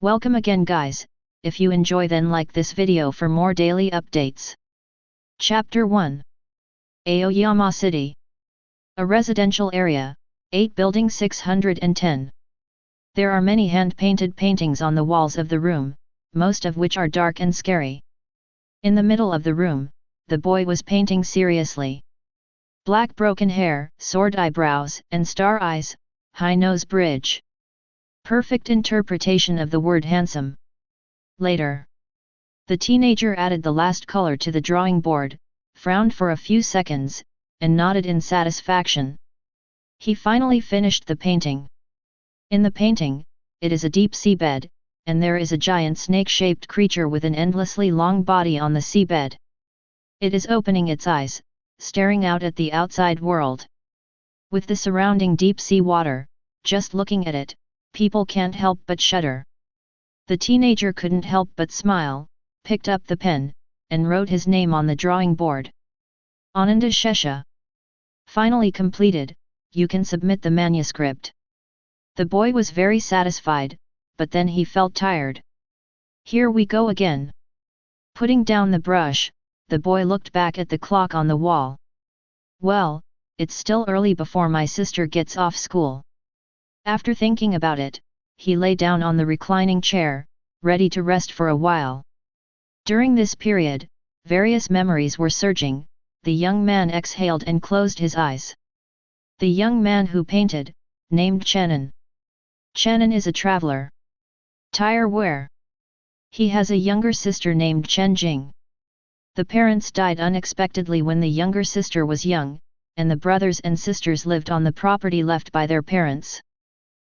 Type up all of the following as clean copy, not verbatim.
Welcome again guys, if you enjoy then like this video for more daily updates. Chapter 1. Aoyama City. A residential area, 8 building 610. There are many hand-painted paintings on the walls of the room, most of which are dark and scary. In the middle of the room, the boy was painting seriously. Black broken hair, sword eyebrows and star eyes, high nose bridge. Perfect interpretation of the word handsome. Later, the teenager added the last color to the drawing board, frowned for a few seconds, and nodded in satisfaction. He finally finished the painting. In the painting, it is a deep seabed, and there is a giant snake-shaped creature with an endlessly long body on the seabed. It is opening its eyes, staring out at the outside world. With the surrounding deep sea water, just looking at it, people can't help but shudder. The teenager couldn't help but smile, picked up the pen, and wrote his name on the drawing board. Ananda Shesha. Finally completed, you can submit the manuscript. The boy was very satisfied, but then he felt tired. Here we go again. Putting down the brush, the boy looked back at the clock on the wall. Well, it's still early before my sister gets off school. After thinking about it, he lay down on the reclining chair, ready to rest for a while. During this period, various memories were surging. The young man exhaled and closed his eyes. The young man who painted, named Chen An. Chen An is a traveler. Tire wear. He has a younger sister named Chen Jing. The parents died unexpectedly when the younger sister was young, and the brothers and sisters lived on the property left by their parents.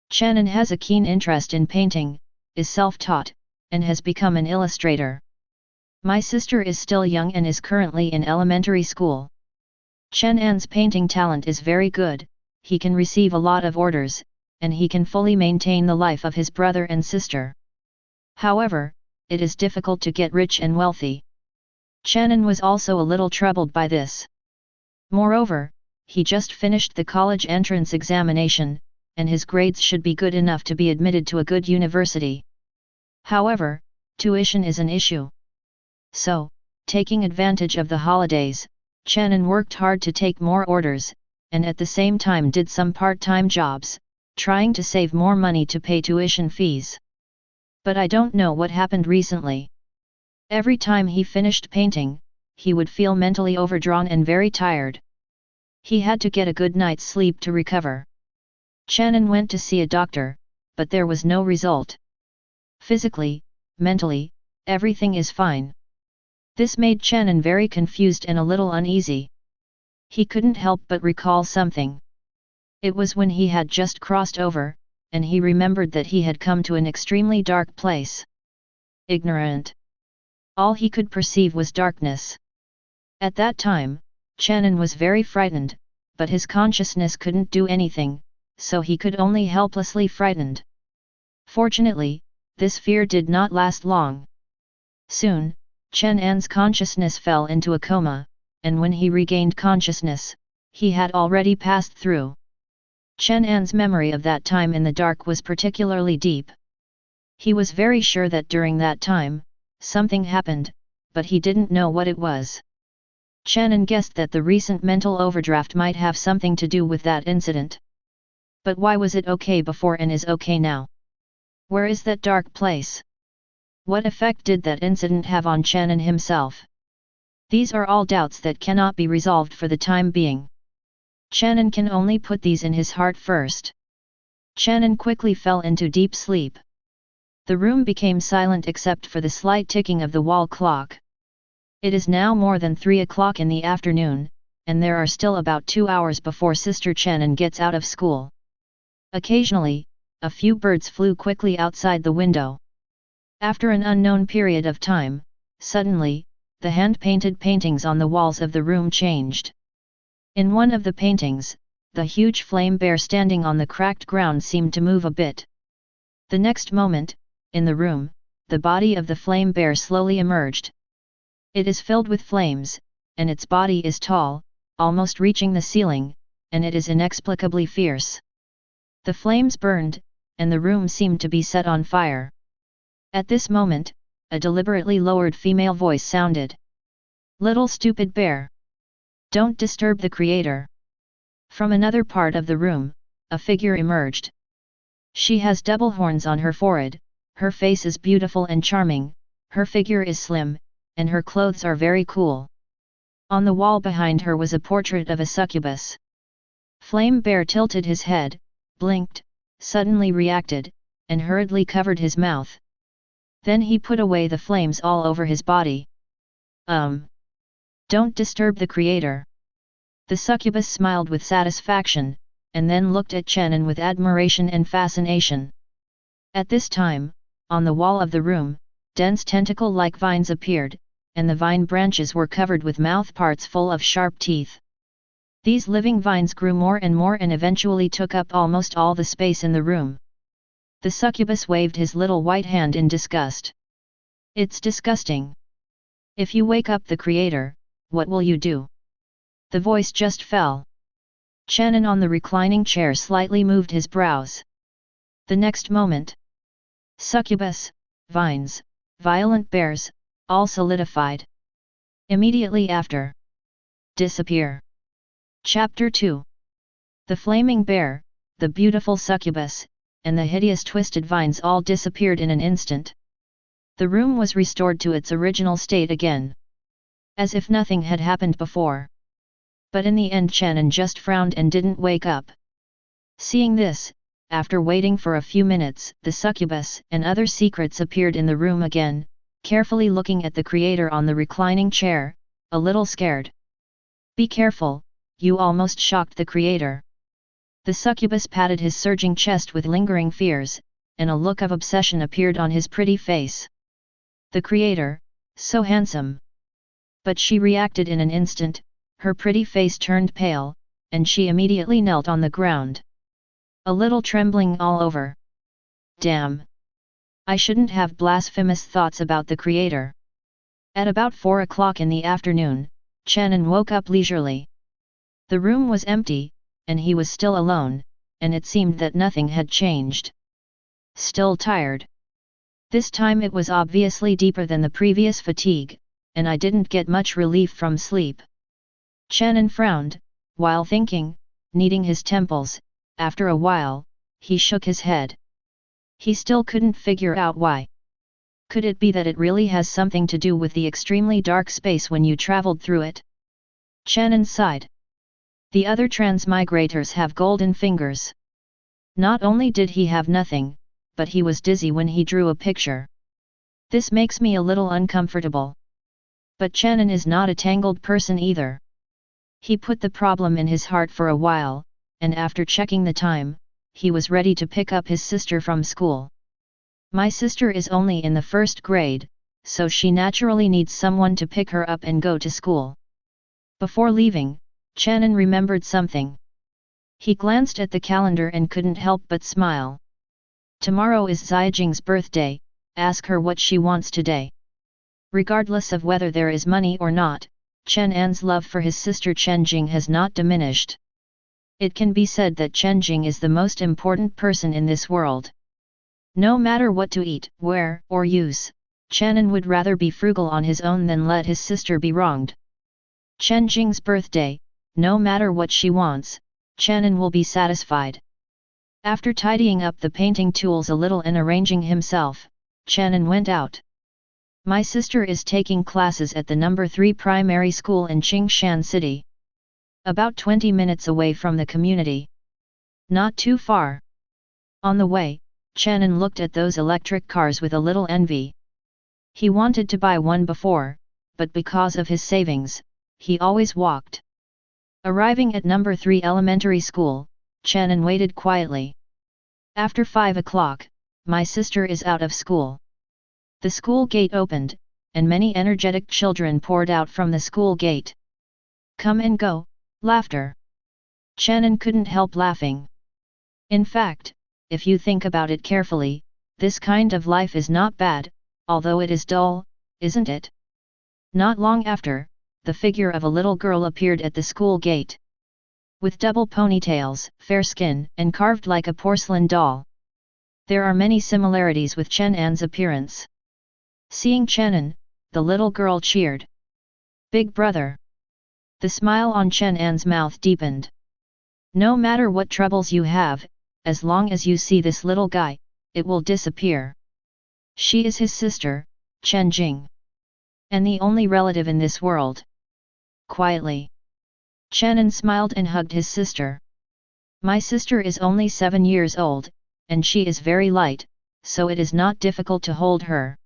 Chen An has a keen interest in painting, is self-taught, and has become an illustrator. My sister is still young and is currently in elementary school. Chen An's painting talent is very good, he can receive a lot of orders, and he can fully maintain the life of his brother and sister. However, it is difficult to get rich and wealthy. Chen An was also a little troubled by this. Moreover, he just finished the college entrance examination, and his grades should be good enough to be admitted to a good university. However, tuition is an issue. So, taking advantage of the holidays, Chen An worked hard to take more orders, and at the same time did some part-time jobs, trying to save more money to pay tuition fees. But I don't know what happened recently. Every time he finished painting, he would feel mentally overdrawn and very tired. He had to get a good night's sleep to recover. Chen An went to see a doctor, but there was no result. Physically, mentally, everything is fine. This made Chen An very confused and a little uneasy. He couldn't help but recall something. It was when he had just crossed over, and he remembered that he had come to an extremely dark place. Ignorant. All he could perceive was darkness. At that time, Chen An was very frightened, but his consciousness couldn't do anything, so he could only helplessly frightened. Fortunately, this fear did not last long. Soon, Chen An's consciousness fell into a coma, and when he regained consciousness, he had already passed through. Chen An's memory of that time in the dark was particularly deep. He was very sure that during that time, something happened, but he didn't know what it was. Chen An guessed that the recent mental overdraft might have something to do with that incident. But why was it okay before and is okay now? Where is that dark place? What effect did that incident have on Chen An himself? These are all doubts that cannot be resolved for the time being. Chen An can only put these in his heart first. Chen An quickly fell into deep sleep. The room became silent except for the slight ticking of the wall clock. It is now more than 3 o'clock in the afternoon, and there are still about 2 hours before Sister Chen An gets out of school. Occasionally, a few birds flew quickly outside the window. After an unknown period of time, suddenly, the hand-painted paintings on the walls of the room changed. In one of the paintings, the huge flame bear standing on the cracked ground seemed to move a bit. The next moment, in the room, the body of the flame bear slowly emerged. It is filled with flames, and its body is tall, almost reaching the ceiling, and it is inexplicably fierce. The flames burned, and the room seemed to be set on fire. At this moment, a deliberately lowered female voice sounded. "Little stupid bear! Don't disturb the creator!" From another part of the room, a figure emerged. She has double horns on her forehead, her face is beautiful and charming, her figure is slim, and her clothes are very cool. On the wall behind her was a portrait of a succubus. Flame Bear tilted his head, blinked, suddenly reacted, and hurriedly covered his mouth. Then he put away the flames all over his body. Don't disturb the creator." The succubus smiled with satisfaction, and then looked at Chen An with admiration and fascination. At this time, on the wall of the room, dense tentacle-like vines appeared, and the vine branches were covered with mouth parts full of sharp teeth. These living vines grew more and eventually took up almost all the space in the room. The succubus waved his little white hand in disgust. "It's disgusting. If you wake up the creator, what will you do?" The voice just fell. Chen An on the reclining chair slightly moved his brows. The next moment, succubus, vines, violent bears, all solidified. Immediately after, disappear. Chapter 2. The flaming bear, the beautiful succubus, and the hideous twisted vines all disappeared in an instant. The room was restored to its original state again, as if nothing had happened before. But in the end Chen An just frowned and didn't wake up. Seeing this, after waiting for a few minutes, the succubus and other secrets appeared in the room again, carefully looking at the creator on the reclining chair, a little scared. "Be careful, you almost shocked the creator." The succubus patted his surging chest with lingering fears, and a look of obsession appeared on his pretty face. The creator, so handsome. But she reacted in an instant, her pretty face turned pale, and she immediately knelt on the ground. A little trembling all over. "Damn! I shouldn't have blasphemous thoughts about the creator." At about 4 o'clock in the afternoon, Chen An woke up leisurely. The room was empty, and he was still alone, and it seemed that nothing had changed. "Still tired. This time it was obviously deeper than the previous fatigue, and I didn't get much relief from sleep." Chen An frowned, while thinking, kneading his temples. After a while, he shook his head. He still couldn't figure out why. Could it be that it really has something to do with the extremely dark space when you traveled through it? Chen An sighed. The other transmigrators have golden fingers. Not only did he have nothing, but he was dizzy when he drew a picture. This makes me a little uncomfortable. But Chen An is not a tangled person either. He put the problem in his heart for a while, and after checking the time, he was ready to pick up his sister from school. "My sister is only in the 1st grade, so she naturally needs someone to pick her up and go to school." Before leaving, Chen An remembered something. He glanced at the calendar and couldn't help but smile. Tomorrow is Zijing's birthday, ask her what she wants today. Regardless of whether there is money or not, Chen An's love for his sister Chen Jing has not diminished. It can be said that Chen Jing is the most important person in this world. No matter what to eat, wear, or use, Chen An would rather be frugal on his own than let his sister be wronged. Chen Jing's birthday, no matter what she wants, Chen An will be satisfied. After tidying up the painting tools a little and arranging himself, Chen An went out. "My sister is taking classes at the No. 3 primary school in Qingshan City. About 20 minutes away from the community. Not too far." On the way, Chen An looked at those electric cars with a little envy. He wanted to buy one before, but because of his savings, he always walked. Arriving at No. 3 elementary school, Chen An waited quietly. After 5 o'clock, "My sister is out of school." The school gate opened, and many energetic children poured out from the school gate. Come and go, laughter. Chen An couldn't help laughing. In fact, if you think about it carefully, this kind of life is not bad, although it is dull, isn't it? Not long after, the figure of a little girl appeared at the school gate. With double ponytails, fair skin, and carved like a porcelain doll. There are many similarities with Chen An's appearance. Seeing Chen An, the little girl cheered. Big brother. The smile on Chen An's mouth deepened. No matter what troubles you have, as long as you see this little guy, it will disappear. She is his sister, Chen Jing. And the only relative in this world. Quietly. Chen An smiled and hugged his sister. My sister is only 7 years old, and she is very light, so it is not difficult to hold her.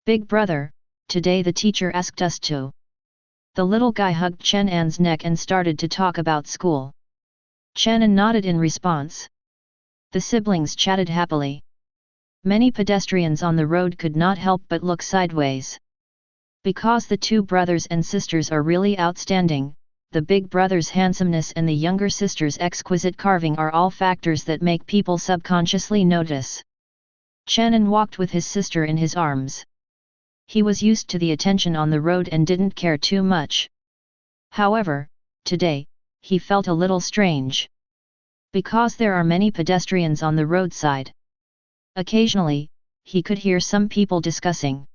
Big brother, today the teacher asked us to. The little guy hugged Chen An's neck and started to talk about school. Chen An nodded in response. The siblings chatted happily. Many pedestrians on the road could not help but look sideways. Because the two brothers and sisters are really outstanding, the big brother's handsomeness and the younger sister's exquisite carving are all factors that make people subconsciously notice. Chen An walked with his sister in his arms. He was used to the attention on the road and didn't care too much. However, today, he felt a little strange. Because there are many pedestrians on the roadside. Occasionally, he could hear some people discussing.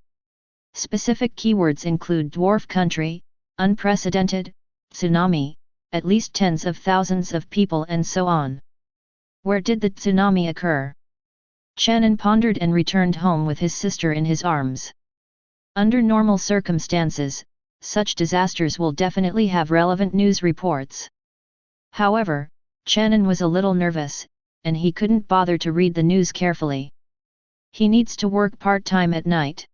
Specific keywords include dwarf country, unprecedented, tsunami, at least tens of thousands of people and so on. Where did the tsunami occur? Chen An pondered and returned home with his sister in his arms. Under normal circumstances, such disasters will definitely have relevant news reports. However, Chen An was a little nervous, and he couldn't bother to read the news carefully. He needs to work part-time at night.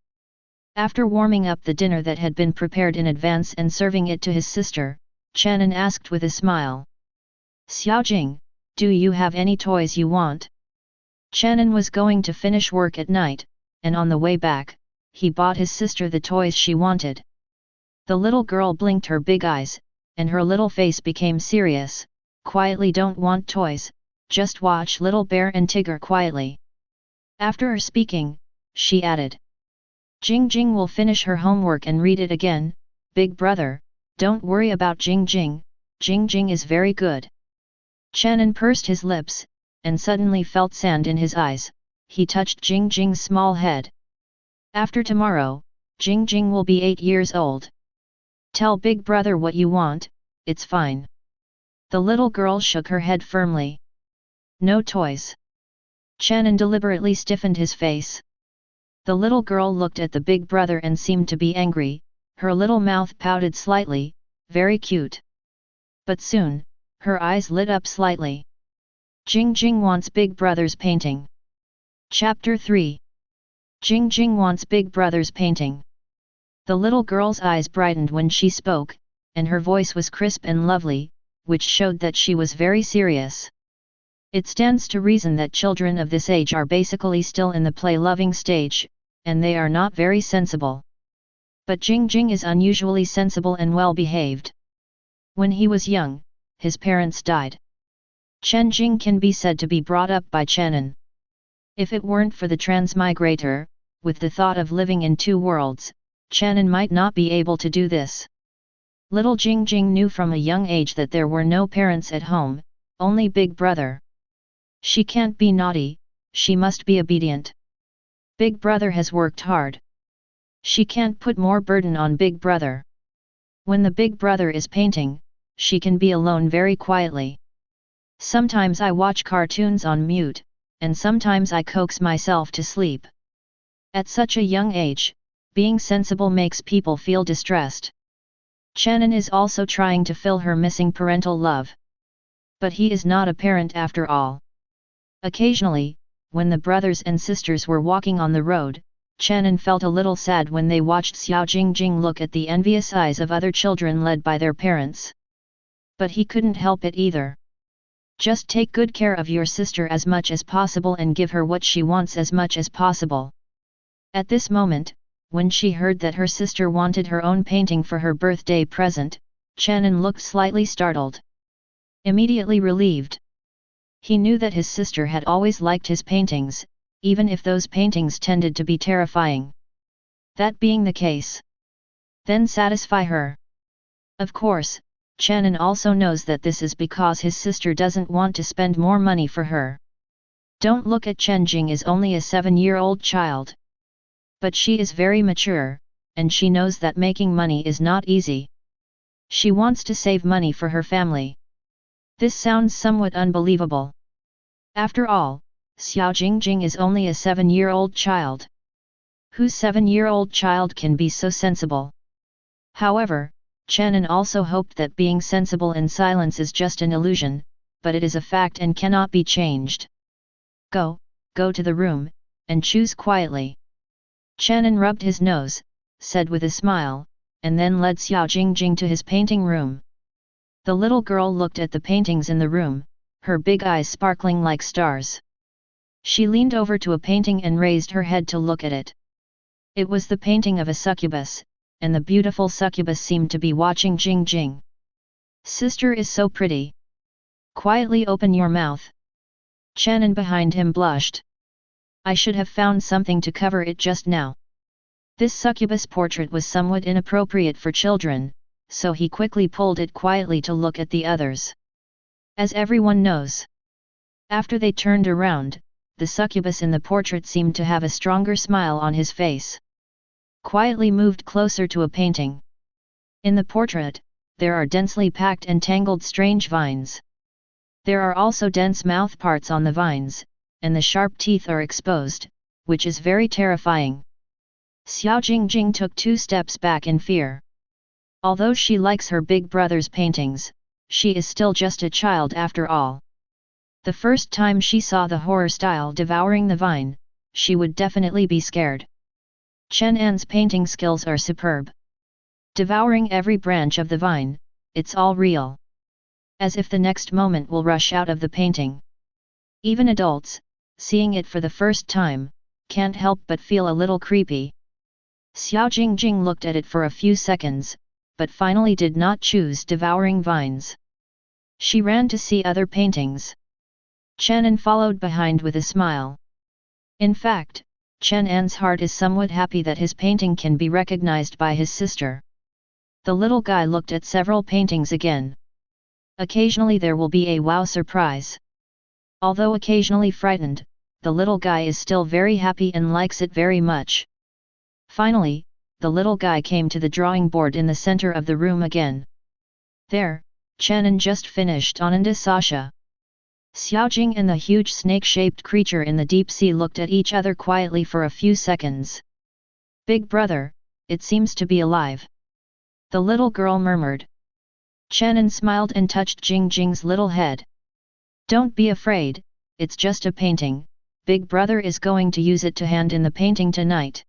After warming up the dinner that had been prepared in advance and serving it to his sister, Chen An asked with a smile. Xiaojing, do you have any toys you want? Chen An was going to finish work at night, and on the way back, he bought his sister the toys she wanted. The little girl blinked her big eyes, and her little face became serious. Quietly, don't want toys, just watch Little Bear and Tigger quietly. After her speaking, she added. Jing Jing will finish her homework and read it again. Big brother, don't worry about Jing Jing, Jing Jing is very good. Chen An pursed his lips, and suddenly felt sand in his eyes. He touched Jing Jing's small head. After tomorrow, Jing Jing will be 8 years old. Tell big brother what you want, it's fine. The little girl shook her head firmly. No toys. Chen An deliberately stiffened his face. The little girl looked at the big brother and seemed to be angry. Her little mouth pouted slightly, very cute. But soon, her eyes lit up slightly. Jing Jing wants big brother's painting. Chapter 3. Jing Jing wants big brother's painting. The little girl's eyes brightened when she spoke, and her voice was crisp and lovely, which showed that she was very serious. It stands to reason that children of this age are basically still in the play-loving stage, and they are not very sensible. But Jing Jing is unusually sensible and well-behaved. When he was young, his parents died. Chen Jing can be said to be brought up by Chen An. If it weren't for the transmigrator, with the thought of living in 2 worlds, Chen An might not be able to do this. Little Jing Jing knew from a young age that there were no parents at home, only big brother. She can't be naughty, she must be obedient. Big brother has worked hard. She can't put more burden on big brother. When the big brother is painting, she can be alone very quietly. Sometimes I watch cartoons on mute, and sometimes I coax myself to sleep. At such a young age, being sensible makes people feel distressed. Chen An is also trying to fill her missing parental love. But he is not a parent after all. Occasionally, when the brothers and sisters were walking on the road, Chen An felt a little sad when they watched Xiao Jing Jing look at the envious eyes of other children led by their parents. But he couldn't help it either. Just take good care of your sister as much as possible and give her what she wants as much as possible. At this moment, when she heard that her sister wanted her own painting for her birthday present, Chen An looked slightly startled. Immediately relieved. He knew that his sister had always liked his paintings, even if those paintings tended to be terrifying. That being the case, then satisfy her. Of course, Chen An also knows that this is because his sister doesn't want to spend more money for her. Don't look at Chen Jing is only a 7-year-old child. But she is very mature, and she knows that making money is not easy. She wants to save money for her family. This sounds somewhat unbelievable. After all, Xiao Jingjing is only a 7-year-old child. Whose 7-year-old child can be so sensible? However, Chen An also hoped that being sensible in silence is just an illusion, but it is a fact and cannot be changed. Go to the room, and choose quietly. Chen An rubbed his nose, said with a smile, and then led Xiao Jingjing to his painting room. The little girl looked at the paintings in the room, her big eyes sparkling like stars. She leaned over to a painting and raised her head to look at it. It was the painting of a succubus, and the beautiful succubus seemed to be watching Jingjing. Sister is so pretty. Quietly open your mouth. Chen An behind him blushed. I should have found something to cover it just now. This succubus portrait was somewhat inappropriate for children, so he quickly pulled it quietly to look at the others. As everyone knows. After they turned around, the succubus in the portrait seemed to have a stronger smile on his face. Quietly moved closer to a painting. In the portrait, there are densely packed and tangled strange vines. There are also dense mouth parts on the vines, and the sharp teeth are exposed, which is very terrifying. Xiao Jingjing took 2 steps back in fear. Although she likes her big brother's paintings, she is still just a child after all. The first time she saw the horror style devouring the vine, she would definitely be scared. Chen An's painting skills are superb. Devouring every branch of the vine, it's all real. As if the next moment will rush out of the painting. Even adults, seeing it for the first time, can't help but feel a little creepy. Xiao Jingjing looked at it for a few seconds, but finally did not choose devouring vines. She ran to see other paintings. Chen An followed behind with a smile. In fact, Chen An's heart is somewhat happy that his painting can be recognized by his sister. The little guy looked at several paintings again. Occasionally there will be a wow surprise. Although occasionally frightened, the little guy is still very happy and likes it very much. Finally, the little guy came to the drawing board in the center of the room again. There, Chen An just finished Ananda Shesha. Xiaojing and the huge snake-shaped creature in the deep sea looked at each other quietly for a few seconds. Big brother, it seems to be alive. The little girl murmured. Chen An smiled and touched Jingjing's little head. Don't be afraid, it's just a painting, Big brother is going to use it to hand in the painting tonight.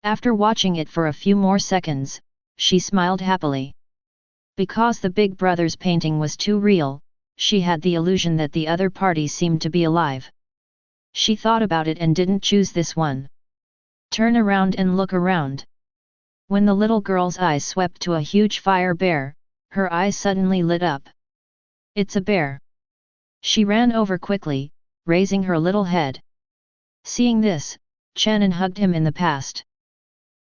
After watching it for a few more seconds, she smiled happily. Because the big brother's painting was too real, she had the illusion that the other party seemed to be alive. She thought about it and didn't choose this one. Turn around and look around. When the little girl's eyes swept to a huge fire bear, her eyes suddenly lit up. It's a bear. She ran over quickly, raising her little head. Seeing this, Chen An hugged him in the past.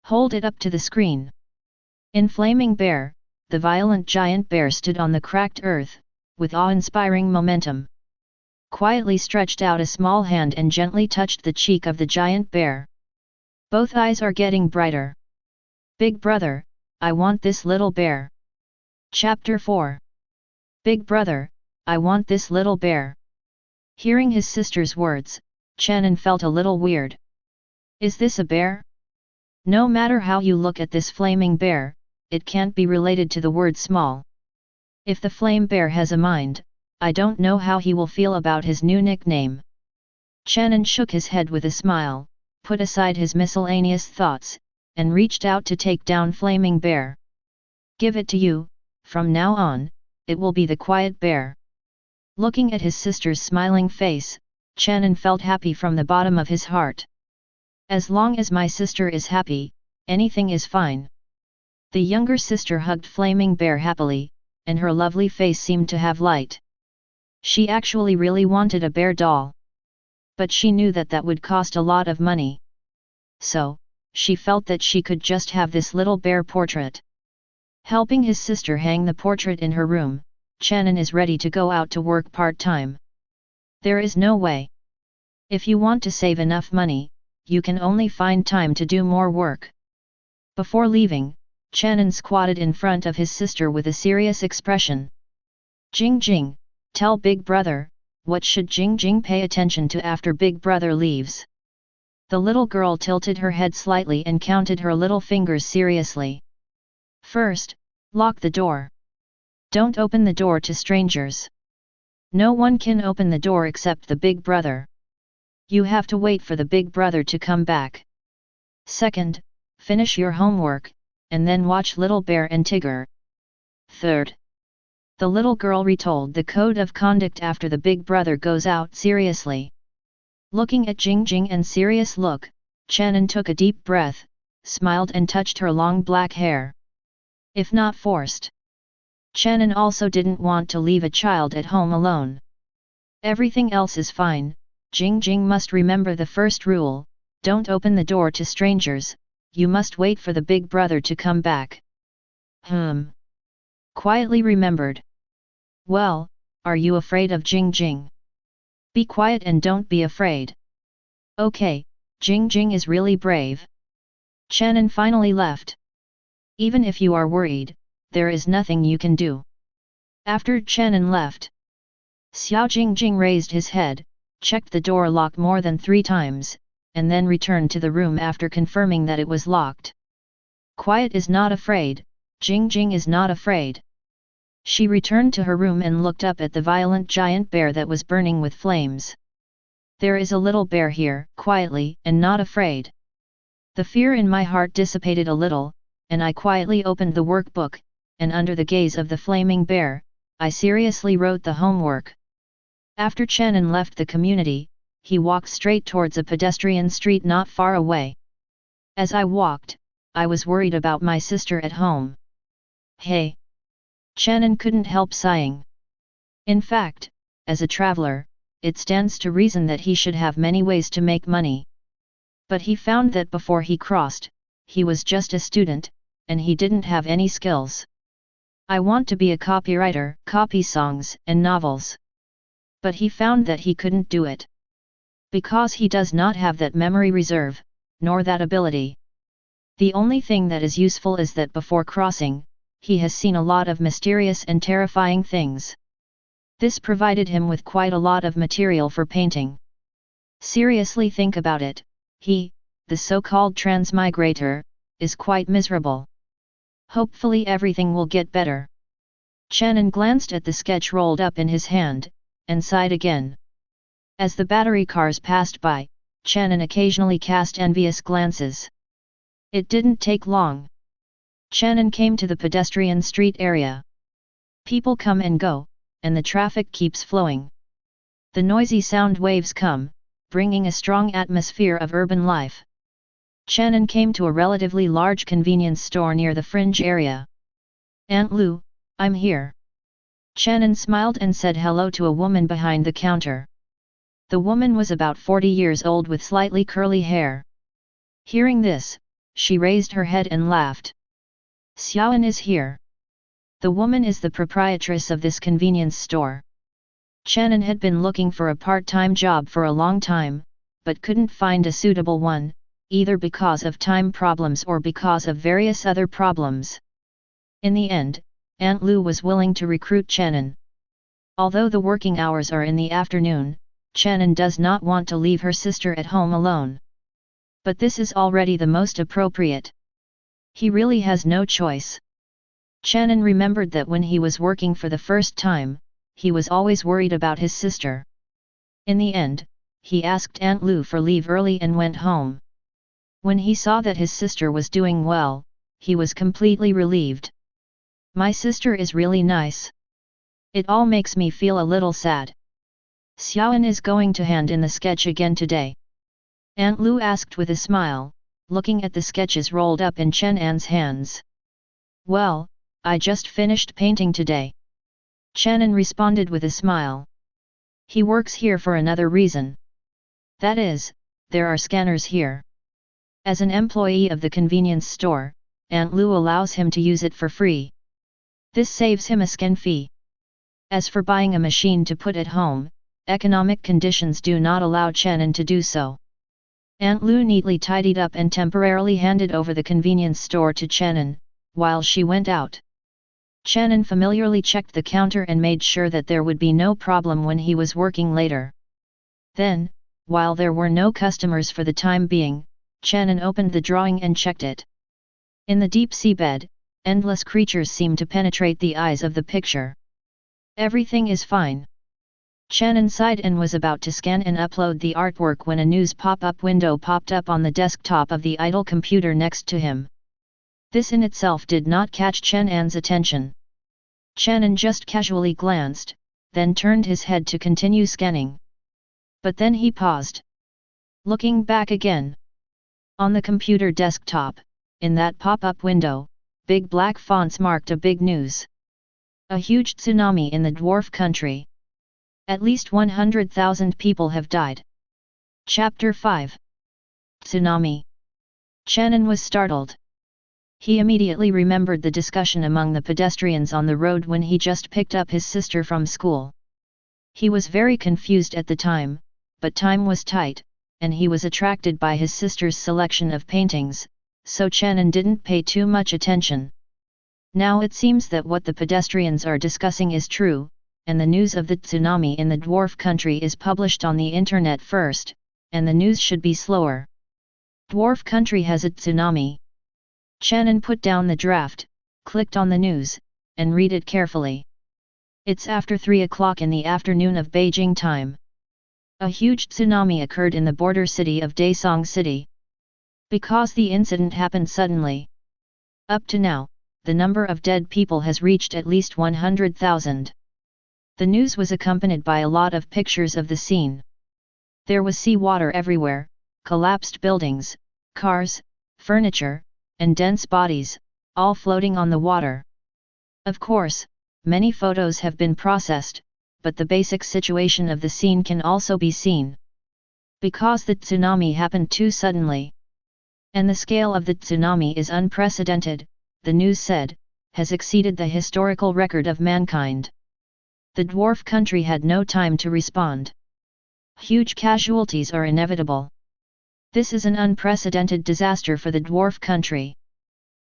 Hold it up to the screen. In Flaming Bear, the violent giant bear stood on the cracked earth, with awe-inspiring momentum. Quietly stretched out a small hand and gently touched the cheek of the giant bear. Both eyes are getting brighter. Big brother, I want this little bear. Chapter 4. Big brother, I want this little bear. Hearing his sister's words, Chen An felt a little weird. Is this a bear? No matter how you look at this flaming bear, it can't be related to the word small. If the flame bear has a mind, I don't know how he will feel about his new nickname. Chen An shook his head with a smile, put aside his miscellaneous thoughts, and reached out to take down Flaming Bear. Give it to you, from now on, it will be the quiet bear. Looking at his sister's smiling face, Chen An felt happy from the bottom of his heart. As long as my sister is happy, anything is fine. The younger sister hugged Flaming Bear happily, and her lovely face seemed to have light. She actually really wanted a bear doll. But she knew that that would cost a lot of money. So, she felt that she could just have this little bear portrait. Helping his sister hang the portrait in her room, Chen An is ready to go out to work part-time. There is no way. If you want to save enough money, you can only find time to do more work. Before leaving, Chen An squatted in front of his sister with a serious expression. Jing Jing, tell Big Brother, what should Jing Jing pay attention to after Big Brother leaves? The little girl tilted her head slightly and counted her little fingers seriously. First, lock the door. Don't open the door to strangers. No one can open the door except the Big Brother. You have to wait for the Big Brother to come back. Second, finish your homework, and then watch Little Bear and Tigger. Third. The little girl retold the code of conduct after the Big Brother goes out seriously. Looking at Jing Jing and serious look, Chen An took a deep breath, smiled and touched her long black hair. If not forced. Chen An also didn't want to leave a child at home alone. Everything else is fine, Jing Jing must remember the first rule, don't open the door to strangers, you must wait for the Big Brother to come back. Quietly remembered. Well, are you afraid of Jing Jing? Be quiet and don't be afraid. Okay, Jing Jing is really brave. Chen An finally left. Even if you are worried, there is nothing you can do. After Chen An left, Xiao Jing Jing raised his head, checked the door lock more than 3 times, and then returned to the room after confirming that it was locked. Quiet is not afraid, Jing Jing is not afraid. She returned to her room and looked up at the violent giant bear that was burning with flames. There is a little bear here, quietly and not afraid. The fear in my heart dissipated a little, and I quietly opened the workbook, and under the gaze of the flaming bear, I seriously wrote the homework. After Chen An left the community, he walked straight towards a pedestrian street not far away. As I walked, I was worried about my sister at home. Hey! Chen An couldn't help sighing. In fact, as a traveler, it stands to reason that he should have many ways to make money. But he found that before he crossed, he was just a student, and he didn't have any skills. I want to be a copywriter, copy songs and novels. But he found that he couldn't do it. Because he does not have that memory reserve, nor that ability. The only thing that is useful is that before crossing, he has seen a lot of mysterious and terrifying things. This provided him with quite a lot of material for painting. Seriously think about it, he, the so-called transmigrator, is quite miserable. Hopefully everything will get better. Chen An glanced at the sketch rolled up in his hand, and sighed again. As the battery cars passed by, Chen An occasionally cast envious glances. It didn't take long. Chen An came to the pedestrian street area. People come and go, and the traffic keeps flowing. The noisy sound waves come, bringing a strong atmosphere of urban life. Chen An came to a relatively large convenience store near the fringe area. Aunt Lu, I'm here. Chen An smiled and said hello to a woman behind the counter. The woman was about 40 years old with slightly curly hair. Hearing this, she raised her head and laughed. Xiao An is here. The woman is the proprietress of this convenience store. Chen An had been looking for a part-time job for a long time, but couldn't find a suitable one, either because of time problems or because of various other problems. In the end, Aunt Lu was willing to recruit Chen An. Although the working hours are in the afternoon, Chen An does not want to leave her sister at home alone. But this is already the most appropriate. He really has no choice. Chen An remembered that when he was working for the first time, he was always worried about his sister. In the end, he asked Aunt Lu for leave early and went home. When he saw that his sister was doing well, he was completely relieved. My sister is really nice. It all makes me feel a little sad. Xiao An is going to hand in the sketch again today. Aunt Lu asked with a smile, looking at the sketches rolled up in Chen An's hands. Well, I just finished painting today. Chen An responded with a smile. He works here for another reason. That is, there are scanners here. As an employee of the convenience store, Aunt Lu allows him to use it for free. This saves him a scan fee. As for buying a machine to put at home, economic conditions do not allow Chen An to do so. Aunt Lu neatly tidied up and temporarily handed over the convenience store to Chen An, while she went out. Chen An familiarly checked the counter and made sure that there would be no problem when he was working later. Then, while there were no customers for the time being, Chen An opened the drawing and checked it. In the deep sea bed, endless creatures seemed to penetrate the eyes of the picture. Everything is fine. Chen An sighed and was about to scan and upload the artwork when a news pop-up window popped up on the desktop of the idle computer next to him. This in itself did not catch Chen An's attention. Chen An just casually glanced, then turned his head to continue scanning. But then he paused. Looking back again. On the computer desktop, in that pop-up window, big black fonts marked a big news. A huge tsunami in the dwarf country. At least 100,000 people have died. Chapter 5. Tsunami. Chen An was startled. He immediately remembered the discussion among the pedestrians on the road when he just picked up his sister from school. He was very confused at the time, but time was tight, and he was attracted by his sister's selection of paintings, so Chen An didn't pay too much attention. Now it seems that what the pedestrians are discussing is true, and the news of the tsunami in the dwarf country is published on the internet first, and the news should be slower. Dwarf country has a tsunami. Chen An put down the draft, clicked on the news, and read it carefully. It's after 3 o'clock in the afternoon of Beijing time. A huge tsunami occurred in the border city of Daesong City. Because the incident happened suddenly. Up to now, the number of dead people has reached at least 100,000. The news was accompanied by a lot of pictures of the scene. There was seawater everywhere, collapsed buildings, cars, furniture, and dense bodies, all floating on the water. Of course, many photos have been processed, but the basic situation of the scene can also be seen. Because the tsunami happened too suddenly, and the scale of the tsunami is unprecedented, the news said, has exceeded the historical record of mankind. The dwarf country had no time to respond. Huge casualties are inevitable. This is an unprecedented disaster for the dwarf country.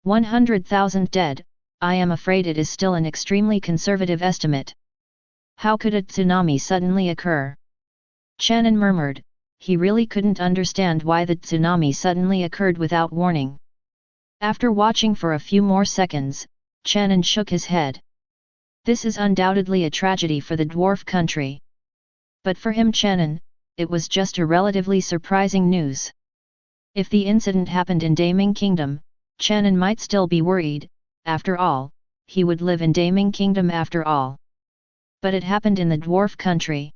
100,000 dead, I am afraid it is still an extremely conservative estimate. How could a tsunami suddenly occur? Chen An murmured, he really couldn't understand why the tsunami suddenly occurred without warning. After watching for a few more seconds, Chen An shook his head. This is undoubtedly a tragedy for the dwarf country. But for him Chen An, it was just a relatively surprising news. If the incident happened in Devouring Kingdom, Chen An might still be worried, after all, he would live in Devouring Kingdom after all. But it happened in the dwarf country.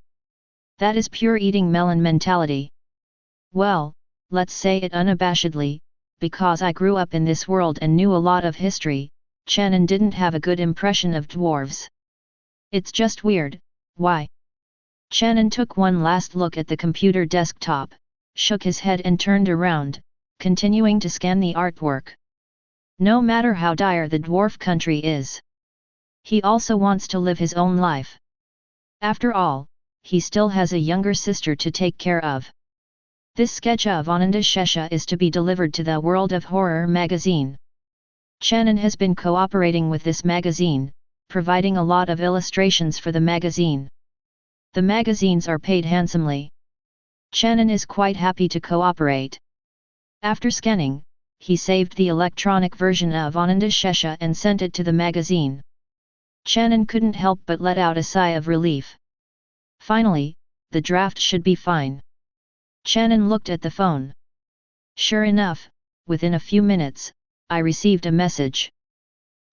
That is pure eating melon mentality. Well, let's say it unabashedly, because I grew up in this world and knew a lot of history, Chen An didn't have a good impression of dwarves. It's just weird, why? Chen An took one last look at the computer desktop, shook his head and turned around, continuing to scan the artwork. No matter how dire the dwarf country is, he also wants to live his own life. After all, he still has a younger sister to take care of. This sketch of Ananda Shesha is to be delivered to the World of Horror magazine. Chen An has been cooperating with this magazine, providing a lot of illustrations for the magazine. The magazines are paid handsomely. Chen An is quite happy to cooperate. After scanning, he saved the electronic version of Ananda Shesha and sent it to the magazine. Chen An couldn't help but let out a sigh of relief. Finally, the draft should be fine. Chen An looked at the phone. Sure enough, within a few minutes, I received a message.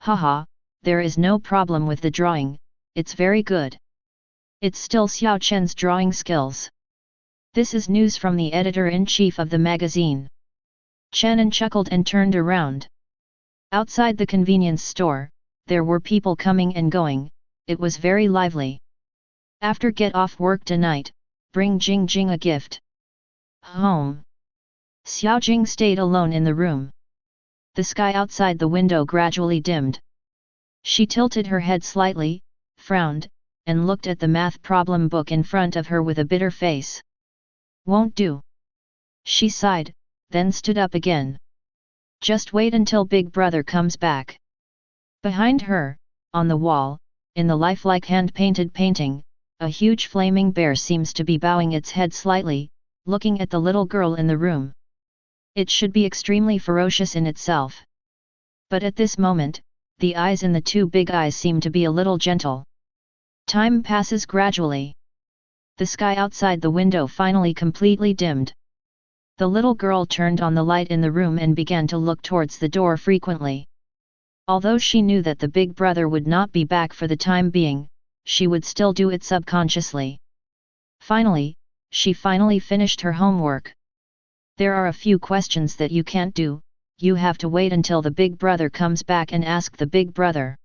Haha, there is no problem with the drawing, it's very good. It's still Xiao Chen's drawing skills. This is news from the editor-in-chief of the magazine. Chen An chuckled and turned around. Outside the convenience store, there were people coming and going, it was very lively. After get off work tonight, bring Jing Jing a gift. Home. Xiao Jing stayed alone in the room. The sky outside the window gradually dimmed. She tilted her head slightly, frowned, and looked at the math problem book in front of her with a bitter face. "Won't do." She sighed, then stood up again. "Just wait until Big Brother comes back." Behind her, on the wall, in the lifelike hand-painted painting, a huge flaming bear seems to be bowing its head slightly, looking at the little girl in the room. It should be extremely ferocious in itself. But at this moment, the eyes in the two big eyes seem to be a little gentle. Time passes gradually. The sky outside the window finally completely dimmed. The little girl turned on the light in the room and began to look towards the door frequently. Although she knew that the Big Brother would not be back for the time being, she would still do it subconsciously. Finally, she finished her homework. There are a few questions that you can't do, you have to wait until the Big Brother comes back and ask the Big Brother.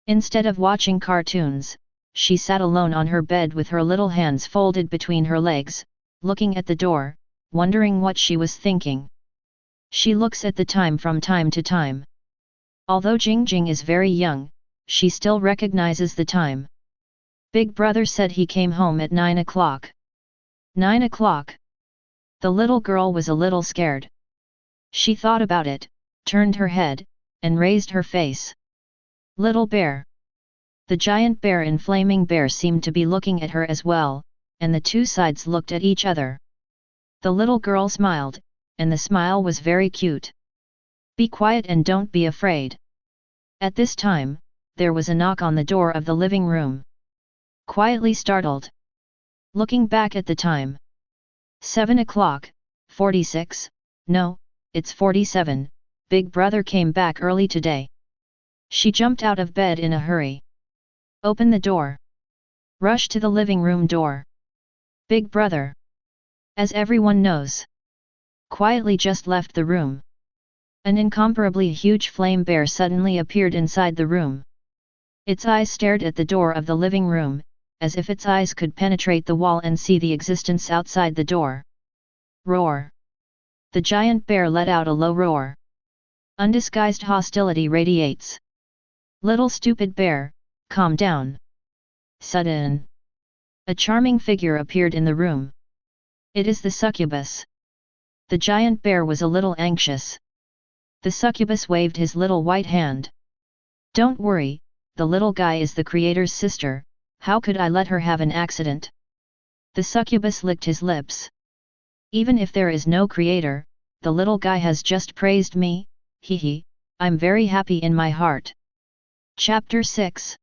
Instead of watching cartoons, she sat alone on her bed with her little hands folded between her legs, looking at the door, wondering what she was thinking. She looks at the time from time to time. Although Jingjing is very young, she still recognizes the time. Big Brother said he came home at 9 o'clock. 9 o'clock. The little girl was a little scared. She thought about it, turned her head, and raised her face. Little bear. The giant bear and flaming bear seemed to be looking at her as well, and the two sides looked at each other. The little girl smiled, and the smile was very cute. "Be quiet and don't be afraid." At this time, there was a knock on the door of the living room. Quietly startled. Looking back at the time. 7 o'clock, 46, no, it's 47, Big Brother came back early today. She jumped out of bed in a hurry. Open the door. Rush to the living room door. Big Brother, as everyone knows, quietly just left the room. An incomparably huge flame bear suddenly appeared inside the room. Its eyes stared at the door of the living room, as if its eyes could penetrate the wall and see the existence outside the door. Roar! The giant bear let out a low roar. Undisguised hostility radiates. "Little stupid bear, calm down." Sudden. A charming figure appeared in the room. It is the succubus. The giant bear was a little anxious. The succubus waved his little white hand. "Don't worry, the little guy is the creator's sister, how could I let her have an accident?" The succubus licked his lips. "Even if there is no creator, the little guy has just praised me, hee, I'm very happy in my heart." Chapter 6.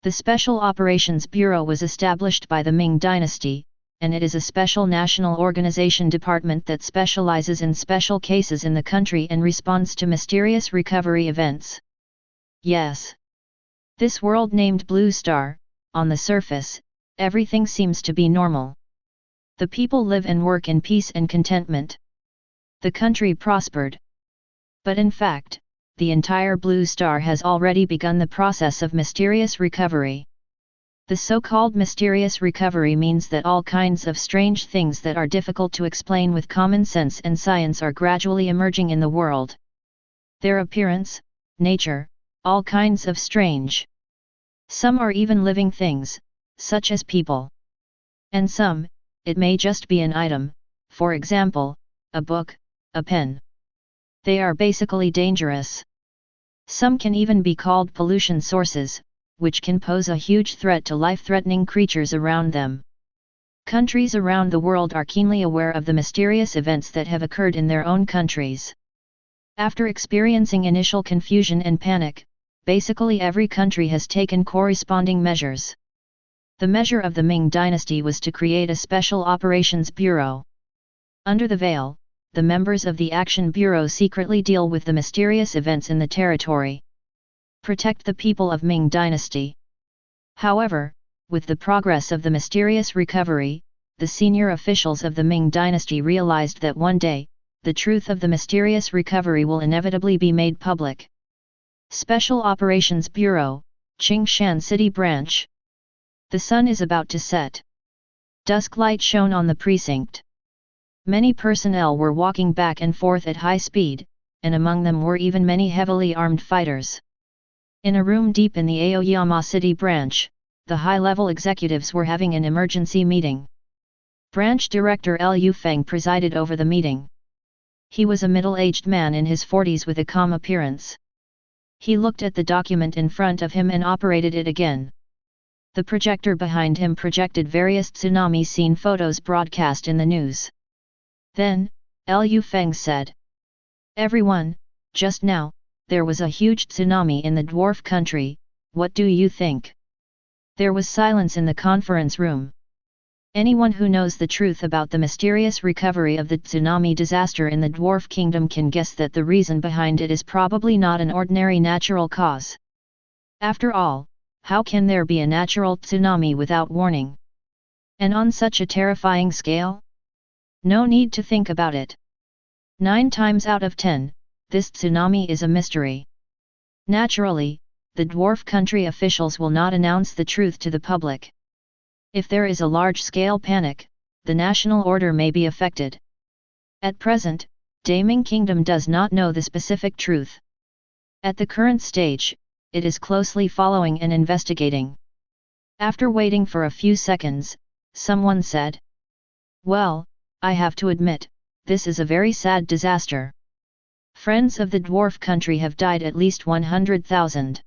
The Special Operations Bureau was established by the Ming Dynasty, and it is a special national organization department that specializes in special cases in the country and responds to mysterious recovery events. Yes. This world named Blue Star, on the surface, everything seems to be normal. The people live and work in peace and contentment. The country prospered. But in fact, the entire Blue Star has already begun the process of mysterious recovery. The so-called mysterious recovery means that all kinds of strange things that are difficult to explain with common sense and science are gradually emerging in the world. Their appearance, nature, all kinds of strange. Some are even living things, such as people. And some, it may just be an item, for example, a book, a pen. They are basically dangerous. Some can even be called pollution sources, which can pose a huge threat to life-threatening creatures around them. Countries around the world are keenly aware of the mysterious events that have occurred in their own countries. After experiencing initial confusion and panic, basically every country has taken corresponding measures. The measure of the Ming Dynasty was to create a Special Operations Bureau. Under the veil, the members of the Action Bureau secretly deal with the mysterious events in the territory. Protect the people of Ming Dynasty. However, with the progress of the mysterious recovery, the senior officials of the Ming Dynasty realized that one day, the truth of the mysterious recovery will inevitably be made public. Special Operations Bureau, Qingshan City Branch. The sun is about to set. Dusk light shone on the precinct. Many personnel were walking back and forth at high speed, and among them were even many heavily armed fighters. In a room deep in the Aoyama City Branch, the high-level executives were having an emergency meeting. Branch Director Liu Feng presided over the meeting. He was a middle-aged man in his 40s with a calm appearance. He looked at the document in front of him and operated it again. The projector behind him projected various tsunami scene photos broadcast in the news. Then, Liu Feng said, "Everyone, just now, there was a huge tsunami in the dwarf country, what do you think?" There was silence in the conference room. Anyone who knows the truth about the mysterious recovery of the tsunami disaster in the Dwarf Kingdom can guess that the reason behind it is probably not an ordinary natural cause. After all, how can there be a natural tsunami without warning? And on such a terrifying scale? No need to think about it. 9 times out of 10, this tsunami is a mystery. Naturally, the dwarf country officials will not announce the truth to the public. If there is a large-scale panic, the national order may be affected. At present, Devouring Kingdom does not know the specific truth. At the current stage, it is closely following and investigating. After waiting for a few seconds, someone said, "Well, I have to admit, this is a very sad disaster. Friends of the dwarf country have died at least 100,000.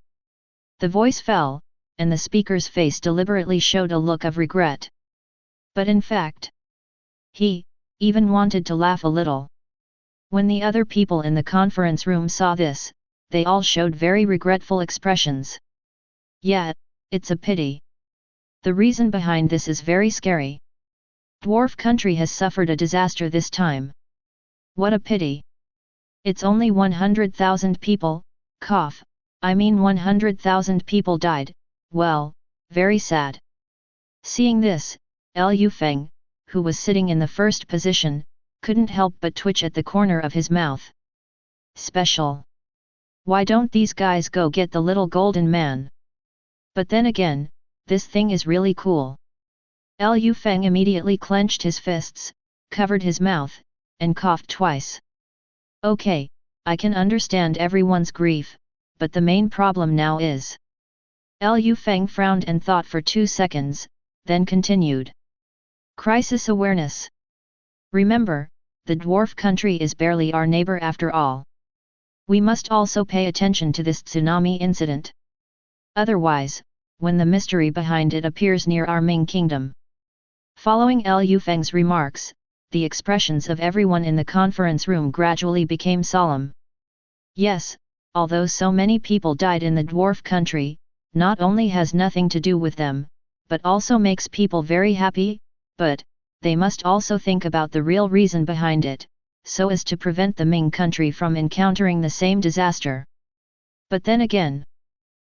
The voice fell, and the speaker's face deliberately showed a look of regret. But in fact, he even wanted to laugh a little. When the other people in the conference room saw this, they all showed very regretful expressions. Yeah, it's a pity. The reason behind this is very scary. Dwarf country has suffered a disaster this time. What a pity. It's only 100,000 people, I mean 100,000 people died. Well, very sad." Seeing this, Liu Feng, who was sitting in the first position, couldn't help but twitch at the corner of his mouth. Special. Why don't these guys go get the little golden man? But then again, this thing is really cool. Liu Feng immediately clenched his fists, covered his mouth, and coughed twice. Okay, I can understand everyone's grief, but the main problem now is... Liu Feng frowned and thought for 2 seconds, then continued. Crisis awareness. Remember, the dwarf country is barely our neighbor after all. We must also pay attention to this tsunami incident. Otherwise, when the mystery behind it appears near our Ming Kingdom. Following Liu Feng's remarks, the expressions of everyone in the conference room gradually became solemn. Yes, although so many people died in the dwarf country, not only has nothing to do with them, but also makes people very happy, but they must also think about the real reason behind it, so as to prevent the Ming country from encountering the same disaster. But then again,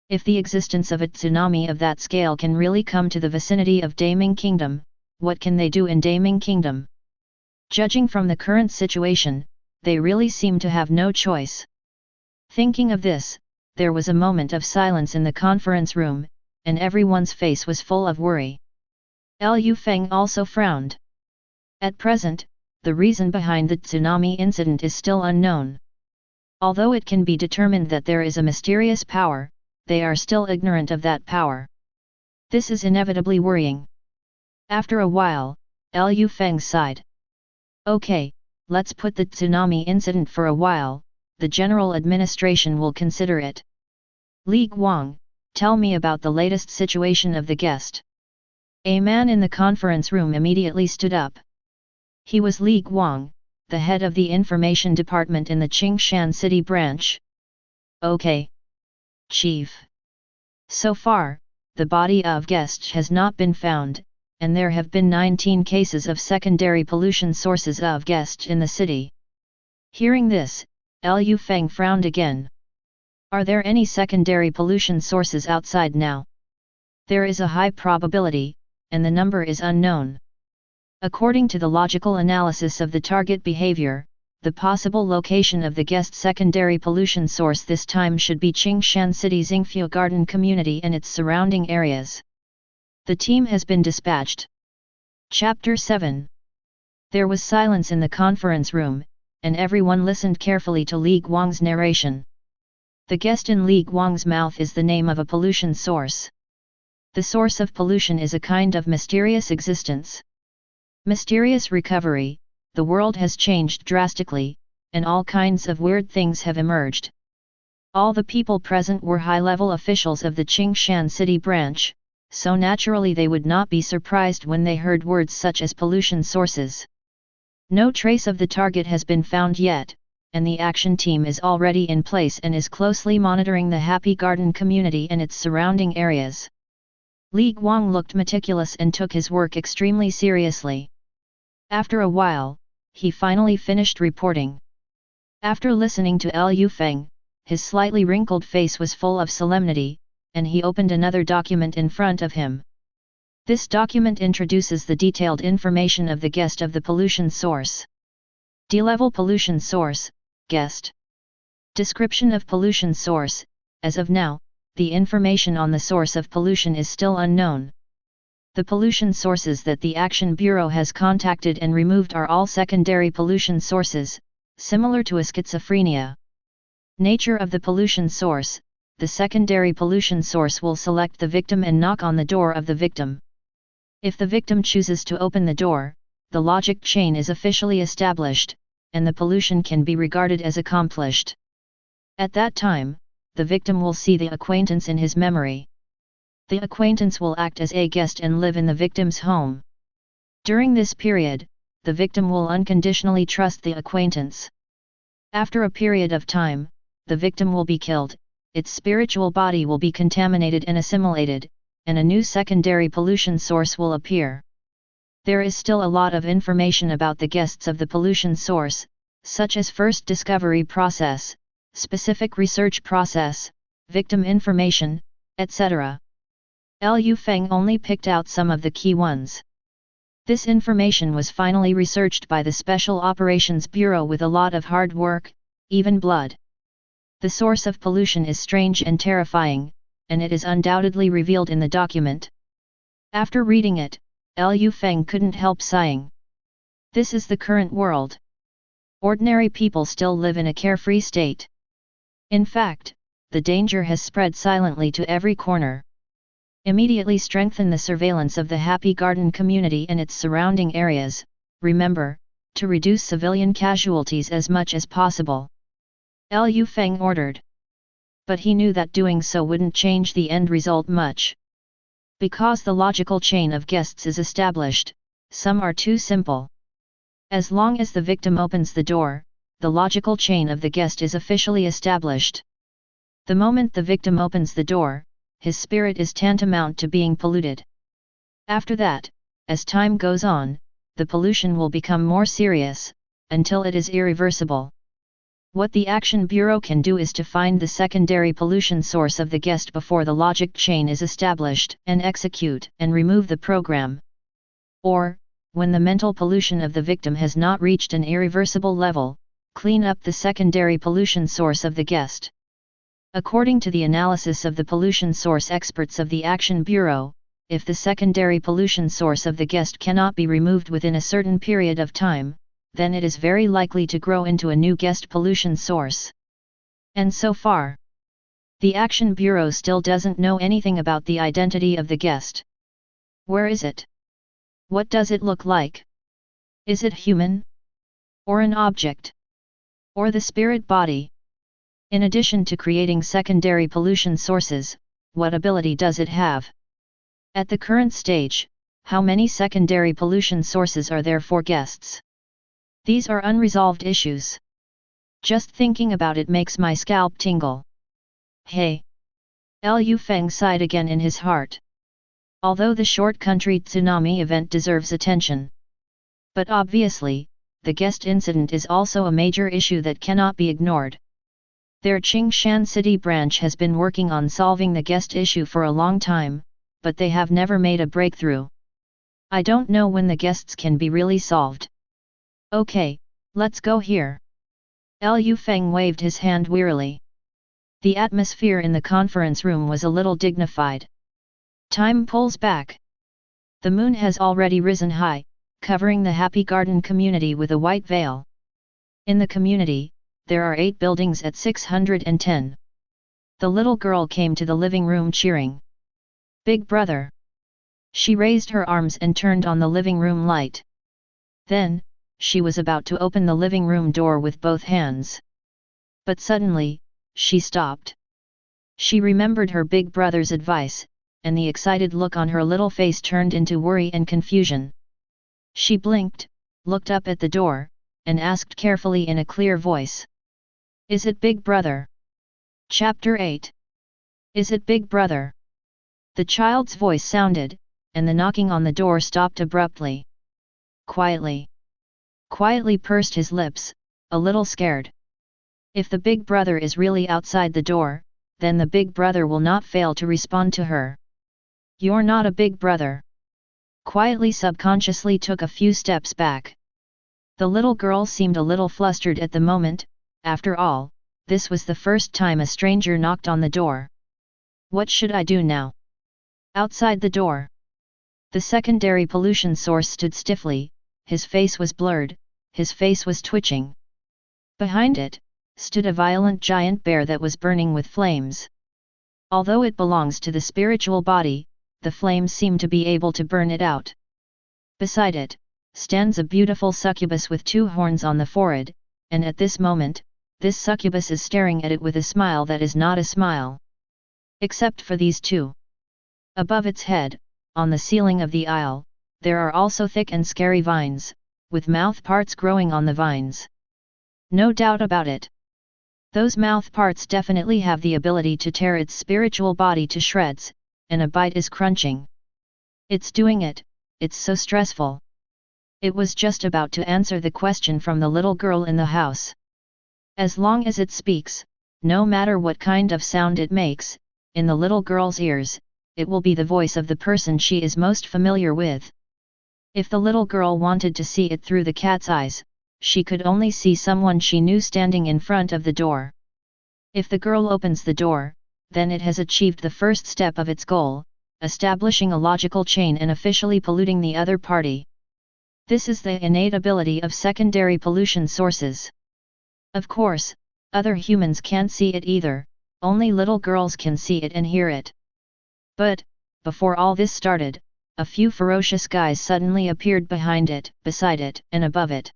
if the existence of a tsunami of that scale can really come to the vicinity of Devouring Kingdom, what can they do in Devouring Kingdom? Judging from the current situation, they really seem to have no choice. Thinking of this, there was a moment of silence in the conference room, and everyone's face was full of worry. Liu Feng also frowned. At present, the reason behind the tsunami incident is still unknown. Although it can be determined that there is a mysterious power, they are still ignorant of that power. This is inevitably worrying. After a while, Liu Feng sighed. Okay, let's put the tsunami incident for a while, the general administration will consider it. Li Guang, tell me about the latest situation of the guest. A man in the conference room immediately stood up. He was Li Guang, the head of the information department in the Qingshan City branch. Okay. Chief. So far, the body of guest has not been found, and there have been 19 cases of secondary pollution sources of guest in the city. Hearing this, Liu Feng frowned again. Are there any secondary pollution sources outside now? There is a high probability, and the number is unknown. According to the logical analysis of the target behavior, the possible location of the guest secondary pollution source this time should be Qingshan City's Yingfu Garden community and its surrounding areas. The team has been dispatched. Chapter 7. There was silence in the conference room, and everyone listened carefully to Li Guang's narration. The guest in Li Guang's mouth is the name of a pollution source. The source of pollution is a kind of mysterious existence. Mysterious recovery, the world has changed drastically, and all kinds of weird things have emerged. All the people present were high-level officials of the Qingshan City branch, so naturally they would not be surprised when they heard words such as pollution sources. No trace of the target has been found yet, and the action team is already in place and is closely monitoring the Happy Garden community and its surrounding areas. Li Guang looked meticulous and took his work extremely seriously. After a while, he finally finished reporting. After listening to Liu Feng, his slightly wrinkled face was full of solemnity, and he opened another document in front of him. This document introduces the detailed information of the guest of the pollution source. D-level pollution source, guest. Description of pollution source. As of now, the information on the source of pollution is still unknown. The pollution sources that the Action Bureau has contacted and removed are all secondary pollution sources, similar to a schizophrenia. Nature of the pollution source. The secondary pollution source will select the victim and knock on the door of the victim. If the victim chooses to open the door, the logic chain is officially established, and the pollution can be regarded as accomplished. At that time, the victim will see the acquaintance in his memory. The acquaintance will act as a guest and live in the victim's home. During this period, the victim will unconditionally trust the acquaintance. After a period of time, the victim will be killed, its spiritual body will be contaminated and assimilated, and a new secondary pollution source will appear. There is still a lot of information about the guests of the pollution source, such as first discovery process, specific research process, victim information, etc. Liu Feng only picked out some of the key ones. This information was finally researched by the Special Operations Bureau with a lot of hard work, even blood. The source of pollution is strange and terrifying, and it is undoubtedly revealed in the document. After reading it, Liu Feng couldn't help sighing. This is the current world. Ordinary people still live in a carefree state. In fact, the danger has spread silently to every corner. Immediately strengthen the surveillance of the Happy Garden community and its surrounding areas, remember, to reduce civilian casualties as much as possible. Liu Feng ordered. But he knew that doing so wouldn't change the end result much. Because the logical chain of guests is established, some are too simple. As long as the victim opens the door, the logical chain of the guest is officially established. The moment the victim opens the door, his spirit is tantamount to being polluted. After that, as time goes on, the pollution will become more serious, until it is irreversible. What the Action Bureau can do is to find the secondary pollution source of the guest before the logic chain is established and execute and remove the program. Or, when the mental pollution of the victim has not reached an irreversible level, clean up the secondary pollution source of the guest. According to the analysis of the pollution source experts of the Action Bureau, if the secondary pollution source of the guest cannot be removed within a certain period of time, then it is very likely to grow into a new guest pollution source. And so far, the Action Bureau still doesn't know anything about the identity of the guest. Where is it? What does it look like? Is it human? Or an object? Or the spirit body? In addition to creating secondary pollution sources, what ability does it have? At the current stage, how many secondary pollution sources are there for guests? These are unresolved issues. Just thinking about it makes my scalp tingle. Hey! Liu Feng sighed again in his heart. Although the short country tsunami event deserves attention. But obviously, the guest incident is also a major issue that cannot be ignored. Their Qingshan City branch has been working on solving the guest issue for a long time, but they have never made a breakthrough. I don't know when the guests can be really solved. Okay, let's go here. Liu Feng waved his hand wearily. The atmosphere in the conference room was a little dignified. Time pulls back. The moon has already risen high, covering the Happy Garden community with a white veil. In the community, there are 8 buildings at 610. The little girl came to the living room cheering. Big brother. She raised her arms and turned on the living room light. Then, she was about to open the living room door with both hands. But suddenly, she stopped. She remembered her big brother's advice, and the excited look on her little face turned into worry and confusion. She blinked, looked up at the door, and asked carefully in a clear voice. Is it Big Brother? Chapter 8. Is it Big Brother? The child's voice sounded, and the knocking on the door stopped abruptly. Quietly pursed his lips, a little scared. If the Big Brother is really outside the door, then the Big Brother will not fail to respond to her. You're not a Big Brother. Quietly subconsciously took a few steps back. The little girl seemed a little flustered at the moment. After all, this was the first time a stranger knocked on the door. What should I do now? Outside the door. The secondary pollution source stood stiffly, his face was blurred, his face was twitching. Behind it, stood a violent giant bear that was burning with flames. Although it belongs to the spiritual body, the flames seem to be able to burn it out. Beside it, stands a beautiful succubus with 2 horns on the forehead, and at this moment, this succubus is staring at it with a smile that is not a smile. Except for these 2. Above its head, on the ceiling of the aisle, there are also thick and scary vines, with mouth parts growing on the vines. No doubt about it. Those mouth parts definitely have the ability to tear its spiritual body to shreds, and a bite is crunching. It's doing it, it's so stressful. It was just about to answer the question from the little girl in the house. As long as it speaks, no matter what kind of sound it makes, in the little girl's ears, it will be the voice of the person she is most familiar with. If the little girl wanted to see it through the cat's eyes, she could only see someone she knew standing in front of the door. If the girl opens the door, then it has achieved the first step of its goal, establishing a logical chain and officially polluting the other party. This is the innate ability of secondary pollution sources. Of course, other humans can't see it either, only little girls can see it and hear it. But, before all this started, a few ferocious guys suddenly appeared behind it, beside it, and above it.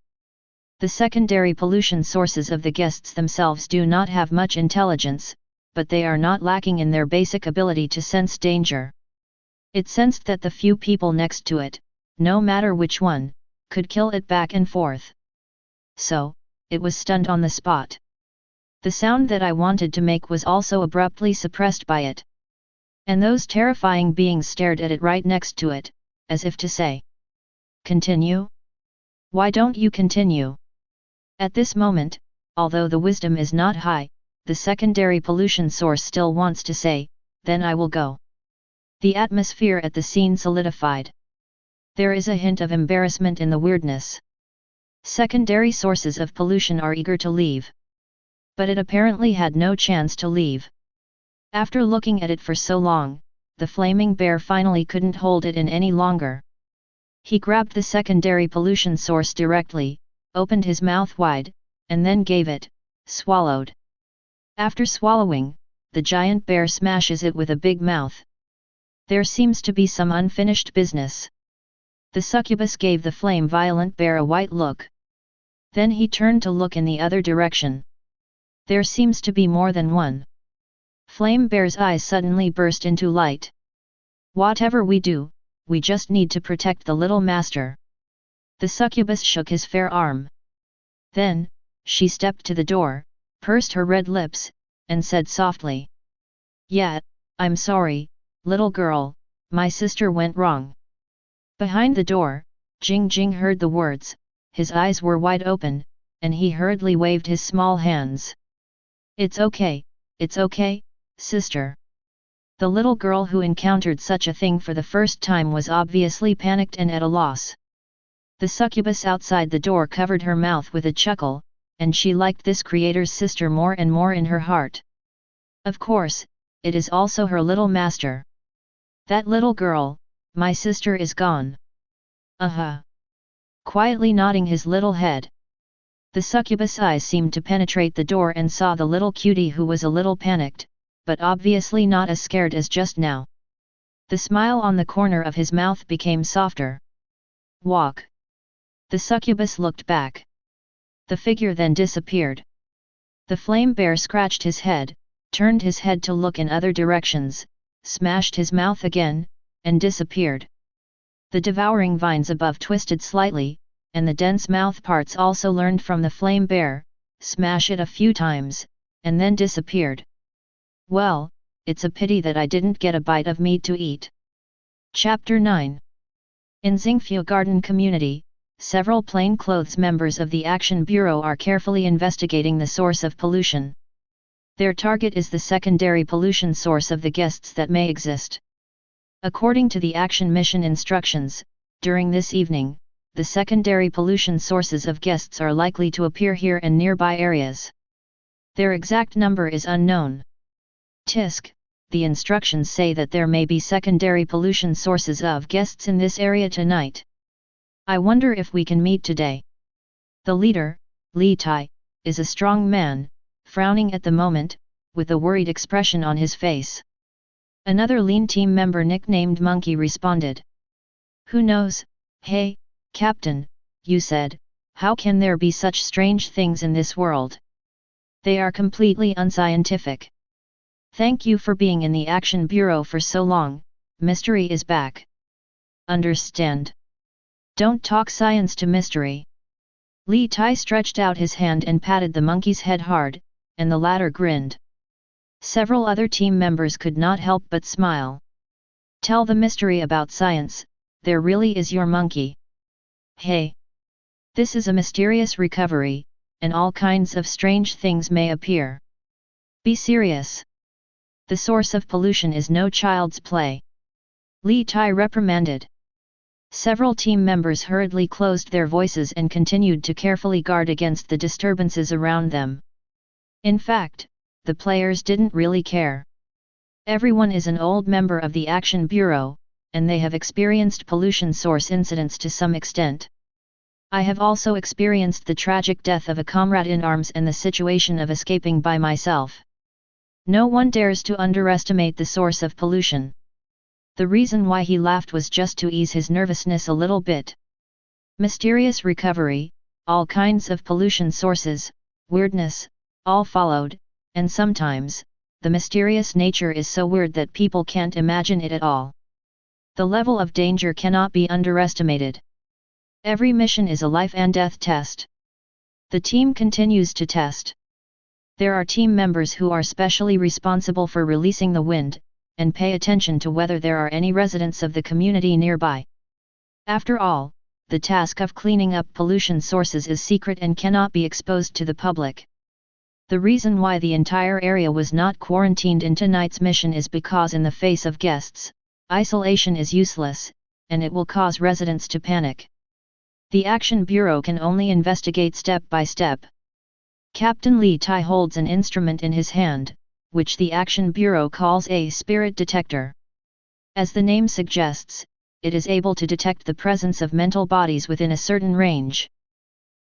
The secondary pollution sources of the guests themselves do not have much intelligence, but they are not lacking in their basic ability to sense danger. It sensed that the few people next to it, no matter which one, could kill it back and forth. So, it was stunned on the spot. The sound that I wanted to make was also abruptly suppressed by it. And those terrifying beings stared at it right next to it, as if to say, "Continue? Why don't you continue?" At this moment, although the wisdom is not high, the secondary pollution source still wants to say, "Then I will go." The atmosphere at the scene solidified. There is a hint of embarrassment in the weirdness. Secondary sources of pollution are eager to leave. But it apparently had no chance to leave. After looking at it for so long, the flaming bear finally couldn't hold it in any longer. He grabbed the secondary pollution source directly, opened his mouth wide, and then gave it, swallowed. After swallowing, the giant bear smashes it with a big mouth. There seems to be some unfinished business. The succubus gave the flame-violent bear a white look. Then he turned to look in the other direction. There seems to be more than one. Flame Bear's eyes suddenly burst into light. Whatever we do, we just need to protect the little master. The succubus shook his fair arm. Then, she stepped to the door, pursed her red lips, and said softly, "Yeah, I'm sorry, little girl, my sister went wrong." Behind the door, Jing Jing heard the words, his eyes were wide open, and he hurriedly waved his small hands. It's okay, sister." The little girl who encountered such a thing for the first time was obviously panicked and at a loss. The succubus outside the door covered her mouth with a chuckle, and she liked this creator's sister more and more in her heart. Of course, it is also her little master. That little girl, my sister is gone. Quietly nodding his little head. The succubus' eyes seemed to penetrate the door and saw the little cutie who was a little panicked, but obviously not as scared as just now. The smile on the corner of his mouth became softer. Walk. The succubus looked back. The figure then disappeared. The flame bear scratched his head, turned his head to look in other directions, smashed his mouth again, and disappeared. The devouring vines above twisted slightly, and the dense mouth parts also learned from the flame bear, smash it a few times, and then disappeared. Well, it's a pity that I didn't get a bite of meat to eat. Chapter 9. In Xingfu Garden Community, several plainclothes members of the Action Bureau are carefully investigating the source of pollution. Their target is the secondary pollution source of the guests that may exist. According to the Action Mission instructions, during this evening, the secondary pollution sources of guests are likely to appear here and nearby areas. Their exact number is unknown. Tisk, the instructions say that there may be secondary pollution sources of guests in this area tonight. I wonder if we can meet today. The leader, Li Tai, is a strong man, frowning at the moment, with a worried expression on his face. Another lean team member nicknamed Monkey responded. Who knows? Hey, Captain, you said, how can there be such strange things in this world? They are completely unscientific. Thank you for being in the Action Bureau for so long, Mystery is back. Understand? Don't talk science to Mystery. Li Tai stretched out his hand and patted the monkey's head hard, and the latter grinned. Several other team members could not help but smile. Tell the Mystery about science, there really is your monkey. Hey! This is a mysterious recovery, and all kinds of strange things may appear. Be serious. The source of pollution is no child's play. Li Tai reprimanded. Several team members hurriedly closed their voices and continued to carefully guard against the disturbances around them. In fact, the players didn't really care. Everyone is an old member of the Action Bureau, and they have experienced pollution source incidents to some extent. I have also experienced the tragic death of a comrade in arms and the situation of escaping by myself. No one dares to underestimate the source of pollution. The reason why he laughed was just to ease his nervousness a little bit. Mysterious recovery, all kinds of pollution sources, weirdness, all followed, and sometimes, the mysterious nature is so weird that people can't imagine it at all. The level of danger cannot be underestimated. Every mission is a life and death test. The team continues to test. There are team members who are specially responsible for releasing the wind, and pay attention to whether there are any residents of the community nearby. After all, the task of cleaning up pollution sources is secret and cannot be exposed to the public. The reason why the entire area was not quarantined in tonight's mission is because in the face of guests, isolation is useless, and it will cause residents to panic. The Action Bureau can only investigate step by step. Captain Li Tai holds an instrument in his hand, which the Action Bureau calls a spirit detector. As the name suggests, it is able to detect the presence of mental bodies within a certain range.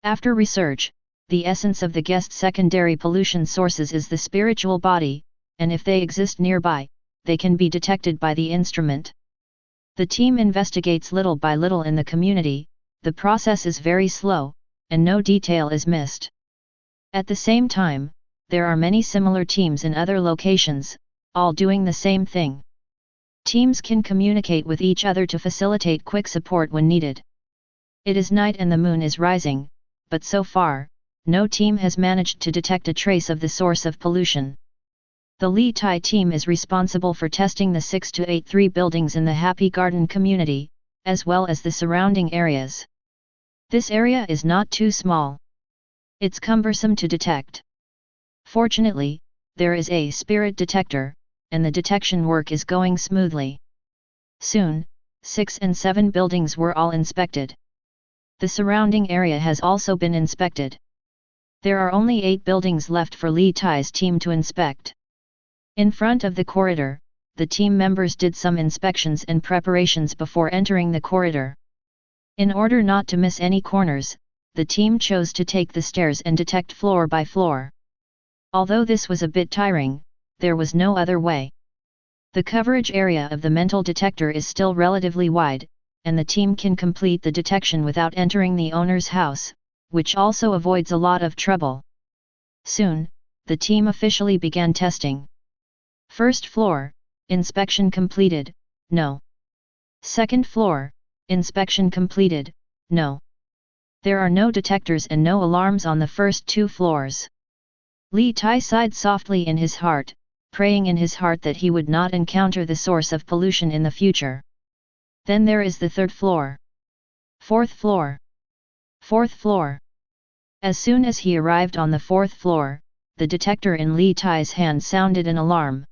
After research, the essence of the guest's secondary pollution sources is the spiritual body, and if they exist nearby, they can be detected by the instrument. The team investigates little by little in the community. The process is very slow, and no detail is missed. At the same time, there are many similar teams in other locations, all doing the same thing. Teams can communicate with each other to facilitate quick support when needed. It is night and the moon is rising, but so far, no team has managed to detect a trace of the source of pollution. The Li Tai team is responsible for testing the 6 to 8 3 buildings in the Happy Garden community, as well as the surrounding areas. This area is not too small. It's cumbersome to detect. Fortunately, there is a spirit detector, and the detection work is going smoothly. Soon, 6 and 7 buildings were all inspected. The surrounding area has also been inspected. There are only 8 buildings left for Li Tai's team to inspect. In front of the corridor, the team members did some inspections and preparations before entering the corridor. In order not to miss any corners, the team chose to take the stairs and detect floor by floor. Although this was a bit tiring, there was no other way. The coverage area of the mental detector is still relatively wide, and the team can complete the detection without entering the owner's house, which also avoids a lot of trouble. Soon, the team officially began testing. First floor, inspection completed, no. Second floor, inspection completed, no. There are no detectors and no alarms on the first 2 floors. Li Tai sighed softly in his heart, praying in his heart that he would not encounter the source of pollution in the future. Then there is the 3rd floor. 4th floor. 4th floor. As soon as he arrived on the 4th floor, the detector in Li Tai's hand sounded an alarm.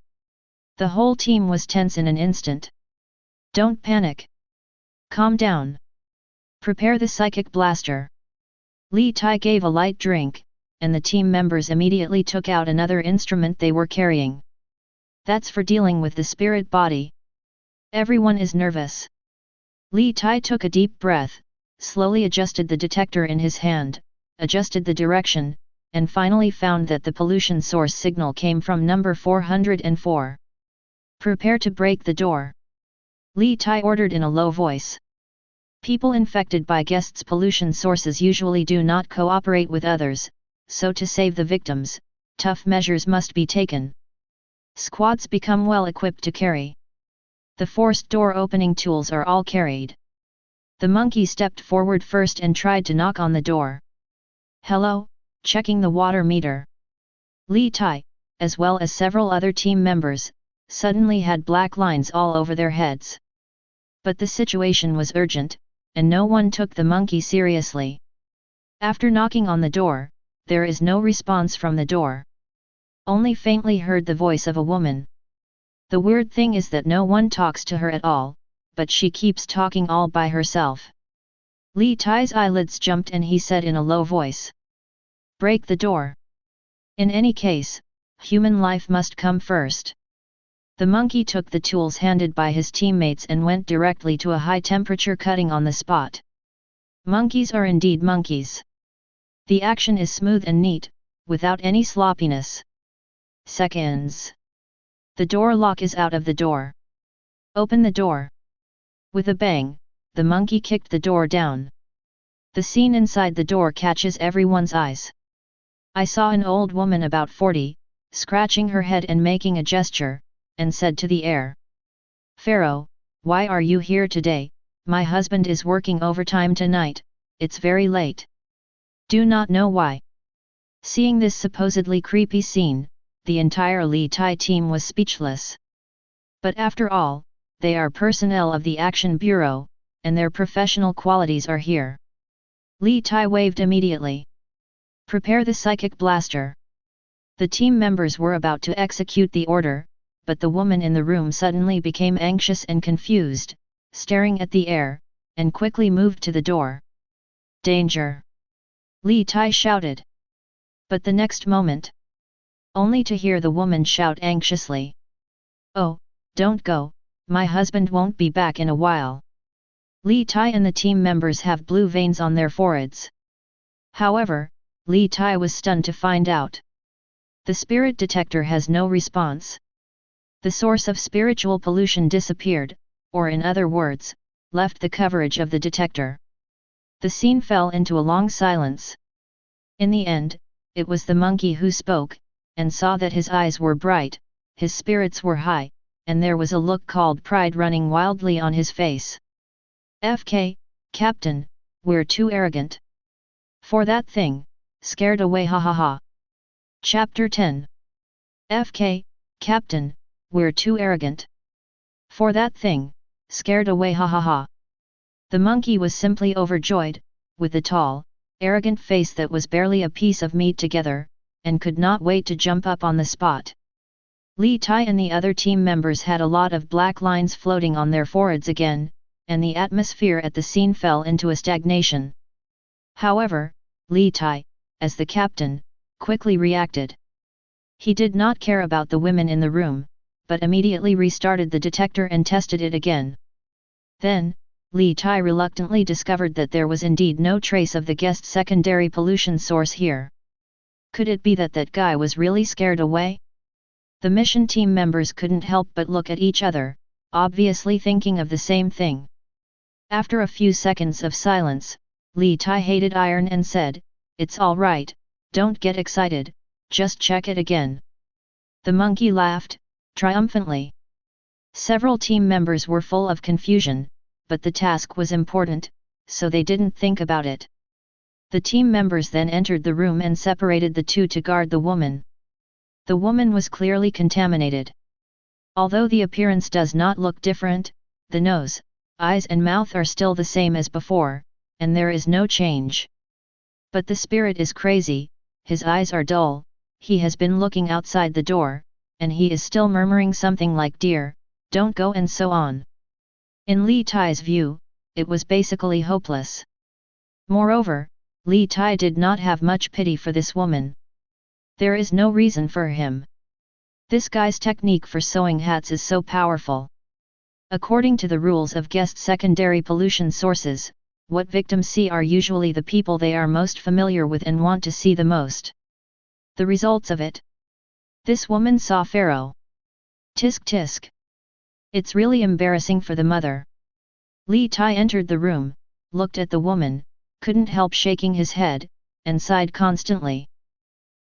The whole team was tense in an instant. Don't panic. Calm down. Prepare the psychic blaster. Li Tai gave a light drink, and the team members immediately took out another instrument they were carrying. That's for dealing with the spirit body. Everyone is nervous. Li Tai took a deep breath, slowly adjusted the detector in his hand, adjusted the direction, and finally found that the pollution source signal came from number 404. Prepare to break the door. Li Tai ordered in a low voice. People infected by guests' pollution sources usually do not cooperate with others, so to save the victims, tough measures must be taken. Squads become well equipped to carry. The forced door opening tools are all carried. The monkey stepped forward first and tried to knock on the door. Hello, checking the water meter. Li Tai, as well as several other team members, suddenly had black lines all over their heads. But the situation was urgent, and no one took the monkey seriously. After knocking on the door, there is no response from the door. Only faintly heard the voice of a woman. The weird thing is that no one talks to her at all, but she keeps talking all by herself. Li Tai's eyelids jumped and he said in a low voice. Break the door. In any case, human life must come first. The monkey took the tools handed by his teammates and went directly to a high-temperature cutting on the spot. Monkeys are indeed monkeys. The action is smooth and neat, without any sloppiness. Seconds. The door lock is out of the door. Open the door. With a bang, the monkey kicked the door down. The scene inside the door catches everyone's eyes. I saw an old woman about 40, scratching her head and making a gesture, and said to the air. Pharaoh, why are you here today? My husband is working overtime tonight, it's very late. Do not know why. Seeing this supposedly creepy scene, the entire Li Tai team was speechless. But after all, they are personnel of the Action Bureau, and their professional qualities are here. Li Tai waved immediately. Prepare the psychic blaster. The team members were about to execute the order, but the woman in the room suddenly became anxious and confused, staring at the air, and quickly moved to the door. Danger! Li Tai shouted. But the next moment, only to hear the woman shout anxiously. Oh, don't go, my husband won't be back in a while. Li Tai and the team members have blue veins on their foreheads. However, Li Tai was stunned to find out. The spirit detector has no response. The source of spiritual pollution disappeared, or in other words, left the coverage of the detector. The scene fell into a long silence. In the end, it was the monkey who spoke, and saw that his eyes were bright, his spirits were high, and there was a look called pride running wildly on his face. FK, Captain, we're too arrogant. For that thing, scared away ha ha ha. Chapter 10. FK, Captain, we're too arrogant. For that thing, scared away ha ha ha. The monkey was simply overjoyed, with a tall, arrogant face that was barely a piece of meat together, and could not wait to jump up on the spot. Li Tai and the other team members had a lot of black lines floating on their foreheads again, and the atmosphere at the scene fell into a stagnation. However, Li Tai, as the captain, quickly reacted. He did not care about the women in the room, but immediately restarted the detector and tested it again. Then, Li Tai reluctantly discovered that there was indeed no trace of the guest's secondary pollution source here. Could it be that that guy was really scared away? The mission team members couldn't help but look at each other, obviously thinking of the same thing. After a few seconds of silence, Li Tai hated iron and said, "It's all right, don't get excited, just check it again." The monkey laughed, triumphantly. Several team members were full of confusion, but the task was important, so they didn't think about it. The team members then entered the room and separated the two to guard the woman. The woman was clearly contaminated. Although the appearance does not look different, the nose, eyes and mouth are still the same as before, and there is no change. But the spirit is crazy, his eyes are dull, he has been looking outside the door, and he is still murmuring something like "Dear, don't go" and so on. In Li Tai's view, it was basically hopeless. Moreover, Li Tai did not have much pity for this woman. There is no reason for him. This guy's technique for sewing hats is so powerful. According to the rules of guest secondary pollution sources, what victims see are usually the people they are most familiar with and want to see the most. The results of it. This woman saw Pharaoh. Tisk tisk. It's really embarrassing for the mother. Li Tai entered the room, looked at the woman, couldn't help shaking his head, and sighed constantly.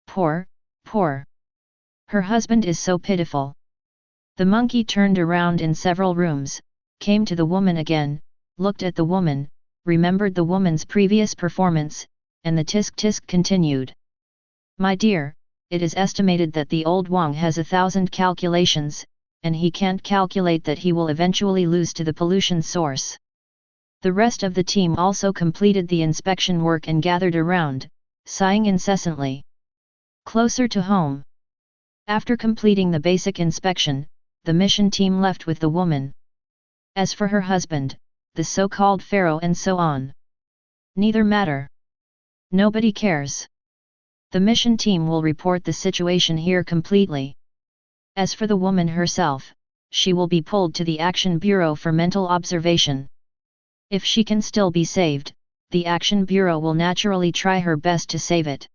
Poor, poor. Her husband is so pitiful. The monkey turned around in several rooms, came to the woman again, looked at the woman, remembered the woman's previous performance, and the tisk tisk continued. My dear, it is estimated that the old Wang has 1,000 calculations, and he can't calculate that he will eventually lose to the pollution source. The rest of the team also completed the inspection work and gathered around, sighing incessantly. Closer to home. After completing the basic inspection, the mission team left with the woman. As for her husband, the so-called Pharaoh and so on. Neither matter. Nobody cares. The mission team will report the situation here completely. As for the woman herself, she will be pulled to the Action Bureau for mental observation. If she can still be saved, the Action Bureau will naturally try her best to save it.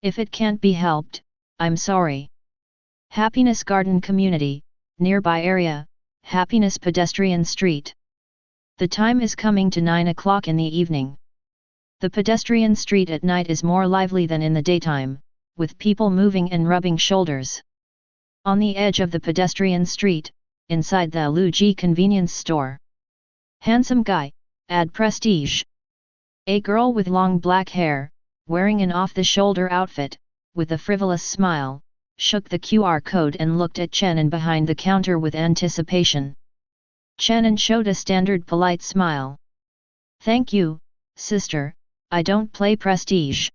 If it can't be helped, I'm sorry. Happiness Garden Community, nearby area, Happiness Pedestrian Street. The time is coming to 9 o'clock in the evening. The pedestrian street at night is more lively than in the daytime, with people moving and rubbing shoulders. On the edge of the pedestrian street, inside the Luigi convenience store. Handsome guy, add prestige. A girl with long black hair, wearing an off-the-shoulder outfit, with a frivolous smile, shook the QR code and looked at Chen An behind the counter with anticipation. Chen An showed a standard polite smile. Thank you, sister, I don't play prestige.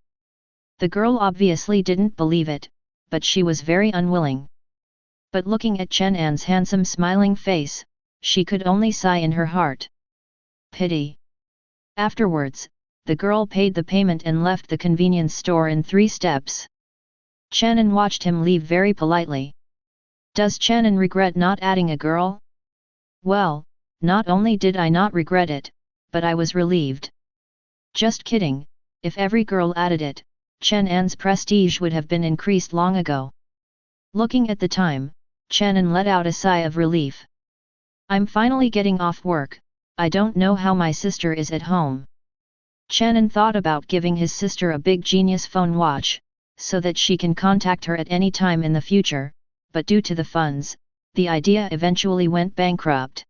The girl obviously didn't believe it, but she was very unwilling. But looking at Chen An's handsome smiling face, she could only sigh in her heart. Pity. Afterwards, the girl paid the payment and left the convenience store in 3 steps. Chen An watched him leave very politely. Does Chen An regret not adding a girl? Well, not only did I not regret it, but I was relieved. Just kidding, if every girl added it, Chen An's prestige would have been increased long ago. Looking at the time, Chen An let out a sigh of relief. I'm finally getting off work, I don't know how my sister is at home. Chen An thought about giving his sister a big genius phone watch, so that she can contact her at any time in the future, but due to the funds, the idea eventually went bankrupt.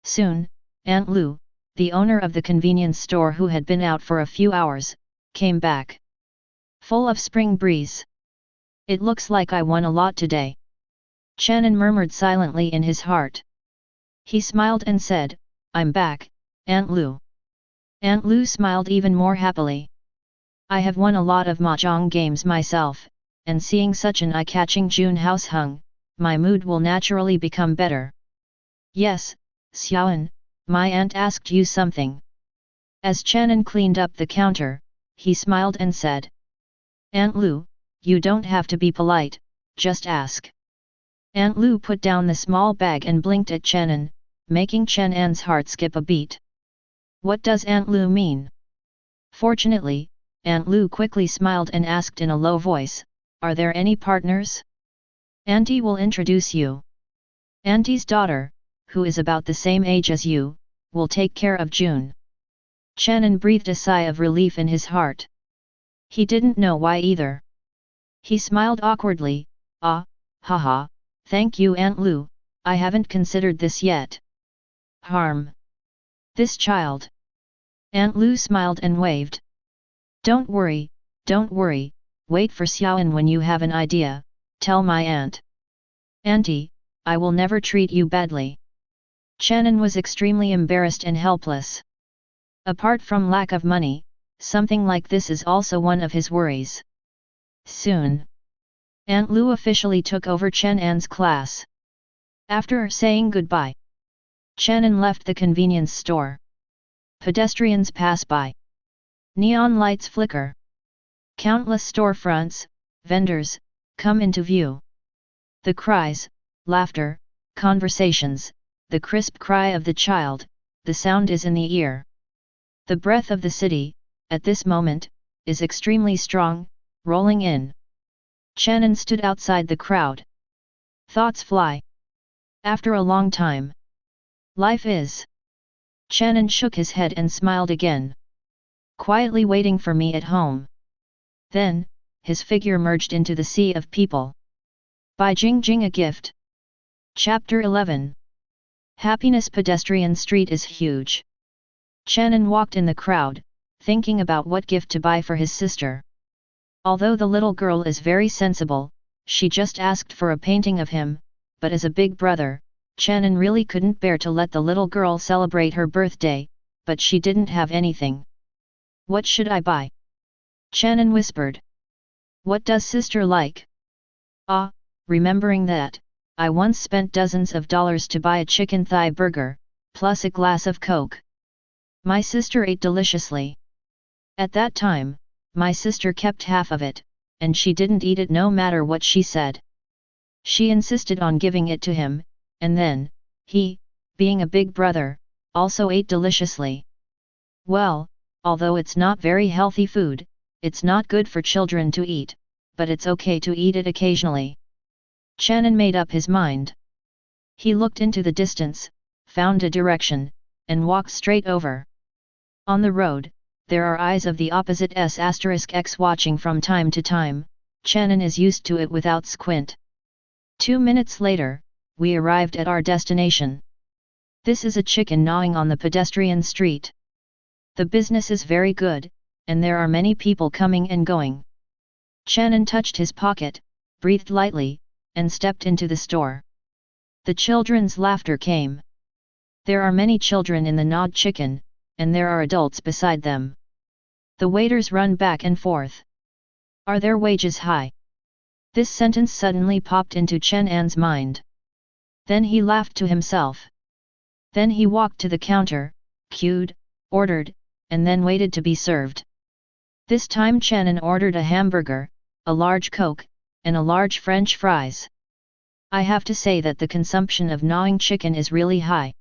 Soon, Aunt Lu, the owner of the convenience store who had been out for a few hours, came back. Full of spring breeze. It looks like I won a lot today. Chen An murmured silently in his heart. He smiled and said, I'm back, Aunt Lu. Aunt Lu smiled even more happily. I have won a lot of mahjong games myself, and seeing such an eye-catching June house hung, my mood will naturally become better. Yes, Xiaoan, my aunt asked you something. As Chen An cleaned up the counter, he smiled and said. Aunt Lu, you don't have to be polite, just ask. Aunt Lu put down the small bag and blinked at Chen An, making Chen An's heart skip a beat. What does Aunt Lu mean? Fortunately, Aunt Lu quickly smiled and asked in a low voice, are there any partners? Auntie will introduce you. Auntie's daughter, who is about the same age as you, will take care of June. Chen An breathed a sigh of relief in his heart. He didn't know why either. He smiled awkwardly, haha, thank you Aunt Lu, I haven't considered this yet. Harm. This child. Aunt Lu smiled and waved. Don't worry, wait for Xiaoan when you have an idea, tell my aunt. Auntie, I will never treat you badly. Chen An was extremely embarrassed and helpless. Apart from lack of money, something like this is also one of his worries. Soon, Aunt Lu officially took over Chen An's class. After saying goodbye, Chen An left the convenience store. Pedestrians pass by. Neon lights flicker. Countless storefronts, vendors, come into view. The cries, laughter, conversations, the crisp cry of the child, the sound is in the ear. The breath of the city, at this moment, is extremely strong, rolling in. Chen An stood outside the crowd. Thoughts fly. After a long time. Life is. Chen An shook his head and smiled again. Quietly waiting for me at home. Then, his figure merged into the sea of people. By Jing a gift. Chapter 11. Happiness. Pedestrian street is huge. Chen An walked in the crowd, thinking about what gift to buy for his sister. Although the little girl is very sensible, she just asked for a painting of him, but as a big brother, Chen An really couldn't bear to let the little girl celebrate her birthday, but she didn't have anything. What should I buy? Chen An whispered. What does sister like? Remembering that, I once spent dozens of dollars to buy a chicken thigh burger, plus a glass of Coke. My sister ate deliciously. At that time, my sister kept half of it, and she didn't eat it no matter what she said. She insisted on giving it to him, and then, he, being a big brother, also ate deliciously. Well, although it's not very healthy food, it's not good for children to eat, but it's okay to eat it occasionally. Chen An made up his mind. He looked into the distance, found a direction, and walked straight over. On the road, there are eyes of the opposite S*X watching from time to time. Chen An is used to it without squint. 2 minutes later, we arrived at our destination. This is a chicken gnawing on the pedestrian street. The business is very good, and there are many people coming and going. Chen An touched his pocket, breathed lightly, and stepped into the store. The children's laughter came. There are many children in the gnawed chicken, and there are adults beside them. The waiters run back and forth. Are their wages high? This sentence suddenly popped into Chen An's mind. Then he laughed to himself. Then he walked to the counter, queued, ordered, and then waited to be served. This time Chen An ordered a hamburger, a large Coke, and a large French fries. I have to say that the consumption of gnawing chicken is really high.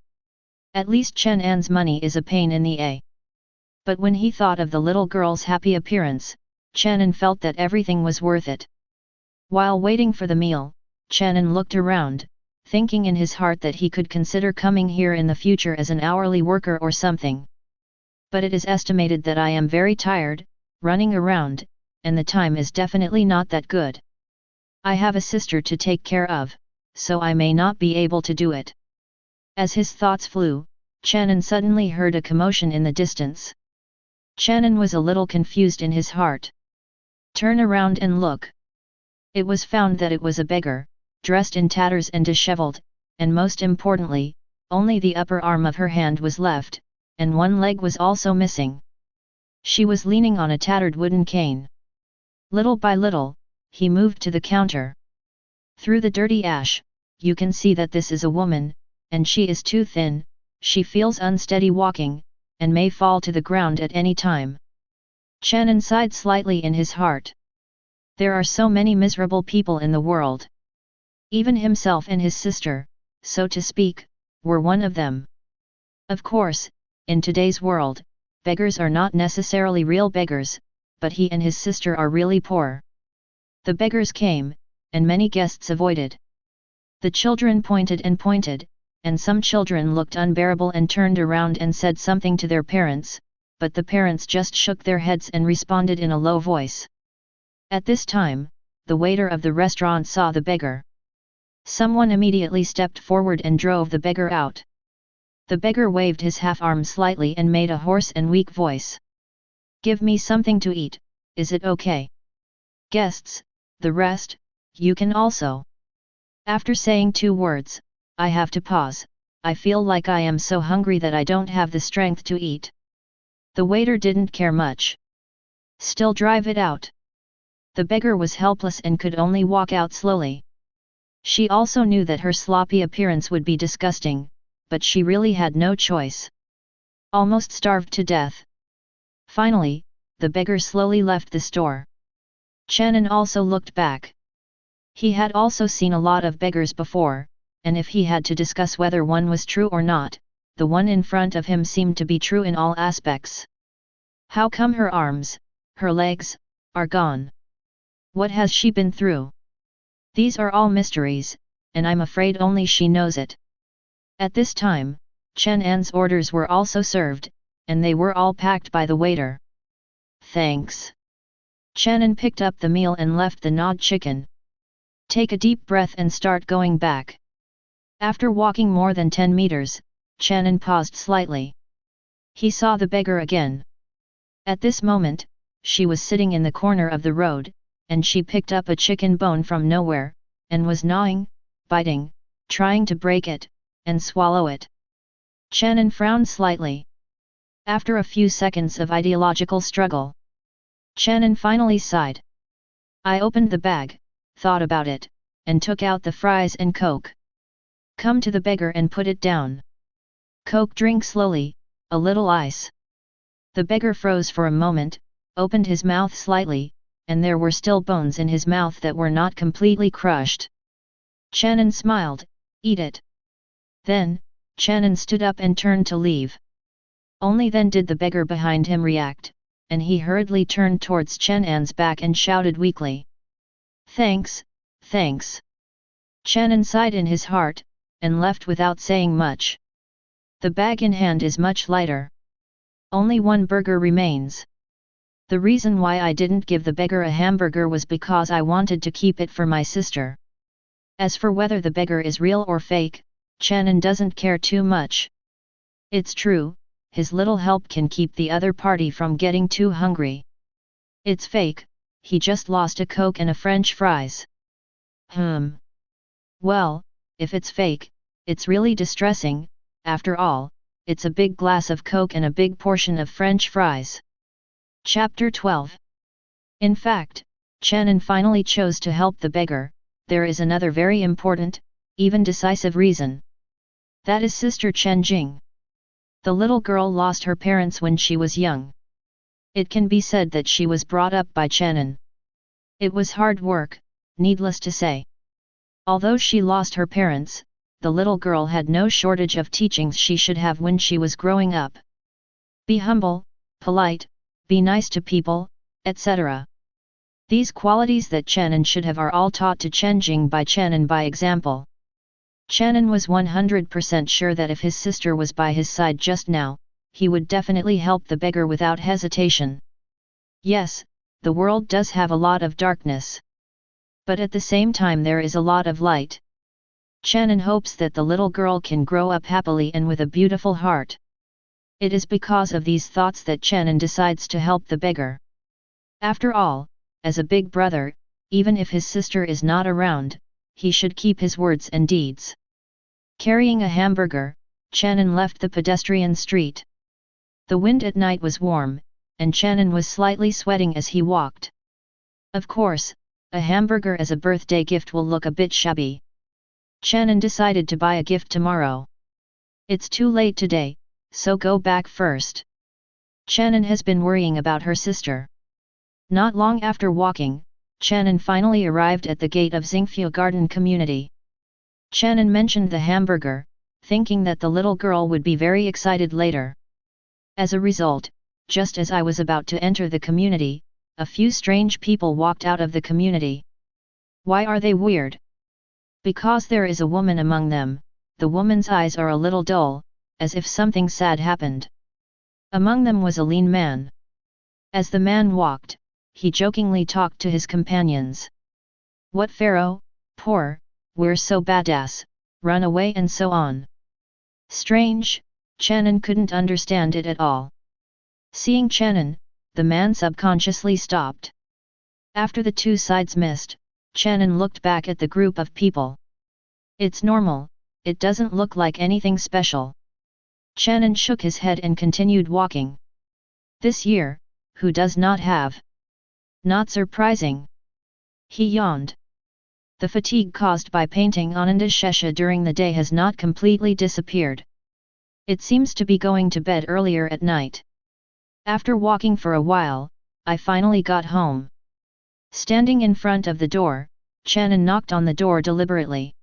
At least Chen An's money is a pain in the a. But when he thought of the little girl's happy appearance, Chen An felt that everything was worth it. While waiting for the meal, Chen An looked around, thinking in his heart that he could consider coming here in the future as an hourly worker or something. But it is estimated that I am very tired, running around, and the time is definitely not that good. I have a sister to take care of, so I may not be able to do it. As his thoughts flew, Chen An suddenly heard a commotion in the distance. Chen An was a little confused in his heart. Turn around and look. It was found that it was a beggar, dressed in tatters and disheveled, and most importantly, only the upper arm of her hand was left, and one leg was also missing. She was leaning on a tattered wooden cane. Little by little, he moved to the counter. Through the dirty ash, you can see that this is a woman, and she is too thin, she feels unsteady walking, and may fall to the ground at any time. Chen An sighed slightly in his heart. There are so many miserable people in the world. Even himself and his sister, so to speak, were one of them. Of course, in today's world, beggars are not necessarily real beggars, but he and his sister are really poor. The beggars came, and many guests avoided. The children pointed, and some children looked unbearable and turned around and said something to their parents, but the parents just shook their heads and responded in a low voice. At this time, the waiter of the restaurant saw the beggar. Someone immediately stepped forward and drove the beggar out. The beggar waved his half-arm slightly and made a hoarse and weak voice. "Give me something to eat, is it okay? Guests, the rest, you can also." After saying 2 words, "I have to pause, I feel like I am so hungry that I don't have the strength to eat." The waiter didn't care much. "Still drive it out." The beggar was helpless and could only walk out slowly. She also knew that her sloppy appearance would be disgusting, but she really had no choice. Almost starved to death. Finally, the beggar slowly left the store. Chen An also looked back. He had also seen a lot of beggars before, and if he had to discuss whether one was true or not, the one in front of him seemed to be true in all aspects. How come her arms, her legs, are gone? What has she been through? These are all mysteries, and I'm afraid only she knows it. At this time, Chen An's orders were also served, and they were all packed by the waiter. "Thanks." Chen An picked up the meal and left the gnawed chicken. "Take a deep breath and start going back." After walking more than 10 meters, Chen An paused slightly. He saw the beggar again. At this moment, she was sitting in the corner of the road, and she picked up a chicken bone from nowhere, and was gnawing, biting, trying to break it, and swallow it. Chen An frowned slightly. After a few seconds of ideological struggle, Chen An finally sighed. "I opened the bag, thought about it, and took out the fries and Coke. Come to the beggar and put it down. Coke, drink slowly, a little ice." The beggar froze for a moment, opened his mouth slightly, and there were still bones in his mouth that were not completely crushed. Chen An smiled, "Eat it." Then, Chen An stood up and turned to leave. Only then did the beggar behind him react, and he hurriedly turned towards Chen An's back and shouted weakly, "Thanks, thanks." Chen An sighed in his heart, and left without saying much. The bag in hand is much lighter. Only 1 burger remains. The reason why I didn't give the beggar a hamburger was because I wanted to keep it for my sister. As for whether the beggar is real or fake, Chen An doesn't care too much. It's true, his little help can keep the other party from getting too hungry. It's fake, he just lost a Coke and a French fries. Well, if it's fake, it's really distressing. After all, it's a big glass of Coke and a big portion of French fries. Chapter 12. In fact, Chen An finally chose to help the beggar. There is another very important, even decisive reason. That is Sister Chen Jing. The little girl lost her parents when she was young. It can be said that she was brought up by Chen An. It was hard work, needless to say. Although she lost her parents, the little girl had no shortage of teachings she should have when she was growing up. Be humble, polite, be nice to people, etc. These qualities that Chen An should have are all taught to Chen Jing by Chen An by example. Chen An was 100% sure that if his sister was by his side just now, he would definitely help the beggar without hesitation. Yes, the world does have a lot of darkness. But at the same time there is a lot of light. Chen An hopes that the little girl can grow up happily and with a beautiful heart. It is because of these thoughts that Chen An decides to help the beggar. After all, as a big brother, even if his sister is not around, he should keep his words and deeds. Carrying a hamburger, Chen An left the pedestrian street. The wind at night was warm, and Chen An was slightly sweating as he walked. Of course, a hamburger as a birthday gift will look a bit shabby. Chen An decided to buy a gift tomorrow. It's too late today, so go back first. Chen An has been worrying about her sister. Not long after walking, Chen An finally arrived at the gate of Xingfu Garden Community. Chen An mentioned the hamburger, thinking that the little girl would be very excited later. As a result, just as I was about to enter the community, a few strange people walked out of the community. Why are they weird? Because there is a woman among them, the woman's eyes are a little dull, as if something sad happened. Among them was a lean man. As the man walked, he jokingly talked to his companions. What pharaoh, poor, we're so badass, run away and so on. Strange, Chen An couldn't understand it at all. Seeing Chen An, the man subconsciously stopped. After the two sides missed, Chen An looked back at the group of people. It's normal, it doesn't look like anything special. Chen An shook his head and continued walking. This year, who does not have? Not surprising. He yawned. The fatigue caused by painting Ananda's Shesha during the day has not completely disappeared. It seems to be going to bed earlier at night. After walking for a while, I finally got home. Standing in front of the door, Chen An knocked on the door deliberately.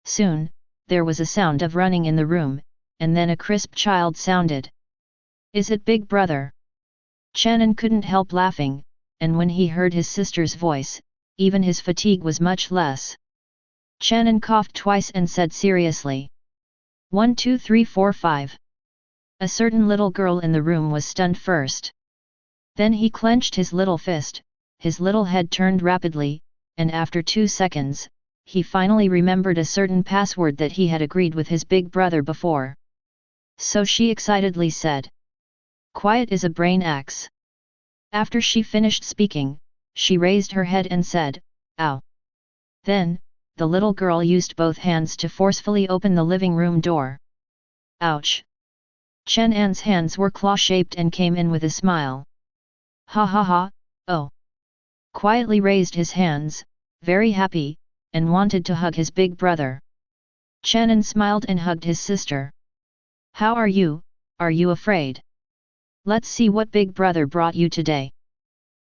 Soon, there was a sound of running in the room, and then a crisp child sounded. Is it Big Brother? Chen An couldn't help laughing, and when he heard his sister's voice, even his fatigue was much less. Chen An coughed twice and said seriously. 1 2 3 4 5. A certain little girl in the room was stunned first. Then he clenched his little fist, his little head turned rapidly, and after 2 seconds, he finally remembered a certain password that he had agreed with his big brother before. So she excitedly said. Quiet is a brain axe. After she finished speaking, she raised her head and said, Ow! Then, the little girl used both hands to forcefully open the living room door. Ouch! Chen An's hands were claw-shaped and came in with a smile. Ha ha ha, oh! Quietly raised his hands, very happy, and wanted to hug his big brother. Chen An smiled and hugged his sister. How are you afraid? Let's see what big brother brought you today.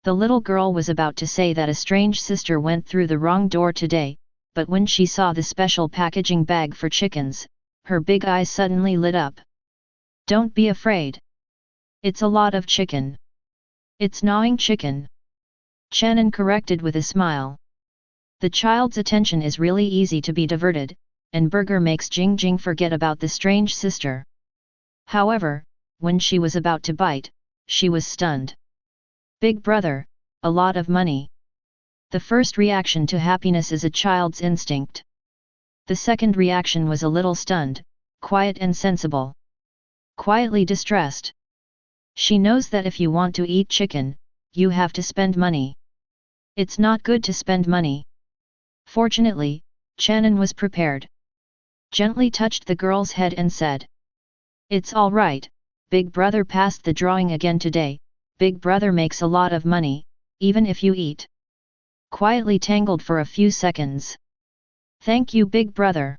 The little girl was about to say that a strange sister went through the wrong door today, but when she saw the special packaging bag for chickens, her big eyes suddenly lit up. Don't be afraid. It's a lot of chicken. It's gnawing chicken. Chen An corrected with a smile. The child's attention is really easy to be diverted, and Burger makes Jing Jing forget about the strange sister. However, when she was about to bite, she was stunned. Big brother, a lot of money. The first reaction to happiness is a child's instinct. The second reaction was a little stunned, quiet and sensible. Quietly distressed. She knows that if you want to eat chicken, you have to spend money. It's not good to spend money. Fortunately, Chen An was prepared. Gently touched the girl's head and said. It's all right, Big Brother passed the drawing again today, Big Brother makes a lot of money, even if you eat. Quietly tangled for a few seconds. Thank you Big Brother.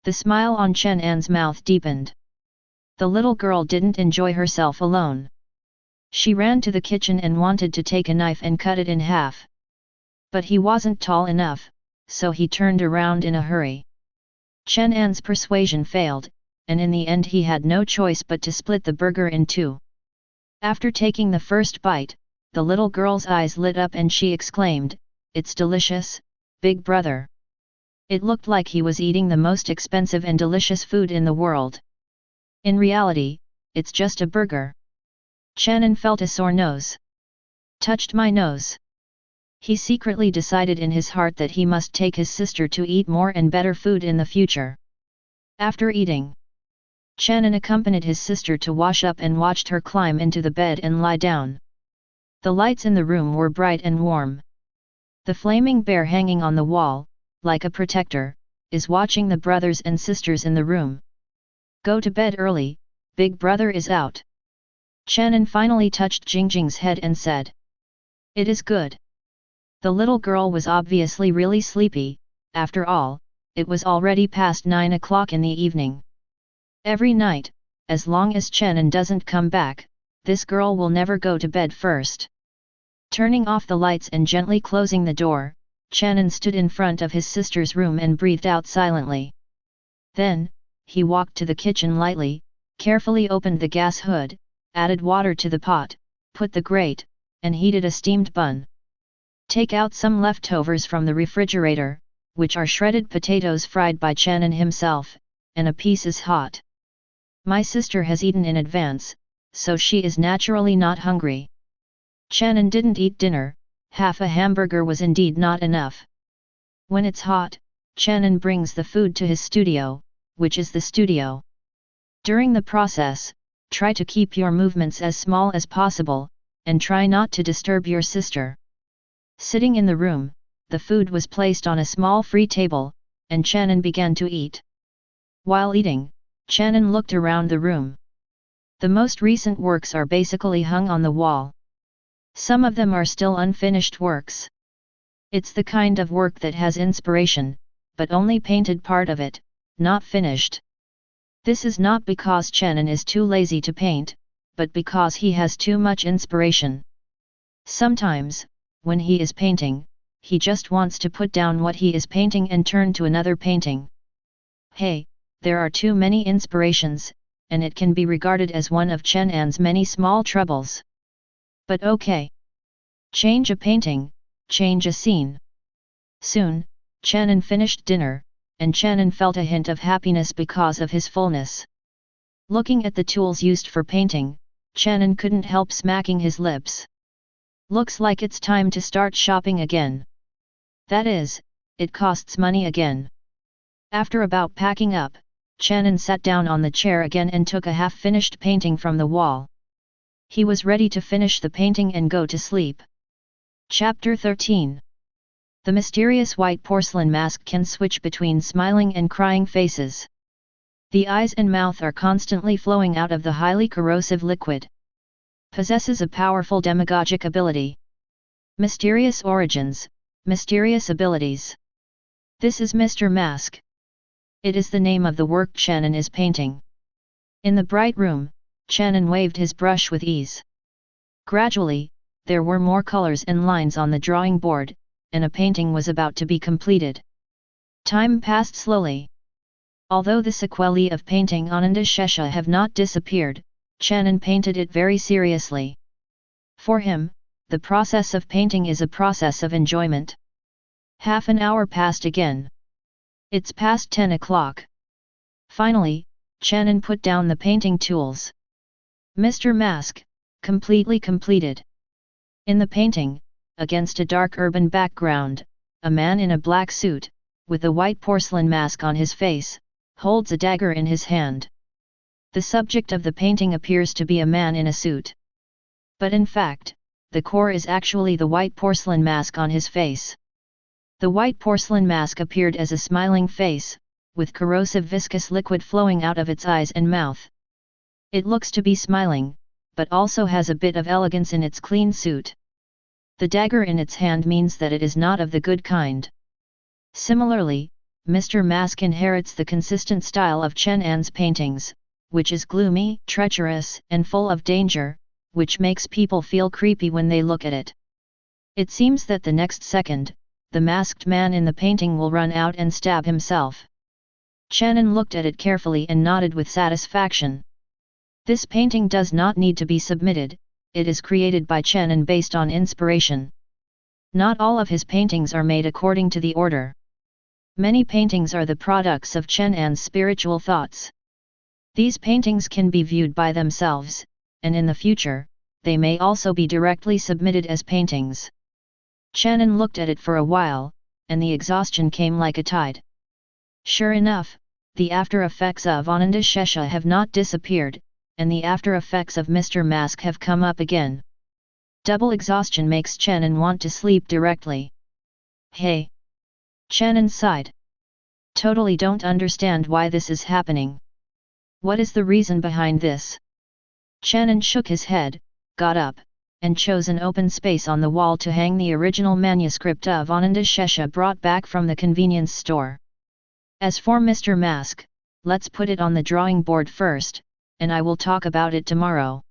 The smile on Chen An's mouth deepened. The little girl didn't enjoy herself alone. She ran to the kitchen and wanted to take a knife and cut it in half. But he wasn't tall enough, so he turned around in a hurry. Chen An's persuasion failed, and in the end he had no choice but to split the burger in two. After taking the first bite, the little girl's eyes lit up and she exclaimed, It's delicious, Big Brother. It looked like he was eating the most expensive and delicious food in the world. In reality, it's just a burger. Chen An felt a sore nose. Touched my nose. He secretly decided in his heart that he must take his sister to eat more and better food in the future. After eating, Chen An accompanied his sister to wash up and watched her climb into the bed and lie down. The lights in the room were bright and warm. The flaming bear hanging on the wall, like a protector, is watching the brothers and sisters in the room. Go to bed early, Big Brother is out. Chen An finally touched Jingjing's head and said. It is good. The little girl was obviously really sleepy, after all, it was already past 9 o'clock in the evening. Every night, as long as Chen An doesn't come back, this girl will never go to bed first. Turning off the lights and gently closing the door, Chen An stood in front of his sister's room and breathed out silently. Then, he walked to the kitchen lightly, carefully opened the gas hood, added water to the pot, put the grate, and heated a steamed bun. Take out some leftovers from the refrigerator, which are shredded potatoes fried by Chen An himself, and a piece is hot. My sister has eaten in advance, so she is naturally not hungry. Chen An didn't eat dinner, half a hamburger was indeed not enough. When it's hot, Chen An brings the food to his studio, which is the studio. During the process, try to keep your movements as small as possible, and try not to disturb your sister. Sitting in the room, the food was placed on a small free table, and Chen An began to eat. While eating, Chen An looked around the room. The most recent works are basically hung on the wall. Some of them are still unfinished works. It's the kind of work that has inspiration, but only painted part of it, not finished. This is not because Chen An is too lazy to paint, but because he has too much inspiration. Sometimes, when he is painting, he just wants to put down what he is painting and turn to another painting. Hey, there are too many inspirations, and it can be regarded as one of Chen An's many small troubles. But okay. Change a painting, change a scene. Soon, Chen An finished dinner, and Chen An felt a hint of happiness because of his fullness. Looking at the tools used for painting, Chen An couldn't help smacking his lips. Looks like it's time to start shopping again. That is, it costs money again. After about packing up, Chen An sat down on the chair again and took a half-finished painting from the wall. He was ready to finish the painting and go to sleep. Chapter 13. The mysterious white porcelain mask can switch between smiling and crying faces. The eyes and mouth are constantly flowing out of the highly corrosive liquid. Possesses a powerful demagogic ability. Mysterious origins, mysterious abilities. This is Mr. Mask. It is the name of the work Chen An is painting. In the bright room, Chen An waved his brush with ease. Gradually, there were more colors and lines on the drawing board, and a painting was about to be completed. Time passed slowly. Although the sequelae of painting Ananda Shesha have not disappeared, Chen An painted it very seriously. For him, the process of painting is a process of enjoyment. Half an hour passed again. It's past 10 o'clock. Finally, Chen An put down the painting tools. Mr. Mask, completely completed. In the painting, against a dark urban background, a man in a black suit, with a white porcelain mask on his face, holds a dagger in his hand. The subject of the painting appears to be a man in a suit. But in fact, the core is actually the white porcelain mask on his face. The white porcelain mask appeared as a smiling face, with corrosive viscous liquid flowing out of its eyes and mouth. It looks to be smiling, but also has a bit of elegance in its clean suit. The dagger in its hand means that it is not of the good kind. Similarly, Mr. Mask inherits the consistent style of Chen An's paintings, which is gloomy, treacherous, and full of danger, which makes people feel creepy when they look at it. It seems that the next second, the masked man in the painting will run out and stab himself. Chen An looked at it carefully and nodded with satisfaction. This painting does not need to be submitted, it is created by Chen An based on inspiration. Not all of his paintings are made according to the order. Many paintings are the products of Chen An's spiritual thoughts. These paintings can be viewed by themselves, and in the future, they may also be directly submitted as paintings. Chen An looked at it for a while, and the exhaustion came like a tide. Sure enough, the after effects of Ananda Shesha have not disappeared, and the after effects of Mr. Mask have come up again. Double exhaustion makes Chen An want to sleep directly. Hey! Chen An sighed. Totally don't understand why this is happening. What is the reason behind this? Chen An shook his head, got up, and chose an open space on the wall to hang the original manuscript of Ananda Shesha brought back from the convenience store. As for Mr. Mask, let's put it on the drawing board first, and I will talk about it tomorrow.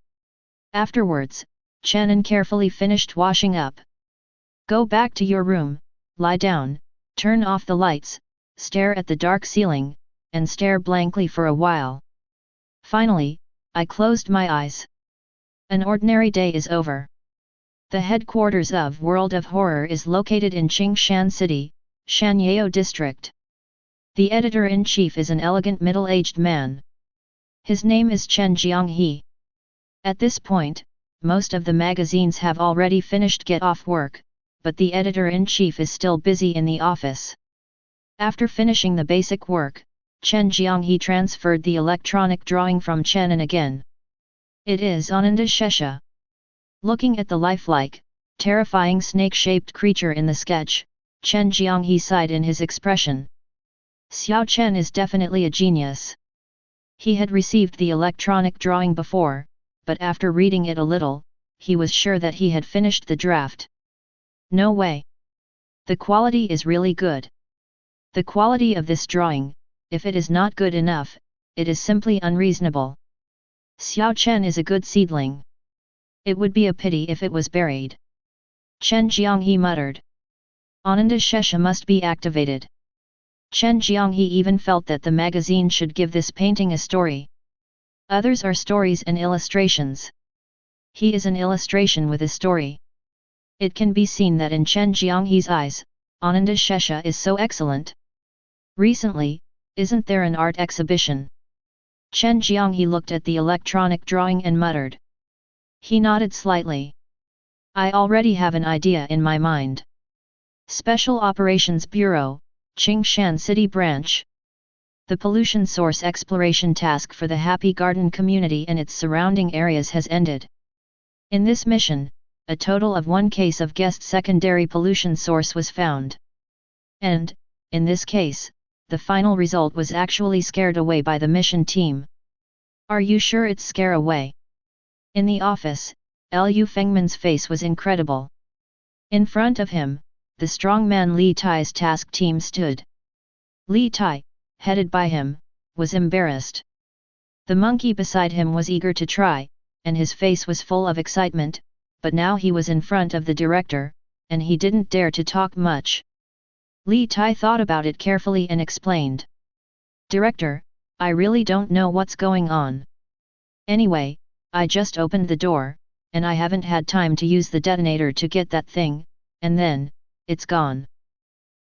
Afterwards, Chen An carefully finished washing up. Go back to your room, lie down, turn off the lights, stare at the dark ceiling, and stare blankly for a while. Finally, I closed my eyes. An ordinary day is over. The headquarters of World of Horror is located in Qingshan City, Shanyao District. The editor-in-chief is an elegant middle-aged man. His name is Chen Jianghe. At this point, most of the magazines have already finished get-off work, but the editor-in-chief is still busy in the office. After finishing the basic work, Chen Jianghe transferred the electronic drawing from Chen An again. It is Ananda Shesha. Looking at the lifelike, terrifying snake-shaped creature in the sketch, Chen Jianghe sighed in his expression. Xiao Chen is definitely a genius. He had received the electronic drawing before, but after reading it a little, he was sure that he had finished the draft. No way. The quality is really good. The quality of this drawing, if it is not good enough, it is simply unreasonable. Xiao Chen is a good seedling. It would be a pity if it was buried. Chen Jianghe muttered. Ananda Shesha must be activated. Chen Jianghe even felt that the magazine should give this painting a story. Others are stories and illustrations. He is an illustration with a story. It can be seen that in Chen Jianghe's eyes, Ananda Shesha is so excellent. Recently, isn't there an art exhibition? Chen Jianghe looked at the electronic drawing and muttered. He nodded slightly. I already have an idea in my mind. Special Operations Bureau, Qingshan City Branch. The pollution source exploration task for the Happy Garden community and its surrounding areas has ended. In this mission, a total of 1 case of guest secondary pollution source was found. And, in this case, the final result was actually scared away by the mission team. Are you sure it's scare away? In the office, Liu Fengman's face was incredible. In front of him, the strongman Li Tai's task team stood. Li Tai, headed by him, was embarrassed. The monkey beside him was eager to try, and his face was full of excitement, but now he was in front of the director, and he didn't dare to talk much. Li Tai thought about it carefully and explained. Director, I really don't know what's going on. Anyway, I just opened the door, and I haven't had time to use the detonator to get that thing, and then, it's gone.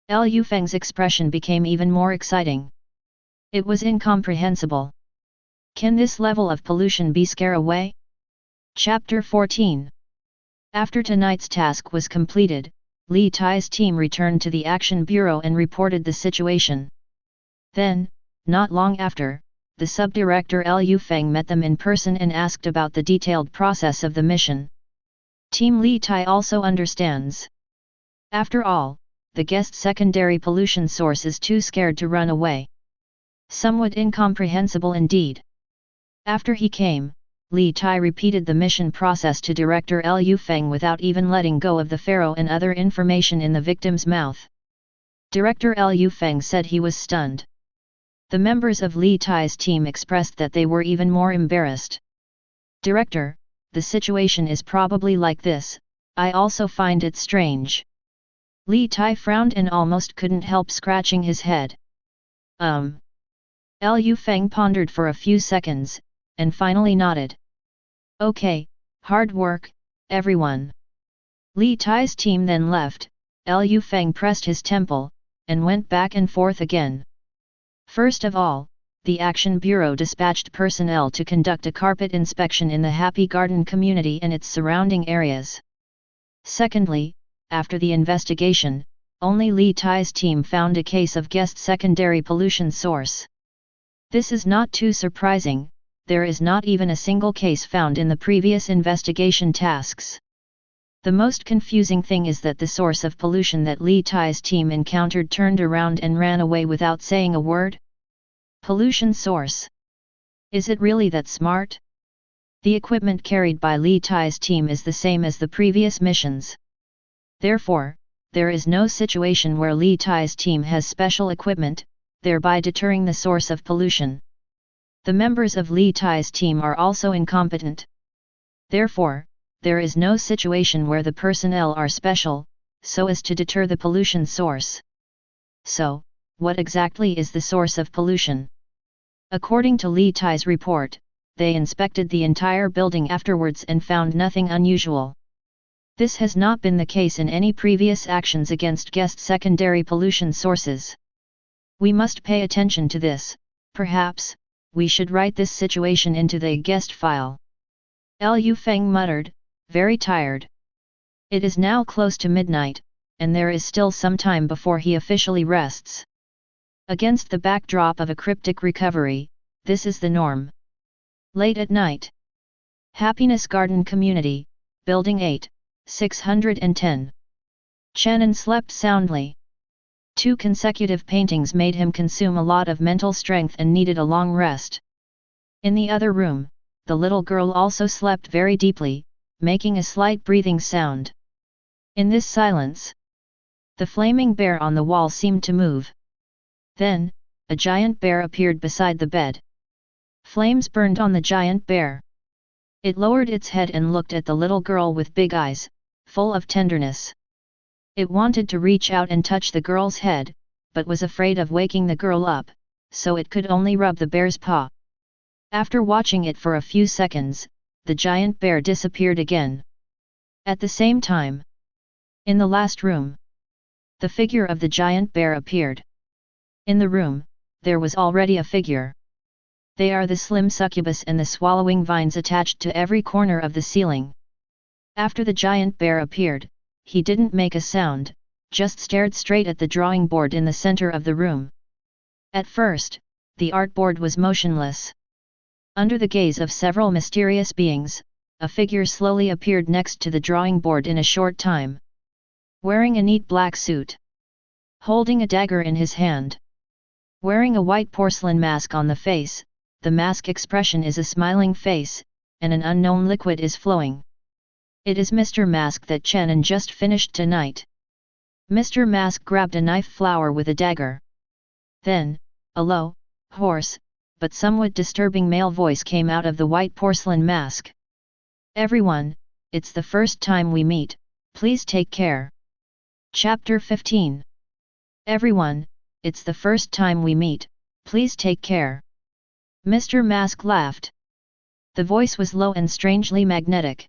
Liu Feng's expression became even more exciting. It was incomprehensible. Can this level of pollution be scare away? Chapter 14. After tonight's task was completed, Li Tai's team returned to the Action Bureau and reported the situation. Then, not long after, the subdirector Liu Feng met them in person and asked about the detailed process of the mission. Team Li Tai also understands. After all, the guest secondary pollution source is too scared to run away. Somewhat incomprehensible indeed. After he came, Li Tai repeated the mission process to Director Liu Feng without even letting go of the pharaoh and other information in the victim's mouth. Director Liu Feng said he was stunned. The members of Li Tai's team expressed that they were even more embarrassed. Director, the situation is probably like this, I also find it strange. Li Tai frowned and almost couldn't help scratching his head. Liu Feng pondered for a few seconds, and finally nodded. Okay, hard work, everyone. Li Tai's team then left, Liu Feng pressed his temple, and went back and forth again. First of all, the Action Bureau dispatched personnel to conduct a carpet inspection in the Happy Garden community and its surrounding areas. Secondly, after the investigation, only Li Tai's team found a case of guest secondary pollution source. This is not too surprising, there is not even a single case found in the previous investigation tasks. The most confusing thing is that the source of pollution that Li Tai's team encountered turned around and ran away without saying a word. Pollution source. Is it really that smart? The equipment carried by Li Tai's team is the same as the previous missions. Therefore, there is no situation where Li Tai's team has special equipment, thereby deterring the source of pollution. The members of Li Tai's team are also incompetent. Therefore, there is no situation where the personnel are special, so as to deter the pollution source. So, what exactly is the source of pollution? According to Li Tai's report, they inspected the entire building afterwards and found nothing unusual. This has not been the case in any previous actions against guest secondary pollution sources. We must pay attention to this. Perhaps we should write this situation into the guest file. Lu Feng muttered, very tired. It is now close to midnight, and there is still some time before he officially rests. Against the backdrop of a cryptic recovery, this is the norm. Late at night. Happiness Garden Community, Building 8, 610. Chen An slept soundly. 2 consecutive paintings made him consume a lot of mental strength and needed a long rest. In the other room, the little girl also slept very deeply, making a slight breathing sound. In this silence, the flaming bear on the wall seemed to move. Then, a giant bear appeared beside the bed. Flames burned on the giant bear. It lowered its head and looked at the little girl with big eyes, full of tenderness. It wanted to reach out and touch the girl's head, but was afraid of waking the girl up, so it could only rub the bear's paw. After watching it for a few seconds, the giant bear disappeared again. At the same time, in the last room, the figure of the giant bear appeared. In the room, there was already a figure. They are the slim succubus and the swallowing vines attached to every corner of the ceiling. After the giant bear appeared, he didn't make a sound, just stared straight at the drawing board in the center of the room. At first, the artboard was motionless. Under the gaze of several mysterious beings, a figure slowly appeared next to the drawing board in a short time. Wearing a neat black suit. Holding a dagger in his hand. Wearing a white porcelain mask on the face, the mask expression is a smiling face, and an unknown liquid is flowing. It is Mr. Mask that Chen An just finished tonight. Mr. Mask grabbed a knife flower with a dagger. Then, a low, hoarse, but somewhat disturbing male voice came out of the white porcelain mask. Everyone, it's the first time we meet, please take care. Chapter 15. Everyone, it's the first time we meet, please take care. Mr. Mask laughed. The voice was low and strangely magnetic.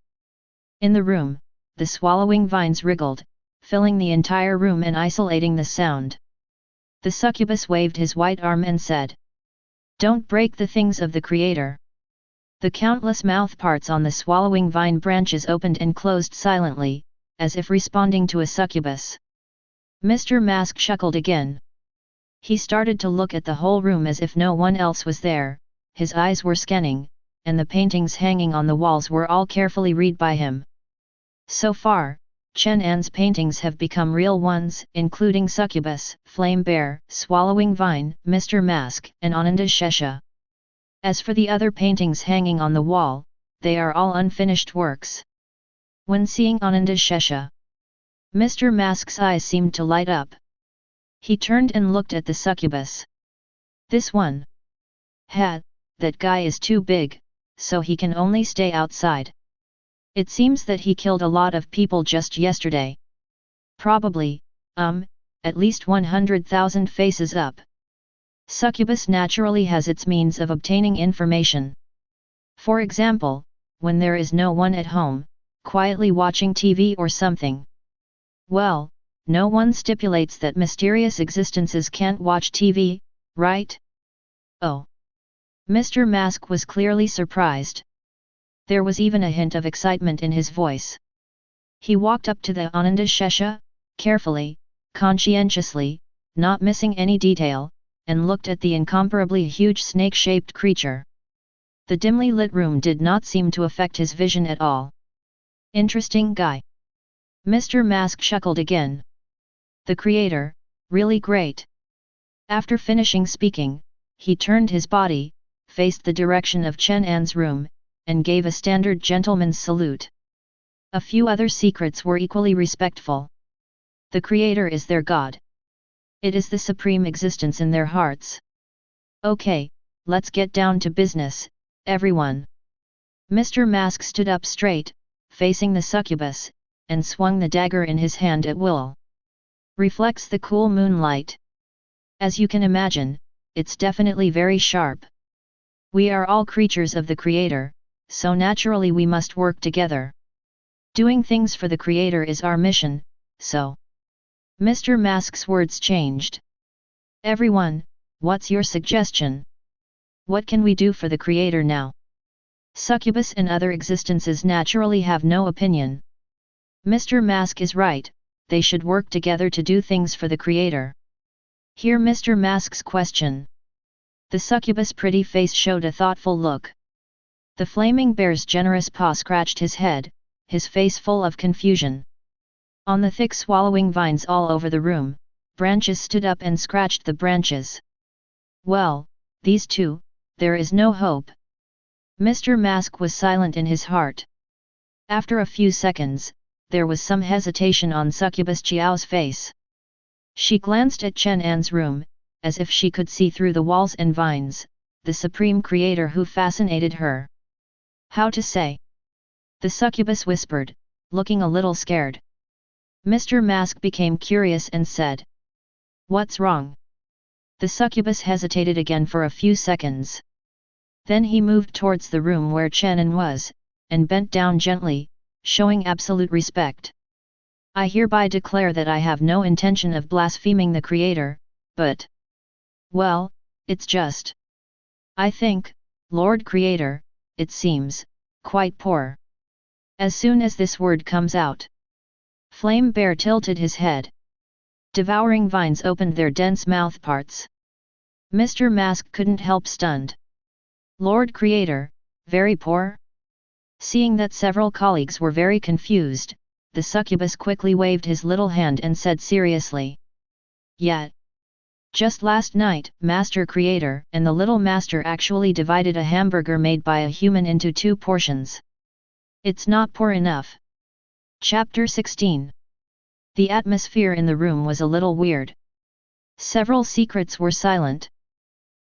In the room, the swallowing vines wriggled, filling the entire room and isolating the sound. The succubus waved his white arm and said, "Don't break the things of the Creator." The countless mouthparts on the swallowing vine branches opened and closed silently, as if responding to a succubus. Mr. Mask chuckled again. He started to look at the whole room as if no one else was there, his eyes were scanning, and the paintings hanging on the walls were all carefully read by him. So far, Chen An's paintings have become real ones, including Succubus, Flame Bear, Swallowing Vine, Mr. Mask, and Ananda Shesha. As for the other paintings hanging on the wall, they are all unfinished works. When seeing Ananda Shesha, Mr. Mask's eyes seemed to light up. He turned and looked at the succubus. This one. That guy is too big, so he can only stay outside. It seems that he killed a lot of people just yesterday. Probably, at least 100,000 faces up. Succubus naturally has its means of obtaining information. For example, when there is no one at home, quietly watching TV or something. Well, no one stipulates that mysterious existences can't watch TV, right? Oh. Mr. Mask was clearly surprised. There was even a hint of excitement in his voice. He walked up to the Ananda Shesha, carefully, conscientiously, not missing any detail, and looked at the incomparably huge snake-shaped creature. The dimly lit room did not seem to affect his vision at all. Interesting guy. Mr. Mask chuckled again. The Creator, really great. After finishing speaking, he turned his body, faced the direction of Chen An's room, and gave a standard gentleman's salute. A few other secrets were equally respectful. The Creator is their God. It is the supreme existence in their hearts. Okay, let's get down to business, everyone. Mr. Mask stood up straight, facing the succubus, and swung the dagger in his hand at will. Reflects the cool moonlight. As you can imagine, it's definitely very sharp. We are all creatures of the Creator, so naturally we must work together. Doing things for the Creator is our mission, so. Mr. Mask's words changed. Everyone, what's your suggestion? What can we do for the Creator now? Succubus and other existences naturally have no opinion. Mr. Mask is right, they should work together to do things for the Creator. Hear Mr. Mask's question. The succubus' pretty face showed a thoughtful look. The flaming bear's generous paw scratched his head, his face full of confusion. On the thick swallowing vines all over the room, branches stood up and scratched the branches. Well, these two, there is no hope. Mr. Mask was silent in his heart. After a few seconds, there was some hesitation on Succubus Chiao's face. She glanced at Chen An's room, as if she could see through the walls and vines, the supreme creator who fascinated her. How to say? The succubus whispered, looking a little scared. Mr. Mask became curious and said, "What's wrong?" The succubus hesitated again for a few seconds. Then he moved towards the room where Chen An was, and bent down gently, showing absolute respect. "I hereby declare that I have no intention of blaspheming the Creator, but... well, it's just... I think, Lord Creator, it seems, quite poor." As soon as this word comes out, Flame Bear tilted his head. Devouring vines opened their dense mouthparts. Mr. Mask couldn't help stunned. "Lord Creator, very poor?" Seeing that several colleagues were very confused, the succubus quickly waved his little hand and said seriously, "Yet. Just last night, Master Creator and the Little Master actually divided a hamburger made by a human into 2 portions. It's not poor enough." Chapter 16. The atmosphere in the room was a little weird. Several secrets were silent.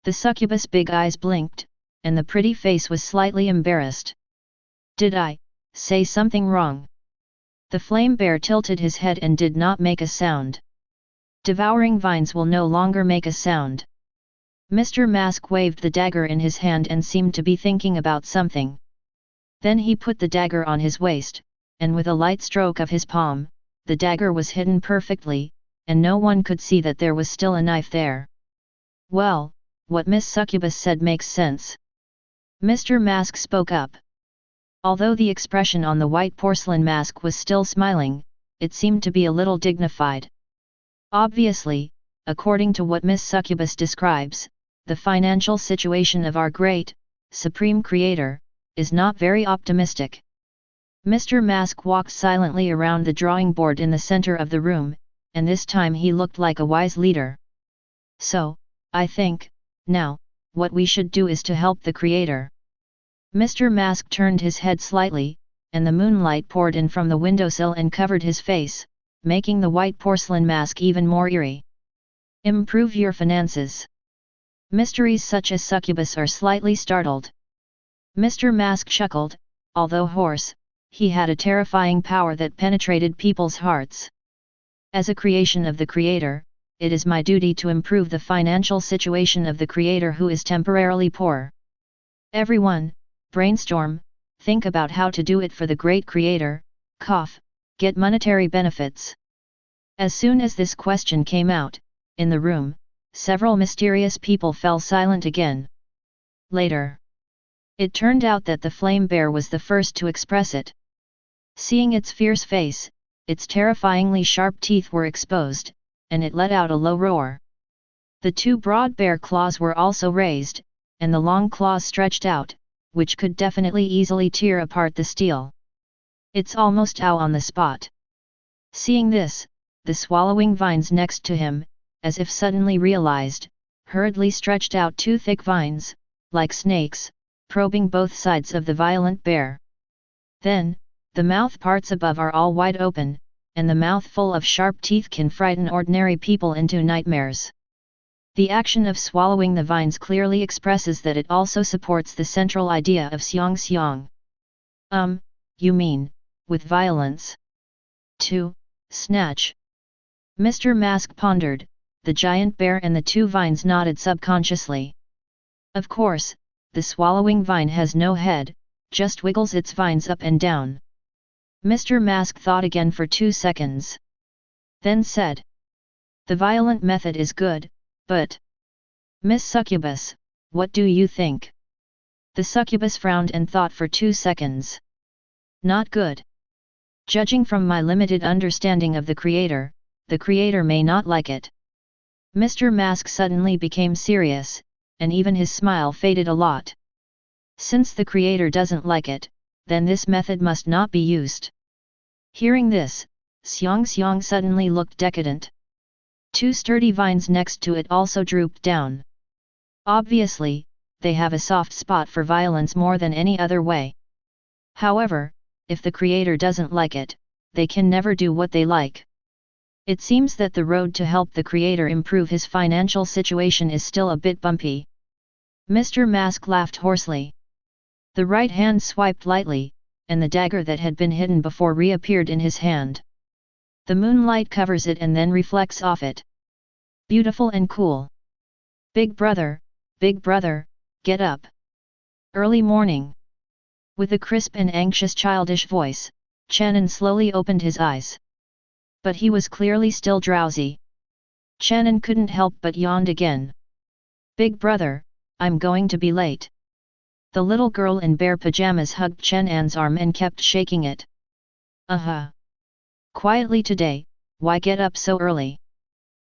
The succubus' big eyes blinked, and the pretty face was slightly embarrassed. "Did I say something wrong?" The flame bear tilted his head and did not make a sound. Devouring vines will no longer make a sound. Mr. Mask waved the dagger in his hand and seemed to be thinking about something. Then he put the dagger on his waist, and with a light stroke of his palm, the dagger was hidden perfectly, and no one could see that there was still a knife there. "Well, what Miss Succubus said makes sense." Mr. Mask spoke up. Although the expression on the white porcelain mask was still smiling, it seemed to be a little dignified. Obviously, according to what Miss Succubus describes, the financial situation of our great, supreme creator, is not very optimistic. Mr. Mask walked silently around the drawing board in the center of the room, and this time he looked like a wise leader. "So, I think, now, what we should do is to help the Creator." Mr. Mask turned his head slightly, and the moonlight poured in from the windowsill and covered his face, making the white porcelain mask even more eerie. "Improve your finances." Mysteries such as Succubus are slightly startled. Mr. Mask chuckled, although hoarse, he had a terrifying power that penetrated people's hearts. "As a creation of the Creator, it is my duty to improve the financial situation of the Creator who is temporarily poor. Everyone, brainstorm, think about how to do it for the great Creator, get monetary benefits." As soon as this question came out, in the room, several mysterious people fell silent again. Later, it turned out that the flame bear was the first to express it. Seeing its fierce face, its terrifyingly sharp teeth were exposed, and it let out a low roar. The 2 broad bear claws were also raised, and the long claws stretched out, which could definitely easily tear apart the steel. "It's almost ow on the spot." Seeing this, the swallowing vines next to him, as if suddenly realized, hurriedly stretched out 2 thick vines, like snakes, probing both sides of the violent bear. Then, the mouth parts above are all wide open, and the mouth full of sharp teeth can frighten ordinary people into nightmares. The action of swallowing the vines clearly expresses that it also supports the central idea of xiang xiang. You mean, with violence? To snatch." Mr. Mask pondered, the giant bear and the 2 vines nodded subconsciously. Of course, the swallowing vine has no head, just wiggles its vines up and down. Mr. Mask thought again for 2 seconds. Then said. The violent method is good, but... Miss Succubus, what do you think? The succubus frowned and thought for 2 seconds. Not good. Judging from my limited understanding of the creator may not like it. Mr. Mask suddenly became serious, and even his smile faded a lot. Since the creator doesn't like it, then this method must not be used. Hearing this, Xiang suddenly looked decadent. 2 sturdy vines next to it also drooped down. Obviously, they have a soft spot for violence more than any other way. However, if the creator doesn't like it, they can never do what they like. It seems that the road to help the creator improve his financial situation is still a bit bumpy. Mr. Mask laughed hoarsely. The right hand swiped lightly, and the dagger that had been hidden before reappeared in his hand. The moonlight covers it and then reflects off it. Beautiful and cool. Big brother, get up. Early morning. With a crisp and anxious childish voice, Chen An slowly opened his eyes. But he was clearly still drowsy. Chen An couldn't help but yawned again. Big brother, I'm going to be late. The little girl in bare pajamas hugged Chen An's arm and kept shaking it. Quietly today, why get up so early?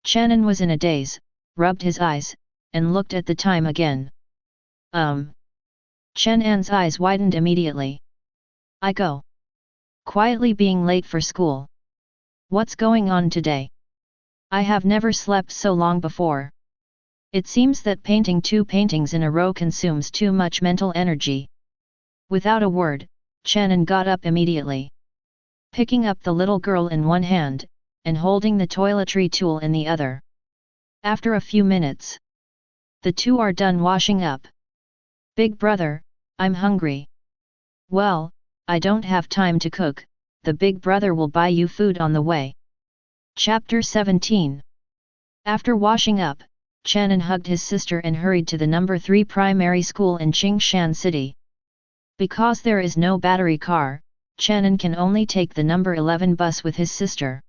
Chen An was in a daze, rubbed his eyes, and looked at the time again. Chen An's eyes widened immediately. I go. Quietly being late for school. What's going on today? I have never slept so long before. It seems that painting 2 paintings in a row consumes too much mental energy. Without a word, Chen An got up immediately. Picking up the little girl in one hand, and holding the toiletry tool in the other. After a few minutes, the two are done washing up. Big brother, I'm hungry. Well, I don't have time to cook, the big brother will buy you food on the way. Chapter 17. After washing up, Chen An hugged his sister and hurried to the number 3 primary school in Qingshan City. Because there is no battery car, Chen An can only take the number 11 bus with his sister.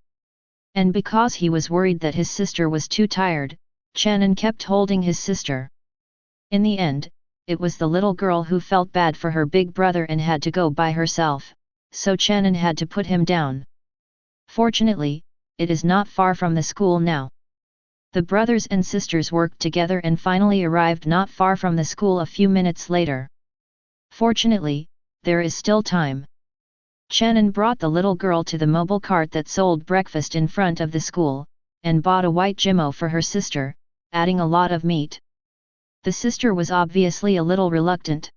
And because he was worried that his sister was too tired, Chen An kept holding his sister. In the end, it was the little girl who felt bad for her big brother and had to go by herself, so Chen An had to put him down. Fortunately, it is not far from the school now. The brothers and sisters worked together and finally arrived not far from the school a few minutes later. Fortunately, there is still time. Chen An brought the little girl to the mobile cart that sold breakfast in front of the school, and bought a white jimmo for her sister, adding a lot of meat. The sister was obviously a little reluctant.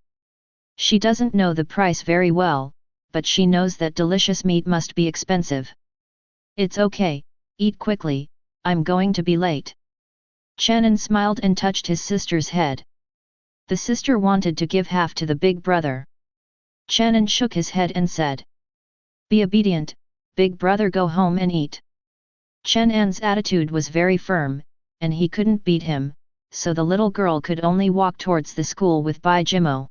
She doesn't know the price very well, but she knows that delicious meat must be expensive. It's okay, eat quickly, I'm going to be late. Chen An smiled and touched his sister's head. The sister wanted to give half to the big brother. Chen An shook his head and said, be obedient, big brother, go home and eat. Chen An's attitude was very firm, and he couldn't beat him, so the little girl could only walk towards the school with Bai Jimo.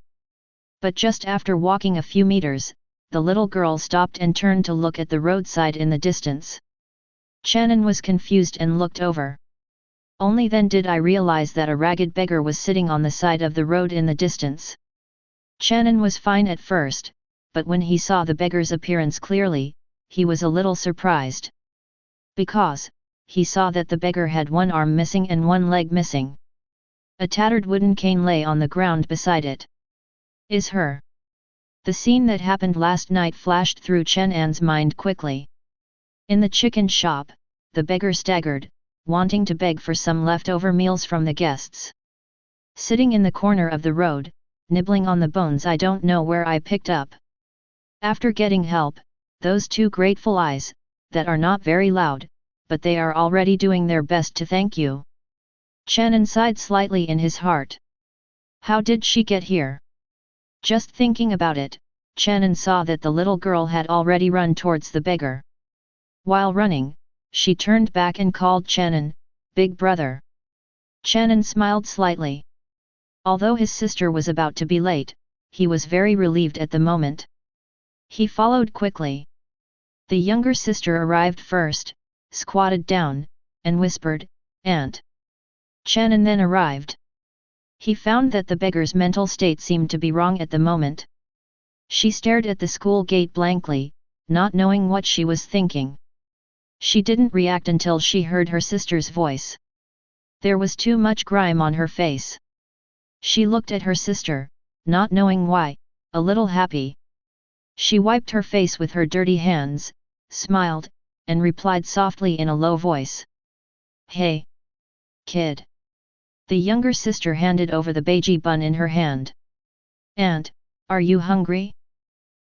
But just after walking a few meters, the little girl stopped and turned to look at the roadside in the distance. Chen An was confused and looked over. Only then did I realize that a ragged beggar was sitting on the side of the road in the distance. Chen An was fine at first, but when he saw the beggar's appearance clearly, he was a little surprised. Because, he saw that the beggar had one arm missing and one leg missing. A tattered wooden cane lay on the ground beside it. Is her? The scene that happened last night flashed through Chen An's mind quickly. In the chicken shop, the beggar staggered, wanting to beg for some leftover meals from the guests. Sitting in the corner of the road, nibbling on the bones I don't know where I picked up. After getting help, those 2 grateful eyes, that are not very loud, but they are already doing their best to thank you. Chen An sighed slightly in his heart. How did she get here? Just thinking about it, Chen An saw that the little girl had already run towards the beggar. While running, she turned back and called Chen An, big brother. Chen An smiled slightly. Although his sister was about to be late, he was very relieved at the moment. He followed quickly. The younger sister arrived first, squatted down, and whispered, "Aunt." Chen An then arrived. He found that the beggar's mental state seemed to be wrong at the moment. She stared at the school gate blankly, not knowing what she was thinking. She didn't react until she heard her sister's voice. There was too much grime on her face. She looked at her sister, not knowing why, a little happy. She wiped her face with her dirty hands, smiled, and replied softly in a low voice. "Hey, kid." The younger sister handed over the beige bun in her hand. "Aunt, are you hungry?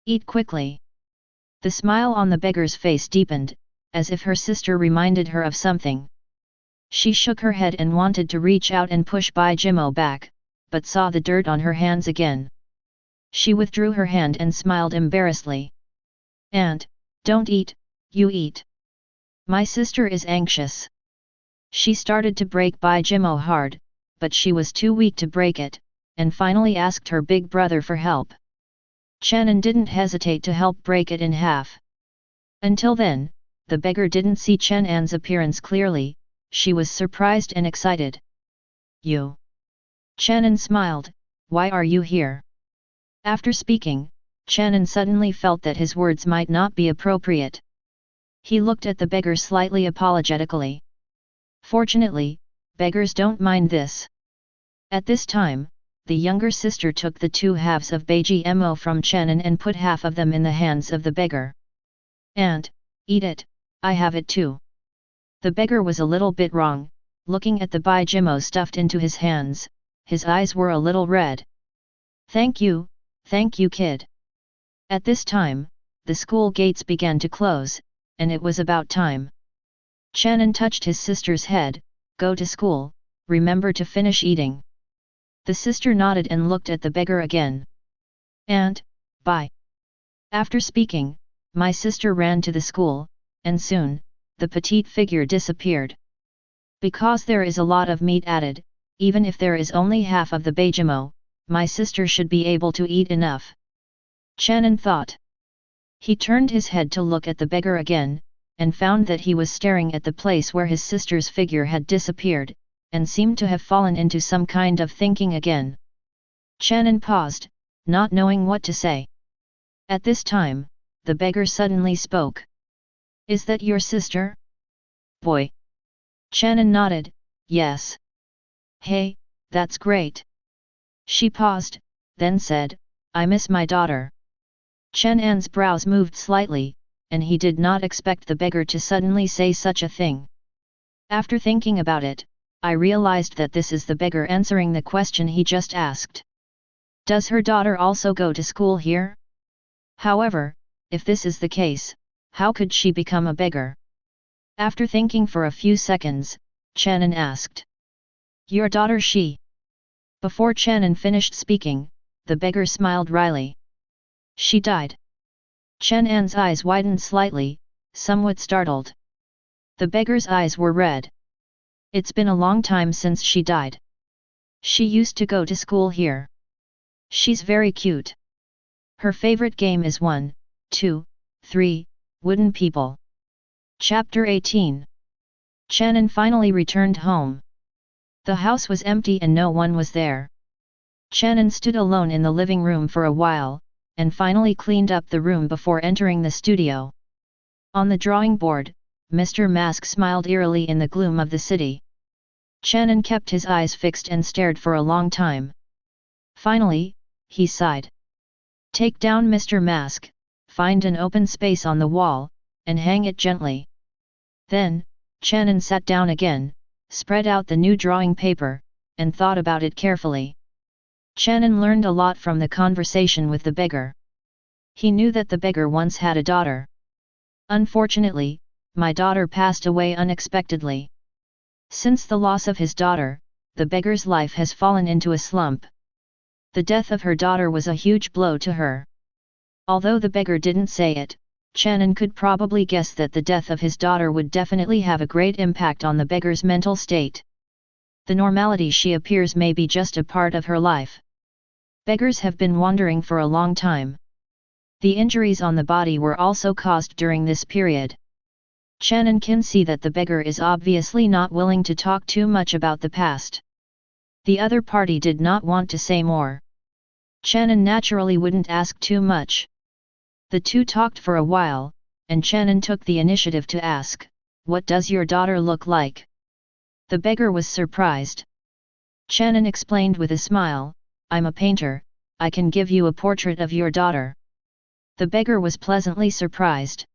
Eat quickly." The smile on the beggar's face deepened, as if her sister reminded her of something. She shook her head and wanted to reach out and push Bai Jimo back, but saw the dirt on her hands again. She withdrew her hand and smiled embarrassedly. "Aunt, don't eat, you eat. My sister is anxious." She started to break Bai Jimo hard, but she was too weak to break it, and finally asked her big brother for help. Chen An didn't hesitate to help break it in half. Until then, the beggar didn't see Chen An's appearance clearly. She was surprised and excited. "You?" Chen An smiled, "Why are you here?" After speaking, Chen An suddenly felt that his words might not be appropriate. He looked at the beggar slightly apologetically. Fortunately, beggars don't mind this. At this time, the younger sister took the 2 halves of beige mo from Chen An and put half of them in the hands of the beggar. "Aunt, eat it, I have it too." The beggar was a little bit wrong, looking at the bai jimo stuffed into his hands, his eyes were a little red. Thank you, kid." At this time, the school gates began to close, and it was about time. Chen An touched his sister's head, "Go to school, remember to finish eating." The sister nodded and looked at the beggar again. "Aunt, bye." After speaking, my sister ran to the school, and soon, the petite figure disappeared. Because there is a lot of meat added, even if there is only half of the beijimo, my sister should be able to eat enough. Chen An thought. He turned his head to look at the beggar again, and found that he was staring at the place where his sister's figure had disappeared, and seemed to have fallen into some kind of thinking again. Chen An paused, not knowing what to say. At this time, the beggar suddenly spoke. "Is that your sister?" "Boy." Chen An nodded, "Yes." "Hey, that's great." She paused, then said, "I miss my daughter." Chen An's brows moved slightly, and he did not expect the beggar to suddenly say such a thing. After thinking about it, I realized that this is the beggar answering the question he just asked. Does her daughter also go to school here? However, if this is the case, how could she become a beggar? After thinking for a few seconds, Chen An asked. "Your daughter she?" Before Chen An finished speaking, the beggar smiled wryly. "She died." Chen An's eyes widened slightly, somewhat startled. The beggar's eyes were red. "It's been a long time since she died. She used to go to school here. She's very cute. Her favorite game is 1, 2, 3, Wooden People." Chapter 18. Chen An finally returned home. The house was empty and no one was there. Chen An stood alone in the living room for a while, and finally cleaned up the room before entering the studio. On the drawing board, Mr. Mask smiled eerily in the gloom of the city. Chen An kept his eyes fixed and stared for a long time. Finally, he sighed. "Take down Mr. Mask, find an open space on the wall, and hang it gently." Then, Chen An sat down again, spread out the new drawing paper, and thought about it carefully. Chen An learned a lot from the conversation with the beggar. He knew that the beggar once had a daughter. "Unfortunately, my daughter passed away unexpectedly." Since the loss of his daughter, the beggar's life has fallen into a slump. The death of her daughter was a huge blow to her. Although the beggar didn't say it, Chen An could probably guess that the death of his daughter would definitely have a great impact on the beggar's mental state. The normality she appears may be just a part of her life. Beggars have been wandering for a long time. The injuries on the body were also caused during this period. Chen An can see that the beggar is obviously not willing to talk too much about the past. The other party did not want to say more. Chen An naturally wouldn't ask too much. The two talked for a while, and Chen An took the initiative to ask, "What does your daughter look like?" The beggar was surprised. Chen An explained with a smile, "I'm a painter, I can give you a portrait of your daughter." The beggar was pleasantly surprised.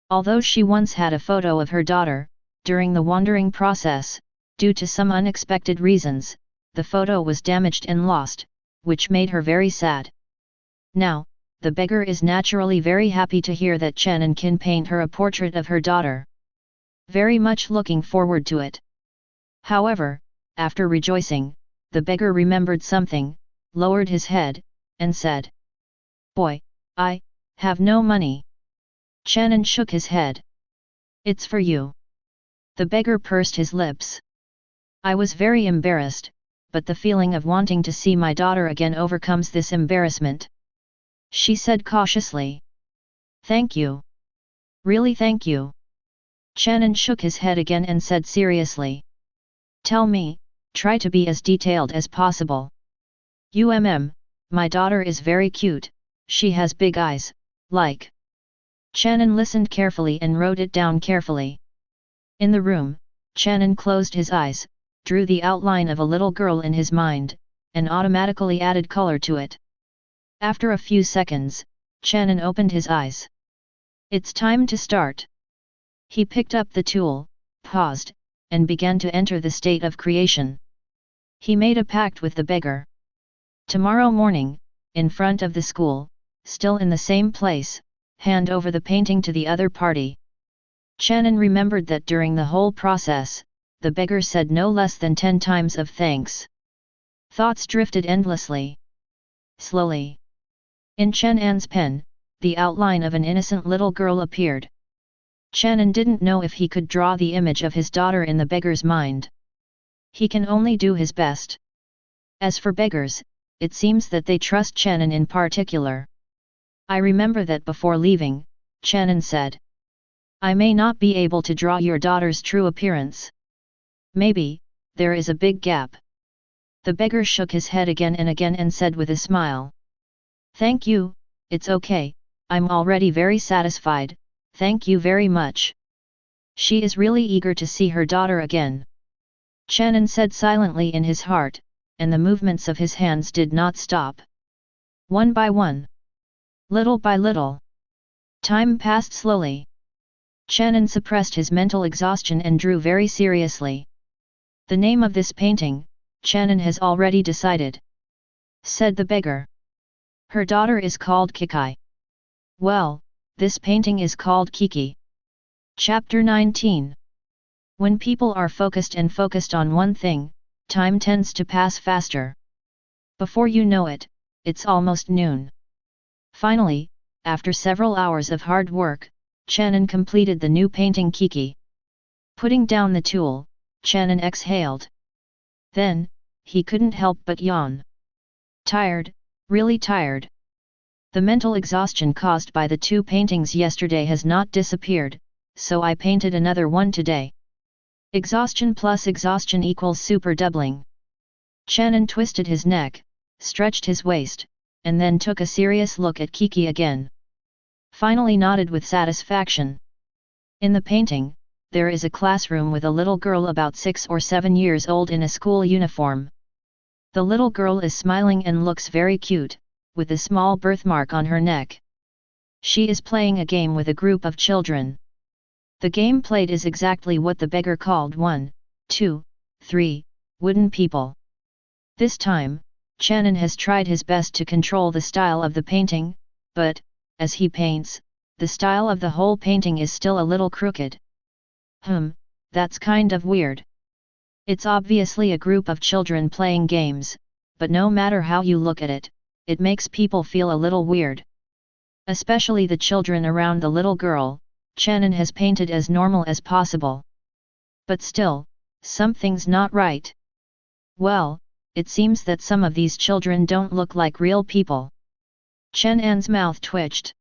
Although she once had a photo of her daughter, during the wandering process, due to some unexpected reasons, the photo was damaged and lost, which made her very sad. Now, the beggar is naturally very happy to hear that Chen An can paint her a portrait of her daughter. Very much looking forward to it. However, after rejoicing, the beggar remembered something, lowered his head, and said, "Boy, I have no money." Chen An shook his head. "It's for you." The beggar pursed his lips. "I was very embarrassed, but the feeling of wanting to see my daughter again overcomes this embarrassment," she said cautiously. "Thank you. Really thank you." Chen An shook his head again and said seriously, "Tell me, try to be as detailed as possible." My daughter is very cute, she has big eyes, like." Chen An listened carefully and wrote it down carefully. In the room, Chen An closed his eyes, drew the outline of a little girl in his mind, and automatically added color to it. After a few seconds, Chen An opened his eyes. "It's time to start." He picked up the tool, paused, and began to enter the state of creation. He made a pact with the beggar. Tomorrow morning, in front of the school, still in the same place, hand over the painting to the other party. Chen An remembered that during the whole process, the beggar said no less than 10 times of thanks. Thoughts drifted endlessly. Slowly. In Chen An's pen, the outline of an innocent little girl appeared. Chen An didn't know if he could draw the image of his daughter in the beggar's mind. He can only do his best. As for beggars, it seems that they trust Chen An in particular. "I remember that before leaving," Chen An said. "I may not be able to draw your daughter's true appearance. Maybe, there is a big gap." The beggar shook his head again and said with a smile, "Thank you, it's okay, I'm already very satisfied, thank you very much." She is really eager to see her daughter again. Chen An said silently in his heart, and the movements of his hands did not stop. One by one. Little by little. Time passed slowly. Chen An suppressed his mental exhaustion and drew very seriously. "The name of this painting, Chen An has already decided," said the beggar. "Her daughter is called Kikai. Well, this painting is called Kiki." Chapter 19. When people are focused on one thing, time tends to pass faster. Before you know it, it's almost noon. Finally, after several hours of hard work, Chen An completed the new painting Kiki. Putting down the tool, Chen An exhaled. Then, he couldn't help but yawn. Tired, really tired. The mental exhaustion caused by the 2 paintings yesterday has not disappeared, so I painted another one today. Exhaustion plus exhaustion equals super doubling. Chen An twisted his neck, stretched his waist, and then took a serious look at Kiki again. Finally nodded with satisfaction. In the painting, there is a classroom with a little girl about 6 or 7 years old in a school uniform. The little girl is smiling and looks very cute, with a small birthmark on her neck. She is playing a game with a group of children. The game played is exactly what the beggar called 1, 2, 3, wooden people. This time, Chen An has tried his best to control the style of the painting, but, as he paints, the style of the whole painting is still a little crooked. That's kind of weird. It's obviously a group of children playing games, but no matter how you look at it, it makes people feel a little weird. Especially the children around the little girl, Chen An has painted as normal as possible. But still, something's not right. Well, it seems that some of these children don't look like real people. Chen An's mouth twitched.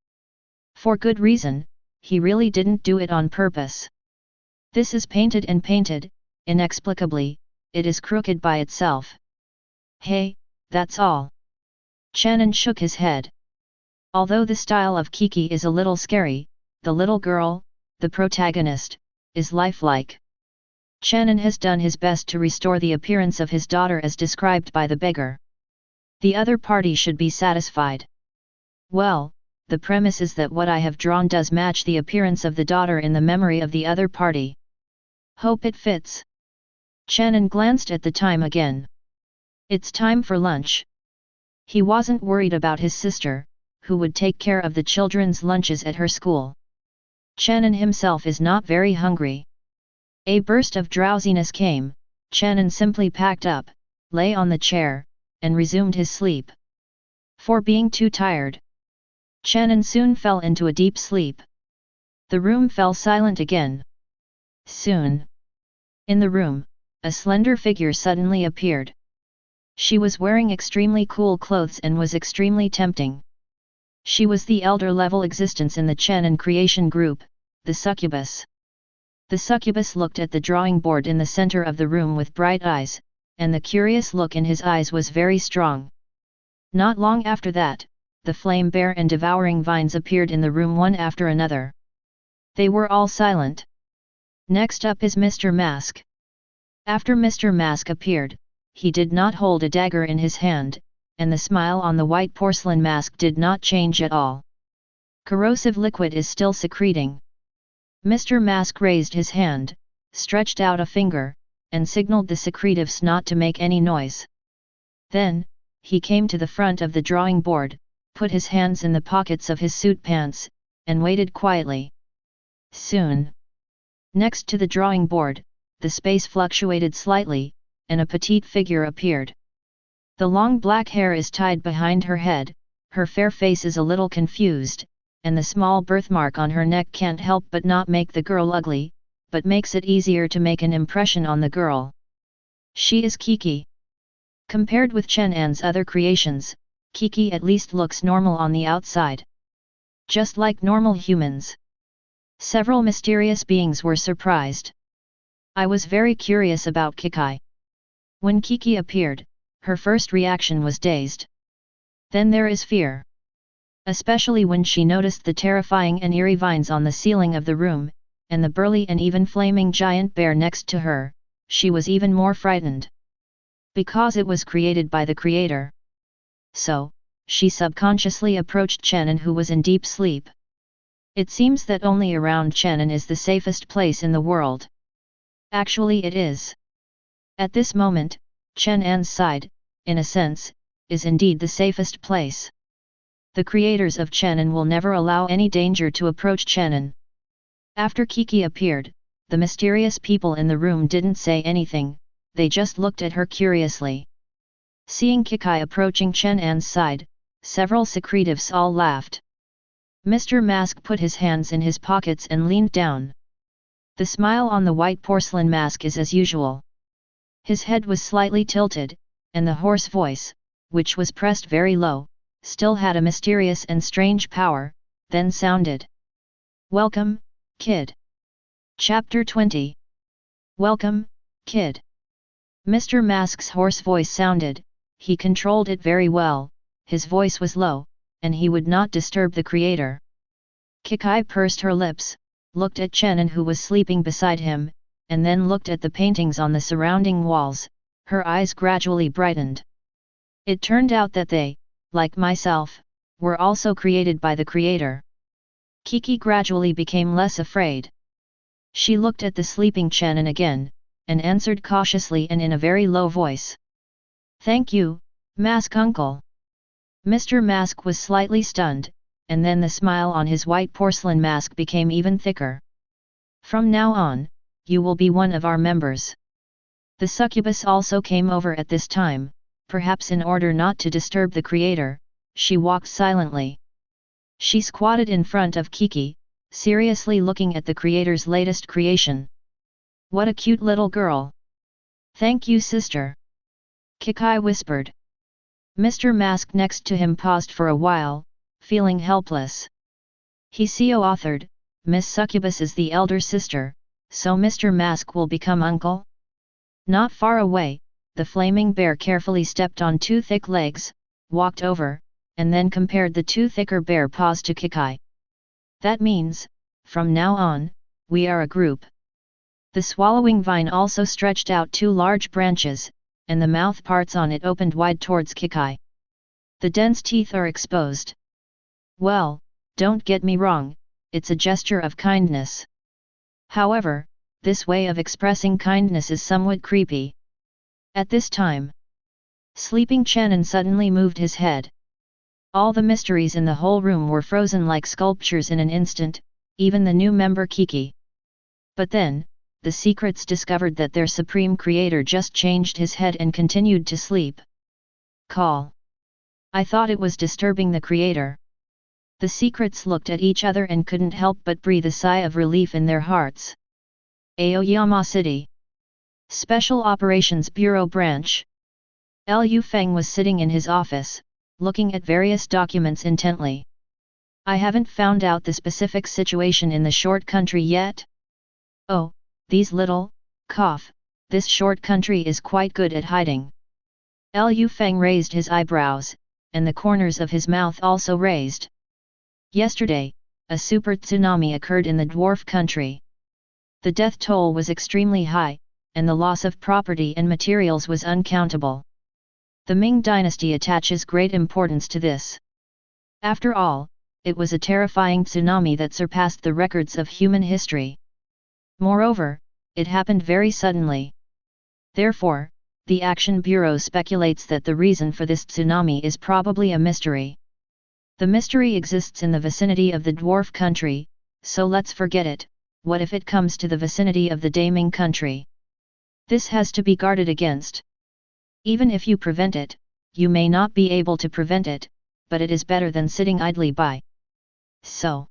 For good reason, he really didn't do it on purpose. This is painted and painted, inexplicably, it is crooked by itself. Hey, that's all. Chen An shook his head. Although the style of Kiki is a little scary, the little girl, the protagonist, is lifelike. Chen An has done his best to restore the appearance of his daughter as described by the beggar. The other party should be satisfied. Well, the premise is that what I have drawn does match the appearance of the daughter in the memory of the other party. Hope it fits. Chen An glanced at the time again. It's time for lunch. He wasn't worried about his sister, who would take care of the children's lunches at her school. Chen An himself is not very hungry. A burst of drowsiness came, Chen An simply packed up, lay on the chair, and resumed his sleep. For being too tired, Chen An soon fell into a deep sleep. The room fell silent again. Soon, in the room, a slender figure suddenly appeared. She was wearing extremely cool clothes and was extremely tempting. She was the elder-level existence in the Chen An creation group, the Succubus. The Succubus looked at the drawing board in the center of the room with bright eyes, and the curious look in his eyes was very strong. Not long after that, the flame bear and devouring vines appeared in the room one after another. They were all silent. Next up is Mr. Mask. After Mr. Mask appeared, he did not hold a dagger in his hand, and the smile on the white porcelain mask did not change at all. Corrosive liquid is still secreting. Mr. Mask raised his hand, stretched out a finger, and signaled the secretives not to make any noise. Then, he came to the front of the drawing board, put his hands in the pockets of his suit pants, and waited quietly. Soon, next to the drawing board, the space fluctuated slightly, and a petite figure appeared. The long black hair is tied behind her head, her fair face is a little confused, and the small birthmark on her neck can't help but not make the girl ugly, but makes it easier to make an impression on the girl. She is Kiki. Compared with Chen An's other creations, Kiki at least looks normal on the outside. Just like normal humans. Several mysterious beings were surprised. I was very curious about Kiki. When Kiki appeared, her first reaction was dazed. Then there is fear. Especially when she noticed the terrifying and eerie vines on the ceiling of the room, and the burly and even flaming giant bear next to her, she was even more frightened. Because it was created by the creator. So, she subconsciously approached Chen An, who was in deep sleep. It seems that only around Chen An is the safest place in the world. Actually it is. At this moment, Chen An's side, in a sense, is indeed the safest place. The creators of Chen An will never allow any danger to approach Chen An. After Kiki appeared, the mysterious people in the room didn't say anything, they just looked at her curiously. Seeing Kiki approaching Chen An's side, several secretives all laughed. Mr. Mask put his hands in his pockets and leaned down. The smile on the white porcelain mask is as usual. His head was slightly tilted, and the hoarse voice, which was pressed very low, still had a mysterious and strange power, then sounded. Welcome, kid. Chapter 20. Welcome, kid. Mr. Mask's hoarse voice sounded, he controlled it very well, his voice was low, and he would not disturb the creator. Kiki pursed her lips, looked at Chen An, who was sleeping beside him, and then looked at the paintings on the surrounding walls, her eyes gradually brightened. It turned out that they, like myself, were also created by the creator. Kiki gradually became less afraid. She looked at the sleeping Chen An again, and answered cautiously and in a very low voice. Thank you, Mask Uncle. Mr. Mask was slightly stunned, and then the smile on his white porcelain mask became even thicker. From now on, you will be one of our members. The Succubus also came over at this time, perhaps in order not to disturb the creator, she walked silently. She squatted in front of Kiki, seriously looking at the creator's latest creation. What a cute little girl. Thank you, sister. Kiki whispered. Mr. Mask next to him paused for a while, feeling helpless. He co-authored, Miss Succubus is the elder sister, so Mr. Mask will become uncle? Not far away, the flaming bear carefully stepped on two thick legs, walked over, and then compared the two thicker bear paws to Kikai. That means, from now on, we are a group. The swallowing vine also stretched out two large branches, and the mouth parts on it opened wide towards Kikai. The dense teeth are exposed. Well, don't get me wrong, it's a gesture of kindness. However, this way of expressing kindness is somewhat creepy. At this time, sleeping Chen An suddenly moved his head. All the mysteries in the whole room were frozen like sculptures in an instant, even the new member Kiki. But then, the secrets discovered that their supreme creator just changed his head and continued to sleep. Call. I thought it was disturbing the creator. The secrets looked at each other and couldn't help but breathe a sigh of relief in their hearts. Aoyama City. Special Operations Bureau Branch. Liu Feng was sitting in his office, looking at various documents intently. I haven't found out the specific situation in the short country yet. Oh, these little, this short country is quite good at hiding. Liu Feng raised his eyebrows, and the corners of his mouth also raised. Yesterday, a super tsunami occurred in the dwarf country. The death toll was extremely high, and the loss of property and materials was uncountable. The Ming dynasty attaches great importance to this. After all, it was a terrifying tsunami that surpassed the records of human history. Moreover, it happened very suddenly. Therefore, the Action Bureau speculates that the reason for this tsunami is probably a mystery. The mystery exists in the vicinity of the dwarf country, so let's forget it. What if it comes to the vicinity of the Daming country? This has to be guarded against. Even if you prevent it, you may not be able to prevent it, but it is better than sitting idly by. So,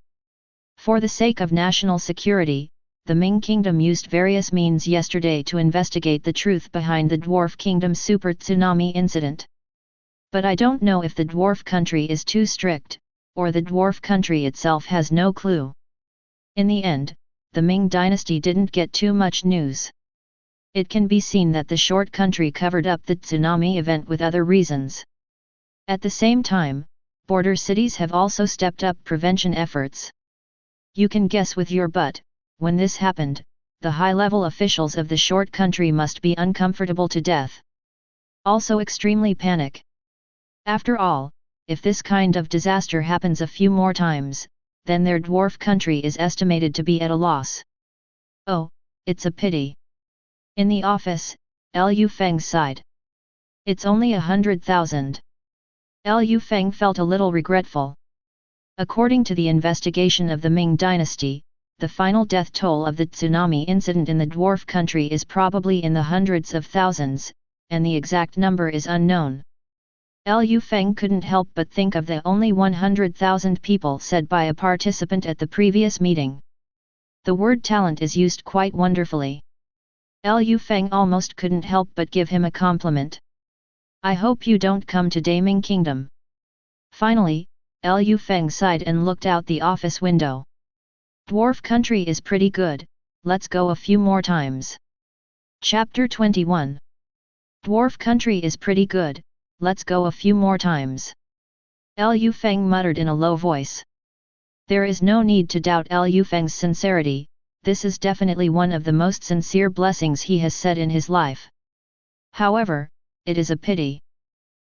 for the sake of national security, the Ming Kingdom used various means yesterday to investigate the truth behind the Dwarf Kingdom super tsunami incident. But I don't know if the dwarf country is too strict, or the dwarf country itself has no clue. In the end, the Ming dynasty didn't get too much news. It can be seen that the short country covered up the tsunami event with other reasons. At the same time, border cities have also stepped up prevention efforts. You can guess with your butt, when this happened, the high-level officials of the short country must be uncomfortable to death. Also extremely panic. After all, if this kind of disaster happens a few more times, then their dwarf country is estimated to be at a loss. Oh, it's a pity. In the office, Liu Feng sighed. It's only 100,000. Liu Feng felt a little regretful. According to the investigation of the Ming dynasty, the final death toll of the tsunami incident in the dwarf country is probably in the hundreds of thousands, and the exact number is unknown. Liu Feng couldn't help but think of the only 100,000 people said by a participant at the previous meeting. The word talent is used quite wonderfully. Liu Feng almost couldn't help but give him a compliment. I hope you don't come to Daming Kingdom. Finally, Liu Feng sighed and looked out the office window. Dwarf country is pretty good, let's go a few more times. Chapter 21. Dwarf country is pretty good, let's go a few more times. Liu Feng muttered in a low voice. There is no need to doubt Liu Feng's sincerity, this is definitely one of the most sincere blessings he has said in his life. However, it is a pity.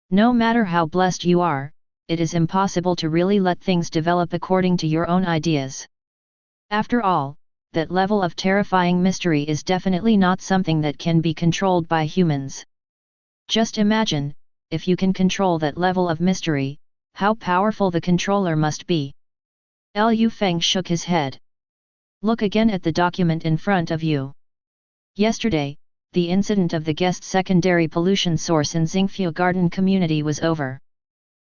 No matter how blessed you are, it is impossible to really let things develop according to your own ideas. After all, that level of terrifying mystery is definitely not something that can be controlled by humans. Just imagine, if you can control that level of mystery, how powerful the controller must be. Liu Feng shook his head. Look again at the document in front of you. Yesterday, the incident of the guest secondary pollution source in Xingfu Garden community was over.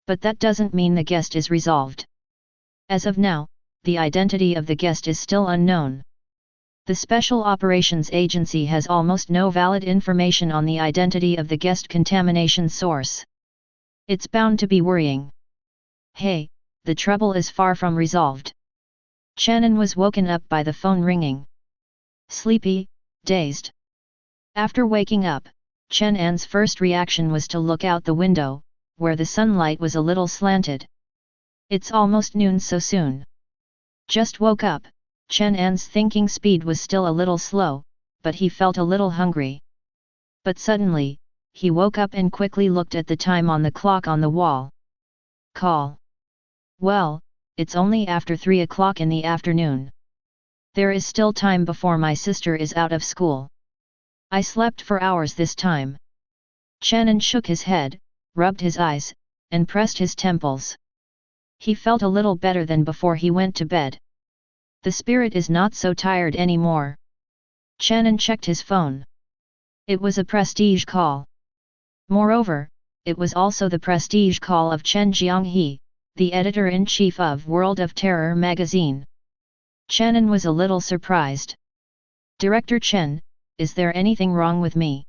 But that doesn't mean the guest is resolved. As of now, the identity of the guest is still unknown. The Special Operations Agency has almost no valid information on the identity of the guest contamination source. It's bound to be worrying. Hey, the trouble is far from resolved. Chen An was woken up by the phone ringing. Sleepy, dazed. After waking up, Chen An's first reaction was to look out the window, where the sunlight was a little slanted. It's almost noon so soon. Just woke up, Chen An's thinking speed was still a little slow, but he felt a little hungry. But suddenly, he woke up and quickly looked at the time on the clock on the wall. Call. Well, it's only after 3 o'clock in the afternoon. There is still time before my sister is out of school. I slept for hours this time. Chen An shook his head, rubbed his eyes, and pressed his temples. He felt a little better than before he went to bed. The spirit is not so tired anymore. Chen An checked his phone. It was a prestige call. Moreover, it was also the prestige call of Chen Jianghe, the editor-in-chief of World of Terror magazine. Chen An was a little surprised. Director Chen, is there anything wrong with me?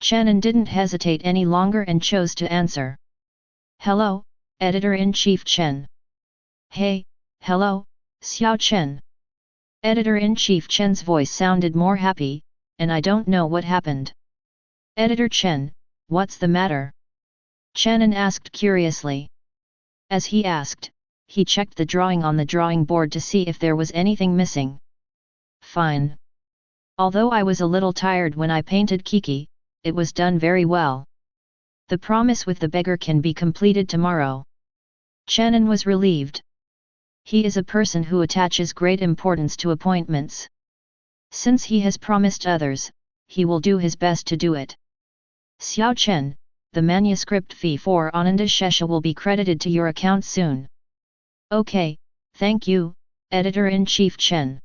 Chen An didn't hesitate any longer and chose to answer. Hello, Editor-in-Chief Chen. Hey, hello, Xiao Chen. Editor-in-Chief Chen's voice sounded more happy, and I don't know what happened. Editor Chen, what's the matter? Chen An asked curiously. As he asked, he checked the drawing on the drawing board to see if there was anything missing. Fine. Although I was a little tired when I painted Kiki, it was done very well. The promise with the beggar can be completed tomorrow. Chen An was relieved. He is a person who attaches great importance to appointments. Since he has promised others, he will do his best to do it. Xiao Chen, the manuscript fee for Ananda Shesha will be credited to your account soon. Okay, thank you, Editor-in-Chief Chen.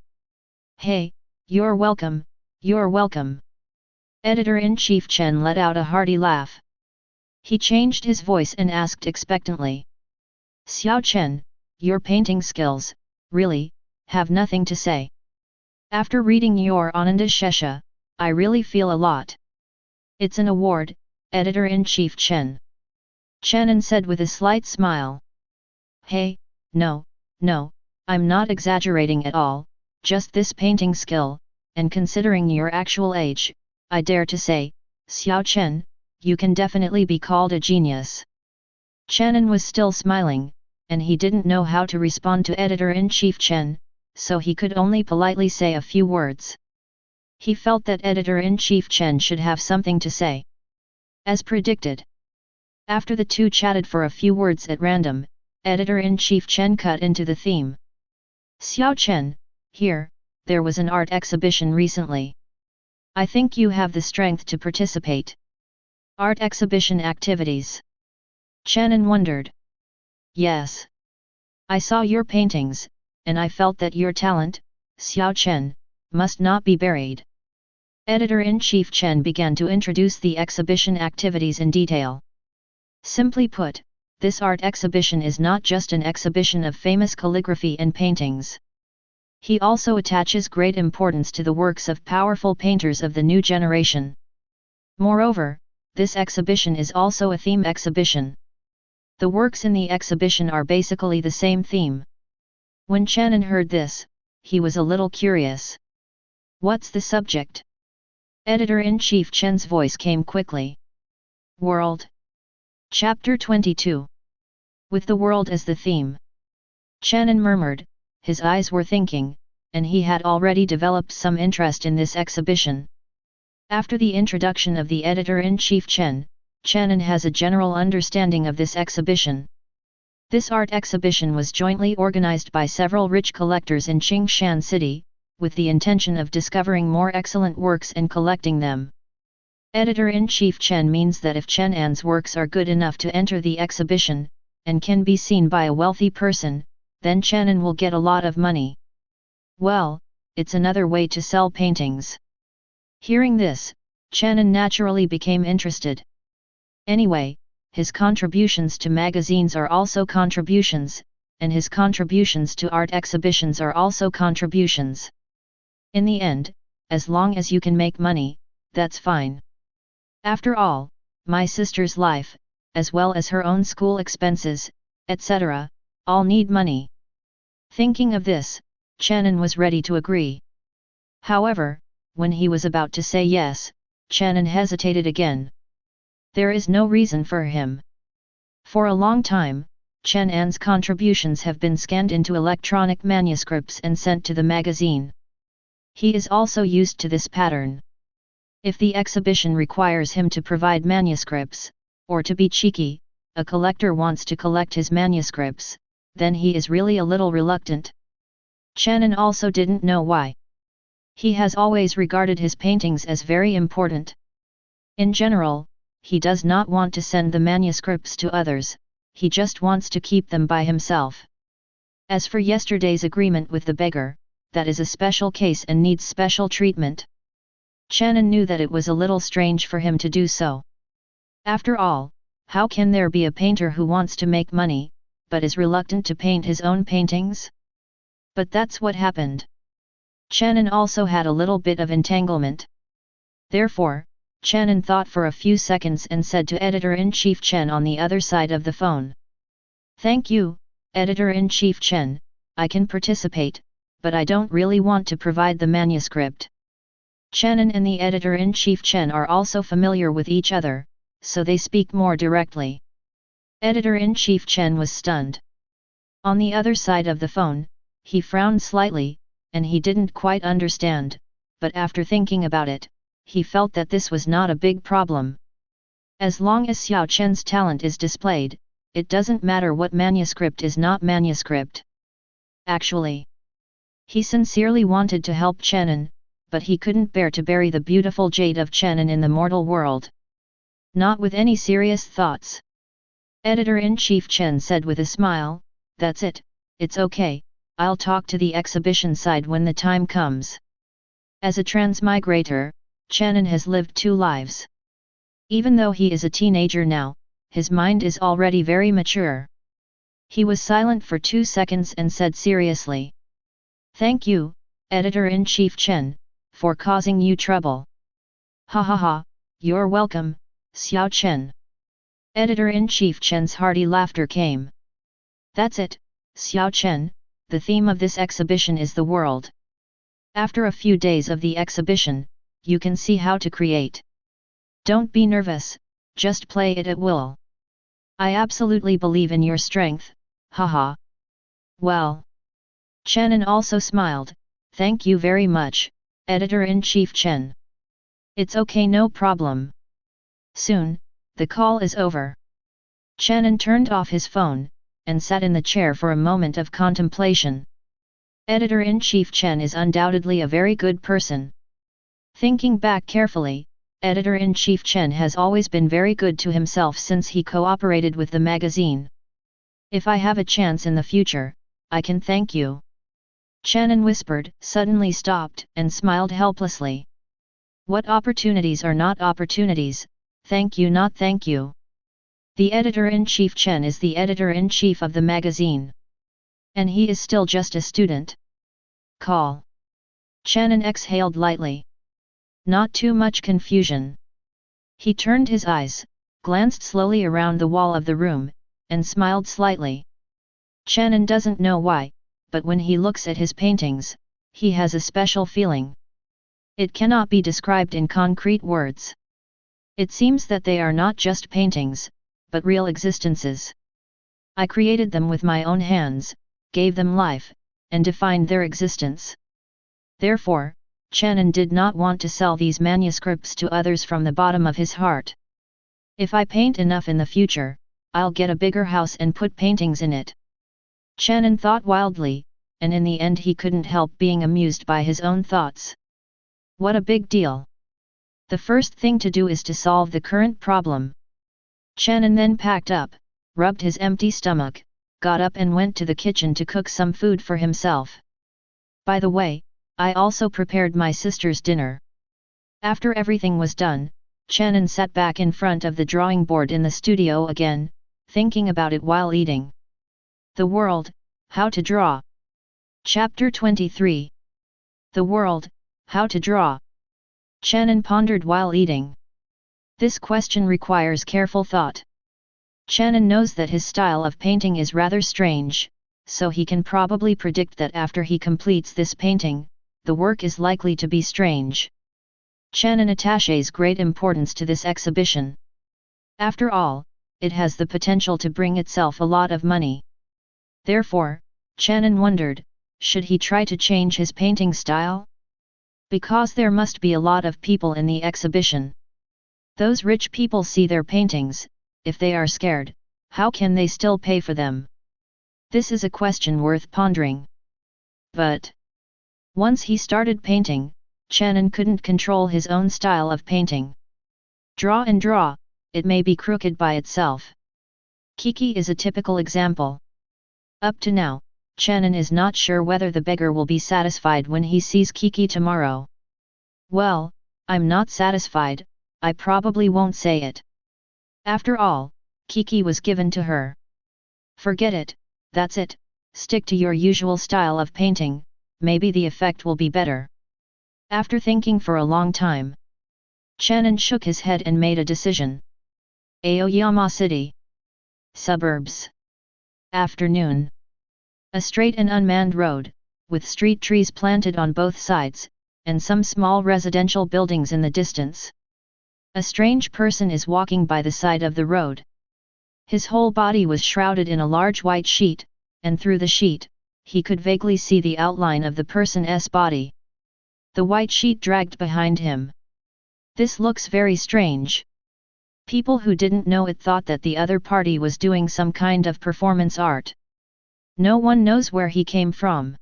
Hey, you're welcome, you're welcome. Editor-in-Chief Chen let out a hearty laugh. He changed his voice and asked expectantly. Xiao Chen, your painting skills, really, have nothing to say. After reading your Ananda Shesha, I really feel a lot. It's an award, Editor-in-Chief Chen. Chen An said with a slight smile. Hey, no, I'm not exaggerating at all, just this painting skill, and considering your actual age, I dare to say, Xiao Chen, you can definitely be called a genius. Chen An was still smiling, and he didn't know how to respond to Editor-in-Chief Chen, so he could only politely say a few words. He felt that Editor-in-Chief Chen should have something to say. As predicted. After the two chatted for a few words at random, Editor-in-Chief Chen cut into the theme. Xiao Chen, there was an art exhibition recently. I think you have the strength to participate. Art exhibition activities. Chen An wondered. Yes. I saw your paintings, and I felt that your talent, Xiao Chen, must not be buried. Editor-in-Chief Chen began to introduce the exhibition activities in detail. Simply put, this art exhibition is not just an exhibition of famous calligraphy and paintings. He also attaches great importance to the works of powerful painters of the new generation. Moreover, this exhibition is also a theme exhibition. The works in the exhibition are basically the same theme. When Chen An heard this, he was a little curious. What's the subject? Editor-in-Chief Chen's voice came quickly. World. Chapter 22. With the world as the theme. Chen An murmured, his eyes were thinking, and he had already developed some interest in this exhibition. After the introduction of the Editor-in-Chief Chen An has a general understanding of this exhibition. This art exhibition was jointly organized by several rich collectors in Qingshan City, with the intention of discovering more excellent works and collecting them. Editor-in-Chief Chen means that if Chen An's works are good enough to enter the exhibition, and can be seen by a wealthy person, then Chen An will get a lot of money. Well, it's another way to sell paintings. Hearing this, Chen An naturally became interested. Anyway, his contributions to magazines are also contributions, and his contributions to art exhibitions are also contributions. In the end, as long as you can make money, that's fine. After all, my sister's life, as well as her own school expenses, etc., all need money. Thinking of this, Chen An was ready to agree. However, when he was about to say yes, Chen An hesitated again. There is no reason for him. For a long time, Chen An's contributions have been scanned into electronic manuscripts and sent to the magazine. He is also used to this pattern. If the exhibition requires him to provide manuscripts, or to be cheeky, a collector wants to collect his manuscripts, then he is really a little reluctant. Chen An also didn't know why. He has always regarded his paintings as very important. In general, he does not want to send the manuscripts to others, he just wants to keep them by himself. As for yesterday's agreement with the beggar, that is a special case and needs special treatment. Chen An knew that it was a little strange for him to do so. After all, how can there be a painter who wants to make money, but is reluctant to paint his own paintings? But that's what happened. Chen An also had a little bit of entanglement. Therefore, Chen An thought for a few seconds and said to Editor-in-Chief Chen on the other side of the phone. Thank you, Editor-in-Chief Chen, I can participate, but I don't really want to provide the manuscript. Chen An and the Editor-in-Chief Chen are also familiar with each other, so they speak more directly. Editor-in-Chief Chen was stunned. On the other side of the phone, he frowned slightly, and he didn't quite understand, but after thinking about it, he felt that this was not a big problem. As long as Xiao Chen's talent is displayed, it doesn't matter what manuscript is not manuscript. Actually, he sincerely wanted to help Chen An, but he couldn't bear to bury the beautiful jade of Chen An in the mortal world. Not with any serious thoughts. Editor-in-Chief Chen said with a smile, that's it, it's okay, I'll talk to the exhibition side when the time comes. As a transmigrator, Chen An has lived 2 lives. Even though he is a teenager now, his mind is already very mature. He was silent for 2 seconds and said seriously. Thank you, Editor-in-Chief Chen, for causing you trouble. Ha ha ha, you're welcome, Xiao Chen. Editor-in-Chief Chen's hearty laughter came. That's it, Xiao Chen, the theme of this exhibition is the world. After a few days of the exhibition, you can see how to create. Don't be nervous, just play it at will. I absolutely believe in your strength, haha. Well. Chen An also smiled, thank you very much, Editor-in-Chief Chen. It's okay, no problem. Soon, the call is over. Chen An turned off his phone, and sat in the chair for a moment of contemplation. Editor-in-Chief Chen is undoubtedly a very good person. Thinking back carefully, Editor-in-Chief Chen has always been very good to himself since he cooperated with the magazine. If I have a chance in the future, I can thank you. Chen An whispered, suddenly stopped, and smiled helplessly. What opportunities are not opportunities, thank you not thank you. The Editor-in-Chief Chen is the Editor-in-Chief of the magazine. And he is still just a student. Call. Chen An exhaled lightly. Not too much confusion. He turned his eyes, glanced slowly around the wall of the room, and smiled slightly. Chen An doesn't know why, but when he looks at his paintings, he has a special feeling. It cannot be described in concrete words. It seems that they are not just paintings, but real existences. I created them with my own hands, gave them life, and defined their existence. Therefore, Chen An did not want to sell these manuscripts to others from the bottom of his heart. If I paint enough in the future, I'll get a bigger house and put paintings in it. Chen An thought wildly, and in the end he couldn't help being amused by his own thoughts. What a big deal! The first thing to do is to solve the current problem. Chen An then packed up, rubbed his empty stomach, got up and went to the kitchen to cook some food for himself. By the way, I also prepared my sister's dinner. After everything was done, Chen An sat back in front of the drawing board in the studio again, thinking about it while eating. The World, How to Draw. Chapter 23. The World, How to Draw. Chen An pondered while eating. This question requires careful thought. Chen An knows that his style of painting is rather strange, so he can probably predict that after he completes this painting, the work is likely to be strange. Chen An attaches great importance to this exhibition. After all, it has the potential to bring itself a lot of money. Therefore, Chen An wondered, should he try to change his painting style? Because there must be a lot of people in the exhibition. Those rich people see their paintings. If they are scared, how can they still pay for them? This is a question worth pondering. But once he started painting, Chen An couldn't control his own style of painting. Draw and draw, it may be crooked by itself. Kiki is a typical example. Up to now, Chen An is not sure whether the beggar will be satisfied when he sees Kiki tomorrow. Well, I'm not satisfied, I probably won't say it. After all, Kiki was given to her. Forget it, that's it, stick to your usual style of painting, maybe the effect will be better. After thinking for a long time, Chen An shook his head and made a decision. Aoyama City. Suburbs. Afternoon. A straight and unmanned road, with street trees planted on both sides, and some small residential buildings in the distance. A strange person is walking by the side of the road. His whole body was shrouded in a large white sheet, and through the sheet, he could vaguely see the outline of the person's body. The white sheet dragged behind him. This looks very strange. People who didn't know it thought that the other party was doing some kind of performance art. No one knows where he came from.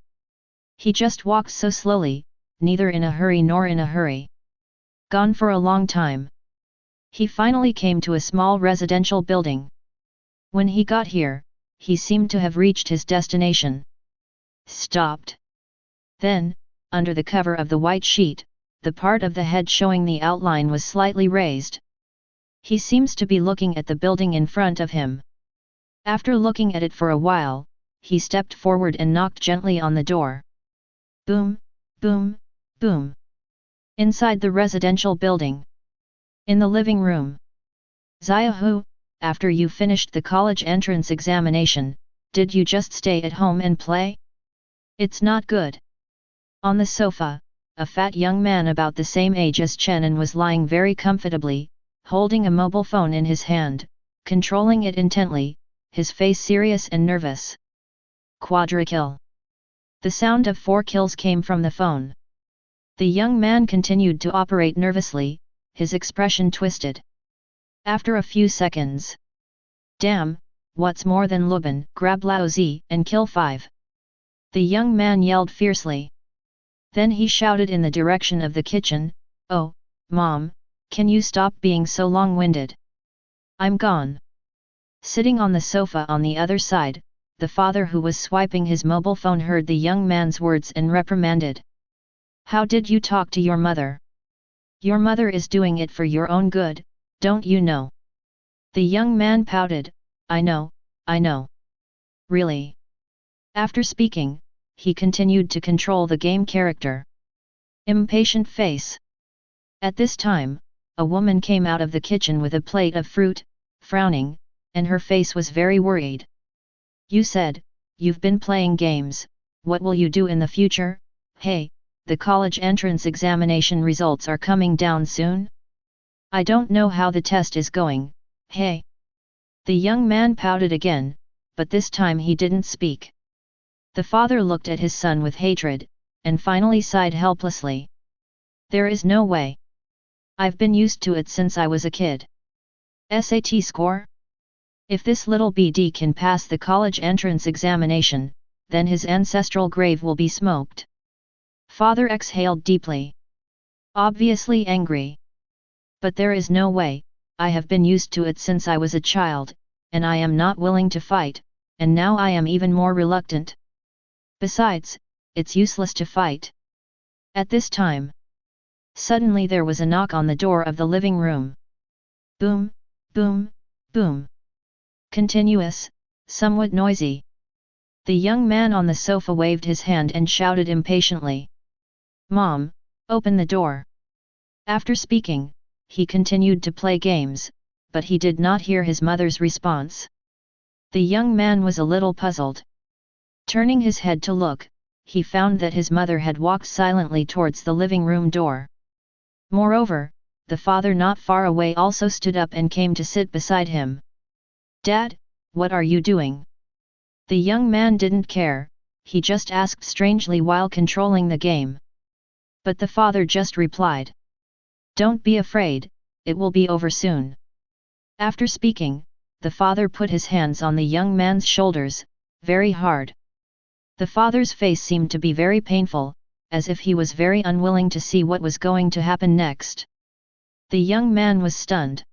He just walks so slowly, neither in a hurry nor in a hurry. Gone for a long time. He finally came to a small residential building. When he got here, he seemed to have reached his destination. Stopped. Then, under the cover of the white sheet, the part of the head showing the outline was slightly raised. He seems to be looking at the building in front of him. After looking at it for a while, he stepped forward and knocked gently on the door. Boom, boom, boom. Inside the residential building. In the living room. Xiaohu, after you finished the college entrance examination, did you just stay at home and play? It's not good. On the sofa, a fat young man about the same age as Chen An was lying very comfortably, holding a mobile phone in his hand, controlling it intently, his face serious and nervous. Quadra-kill. The sound of 4 kills came from the phone. The young man continued to operate nervously, his expression twisted. After a few seconds. Damn, what's more than Lubin, grab Lao Zi and kill 5. The young man yelled fiercely. Then he shouted in the direction of the kitchen, oh, Mom, can you stop being so long-winded? I'm gone. Sitting on the sofa on the other side, the father who was swiping his mobile phone heard the young man's words and reprimanded. How did you talk to your mother? Your mother is doing it for your own good, don't you know? The young man pouted, I know. Really? After speaking, he continued to control the game character. Impatient face. At this time, a woman came out of the kitchen with a plate of fruit, frowning, and her face was very worried. You said, you've been playing games, what will you do in the future? Hey, the college entrance examination results are coming down soon? I don't know how the test is going, hey. The young man pouted again, but this time he didn't speak. The father looked at his son with hatred, and finally sighed helplessly. There is no way. I've been used to it since I was a kid. SAT score? If this little BD can pass the college entrance examination, then his ancestral grave will be smoked. Father exhaled deeply. Obviously angry. But there is no way, I have been used to it since I was a child, and I am not willing to fight, and now I am even more reluctant. Besides, it's useless to fight. At this time, suddenly there was a knock on the door of the living room. Boom, boom, boom. Continuous, somewhat noisy. The young man on the sofa waved his hand and shouted impatiently. Mom, open the door. After speaking, he continued to play games, but he did not hear his mother's response. The young man was a little puzzled. Turning his head to look, he found that his mother had walked silently towards the living room door. Moreover, the father not far away also stood up and came to sit beside him. "Dad, what are you doing?" The young man didn't care, he just asked strangely while controlling the game. But the father just replied, "Don't be afraid, it will be over soon." After speaking, the father put his hands on the young man's shoulders, very hard. The father's face seemed to be very painful, as if he was very unwilling to see what was going to happen next. The young man was stunned.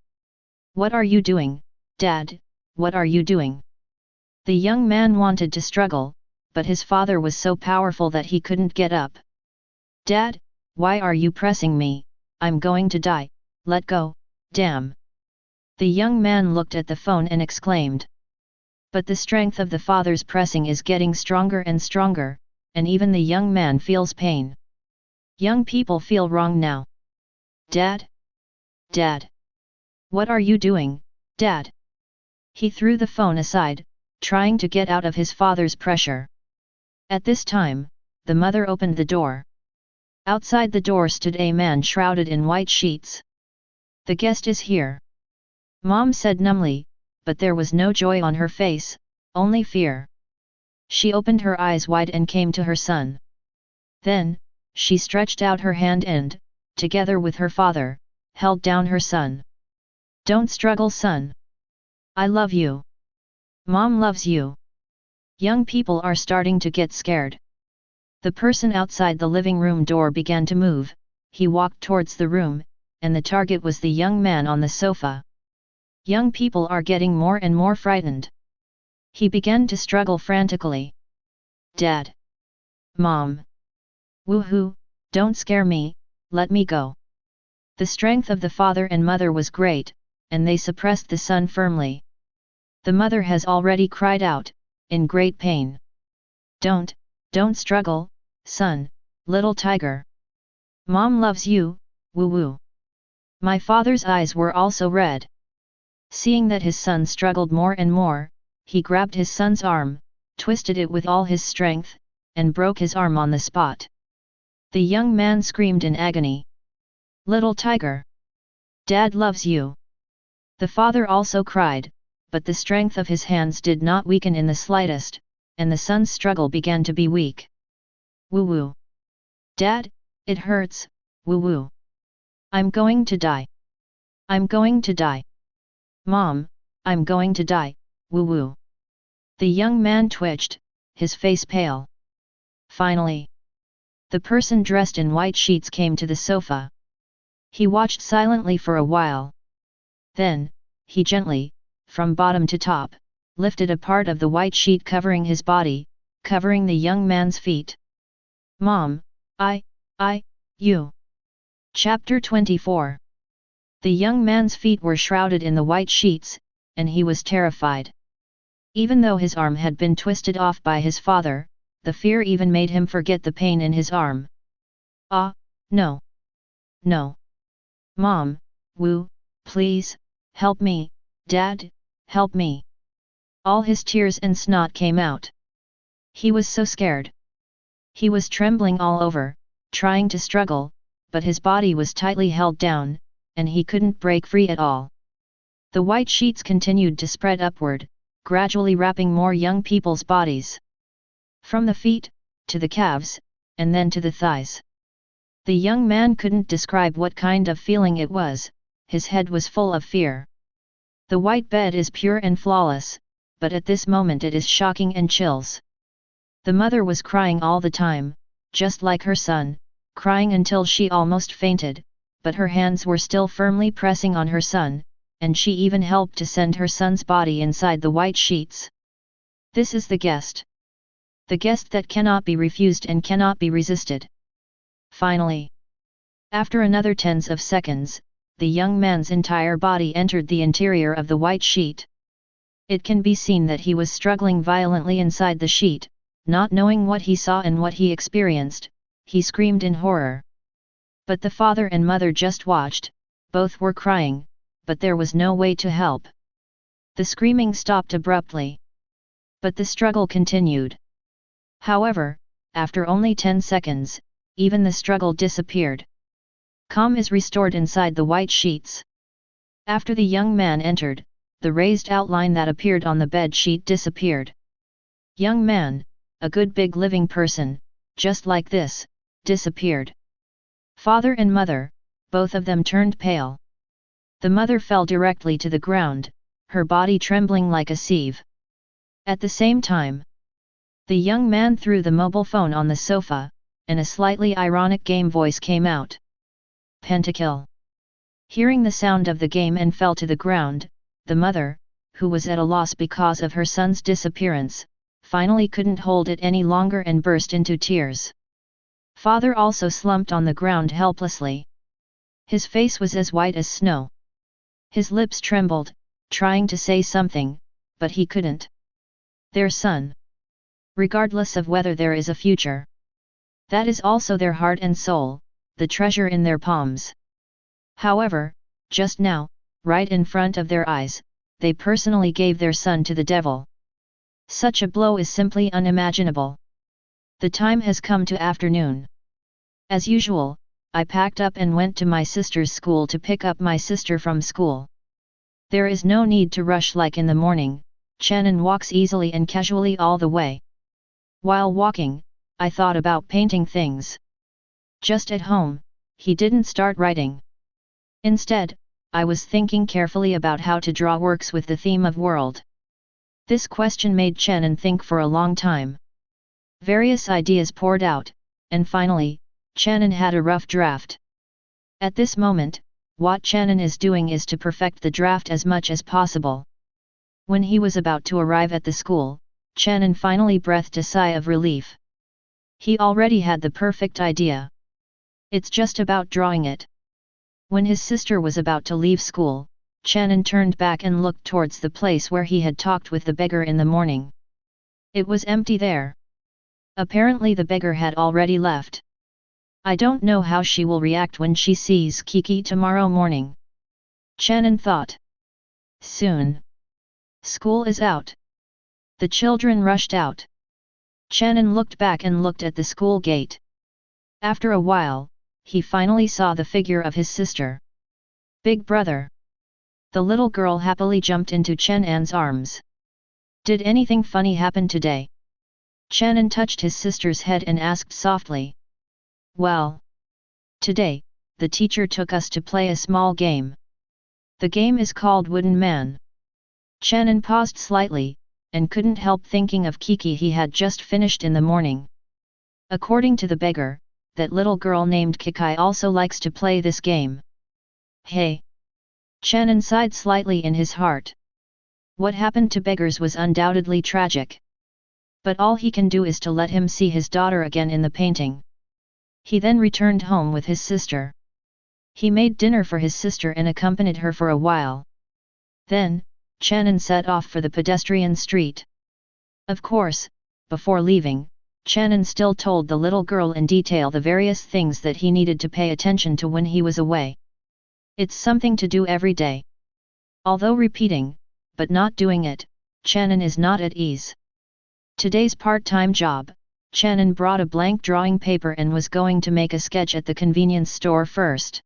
"What are you doing, Dad, what are you doing?" The young man wanted to struggle, but his father was so powerful that he couldn't get up. "Dad, why are you pressing me? I'm going to die, let go, damn." The young man looked at the phone and exclaimed. But the strength of the father's pressing is getting stronger and stronger, and even the young man feels pain. Young people feel wrong now. "Dad? Dad? What are you doing, Dad?" He threw the phone aside, trying to get out of his father's pressure. At this time, the mother opened the door. Outside the door stood a man shrouded in white sheets. "The guest is here," Mom said numbly, but there was no joy on her face, only fear. She opened her eyes wide and came to her son. Then, she stretched out her hand and, together with her father, held down her son. "Don't struggle, son. I love you. Mom loves you." Young people are starting to get scared. The person outside the living room door began to move, he walked towards the room, and the target was the young man on the sofa. Young people are getting more and more frightened. He began to struggle frantically. "Dad! Mom! Woohoo, don't scare me, let me go." The strength of the father and mother was great, and they suppressed the son firmly. The mother has already cried out, in great pain. Don't struggle, son, little tiger. Mom loves you, woo-woo." My father's eyes were also red. Seeing that his son struggled more and more, he grabbed his son's arm, twisted it with all his strength, and broke his arm on the spot. The young man screamed in agony. "Little tiger! Dad loves you!" The father also cried, but the strength of his hands did not weaken in the slightest, and the son's struggle began to be weak. "Woo-woo! Dad, it hurts, woo-woo! I'm going to die! I'm going to die! Mom, I'm going to die, woo-woo!" The young man twitched, his face pale. Finally, the person dressed in white sheets came to the sofa. He watched silently for a while. Then, he gently, from bottom to top, lifted a part of the white sheet covering his body, covering the young man's feet. "Mom, you." Chapter 24. The young man's feet were shrouded in the white sheets, and he was terrified. Even though his arm had been twisted off by his father, the fear even made him forget the pain in his arm. "Ah, no! No! Mom, woo, please, help me, Dad, help me!" All his tears and snot came out. He was so scared. He was trembling all over, trying to struggle, but his body was tightly held down, and he couldn't break free at all. The white sheets continued to spread upward, gradually wrapping more young people's bodies. From the feet, to the calves, and then to the thighs. The young man couldn't describe what kind of feeling it was, his head was full of fear. The white bed is pure and flawless, but at this moment it is shocking and chills. The mother was crying all the time, just like her son, crying until she almost fainted, but her hands were still firmly pressing on her son, and she even helped to send her son's body inside the white sheets. This is the guest. The guest that cannot be refused and cannot be resisted. Finally, after another tens of seconds, the young man's entire body entered the interior of the white sheet. It can be seen that he was struggling violently inside the sheet, not knowing what he saw and what he experienced, he screamed in horror. But the father and mother just watched, both were crying, but there was no way to help. The screaming stopped abruptly. But the struggle continued. However, after only 10 seconds, even the struggle disappeared. Calm is restored inside the white sheets. After the young man entered, the raised outline that appeared on the bed sheet disappeared. Young man, a good big living person, just like this, disappeared. Father and mother, both of them turned pale. The mother fell directly to the ground, her body trembling like a sieve. At the same time, the young man threw the mobile phone on the sofa, and a slightly ironic game voice came out. Pentakill. Hearing the sound of the game and fell to the ground, the mother, who was at a loss because of her son's disappearance, finally couldn't hold it any longer and burst into tears. Father also slumped on the ground helplessly. His face was as white as snow. His lips trembled, trying to say something, but he couldn't. Their son. Regardless of whether there is a future. That is also their heart and soul, the treasure in their palms. However, just now, right in front of their eyes, they personally gave their son to the devil. Such a blow is simply unimaginable. The time has come to afternoon. As usual, I packed up and went to my sister's school to pick up my sister from school. There is no need to rush like in the morning. Chen An walks easily and casually all the way. While walking, I thought about painting things. Just at home, he didn't start writing. Instead, I was thinking carefully about how to draw works with the theme of world. This question made Chen An think for a long time. Various ideas poured out, and finally, Chen An had a rough draft. At this moment, what Chen An is doing is to perfect the draft as much as possible. When he was about to arrive at the school, Chen An finally breathed a sigh of relief. He already had the perfect idea. It's just about drawing it. When his sister was about to leave school, Chen An turned back and looked towards the place where he had talked with the beggar in the morning. It was empty there. Apparently the beggar had already left. I don't know how she will react when she sees Kiki tomorrow morning. Chen An thought. Soon. School is out. The children rushed out. Chen An looked back and looked at the school gate. After a while, he finally saw the figure of his sister. Big brother. The little girl happily jumped into Chen An's arms. Did anything funny happen today? Chen An touched his sister's head and asked softly. Well. Today, the teacher took us to play a small game. The game is called Wooden Man. Chen An paused slightly, and couldn't help thinking of Kiki he had just finished in the morning. According to the beggar, that little girl named Kiki also likes to play this game. Hey! Chen An sighed slightly in his heart. What happened to beggars was undoubtedly tragic. But all he can do is to let him see his daughter again in the painting. He then returned home with his sister. He made dinner for his sister and accompanied her for a while. Then, Chen An set off for the pedestrian street. Of course, before leaving, Chen An still told the little girl in detail the various things that he needed to pay attention to when he was away. It's something to do every day. Although repeating, but not doing it, Chen An is not at ease. Today's part-time job, Chen An brought a blank drawing paper and was going to make a sketch at the convenience store first.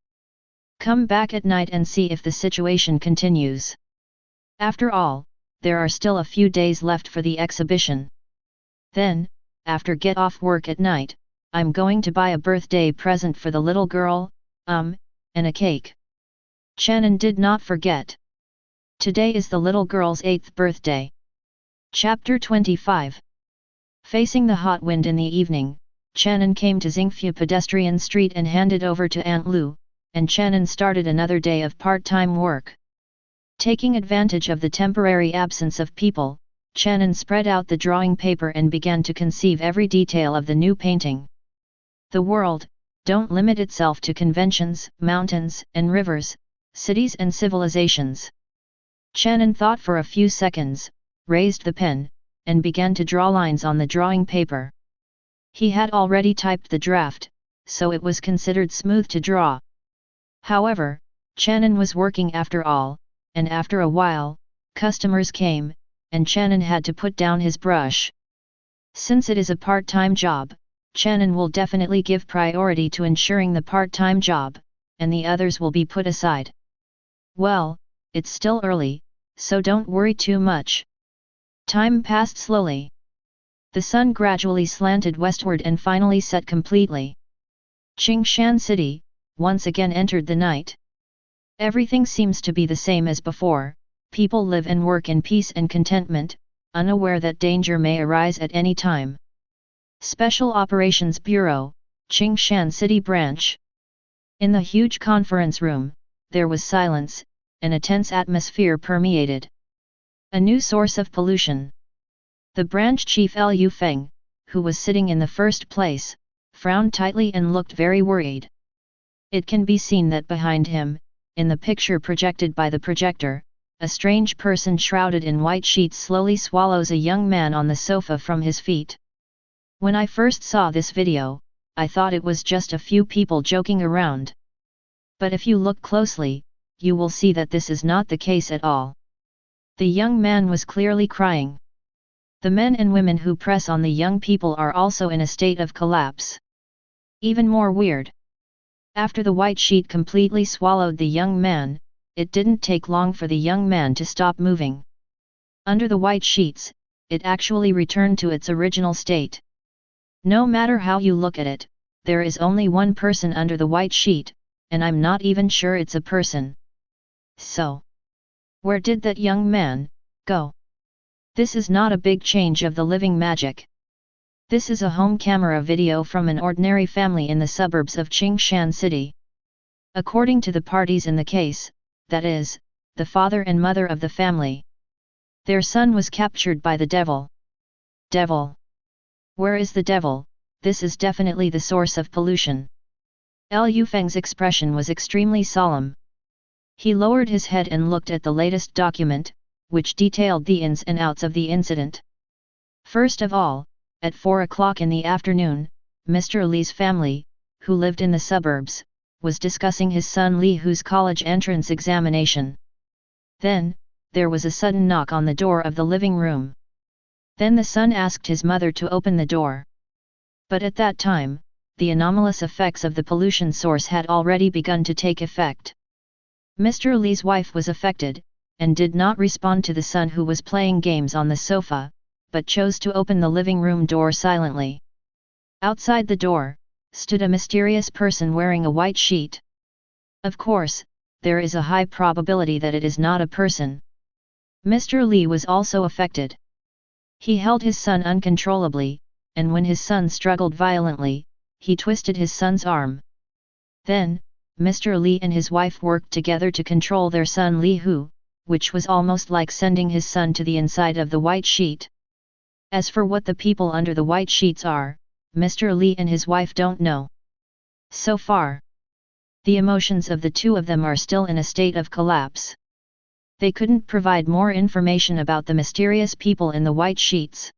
Come back at night and see if the situation continues. After all, there are still a few days left for the exhibition. Then, after get off work at night, I'm going to buy a birthday present for the little girl, and a cake. Chen An did not forget. Today is the little girl's 8th birthday. Chapter 25. Facing the hot wind in the evening, Chen An came to Xingfu pedestrian street and handed over to Aunt Lu, and Chen An started another day of part-time work. Taking advantage of the temporary absence of people, Chen An spread out the drawing paper and began to conceive every detail of the new painting. The world, don't limit itself to conventions, mountains and rivers, cities and civilizations. Chen An thought for a few seconds, raised the pen, and began to draw lines on the drawing paper. He had already typed the draft, so it was considered smooth to draw. However, Chen An was working after all, and after a while, customers came, and Chen An had to put down his brush. Since it is a part-time job, Chen An will definitely give priority to ensuring the part-time job, and the others will be put aside. Well, it's still early, so don't worry too much. Time passed slowly. The sun gradually slanted westward and finally set completely. Qingshan City, once again entered the night. Everything seems to be the same as before, people live and work in peace and contentment, unaware that danger may arise at any time. Special Operations Bureau, Qingshan City Branch. In the huge conference room, there was silence, and a tense atmosphere permeated. A new source of pollution. The branch chief Liu Feng, who was sitting in the first place, frowned tightly and looked very worried. It can be seen that behind him, in the picture projected by the projector, a strange person shrouded in white sheets slowly swallows a young man on the sofa from his feet. When I first saw this video, I thought it was just a few people joking around. But if you look closely, you will see that this is not the case at all. The young man was clearly crying. The men and women who press on the young people are also in a state of collapse. Even more weird. After the white sheet completely swallowed the young man, it didn't take long for the young man to stop moving. Under the white sheets, it actually returned to its original state. No matter how you look at it, there is only one person under the white sheet, and I'm not even sure it's a person. So, where did that young man go? This is not a big change of the living magic. This is a home camera video from an ordinary family in the suburbs of Qingshan City. According to the parties in the case, that is, the father and mother of the family, their son was captured by the devil. Devil. Where is the devil? This is definitely the source of pollution. Liu Feng's expression was extremely solemn. He lowered his head and looked at the latest document, which detailed the ins and outs of the incident. First of all, at 4 o'clock in the afternoon, Mr. Li's family, who lived in the suburbs, was discussing his son Li Hu's college entrance examination. Then, there was a sudden knock on the door of the living room. Then the son asked his mother to open the door. But at that time, the anomalous effects of the pollution source had already begun to take effect. Mr. Li's wife was affected, and did not respond to the son who was playing games on the sofa, but chose to open the living room door silently. Outside the door, stood a mysterious person wearing a white sheet. Of course, there is a high probability that it is not a person. Mr. Li was also affected. He held his son uncontrollably, and when his son struggled violently, he twisted his son's arm. Then, Mr. Li and his wife worked together to control their son Li Hu, which was almost like sending his son to the inside of the white sheet. As for what the people under the white sheets are, Mr. Li and his wife don't know. So far, the emotions of the two of them are still in a state of collapse. They couldn't provide more information about the mysterious people in the white sheets.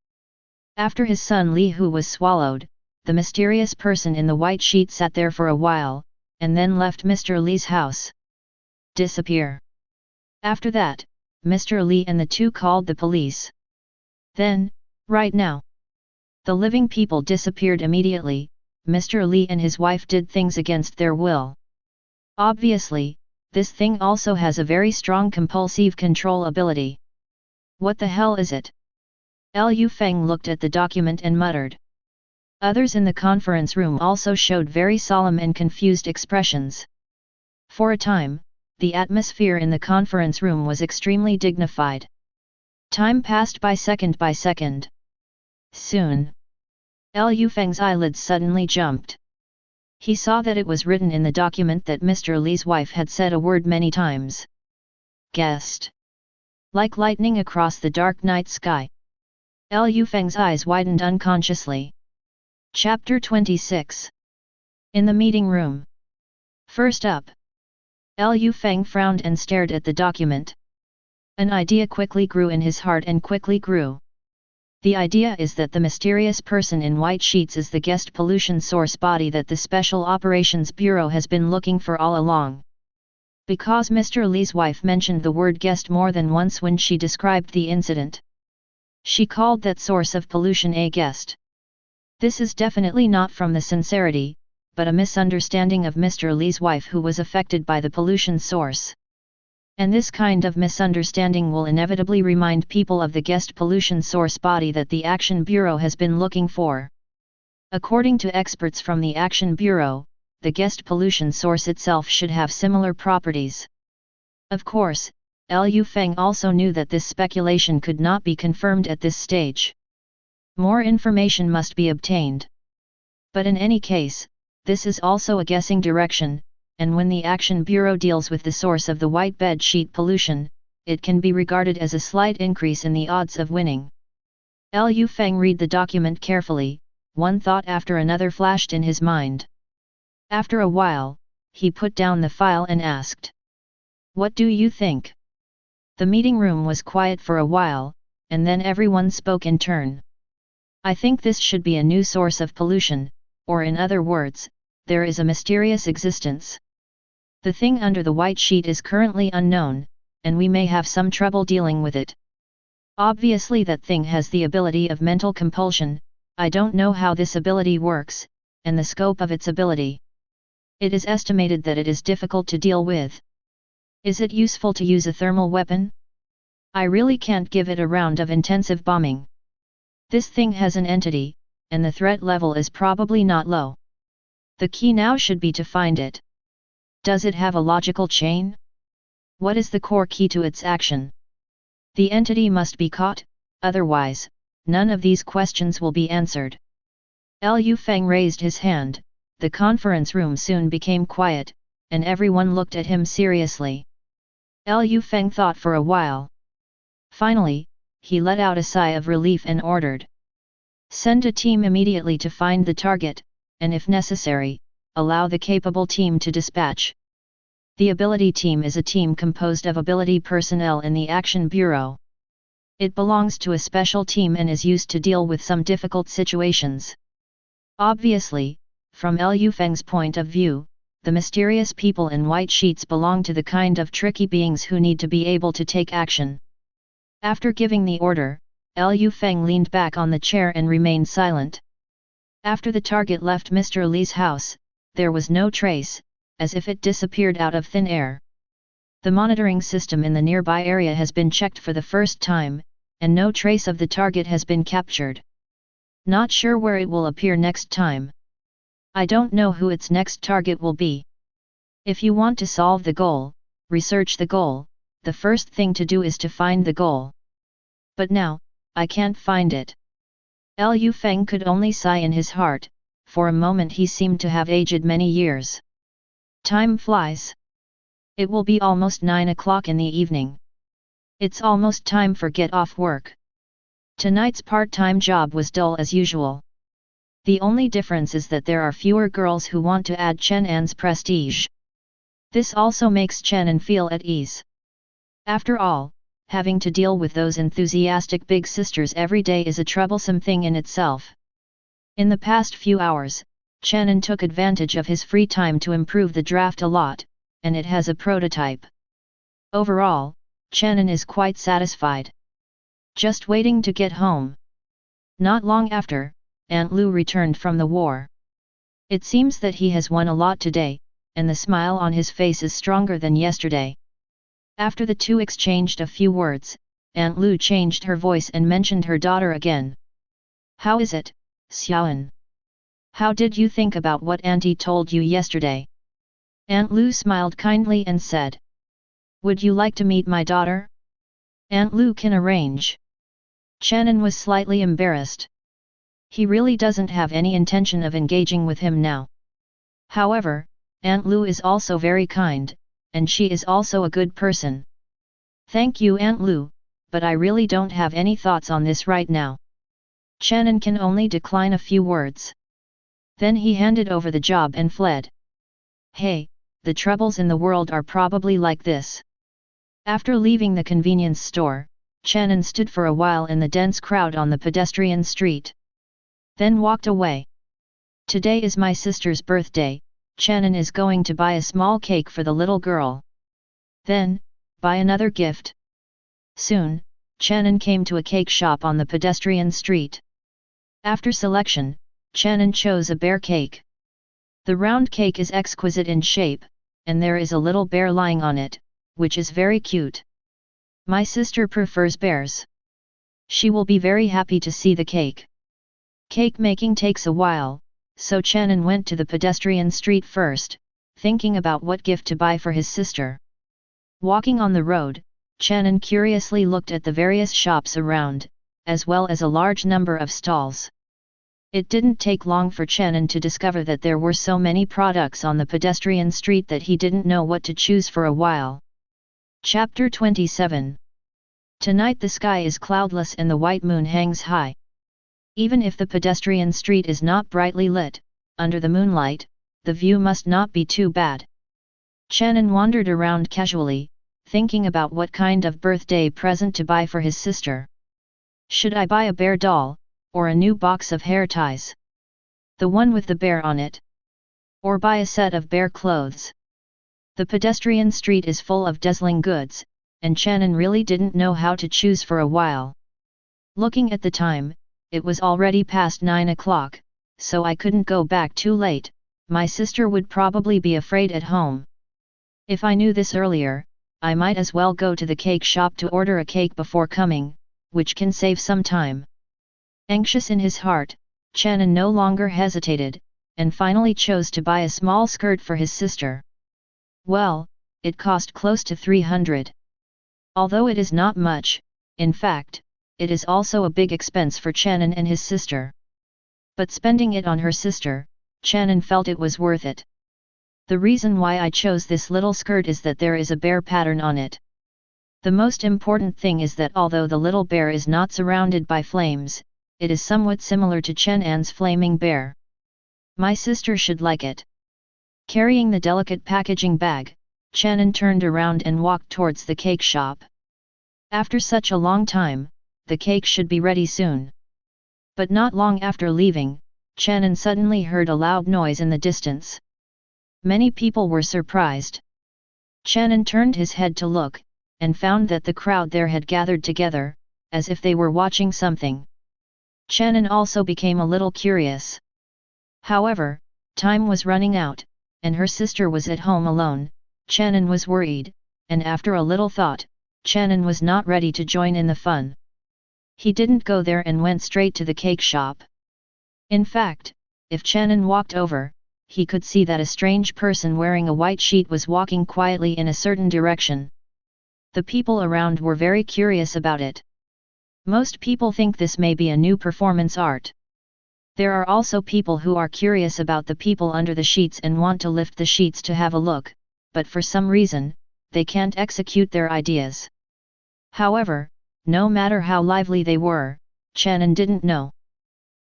After his son Li Hu was swallowed, the mysterious person in the white sheet sat there for a while, and then left Mr. Li's house. Disappear. After that, Mr. Li and the two called the police. Then, right now, the living people disappeared immediately. Mr. Li and his wife did things against their will. Obviously, this thing also has a very strong compulsive control ability. What the hell is it? Liu Feng looked at the document and muttered. Others in the conference room also showed very solemn and confused expressions. For a time, the atmosphere in the conference room was extremely dignified. Time passed by second by second. Soon, Liu Feng's eyelids suddenly jumped. He saw that it was written in the document that Mr. Li's wife had said a word many times. Guest. Like lightning across the dark night sky. Liu Feng's eyes widened unconsciously. Chapter 26. In the meeting room. First up. Liu Feng frowned and stared at the document. An idea quickly grew in his heart and quickly grew. The idea is that the mysterious person in white sheets is the guest pollution source body that the Special Operations Bureau has been looking for all along. Because Mr. Li's wife mentioned the word guest more than once when she described the incident. She called that source of pollution a guest. This is definitely not from the sincerity, but a misunderstanding of Mr. Li's wife who was affected by the pollution source. And this kind of misunderstanding will inevitably remind people of the guest pollution source body that the Action Bureau has been looking for. According to experts from the Action Bureau, the guest pollution source itself should have similar properties. Of course, Liu Feng also knew that this speculation could not be confirmed at this stage. More information must be obtained. But in any case, this is also a guessing direction, and when the Action Bureau deals with the source of the white bed sheet pollution, it can be regarded as a slight increase in the odds of winning. Liu Feng read the document carefully, one thought after another flashed in his mind. After a while, he put down the file and asked, "What do you think?" The meeting room was quiet for a while, and then everyone spoke in turn. "I think this should be a new source of pollution, or in other words, there is a mysterious existence. The thing under the white sheet is currently unknown, and we may have some trouble dealing with it. Obviously that thing has the ability of mental compulsion. I don't know how this ability works, and the scope of its ability. It is estimated that it is difficult to deal with. Is it useful to use a thermal weapon? I really can't give it a round of intensive bombing. This thing has an entity, and the threat level is probably not low. The key now should be to find it. Does it have a logical chain? What is the core key to its action? The entity must be caught, otherwise, none of these questions will be answered." Liu Feng raised his hand, the conference room soon became quiet, and everyone looked at him seriously. Liu Feng thought for a while. Finally, he let out a sigh of relief and ordered, "Send a team immediately to find the target, and if necessary, allow the capable team to dispatch." The ability team is a team composed of ability personnel in the Action Bureau. It belongs to a special team and is used to deal with some difficult situations. Obviously, from Liu Feng's point of view, the mysterious people in white sheets belong to the kind of tricky beings who need to be able to take action. After giving the order, Liu Feng leaned back on the chair and remained silent. After the target left Mr. Li's house, there was no trace, as if it disappeared out of thin air. The monitoring system in the nearby area has been checked for the first time, and no trace of the target has been captured. Not sure where it will appear next time. I don't know who its next target will be. If you want to solve the goal, research the goal, the first thing to do is to find the goal. But now, I can't find it. Liu Feng could only sigh in his heart, for a moment he seemed to have aged many years. Time flies. It will be almost 9 o'clock in the evening. It's almost time for get off work. Tonight's part-time job was dull as usual. The only difference is that there are fewer girls who want to add Chen An's prestige. This also makes Chen An feel at ease. After all, having to deal with those enthusiastic big sisters every day is a troublesome thing in itself. In the past few hours, Chen An took advantage of his free time to improve the draft a lot, and it has a prototype. Overall, Chen An is quite satisfied. Just waiting to get home. Not long after, Aunt Lu returned from the war. It seems that he has won a lot today, and the smile on his face is stronger than yesterday. After the two exchanged a few words, Aunt Lu changed her voice and mentioned her daughter again. "How is it, Xiaoan? How did you think about what Auntie told you yesterday?" Aunt Lu smiled kindly and said, "Would you like to meet my daughter? Aunt Lu can arrange." Chen An was slightly embarrassed. He really doesn't have any intention of engaging with him now. However, Aunt Lu is also very kind, and she is also a good person. "Thank you, Aunt Lu, but I really don't have any thoughts on this right now." Chen An can only decline a few words. Then he handed over the job and fled. Hey, the troubles in the world are probably like this. After leaving the convenience store, Chen An stood for a while in the dense crowd on the pedestrian street. Then walked away. Today is my sister's birthday. Chen An is going to buy a small cake for the little girl. Then, buy another gift. Soon, Chen An came to a cake shop on the pedestrian street. After selection, Chen An chose a bear cake. The round cake is exquisite in shape, and there is a little bear lying on it, which is very cute. My sister prefers bears. She will be very happy to see the cake. Cake making takes a while, so Chen An went to the pedestrian street first, thinking about what gift to buy for his sister. Walking on the road, Chen An curiously looked at the various shops around, as well as a large number of stalls. It didn't take long for Chen An to discover that there were so many products on the pedestrian street that he didn't know what to choose for a while. Chapter 27. Tonight the sky is cloudless and the white moon hangs high. Even if the pedestrian street is not brightly lit, under the moonlight, the view must not be too bad. Chen An wandered around casually, thinking about what kind of birthday present to buy for his sister. Should I buy a bear doll, or a new box of hair ties? The one with the bear on it. Or buy a set of bear clothes? The pedestrian street is full of dazzling goods, and Chen An really didn't know how to choose for a while. Looking at the time, it was already past 9 o'clock, so I couldn't go back too late. My sister would probably be afraid at home. If I knew this earlier, I might as well go to the cake shop to order a cake before coming, which can save some time. Anxious in his heart, Chen An no longer hesitated, and finally chose to buy a small skirt for his sister. Well, it cost close to 300. Although it is not much, in fact, it is also a big expense for Chen An and his sister. But spending it on her sister, Chen An felt it was worth it. The reason why I chose this little skirt is that there is a bear pattern on it. The most important thing is that although the little bear is not surrounded by flames, it is somewhat similar to Chen An's flaming bear. My sister should like it. Carrying the delicate packaging bag, Chen An turned around and walked towards the cake shop. After such a long time, the cake should be ready soon. But not long after leaving, Chen An suddenly heard a loud noise in the distance. Many people were surprised. Chen An turned his head to look, and found that the crowd there had gathered together, as if they were watching something. Chen An also became a little curious. However, time was running out, and her sister was at home alone. Chen An was worried, and after a little thought, Chen An was not ready to join in the fun. He didn't go there and went straight to the cake shop. In fact, if Chen An walked over, he could see that a strange person wearing a white sheet was walking quietly in a certain direction. The people around were very curious about it. Most people think this may be a new performance art. There are also people who are curious about the people under the sheets and want to lift the sheets to have a look, but for some reason, they can't execute their ideas. However, no matter how lively they were, Chen An didn't know.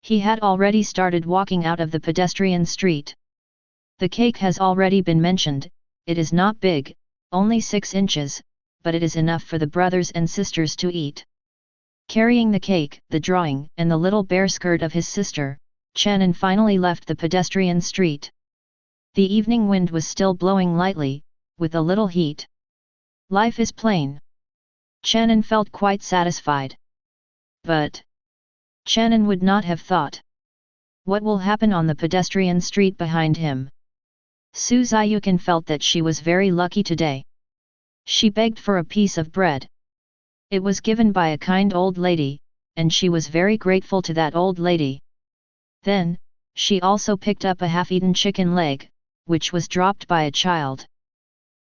He had already started walking out of the pedestrian street. The cake has already been mentioned. It is not big, only 6 inches, but it is enough for the brothers and sisters to eat. Carrying the cake, the drawing, and the little bear skirt of his sister, Chen An finally left the pedestrian street. The evening wind was still blowing lightly, with a little heat. Life is plain. Chen An felt quite satisfied. But Chen An would not have thought. What will happen on the pedestrian street behind him? Su Ziyukan felt that she was very lucky today. She begged for a piece of bread. It was given by a kind old lady, and she was very grateful to that old lady. Then, she also picked up a half-eaten chicken leg, which was dropped by a child.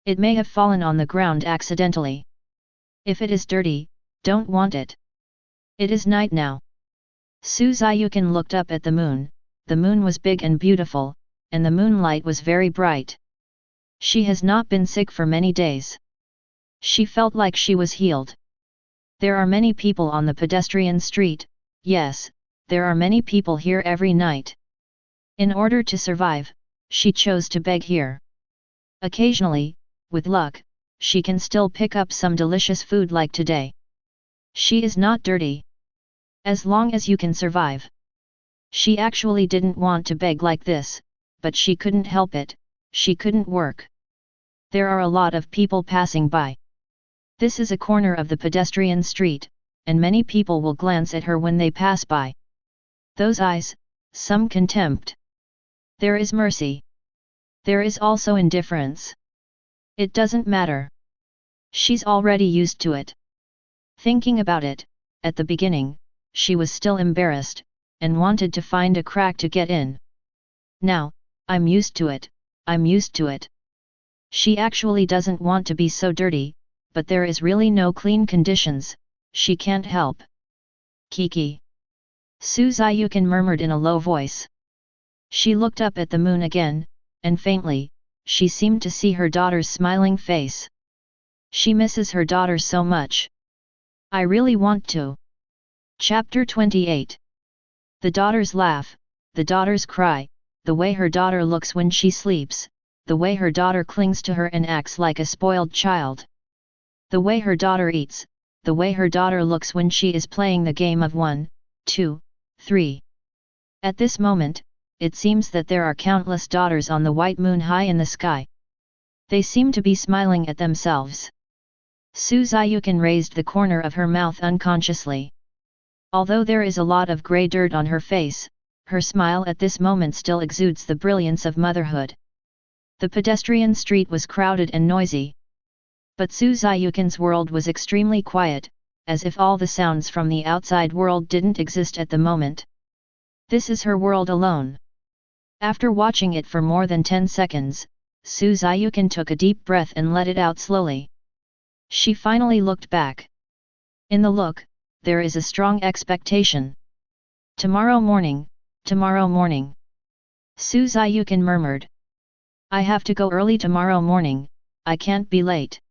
It may have fallen on the ground accidentally. If it is dirty, don't want it. It is night now. Su Ziyukan looked up at the moon. The moon was big and beautiful, and the moonlight was very bright. She has not been sick for many days. She felt like she was healed. There are many people on the pedestrian street. Yes, there are many people here every night. In order to survive, she chose to beg here. Occasionally, with luck, she can still pick up some delicious food like today. She is not dirty. As long as you can survive. She actually didn't want to beg like this, but she couldn't help it. She couldn't work. There are a lot of people passing by. This is a corner of the pedestrian street, and many people will glance at her when they pass by. Those eyes, some contempt. There is mercy. There is also indifference. It doesn't matter. She's already used to it. Thinking about it, at the beginning, she was still embarrassed, and wanted to find a crack to get in. Now, I'm used to it, I'm used to it. She actually doesn't want to be so dirty, but there is really no clean conditions, she can't help. Kiki. Su Ziyukan murmured in a low voice. She looked up at the moon again, and faintly, she seemed to see her daughter's smiling face. She misses her daughter so much. I really want to. Chapter 28. The daughters laugh, the daughters cry, the way her daughter looks when she sleeps, the way her daughter clings to her and acts like a spoiled child. The way her daughter eats, the way her daughter looks when she is playing the game of 1, 2, 3. At this moment, it seems that there are countless daughters on the white moon high in the sky. They seem to be smiling at themselves. Su Ziyukan raised the corner of her mouth unconsciously. Although there is a lot of grey dirt on her face, her smile at this moment still exudes the brilliance of motherhood. The pedestrian street was crowded and noisy. But Su Ziyukan's world was extremely quiet, as if all the sounds from the outside world didn't exist at the moment. This is her world alone. After watching it for more than 10 seconds, Su Ziyukan took a deep breath and let it out slowly. She finally looked back. In the look, there is a strong expectation. Tomorrow morning, tomorrow morning. Su Ziyukan murmured. I have to go early tomorrow morning, I can't be late.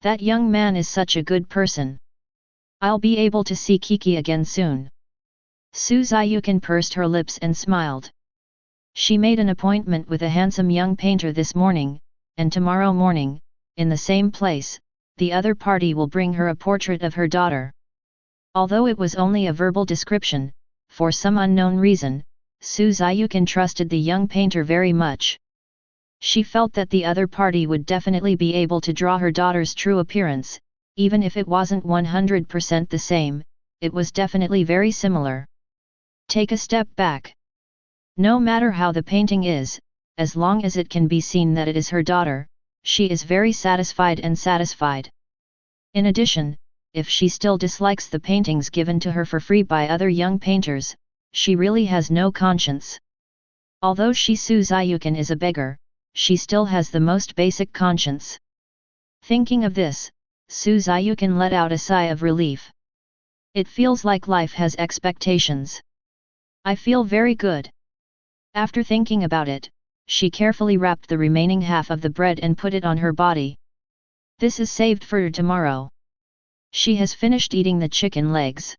That young man is such a good person. I'll be able to see Kiki again soon. Su Ziyukan pursed her lips and smiled. She made an appointment with a handsome young painter this morning, and tomorrow morning, in the same place, the other party will bring her a portrait of her daughter. Although it was only a verbal description, for some unknown reason, Su Ziyukan trusted the young painter very much. She felt that the other party would definitely be able to draw her daughter's true appearance, even if it wasn't 100% the same, it was definitely very similar. Take a step back. No matter how the painting is, as long as it can be seen that it is her daughter, she is very satisfied and satisfied. In addition, if she still dislikes the paintings given to her for free by other young painters, she really has no conscience. Although Su Ziyukan is a beggar, she still has the most basic conscience. Thinking of this, Su Ziyukan let out a sigh of relief. It feels like life has expectations. I feel very good. After thinking about it, she carefully wrapped the remaining half of the bread and put it on her body. This is saved for tomorrow. She has finished eating the chicken legs.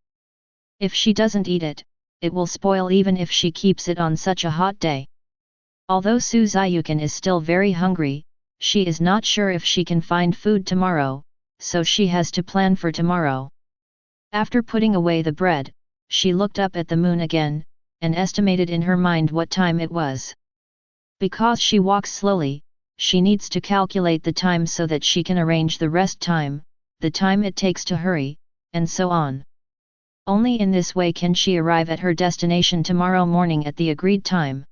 If she doesn't eat it, it will spoil even if she keeps it on such a hot day. Although Su Ziyukan is still very hungry, she is not sure if she can find food tomorrow, so she has to plan for tomorrow. After putting away the bread, she looked up at the moon again, and estimated in her mind what time it was. Because she walks slowly, she needs to calculate the time so that she can arrange the rest time, the time it takes to hurry, and so on. Only in this way can she arrive at her destination tomorrow morning at the agreed time.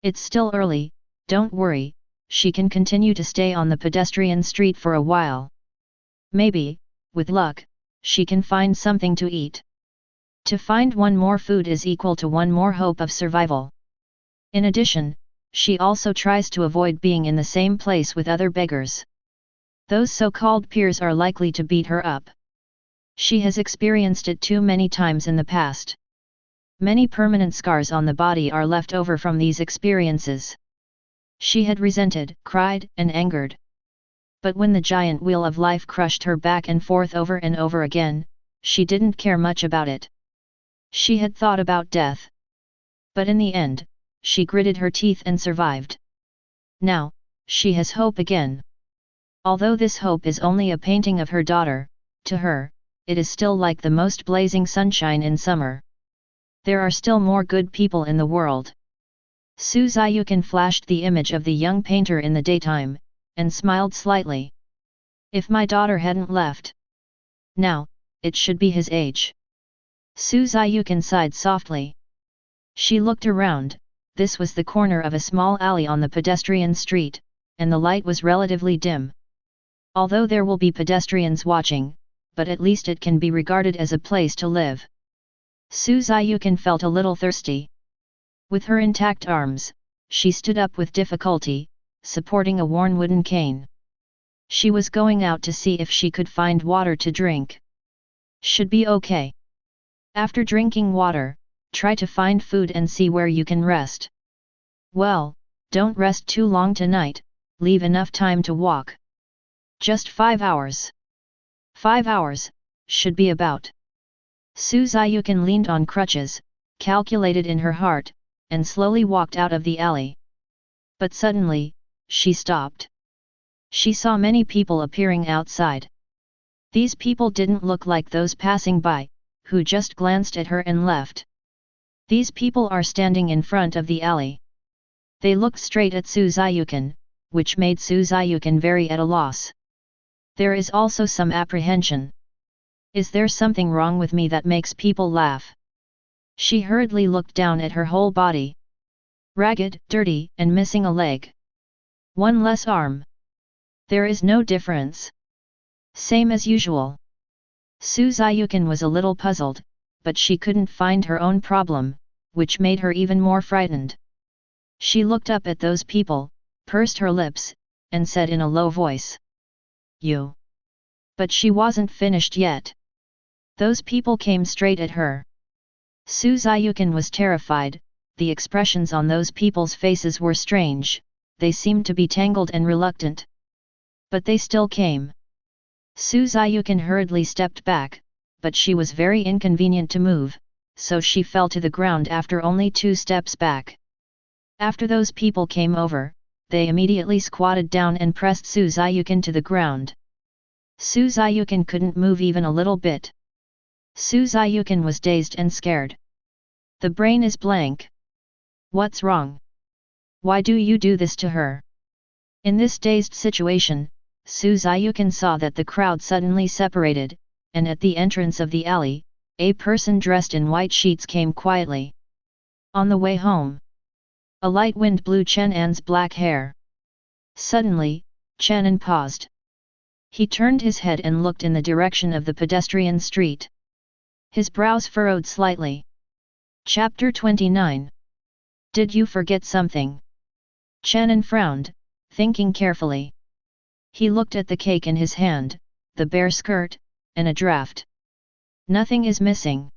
It's still early, don't worry, she can continue to stay on the pedestrian street for a while. Maybe, with luck, she can find something to eat. To find one more food is equal to one more hope of survival. In addition, she also tries to avoid being in the same place with other beggars. Those so-called peers are likely to beat her up. She has experienced it too many times in the past. Many permanent scars on the body are left over from these experiences. She had resented, cried, and angered. But when the giant wheel of life crushed her back and forth over and over again, she didn't care much about it. She had thought about death. But in the end, she gritted her teeth and survived. Now, she has hope again. Although this hope is only a painting of her daughter, to her, it is still like the most blazing sunshine in summer. There are still more good people in the world. Su Ziyukan flashed the image of the young painter in the daytime, and smiled slightly. If my daughter hadn't left. Now, it should be his age. Su Ziyukan sighed softly. She looked around. This was the corner of a small alley on the pedestrian street, and the light was relatively dim. Although there will be pedestrians watching, but at least it can be regarded as a place to live. Su Ziyukan felt a little thirsty. With her intact arms, she stood up with difficulty, supporting a worn wooden cane. She was going out to see if she could find water to drink. Should be okay. After drinking water, try to find food and see where you can rest. Well, don't rest too long tonight, leave enough time to walk. Just 5 hours. 5 hours, should be about. Su Ziyukan leaned on crutches, calculated in her heart, and slowly walked out of the alley. But suddenly, she stopped. She saw many people appearing outside. These people didn't look like those passing by, who just glanced at her and left. These people are standing in front of the alley. They looked straight at Su Ziyukan, which made Su Ziyukan very at a loss. There is also some apprehension. Is there something wrong with me that makes people laugh? She hurriedly looked down at her whole body. Ragged, dirty, and missing a leg. One less arm. There is no difference. Same as usual. Su Ziyukan was a little puzzled, but she couldn't find her own problem, which made her even more frightened. She looked up at those people, pursed her lips, and said in a low voice. You. But she wasn't finished yet. Those people came straight at her. Su Ziyukan was terrified. The expressions on those people's faces were strange, they seemed to be tangled and reluctant. But they still came. Su Ziyukan hurriedly stepped back, but she was very inconvenient to move, so she fell to the ground after only 2 steps back. After those people came over, they immediately squatted down and pressed Su Ziyukan to the ground. Su Ziyukan couldn't move even a little bit. Su Ziyukan was dazed and scared. The brain is blank. What's wrong? Why do you do this to her? In this dazed situation, Su Ziyukan saw that the crowd suddenly separated, and at the entrance of the alley, a person dressed in white sheets came quietly. On the way home, a light wind blew Chen An's black hair. Suddenly, Chen An paused. He turned his head and looked in the direction of the pedestrian street. His brows furrowed slightly. Chapter 29. Did you forget something? Chen An frowned, thinking carefully. He looked at the cake in his hand, the bare skirt, and a draft. Nothing is missing.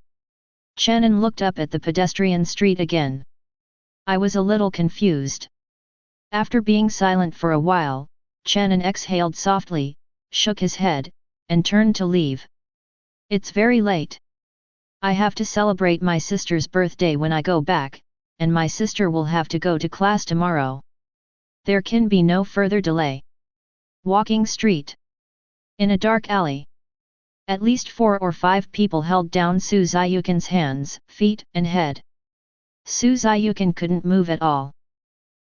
Chen An looked up at the pedestrian street again. I was a little confused. After being silent for a while, Chen An exhaled softly, shook his head, and turned to leave. It's very late. I have to celebrate my sister's birthday when I go back, and my sister will have to go to class tomorrow. There can be no further delay. Walking street. In a dark alley. At least 4 or 5 people held down Su Ziyukan's hands, feet, and head. Su Ziyukan couldn't move at all.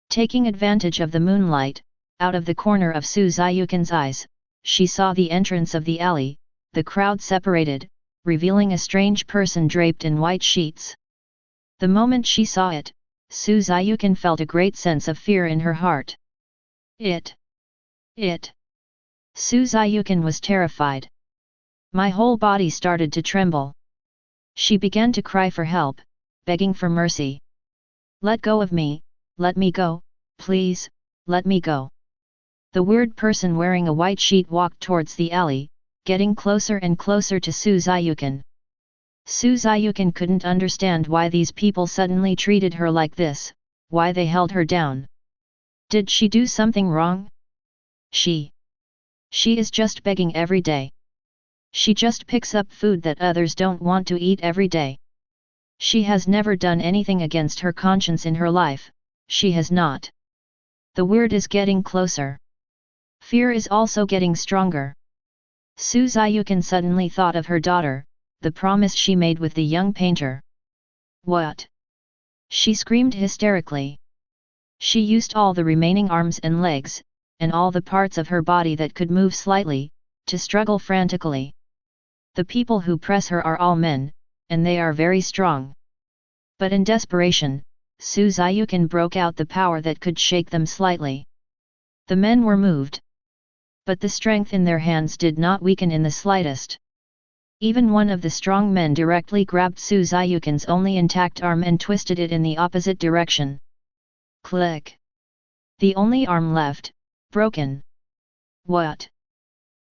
Taking advantage of the moonlight, out of the corner of Su Ziyukan's eyes, she saw the entrance of the alley. The crowd separated, revealing a strange person draped in white sheets. The moment she saw it, Su Ziyukan felt a great sense of fear in her heart. It. Su Ziyukan was terrified. My whole body started to tremble. She began to cry for help, begging for mercy. Let go of me, let me go, please, let me go. The weird person wearing a white sheet walked towards the alley, getting closer and closer to Su Ziyukan. Su Ziyukan couldn't understand why these people suddenly treated her like this, why they held her down. Did she do something wrong? She is just begging every day. She just picks up food that others don't want to eat every day. She has never done anything against her conscience in her life, she has not. The weird is getting closer. Fear is also getting stronger. Su Ziyukan suddenly thought of her daughter, the promise she made with the young painter. What? She screamed hysterically. She used all the remaining arms and legs, and all the parts of her body that could move slightly, to struggle frantically. The people who press her are all men, and they are very strong. But in desperation, Su Ziyukan broke out the power that could shake them slightly. The men were moved. But the strength in their hands did not weaken in the slightest. Even one of the strong men directly grabbed Su Ziyukan's only intact arm and twisted it in the opposite direction. Click! The only arm left, broken. What?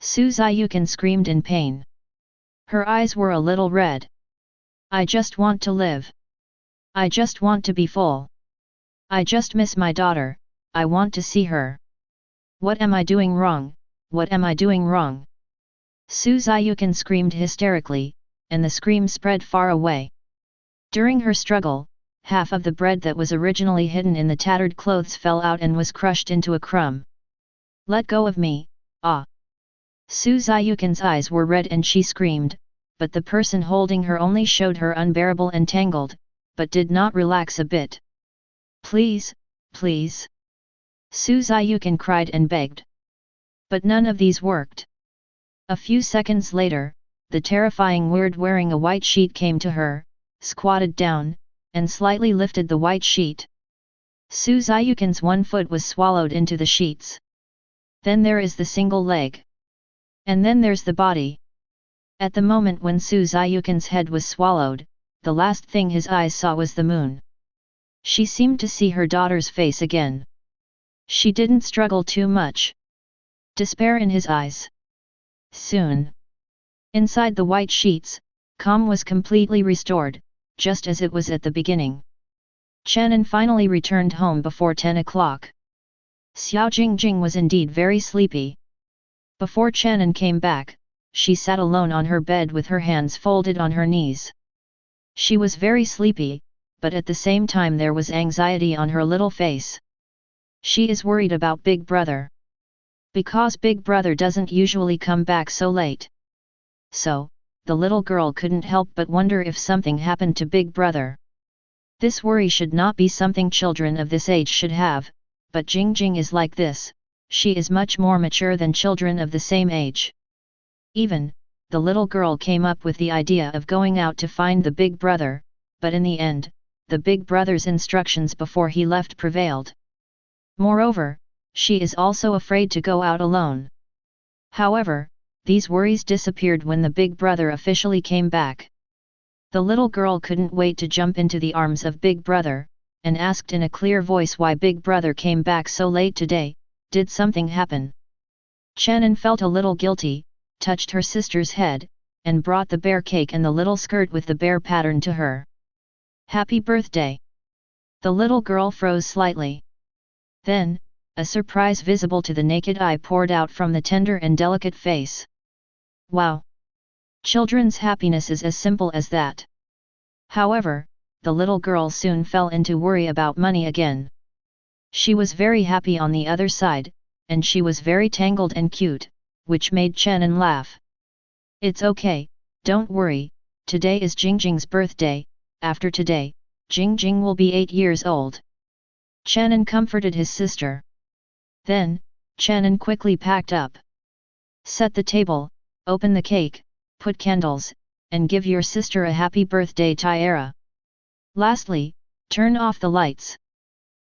Su Ziyukan screamed in pain. Her eyes were a little red. I just want to live. I just want to be full. I just miss my daughter, I want to see her. What am I doing wrong, what am I doing wrong? Su Ziyukan screamed hysterically, and the scream spread far away. During her struggle, half of the bread that was originally hidden in the tattered clothes fell out and was crushed into a crumb. Let go of me, ah! Su Ziyukan's eyes were red and she screamed, but the person holding her only showed her unbearable and tangled, but did not relax a bit. Please, please! Su Ziyukan cried and begged. But none of these worked. A few seconds later, the terrifying weird wearing a white sheet came to her, squatted down, and slightly lifted the white sheet. Su Ziyukan's one foot was swallowed into the sheets. Then there is the single leg. And then there's the body. At the moment when Su Ziyukan's head was swallowed, the last thing his eyes saw was the moon. She seemed to see her daughter's face again. She didn't struggle too much. Despair in his eyes. Soon. Inside the white sheets, calm was completely restored, just as it was at the beginning. Chen An finally returned home before 10 o'clock. Xiao Jingjing was indeed very sleepy. Before Chen An came back, she sat alone on her bed with her hands folded on her knees. She was very sleepy, but at the same time there was anxiety on her little face. She is worried about Big Brother. Because Big Brother doesn't usually come back so late. So, the little girl couldn't help but wonder if something happened to Big Brother. This worry should not be something children of this age should have, but Jingjing is like this, she is much more mature than children of the same age. Even, the little girl came up with the idea of going out to find the Big Brother, but in the end, the Big Brother's instructions before he left prevailed. Moreover, she is also afraid to go out alone. However, these worries disappeared when the Big Brother officially came back. The little girl couldn't wait to jump into the arms of Big Brother, and asked in a clear voice why Big Brother came back so late today, did something happen? Chen An felt a little guilty, touched her sister's head, and brought the bear cake and the little skirt with the bear pattern to her. Happy birthday! The little girl froze slightly. Then, a surprise visible to the naked eye poured out from the tender and delicate face. Wow! Children's happiness is as simple as that. However, the little girl soon fell into worry about money again. She was very happy on the other side, and she was very tangled and cute, which made Chen An laugh. It's okay, don't worry, today is Jingjing's birthday, after today, Jingjing will be 8 years old. Chen An comforted his sister. Then, Chen An quickly packed up. Set the table, open the cake, put candles, and give your sister a happy birthday tiara. Lastly, turn off the lights.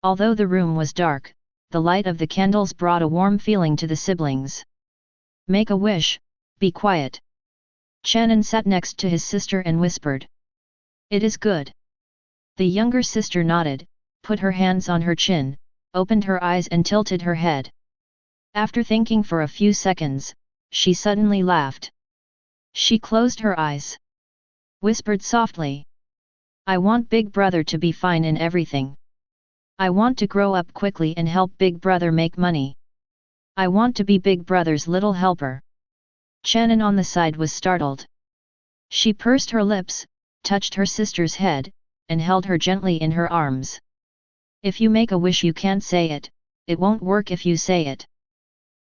Although the room was dark, the light of the candles brought a warm feeling to the siblings. Make a wish, be quiet. Chen An sat next to his sister and whispered. It is good. The younger sister nodded, put her hands on her chin, opened her eyes and tilted her head. After thinking for a few seconds, she suddenly laughed. She closed her eyes. Whispered softly. I want Big Brother to be fine in everything. I want to grow up quickly and help Big Brother make money. I want to be Big Brother's little helper. Chen An on the side was startled. She pursed her lips, touched her sister's head, and held her gently in her arms. If you make a wish you can't say it, it won't work if you say it.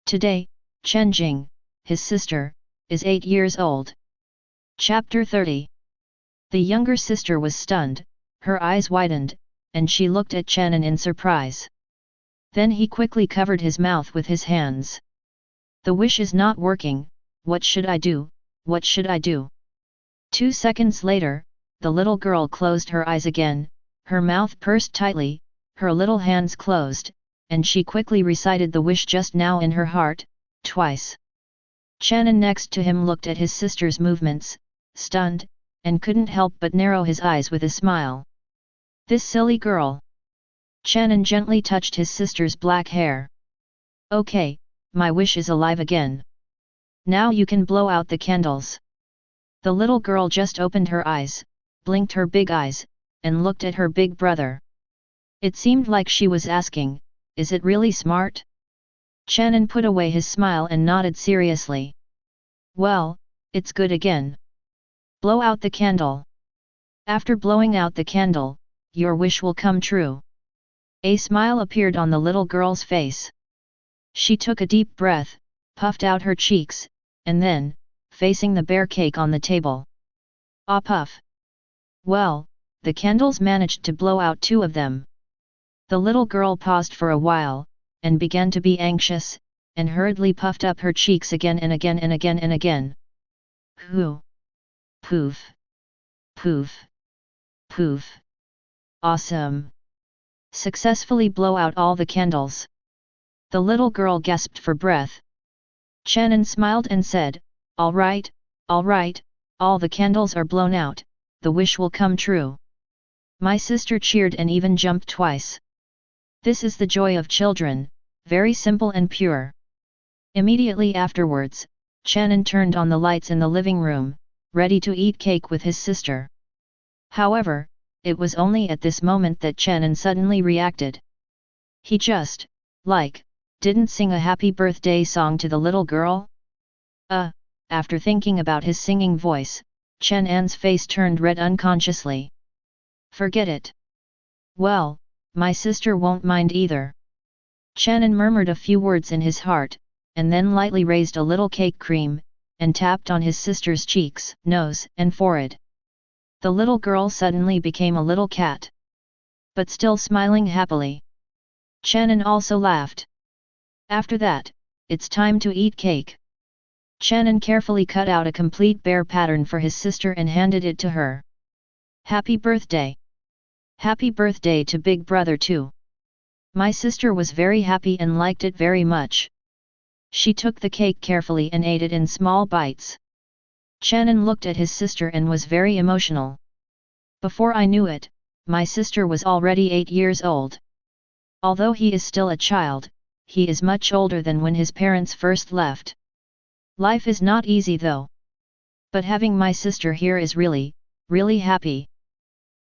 Today, Chen Jing, his sister, is 8 years old. Chapter 30. The younger sister was stunned, her eyes widened, and she looked at Chen An in surprise. Then he quickly covered his mouth with his hands. The wish is not working, what should I do? what should I do? 2 seconds later, the little girl closed her eyes again, her mouth pursed tightly, her little hands closed, and she quickly recited the wish just now in her heart, twice. Chen An next to him looked at his sister's movements, stunned, and couldn't help but narrow his eyes with a smile. This silly girl! Chen An gently touched his sister's black hair. Okay, my wish is alive again. Now you can blow out the candles. The little girl just opened her eyes, blinked her big eyes, and looked at her big brother. It seemed like she was asking, is it really smart? Chen An put away his smile and nodded seriously. Well, it's good again. Blow out the candle. After blowing out the candle, your wish will come true. A smile appeared on the little girl's face. She took a deep breath, puffed out her cheeks, and then, facing the bear cake on the table. Ah puff! Well, the candles managed to blow out 2 of them. The little girl paused for a while, and began to be anxious, and hurriedly puffed up her cheeks again and again and again and again. Hoo! Poof! Poof! Poof! Awesome! Successfully blow out all the candles. The little girl gasped for breath. Chen An smiled and said, all right, all the candles are blown out, the wish will come true. My sister cheered and even jumped twice. This is the joy of children, very simple and pure. Immediately afterwards, Chen An turned on the lights in the living room, ready to eat cake with his sister. However, it was only at this moment that Chen An suddenly reacted. He just, didn't sing a happy birthday song to the little girl? After thinking about his singing voice, Chen An's face turned red unconsciously. Forget it. Well, my sister won't mind either. Chen An murmured a few words in his heart, and then lightly raised a little cake cream, and tapped on his sister's cheeks, nose, and forehead. The little girl suddenly became a little cat. But still smiling happily. Chen An also laughed. After that, it's time to eat cake. Chen An carefully cut out a complete bear pattern for his sister and handed it to her. Happy birthday! Happy birthday to big brother too! My sister was very happy and liked it very much. She took the cake carefully and ate it in small bites. Chen An looked at his sister and was very emotional. Before I knew it, my sister was already 8 years old. Although he is still a child, he is much older than when his parents first left. Life is not easy though. But having my sister here is really happy.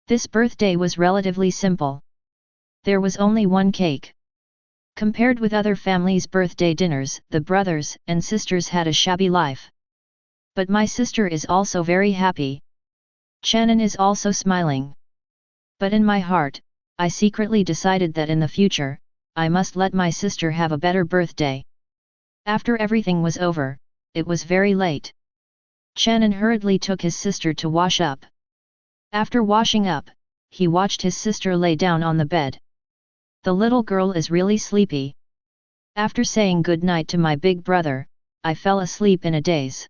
This birthday was relatively simple. There was only one cake. Compared with other families' birthday dinners, the brothers and sisters had a shabby life. But my sister is also very happy. Chen An is also smiling. But in my heart, I secretly decided that in the future, I must let my sister have a better birthday. After everything was over, it was very late. Chen An hurriedly took his sister to wash up. After washing up, he watched his sister lay down on the bed. The little girl is really sleepy. After saying good night to my big brother, I fell asleep in a daze.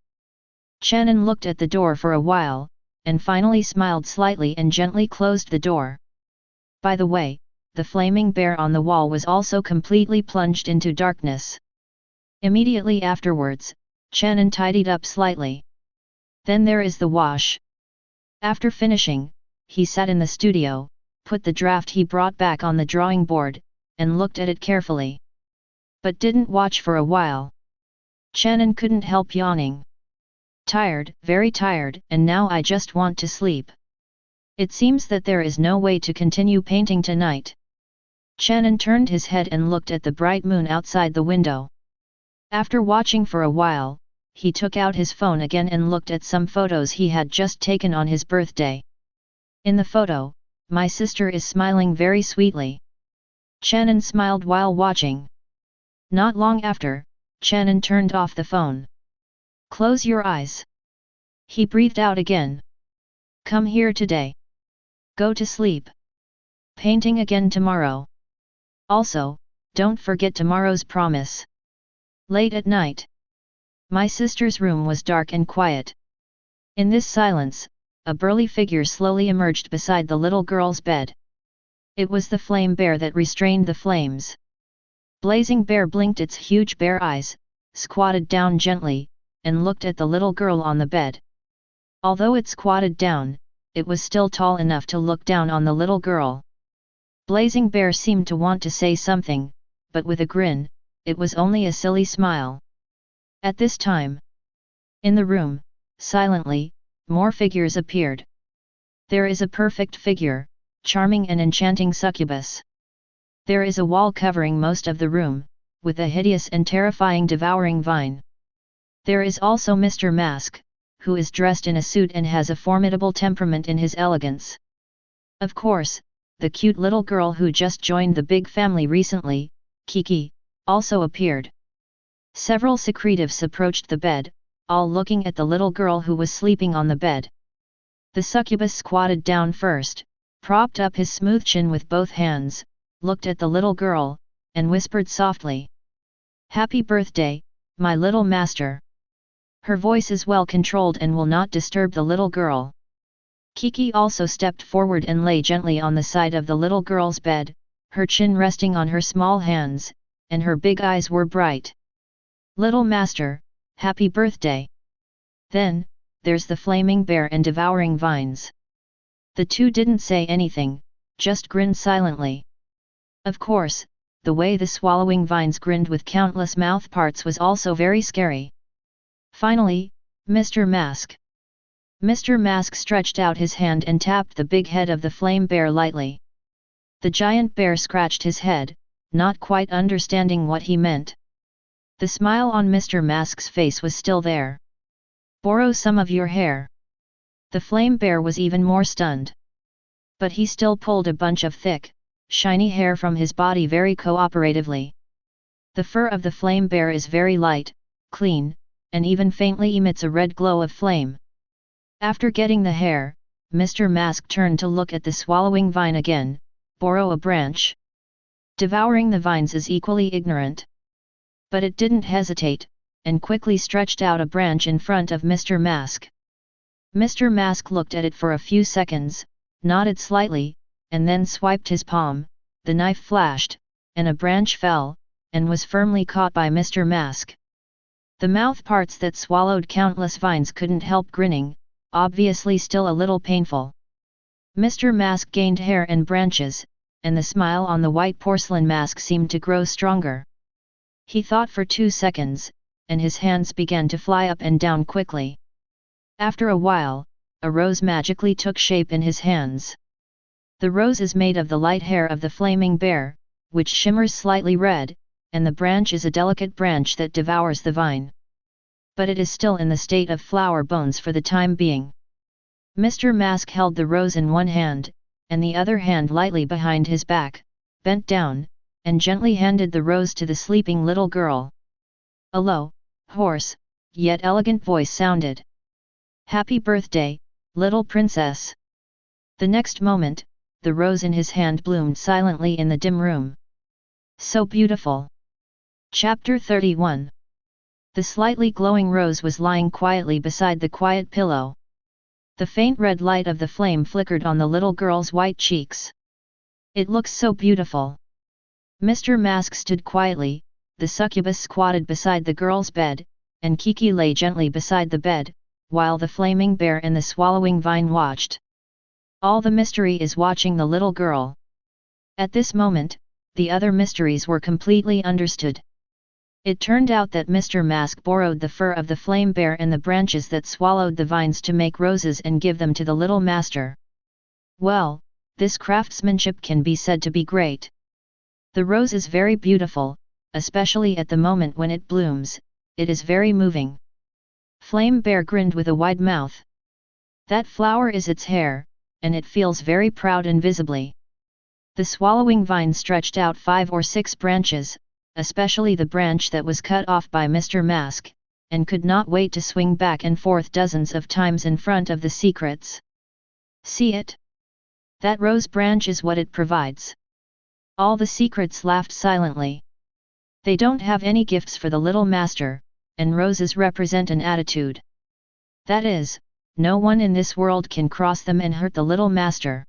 Chen An looked at the door for a while, and finally smiled slightly and gently closed the door. By the way, the flaming bear on the wall was also completely plunged into darkness. Immediately afterwards, Chen An tidied up slightly. Then there is the wash. After finishing, he sat in the studio, put the draft he brought back on the drawing board, and looked at it carefully. But didn't watch for a while. Chen An couldn't help yawning. Tired, very tired, and now I just want to sleep. It seems that there is no way to continue painting tonight. Chen An turned his head and looked at the bright moon outside the window. After watching for a while, he took out his phone again and looked at some photos he had just taken on his birthday. In the photo, my sister is smiling very sweetly. Chen An smiled while watching. Not long after, Chen An turned off the phone. Close your eyes. He breathed out again. Come here today. Go to sleep. Painting again tomorrow. Also, don't forget tomorrow's promise. Late at night. My sister's room was dark and quiet. In this silence, a burly figure slowly emerged beside the little girl's bed. It was the flame bear that restrained the flames. Blazing Bear blinked its huge bear eyes, squatted down gently, and looked at the little girl on the bed. Although it squatted down, it was still tall enough to look down on the little girl. Blazing Bear seemed to want to say something, but with a grin, it was only a silly smile. At this time, in the room, silently, more figures appeared. There is a perfect figure, charming and enchanting succubus. There is a wall covering most of the room, with a hideous and terrifying devouring vine. There is also Mr. Mask, who is dressed in a suit and has a formidable temperament in his elegance. Of course, the cute little girl who just joined the big family recently, Kiki, also appeared. Several secretives approached the bed, all looking at the little girl who was sleeping on the bed. The succubus squatted down first, propped up his smooth chin with both hands, looked at the little girl, and whispered softly, "Happy birthday, my little master." Her voice is well controlled and will not disturb the little girl. Kiki also stepped forward and lay gently on the side of the little girl's bed, her chin resting on her small hands, and her big eyes were bright. "Little master, happy birthday." Then, there's the flaming bear and devouring vines. The two didn't say anything, just grinned silently. Of course, the way the swallowing vines grinned with countless mouth parts was also very scary. Finally, Mr. Mask. Mr. Mask stretched out his hand and tapped the big head of the flame bear lightly. The giant bear scratched his head, not quite understanding what he meant. The smile on Mr. Mask's face was still there. "Borrow some of your hair." The flame bear was even more stunned. But he still pulled a bunch of thick, shiny hair from his body very cooperatively. The fur of the flame bear is very light, clean, and even faintly emits a red glow of flame. After getting the hair, Mr. Mask turned to look at the swallowing vine again. "Borrow a branch." Devouring the vines is equally ignorant. But it didn't hesitate, and quickly stretched out a branch in front of Mr. Mask. Mr. Mask looked at it for a few seconds, nodded slightly, and then swiped his palm. The knife flashed, and a branch fell, and was firmly caught by Mr. Mask. The mouth parts that swallowed countless vines couldn't help grinning, obviously still a little painful. Mr. Mask gained hair and branches, and the smile on the white porcelain mask seemed to grow stronger. He thought for 2 seconds, and his hands began to fly up and down quickly. After a while, a rose magically took shape in his hands. The rose is made of the light hair of the flaming bear, which shimmers slightly red, and the branch is a delicate branch that devours the vine. But it is still in the state of flower bones for the time being. Mr. Mask held the rose in one hand, and the other hand lightly behind his back, bent down, and gently handed the rose to the sleeping little girl. A low, hoarse, yet elegant voice sounded. "Happy birthday, little princess." The next moment, the rose in his hand bloomed silently in the dim room. So beautiful. Chapter 31. The slightly glowing rose was lying quietly beside the quiet pillow. The faint red light of the flame flickered on the little girl's white cheeks. "It looks so beautiful." Mr. Mask stood quietly, the succubus squatted beside the girl's bed, and Kiki lay gently beside the bed, while the flaming bear and the swallowing vine watched. All the mystery is watching the little girl. At this moment, the other mysteries were completely understood. It turned out that Mr. Mask borrowed the fur of the flame bear and the branches that swallowed the vines to make roses and give them to the little master. Well, this craftsmanship can be said to be great. The rose is very beautiful, especially at the moment when it blooms. It is very moving. Flame bear grinned with a wide mouth. That flower is its hair, and it feels very proud and visibly. The swallowing vine stretched out 5 or 6 branches, especially the branch that was cut off by Mr. Mask, and could not wait to swing back and forth dozens of times in front of the secrets. "See it? That rose branch is what it provides." All the secrets laughed silently. They don't have any gifts for the little master, and roses represent an attitude. That is, no one in this world can cross them and hurt the little master.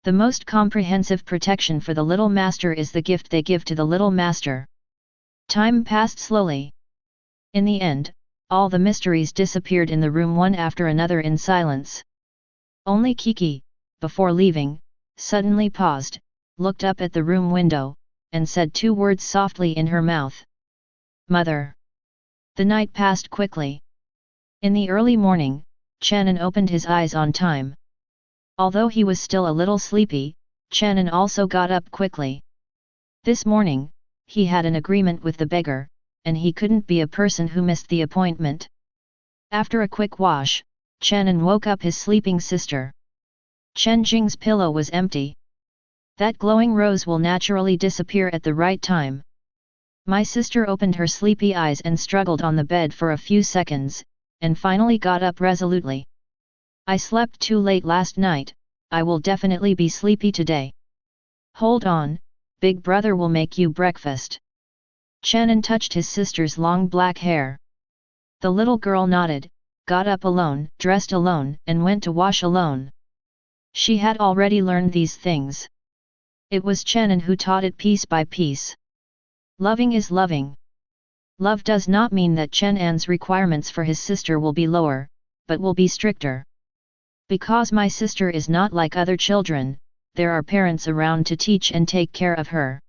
The most comprehensive protection for the little master is the gift they give to the little master. Time passed slowly. In the end, all the mysteries disappeared in the room one after another in silence. Only Kiki, before leaving, suddenly paused, looked up at the room window, and said 2 words softly in her mouth. Mother. The night passed quickly. In the early morning, Chen An opened his eyes on time. Although he was still a little sleepy, Chen An also got up quickly. This morning, he had an agreement with the beggar, and he couldn't be a person who missed the appointment. After a quick wash, Chen An woke up his sleeping sister. Chen Jing's pillow was empty. That glowing rose will naturally disappear at the right time. My sister opened her sleepy eyes and struggled on the bed for a few seconds, and finally got up resolutely. I slept too late last night, I will definitely be sleepy today. Hold on, big brother will make you breakfast. Chen An touched his sister's long black hair. The little girl nodded, got up alone, dressed alone, and went to wash alone. She had already learned these things. It was Chen An who taught it piece by piece. Loving is loving. Love does not mean that Chen An's requirements for his sister will be lower, but will be stricter. Because my sister is not like other children, there are parents around to teach and take care of her.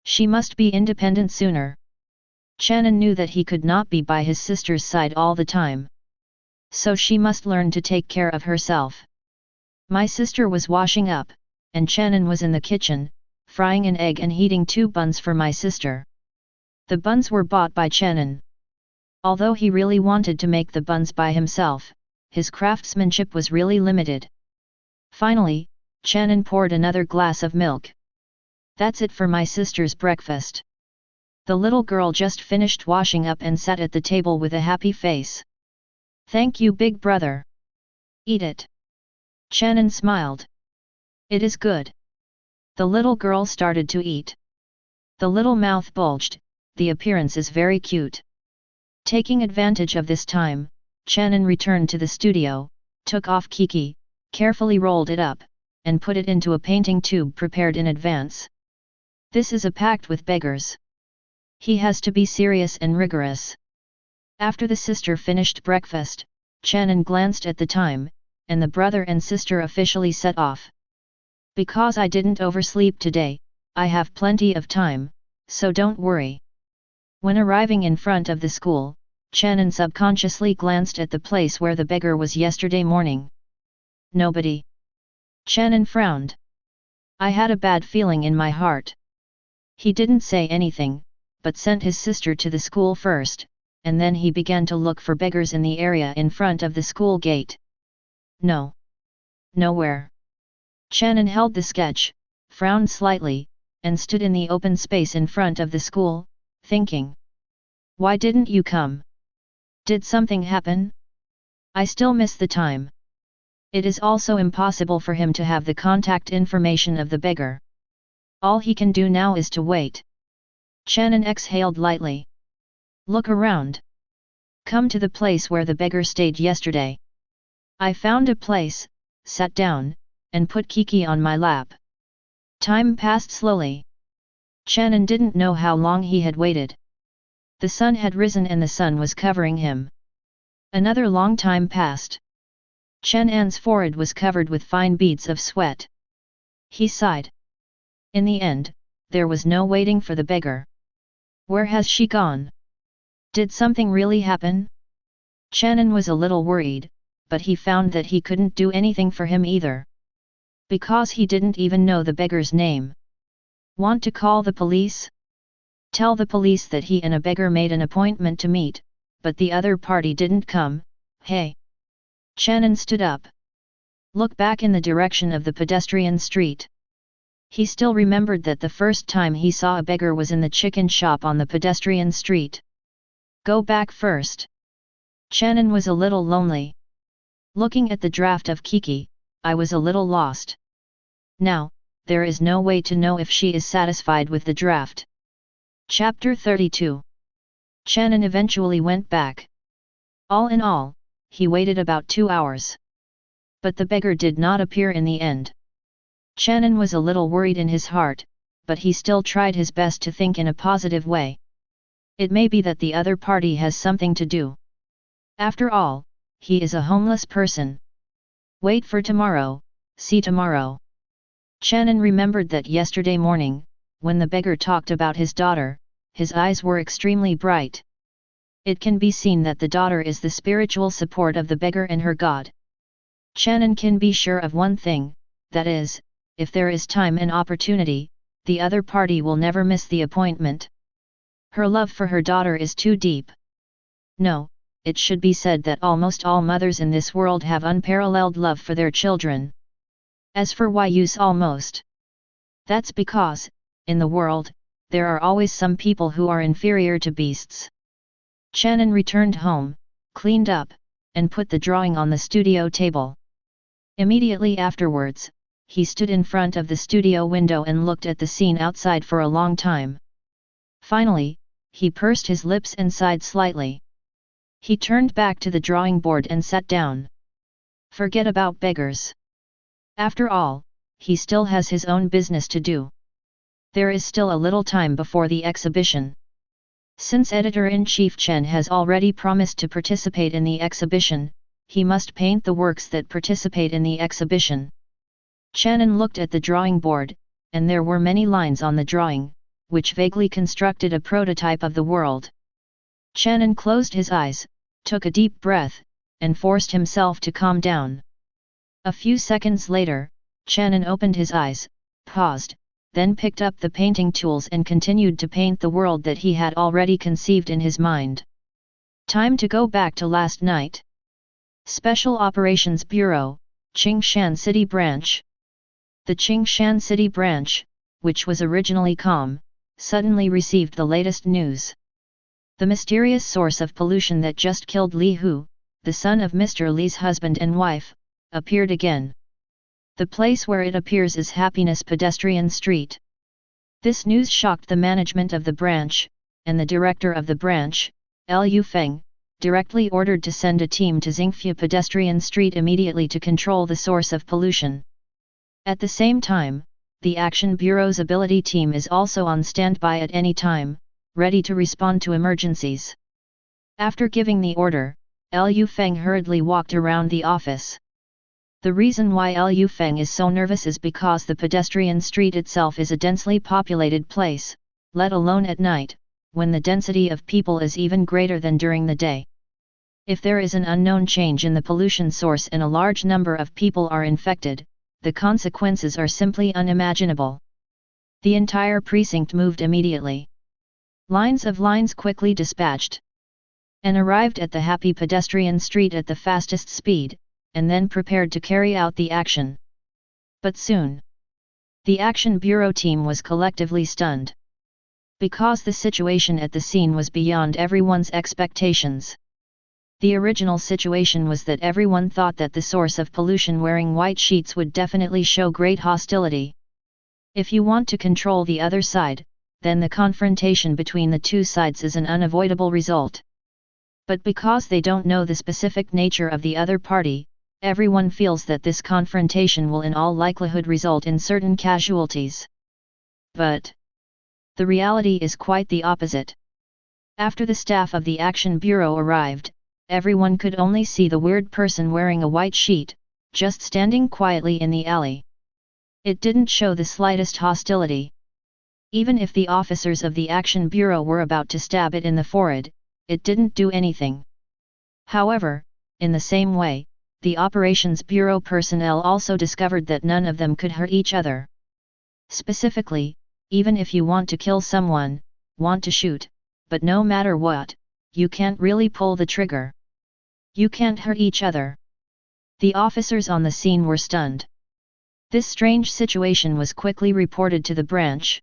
She must be independent sooner. Chen An knew that he could not be by his sister's side all the time. So she must learn to take care of herself. My sister was washing up, and Chen An was in the kitchen, frying an egg and heating 2 buns for my sister. The buns were bought by Chen An. Although he really wanted to make the buns by himself, his craftsmanship was really limited. Finally, Chen An poured another glass of milk. That's it for my sister's breakfast. The little girl just finished washing up and sat at the table with a happy face. Thank you, big brother. Eat it. Chen An smiled. It is good. The little girl started to eat. The little mouth bulged, the appearance is very cute. Taking advantage of this time, Chen An returned to the studio, took off Kiki, carefully rolled it up, and put it into a painting tube prepared in advance. This is a pact with beggars. He has to be serious and rigorous. After the sister finished breakfast, Chen An glanced at the time, and the brother and sister officially set off. Because I didn't oversleep today, I have plenty of time, so don't worry. When arriving in front of the school, Chen An subconsciously glanced at the place where the beggar was yesterday morning. Nobody. Chen An frowned. I had a bad feeling in my heart. He didn't say anything, but sent his sister to the school first, and then he began to look for beggars in the area in front of the school gate. No. Nowhere. Chen An held the sketch, frowned slightly, and stood in the open space in front of the school, thinking. Why didn't you come? Did something happen? I still miss the time. It is also impossible for him to have the contact information of the beggar. All he can do now is to wait. Chen An exhaled lightly. Look around. Come to the place where the beggar stayed yesterday. I found a place, sat down, and put Kiki on my lap. Time passed slowly. Chen An didn't know how long he had waited. The sun had risen and the sun was covering him. Another long time passed. Chen An's forehead was covered with fine beads of sweat. He sighed. In the end, there was no waiting for the beggar. Where has she gone? Did something really happen? Chen An was a little worried, but he found that he couldn't do anything for him either. Because he didn't even know the beggar's name. Want to call the police? Tell the police that he and a beggar made an appointment to meet, but the other party didn't come. Hey! Chen An stood up. Look back in the direction of the pedestrian street. He still remembered that the first time he saw a beggar was in the chicken shop on the pedestrian street. Go back first. Chen An was a little lonely. Looking at the draft of Kiki, I was a little lost. Now, there is no way to know if she is satisfied with the draft. Chapter 32. Chen An eventually went back. All in all, he waited about 2 hours. But the beggar did not appear in the end. Chen An was a little worried in his heart, but he still tried his best to think in a positive way. It may be that the other party has something to do. After all, he is a homeless person. Wait for tomorrow, see tomorrow. Chen An remembered that yesterday morning, when the beggar talked about his daughter, his eyes were extremely bright. It can be seen that the daughter is the spiritual support of the beggar and her god. Chen An can be sure of one thing, that is, if there is time and opportunity, the other party will never miss the appointment. Her love for her daughter is too deep. No, it should be said that almost all mothers in this world have unparalleled love for their children. As for why use almost? That's because, in the world, there are always some people who are inferior to beasts. Chen An returned home, cleaned up, and put the drawing on the studio table. Immediately afterwards, he stood in front of the studio window and looked at the scene outside for a long time. Finally, he pursed his lips and sighed slightly. He turned back to the drawing board and sat down. Forget about beggars. After all, he still has his own business to do. There is still a little time before the exhibition. Since Editor-in-Chief Chen has already promised to participate in the exhibition, he must paint the works that participate in the exhibition. Chen An looked at the drawing board, and there were many lines on the drawing, which vaguely constructed a prototype of the world. Chen An closed his eyes, took a deep breath, and forced himself to calm down. A few seconds later, Chen An opened his eyes, paused, then picked up the painting tools and continued to paint the world that he had already conceived in his mind. Time to go back to last night. Special Operations Bureau, Qingshan City Branch. The Qingshan City Branch, which was originally calm, suddenly received the latest news. The mysterious source of pollution that just killed Li Hu, the son of Mr. Li's husband and wife, appeared again. The place where it appears is Happiness Pedestrian Street. This news shocked the management of the branch, and the director of the branch, Liu Feng, directly ordered to send a team to Xingfu Pedestrian Street immediately to control the source of pollution. At the same time, the Action Bureau's ability team is also on standby at any time, ready to respond to emergencies. After giving the order, Liu Feng hurriedly walked around the office. The reason why Liu Feng is so nervous is because the pedestrian street itself is a densely populated place, let alone at night, when the density of people is even greater than during the day. If there is an unknown change in the pollution source and a large number of people are infected, the consequences are simply unimaginable. The entire precinct moved immediately. Lines of lines quickly dispatched, and arrived at the happy pedestrian street at the fastest speed, and then prepared to carry out the action. But soon, the Action Bureau team was collectively stunned. Because the situation at the scene was beyond everyone's expectations. The original situation was that everyone thought that the source of pollution wearing white sheets would definitely show great hostility. If you want to control the other side, then the confrontation between the two sides is an unavoidable result. But because they don't know the specific nature of the other party, everyone feels that this confrontation will in all likelihood result in certain casualties. But the reality is quite the opposite. After the staff of the Action Bureau arrived, everyone could only see the weird person wearing a white sheet, just standing quietly in the alley. It didn't show the slightest hostility. Even if the officers of the Action Bureau were about to stab it in the forehead, it didn't do anything. However, in the same way, the Operations Bureau personnel also discovered that none of them could hurt each other. Specifically, even if you want to kill someone, want to shoot, but no matter what, you can't really pull the trigger. You can't hurt each other. The officers on the scene were stunned. This strange situation was quickly reported to the branch.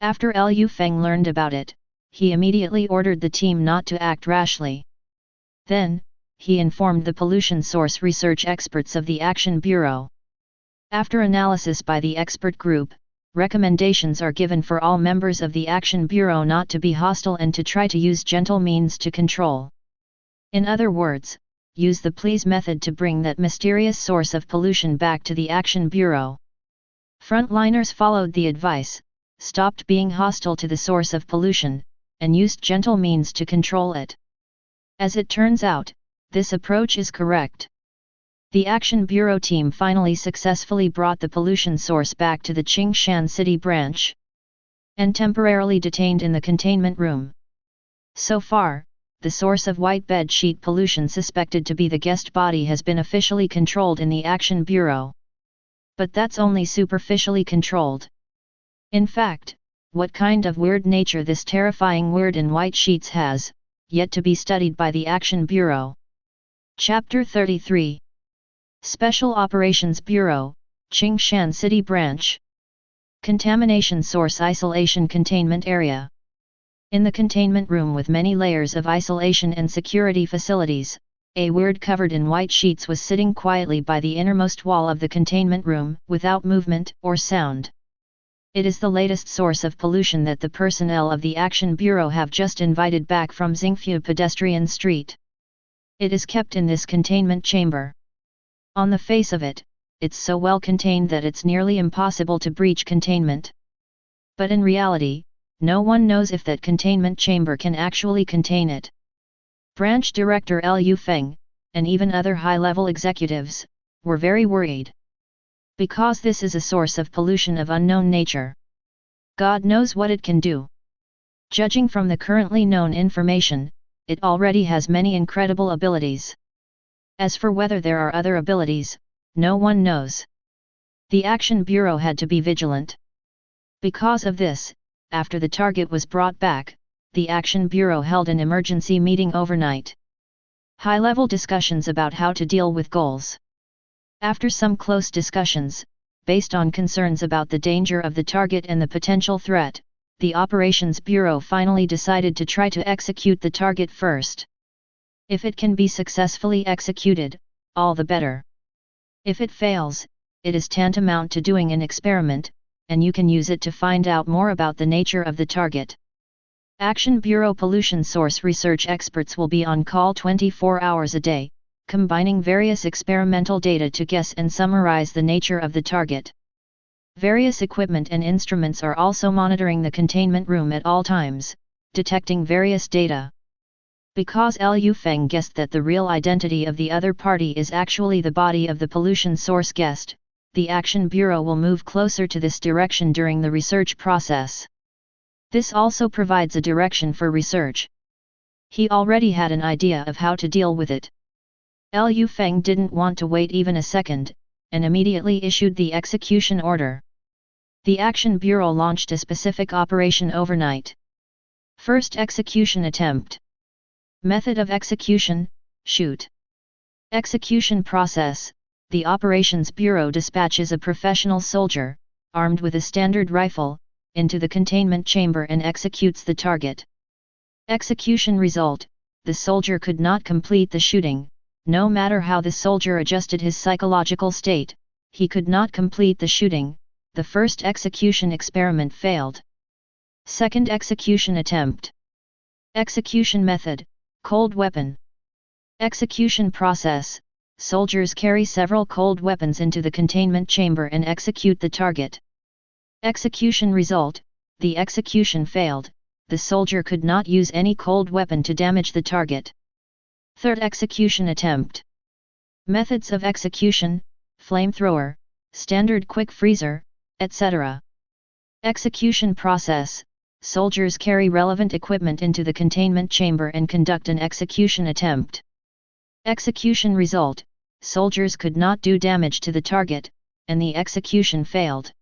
After Liu Feng learned about it, he immediately ordered the team not to act rashly. Then, he informed the pollution source research experts of the Action Bureau. After analysis by the expert group, recommendations are given for all members of the Action Bureau not to be hostile and to try to use gentle means to control. In other words, use the please method to bring that mysterious source of pollution back to the Action Bureau. Frontliners followed the advice, stopped being hostile to the source of pollution, and used gentle means to control it. As it turns out, this approach is correct. The Action Bureau team finally successfully brought the pollution source back to the Qingshan City branch, and temporarily detained in the containment room. So far, the source of white bed sheet pollution suspected to be the guest body has been officially controlled in the Action Bureau. But that's only superficially controlled. In fact, what kind of weird nature this terrifying weird in white sheets has, yet to be studied by the Action Bureau. Chapter 33. Special Operations Bureau, Qingshan City Branch. Contamination Source Isolation Containment Area. In the containment room with many layers of isolation and security facilities, a weird covered in white sheets was sitting quietly by the innermost wall of the containment room, without movement or sound. It is the latest source of pollution that the personnel of the Action Bureau have just invited back from Xingfu Pedestrian Street. It is kept in this containment chamber. On the face of it, it's so well contained that it's nearly impossible to breach containment. But in reality, no one knows if that containment chamber can actually contain it. Branch Director Liu Feng, and even other high-level executives, were very worried. Because this is a source of pollution of unknown nature. God knows what it can do. Judging from the currently known information, it already has many incredible abilities. As for whether there are other abilities, no one knows. The Action Bureau had to be vigilant. Because of this, after the target was brought back, the Action Bureau held an emergency meeting overnight. High-level discussions about how to deal with goals. After some close discussions, based on concerns about the danger of the target and the potential threat, the Operations Bureau finally decided to try to execute the target first. If it can be successfully executed, all the better. If it fails, it is tantamount to doing an experiment, and you can use it to find out more about the nature of the target. Action Bureau pollution source research experts will be on call 24 hours a day, combining various experimental data to guess and summarize the nature of the target. Various equipment and instruments are also monitoring the containment room at all times, detecting various data. Because Liu Feng guessed that the real identity of the other party is actually the body of the pollution source guest, the Action Bureau will move closer to this direction during the research process. This also provides a direction for research. He already had an idea of how to deal with it. Liu Feng didn't want to wait even a second, and immediately issued the execution order. The Action Bureau launched a specific operation overnight. First execution attempt. Method of execution: shoot. Execution process: the Operations Bureau dispatches a professional soldier, armed with a standard rifle, into the containment chamber and executes the target. Execution result: the soldier could not complete the shooting. No matter how the soldier adjusted his psychological state, he could not complete the shooting. The first execution experiment failed. Second execution attempt. Execution method: cold weapon. Execution process: soldiers carry several cold weapons into the containment chamber and execute the target. Execution result: the execution failed. The soldier could not use any cold weapon to damage the target. Third execution attempt. Methods of execution: flamethrower, standard quick freezer, etc. Execution process: soldiers carry relevant equipment into the containment chamber and conduct an execution attempt. Execution result: soldiers could not do damage to the target, and the execution failed.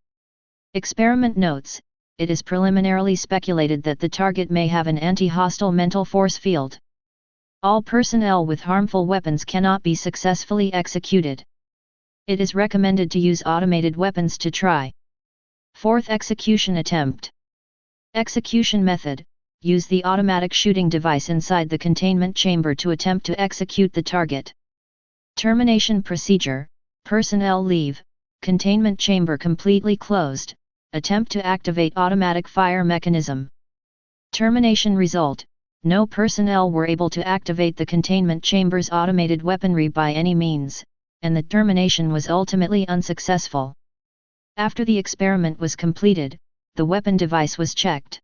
Experiment notes: it is preliminarily speculated that the target may have an anti-hostile mental force field. All personnel with harmful weapons cannot be successfully executed. It is recommended to use automated weapons to try. Fourth execution attempt. Execution method: use the automatic shooting device inside the containment chamber to attempt to execute the target. Termination procedure: personnel leave, containment chamber completely closed, attempt to activate automatic fire mechanism. Termination result: no personnel were able to activate the containment chamber's automated weaponry by any means, and the termination was ultimately unsuccessful. After the experiment was completed, the weapon device was checked.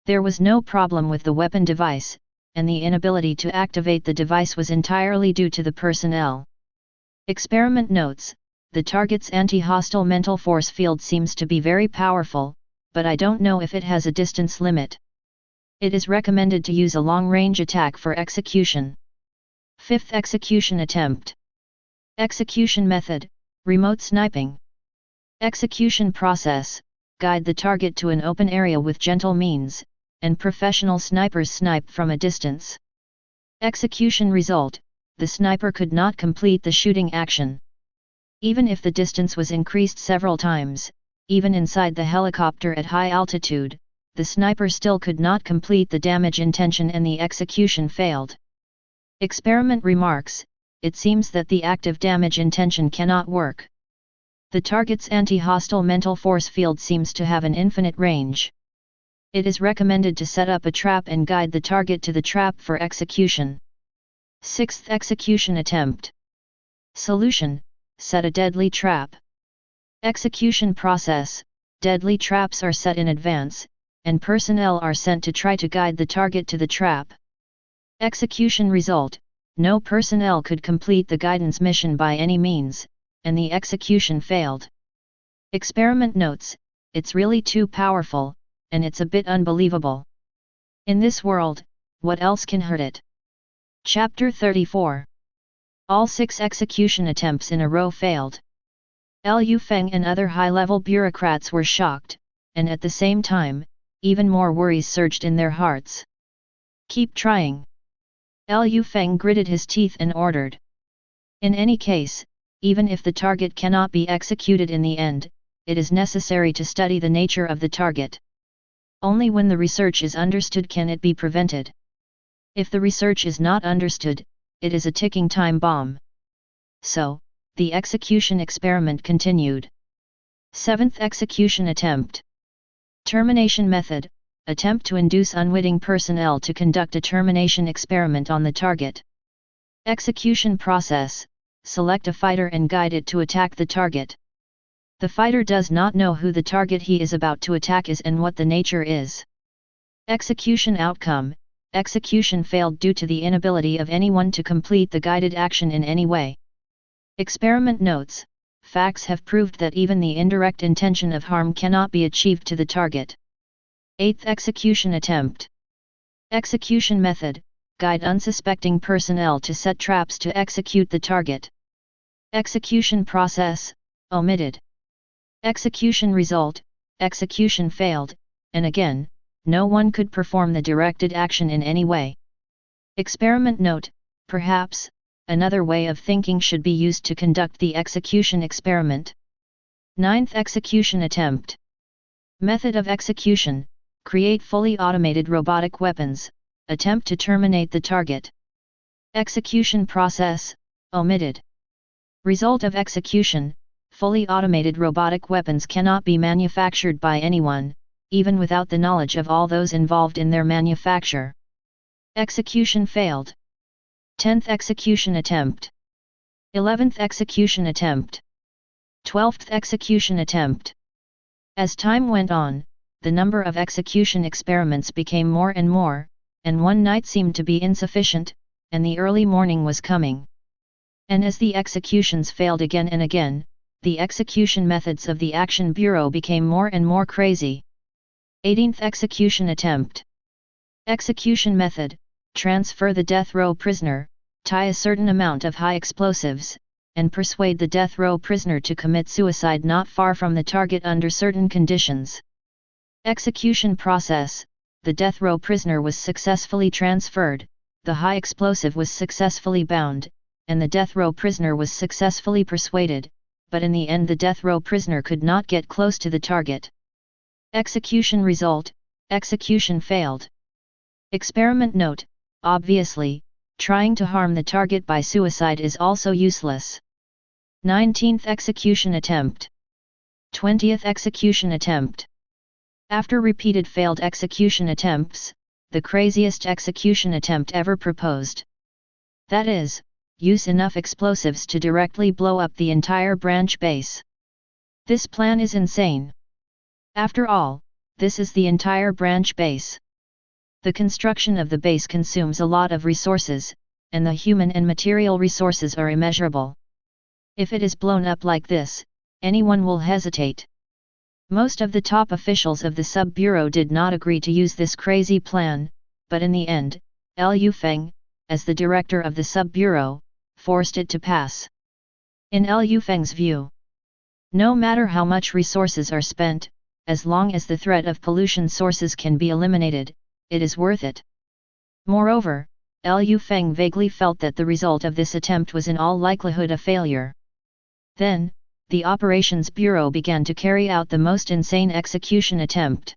There was no problem with the weapon device, and the inability to activate the device was entirely due to the personnel. Experiment notes, the target's anti-hostile mental force field seems to be very powerful, but I don't know if it has a distance limit. It is recommended to use a long-range attack for execution. 5th execution attempt. Execution method, remote sniping. Execution process, guide the target to an open area with gentle means, and professional snipers snipe from a distance. Execution result, the sniper could not complete the shooting action. Even if the distance was increased several times, even inside the helicopter at high altitude, the sniper still could not complete the damage intention and the execution failed. Experiment remarks, it seems that the active damage intention cannot work. The target's anti-hostile mental force field seems to have an infinite range. It is recommended to set up a trap and guide the target to the trap for execution. 6th execution attempt. Solution, set a deadly trap. Execution process, deadly traps are set in advance, and personnel are sent to try to guide the target to the trap. Execution result, no personnel could complete the guidance mission by any means, and the execution failed. Experiment notes, it's really too powerful, and it's a bit unbelievable. In this world, what else can hurt it? Chapter 34. All 6 execution attempts in a row failed. Liu Feng and other high-level bureaucrats were shocked, and at the same time, even more worries surged in their hearts. Keep trying. Liu Feng gritted his teeth and ordered. In any case, even if the target cannot be executed in the end, it is necessary to study the nature of the target. Only when the research is understood can it be prevented. If the research is not understood, it is a ticking time bomb. So, the execution experiment continued. 7th execution attempt. Termination method, attempt to induce unwitting personnel to conduct a termination experiment on the target. Execution process, select a fighter and guide it to attack the target. The fighter does not know who the target he is about to attack is and what the nature is. Execution outcome, execution failed due to the inability of anyone to complete the guided action in any way. Experiment notes, facts have proved that even the indirect intention of harm cannot be achieved to the target. 8th execution attempt. Execution method, guide unsuspecting personnel to set traps to execute the target. Execution process, omitted. Execution result, execution failed, and again, no one could perform the directed action in any way. Experiment note, perhaps, another way of thinking should be used to conduct the execution experiment. 9th execution attempt. Method of execution, create fully automated robotic weapons, attempt to terminate the target. Execution process, omitted. Result of execution, fully automated robotic weapons cannot be manufactured by anyone, even without the knowledge of all those involved in their manufacture. Execution failed. 10th execution attempt. 11th execution attempt. 12th execution attempt. As time went on, the number of execution experiments became more and more, and one night seemed to be insufficient, and the early morning was coming. And as the executions failed again and again, the execution methods of the Action Bureau became more and more crazy. 18th execution attempt. Execution method, transfer the death row prisoner, tie a certain amount of high explosives, and persuade the death row prisoner to commit suicide not far from the target under certain conditions. Execution process, the death row prisoner was successfully transferred, the high explosive was successfully bound, and the death row prisoner was successfully persuaded, but in the end the death row prisoner could not get close to the target. Execution result, execution failed. Experiment note, obviously, trying to harm the target by suicide is also useless. 19th execution attempt. 20th execution attempt. After repeated failed execution attempts, the craziest execution attempt ever proposed. That is, use enough explosives to directly blow up the entire branch base. This plan is insane. After all, this is the entire branch base. The construction of the base consumes a lot of resources, and the human and material resources are immeasurable. If it is blown up like this, anyone will hesitate. Most of the top officials of the Sub-Bureau did not agree to use this crazy plan, but in the end, Liu Feng, as the director of the Sub-Bureau, forced it to pass. In Liu Feng's view, no matter how much resources are spent, as long as the threat of pollution sources can be eliminated, it is worth it. Moreover, Liu Feng vaguely felt that the result of this attempt was in all likelihood a failure. Then, the Operations Bureau began to carry out the most insane execution attempt.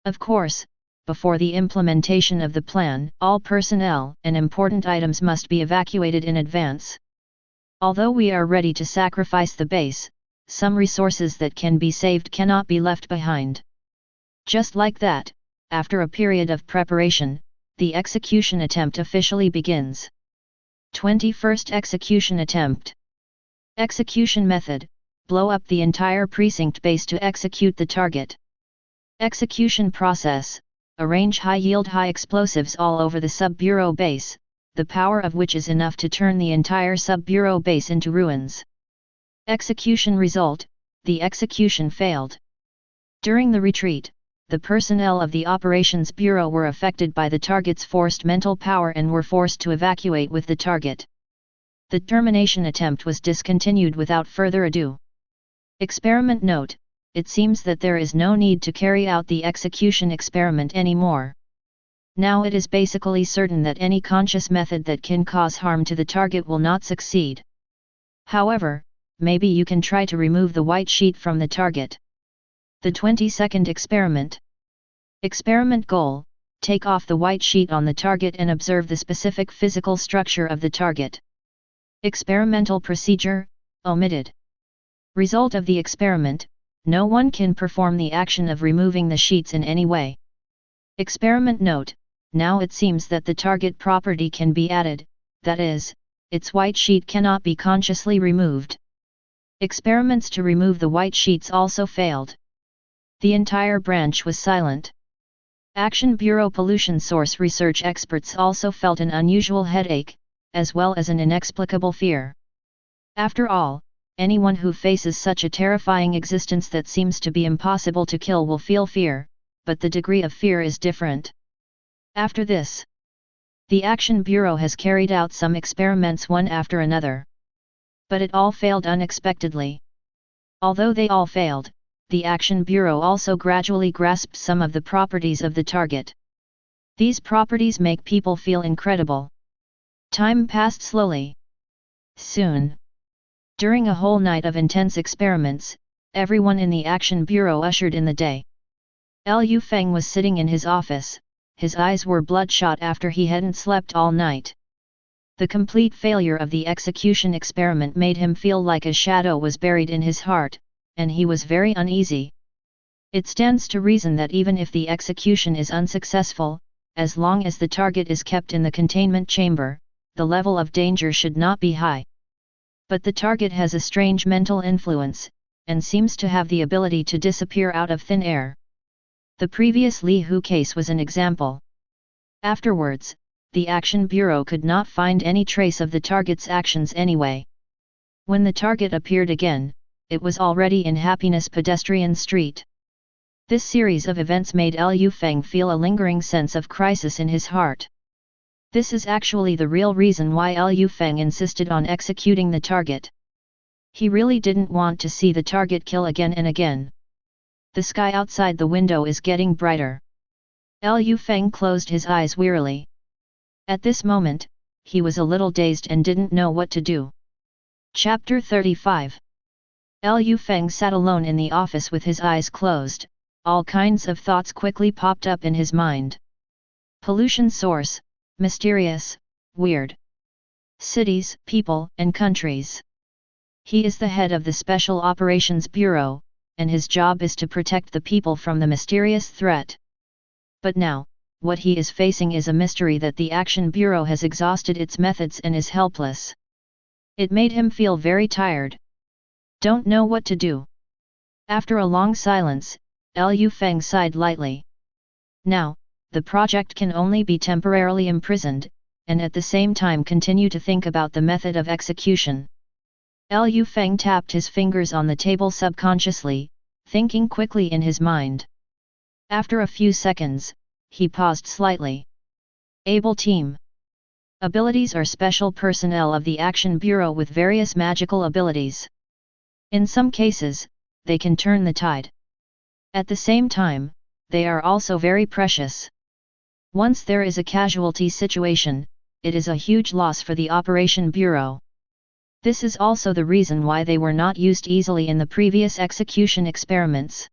Of course, before the implementation of the plan, all personnel and important items must be evacuated in advance. Although we are ready to sacrifice the base, some resources that can be saved cannot be left behind. Just like that, after a period of preparation, the execution attempt officially begins. 21st Execution Attempt. Execution method: blow up the entire precinct base to execute the target. Execution process: arrange high-yield high explosives all over the Sub-Bureau base, the power of which is enough to turn the entire Sub-Bureau base into ruins. Execution result: the execution failed. During the retreat, the personnel of the Operations Bureau were affected by the target's forced mental power and were forced to evacuate with the target. The termination attempt was discontinued without further ado. Experiment note: it seems that there is no need to carry out the execution experiment anymore. Now it is basically certain that any conscious method that can cause harm to the target will not succeed. However, maybe you can try to remove the white sheet from the target. The 22nd experiment. Experiment goal: take off the white sheet on the target and observe the specific physical structure of the target. Experimental procedure: omitted. Result of the experiment: no one can perform the action of removing the sheets in any way. Experiment note: now it seems that the target property can be added, that is, its white sheet cannot be consciously removed. Experiments to remove the white sheets also failed. The entire branch was silent. Action Bureau pollution source research experts also felt an unusual headache, as well as an inexplicable fear. After all, anyone who faces such a terrifying existence that seems to be impossible to kill will feel fear, but the degree of fear is different. After this, the Action Bureau has carried out some experiments one after another. But it all failed unexpectedly. Although they all failed, the Action Bureau also gradually grasped some of the properties of the target. These properties make people feel incredible. Time passed slowly. Soon, during a whole night of intense experiments, everyone in the Action Bureau ushered in the day. Liu Feng was sitting in his office, his eyes were bloodshot after he hadn't slept all night. The complete failure of the execution experiment made him feel like a shadow was buried in his heart, and he was very uneasy. It stands to reason that even if the execution is unsuccessful, as long as the target is kept in the containment chamber, the level of danger should not be high. But the target has a strange mental influence, and seems to have the ability to disappear out of thin air. The previous Li Hu case was an example. Afterwards, the Action Bureau could not find any trace of the target's actions anyway. When the target appeared again, it was already in Happiness Pedestrian Street. This series of events made Liu Feng feel a lingering sense of crisis in his heart. This is actually the real reason why Liu Feng insisted on executing the target. He really didn't want to see the target kill again and again. The sky outside the window is getting brighter. Liu Feng closed his eyes wearily. At this moment, he was a little dazed and didn't know what to do. Chapter 35. Liu Feng sat alone in the office with his eyes closed. All kinds of thoughts quickly popped up in his mind. Pollution source: mysterious, weird. Cities, people, and countries. He is the head of the Special Operations Bureau, and his job is to protect the people from the mysterious threat. But now, what he is facing is a mystery that the Action Bureau has exhausted its methods and is helpless. It made him feel very tired. Don't know what to do. After a long silence, Liu Feng sighed lightly. Now, the project can only be temporarily imprisoned, and at the same time continue to think about the method of execution. Liu Feng tapped his fingers on the table subconsciously, thinking quickly in his mind. After a few seconds, he paused slightly. Able team. Abilities are special personnel of the Action Bureau with various magical abilities. In some cases, they can turn the tide. At the same time, they are also very precious. Once there is a casualty situation, it is a huge loss for the Operation Bureau. This is also the reason why they were not used easily in the previous execution experiments.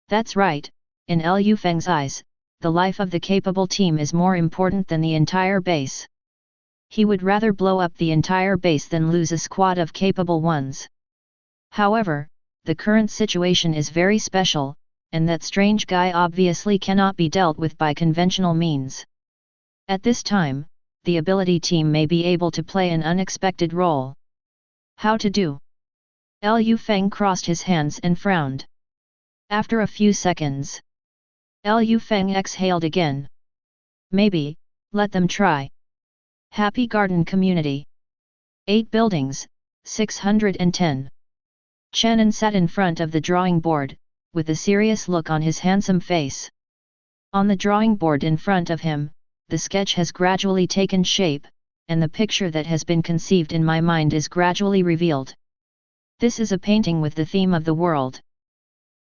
That's right, in Liu Feng's eyes, the life of the capable team is more important than the entire base. He would rather blow up the entire base than lose a squad of capable ones. However, the current situation is very special, and that strange guy obviously cannot be dealt with by conventional means. At this time, the ability team may be able to play an unexpected role. How to do? Liu Feng crossed his hands and frowned. After a few seconds, Liu Feng exhaled again. Maybe, let them try. Happy Garden Community. 8 buildings, 610. Chen An sat in front of the drawing board, with a serious look on his handsome face. On the drawing board in front of him, the sketch has gradually taken shape, and the picture that has been conceived in my mind is gradually revealed. This is a painting with the theme of the world.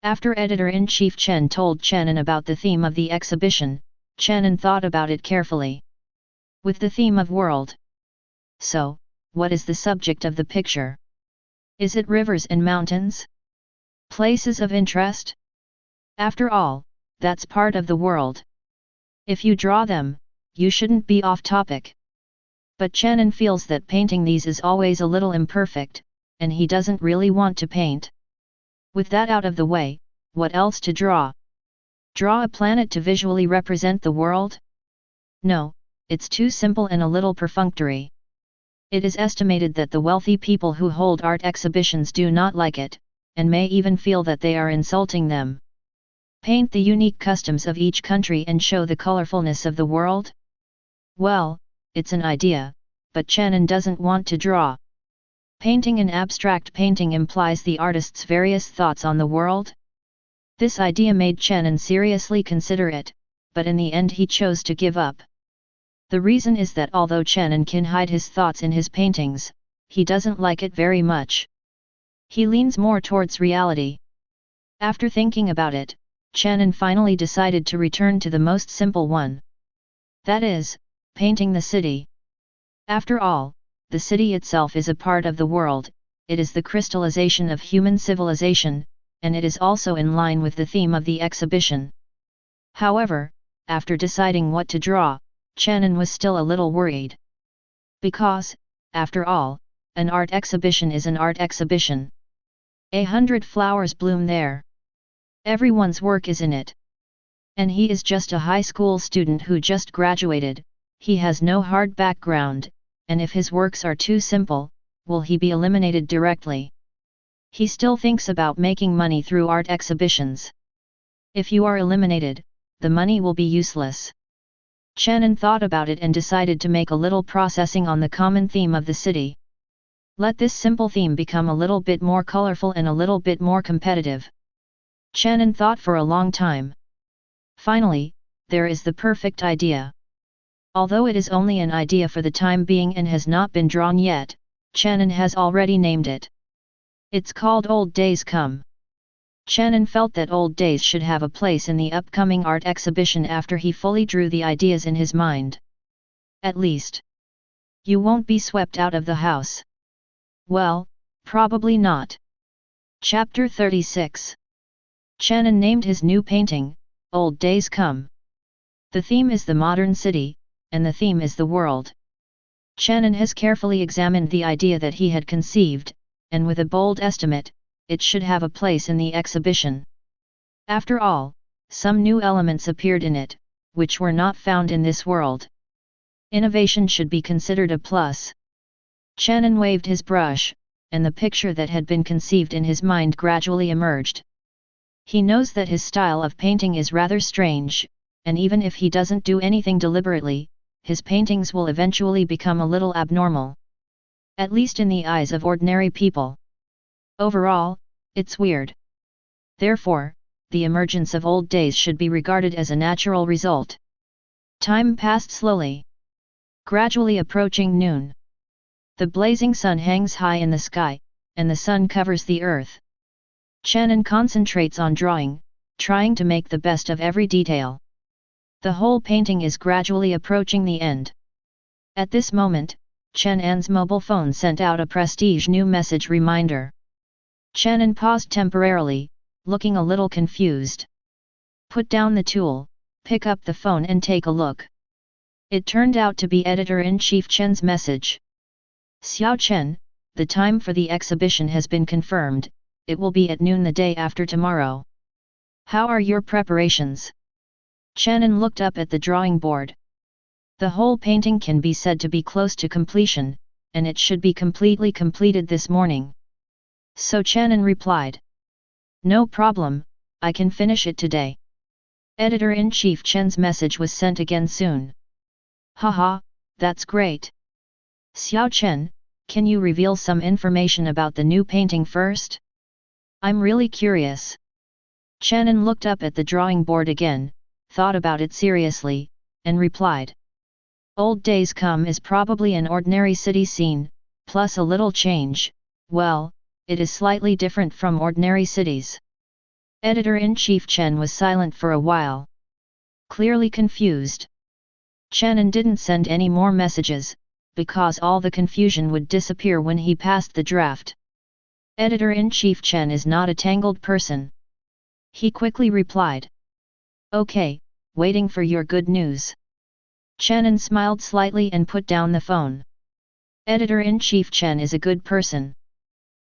After Editor-in-Chief Chen told Chen An about the theme of the exhibition, Chen An thought about it carefully. With the theme of world. So, what is the subject of the picture? Is it rivers and mountains? Places of interest? After all, that's part of the world. If you draw them, you shouldn't be off topic. But Chen An feels that painting these is always a little imperfect, and he doesn't really want to paint. With that out of the way, what else to draw? Draw a planet to visually represent the world? No, it's too simple and a little perfunctory. It is estimated that the wealthy people who hold art exhibitions do not like it, and may even feel that they are insulting them. Paint the unique customs of each country and show the colorfulness of the world? Well, it's an idea, but Chen An doesn't want to draw. Painting an abstract painting implies the artist's various thoughts on the world. This idea made Chen An seriously consider it, but in the end he chose to give up. The reason is that although Chen An can hide his thoughts in his paintings, he doesn't like it very much. He leans more towards reality. After thinking about it, Chen An finally decided to return to the most simple one. That is, painting the city. After all, the city itself is a part of the world, it is the crystallization of human civilization, and it is also in line with the theme of the exhibition. However, after deciding what to draw, Chen An was still a little worried. Because, after all, an art exhibition is an art exhibition. 100 flowers bloom there. Everyone's work is in it. And he is just a high school student who just graduated, he has no hard background, and if his works are too simple, will he be eliminated directly? He still thinks about making money through art exhibitions. If you are eliminated, the money will be useless. Chen An thought about it and decided to make a little processing on the common theme of the city. Let this simple theme become a little bit more colorful and a little bit more competitive. Chen An thought for a long time. Finally, there is the perfect idea. Although it is only an idea for the time being and has not been drawn yet, Chen An has already named it. It's called Old Days Come. Chen An felt that Old Days should have a place in the upcoming art exhibition after he fully drew the ideas in his mind. At least, you won't be swept out of the house. Well, probably not. Chapter 36. Chen An named his new painting, Old Days Come. The theme is the modern city, and the theme is the world. Chen An has carefully examined the idea that he had conceived, and with a bold estimate, it should have a place in the exhibition. After all, some new elements appeared in it, which were not found in this world. Innovation should be considered a plus. Chen An waved his brush, and the picture that had been conceived in his mind gradually emerged. He knows that his style of painting is rather strange, and even if he doesn't do anything deliberately, his paintings will eventually become a little abnormal. At least in the eyes of ordinary people. Overall, it's weird. Therefore, the emergence of old days should be regarded as a natural result. Time passed slowly. Gradually approaching noon. The blazing sun hangs high in the sky, and the sun covers the earth. Chen An concentrates on drawing, trying to make the best of every detail. The whole painting is gradually approaching the end. At this moment, Chen An's mobile phone sent out a prestige new message reminder. Chen An paused temporarily, looking a little confused. Put down the tool, pick up the phone and take a look. It turned out to be Editor-in-Chief Chen's message. Xiao Chen, the time for the exhibition has been confirmed, it will be at noon the day after tomorrow. How are your preparations? Chen An looked up at the drawing board. The whole painting can be said to be close to completion, and it should be completely completed this morning. So Chen An replied. No problem, I can finish it today. Editor-in-Chief Chen's message was sent again soon. Haha, that's great. Xiao Chen, can you reveal some information about the new painting first? I'm really curious. Chen An looked up at the drawing board again, thought about it seriously, and replied. Old Days Come is probably an ordinary city scene, plus a little change, well, it is slightly different from ordinary cities. Editor-in-Chief Chen was silent for a while. Clearly confused. Chen An didn't send any more messages, because all the confusion would disappear when he passed the draft. Editor-in-Chief Chen is not a tangled person. He quickly replied. Okay, waiting for your good news. Chen An smiled slightly and put down the phone. Editor-in-Chief Chen is a good person.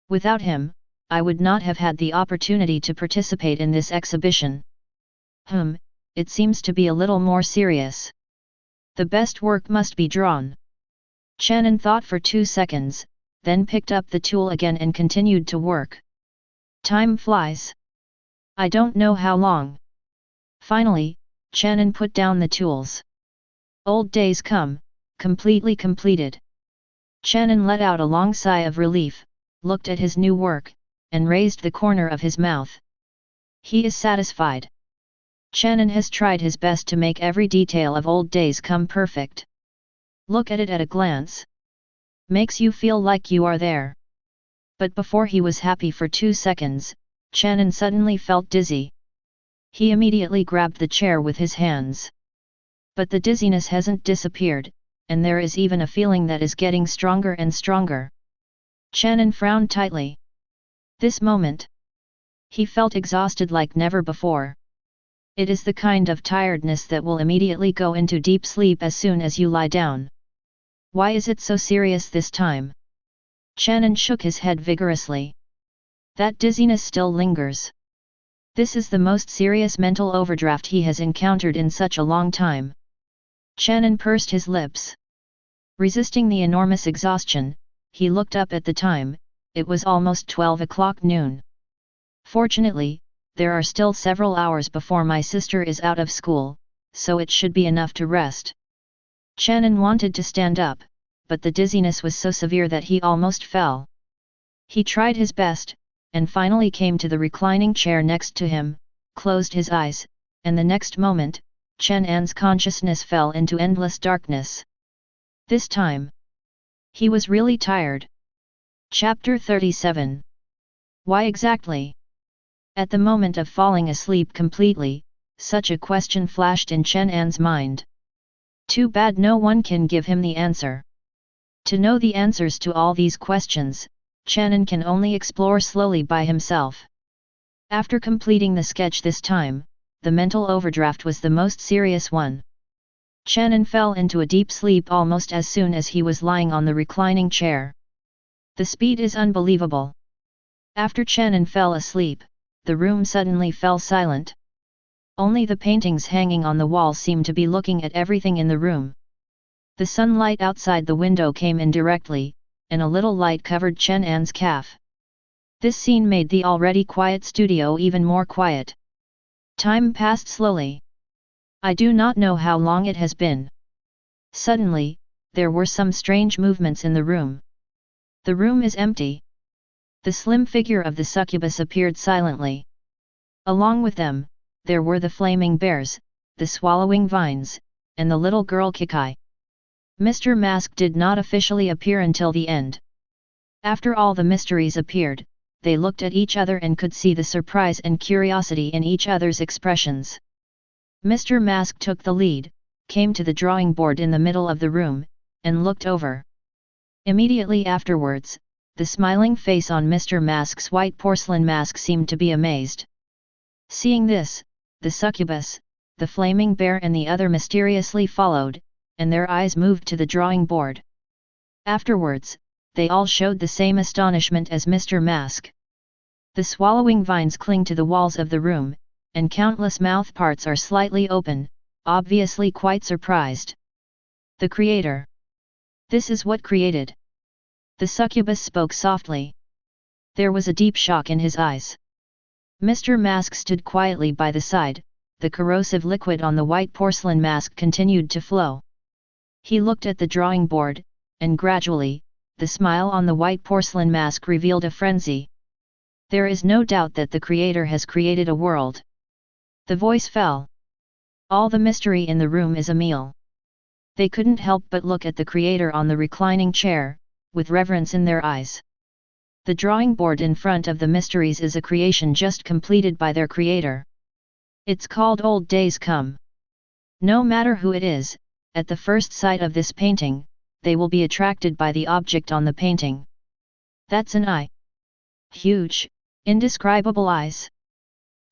Without him, I would not have had the opportunity to participate in this exhibition. It seems to be a little more serious. The best work must be drawn. Chen An thought for 2 seconds, then picked up the tool again and continued to work. Time flies. I don't know how long. Finally, Chen An put down the tools. Old Days Come, completely completed. Chen An let out a long sigh of relief, looked at his new work, and raised the corner of his mouth. He is satisfied. Chen An has tried his best to make every detail of Old Days Come perfect. Look at it at a glance. Makes you feel like you are there. But before he was happy for 2 seconds, Chen An suddenly felt dizzy. He immediately grabbed the chair with his hands. But the dizziness hasn't disappeared, and there is even a feeling that is getting stronger and stronger. Chen An frowned tightly. This moment, he felt exhausted like never before. It is the kind of tiredness that will immediately go into deep sleep as soon as you lie down. Why is it so serious this time? Chen An shook his head vigorously. That dizziness still lingers. This is the most serious mental overdraft he has encountered in such a long time. Chen An pursed his lips. Resisting the enormous exhaustion, he looked up at the time. It was almost 12 o'clock noon. Fortunately, there are still several hours before my sister is out of school, so it should be enough to rest. Chen An wanted to stand up, but the dizziness was so severe that he almost fell. He tried his best, and finally came to the reclining chair next to him, closed his eyes, and the next moment, Chen An's consciousness fell into endless darkness. This time, he was really tired. Chapter 37. Why exactly? At the moment of falling asleep completely, such a question flashed in Chen An's mind. Too bad no one can give him the answer. To know the answers to all these questions, Chen An can only explore slowly by himself. After completing the sketch this time, the mental overdraft was the most serious one. Chen An fell into a deep sleep almost as soon as he was lying on the reclining chair. The speed is unbelievable. After Chen An fell asleep, the room suddenly fell silent. Only the paintings hanging on the wall seemed to be looking at everything in the room. The sunlight outside the window came in directly, and a little light covered Chen An's calf. This scene made the already quiet studio even more quiet. Time passed slowly. I do not know how long it has been. Suddenly, there were some strange movements in the room. The room is empty. The slim figure of the succubus appeared silently. Along with them, there were the flaming bears, the swallowing vines, and the little girl Kikai. Mr. Mask did not officially appear until the end. After all the mysteries appeared, they looked at each other and could see the surprise and curiosity in each other's expressions. Mr. Mask took the lead, came to the drawing board in the middle of the room, and looked over. Immediately afterwards, the smiling face on Mr. Mask's white porcelain mask seemed to be amazed. Seeing this, the succubus, the flaming bear and the other mysteriously followed, and their eyes moved to the drawing board. Afterwards, they all showed the same astonishment as Mr. Mask. The swallowing vines cling to the walls of the room, and countless mouth parts are slightly open, obviously quite surprised. The creator. This is what created. The succubus spoke softly. There was a deep shock in his eyes. Mr. Mask stood quietly by the side, the corrosive liquid on the white porcelain mask continued to flow. He looked at the drawing board, and gradually, the smile on the white porcelain mask revealed a frenzy. There is no doubt that the creator has created a world. The voice fell. All the mystery in the room is a meal. They couldn't help but look at the creator on the reclining chair, with reverence in their eyes. The drawing board in front of the mysteries is a creation just completed by their creator. It's called Old Days Come. No matter who it is, at the first sight of this painting, they will be attracted by the object on the painting. That's an eye. Huge, indescribable eyes.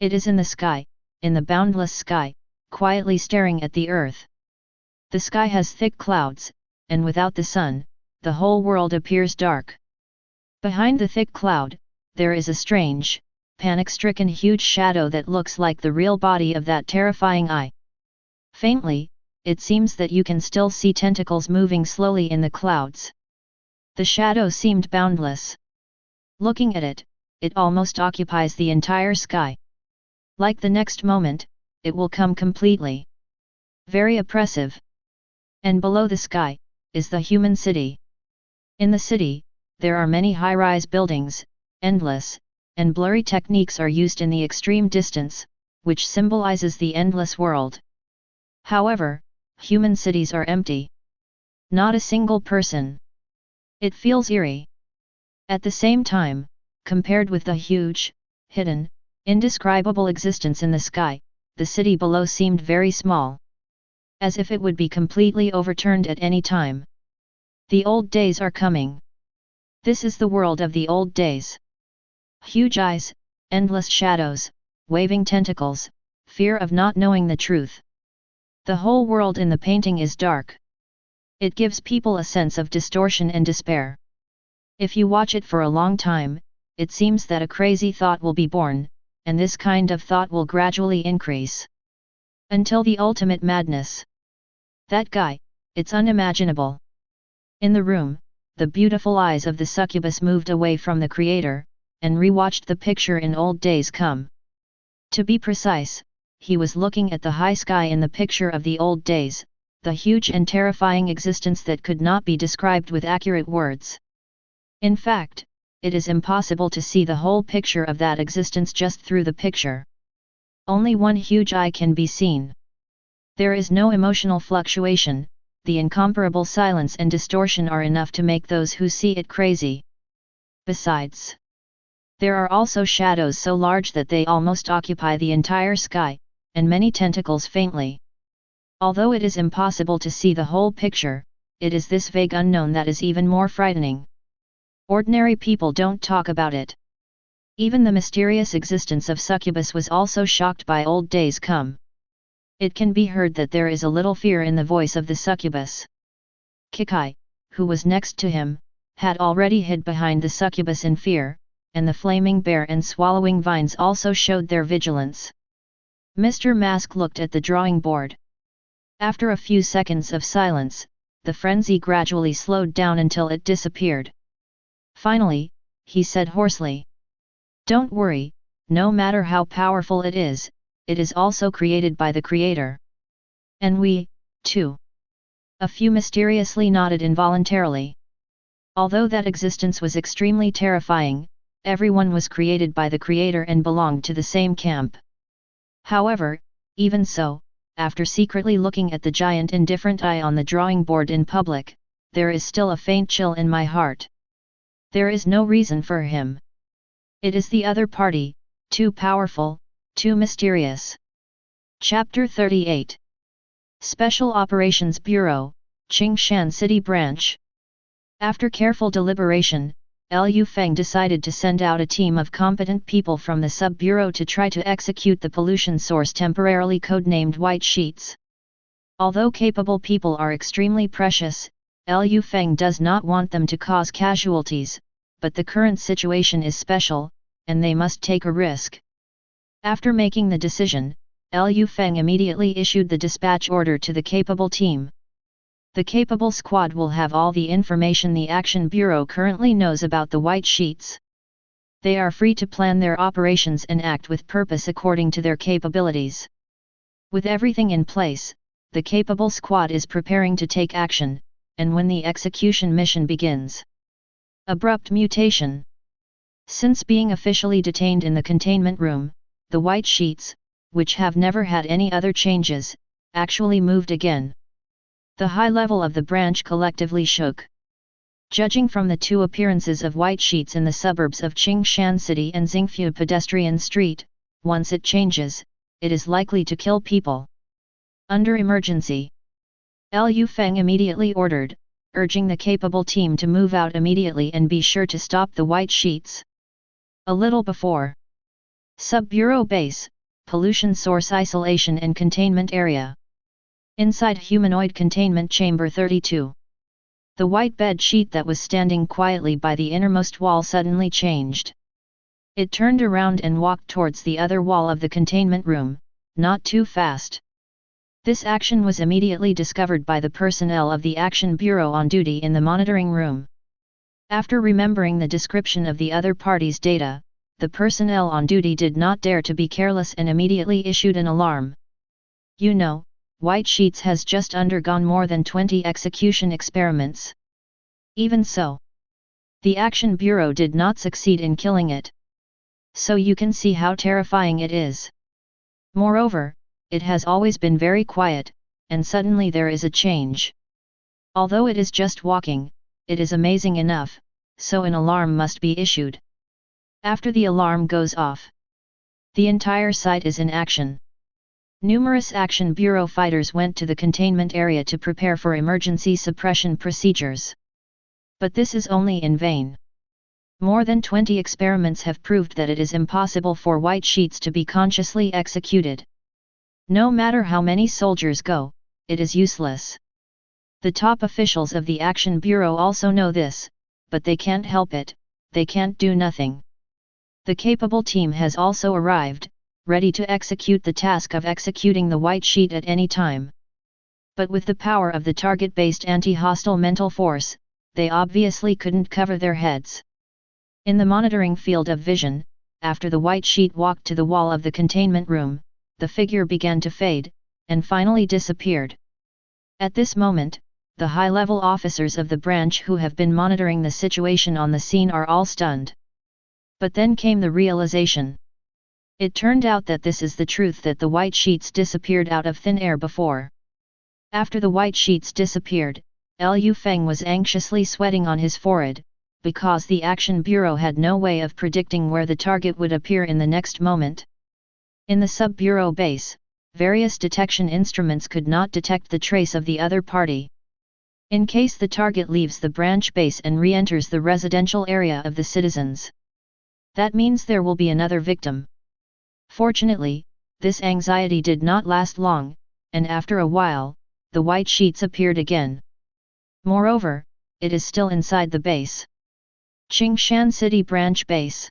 It is in the sky, in the boundless sky, quietly staring at the earth. The sky has thick clouds, and without the sun, the whole world appears dark. Behind the thick cloud, there is a strange, panic-stricken huge shadow that looks like the real body of that terrifying eye. Faintly, it seems that you can still see tentacles moving slowly in the clouds. The shadow seemed boundless. Looking at it, it almost occupies the entire sky. Like the next moment, it will come completely. Very oppressive. And below the sky, is the human city. In the city, there are many high-rise buildings, endless, and blurry techniques are used in the extreme distance, which symbolizes the endless world. However, human cities are empty. Not a single person. It feels eerie. At the same time, compared with the huge, hidden, indescribable existence in the sky, the city below seemed very small. As if it would be completely overturned at any time. The old days are coming. This is the world of the old days. Huge eyes, endless shadows, waving tentacles, fear of not knowing the truth. The whole world in the painting is dark. It gives people a sense of distortion and despair. If you watch it for a long time, it seems that a crazy thought will be born, and this kind of thought will gradually increase. Until the ultimate madness. That guy, it's unimaginable. In the room, the beautiful eyes of the succubus moved away from the creator, and rewatched the picture in Old Days Come. To be precise, he was looking at the high sky in the picture of the old days, the huge and terrifying existence that could not be described with accurate words. In fact, it is impossible to see the whole picture of that existence just through the picture. Only one huge eye can be seen. There is no emotional fluctuation, the incomparable silence and distortion are enough to make those who see it crazy. Besides, there are also shadows so large that they almost occupy the entire sky, and many tentacles faintly. Although it is impossible to see the whole picture, it is this vague unknown that is even more frightening. Ordinary people don't talk about it. Even the mysterious existence of Succubus was also shocked by Old Days Come. It can be heard that there is a little fear in the voice of the succubus. Kikai, who was next to him, had already hid behind the succubus in fear, and the flaming bear and swallowing vines also showed their vigilance. Mr. Mask looked at the drawing board. After a few seconds of silence, the frenzy gradually slowed down until it disappeared. Finally, he said hoarsely. Don't worry, no matter how powerful it is also created by the Creator. And we, too. A few mysteriously nodded involuntarily. Although that existence was extremely terrifying, everyone was created by the Creator and belonged to the same camp. However, even so, after secretly looking at the giant indifferent eye on the drawing board in public, there is still a faint chill in my heart. There is no reason for him. It is the other party, too powerful, too mysterious. Chapter 38. Special Operations Bureau, Qingshan City Branch. After careful deliberation, Liu Feng decided to send out a team of competent people from the sub-bureau to try to execute the pollution source temporarily codenamed White Sheets. Although capable people are extremely precious, Liu Feng does not want them to cause casualties, but the current situation is special, and they must take a risk. After making the decision, Liu Feng immediately issued the dispatch order to the capable team. The capable squad will have all the information the Action Bureau currently knows about the White Sheets. They are free to plan their operations and act with purpose according to their capabilities. With everything in place, the capable squad is preparing to take action, and when the execution mission begins. Abrupt mutation. Since being officially detained in the containment room, the White Sheets, which have never had any other changes, actually moved again. The high level of the branch collectively shook. Judging from the two appearances of White Sheets in the suburbs of Qingshan City and Xingfu Pedestrian Street, once it changes, it is likely to kill people. Under emergency, Liu Feng immediately ordered, urging the capable team to move out immediately and be sure to stop the White Sheets. A little before. Sub-Bureau Base, Pollution Source Isolation and Containment Area. Inside Humanoid Containment Chamber 32. The white bed sheet that was standing quietly by the innermost wall suddenly changed. It turned around and walked towards the other wall of the containment room, not too fast. This action was immediately discovered by the personnel of the Action Bureau on duty in the monitoring room. After remembering the description of the other party's data, the personnel on duty did not dare to be careless and immediately issued an alarm. You know, White Sheets has just undergone more than 20 execution experiments. Even so, the Action Bureau did not succeed in killing it. So you can see how terrifying it is. Moreover, it has always been very quiet, and suddenly there is a change. Although it is just walking, it is amazing enough, so an alarm must be issued. After the alarm goes off, the entire site is in action. Numerous Action Bureau fighters went to the containment area to prepare for emergency suppression procedures. But this is only in vain. More than 20 experiments have proved that it is impossible for White Sheets to be consciously executed. No matter how many soldiers go, it is useless. The top officials of the Action Bureau also know this, but they can't help it, they can't do nothing. The capable team has also arrived, ready to execute the task of executing the White Sheet at any time. But with the power of the target-based anti-hostile mental force, they obviously couldn't cover their heads. In the monitoring field of vision, after the White Sheet walked to the wall of the containment room, the figure began to fade, and finally disappeared. At this moment, the high-level officers of the branch who have been monitoring the situation on the scene are all stunned. But then came the realization. It turned out that this is the truth, that the White Sheets disappeared out of thin air before. After the White Sheets disappeared, Liu Feng was anxiously sweating on his forehead, because the Action Bureau had no way of predicting where the target would appear in the next moment. In the sub-bureau base, various detection instruments could not detect the trace of the other party. In case the target leaves the branch base and re-enters the residential area of the citizens, that means there will be another victim. Fortunately, this anxiety did not last long, and after a while, the White Sheets appeared again. Moreover, it is still inside the base. Qingshan City Branch Base.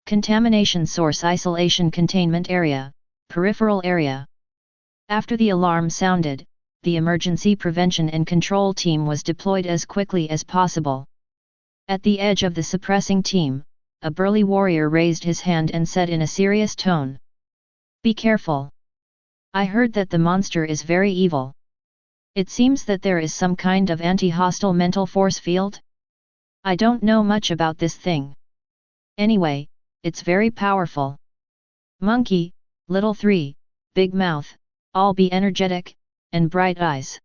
Contamination Source Isolation Containment Area, Peripheral area. After the alarm sounded, the emergency prevention and control team was deployed as quickly as possible. At the edge of the suppressing team, a burly warrior raised his hand and said in a serious tone, "Be careful. I heard that the monster is very evil. It seems that there is some kind of anti-hostile mental force field? I don't know much about this thing. Anyway, it's very powerful. Monkey, little 3, big mouth, all be energetic, and bright eyes."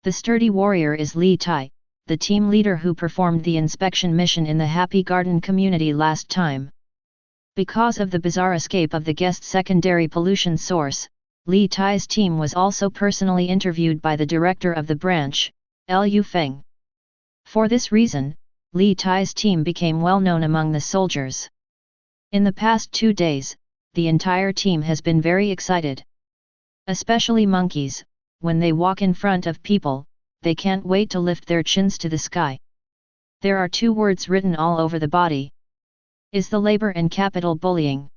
The sturdy warrior is Li Tai, the team leader who performed the inspection mission in the Happy Garden community last time. Because of the bizarre escape of the guest secondary pollution source, Li Tai's team was also personally interviewed by the director of the branch, Lu Feng. For this reason, Li Tai's team became well known among the soldiers. In the past 2 days, the entire team has been very excited. Especially monkeys, when they walk in front of people, they can't wait to lift their chins to the sky. There are 2 words written all over the body. Is the labor and capital bullying.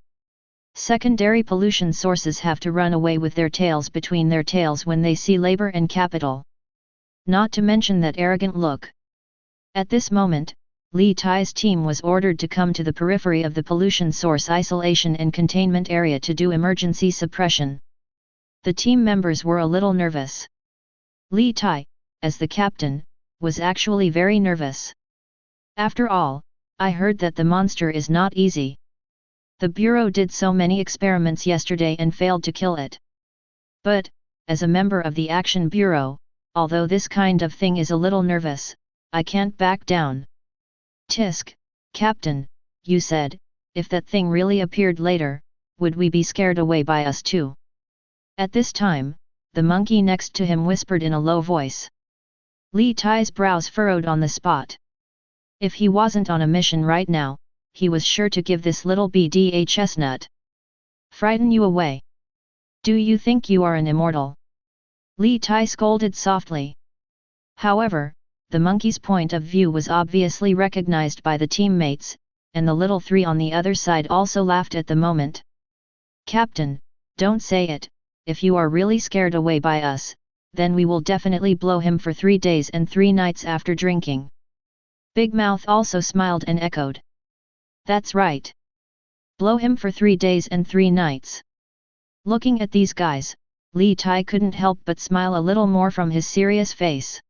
Secondary pollution sources have to run away with their tails between their tails when they see labor and capital. Not to mention that arrogant look. At this moment, Li Tai's team was ordered to come to the periphery of the pollution source isolation and containment area to do emergency suppression. The team members were a little nervous. Li Tai, as the captain, was actually very nervous. After all, I heard that the monster is not easy. The Bureau did so many experiments yesterday and failed to kill it. But, as a member of the Action Bureau, although this kind of thing is a little nervous, I can't back down. Tisk, Captain, you said, if that thing really appeared later, would we be scared away by us too? At this time, the monkey next to him whispered in a low voice. Li Tai's brows furrowed on the spot. If he wasn't on a mission right now, he was sure to give this little BDA chestnut. Frighten you away. Do you think you are an immortal? Li Tai scolded softly. However, the monkey's point of view was obviously recognized by the teammates, and the little 3 on the other side also laughed at the moment. Captain, don't say it, if you are really scared away by us, then we will definitely blow him for 3 days and 3 nights after drinking. Big Mouth also smiled and echoed. That's right. Blow him for 3 days and 3 nights. Looking at these guys, Li Tai couldn't help but smile a little more from his serious face.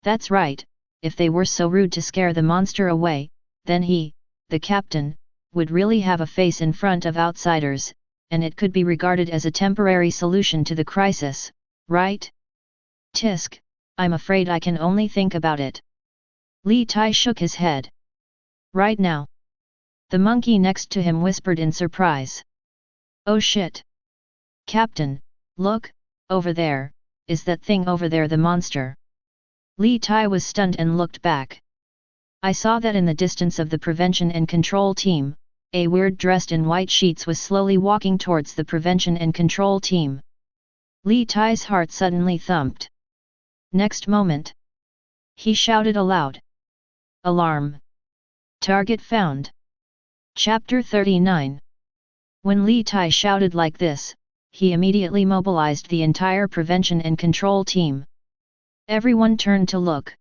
That's right, if they were so rude to scare the monster away, then he, the captain, would really have a face in front of outsiders, and it could be regarded as a temporary solution to the crisis, right? Tisk, I'm afraid I can only think about it. Li Tai shook his head. Right now. The monkey next to him whispered in surprise. Oh shit! Captain, look, over there, is that thing over there the monster? Li Tai was stunned and looked back. I saw that in the distance of the prevention and control team, a weird dressed in white sheets was slowly walking towards the prevention and control team. Li Tai's heart suddenly thumped. Next moment, he shouted aloud. Alarm! Target found! Chapter 39. When Li Tai shouted like this, he immediately mobilized the entire prevention and control team. Everyone turned to look.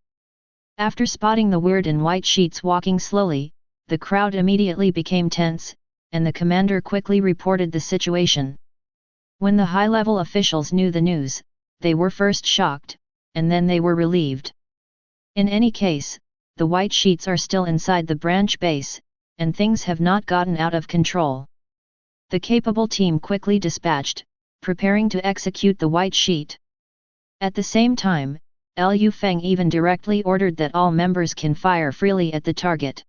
After spotting the weird in white sheets walking slowly, the crowd immediately became tense, and the commander quickly reported the situation. When the high-level officials knew the news, they were first shocked, and then they were relieved. In any case, the white sheets are still inside the branch base, and things have not gotten out of control. The capable team quickly dispatched, preparing to execute the white sheet. At the same time, Lu Feng even directly ordered that all members can fire freely at the target.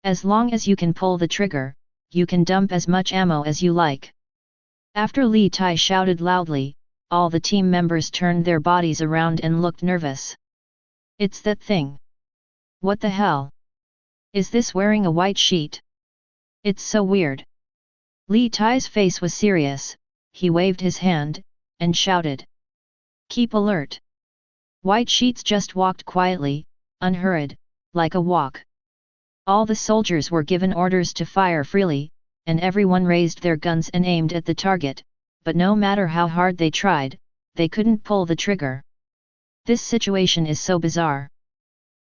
As long as you can pull the trigger, you can dump as much ammo as you like. After Li Tai shouted loudly, all the team members turned their bodies around and looked nervous. It's that thing. What the hell? Is this wearing a white sheet? It's so weird. Li Tai's face was serious, he waved his hand, and shouted. Keep alert. White sheets just walked quietly, unhurried, like a walk. All the soldiers were given orders to fire freely, and everyone raised their guns and aimed at the target, but no matter how hard they tried, they couldn't pull the trigger. This situation is so bizarre.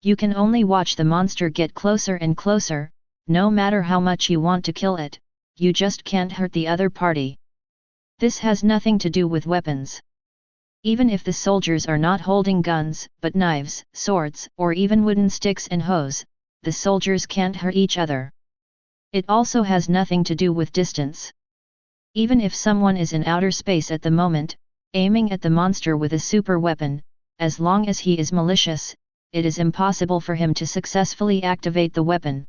You can only watch the monster get closer and closer, no matter how much you want to kill it, you just can't hurt the other party. This has nothing to do with weapons. Even if the soldiers are not holding guns, but knives, swords, or even wooden sticks and hoes, the soldiers can't hurt each other. It also has nothing to do with distance. Even if someone is in outer space at the moment, aiming at the monster with a super weapon, as long as he is malicious, it is impossible for him to successfully activate the weapon.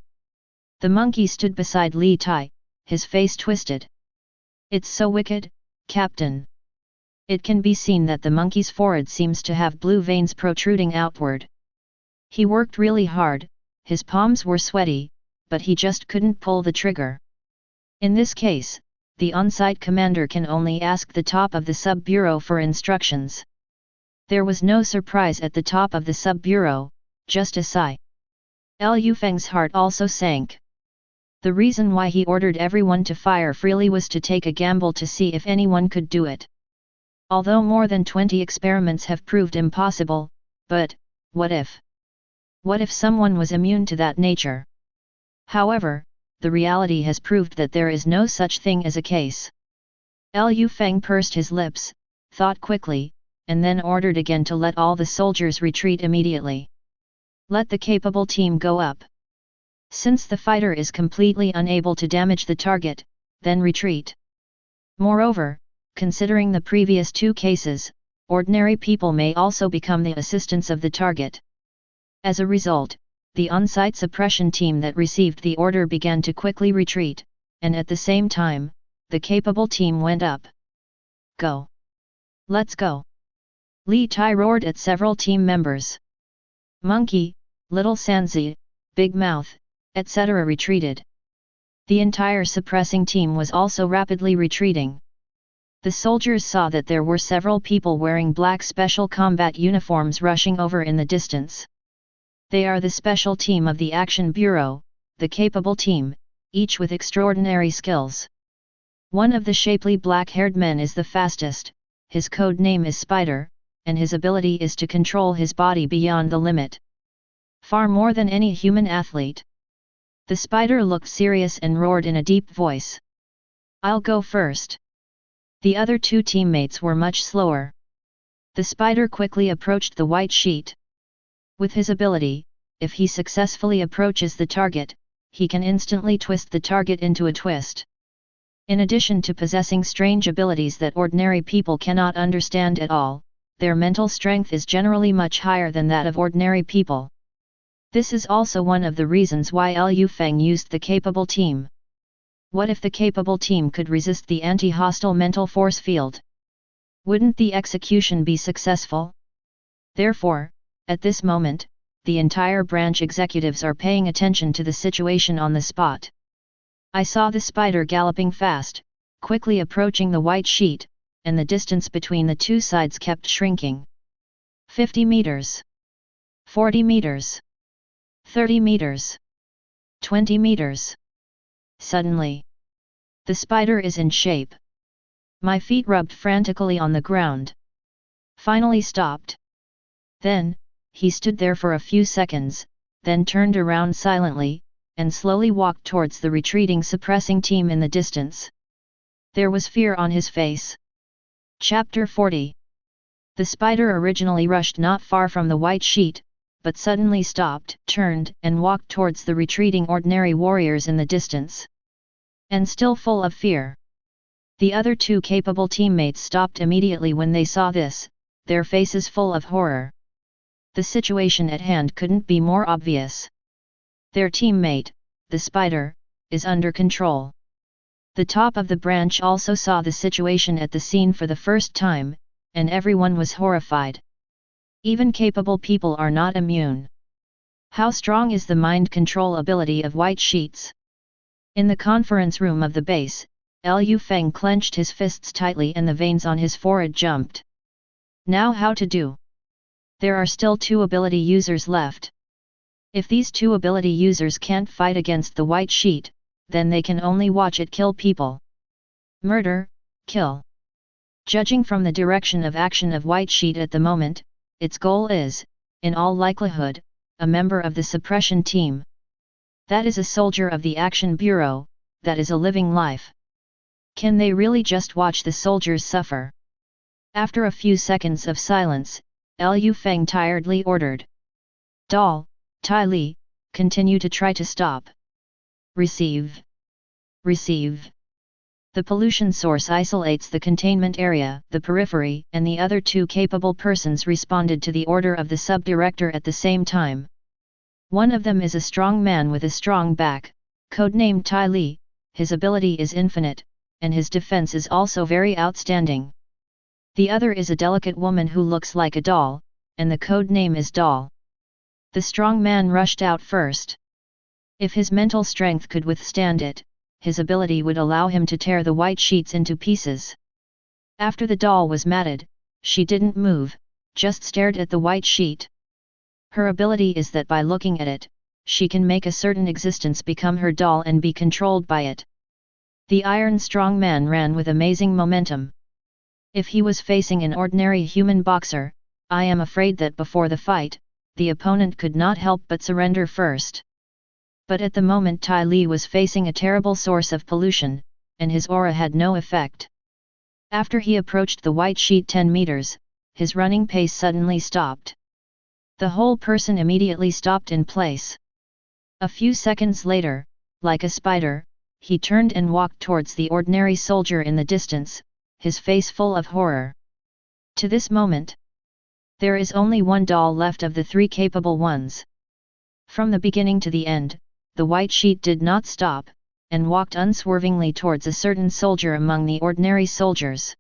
The monkey stood beside Li Tai, his face twisted. It's so wicked, Captain. It can be seen that the monkey's forehead seems to have blue veins protruding outward. He worked really hard, his palms were sweaty, but he just couldn't pull the trigger. In this case, the on-site commander can only ask the top of the sub-bureau for instructions. There was no surprise at the top of the sub-bureau, just a sigh. Liu Feng's heart also sank. The reason why he ordered everyone to fire freely was to take a gamble to see if anyone could do it. Although more than 20 experiments have proved impossible, but, what if? What if someone was immune to that nature? However, the reality has proved that there is no such thing as a case. Liu Feng pursed his lips, thought quickly, and then ordered again to let all the soldiers retreat immediately. Let the capable team go up. Since the fighter is completely unable to damage the target, then retreat. Moreover, considering the previous two cases, ordinary people may also become the assistants of the target. As a result, the on-site suppression team that received the order began to quickly retreat, and at the same time, the capable team went up. Go! Let's go! Li Tai roared at several team members. Monkey, Little Sanzi, Big Mouth, etc. retreated. The entire suppressing team was also rapidly retreating. The soldiers saw that there were several people wearing black special combat uniforms rushing over in the distance. They are the special team of the Action Bureau, the capable team, each with extraordinary skills. One of the shapely black-haired men is the fastest, his code name is Spider, and his ability is to control his body beyond the limit. Far more than any human athlete. The Spider looked serious and roared in a deep voice. I'll go first. The other two teammates were much slower. The Spider quickly approached the white sheet. With his ability, if he successfully approaches the target, he can instantly twist the target into a twist. In addition to possessing strange abilities that ordinary people cannot understand at all, their mental strength is generally much higher than that of ordinary people. This is also one of the reasons why Liu Feng used the capable team. What if the capable team could resist the anti-hostile mental force field? Wouldn't the execution be successful? Therefore, at this moment, the entire branch executives are paying attention to the situation on the spot. I saw the Spider galloping fast, quickly approaching the white sheet, and the distance between the two sides kept shrinking. 50 meters. 40 meters. 30 meters. 20 meters. Suddenly, the Spider is in shape. My feet rubbed frantically on the ground. Finally stopped. Then, he stood there for a few seconds, then turned around silently, and slowly walked towards the retreating suppressing team in the distance. There was fear on his face. Chapter 40. The Spider originally rushed not far from the white sheet, but suddenly stopped, turned, and walked towards the retreating ordinary warriors in the distance. And still full of fear. The other two capable teammates stopped immediately when they saw this, their faces full of horror. The situation at hand couldn't be more obvious. Their teammate, the Spider, is under control. The top of the branch also saw the situation at the scene for the first time, and everyone was horrified. Even capable people are not immune. How strong is the mind control ability of white sheets? In the conference room of the base, Liu Feng clenched his fists tightly and the veins on his forehead jumped. Now how to do? There are still two ability users left. If these two ability users can't fight against the white sheet, then they can only watch it kill people. Murder, kill. Judging from the direction of action of White Sheet at the moment, its goal is, in all likelihood, a member of the suppression team. That is a soldier of the Action Bureau, that is a living life. Can they really just watch the soldiers suffer? After a few seconds of silence, Lu Feng tiredly ordered. Doll, Tai Li, continue to try to stop. Receive. Receive. The pollution source isolates the containment area, the periphery, and the other two capable persons responded to the order of the sub-director at the same time. One of them is a strong man with a strong back, codenamed Tai Li. His ability is infinite, and his defense is also very outstanding. The other is a delicate woman who looks like a doll, and the code name is Doll. The strong man rushed out first. If his mental strength could withstand it, his ability would allow him to tear the white sheets into pieces. After the doll was matted, she didn't move, just stared at the white sheet. Her ability is that by looking at it, she can make a certain existence become her doll and be controlled by it. The iron strong man ran with amazing momentum. If he was facing an ordinary human boxer, I am afraid that before the fight, the opponent could not help but surrender first. But at the moment Tai Li was facing a terrible source of pollution, and his aura had no effect. After he approached the white sheet 10 meters, his running pace suddenly stopped. The whole person immediately stopped in place. A few seconds later, like a spider, he turned and walked towards the ordinary soldier in the distance, his face full of horror. To this moment, there is only one doll left of the three capable ones. From the beginning to the end, the white sheet did not stop, and walked unswervingly towards a certain soldier among the ordinary soldiers.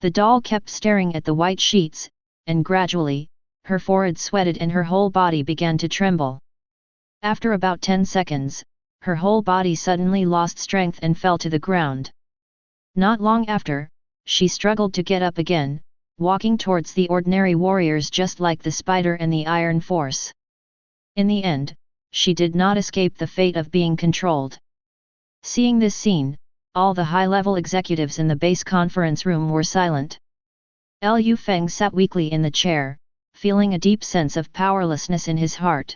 The doll kept staring at the white sheets, and gradually, her forehead sweated and her whole body began to tremble. After about 10 seconds, her whole body suddenly lost strength and fell to the ground. Not long after, she struggled to get up again, walking towards the ordinary warriors just like the spider and the iron force. In the end, she did not escape the fate of being controlled. Seeing this scene, all the high-level executives in the base conference room were silent. Lu Feng sat weakly in the chair, feeling a deep sense of powerlessness in his heart.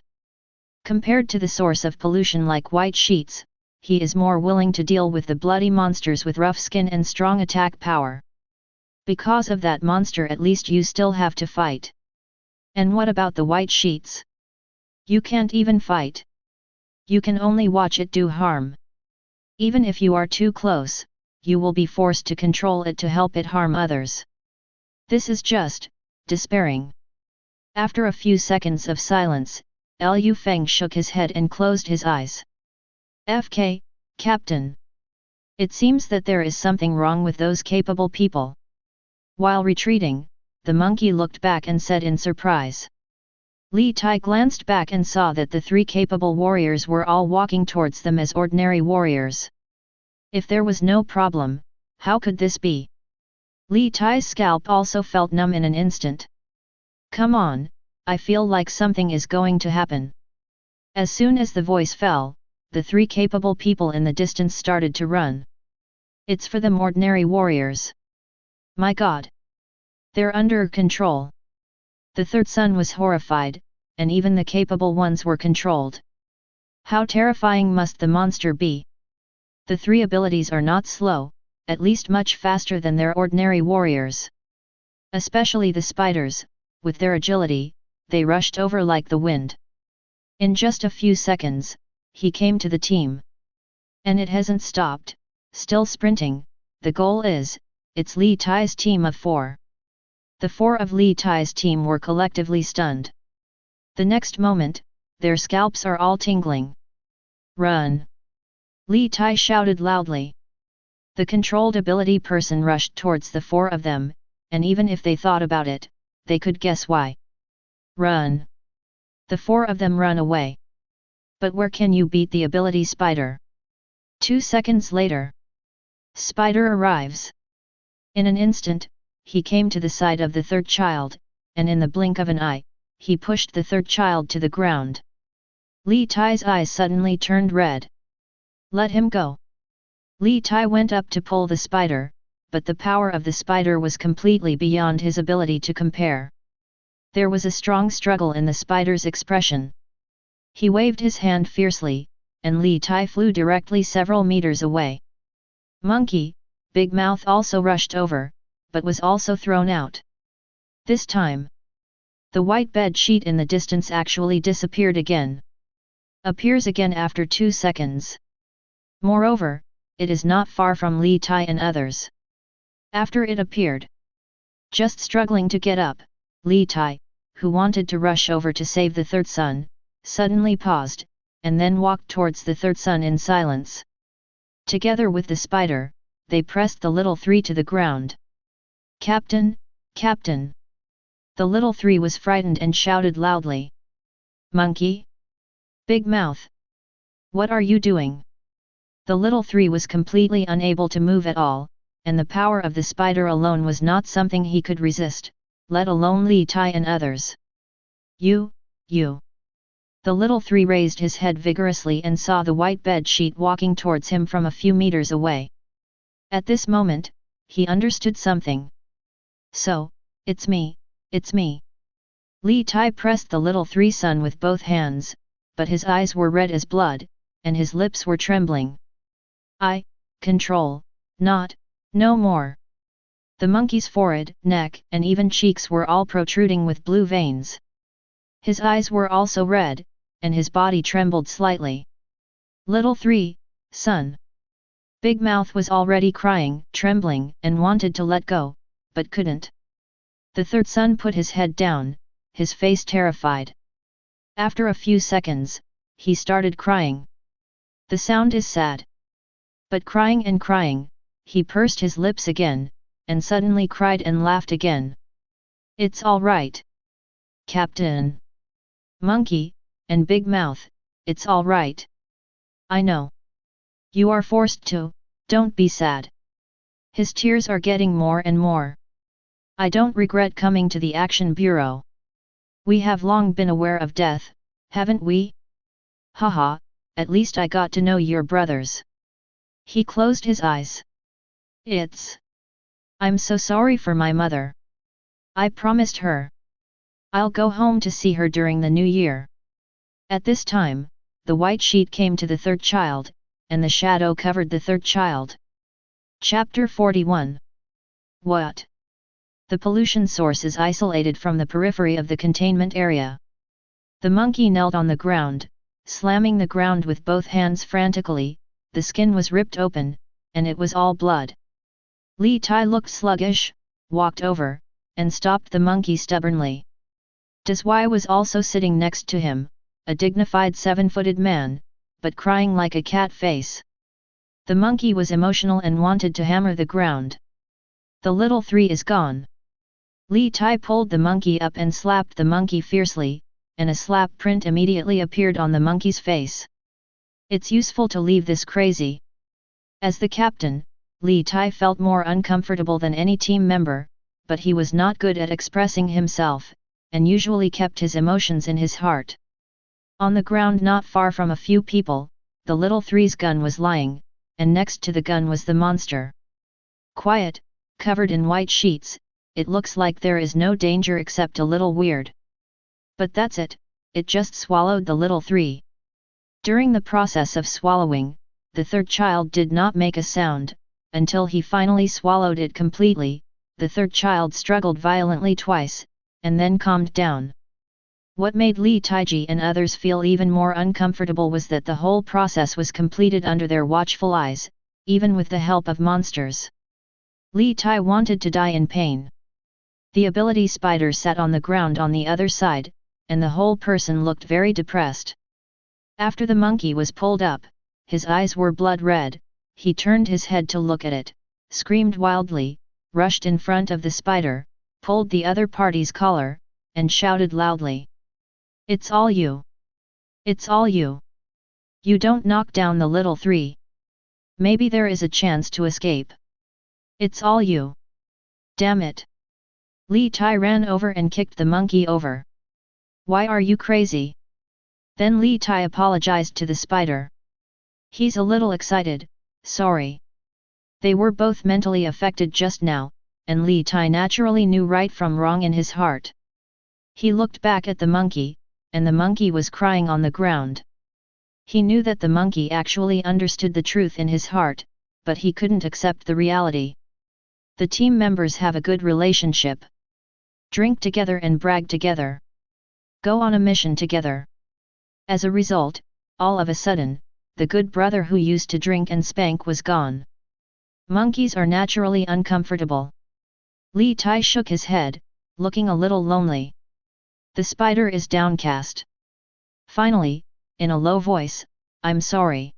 Compared to the source of pollution like white sheets, he is more willing to deal with the bloody monsters with rough skin and strong attack power. Because of that monster at least you still have to fight. And what about the white sheets? You can't even fight. You can only watch it do harm. Even if you are too close, you will be forced to control it to help it harm others. This is just despairing. After a few seconds of silence, Lu Feng shook his head and closed his eyes. FK, Captain. It seems that there is something wrong with those capable people. While retreating, the monkey looked back and said in surprise. Li Tai glanced back and saw that the three capable warriors were all walking towards them as ordinary warriors. If there was no problem, how could this be? Li Tai's scalp also felt numb in an instant. Come on, I feel like something is going to happen. As soon as the voice fell, the three capable people in the distance started to run. It's for them ordinary warriors. My God! They're under control. The third son was horrified, and even the capable ones were controlled. How terrifying must the monster be? The three abilities are not slow, at least much faster than their ordinary warriors. Especially the spiders, with their agility, they rushed over like the wind. In just a few seconds, he came to the team. And it hasn't stopped, still sprinting. The goal is, it's Li Tai's team of 4. The 4 of Li Tai's team were collectively stunned. The next moment, their scalps are all tingling. Run! Li Tai shouted loudly. The controlled ability person rushed towards the 4 of them, and even if they thought about it, they could guess why. Run! The 4 of them run away. But where can you beat the ability spider? 2 seconds later, Spider arrives. In an instant, he came to the side of the third child, and in the blink of an eye, he pushed the third child to the ground. Li Tai's eyes suddenly turned red. Let him go. Li Tai went up to pull the spider, but the power of the spider was completely beyond his ability to compare. There was a strong struggle in the spider's expression. He waved his hand fiercely, and Li Tai flew directly several meters away. Monkey, Big Mouth also rushed over, but was also thrown out. This time, the white bed sheet in the distance actually disappeared again. Appears again after 2 seconds. Moreover, it is not far from Li Tai and others. After it appeared, just struggling to get up, Li Tai, who wanted to rush over to save the third son, suddenly paused, and then walked towards the third son in silence. Together with the spider, they pressed the little three to the ground. "Captain, Captain!" The little three was frightened and shouted loudly. "Monkey? Big Mouth! What are you doing?" The little three was completely unable to move at all, and the power of the spider alone was not something he could resist, let alone Li Tai and others. You! The little three raised his head vigorously and saw the white bed sheet walking towards him from a few meters away. At this moment, he understood something. "So, it's me, it's me." Li Tai pressed the little three son with both hands, but his eyes were red as blood, and his lips were trembling. "I, control, not, no more." The monkey's forehead, neck, and even cheeks were all protruding with blue veins. His eyes were also red, and his body trembled slightly. "Little three, son." Big Mouth was already crying, trembling, and wanted to let go, but couldn't. The third son put his head down, his face terrified. After a few seconds, he started crying. The sound is sad. But crying and crying, he pursed his lips again, and suddenly cried and laughed again. "It's all right, Captain. Monkey, and Big Mouth, it's all right. I know. You are forced to, don't be sad." His tears are getting more and more. "I don't regret coming to the Action Bureau. We have long been aware of death, haven't we? Haha, at least I got to know your brothers." He closed his eyes. I'm so sorry for my mother. I promised her. I'll go home to see her during the new year." At this time, the white sheet came to the third child, and the shadow covered the third child. Chapter 41. What? The pollution source is isolated from the periphery of the containment area. The monkey knelt on the ground, slamming the ground with both hands frantically. The skin was ripped open, and it was all blood. Li Tai looked sluggish, walked over, and stopped the monkey stubbornly. Dazwai was also sitting next to him, a dignified 7-footed man, but crying like a cat face. The monkey was emotional and wanted to hammer the ground. "The little three is gone." Li Tai pulled the monkey up and slapped the monkey fiercely, and a slap print immediately appeared on the monkey's face. "It's useful to leave this crazy." As the captain, Li Tai felt more uncomfortable than any team member, but he was not good at expressing himself, and usually kept his emotions in his heart. On the ground not far from a few people, the little three's gun was lying, and next to the gun was the monster. Quiet, covered in white sheets, it looks like there is no danger except a little weird. But that's it just swallowed the little three. During the process of swallowing, the third child did not make a sound, until he finally swallowed it completely. The third child struggled violently twice, and then calmed down. What made Li Taiji and others feel even more uncomfortable was that the whole process was completed under their watchful eyes, even with the help of monsters. Li Tai wanted to die in pain. The ability spider sat on the ground on the other side, and the whole person looked very depressed. After the monkey was pulled up, his eyes were blood red. He turned his head to look at it, screamed wildly, rushed in front of the spider, pulled the other party's collar, and shouted loudly. "It's all you! It's all you! You don't knock down the little three. Maybe there is a chance to escape. It's all you! Damn it!" Li Tai ran over and kicked the monkey over. "Why are you crazy?" Then Li Tai apologized to the spider. He's a little excited, sorry. They were both mentally affected just now, and Li Tai naturally knew right from wrong in his heart. He looked back at the monkey, and the monkey was crying on the ground. He knew that the monkey actually understood the truth in his heart, but he couldn't accept the reality. The team members have a good relationship. Drink together and brag together. Go on a mission together. As a result, all of a sudden, the good brother who used to drink and spank was gone. Monkeys are naturally uncomfortable. Li Tai shook his head, looking a little lonely. The spider is downcast. Finally, in a low voice, I'm sorry.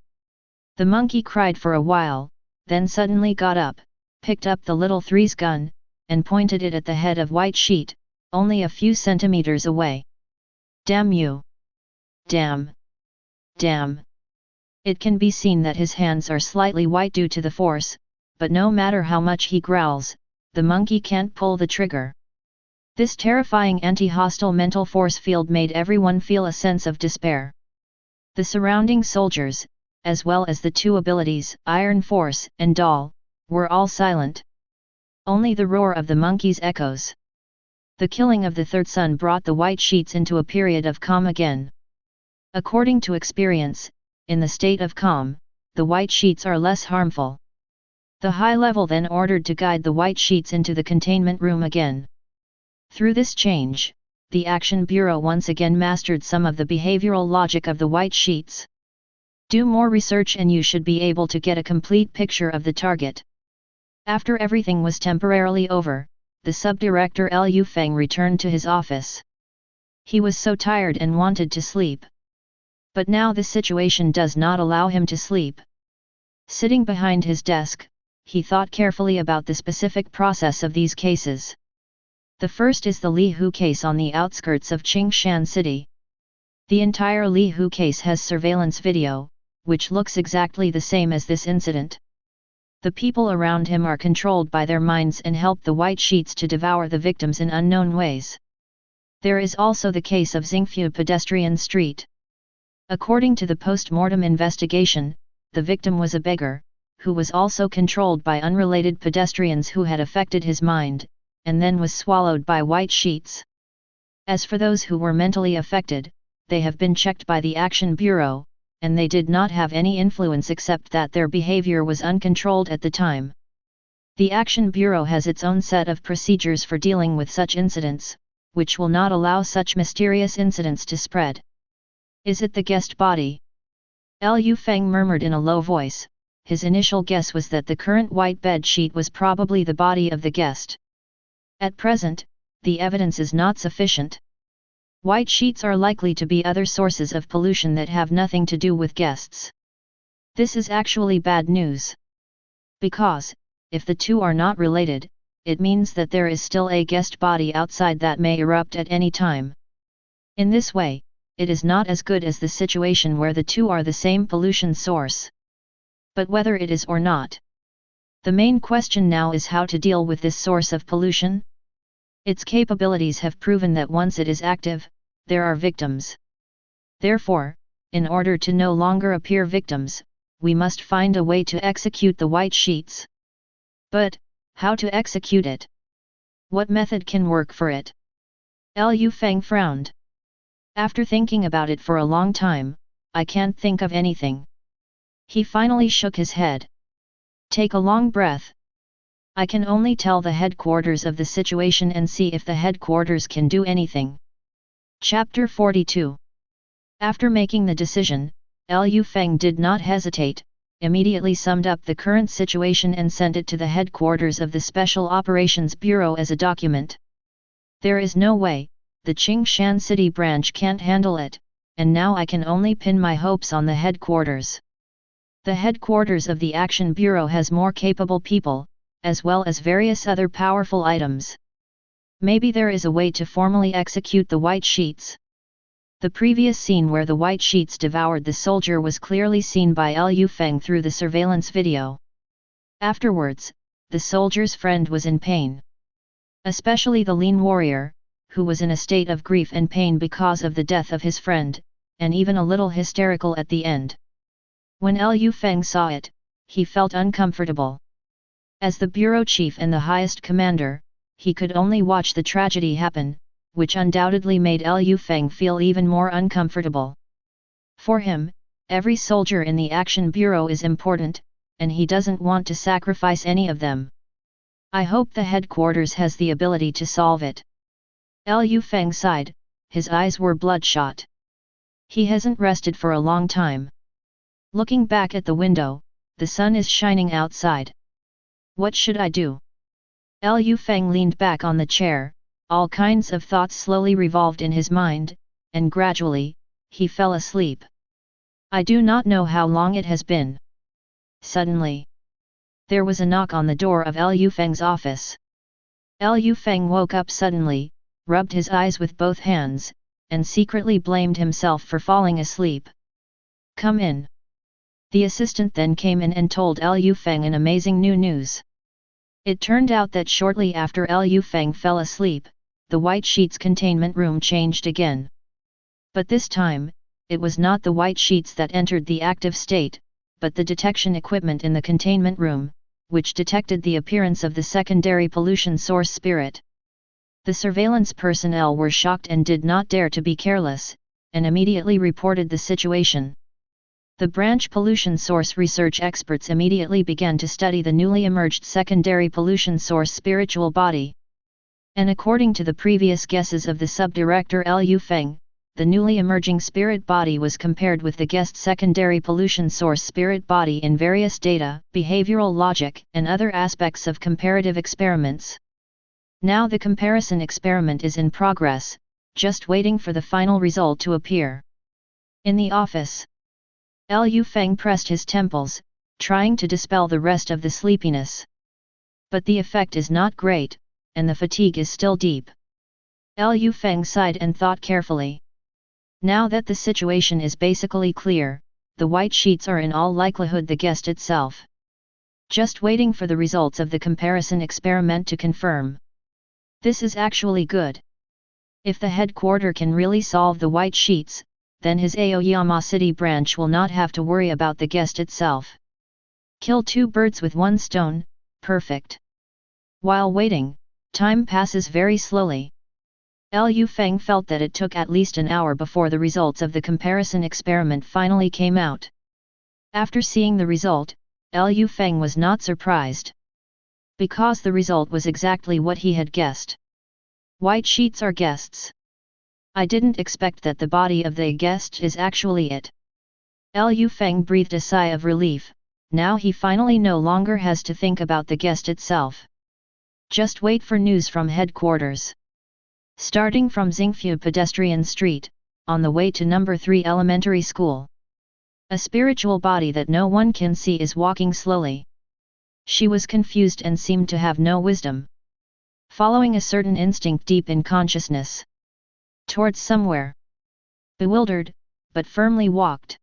The monkey cried for a while, then suddenly got up, picked up the little three's gun, and pointed it at the head of White Sheet, only a few centimeters away. Damn you! Damn! Damn! It can be seen that his hands are slightly white due to the force, but no matter how much he growls, the monkey can't pull the trigger. This terrifying anti-hostile mental force field made everyone feel a sense of despair. The surrounding soldiers, as well as the two abilities, Iron Force and Doll, were all silent. Only the roar of the monkeys echoes. The killing of the third son brought the White Sheets into a period of calm again. According to experience, in the state of calm, the White Sheets are less harmful. The High Level then ordered to guide the White Sheets into the containment room again. Through this change, the Action Bureau once again mastered some of the behavioral logic of the White Sheets. Do more research and you should be able to get a complete picture of the target. After everything was temporarily over, the subdirector Liu Feng returned to his office. He was so tired and wanted to sleep. But now the situation does not allow him to sleep. Sitting behind his desk, he thought carefully about the specific process of these cases. The first is the Li Hu case on the outskirts of Qingshan City. The entire Li Hu case has surveillance video, which looks exactly the same as this incident. The people around him are controlled by their minds and help the White Sheets to devour the victims in unknown ways. There is also the case of Xingfu Pedestrian Street. According to the post-mortem investigation, the victim was a beggar, who was also controlled by unrelated pedestrians who had affected his mind, and then was swallowed by White Sheets. As for those who were mentally affected, they have been checked by the Action Bureau, and they did not have any influence except that their behavior was uncontrolled at the time. The Action Bureau has its own set of procedures for dealing with such incidents, which will not allow such mysterious incidents to spread. Is it the guest body? Liu Feng murmured in a low voice. His initial guess was that the current white bed sheet was probably the body of the guest. At present, the evidence is not sufficient. White sheets are likely to be other sources of pollution that have nothing to do with guests. This is actually bad news. Because, if the two are not related, it means that there is still a guest body outside that may erupt at any time. In this way, it is not as good as the situation where the two are the same pollution source. But whether it is or not, the main question now is how to deal with this source of pollution. Its capabilities have proven that once it is active, there are victims. Therefore, in order to no longer appear victims, we must find a way to execute the White Sheets. But, how to execute it? What method can work for it? Liu Feng frowned. After thinking about it for a long time, I can't think of anything. He finally shook his head. Take a long breath. I can only tell the headquarters of the situation and see if the headquarters can do anything. Chapter 42. After making the decision, Liu Feng did not hesitate, immediately summed up the current situation and sent it to the headquarters of the Special Operations Bureau as a document. There is no way, the Qingshan City branch can't handle it, and now I can only pin my hopes on the headquarters. The headquarters of the Action Bureau has more capable people, as well as various other powerful items. Maybe there is a way to formally execute the White Sheets. The previous scene where the White Sheets devoured the soldier was clearly seen by Liu Feng through the surveillance video. Afterwards, the soldier's friend was in pain. Especially the lean warrior, who was in a state of grief and pain because of the death of his friend, and even a little hysterical at the end. When Liu Feng saw it, he felt uncomfortable. As the bureau chief and the highest commander, he could only watch the tragedy happen, which undoubtedly made Liu Feng feel even more uncomfortable. For him, every soldier in the Action Bureau is important, and he doesn't want to sacrifice any of them. I hope the headquarters has the ability to solve it. Liu Feng sighed, his eyes were bloodshot. He hasn't rested for a long time. Looking back at the window, the sun is shining outside. What should I do? Liu Feng leaned back on the chair, all kinds of thoughts slowly revolved in his mind, and gradually, he fell asleep. I do not know how long it has been. Suddenly, there was a knock on the door of Liu Feng's office. Liu Feng woke up suddenly, rubbed his eyes with both hands, and secretly blamed himself for falling asleep. Come in. The assistant then came in and told Liu Feng an amazing new news. It turned out that shortly after Liu Feng fell asleep, the white sheet's containment room changed again. But this time, it was not the white sheets that entered the active state, but the detection equipment in the containment room, which detected the appearance of the secondary pollution source spirit. The surveillance personnel were shocked and did not dare to be careless, and immediately reported the situation. The branch pollution source research experts immediately began to study the newly emerged secondary pollution source spiritual body. And according to the previous guesses of the subdirector Liu Feng, the newly emerging spirit body was compared with the guessed secondary pollution source spirit body in various data, behavioral logic, and other aspects of comparative experiments. Now the comparison experiment is in progress, just waiting for the final result to appear. In the office, Liu Feng pressed his temples, trying to dispel the rest of the sleepiness. But the effect is not great, and the fatigue is still deep. Liu Feng sighed and thought carefully. Now that the situation is basically clear, the white sheets are in all likelihood the guest itself. Just waiting for the results of the comparison experiment to confirm. This is actually good. If the headquarter can really solve the white sheets, then his Aoyama City branch will not have to worry about the guest itself. Kill two birds with one stone, perfect. While waiting, time passes very slowly. Liu Feng felt that it took at least an hour before the results of the comparison experiment finally came out. After seeing the result, Liu Feng was not surprised. Because the result was exactly what he had guessed. White sheets are guests. I didn't expect that the body of the guest is actually it. Liu Feng breathed a sigh of relief, now he finally no longer has to think about the guest itself. Just wait for news from headquarters. Starting from Xingfu Pedestrian Street, on the way to number 3 elementary school. A spiritual body that no one can see is walking slowly. She was confused and seemed to have no wisdom. Following a certain instinct deep in consciousness. Towards somewhere. Bewildered, but firmly walked.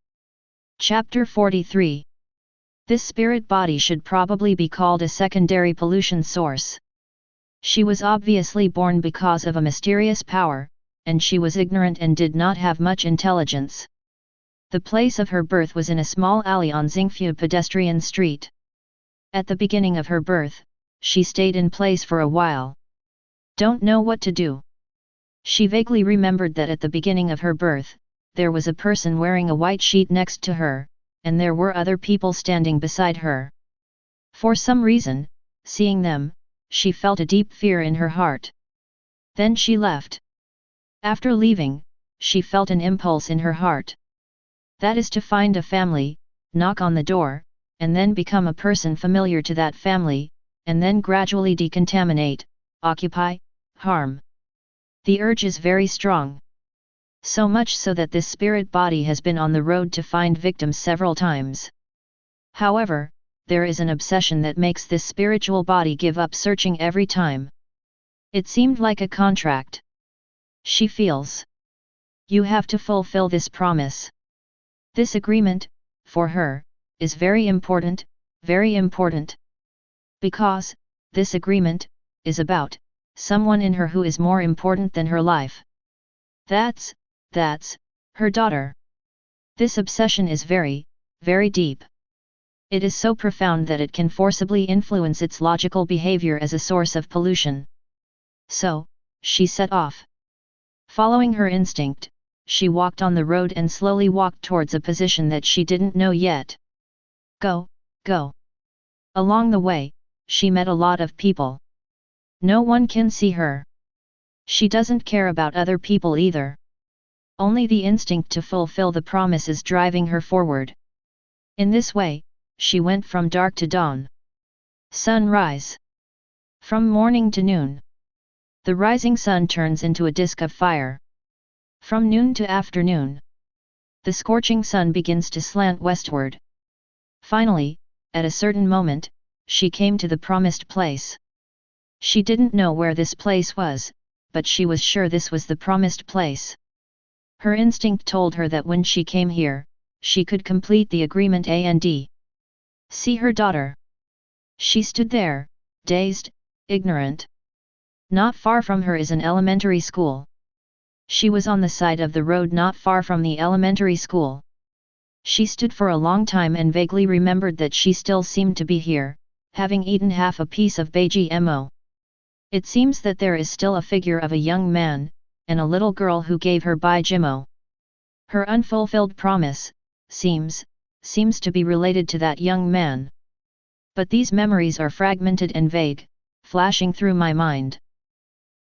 Chapter 43. This spirit body should probably be called a secondary pollution source. She was obviously born because of a mysterious power, and she was ignorant and did not have much intelligence. The place of her birth was in a small alley on Xingfu Pedestrian Street. At the beginning of her birth, she stayed in place for a while. Don't know what to do. She vaguely remembered that at the beginning of her birth, there was a person wearing a white sheet next to her, and there were other people standing beside her. For some reason, seeing them, she felt a deep fear in her heart. Then she left. After leaving, she felt an impulse in her heart. That is to find a family, knock on the door, and then become a person familiar to that family, and then gradually decontaminate, occupy, harm. The urge is very strong. So much so that this spirit body has been on the road to find victims several times. However, there is an obsession that makes this spiritual body give up searching every time. It seemed like a contract. She feels. You have to fulfill this promise. This agreement, for her, is very important, very important. Because, this agreement, is about, someone in her who is more important than her life. That's, her daughter. This obsession is very, very deep. It is so profound that it can forcibly influence its logical behavior as a source of pollution. So, she set off. Following her instinct, she walked on the road and slowly walked towards a position that she didn't know yet. Go, go. Along the way, she met a lot of people. No one can see her. She doesn't care about other people either. Only the instinct to fulfill the promise is driving her forward. In this way, she went from dark to dawn. Sunrise. From morning to noon. The rising sun turns into a disk of fire. From noon to afternoon. The scorching sun begins to slant westward. Finally, at a certain moment, she came to the promised place. She didn't know where this place was, but she was sure this was the promised place. Her instinct told her that when she came here, she could complete the agreement and see her daughter. She stood there, dazed, ignorant. Not far from her is an elementary school. She was on the side of the road not far from the elementary school. She stood for a long time and vaguely remembered that she still seemed to be here, having eaten half a piece of BGMO. It seems that there is still a figure of a young man, and a little girl who gave her BGMO. Her unfulfilled promise, seems to be related to that young man. But these memories are fragmented and vague, flashing through my mind.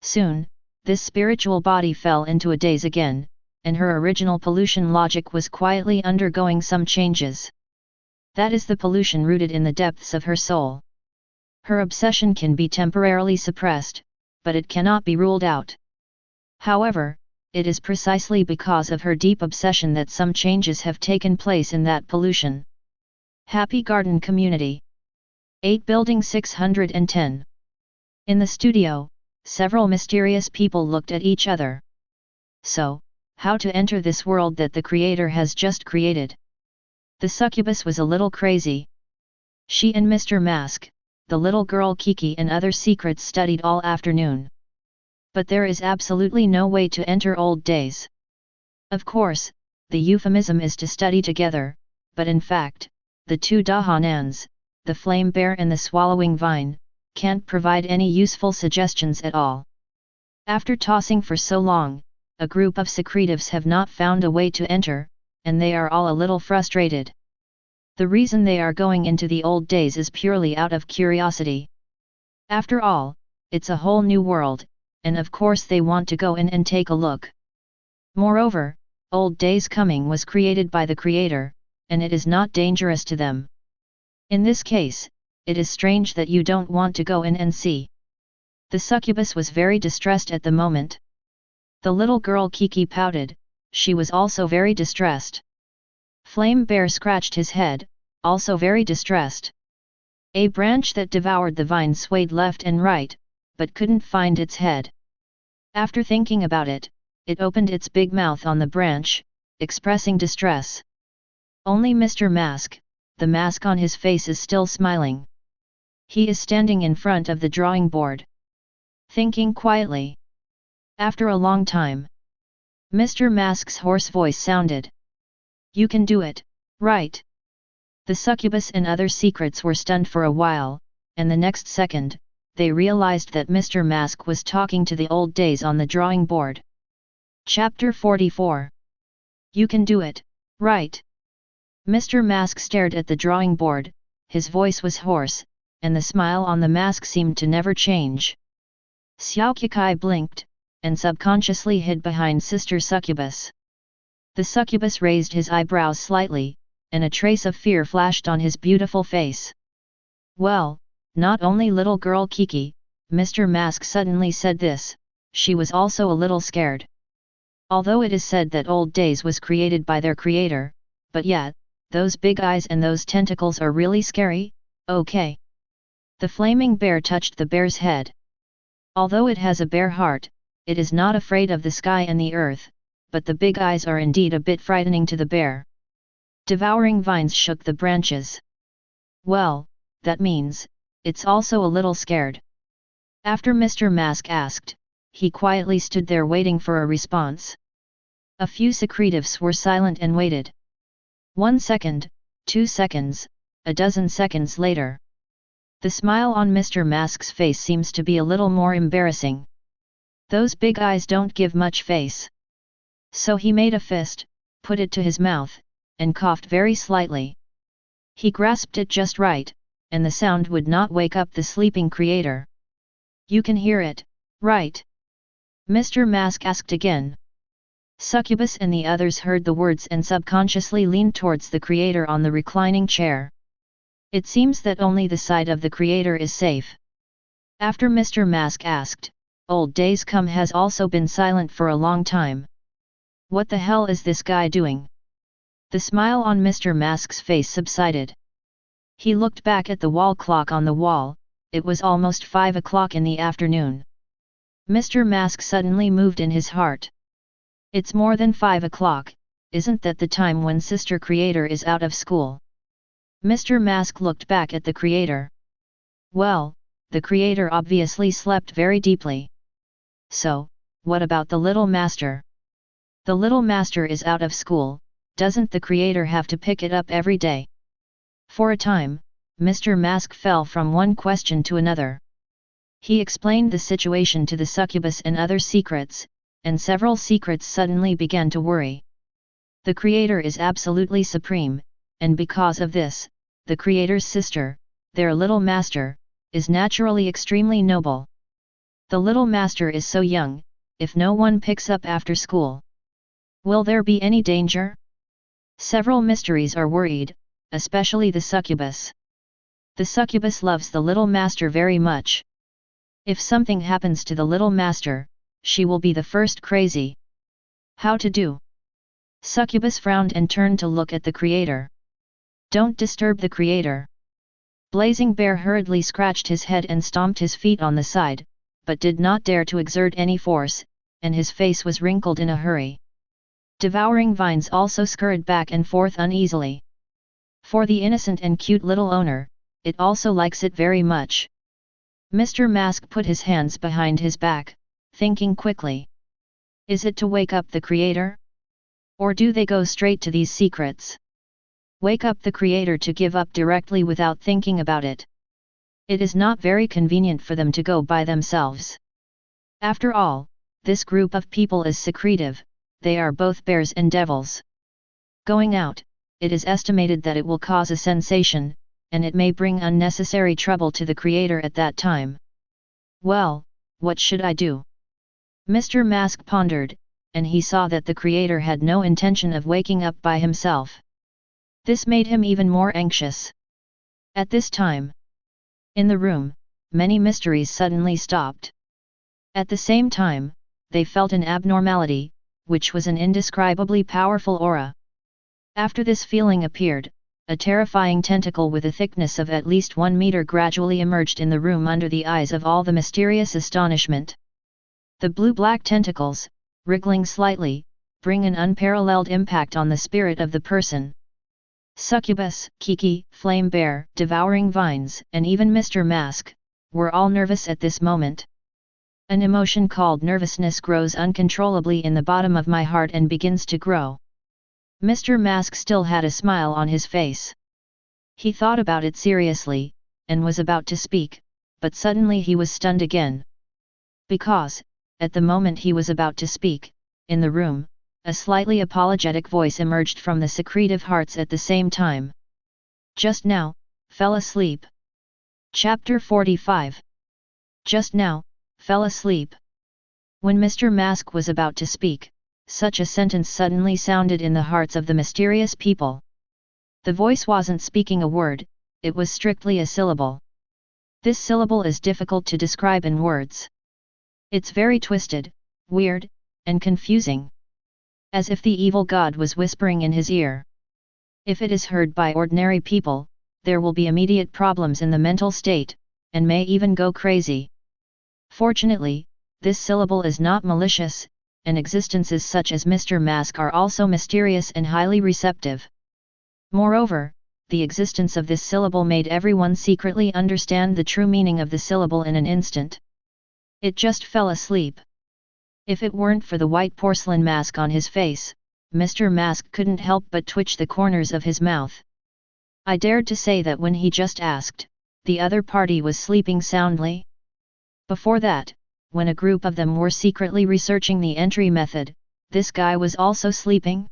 Soon, this spiritual body fell into a daze again, and her original pollution logic was quietly undergoing some changes. That is the pollution rooted in the depths of her soul. Her obsession can be temporarily suppressed, but it cannot be ruled out. However, it is precisely because of her deep obsession that some changes have taken place in that pollution. Happy Garden Community. 8 Building 610. In the studio, several mysterious people looked at each other. So, how to enter this world that the creator has just created? The succubus was a little crazy. She and Mr. Mask, the little girl Kiki and other secrets studied all afternoon. But there is absolutely no way to enter old days. Of course, the euphemism is to study together, but in fact, the two Dahanans, the flame bear and the swallowing vine, can't provide any useful suggestions at all. After tossing for so long, a group of secretives have not found a way to enter, and they are all a little frustrated. The reason they are going into the old days is purely out of curiosity. After all, it's a whole new world, and of course they want to go in and take a look. Moreover, Old Days Coming was created by the Creator, and it is not dangerous to them. In this case, it is strange that you don't want to go in and see. The succubus was very distressed at the moment. The little girl Kiki pouted, she was also very distressed. Flame Bear scratched his head, also very distressed. A branch that devoured the vine swayed left and right, but couldn't find its head. After thinking about it, it opened its big mouth on the branch, expressing distress. Only Mr. Mask, the mask on his face is still smiling. He is standing in front of the drawing board, thinking quietly. After a long time, Mr. Mask's hoarse voice sounded. You can do it, right? The succubus and other secrets were stunned for a while, and the next second, they realized that Mr. Mask was talking to the old days on the drawing board. Chapter 44. You can do it, right? Mr. Mask stared at the drawing board, his voice was hoarse, and the smile on the mask seemed to never change. Xiao Kikai blinked, and subconsciously hid behind Sister Succubus. The succubus raised his eyebrows slightly, and a trace of fear flashed on his beautiful face. Well, not only little girl Kiki, Mr. Mask suddenly said this, she was also a little scared. Although it is said that Old Days was created by their creator, but yet, those big eyes and those tentacles are really scary, okay. The flaming bear touched the bear's head. Although it has a bear heart, it is not afraid of the sky and the earth, but the big eyes are indeed a bit frightening to the bear. Devouring vines shook the branches. Well, that means, it's also a little scared. After Mr. Mask asked, he quietly stood there waiting for a response. A few secretives were silent and waited. 1 second, 2 seconds, a dozen seconds later. The smile on Mr. Mask's face seems to be a little more embarrassing. Those big eyes don't give much face. So he made a fist, put it to his mouth, and coughed very slightly. He grasped it just right, and the sound would not wake up the sleeping creator. You can hear it, right? Mr. Mask asked again. Succubus and the others heard the words and subconsciously leaned towards the creator on the reclining chair. It seems that only the side of the creator is safe. After Mr. Mask asked, Old Days Come has also been silent for a long time. What the hell is this guy doing? The smile on Mr. Mask's face subsided. He looked back at the wall clock on the wall. It was almost 5 o'clock in the afternoon. Mr. Mask suddenly moved in his heart. It's more than 5 o'clock, isn't that the time when Sister Creator is out of school? Mr. Mask looked back at the Creator. Well, the Creator obviously slept very deeply. So, what about the Little Master? The Little Master is out of school, doesn't the Creator have to pick it up every day? For a time, Mr. Mask fell from one question to another. He explained the situation to the Succubus and other secrets, and several secrets suddenly began to worry. The Creator is absolutely supreme, and because of this, the Creator's sister, their Little Master, is naturally extremely noble. The Little Master is so young, if no one picks up after school. Will there be any danger? Several mysteries are worried, especially the Succubus. The Succubus loves the Little Master very much. If something happens to the Little Master, she will be the first crazy. How to do? Succubus frowned and turned to look at the Creator. Don't disturb the Creator. Blazing Bear hurriedly scratched his head and stomped his feet on the side, but did not dare to exert any force, and his face was wrinkled in a hurry. Devouring Vines also scurried back and forth uneasily. For the innocent and cute little owner, it also likes it very much. Mr. Mask put his hands behind his back, thinking quickly. Is it to wake up the Creator? Or do they go straight to these secrets? Wake up the Creator to give up directly without thinking about it. It is not very convenient for them to go by themselves. After all, this group of people is secretive, they are both bears and devils. Going out, it is estimated that it will cause a sensation, and it may bring unnecessary trouble to the Creator at that time. Well, what should I do? Mr. Mask pondered, and he saw that the Creator had no intention of waking up by himself. This made him even more anxious. At this time, in the room, many mysteries suddenly stopped. At the same time, they felt an abnormality, which was an indescribably powerful aura. After this feeling appeared, a terrifying tentacle with a thickness of at least 1 meter gradually emerged in the room under the eyes of all the mysterious astonishment. The blue-black tentacles, wriggling slightly, bring an unparalleled impact on the spirit of the person. Succubus, Kiki, Flame Bear, Devouring Vines, and even Mr. Mask, were all nervous at this moment. An emotion called nervousness grows uncontrollably in the bottom of my heart and begins to grow. Mr. Mask still had a smile on his face. He thought about it seriously, and was about to speak, but suddenly he was stunned again. Because, at the moment he was about to speak, in the room, a slightly apologetic voice emerged from the secretive hearts at the same time. Just now, fell asleep. Chapter 45. Just now, fell asleep. When Mr. Mask was about to speak, such a sentence suddenly sounded in the hearts of the mysterious people. The voice wasn't speaking a word, it was strictly a syllable. This syllable is difficult to describe in words. It's very twisted, weird, and confusing. As if the evil god was whispering in his ear. If it is heard by ordinary people, there will be immediate problems in the mental state, and may even go crazy. Fortunately, this syllable is not malicious, and existences such as Mr. Mask are also mysterious and highly receptive. Moreover, the existence of this syllable made everyone secretly understand the true meaning of the syllable in an instant. It just fell asleep. If it weren't for the white porcelain mask on his face, Mr. Mask couldn't help but twitch the corners of his mouth. I dared to say that when he just asked, the other party was sleeping soundly. Before that, when a group of them were secretly researching the entry method, this guy was also sleeping?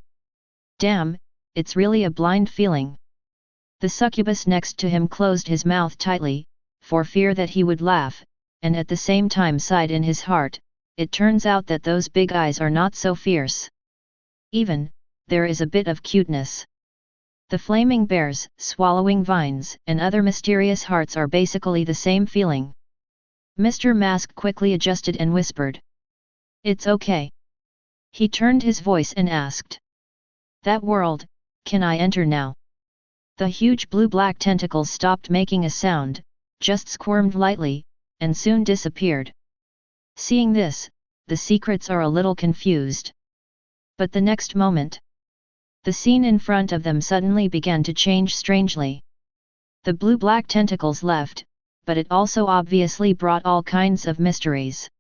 Damn, it's really a blind feeling. The succubus next to him closed his mouth tightly, for fear that he would laugh, and at the same time sighed in his heart, it turns out that those big eyes are not so fierce. Even, there is a bit of cuteness. The flaming bears, swallowing vines, and other mysterious hearts are basically the same feeling. Mr. Mask quickly adjusted and whispered. It's okay. He turned his voice and asked. That world, can I enter now? The huge blue-black tentacles stopped making a sound, just squirmed lightly, and soon disappeared. Seeing this, the secrets are a little confused. But the next moment, the scene in front of them suddenly began to change strangely. The blue-black tentacles left, but it also obviously brought all kinds of mysteries.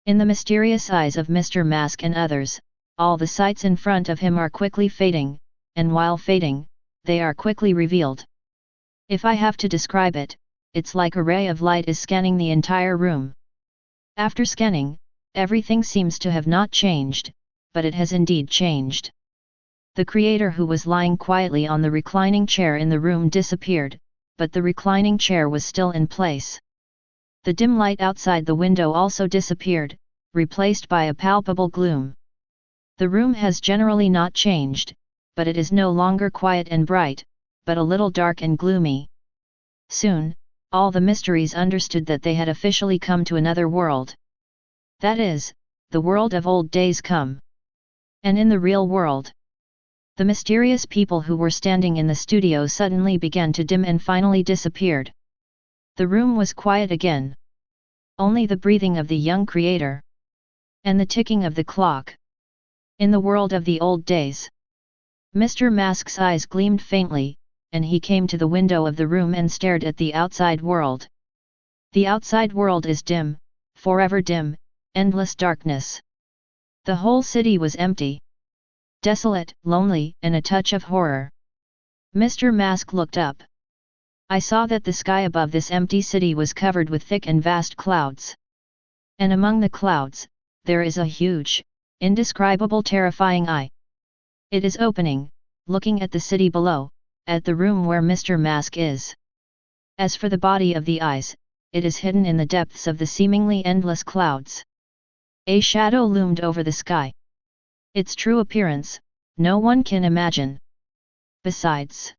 In the mysterious eyes of Mr. Mask and others, all the sights in front of him are quickly fading, and while fading, they are quickly revealed. If I have to describe it, it's like a ray of light is scanning the entire room. After scanning, everything seems to have not changed, but it has indeed changed. The creator who was lying quietly on the reclining chair in the room disappeared, but the reclining chair was still in place. The dim light outside the window also disappeared, replaced by a palpable gloom. The room has generally not changed, but it is no longer quiet and bright, but a little dark and gloomy. Soon, all the mysteries understood that they had officially come to another world. That is, the world of old days come. And in the real world, the mysterious people who were standing in the studio suddenly began to dim and finally disappeared. The room was quiet again. Only the breathing of the young creator. And the ticking of the clock. In the world of the old days. Mr. Mask's eyes gleamed faintly, and he came to the window of the room and stared at the outside world. The outside world is dim, forever dim, endless darkness. The whole city was empty. Desolate, lonely, and a touch of horror. Mr. Mask looked up. I saw that the sky above this empty city was covered with thick and vast clouds. And among the clouds, there is a huge, indescribable terrifying eye. It is opening, looking at the city below, at the room where Mr. Mask is. As for the body of the eyes, it is hidden in the depths of the seemingly endless clouds. A shadow loomed over the sky. Its true appearance, no one can imagine. Besides,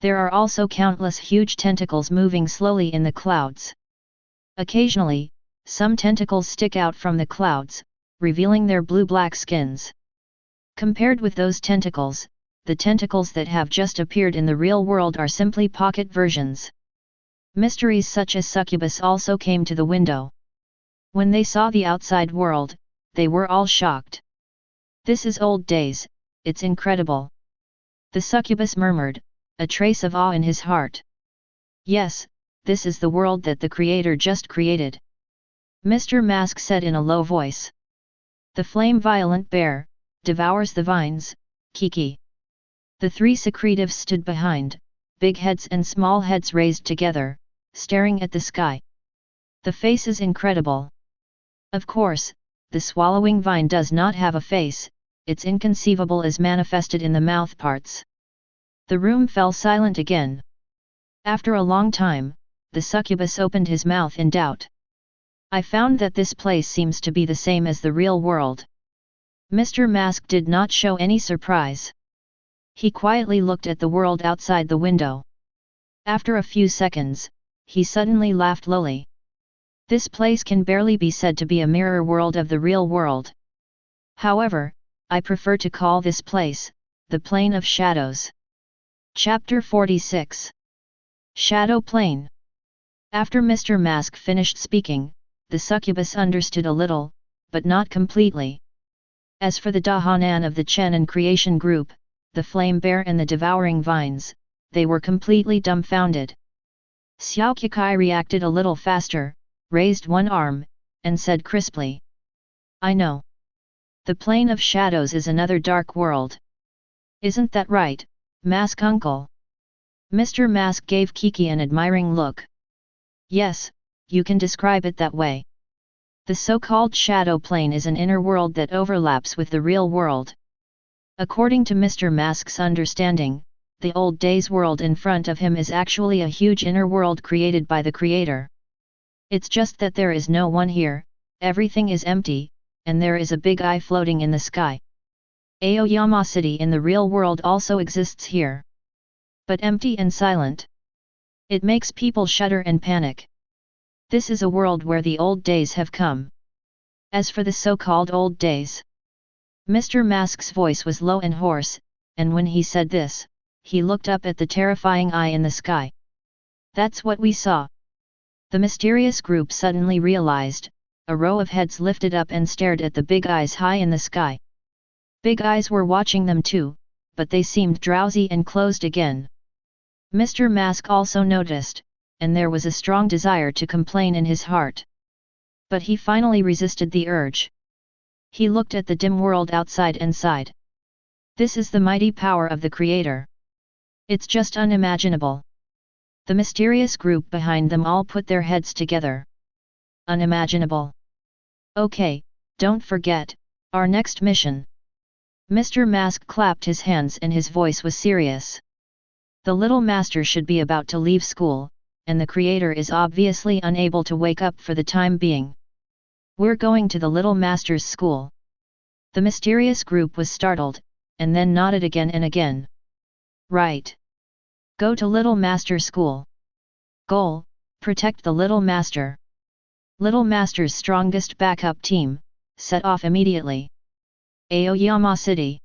there are also countless huge tentacles moving slowly in the clouds. Occasionally, some tentacles stick out from the clouds, revealing their blue-black skins. Compared with those tentacles, the tentacles that have just appeared in the real world are simply pocket versions. Mysteries such as Succubus also came to the window. When they saw the outside world, they were all shocked. This is old days, it's incredible. The Succubus murmured, a trace of awe in his heart. Yes, this is the world that the creator just created. Mr. Mask said in a low voice. The flame-violent bear devours the vines, Kiki. The three secretives stood behind, big heads and small heads raised together, staring at the sky. The face is incredible. Of course, the swallowing vine does not have a face, it's inconceivable as manifested in the mouth parts. The room fell silent again. After a long time, the succubus opened his mouth in doubt. I found that this place seems to be the same as the real world. Mr. Mask did not show any surprise. He quietly looked at the world outside the window. After a few seconds, he suddenly laughed lowly. This place can barely be said to be a mirror world of the real world. However, I prefer to call this place, the Plane of Shadows. Chapter 46. Shadow Plane. After Mr. Mask finished speaking, the succubus understood a little, but not completely. As for the Chen An of the Chen An creation group, the flame bear and the devouring vines, they were completely dumbfounded. Xiao Qikai reacted a little faster, raised one arm, and said crisply. I know. The Plane of Shadows is another dark world. Isn't that right, Mask Uncle? Mr. Mask gave Kiki an admiring look. Yes, you can describe it that way. The so-called shadow plane is an inner world that overlaps with the real world. According to Mr. Mask's understanding, the old days world in front of him is actually a huge inner world created by the Creator. It's just that there is no one here, everything is empty, and there is a big eye floating in the sky. Aoyama City in the real world also exists here. But empty and silent. It makes people shudder and panic. This is a world where the old days have come. As for the so-called old days, Mr. Mask's voice was low and hoarse, and when he said this, he looked up at the terrifying eye in the sky. That's what we saw. The mysterious group suddenly realized, a row of heads lifted up and stared at the big eyes high in the sky. Big eyes were watching them too, but they seemed drowsy and closed again. Mr. Mask also noticed, and there was a strong desire to complain in his heart. But he finally resisted the urge. He looked at the dim world outside and sighed. This is the mighty power of the Creator. It's just unimaginable. The mysterious group behind them all put their heads together. Unimaginable. Okay, don't forget, our next mission. Mr. Mask clapped his hands and his voice was serious. The little master should be about to leave school, and the Creator is obviously unable to wake up for the time being. We're going to the little master's school. The mysterious group was startled, and then nodded again and again. Right. Go to little master's school. Goal, protect the little master. Little master's strongest backup team, set off immediately. Aoyama City.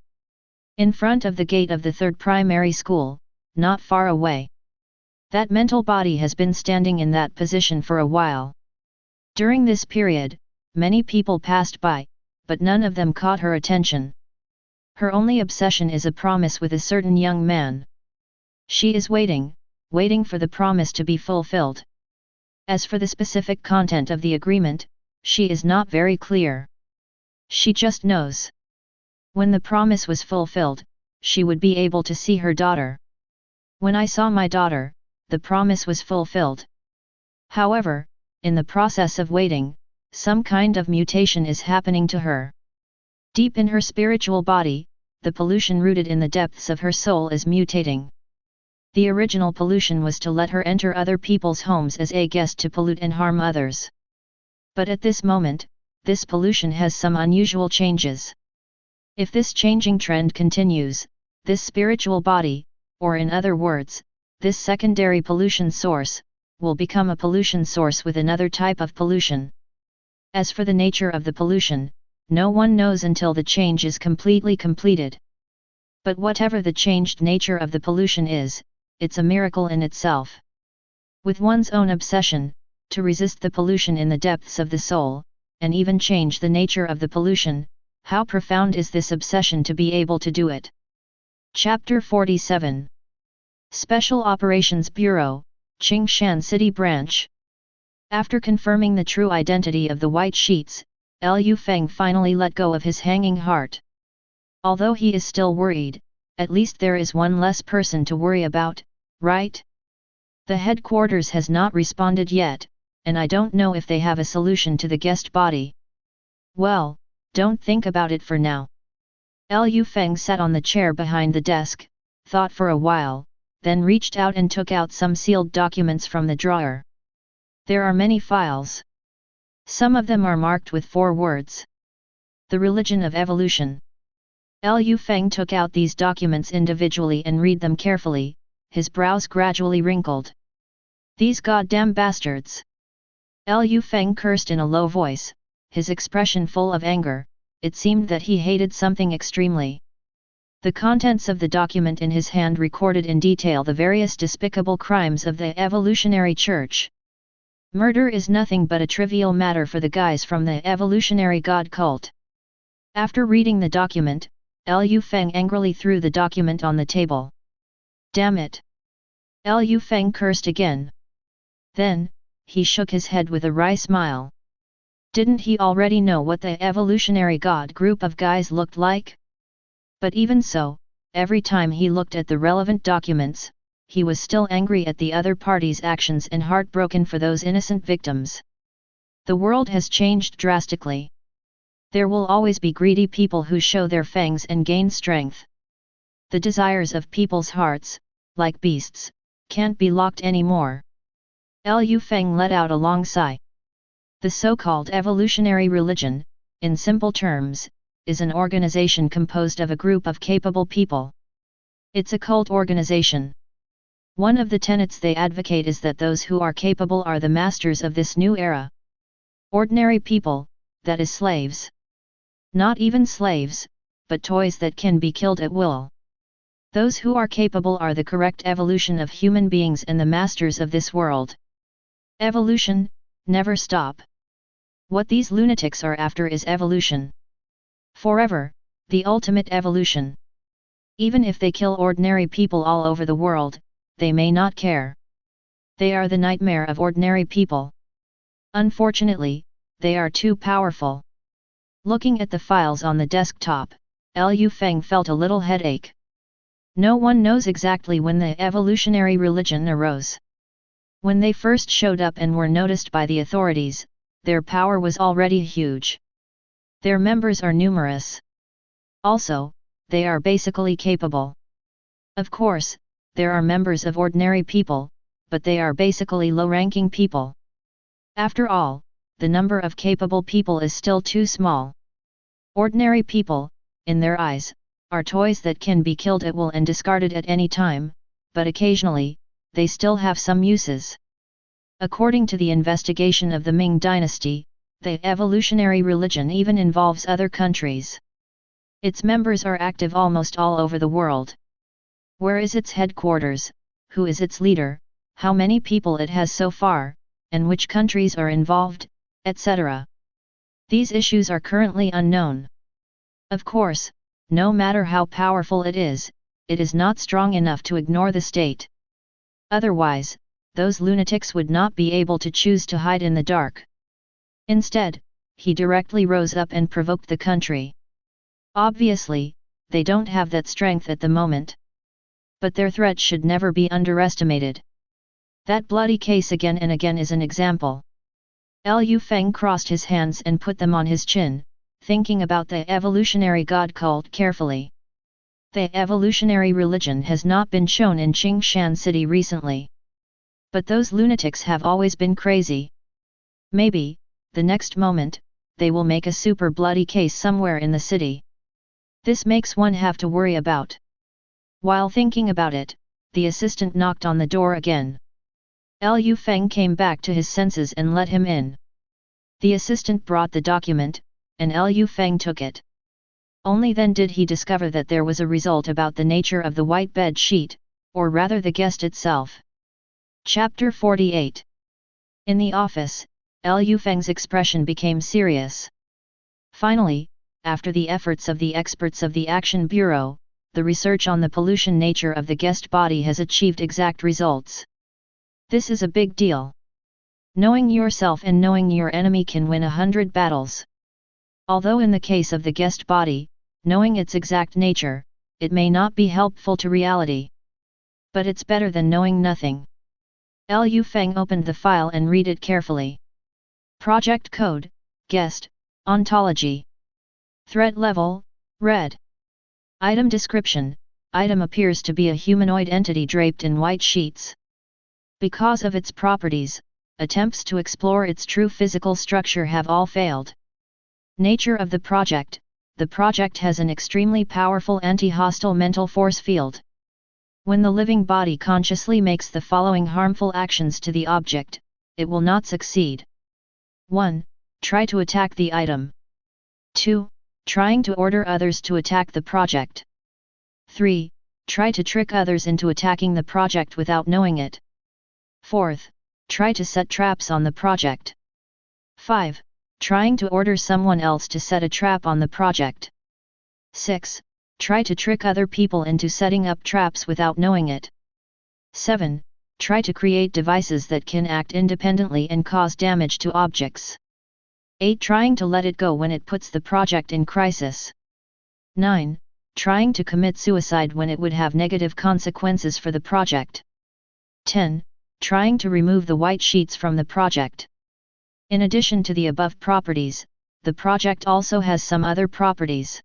In front of the gate of the third primary school, not far away. That mental body has been standing in that position for a while. During this period, many people passed by, but none of them caught her attention. Her only obsession is a promise with a certain young man. She is waiting for the promise to be fulfilled. As for the specific content of the agreement, she is not very clear. She just knows. When the promise was fulfilled, she would be able to see her daughter. When I saw my daughter, the promise was fulfilled. However, in the process of waiting, some kind of mutation is happening to her. Deep in her spiritual body, the pollution rooted in the depths of her soul is mutating. The original pollution was to let her enter other people's homes as a guest to pollute and harm others. But at this moment, this pollution has some unusual changes. If this changing trend continues, this spiritual body, or in other words, this secondary pollution source, will become a pollution source with another type of pollution. As for the nature of the pollution, no one knows until the change is completely completed. But whatever the changed nature of the pollution is, it's a miracle in itself. With one's own obsession, to resist the pollution in the depths of the soul, and even change the nature of the pollution, how profound is this obsession to be able to do it? Chapter 47. Special Operations Bureau, Qingshan City Branch. After confirming the true identity of the white sheets, Liu Feng finally let go of his hanging heart. Although he is still worried, at least there is one less person to worry about, right? The headquarters has not responded yet, and I don't know if they have a solution to the guest body. Well, don't think about it for now. Liu Feng sat on the chair behind the desk, thought for a while, then reached out and took out some sealed documents from the drawer. There are many files. Some of them are marked with 4 words. The Religion of Evolution. Liu Feng took out these documents individually and read them carefully, his brows gradually wrinkled. These goddamn bastards! Liu Feng cursed in a low voice, his expression full of anger. It seemed that he hated something extremely. The contents of the document in his hand recorded in detail the various despicable crimes of the Evolutionary Church. Murder is nothing but a trivial matter for the guys from the Evolutionary God cult. After reading the document, Liu Feng angrily threw the document on the table. Damn it! Liu Feng cursed again. Then, he shook his head with a wry smile. Didn't he already know what the Evolutionary God group of guys looked like? But even so, every time he looked at the relevant documents, he was still angry at the other party's actions and heartbroken for those innocent victims. The world has changed drastically. There will always be greedy people who show their fangs and gain strength. The desires of people's hearts, like beasts, can't be locked anymore. Liu Feng let out a long sigh. The so-called evolutionary religion, in simple terms, is an organization composed of a group of capable people. It's a cult organization. One of the tenets they advocate is that those who are capable are the masters of this new era. Ordinary people, that is slaves. Not even slaves, but toys that can be killed at will. Those who are capable are the correct evolution of human beings and the masters of this world. Evolution, never stop. What these lunatics are after is evolution. Forever, the ultimate evolution. Even if they kill ordinary people all over the world, they may not care. They are the nightmare of ordinary people. Unfortunately, they are too powerful. Looking at the files on the desktop, Liu Feng felt a little headache. No one knows exactly when the evolutionary religion arose. When they first showed up and were noticed by the authorities, their power was already huge. Their members are numerous. Also, they are basically capable. Of course, there are members of ordinary people, but they are basically low-ranking people. After all, the number of capable people is still too small. Ordinary people, in their eyes, are toys that can be killed at will and discarded at any time, but occasionally, they still have some uses. According to the investigation of the Ming dynasty, the evolutionary religion even involves other countries. Its members are active almost all over the world. Where is its headquarters, who is its leader, how many people it has so far, and which countries are involved, etc. These issues are currently unknown. Of course, no matter how powerful it is not strong enough to ignore the state. Otherwise, those lunatics would not be able to choose to hide in the dark. Instead, he directly rose up and provoked the country. Obviously, they don't have that strength at the moment. But their threat should never be underestimated. That bloody case again and again is an example. Liu Feng crossed his hands and put them on his chin, thinking about the evolutionary god cult carefully. The evolutionary religion has not been shown in Qingshan City recently. But those lunatics have always been crazy. Maybe, the next moment, they will make a super bloody case somewhere in the city. This makes one have to worry about. While thinking about it, the assistant knocked on the door again. Liu Feng came back to his senses and let him in. The assistant brought the document, and Liu Feng took it. Only then did he discover that there was a result about the nature of the white bed sheet, or rather the guest itself. Chapter 48. In the office, Liu Feng's expression became serious. Finally, after the efforts of the experts of the Action Bureau, the research on the pollution nature of the guest body has achieved exact results. This is a big deal. Knowing yourself and knowing your enemy can win 100 battles. Although in the case of the guest body, knowing its exact nature, it may not be helpful to reality. But it's better than knowing nothing. Liu Feng opened the file and read it carefully. Project code, guest, ontology. Threat level, red. Item description, item appears to be a humanoid entity draped in white sheets. Because of its properties, attempts to explore its true physical structure have all failed. Nature of the project has an extremely powerful anti-hostile mental force field. When the living body consciously makes the following harmful actions to the object, it will not succeed. 1. Try to attack the item. 2. Trying to order others to attack the project. 3. Try to trick others into attacking the project without knowing it. 4th. Try to set traps on the project. 5. Trying to order someone else to set a trap on the project. 6. Try to trick other people into setting up traps without knowing it. 7. Try to create devices that can act independently and cause damage to objects. 8. Trying to let it go when it puts the project in crisis. 9. Trying to commit suicide when it would have negative consequences for the project. 10. Trying to remove the white sheets from the project. In addition to the above properties, the project also has some other properties.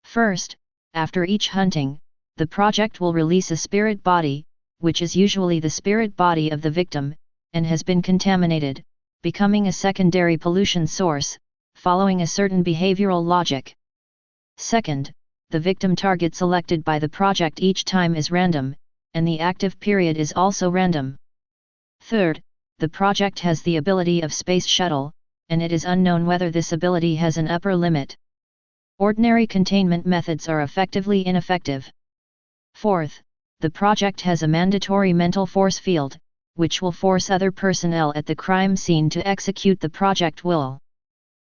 First, after each hunting, the project will release a spirit body, which is usually the spirit body of the victim, and has been contaminated, becoming a secondary pollution source, following a certain behavioral logic. Second, the victim target selected by the project each time is random, and the active period is also random. Third, the project has the ability of space shuttle, and it is unknown whether this ability has an upper limit. Ordinary containment methods are effectively ineffective. Fourth, the project has a mandatory mental force field, which will force other personnel at the crime scene to execute the project will.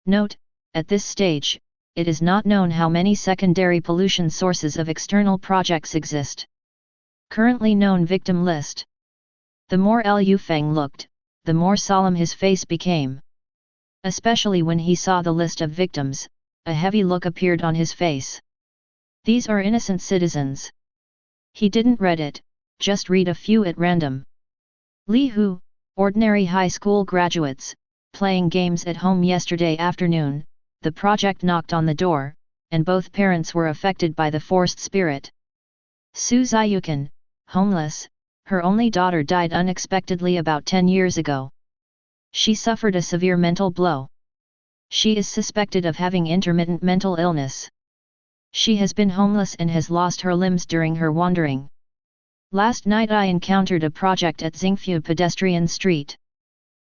Note, at this stage, it is not known how many secondary pollution sources of external projects exist. Currently known victim list. The more Liu Feng looked, the more solemn his face became. Especially when he saw the list of victims, a heavy look appeared on his face. These are innocent citizens. He didn't read it, just read a few at random. Li Hu, ordinary high school graduates, playing games at home yesterday afternoon. The project knocked on the door, and both parents were affected by the forced spirit. Su Ziyukan, homeless, her only daughter died unexpectedly about 10 years ago. She suffered a severe mental blow. She is suspected of having intermittent mental illness. She has been homeless and has lost her limbs during her wandering. Last night I encountered a project at Xingfu Pedestrian Street.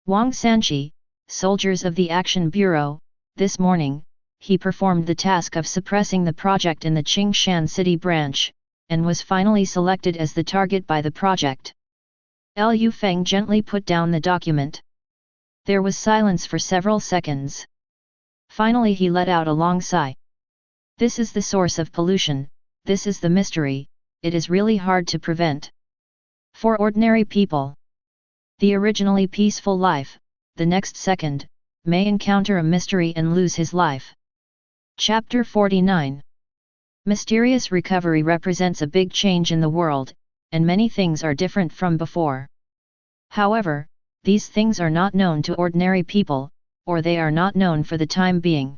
Wang Sanqi, soldiers of the Action Bureau, this morning, he performed the task of suppressing the project in the Qingshan City branch, and was finally selected as the target by the project. Liu Feng gently put down the document. There was silence for several seconds. Finally he let out a long sigh. This is the source of pollution, this is the mystery, it is really hard to prevent. For ordinary people, the originally peaceful life, the next second, may encounter a mystery and lose his life. Chapter 49. Mysterious recovery represents a big change in the world, and many things are different from before. However, these things are not known to ordinary people, or they are not known for the time being.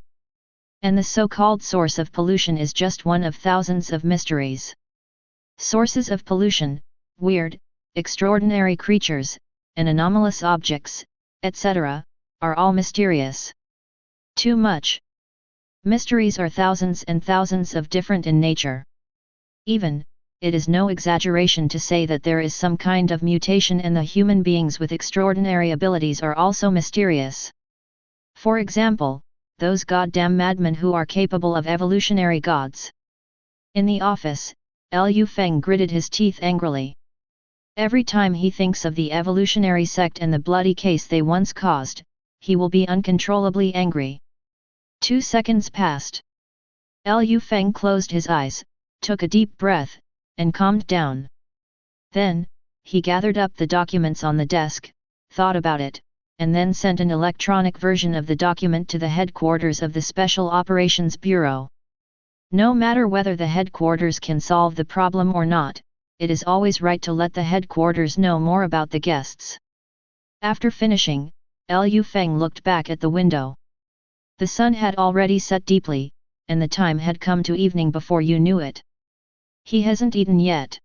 And the so-called source of pollution is just one of thousands of mysteries. Sources of pollution, weird, extraordinary creatures, and anomalous objects, etc., are all mysterious. Too much. Mysteries are thousands and thousands of different in nature. Even, it is no exaggeration to say that there is some kind of mutation and the human beings with extraordinary abilities are also mysterious. For example, those goddamn madmen who are capable of evolutionary gods. In the office, Liu Feng gritted his teeth angrily. Every time he thinks of the evolutionary sect and the bloody case they once caused, he will be uncontrollably angry. 2 seconds passed. Liu Feng closed his eyes, took a deep breath, and calmed down. Then, he gathered up the documents on the desk, thought about it, and then sent an electronic version of the document to the headquarters of the Special Operations Bureau. No matter whether the headquarters can solve the problem or not, it is always right to let the headquarters know more about the guests. After finishing, Liu Feng looked back at the window. The sun had already set deeply, and the time had come to evening before you knew it. He hasn't eaten yet.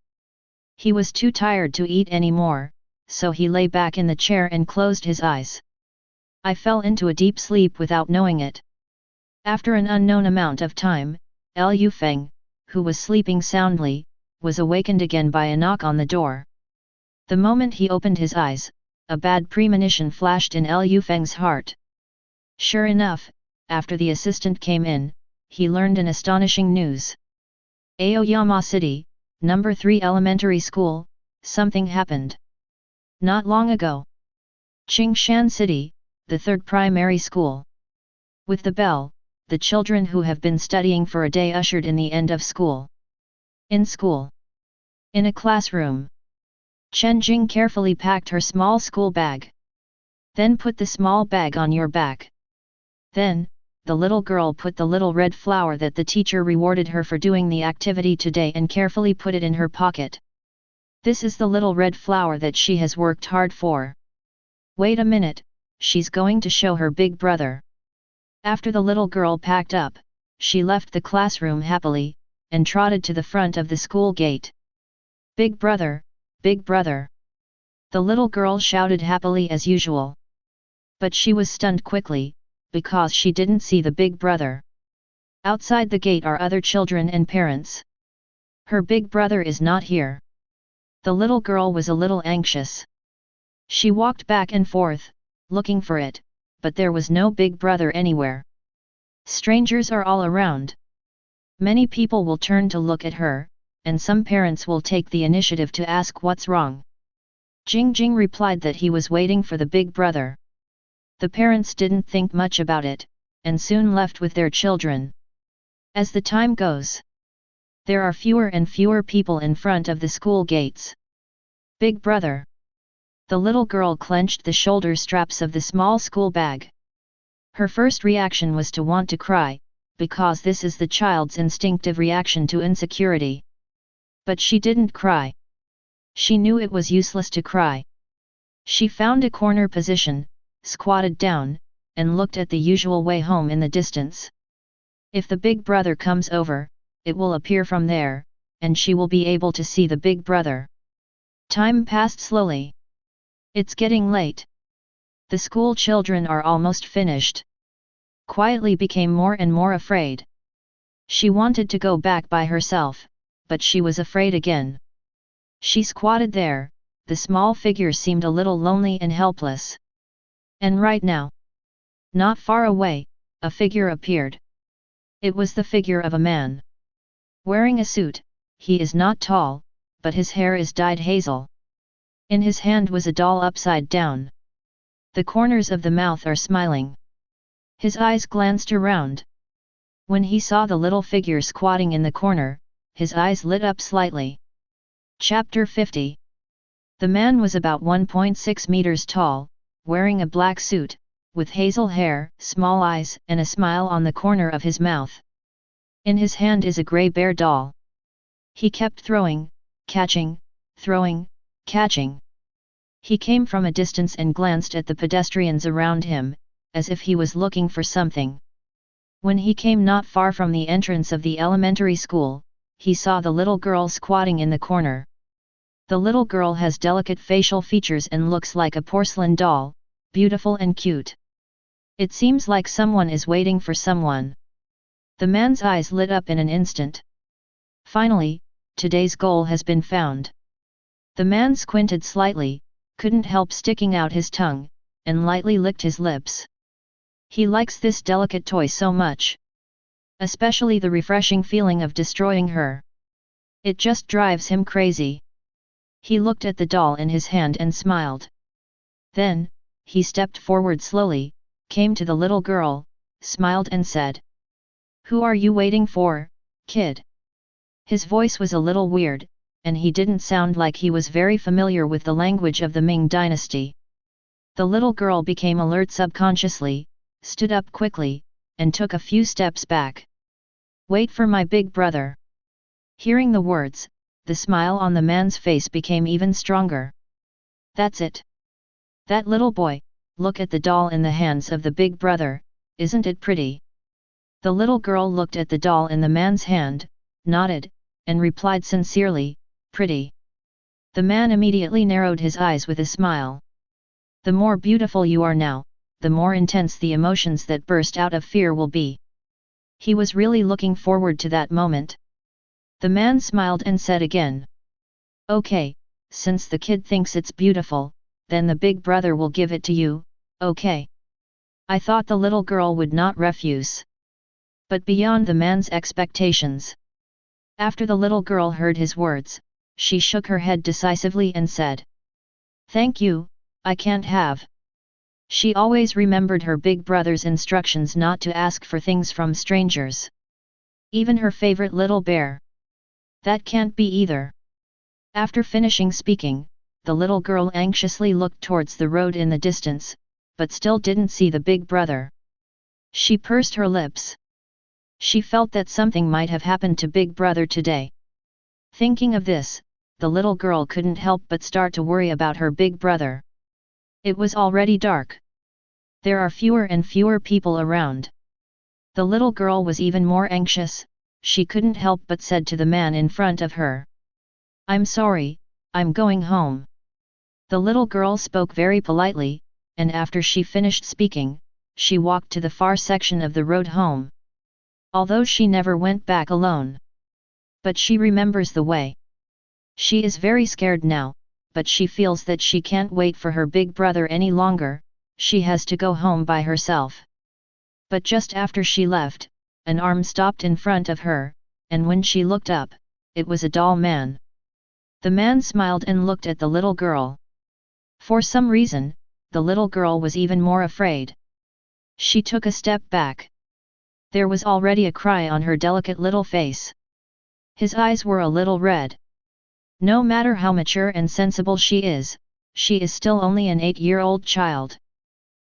He was too tired to eat any more, so he lay back in the chair and closed his eyes. I fell into a deep sleep without knowing it. After an unknown amount of time, Liu Feng, who was sleeping soundly, was awakened again by a knock on the door. The moment he opened his eyes, a bad premonition flashed in Liu Feng's heart. Sure enough, after the assistant came in, he learned an astonishing news. Aoyama City, number 3 elementary school, something happened. Not long ago. Qingshan City, the 3rd primary school. With the bell, the children who have been studying for a day ushered in the end of school. In school. In a classroom. Chen Jing carefully packed her small school bag. Then put the small bag on your back. Then, the little girl put the little red flower that the teacher rewarded her for doing the activity today and carefully put it in her pocket. This is the little red flower that she has worked hard for. Wait a minute, she's going to show her big brother. After the little girl packed up, she left the classroom happily, and trotted to the front of the school gate. Big brother, big brother! The little girl shouted happily as usual. But she was stunned quickly, because she didn't see the big brother. Outside the gate are other children and parents. Her big brother is not here. The little girl was a little anxious. She walked back and forth, looking for it, but there was no big brother anywhere. Strangers are all around. Many people will turn to look at her, and some parents will take the initiative to ask what's wrong. Jing Jing replied that he was waiting for the big brother. The parents didn't think much about it, and soon left with their children. As the time goes, there are fewer and fewer people in front of the school gates. Big brother! The little girl clenched the shoulder straps of the small school bag. Her first reaction was to want to cry, because this is the child's instinctive reaction to insecurity. But she didn't cry. She knew it was useless to cry. She found a corner position, squatted down, and looked at the usual way home in the distance. If the big brother comes over, it will appear from there, and she will be able to see the big brother. Time passed slowly. It's getting late. The school children are almost finished. Quietly became more and more afraid. She wanted to go back by herself, but she was afraid again. She squatted there, the small figure seemed a little lonely and helpless. And right now, not far away, a figure appeared. It was the figure of a man. Wearing a suit, he is not tall, but his hair is dyed hazel. In his hand was a doll upside down. The corners of the mouth are smiling. His eyes glanced around. When he saw the little figure squatting in the corner, his eyes lit up slightly. Chapter 50. The man was about 1.6 meters tall, wearing a black suit, with hazel hair, small eyes, and a smile on the corner of his mouth. In his hand is a grey bear doll. He kept throwing, catching, throwing, catching. He came from a distance and glanced at the pedestrians around him, as if he was looking for something. When he came not far from the entrance of the elementary school, he saw the little girl squatting in the corner. The little girl has delicate facial features and looks like a porcelain doll, beautiful and cute. It seems like someone is waiting for someone. The man's eyes lit up in an instant. Finally, today's goal has been found. The man squinted slightly, couldn't help sticking out his tongue, and lightly licked his lips. He likes this delicate toy so much. Especially the refreshing feeling of destroying her. It just drives him crazy. He looked at the doll in his hand and smiled. Then, he stepped forward slowly, came to the little girl, smiled and said, "Who are you waiting for, kid?" His voice was a little weird, and he didn't sound like he was very familiar with the language of the Ming dynasty. The little girl became alert subconsciously, stood up quickly, and took a few steps back. "Wait for my big brother." Hearing the words, the smile on the man's face became even stronger. "That's it. That little boy, look at the doll in the hands of the big brother, isn't it pretty?" The little girl looked at the doll in the man's hand, nodded, and replied sincerely, "Pretty." The man immediately narrowed his eyes with a smile. "The more beautiful you are now, the more intense the emotions that burst out of fear will be." He was really looking forward to that moment. The man smiled and said again, "Okay, since the kid thinks it's beautiful, then the big brother will give it to you, okay?" I thought the little girl would not refuse. But beyond the man's expectations. After the little girl heard his words, she shook her head decisively and said, "Thank you, I can't have." She always remembered her big brother's instructions not to ask for things from strangers. Even her favorite little bear. That can't be either. After finishing speaking, the little girl anxiously looked towards the road in the distance, but still didn't see the big brother. She pursed her lips. She felt that something might have happened to big brother today. Thinking of this, the little girl couldn't help but start to worry about her big brother. It was already dark. There are fewer and fewer people around. The little girl was even more anxious. She couldn't help but said to the man in front of her, "I'm sorry, I'm going home." The little girl spoke very politely, and after she finished speaking, she walked to the far section of the road home. Although she never went back alone. But she remembers the way. She is very scared now, but she feels that she can't wait for her big brother any longer, she has to go home by herself. But just after she left, an arm stopped in front of her, and when she looked up, it was a doll man. The man smiled and looked at the little girl. For some reason, the little girl was even more afraid. She took a step back. There was already a cry on her delicate little face. His eyes were a little red. No matter how mature and sensible she is still only an 8-year-old child.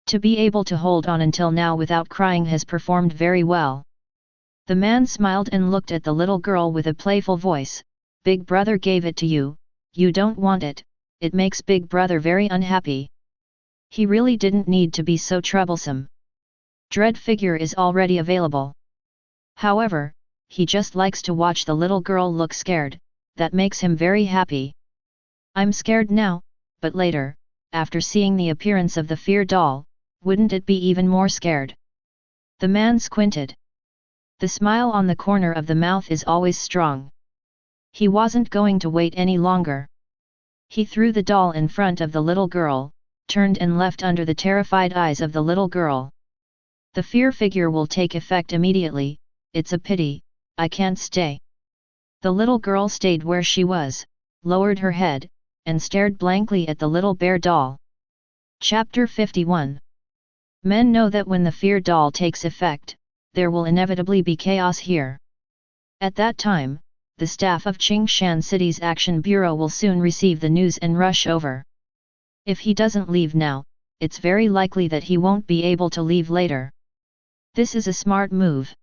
To be able to hold on until now without crying has performed very well. The man smiled and looked at the little girl with a playful voice. "Big brother gave it to you, you don't want it, it makes big brother very unhappy. He really didn't need to be so troublesome. Dread figure is already available. However, he just likes to watch the little girl look scared, that makes him very happy. I'm scared now, but later, after seeing the appearance of the fear doll, wouldn't it be even more scared?" The man squinted. The smile on the corner of the mouth is always strong. He wasn't going to wait any longer. He threw the doll in front of the little girl, turned and left under the terrified eyes of the little girl. "The fear figure will take effect immediately, it's a pity, I can't stay." The little girl stayed where she was, lowered her head, and stared blankly at the little bear doll. Chapter 51. Men know that when the fear doll takes effect, there will inevitably be chaos here. At that time, the staff of Qingshan City's Action Bureau will soon receive the news and rush over. If he doesn't leave now, it's very likely that he won't be able to leave later. This is a smart move.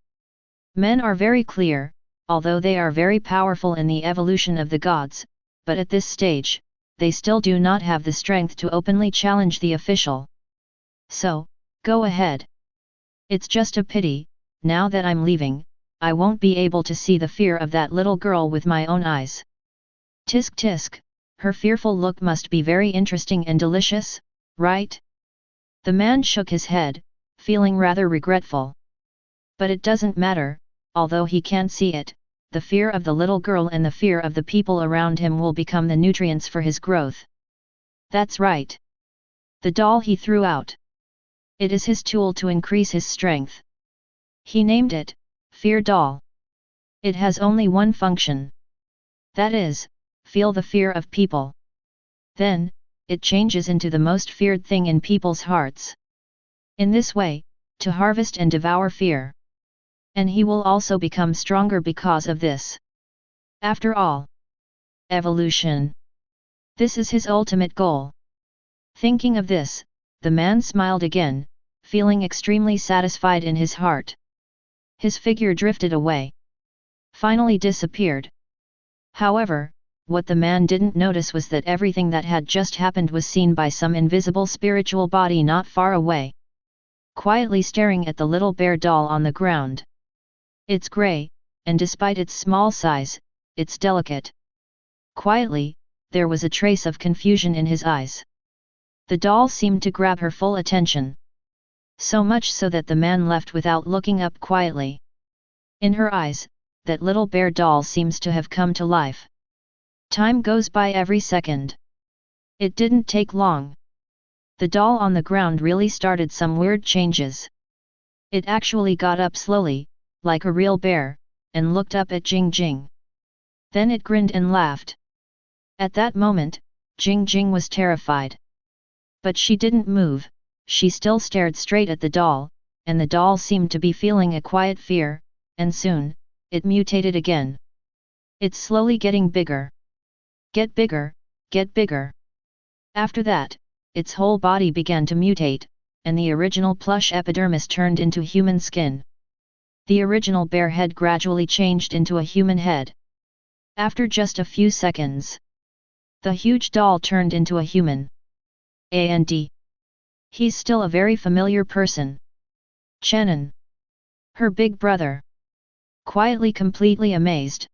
Men are very clear, although they are very powerful in the evolution of the gods, but at this stage, they still do not have the strength to openly challenge the official. So, go ahead. It's just a pity, now that I'm leaving, I won't be able to see the fear of that little girl with my own eyes. Tisk tisk, her fearful look must be very interesting and delicious, right? The man shook his head, feeling rather regretful. But it doesn't matter, although he can't see it, the fear of the little girl and the fear of the people around him will become the nutrients for his growth. That's right. The doll he threw out. It is his tool to increase his strength. He named it, Fear Doll. It has only one function. That is, feel the fear of people. Then, it changes into the most feared thing in people's hearts. In this way, to harvest and devour fear. And he will also become stronger because of this. After all, evolution. This is his ultimate goal. Thinking of this, the man smiled again, feeling extremely satisfied in his heart. His figure drifted away. Finally disappeared. However, what the man didn't notice was that everything that had just happened was seen by some invisible spiritual body not far away. Quietly staring at the little bear doll on the ground. It's grey, and despite its small size, it's delicate. Quietly, there was a trace of confusion in his eyes. The doll seemed to grab her full attention. So much so that the man left without looking up quietly. In her eyes, that little bear doll seems to have come to life. Time goes by every second. It didn't take long. The doll on the ground really started some weird changes. It actually got up slowly, like a real bear, and looked up at Jing Jing. Then it grinned and laughed. At that moment, Jing Jing was terrified. But she didn't move, she still stared straight at the doll, and the doll seemed to be feeling a quiet fear, and soon, it mutated again. It's slowly getting bigger. Get bigger, get bigger. After that, its whole body began to mutate, and the original plush epidermis turned into human skin. The original bear head gradually changed into a human head. After just a few seconds, The huge doll turned into a human. And he's still a very familiar person. Chen An, her big brother. Quietly, completely amazed.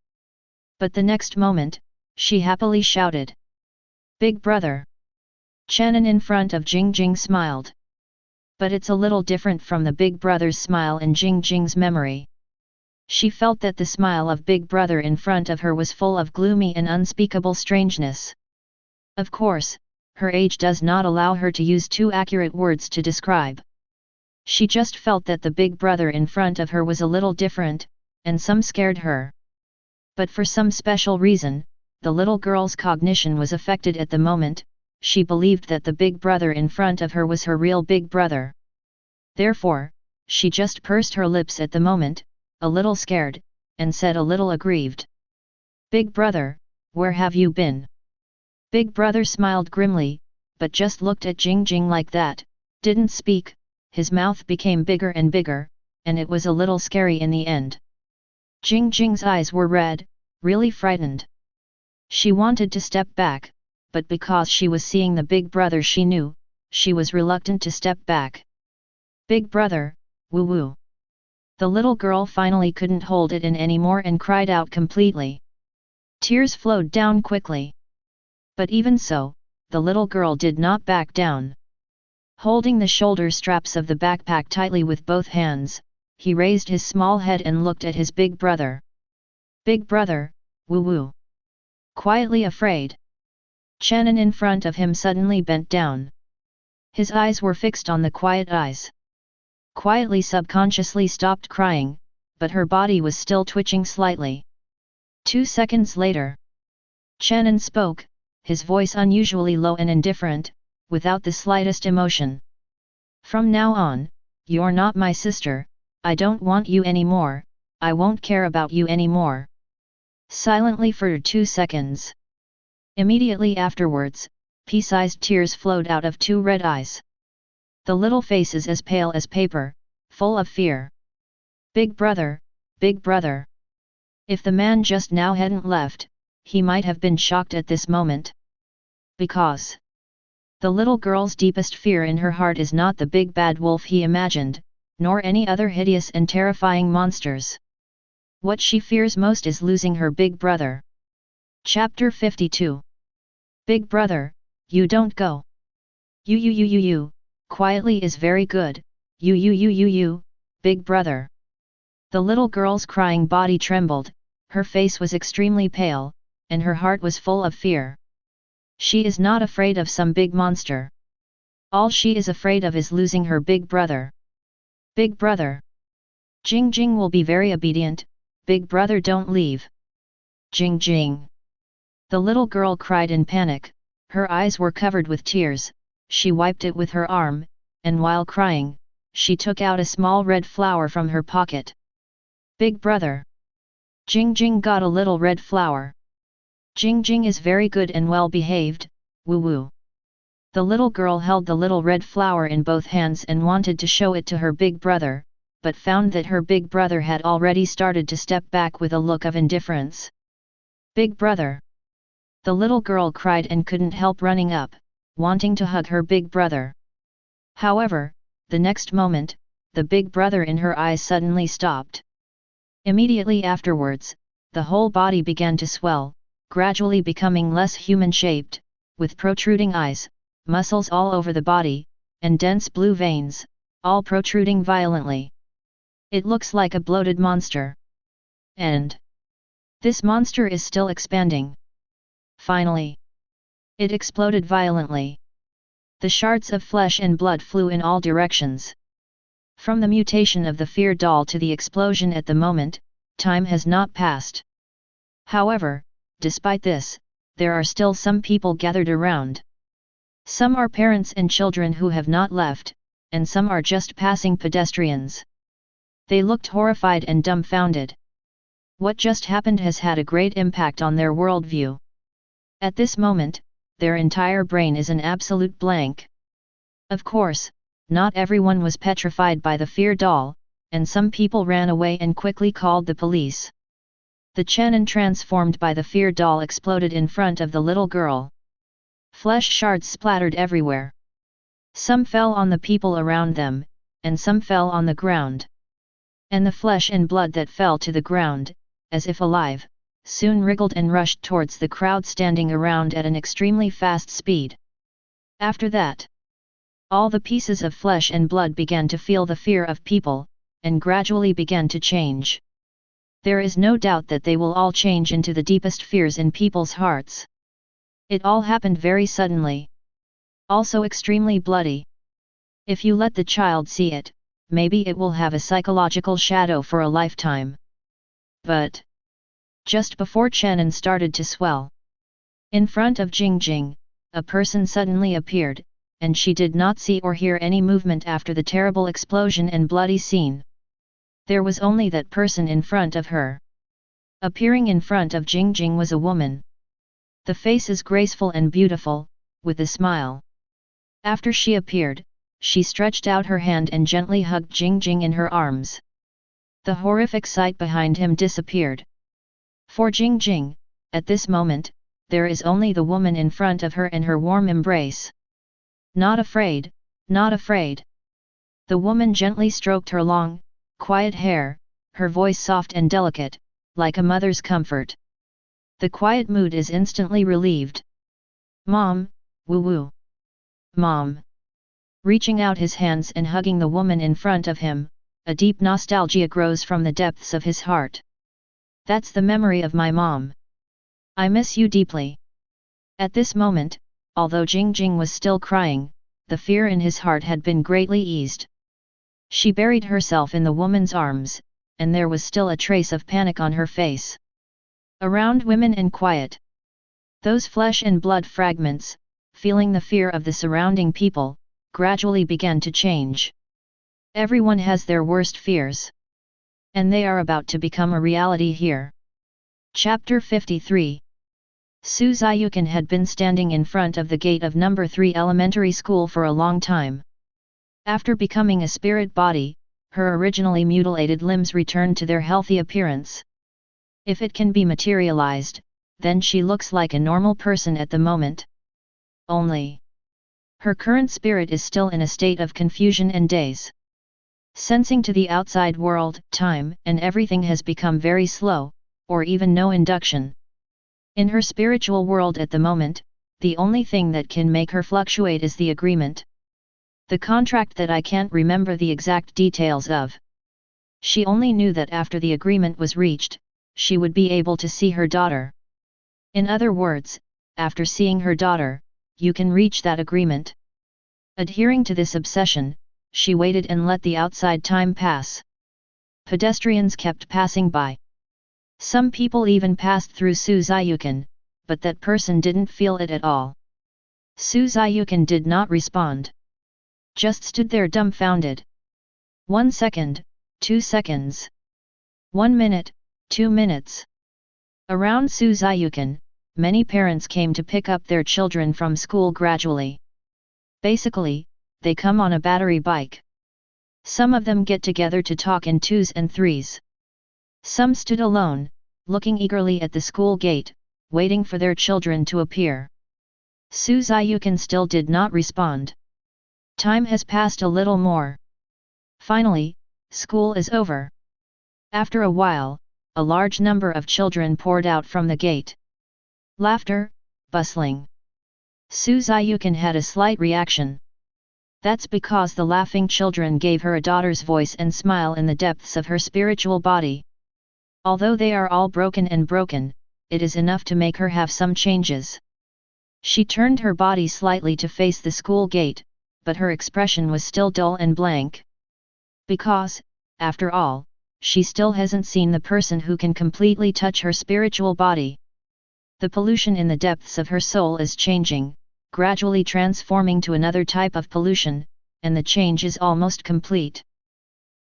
But the next moment, she happily shouted, "Big brother!" Chen An in front of Jingjing smiled. But it's a little different from the big brother's smile in Jingjing's memory. She felt that the smile of big brother in front of her was full of gloomy and unspeakable strangeness. Of course, her age does not allow her to use too accurate words to describe. She just felt that the big brother in front of her was a little different, and some scared her. But for some special reason, the little girl's cognition was affected at the moment. She believed that the big brother in front of her was her real big brother. Therefore, she just pursed her lips at the moment, a little scared, and said a little aggrieved, "Big brother, where have you been?" Big brother smiled grimly, but just looked at Jingjing like that, didn't speak. His mouth became bigger and bigger, and it was a little scary in the end. Jingjing's eyes were red, really frightened. She wanted to step back, but because she was seeing the big brother she knew, she was reluctant to step back. "Big brother, woo-woo." The little girl finally couldn't hold it in anymore and cried out completely. Tears flowed down quickly. But even so, the little girl did not back down. Holding the shoulder straps of the backpack tightly with both hands, he raised his small head and looked at his big brother. "Big brother, woo-woo." Quietly afraid. Chen An in front of him suddenly bent down. His eyes were fixed on the quiet eyes. Quietly, subconsciously stopped crying, but her body was still twitching slightly. 2 seconds later, Chen An spoke, his voice unusually low and indifferent, without the slightest emotion. "From now on, you're not my sister. I don't want you anymore. I won't care about you anymore." Silently for 2 seconds. Immediately afterwards, pea-sized tears flowed out of 2 red eyes. The little faces as pale as paper, full of fear. "Big brother, big brother." If the man just now hadn't left, he might have been shocked at this moment. Because the little girl's deepest fear in her heart is not the big bad wolf he imagined, nor any other hideous and terrifying monsters. What she fears most is losing her big brother. Chapter 52. Big brother, you don't go. You. Quietly is very good. You, big brother. The little girl's crying body trembled, her face was extremely pale, and her heart was full of fear. She is not afraid of some big monster. All she is afraid of is losing her big brother. "Big brother. Jingjing will be very obedient. Big brother, don't leave." "Jingjing." The little girl cried in panic, her eyes were covered with tears. She wiped it with her arm, and while crying, she took out a small red flower from her pocket. "Big brother." Jingjing got a little red flower. "Jingjing is very good and well behaved, woo-woo." The little girl held the little red flower in both hands and wanted to show it to her big brother, but found that her big brother had already started to step back with a look of indifference. "Big brother." The little girl cried and couldn't help running up, wanting to hug her big brother. However, the next moment, the big brother in her eyes suddenly stopped. Immediately afterwards, the whole body began to swell, gradually becoming less human-shaped, with protruding eyes, muscles all over the body, and dense blue veins, all protruding violently. It looks like a bloated monster. And this monster is still expanding. Finally, it exploded violently. The shards of flesh and blood flew in all directions. From the mutation of the fear doll to the explosion at the moment, time has not passed. However, despite this, there are still some people gathered around. Some are parents and children who have not left, and some are just passing pedestrians. They looked horrified and dumbfounded. What just happened has had a great impact on their worldview. At this moment, their entire brain is an absolute blank. Of course, not everyone was petrified by the fear doll, and some people ran away and quickly called the police. The Chen An transformed by the fear doll exploded in front of the little girl. Flesh shards splattered everywhere. Some fell on the people around them, and some fell on the ground. And the flesh and blood that fell to the ground, as if alive, soon wriggled and rushed towards the crowd standing around at an extremely fast speed. After that, all the pieces of flesh and blood began to feel the fear of people, and gradually began to change. There is no doubt that they will all change into the deepest fears in people's hearts. It all happened very suddenly. Also extremely bloody. If you let the child see it, maybe it will have a psychological shadow for a lifetime. But just before Chen An started to swell, in front of Jingjing, a person suddenly appeared, and she did not see or hear any movement after the terrible explosion and bloody scene. There was only that person in front of her. Appearing in front of Jingjing was a woman. The face is graceful and beautiful, with a smile. After she appeared, she stretched out her hand and gently hugged Jingjing in her arms. The horrific sight behind him disappeared. For Jingjing, at this moment, there is only the woman in front of her and her warm embrace. Not afraid, not afraid. The woman gently stroked her long, quiet hair, her voice soft and delicate, like a mother's comfort. The quiet mood is instantly relieved. Mom, woo-woo. Mom. Reaching out his hands and hugging the woman in front of him, a deep nostalgia grows from the depths of his heart. That's the memory of my mom. I miss you deeply. At this moment, although Jingjing was still crying, the fear in his heart had been greatly eased. She buried herself in the woman's arms, and there was still a trace of panic on her face. Around women and quiet. Those flesh and blood fragments, feeling the fear of the surrounding people, gradually began to change. Everyone has their worst fears. And they are about to become a reality here. Chapter 53. Su Ziyukan had been standing in front of the gate of number 3 elementary school for a long time. After becoming a spirit body, her originally mutilated limbs returned to their healthy appearance. If it can be materialized, then she looks like a normal person at the moment. Only her current spirit is still in a state of confusion and daze. Sensing to the outside world, time and everything has become very slow, or even no induction. In her spiritual world at the moment, the only thing that can make her fluctuate is the agreement. The contract that I can't remember the exact details of. She only knew that after the agreement was reached, she would be able to see her daughter. In other words, after seeing her daughter, you can reach that agreement. Adhering to this obsession, she waited and let the outside time pass. Pedestrians kept passing by. Some people even passed through Su Ziyukan, but that person didn't feel it at all. Su Ziyukan did not respond. Just stood there dumbfounded. 1 second, 2 seconds. 1 minute, 2 minutes. Around Su Ziyukan, many parents came to pick up their children from school gradually. Basically, they come on a battery bike. Some of them get together to talk in 2s and 3s. Some stood alone, looking eagerly at the school gate, waiting for their children to appear. Su Ziyukan still did not respond. Time has passed a little more. Finally, school is over. After a while, a large number of children poured out from the gate. Laughter, bustling. Su Ziyukan had a slight reaction. That's because the laughing children gave her a daughter's voice and smile in the depths of her spiritual body. Although they are all broken, it is enough to make her have some changes. She turned her body slightly to face the school gate, but her expression was still dull and blank. Because, after all, she still hasn't seen the person who can completely touch her spiritual body. The pollution in the depths of her soul is changing, gradually transforming to another type of pollution, and the change is almost complete.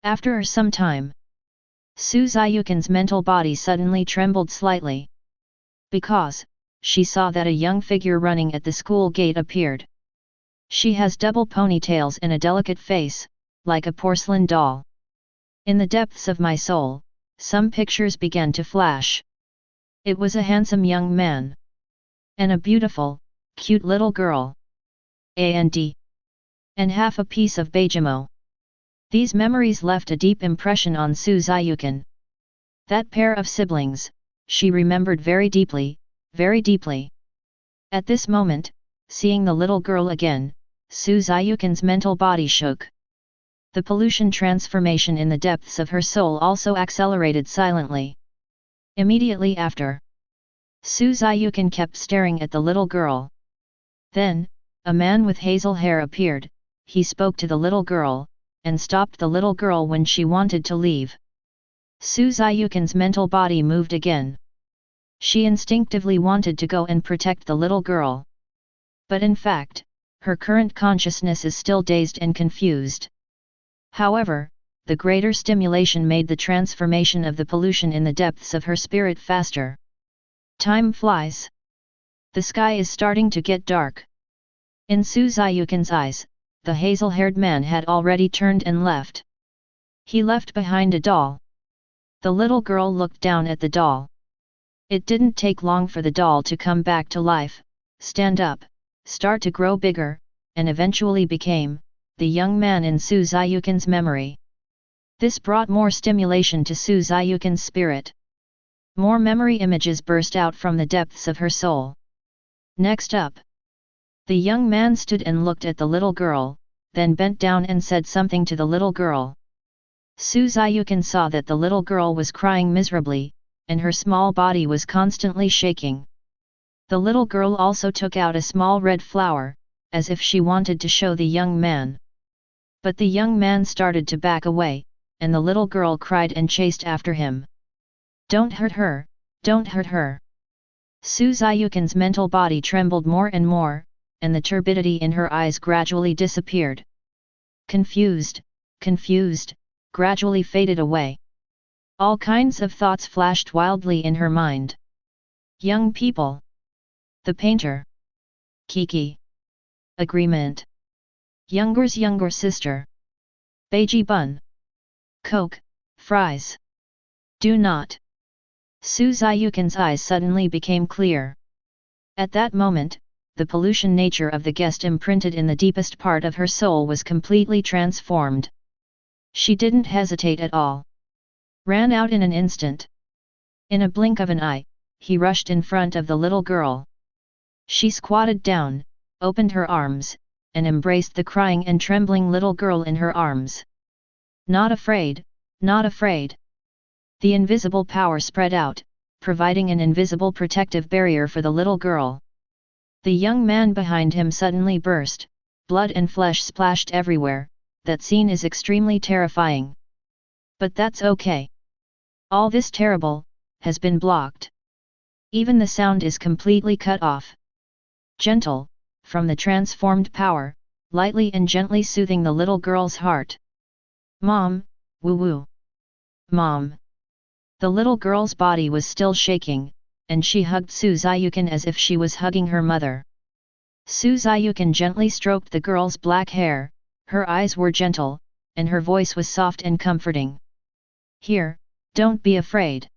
After some time, Su Ziyukan's mental body suddenly trembled slightly. Because, she saw that a young figure running at the school gate appeared. She has double ponytails and a delicate face, like a porcelain doll. In the depths of my soul, some pictures began to flash. It was a handsome young man. And a beautiful, cute little girl. And half a piece of bejimo. These memories left a deep impression on Su Ziyukan. That pair of siblings, she remembered very deeply, very deeply. At this moment, seeing the little girl again, Su Ziyukan's mental body shook. The pollution transformation in the depths of her soul also accelerated silently. Immediately after, Su Ziyukan kept staring at the little girl. Then, a man with hazel hair appeared. He spoke to the little girl, and stopped the little girl when she wanted to leave. Su Ziyukan's mental body moved again. She instinctively wanted to go and protect the little girl. But in fact, her current consciousness is still dazed and confused. However, the greater stimulation made the transformation of the pollution in the depths of her spirit faster. Time flies. The sky is starting to get dark. In Su Ziyukan's eyes, the hazel-haired man had already turned and left. He left behind a doll. The little girl looked down at the doll. It didn't take long for the doll to come back to life, stand up, start to grow bigger, and eventually became the young man in Su Ziyukan's memory. This brought more stimulation to Su Ziyukan's spirit. More memory images burst out from the depths of her soul. Next up, the young man stood and looked at the little girl, then bent down and said something to the little girl. Su Ziyukan saw that the little girl was crying miserably, and her small body was constantly shaking. The little girl also took out a small red flower, as if she wanted to show the young man. But the young man started to back away, and the little girl cried and chased after him. "Don't hurt her, don't hurt her." Su Ziyukan's mental body trembled more and more, and the turbidity in her eyes gradually disappeared. Confused, gradually faded away. All kinds of thoughts flashed wildly in her mind. Young people. The painter. Kiki. Agreement. Younger's younger sister. Beiji bun. Coke, fries. Do not. Su Ziyukan's eyes suddenly became clear. At that moment, the pollution nature of the guest imprinted in the deepest part of her soul was completely transformed. She didn't hesitate at all. Ran out in an instant. In a blink of an eye, he rushed in front of the little girl. She squatted down, opened her arms, and embraced the crying and trembling little girl in her arms. Not afraid, not afraid. The invisible power spread out, providing an invisible protective barrier for the little girl. The young man behind him suddenly burst, blood and flesh splashed everywhere. That scene is extremely terrifying. But that's okay. All this terrible has been blocked. Even the sound is completely cut off. Gentle, from the transformed power, lightly and gently soothing the little girl's heart. Mom, woo-woo. Mom. The little girl's body was still shaking, and she hugged Su Ziyukan as if she was hugging her mother. Su Ziyukan gently stroked the girl's black hair, her eyes were gentle, and her voice was soft and comforting. Here, don't be afraid.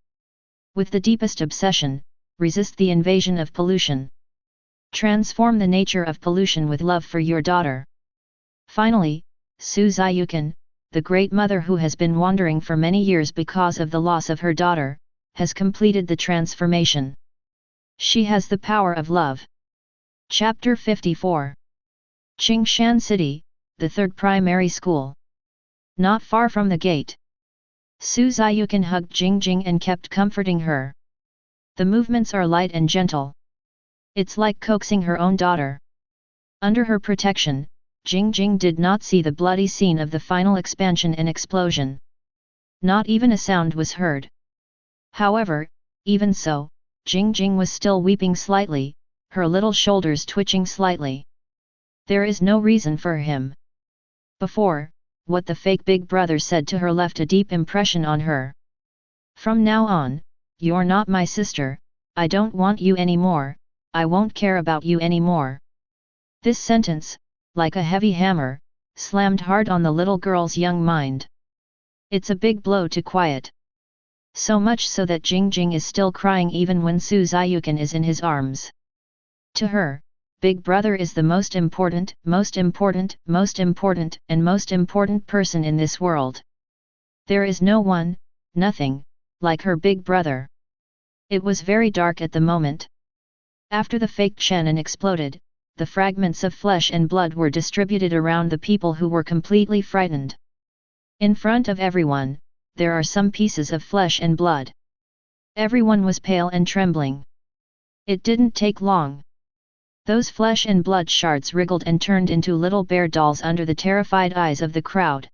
With the deepest obsession, resist the invasion of pollution. Transform the nature of pollution with love for your daughter. Finally, Su Ziyukan, the great mother who has been wandering for many years because of the loss of her daughter, has completed the transformation. She has the power of love. Chapter 54. Qingshan City, the third primary school. Not far from the gate. Su Ziyukan hugged Jingjing and kept comforting her. The movements are light and gentle. It's like coaxing her own daughter. Under her protection, Jingjing did not see the bloody scene of the final expansion and explosion. Not even a sound was heard. However, even so, Jingjing was still weeping slightly, her little shoulders twitching slightly. There is no reason for him. Before, what the fake big brother said to her left a deep impression on her. From now on, you're not my sister, I don't want you anymore, I won't care about you anymore. This sentence, like a heavy hammer, slammed hard on the little girl's young mind. It's a big blow to quiet. So much so that Jingjing is still crying even when Su Ziyukan is in his arms. To her, Big Brother is the most important, and most important person in this world. There is no one, nothing, like her Big Brother. It was very dark at the moment. After the fake Chen An exploded, the fragments of flesh and blood were distributed around the people who were completely frightened. In front of everyone, there are some pieces of flesh and blood. Everyone was pale and trembling. It didn't take long. Those flesh and blood shards wriggled and turned into little bear dolls under the terrified eyes of the crowd.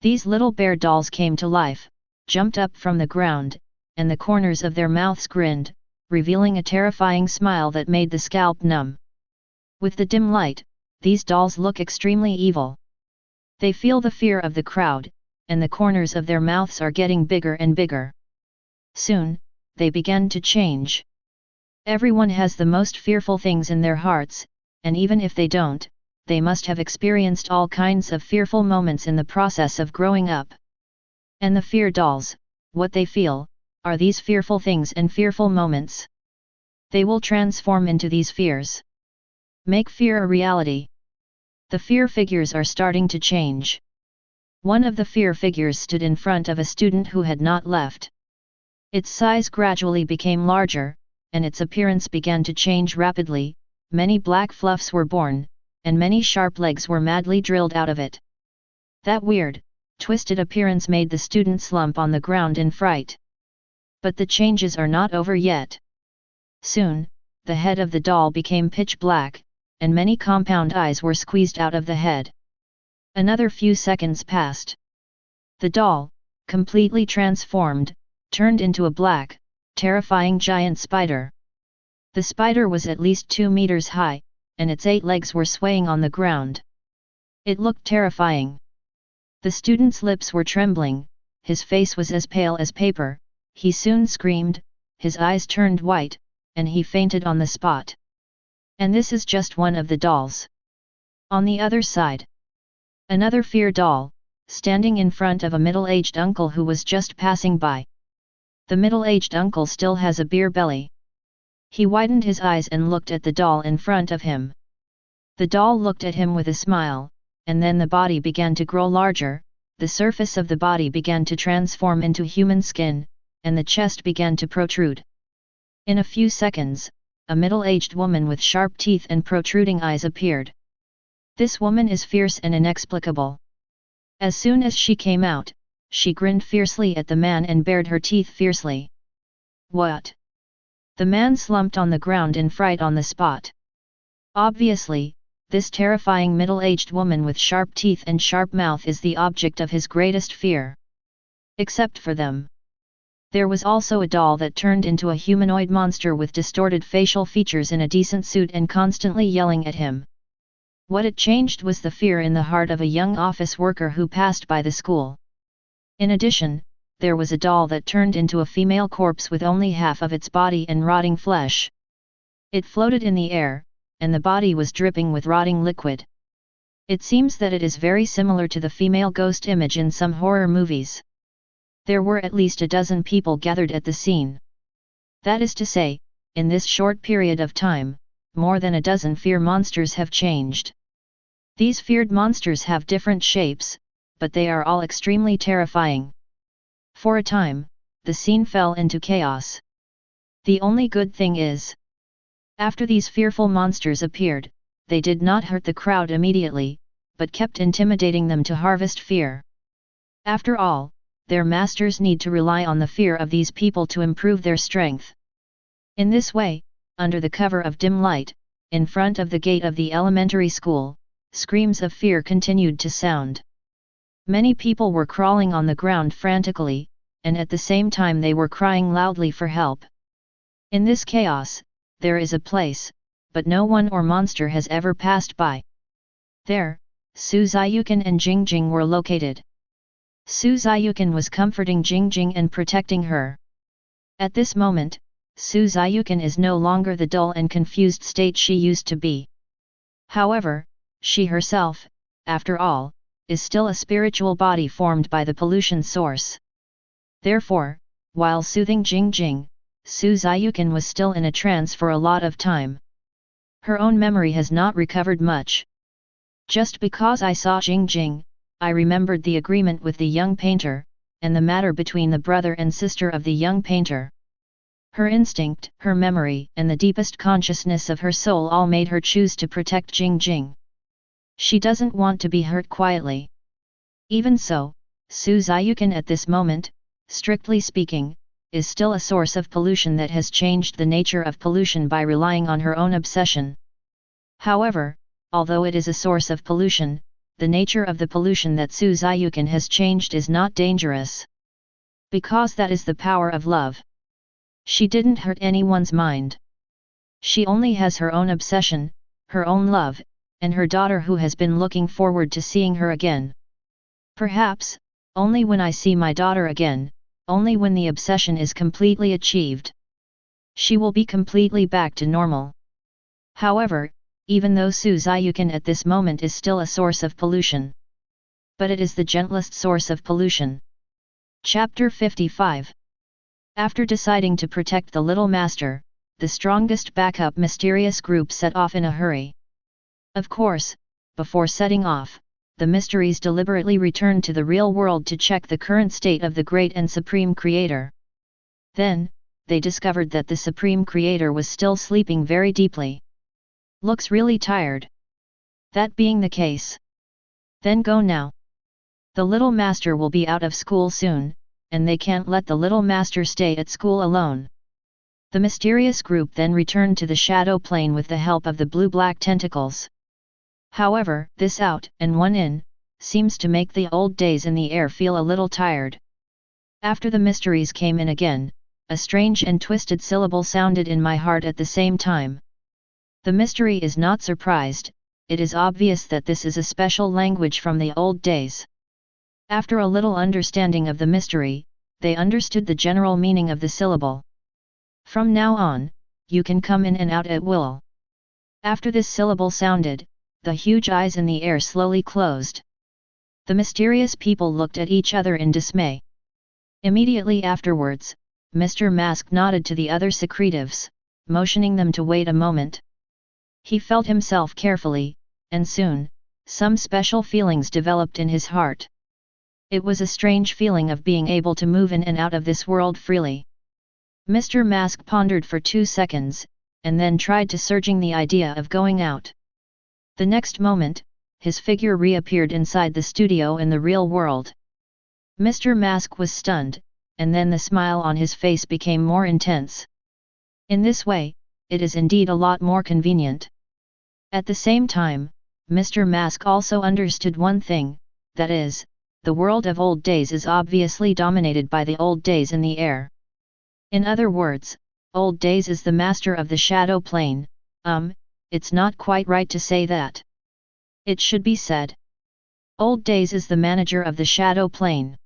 These little bear dolls came to life, jumped up from the ground, and the corners of their mouths grinned, revealing a terrifying smile that made the scalp numb. With the dim light, these dolls look extremely evil. They feel the fear of the crowd, and the corners of their mouths are getting bigger and bigger. Soon, they began to change. Everyone has the most fearful things in their hearts, and even if they don't, they must have experienced all kinds of fearful moments in the process of growing up. And the fear dolls, what they feel, are these fearful things and fearful moments. They will transform into these fears. Make fear a reality. The fear figures are starting to change. One of the fear figures stood in front of a student who had not left. Its size gradually became larger, and its appearance began to change rapidly. Many black fluffs were born, and many sharp legs were madly drilled out of it. That weird, twisted appearance made the student slump on the ground in fright. But the changes are not over yet. Soon, the head of the doll became pitch black, and many compound eyes were squeezed out of the head. Another few seconds passed. The doll, completely transformed, turned into a black, terrifying giant spider. The spider was at least 2 meters high, and its 8 legs were swaying on the ground. It looked terrifying. The student's lips were trembling, his face was as pale as paper, he soon screamed, his eyes turned white, and he fainted on the spot. And this is just one of the dolls. On the other side, another fear doll, standing in front of a middle-aged uncle who was just passing by. The middle-aged uncle still has a beer belly. He widened his eyes and looked at the doll in front of him. The doll looked at him with a smile, and then the body began to grow larger, the surface of the body began to transform into human skin, and the chest began to protrude. In a few seconds, a middle-aged woman with sharp teeth and protruding eyes appeared. This woman is fierce and inexplicable. As soon as she came out, she grinned fiercely at the man and bared her teeth fiercely. What? The man slumped on the ground in fright on the spot. Obviously, this terrifying middle-aged woman with sharp teeth and sharp mouth is the object of his greatest fear. Except for them. There was also a doll that turned into a humanoid monster with distorted facial features in a decent suit and constantly yelling at him. What it changed was the fear in the heart of a young office worker who passed by the school. In addition, there was a doll that turned into a female corpse with only half of its body and rotting flesh. It floated in the air, and the body was dripping with rotting liquid. It seems that it is very similar to the female ghost image in some horror movies. There were at least a dozen people gathered at the scene. That is to say, in this short period of time, more than a dozen fear monsters have changed. These feared monsters have different shapes, but they are all extremely terrifying. For a time, the scene fell into chaos. The only good thing is, after these fearful monsters appeared, they did not hurt the crowd immediately, but kept intimidating them to harvest fear. After all, their masters need to rely on the fear of these people to improve their strength. In this way, under the cover of dim light, in front of the gate of the elementary school, screams of fear continued to sound. Many people were crawling on the ground frantically, and at the same time they were crying loudly for help. In this chaos, there is a place, but no one or monster has ever passed by. There, Su Ziyukan and Jingjing were located. Su Ziyukan was comforting Jingjing and protecting her. At this moment, Su Ziyukan is no longer the dull and confused state she used to be. However, she herself, after all, is still a spiritual body formed by the pollution source. Therefore, while soothing Jingjing, Su Ziyukan was still in a trance for a lot of time. Her own memory has not recovered much. Just because I saw Jing, I remembered the agreement with the young painter, and the matter between the brother and sister of the young painter. Her instinct, her memory, and the deepest consciousness of her soul all made her choose to protect Jing. She doesn't want to be hurt quietly. Even so, Su Ziyukan at this moment, strictly speaking, is still a source of pollution that has changed the nature of pollution by relying on her own obsession. However, although it is a source of pollution, the nature of the pollution that Su Ziyukan has changed is not dangerous. Because that is the power of love. She didn't hurt anyone's mind. She only has her own obsession, her own love, and her daughter who has been looking forward to seeing her again. Perhaps, only when I see my daughter again, only when the obsession is completely achieved, she will be completely back to normal. However, even though Su Ziyukan at this moment is still a source of pollution, but it is the gentlest source of pollution. Chapter 55. After deciding to protect the little master, the strongest backup mysterious group set off in a hurry. Of course, before setting off, the mysteries deliberately returned to the real world to check the current state of the great and supreme creator. Then, they discovered that the supreme creator was still sleeping very deeply. Looks really tired. That being the case, then go now. The little master will be out of school soon, and they can't let the little master stay at school alone. The mysterious group then returned to the shadow plane with the help of the blue-black tentacles. However, this out and one in seems to make the old days in the air feel a little tired. After the mysteries came in again, a strange and twisted syllable sounded in my heart at the same time. The mystery is not surprised, it is obvious that this is a special language from the old days. After a little understanding of the mystery, they understood the general meaning of the syllable. From now on, you can come in and out at will. After this syllable sounded, the huge eyes in the air slowly closed. The mysterious people looked at each other in dismay. Immediately afterwards, Mr. Mask nodded to the other secretives, motioning them to wait a moment. He felt himself carefully, and soon, some special feelings developed in his heart. It was a strange feeling of being able to move in and out of this world freely. Mr. Mask pondered for 2 seconds, and then tried to surging the idea of going out. The next moment, his figure reappeared inside the studio in the real world. Mr. Mask was stunned, and then the smile on his face became more intense. In this way, it is indeed a lot more convenient. At the same time, Mr. Mask also understood one thing, that is, the world of old days is obviously dominated by the old days in the air. In other words, old days is the master of the shadow plane. It's not quite right to say that. It should be said, old days is the manager of the shadow plane.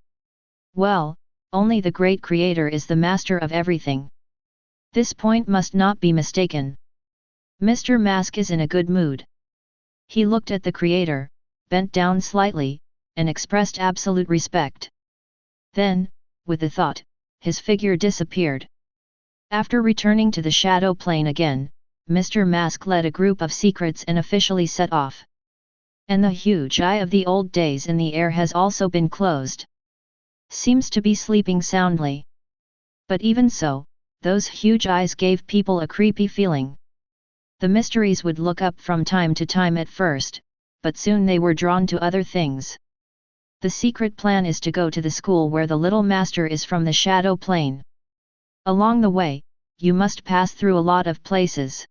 Well, only the great creator is the master of everything. This point must not be mistaken. Mr. Mask is in a good mood. He looked at the creator, bent down slightly, and expressed absolute respect. Then, with the thought, his figure disappeared. After returning to the shadow plane again, Mr. Mask led a group of secrets and officially set off. And the huge eye of the old days in the air has also been closed. Seems to be sleeping soundly. But even so, those huge eyes gave people a creepy feeling. The mysteries would look up from time to time at first, but soon they were drawn to other things. The secret plan is to go to the school where the little master is from the shadow plane. Along the way, you must pass through a lot of places.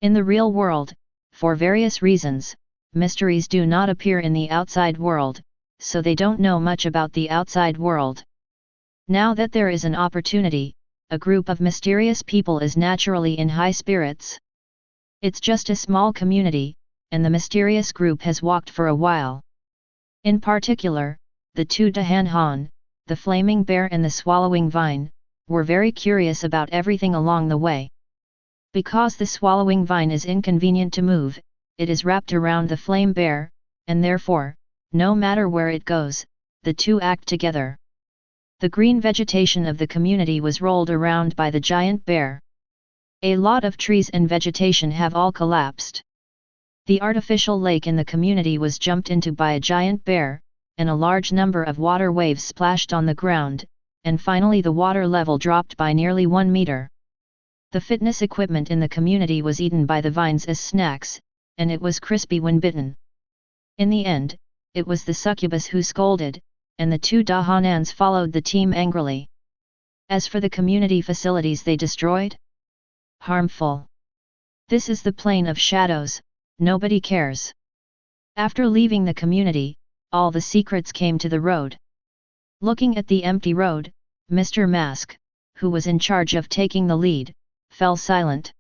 In the real world, for various reasons, mysteries do not appear in the outside world, so they don't know much about the outside world. Now that there is an opportunity, a group of mysterious people is naturally in high spirits. It's just a small community, and the mysterious group has walked for a while. In particular, the two Dahan, the flaming bear and the swallowing vine, were very curious about everything along the way. Because the swallowing vine is inconvenient to move, it is wrapped around the flame bear, and therefore, no matter where it goes, the two act together. The green vegetation of the community was rolled around by the giant bear. A lot of trees and vegetation have all collapsed. The artificial lake in the community was jumped into by a giant bear, and a large number of water waves splashed on the ground, and finally the water level dropped by nearly 1 meter. The fitness equipment in the community was eaten by the vines as snacks, and it was crispy when bitten. In the end, it was the succubus who scolded, and the two Dahanans followed the team angrily. As for the community facilities they destroyed? Harmful. This is the plane of shadows, nobody cares. After leaving the community, all the secrets came to the road. Looking at the empty road, Mr. Mask, who was in charge of taking the lead, fell silent.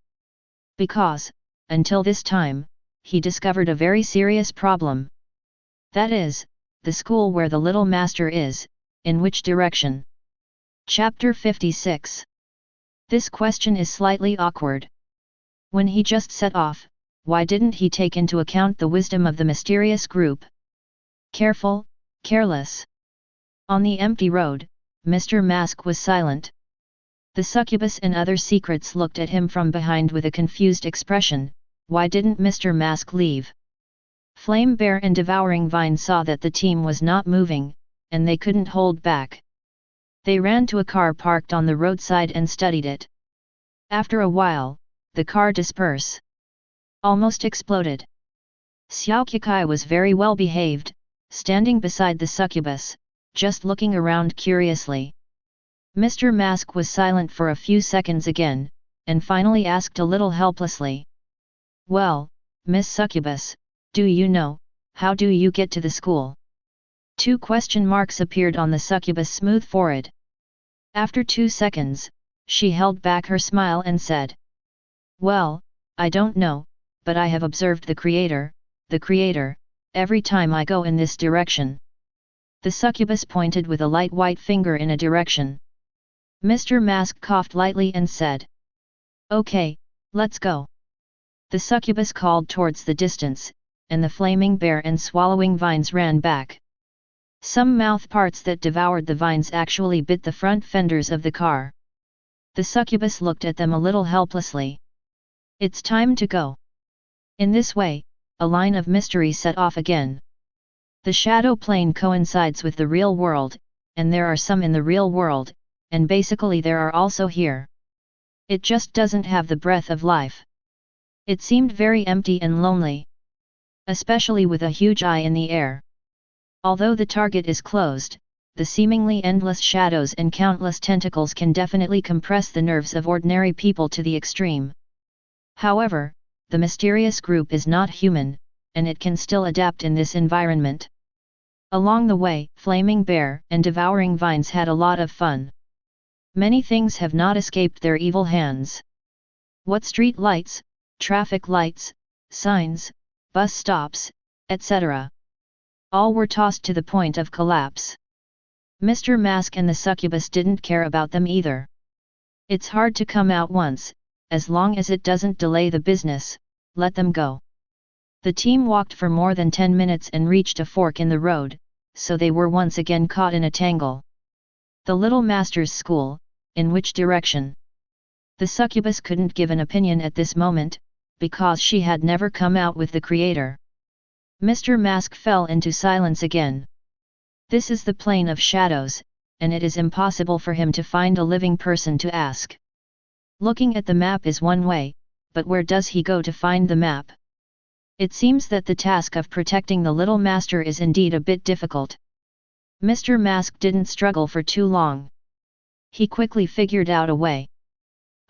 Because, until this time, he discovered a very serious problem. That is, the school where the little master is, in which direction? Chapter 56. This question is slightly awkward. When he just set off, why didn't he take into account the wisdom of the mysterious group? Careful, careless. On the empty road, Mr. Mask was silent. The succubus and other secrets looked at him from behind with a confused expression. Why didn't Mr. Mask leave? Flame Bear and Devouring Vine saw that the team was not moving, and they couldn't hold back. They ran to a car parked on the roadside and studied it. After a while, the car dispersed. Almost exploded. Xiao Kikai was very well behaved, standing beside the succubus, just looking around curiously. Mr. Mask was silent for a few seconds again, and finally asked a little helplessly. Well, Miss Succubus, do you know, how do you get to the school? 2 question marks appeared on the succubus' smooth forehead. After 2 seconds, she held back her smile and said. Well, I don't know, but I have observed the creator, every time I go in this direction. The succubus pointed with a light white finger in a direction. Mr. Mask coughed lightly and said. Okay, let's go. The succubus called towards the distance, and the flaming bear and swallowing vines ran back. Some mouth parts that devoured the vines actually bit the front fenders of the car. The succubus looked at them a little helplessly. It's time to go. In this way, a line of mystery set off again. The shadow plane coincides with the real world, and there are some in the real world, and basically there are also here. It just doesn't have the breath of life. It seemed very empty and lonely. Especially with a huge eye in the air. Although the target is closed, the seemingly endless shadows and countless tentacles can definitely compress the nerves of ordinary people to the extreme. However, the mysterious group is not human, and it can still adapt in this environment. Along the way, Flaming Bear and Devouring Vines had a lot of fun. Many things have not escaped their evil hands. What street lights, traffic lights, signs, bus stops, etc. All were tossed to the point of collapse. Mr. Mask and the succubus didn't care about them either. It's hard to come out once, as long as it doesn't delay the business, let them go. The team walked for more than 10 minutes and reached a fork in the road, so they were once again caught in a tangle. The little master's school, in which direction? The succubus couldn't give an opinion at this moment, because she had never come out with the creator. Mr. Mask fell into silence again. This is the plane of shadows, and it is impossible for him to find a living person to ask. Looking at the map is one way, but where does he go to find the map? It seems that the task of protecting the little master is indeed a bit difficult. Mr. Mask didn't struggle for too long. He quickly figured out a way.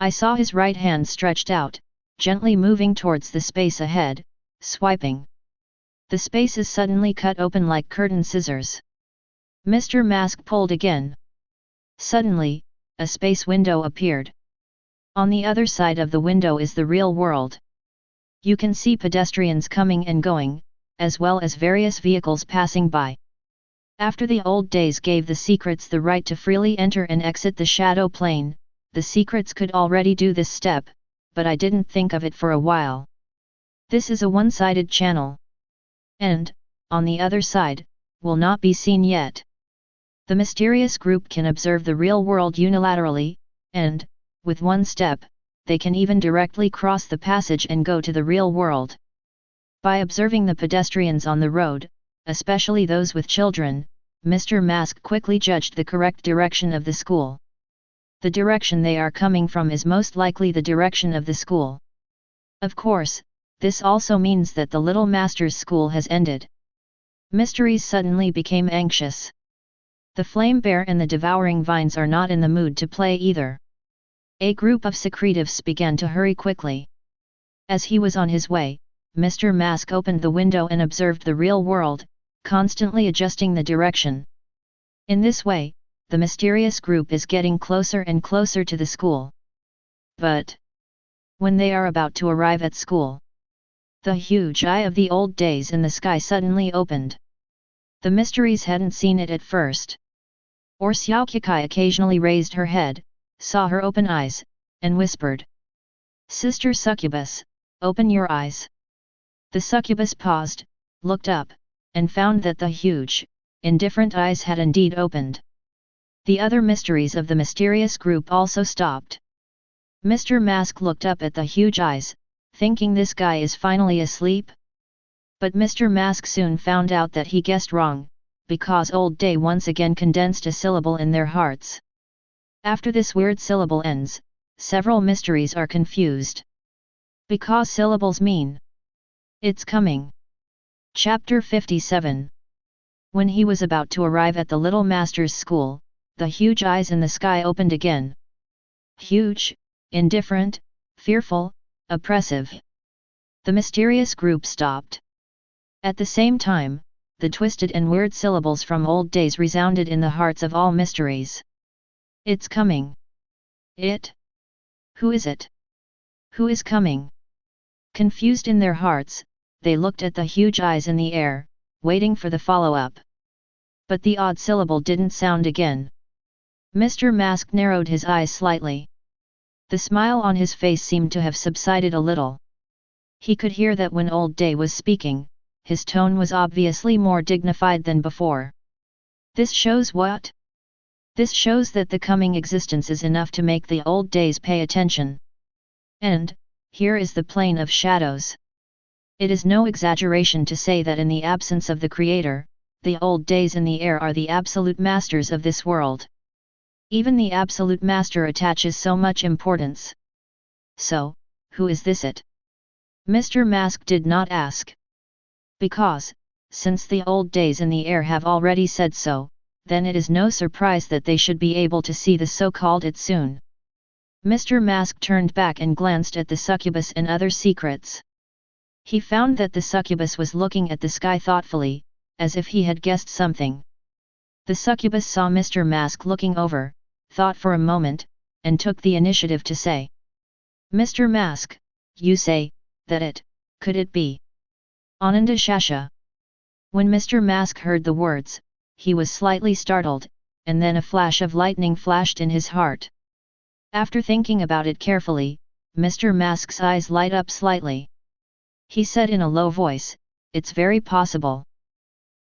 I saw his right hand stretched out, gently moving towards the space ahead, swiping. The space is suddenly cut open like curtain scissors. Mr. Mask pulled again. Suddenly, a space window appeared. On the other side of the window is the real world. You can see pedestrians coming and going, as well as various vehicles passing by. After the old days gave the secrets the right to freely enter and exit the shadow plane, the secrets could already do this step, but I didn't think of it for a while. This is a one-sided channel. And, on the other side, will not be seen yet. The mysterious group can observe the real world unilaterally, and, with one step, they can even directly cross the passage and go to the real world. By observing the pedestrians on the road, especially those with children, Mr. Mask quickly judged the correct direction of the school. The direction they are coming from is most likely the direction of the school. Of course, this also means that the little master's school has ended. Mysteries suddenly became anxious. The flame bear and the devouring vines are not in the mood to play either. A group of secretives began to hurry quickly. As he was on his way, Mr. Mask opened the window and observed the real world, constantly adjusting the direction. In this way, the mysterious group is getting closer and closer to the school. But when they are about to arrive at school, the huge eye of the old days in the sky suddenly opened. The mysteries hadn't seen it at first. Or Xiao Qikai occasionally raised her head, saw her open eyes, and whispered, "Sister Succubus, open your eyes." The succubus paused, looked up, and found that the huge, indifferent eyes had indeed opened. The other mysteries of the mysterious group also stopped. Mr. Mask looked up at the huge eyes, thinking this guy is finally asleep. But Mr. Mask soon found out that he guessed wrong, because Old Day once again condensed a syllable in their hearts. After this weird syllable ends, several mysteries are confused. Because syllables mean, "It's coming." Chapter 57. When he was about to arrive at the little master's school, the huge eyes in the sky opened again. Huge, indifferent, fearful, oppressive. The mysterious group stopped. At the same time, the twisted and weird syllables from old days resounded in the hearts of all mysteries. "It's coming." It? Who is it? Who is coming? Confused in their hearts, they looked at the huge eyes in the air, waiting for the follow-up. But the odd syllable didn't sound again. Mr. Mask narrowed his eyes slightly. The smile on his face seemed to have subsided a little. He could hear that when Old Day was speaking, his tone was obviously more dignified than before. This shows what? This shows that the coming existence is enough to make the old days pay attention. And, here is the plane of shadows. It is no exaggeration to say that in the absence of the Creator, the old days in the air are the absolute masters of this world. Even the absolute master attaches so much importance. So, who is this it? Mr. Mask did not ask. Because, since the old days in the air have already said so, then it is no surprise that they should be able to see the so-called it soon. Mr. Mask turned back and glanced at the succubus and other secrets. He found that the succubus was looking at the sky thoughtfully, as if he had guessed something. The succubus saw Mr. Mask looking over, thought for a moment, and took the initiative to say, "Mr. Mask, you say, that it, could it be Ananda Shesha?" When Mr. Mask heard the words, he was slightly startled, and then a flash of lightning flashed in his heart. After thinking about it carefully, Mr. Mask's eyes light up slightly. He said in a low voice, "It's very possible."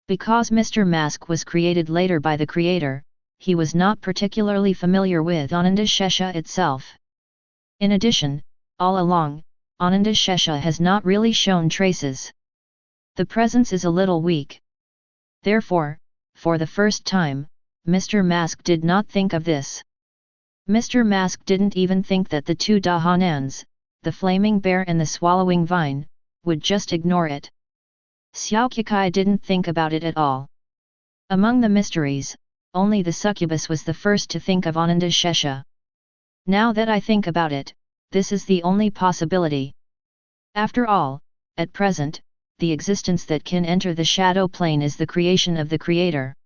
Because Mr. Mask was created later by the Creator, he was not particularly familiar with Ananda Shesha itself. In addition, all along, Ananda Shesha has not really shown traces. The presence is a little weak. Therefore, for the first time, Mr. Mask did not think of this. Mr. Mask didn't even think that the two Dahanans, the flaming bear and the swallowing vine, would just ignore it. Xiao Qikai didn't think about it at all. Among the mysteries, only the succubus was the first to think of Ananda Shesha. Now that I think about it, this is the only possibility. After all, at present, the existence that can enter the shadow plane is the creation of the Creator.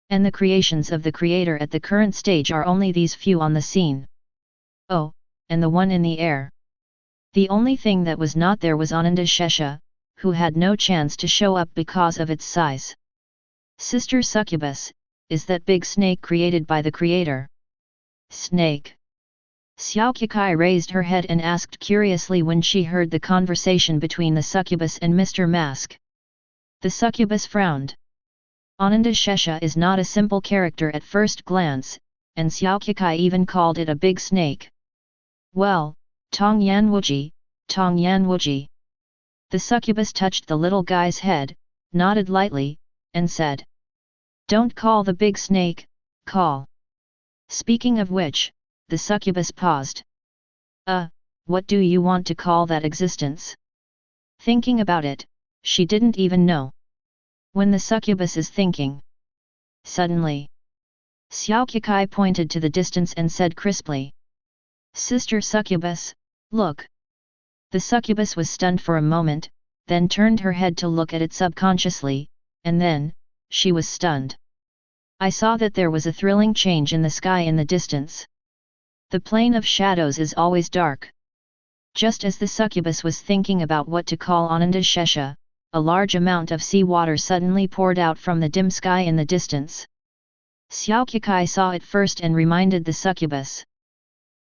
And the creations of the Creator at the current stage are only these few on the scene. Oh, and the one in the air. The only thing that was not there was Ananda Shesha, who had no chance to show up because of its size. Sister Succubus, is that big snake created by the Creator? Snake? Xiao Qikai raised her head and asked curiously when she heard the conversation between the succubus and Mr. Mask. The succubus frowned. Ananda Shesha is not a simple character at first glance, and Xiao Qikai even called it a big snake. Well, Tong Yan Wuji, Tong Yan Wuji. The succubus touched the little guy's head, nodded lightly, and said, "Don't call the big snake, call." Speaking of which, the succubus paused. What do you want to call that existence?" Thinking about it, she didn't even know. When the succubus is thinking. Suddenly, Xiao Kikai pointed to the distance and said crisply, "Sister Succubus, look." The succubus was stunned for a moment, then turned her head to look at it subconsciously, and then, she was stunned. I saw that there was a thrilling change in the sky in the distance. The plane of shadows is always dark. Just as the succubus was thinking about what to call Ananda's Shesha, a large amount of sea water suddenly poured out from the dim sky in the distance. Xiao Kikai saw it first and reminded the succubus.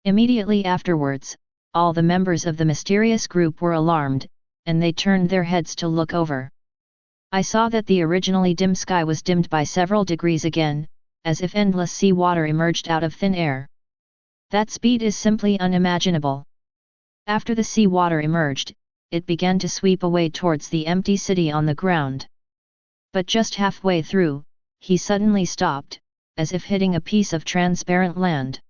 Immediately afterwards, all the members of the mysterious group were alarmed, and they turned their heads to look over. I saw that the originally dim sky was dimmed by several degrees again, as if endless sea water emerged out of thin air. That speed is simply unimaginable. After the sea water emerged, it began to sweep away towards the empty city on the ground. But just halfway through, he suddenly stopped, as if hitting a piece of transparent land.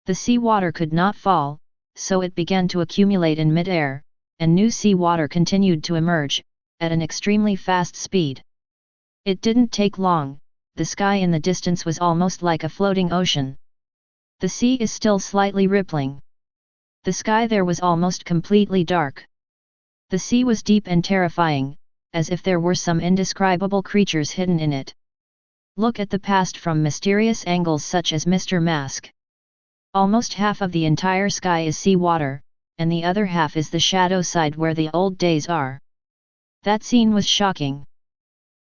The sea water could not fall, so it began to accumulate in mid-air, and new sea water continued to emerge, at an extremely fast speed. It didn't take long, the sky in the distance was almost like a floating ocean. The sea is still slightly rippling. The sky there was almost completely dark. The sea was deep and terrifying, as if there were some indescribable creatures hidden in it. Look at the past from mysterious angles such as Mr. Mask. Almost half of the entire sky is sea water, and the other half is the shadow side where the old days are. That scene was shocking.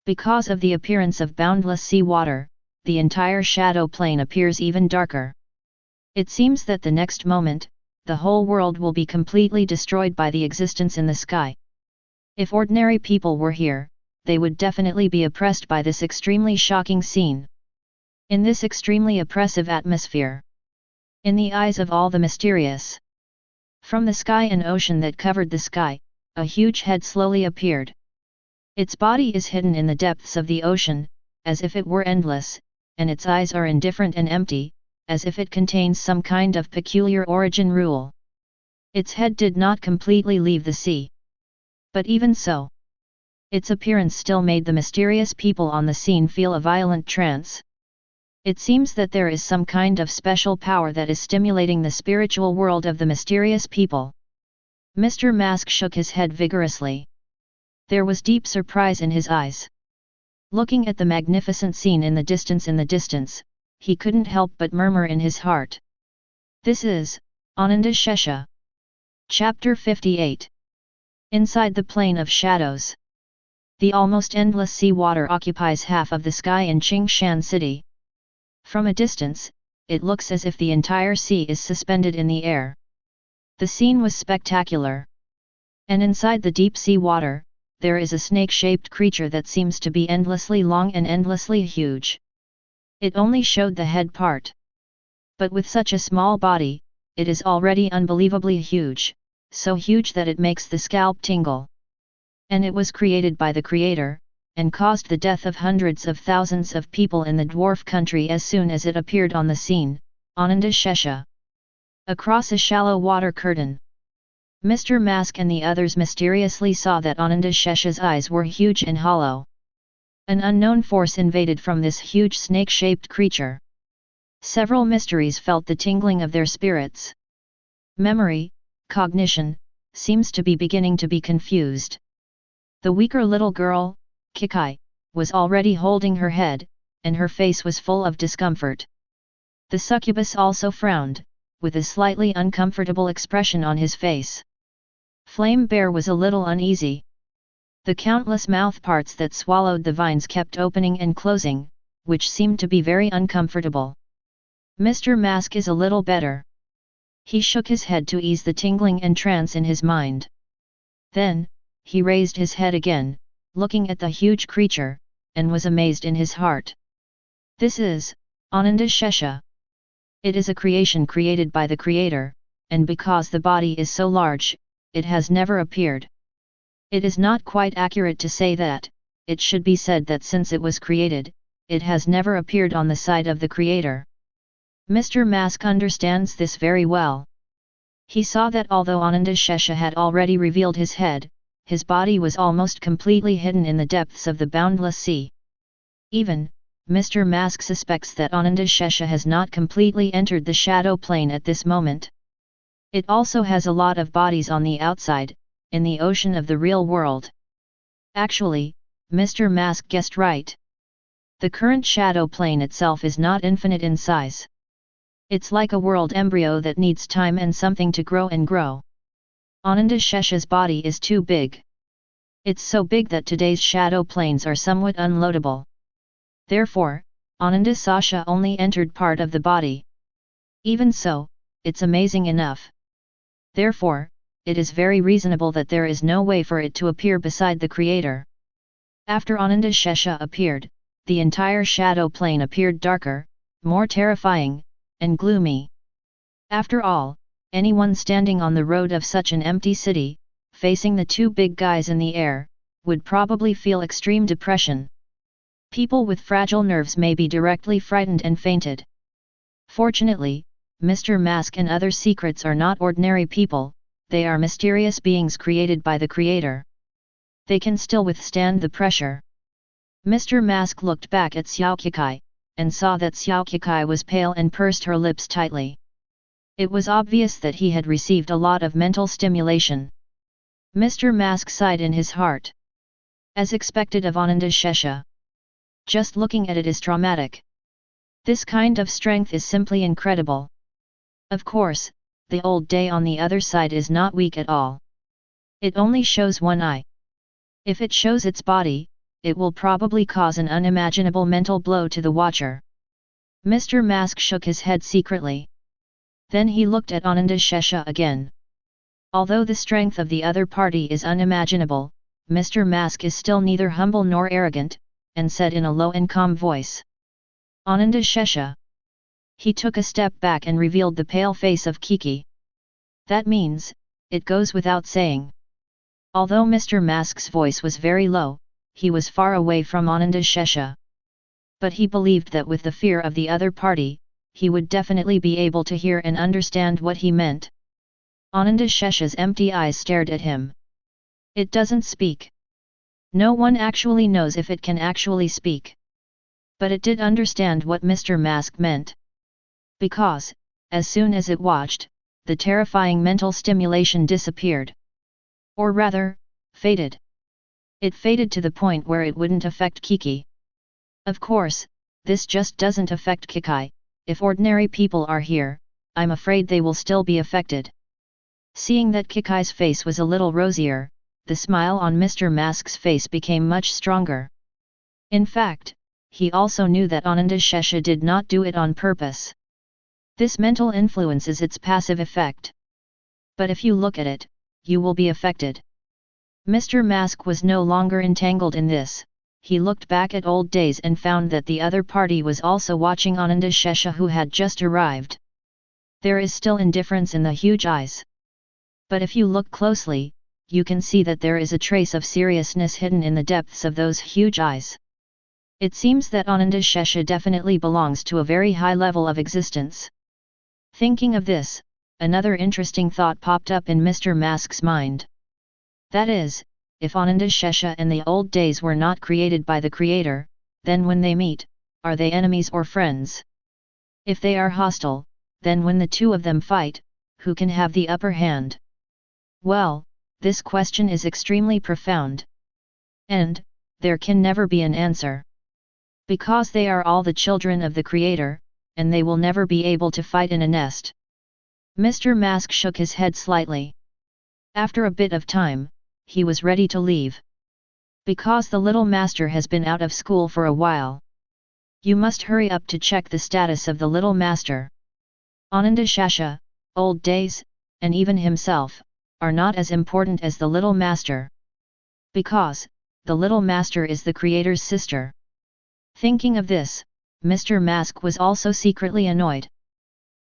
Because of the appearance of boundless sea water, the entire shadow plane appears even darker. It seems that the next moment, the whole world will be completely destroyed by the existence in the sky. If ordinary people were here, they would definitely be oppressed by this extremely shocking scene. In this extremely oppressive atmosphere. In the eyes of all the mysterious. From the sky and ocean that covered the sky, a huge head slowly appeared. Its body is hidden in the depths of the ocean, as if it were endless, and its eyes are indifferent and empty, as if it contains some kind of peculiar origin rule. Its head did not completely leave the sea. But even so, its appearance still made the mysterious people on the scene feel a violent trance. It seems that there is some kind of special power that is stimulating the spiritual world of the mysterious people. Mr. Mask shook his head vigorously. There was deep surprise in his eyes. Looking at the magnificent scene in the distance, he couldn't help but murmur in his heart. This is Ananda Shesha. Chapter 58. Inside the plane of shadows. The almost endless sea water occupies half of the sky in Qingshan City. From a distance, it looks as if the entire sea is suspended in the air. The scene was spectacular. And inside the deep sea water, there is a snake-shaped creature that seems to be endlessly long and endlessly huge. It only showed the head part. But with such a small body, it is already unbelievably huge, so huge that it makes the scalp tingle. And it was created by the Creator, and caused the death of hundreds of thousands of people in the dwarf country as soon as it appeared on the scene, Ananda Shesha. Across a shallow water curtain. Mr. Mask and the others mysteriously saw that Ananda Shesha's eyes were huge and hollow. An unknown force invaded from this huge snake-shaped creature. Several mysteries felt the tingling of their spirits. Memory, cognition, seems to be beginning to be confused. The weaker little girl, Kikai, was already holding her head, and her face was full of discomfort. The succubus also frowned, with a slightly uncomfortable expression on his face. Flame Bear was a little uneasy. The countless mouthparts that swallowed the vines kept opening and closing, which seemed to be very uncomfortable. Mr. Mask is a little better. He shook his head to ease the tingling and trance in his mind. Then, he raised his head again, looking at the huge creature, and was amazed in his heart. This is Ananda Shesha. It is a creation created by the Creator, and because the body is so large, it has never appeared. It is not quite accurate to say that, it should be said that since it was created, it has never appeared on the side of the creator. Mr. Mask understands this very well. He saw that although Ananda Shesha had already revealed his head, his body was almost completely hidden in the depths of the boundless sea. Even, Mr. Mask suspects that Ananda Shesha has not completely entered the shadow plane at this moment. It also has a lot of bodies on the outside, in the ocean of the real world. Actually, Mr. Mask guessed right. The current shadow plane itself is not infinite in size. It's like a world embryo that needs time and something to grow and grow. Ananda Shesha's body is too big. It's so big that today's shadow planes are somewhat unloadable. Therefore, Ananda Shesha only entered part of the body. Even so, it's amazing enough. Therefore, it is very reasonable that there is no way for it to appear beside the creator. After Ananda Shesha appeared, the entire shadow plane appeared darker, more terrifying, and gloomy. After all, anyone standing on the road of such an empty city, facing the two big guys in the air, would probably feel extreme depression. People with fragile nerves may be directly frightened and fainted. Fortunately, Mr. Mask and other secrets are not ordinary people, they are mysterious beings created by the Creator. They can still withstand the pressure. Mr. Mask looked back at Xiao Qikai, and saw that Xiao Qikai was pale and pursed her lips tightly. It was obvious that he had received a lot of mental stimulation. Mr. Mask sighed in his heart. As expected of Ananda Shesha. Just looking at it is traumatic. This kind of strength is simply incredible. Of course, the old day on the other side is not weak at all. It only shows one eye. If it shows its body, it will probably cause an unimaginable mental blow to the watcher. Mr. Mask shook his head secretly. Then he looked at Ananda Shesha again. Although the strength of the other party is unimaginable, Mr. Mask is still neither humble nor arrogant, and said in a low and calm voice. Ananda Shesha. He took a step back and revealed the pale face of Kiki. That means, it goes without saying. Although Mr. Mask's voice was very low, he was far away from Ananda Shesha. But he believed that with the fear of the other party, he would definitely be able to hear and understand what he meant. Ananda Shesha's empty eyes stared at him. It doesn't speak. No one actually knows if it can actually speak. But it did understand what Mr. Mask meant. Because, as soon as it watched, the terrifying mental stimulation disappeared. Or rather, faded. It faded to the point where it wouldn't affect Kiki. Of course, this just doesn't affect Kikai. If ordinary people are here, I'm afraid they will still be affected. Seeing that Kikai's face was a little rosier, the smile on Mr. Mask's face became much stronger. In fact, he also knew that Ananda Shesha did not do it on purpose. This mental influence is its passive effect. But if you look at it, you will be affected. Mr. Mask was no longer entangled in this. He looked back at old days and found that the other party was also watching Ananda Shesha, who had just arrived. There is still indifference in the huge eyes. But if you look closely, you can see that there is a trace of seriousness hidden in the depths of those huge eyes. It seems that Ananda Shesha definitely belongs to a very high level of existence. Thinking of this, another interesting thought popped up in Mr. Mask's mind. That is, if Ananda Shesha and the old days were not created by the Creator, then when they meet, are they enemies or friends? If they are hostile, then when the two of them fight, who can have the upper hand? Well, this question is extremely profound. And, there can never be an answer. Because they are all the children of the Creator, and they will never be able to fight in a nest. Mr. Mask shook his head slightly. After a bit of time, he was ready to leave. Because the little master has been out of school for a while. You must hurry up to check the status of the little master. Ananda Shesha, old days, and even himself, are not as important as the little master. Because, the little master is the Creator's sister. Thinking of this, Mr. Mask was also secretly annoyed.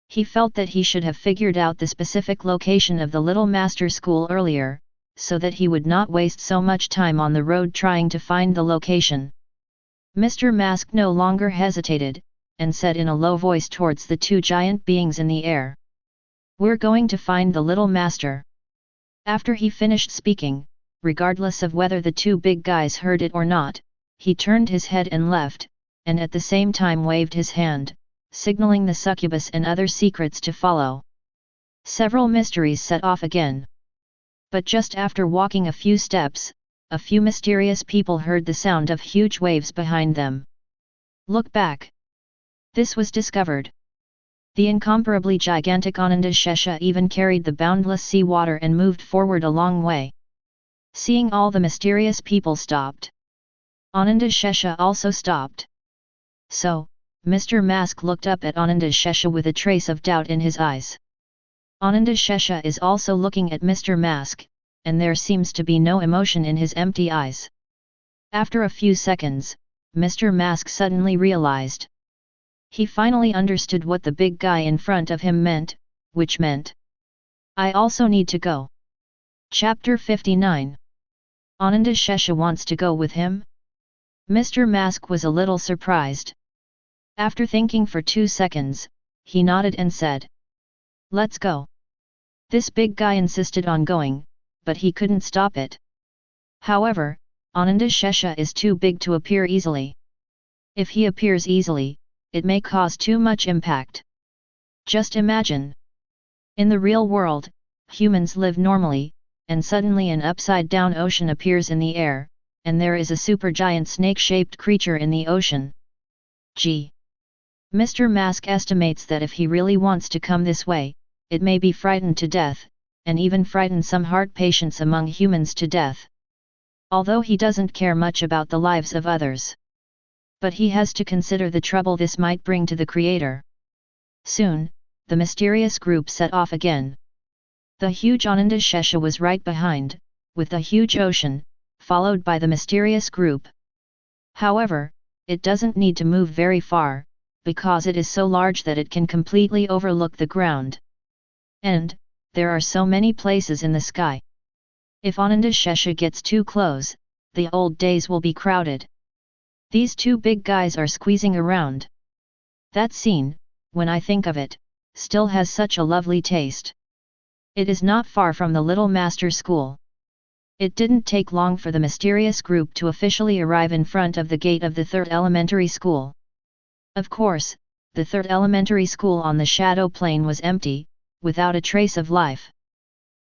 He felt that he should have figured out the specific location of the Little Master School earlier, so that he would not waste so much time on the road trying to find the location. Mr. Mask no longer hesitated, and said in a low voice towards the two giant beings in the air. "We're going to find the Little Master." After he finished speaking, regardless of whether the two big guys heard it or not, he turned his head and left, and at the same time waved his hand, signaling the succubus and other secrets to follow. Several mysteries set off again. But just after walking a few steps, a few mysterious people heard the sound of huge waves behind them. "Look back!" This was discovered. The incomparably gigantic Ananda Shesha even carried the boundless sea water and moved forward a long way. Seeing all the mysterious people stopped, Ananda Shesha also stopped. So, Mr. Mask looked up at Ananda Shesha with a trace of doubt in his eyes. Ananda Shesha is also looking at Mr. Mask, and there seems to be no emotion in his empty eyes. After a few seconds, Mr. Mask suddenly realized. He finally understood what the big guy in front of him meant, which meant, "I also need to go." Chapter 59. Ananda Shesha wants to go with him? Mr. Mask was a little surprised. After thinking for 2 seconds, he nodded and said, "Let's go." This big guy insisted on going, but he couldn't stop it. However, Ananda Shesha is too big to appear easily. If he appears easily, it may cause too much impact. Just imagine. In the real world, humans live normally, and suddenly an upside-down ocean appears in the air, and there is a supergiant snake-shaped creature in the ocean. Gee! Mr. Mask estimates that if he really wants to come this way, it may be frightened to death, and even frighten some heart patients among humans to death. Although he doesn't care much about the lives of others. But he has to consider the trouble this might bring to the creator. Soon, the mysterious group set off again. The huge Ananda Shesha was right behind, with the huge ocean, followed by the mysterious group. However, it doesn't need to move very far, because it is so large that it can completely overlook the ground. And, there are so many places in the sky. If Ananda Shesha gets too close, the old days will be crowded. These two big guys are squeezing around. That scene, when I think of it, still has such a lovely taste. It is not far from the Little Master School. It didn't take long for the mysterious group to officially arrive in front of the gate of the third elementary school. Of course, the third elementary school on the shadow plane was empty, without a trace of life.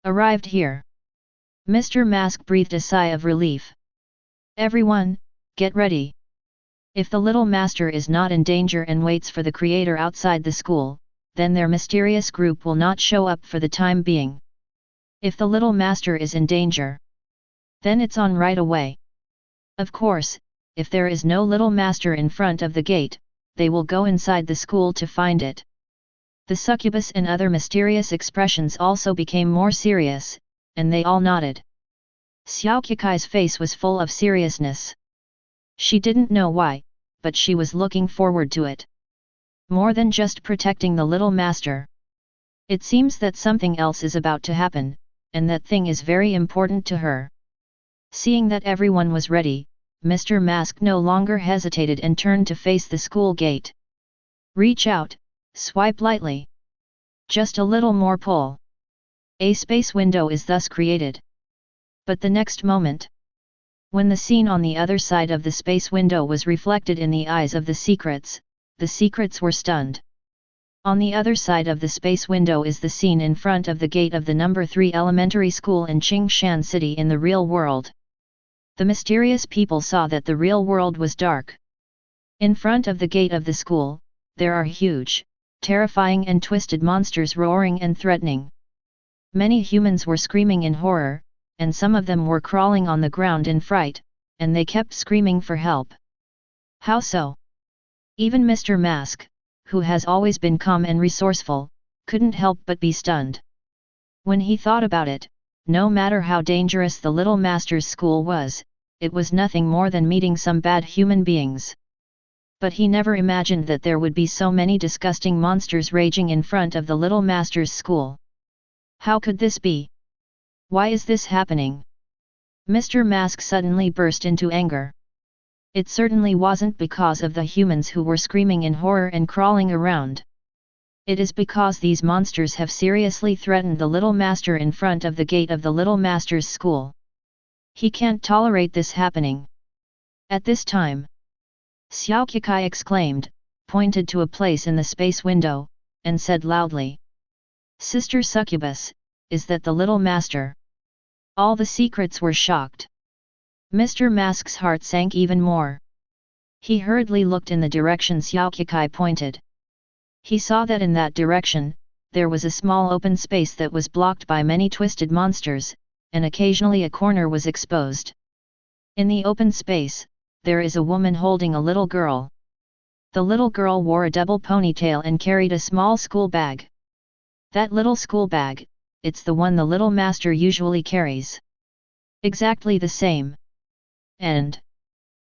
Arrived here. Mr. Mask breathed a sigh of relief. Everyone, get ready. If the Little Master is not in danger and waits for the creator outside the school, then their mysterious group will not show up for the time being. If the Little Master is in danger, then it's on right away. Of course, if there is no Little Master in front of the gate, they will go inside the school to find it. The succubus and other mysterious expressions also became more serious, and they all nodded. Xiao Kikai's face was full of seriousness. She didn't know why, but she was looking forward to it. More than just protecting the Little Master. It seems that something else is about to happen, and that thing is very important to her. Seeing that everyone was ready, Mr. Mask no longer hesitated and turned to face the school gate. Reach out, swipe lightly. Just a little more pull. A space window is thus created. But the next moment, when the scene on the other side of the space window was reflected in the eyes of the secrets were stunned. On the other side of the space window is the scene in front of the gate of the number 3 elementary school in Qingshan City in the real world. The mysterious people saw that the real world was dark. In front of the gate of the school, there are huge, terrifying and twisted monsters roaring and threatening. Many humans were screaming in horror, and some of them were crawling on the ground in fright, and they kept screaming for help. How so? Even Mr. Mask, who has always been calm and resourceful, couldn't help but be stunned. When he thought about it, no matter how dangerous the Little Master's school was, it was nothing more than meeting some bad human beings. But he never imagined that there would be so many disgusting monsters raging in front of the little master's school. How could this be? Why is this happening? Mr. Mask suddenly burst into anger. It certainly wasn't because of the humans who were screaming in horror and crawling around. It is because these monsters have seriously threatened the little master in front of the gate of the little master's school. He can't tolerate this happening. At this time, Xiao Qikai exclaimed, pointed to a place in the space window, and said loudly, "Sister Succubus, is that the little master?" All the secrets were shocked. Mr. Mask's heart sank even more. He hurriedly looked in the direction Xiao Qikai pointed. He saw that in that direction, there was a small open space that was blocked by many twisted monsters, and occasionally a corner was exposed. In the open space, there is a woman holding a little girl. The little girl wore a double ponytail and carried a small school bag. That little school bag, it's the one the little master usually carries. Exactly the same. And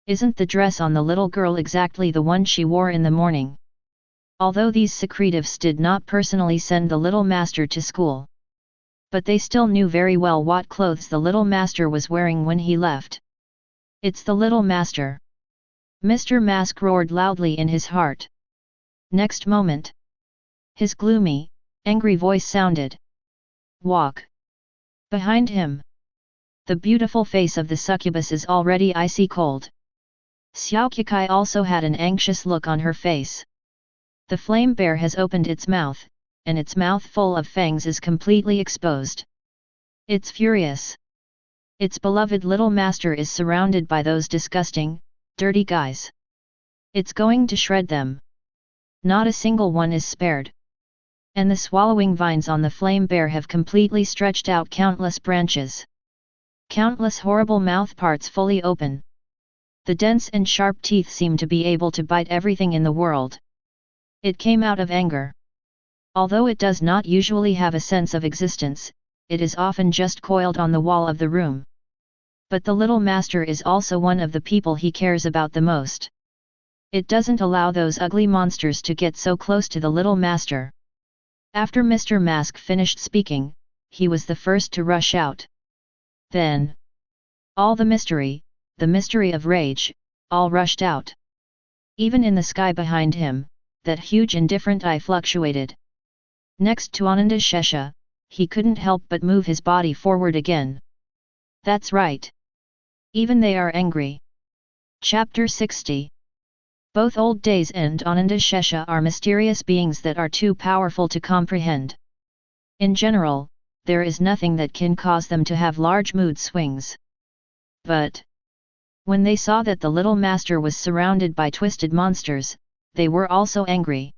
isn't the dress on the little girl exactly the one she wore in the morning? Although these secretives did not personally send the little master to school, but they still knew very well what clothes the little master was wearing when he left. It's the little master! Mr. Mask roared loudly in his heart. Next moment, his gloomy, angry voice sounded. Walk! Behind him, the beautiful face of the succubus is already icy cold. Xiao Qikai also had an anxious look on her face. The flame bear has opened its mouth, and its mouth full of fangs is completely exposed. It's furious. Its beloved little master is surrounded by those disgusting, dirty guys. It's going to shred them. Not a single one is spared. And the swallowing vines on the flame bear have completely stretched out countless branches. Countless horrible mouth parts fully open. The dense and sharp teeth seem to be able to bite everything in the world. It came out of anger. Although it does not usually have a sense of existence, it is often just coiled on the wall of the room. But the little master is also one of the people he cares about the most. It doesn't allow those ugly monsters to get so close to the little master. After Mr. Mask finished speaking, he was the first to rush out. Then, all the mystery of rage, all rushed out. Even in the sky behind him, that huge indifferent eye fluctuated. Next to Ananda's Shesha, he couldn't help but move his body forward again. That's right. Even they are angry. Chapter 60. Both Old Days and Ananda's Shesha are mysterious beings that are too powerful to comprehend. In general, there is nothing that can cause them to have large mood swings. But when they saw that the little master was surrounded by twisted monsters, they were also angry.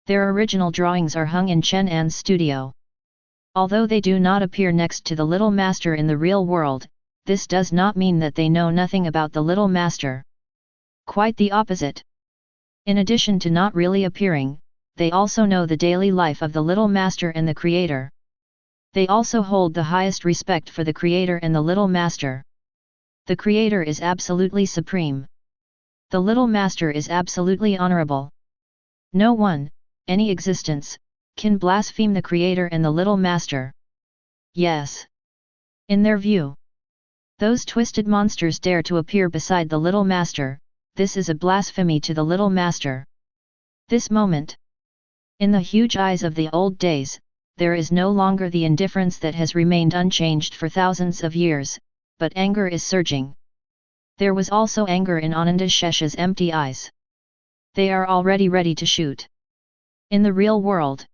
Their original drawings are hung in Chen An's studio. Although they do not appear next to the little master in the real world, this does not mean that they know nothing about the little master. Quite the opposite. In addition to not really appearing, they also know the daily life of the little master and the creator. They also hold the highest respect for the creator and the little master. The creator is absolutely supreme. The little master is absolutely honorable. No one, any existence, can blaspheme the creator and the little master. Yes. In their view, those twisted monsters dare to appear beside the little master. This is a blasphemy to the little master. This moment, in the huge eyes of the old days, there is no longer the indifference that has remained unchanged for thousands of years, but anger is surging. There was also anger in Ananda Shesha's empty eyes. They are already ready to shoot. In the real world,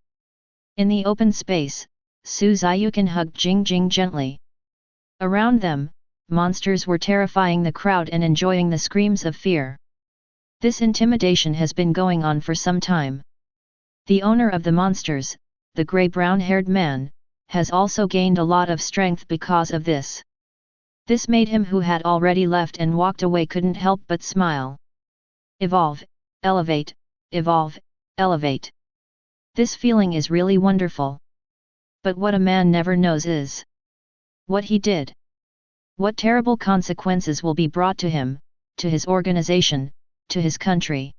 in the open space, Su Ziyukan hugged Jing Jing gently. Around them, monsters were terrifying the crowd and enjoying the screams of fear. This intimidation has been going on for some time. The owner of the monsters, the grey-brown-haired man, has also gained a lot of strength because of this. This made him, who had already left and walked away, couldn't help but smile. Evolve, elevate, evolve, elevate. This feeling is really wonderful. But what a man never knows is what he did. What terrible consequences will be brought to him, to his organization, to his country.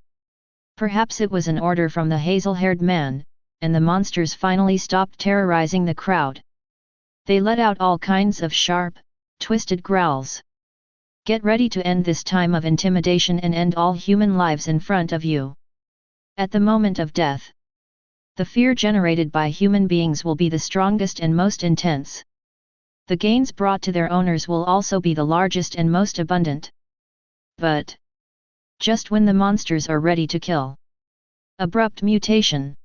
Perhaps it was an order from the hazel-haired man, and the monsters finally stopped terrorizing the crowd. They let out all kinds of sharp, twisted growls. Get ready to end this time of intimidation and end all human lives in front of you. At the moment of death, the fear generated by human beings will be the strongest and most intense. The gains brought to their owners will also be the largest and most abundant. But just when the monsters are ready to kill. Abrupt mutation.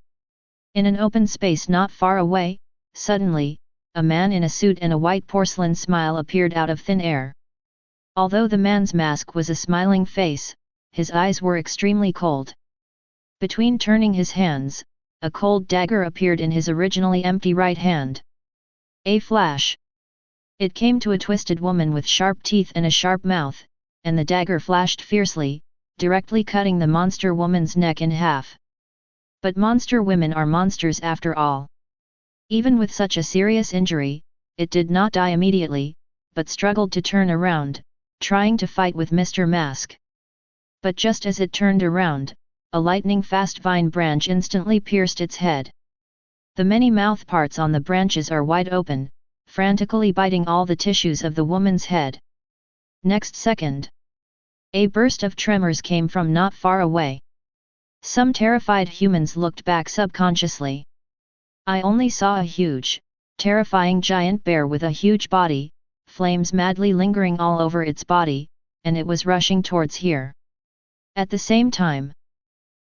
In an open space not far away, suddenly, a man in a suit and a white porcelain smile appeared out of thin air. Although the man's mask was a smiling face, his eyes were extremely cold. Between turning his hands, a cold dagger appeared in his originally empty right hand. A flash. It came to a twisted woman with sharp teeth and a sharp mouth, and the dagger flashed fiercely, directly cutting the monster woman's neck in half. But monster women are monsters after all. Even with such a serious injury, it did not die immediately, but struggled to turn around, trying to fight with Mr. Mask. But just as it turned around, a lightning-fast vine branch instantly pierced its head. The many mouth parts on the branches are wide open, frantically biting all the tissues of the woman's head. Next second, a burst of tremors came from not far away. Some terrified humans looked back subconsciously. I only saw a huge, terrifying giant bear with a huge body, flames madly lingering all over its body, and it was rushing towards here. At the same time,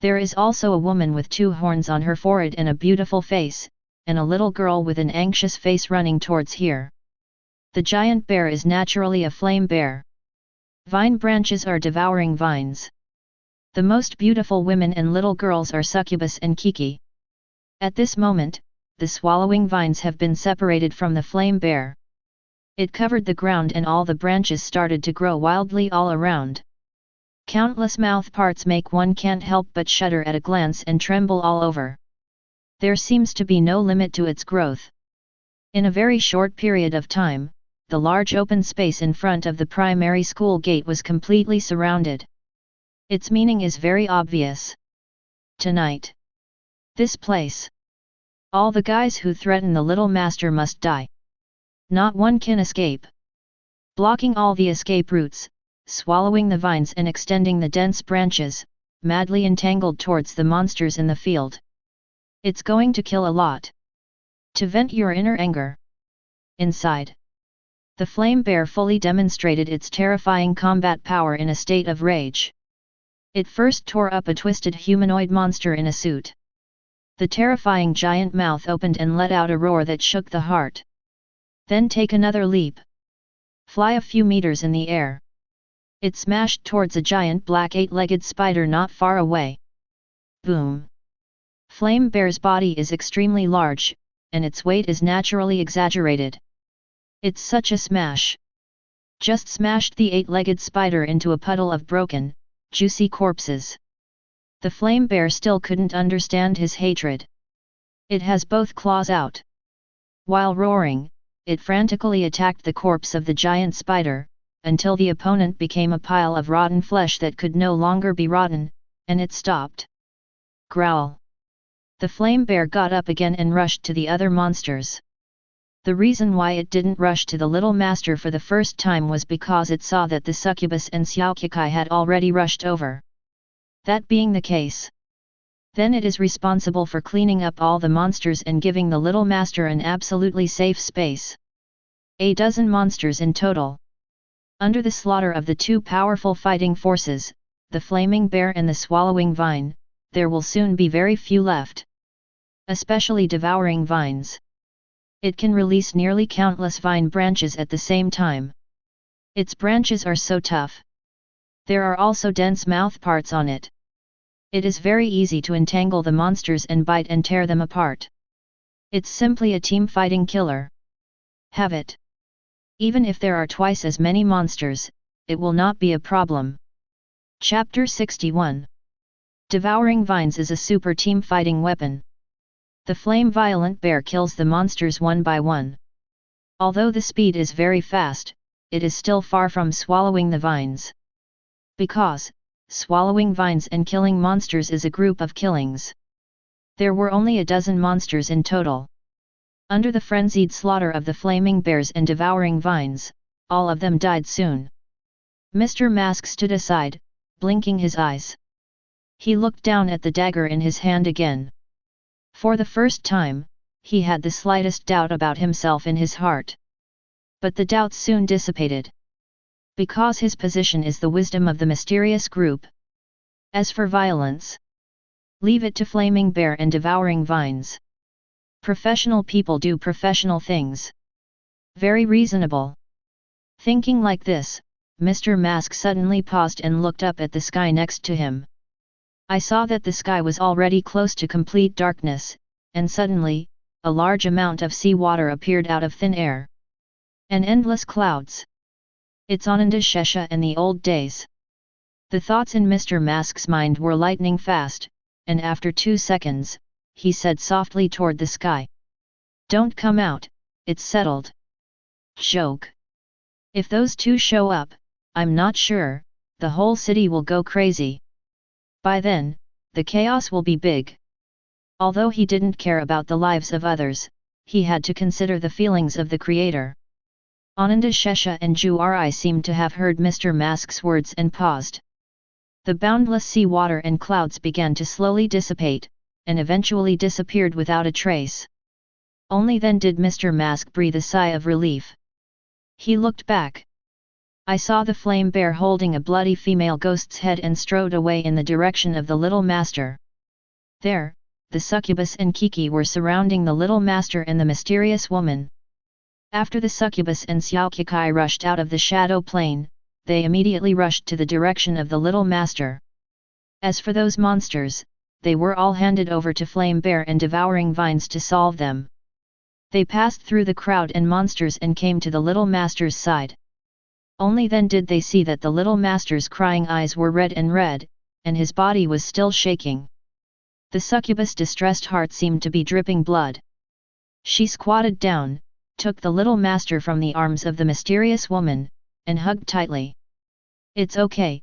there is also a woman with 2 horns on her forehead and a beautiful face, and a little girl with an anxious face running towards here. The giant bear is naturally a flame bear. Vine branches are devouring vines. The most beautiful women and little girls are Succubus and Kiki. At this moment, the swallowing vines have been separated from the flame bear. It covered the ground and all the branches started to grow wildly all around. Countless mouth parts make one can't help but shudder at a glance and tremble all over. There seems to be no limit to its growth. In a very short period of time, the large open space in front of the primary school gate was completely surrounded. Its meaning is very obvious. Tonight. This place. All the guys who threaten the little master must die. Not one can escape. Blocking all the escape routes, swallowing the vines and extending the dense branches, madly entangled towards the monsters in the field. It's going to kill a lot. To vent your inner anger. Inside. The flame bear fully demonstrated its terrifying combat power in a state of rage. It first tore up a twisted humanoid monster in a suit. The terrifying giant mouth opened and let out a roar that shook the heart. Then take another leap. Fly a few meters in the air. It smashed towards a giant black 8-legged spider not far away. Boom! Flame Bear's body is extremely large, and its weight is naturally exaggerated. It's such a smash. Just smashed the 8-legged spider into a puddle of broken, juicy corpses. The flame bear still couldn't understand his hatred. It has both claws out. While roaring, it frantically attacked the corpse of the giant spider, until the opponent became a pile of rotten flesh that could no longer be rotten, and it stopped. Growl. The flame bear got up again and rushed to the other monsters. The reason why it didn't rush to the little master for the first time was because it saw that the Succubus and Xiaoqikai had already rushed over. That being the case, then it is responsible for cleaning up all the monsters and giving the little master an absolutely safe space. A dozen monsters in total. Under the slaughter of the 2 powerful fighting forces, the flaming bear and the swallowing vine, there will soon be very few left. Especially devouring vines. It can release nearly countless vine branches at the same time. Its branches are so tough. There are also dense mouth parts on it. It is very easy to entangle the monsters and bite and tear them apart. It's simply a team fighting killer. Have it. Even if there are twice as many monsters, it will not be a problem. Chapter 61. Devouring Vines is a super team fighting weapon. The flame-violent bear kills the monsters one by one. Although the speed is very fast, it is still far from swallowing the vines. Because, swallowing vines and killing monsters is a group of killings. There were only a dozen monsters in total. Under the frenzied slaughter of the flaming bears and devouring vines, all of them died soon. Mr. Mask stood aside, blinking his eyes. He looked down at the dagger in his hand again. For the first time, he had the slightest doubt about himself in his heart. But the doubts soon dissipated. Because his position is the wisdom of the mysterious group. As for violence, leave it to flaming bear and devouring vines. Professional people do professional things. Very reasonable. Thinking like this, Mr. Mask suddenly paused and looked up at the sky next to him. I saw that the sky was already close to complete darkness, and suddenly, a large amount of sea water appeared out of thin air. And endless clouds. It's Ananda, Shesha and the old days. The thoughts in Mr. Mask's mind were lightning fast, and after 2 seconds, he said softly toward the sky. Don't come out, it's settled. Joke. If those two show up, I'm not sure, the whole city will go crazy. By then, the chaos will be big. Although he didn't care about the lives of others, he had to consider the feelings of the creator. Ananda, Shesha and Dwarf seemed to have heard Mr. Mask's words and paused. The boundless sea water and clouds began to slowly dissipate, and eventually disappeared without a trace. Only then did Mr. Mask breathe a sigh of relief. He looked back. I saw the flame bear holding a bloody female ghost's head and strode away in the direction of the little master. There, the succubus and Kiki were surrounding the little master and the mysterious woman. After the succubus and Xiaoqikai rushed out of the shadow plane, they immediately rushed to the direction of the little master. As for those monsters, they were all handed over to Flame Bear and Devouring Vines to solve them. They passed through the crowd and monsters and came to the little master's side. Only then did they see that the little master's crying eyes were red, and his body was still shaking. The succubus' distressed heart seemed to be dripping blood. She squatted down, took the little master from the arms of the mysterious woman, and hugged tightly. It's okay,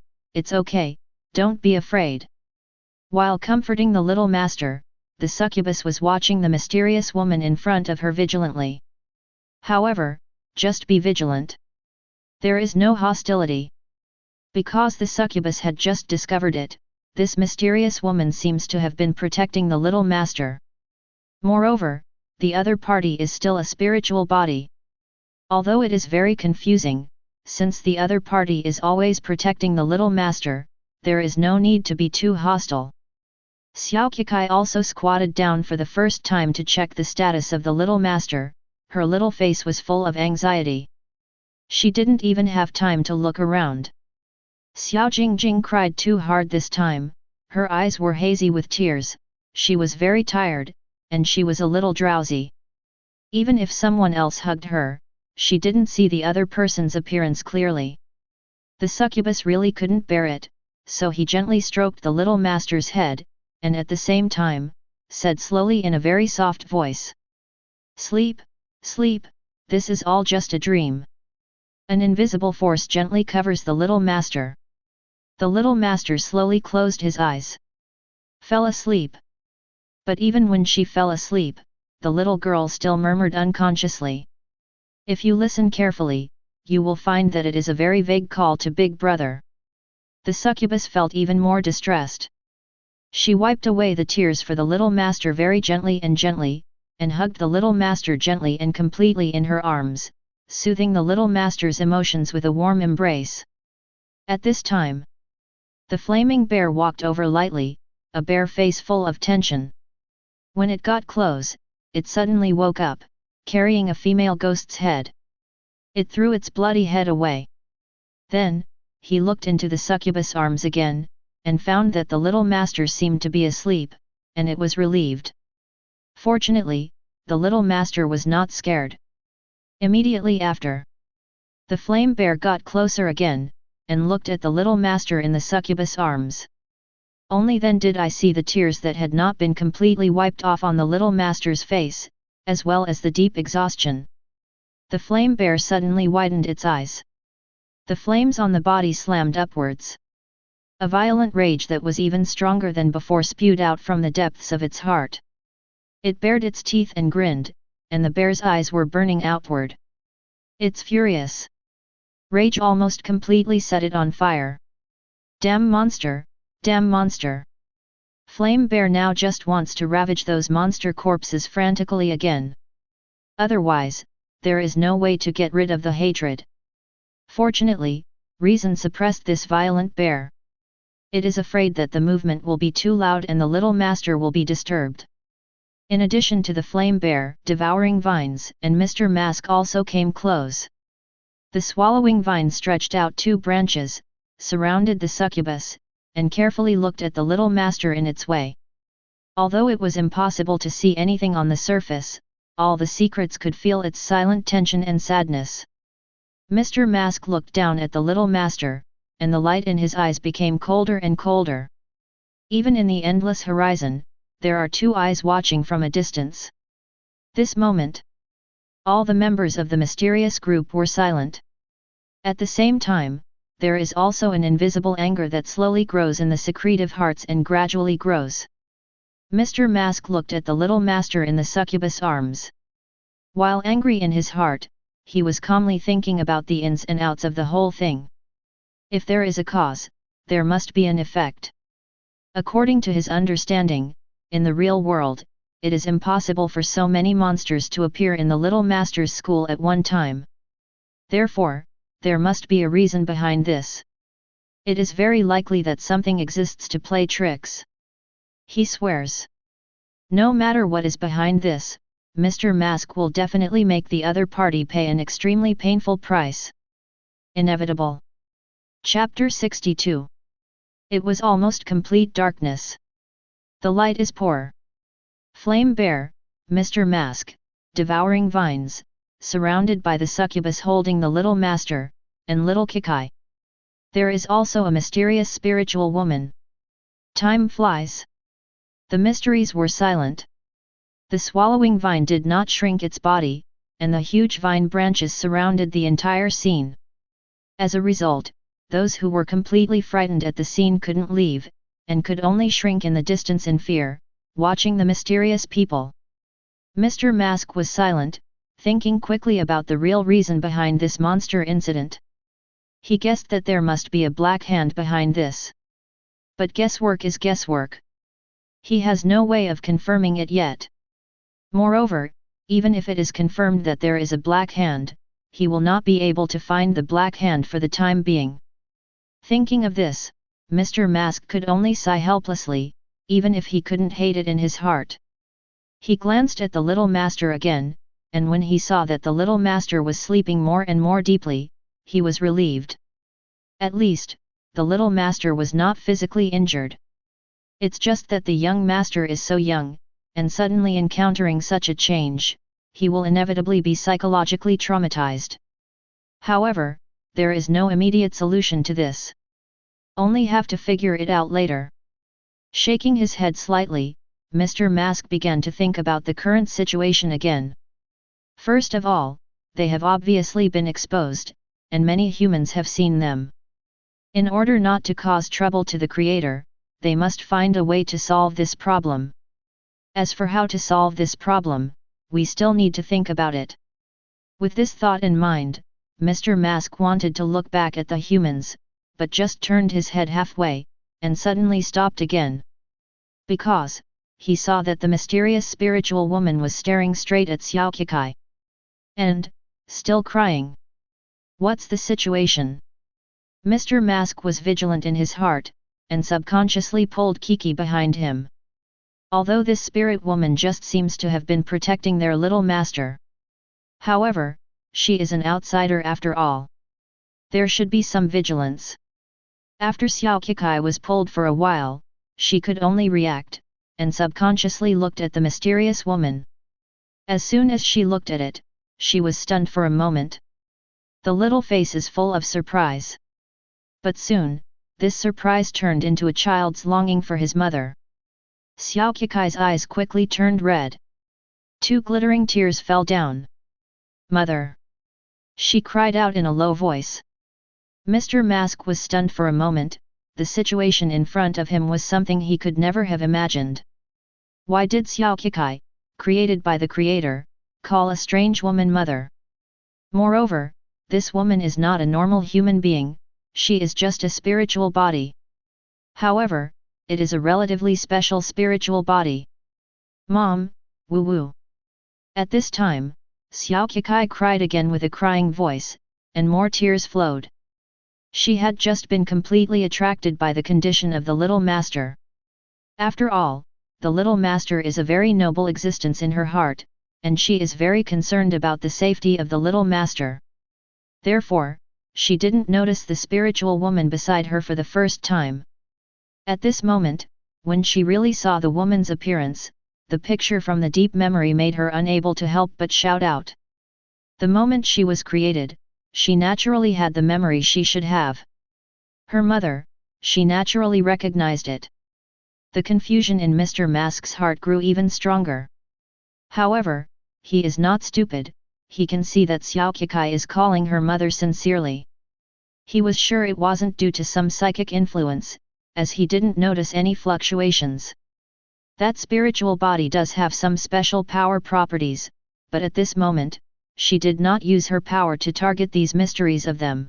don't be afraid. While comforting the little master, the succubus was watching the mysterious woman in front of her vigilantly. However, just be vigilant. There is no hostility. Because the succubus had just discovered it, this mysterious woman seems to have been protecting the little master. Moreover, the other party is still a spiritual body. Although it is very confusing, since the other party is always protecting the little master, there is no need to be too hostile. Xiaoqikai also squatted down for the first time to check the status of the little master. Her little face was full of anxiety. She didn't even have time to look around. Xiao Jingjing cried too hard this time, her eyes were hazy with tears, she was very tired, and she was a little drowsy. Even if someone else hugged her, she didn't see the other person's appearance clearly. The succubus really couldn't bear it, so he gently stroked the little master's head, and at the same time, said slowly in a very soft voice. Sleep, sleep, this is all just a dream. An invisible force gently covers the little master. The little master slowly closed his eyes. Fell asleep. But even when she fell asleep, the little girl still murmured unconsciously. If you listen carefully, you will find that it is a very vague call to Big Brother. The succubus felt even more distressed. She wiped away the tears for the little master very gently, and hugged the little master gently and completely in her arms, soothing the little master's emotions with a warm embrace. At this time, the flaming bear walked over lightly, a bare face full of tension. When it got close, it suddenly woke up, carrying a female ghost's head. It threw its bloody head away. Then, he looked into the succubus' arms again, and found that the little master seemed to be asleep, and it was relieved. Fortunately, the little master was not scared. Immediately after, the flame bear got closer again, and looked at the little master in the succubus' arms. Only then did I see the tears that had not been completely wiped off on the little master's face, as well as the deep exhaustion. The flame bear suddenly widened its eyes. The flames on the body slammed upwards. A violent rage that was even stronger than before spewed out from the depths of its heart. It bared its teeth and grinned, and the bear's eyes were burning outward. It's furious. Rage almost completely set it on fire. Damn monster, damn monster. Flame Bear now just wants to ravage those monster corpses frantically again. Otherwise, there is no way to get rid of the hatred. Fortunately, reason suppressed this violent bear. It is afraid that the movement will be too loud and the little master will be disturbed. In addition to the Flame Bear, Devouring Vines and Mr. Mask also came close. The Swallowing Vine stretched out 2 branches, surrounded the Succubus, and carefully looked at the little master in its way. Although it was impossible to see anything on the surface, all the secrets could feel its silent tension and sadness. Mr. Mask looked down at the little master, and the light in his eyes became colder and colder. Even in the endless horizon, there are 2 eyes watching from a distance. This moment, all the members of the mysterious group were silent. At the same time, there is also an invisible anger that slowly grows in the secretive hearts and gradually grows. Mr. Mask looked at the little master in the succubus arms. While angry in his heart, he was calmly thinking about the ins and outs of the whole thing. If there is a cause, there must be an effect. According to his understanding, in the real world, it is impossible for so many monsters to appear in the little master's school at one time. Therefore, there must be a reason behind this. It is very likely that something exists to play tricks. He swears. No matter what is behind this, Mr. Mask will definitely make the other party pay an extremely painful price. Inevitable. Chapter 62. It was almost complete darkness. The light is poor. Flame Bear, Mr. Mask, Devouring Vines, surrounded by the succubus holding the little master, and little Kikai. There is also a mysterious spiritual woman. Time flies. The mysteries were silent. The swallowing vine did not shrink its body, and the huge vine branches surrounded the entire scene. As a result, those who were completely frightened at the scene couldn't leave, and could only shrink in the distance in fear, watching the mysterious people. Mr. Mask was silent, thinking quickly about the real reason behind this monster incident. He guessed that there must be a black hand behind this. But guesswork is guesswork. He has no way of confirming it yet. Moreover, even if it is confirmed that there is a black hand, he will not be able to find the black hand for the time being. Thinking of this, Mr. Mask could only sigh helplessly, even if he couldn't hate it in his heart. He glanced at the little master again, and when he saw that the little master was sleeping more and more deeply, he was relieved. At least, the little master was not physically injured. It's just that the young master is so young, and suddenly encountering such a change, he will inevitably be psychologically traumatized. However, there is no immediate solution to this. Only have to figure it out later. Shaking his head slightly, Mr. Mask began to think about the current situation again. First of all, they have obviously been exposed, and many humans have seen them. In order not to cause trouble to the creator, they must find a way to solve this problem. As for how to solve this problem, we still need to think about it. With this thought in mind, Mr. Mask wanted to look back at the humans, but just turned his head halfway, and suddenly stopped again. Because, he saw that the mysterious spiritual woman was staring straight at Xiao Kikai. And, still crying. What's the situation? Mr. Mask was vigilant in his heart, and subconsciously pulled Kiki behind him. Although this spirit woman just seems to have been protecting their little master. However, she is an outsider after all. There should be some vigilance. After Xiao Kikai was pulled for a while, she could only react, and subconsciously looked at the mysterious woman. As soon as she looked at it, she was stunned for a moment. The little face is full of surprise. But soon, this surprise turned into a child's longing for his mother. Xiao Kikai's eyes quickly turned red. 2 glittering tears fell down. Mother! She cried out in a low voice. Mr. Mask was stunned for a moment, the situation in front of him was something he could never have imagined. Why did Xiao Kikai, created by the Creator, call a strange woman mother? Moreover, this woman is not a normal human being, she is just a spiritual body. However, it is a relatively special spiritual body. Mom, woo-woo. At this time, Xiao Kikai cried again with a crying voice, and more tears flowed. She had just been completely attracted by the condition of the little master. After all, the little master is a very noble existence in her heart, and she is very concerned about the safety of the little master. Therefore, she didn't notice the spiritual woman beside her for the first time. At this moment, when she really saw the woman's appearance, the picture from the deep memory made her unable to help but shout out. The moment she was created, she naturally had the memory she should have. Her mother, she naturally recognized it. The confusion in Mr. Mask's heart grew even stronger. However, he is not stupid, he can see that Xiao Kikai is calling her mother sincerely. He was sure it wasn't due to some psychic influence, as he didn't notice any fluctuations. That spiritual body does have some special power properties, but at this moment, she did not use her power to target these mysteries of them.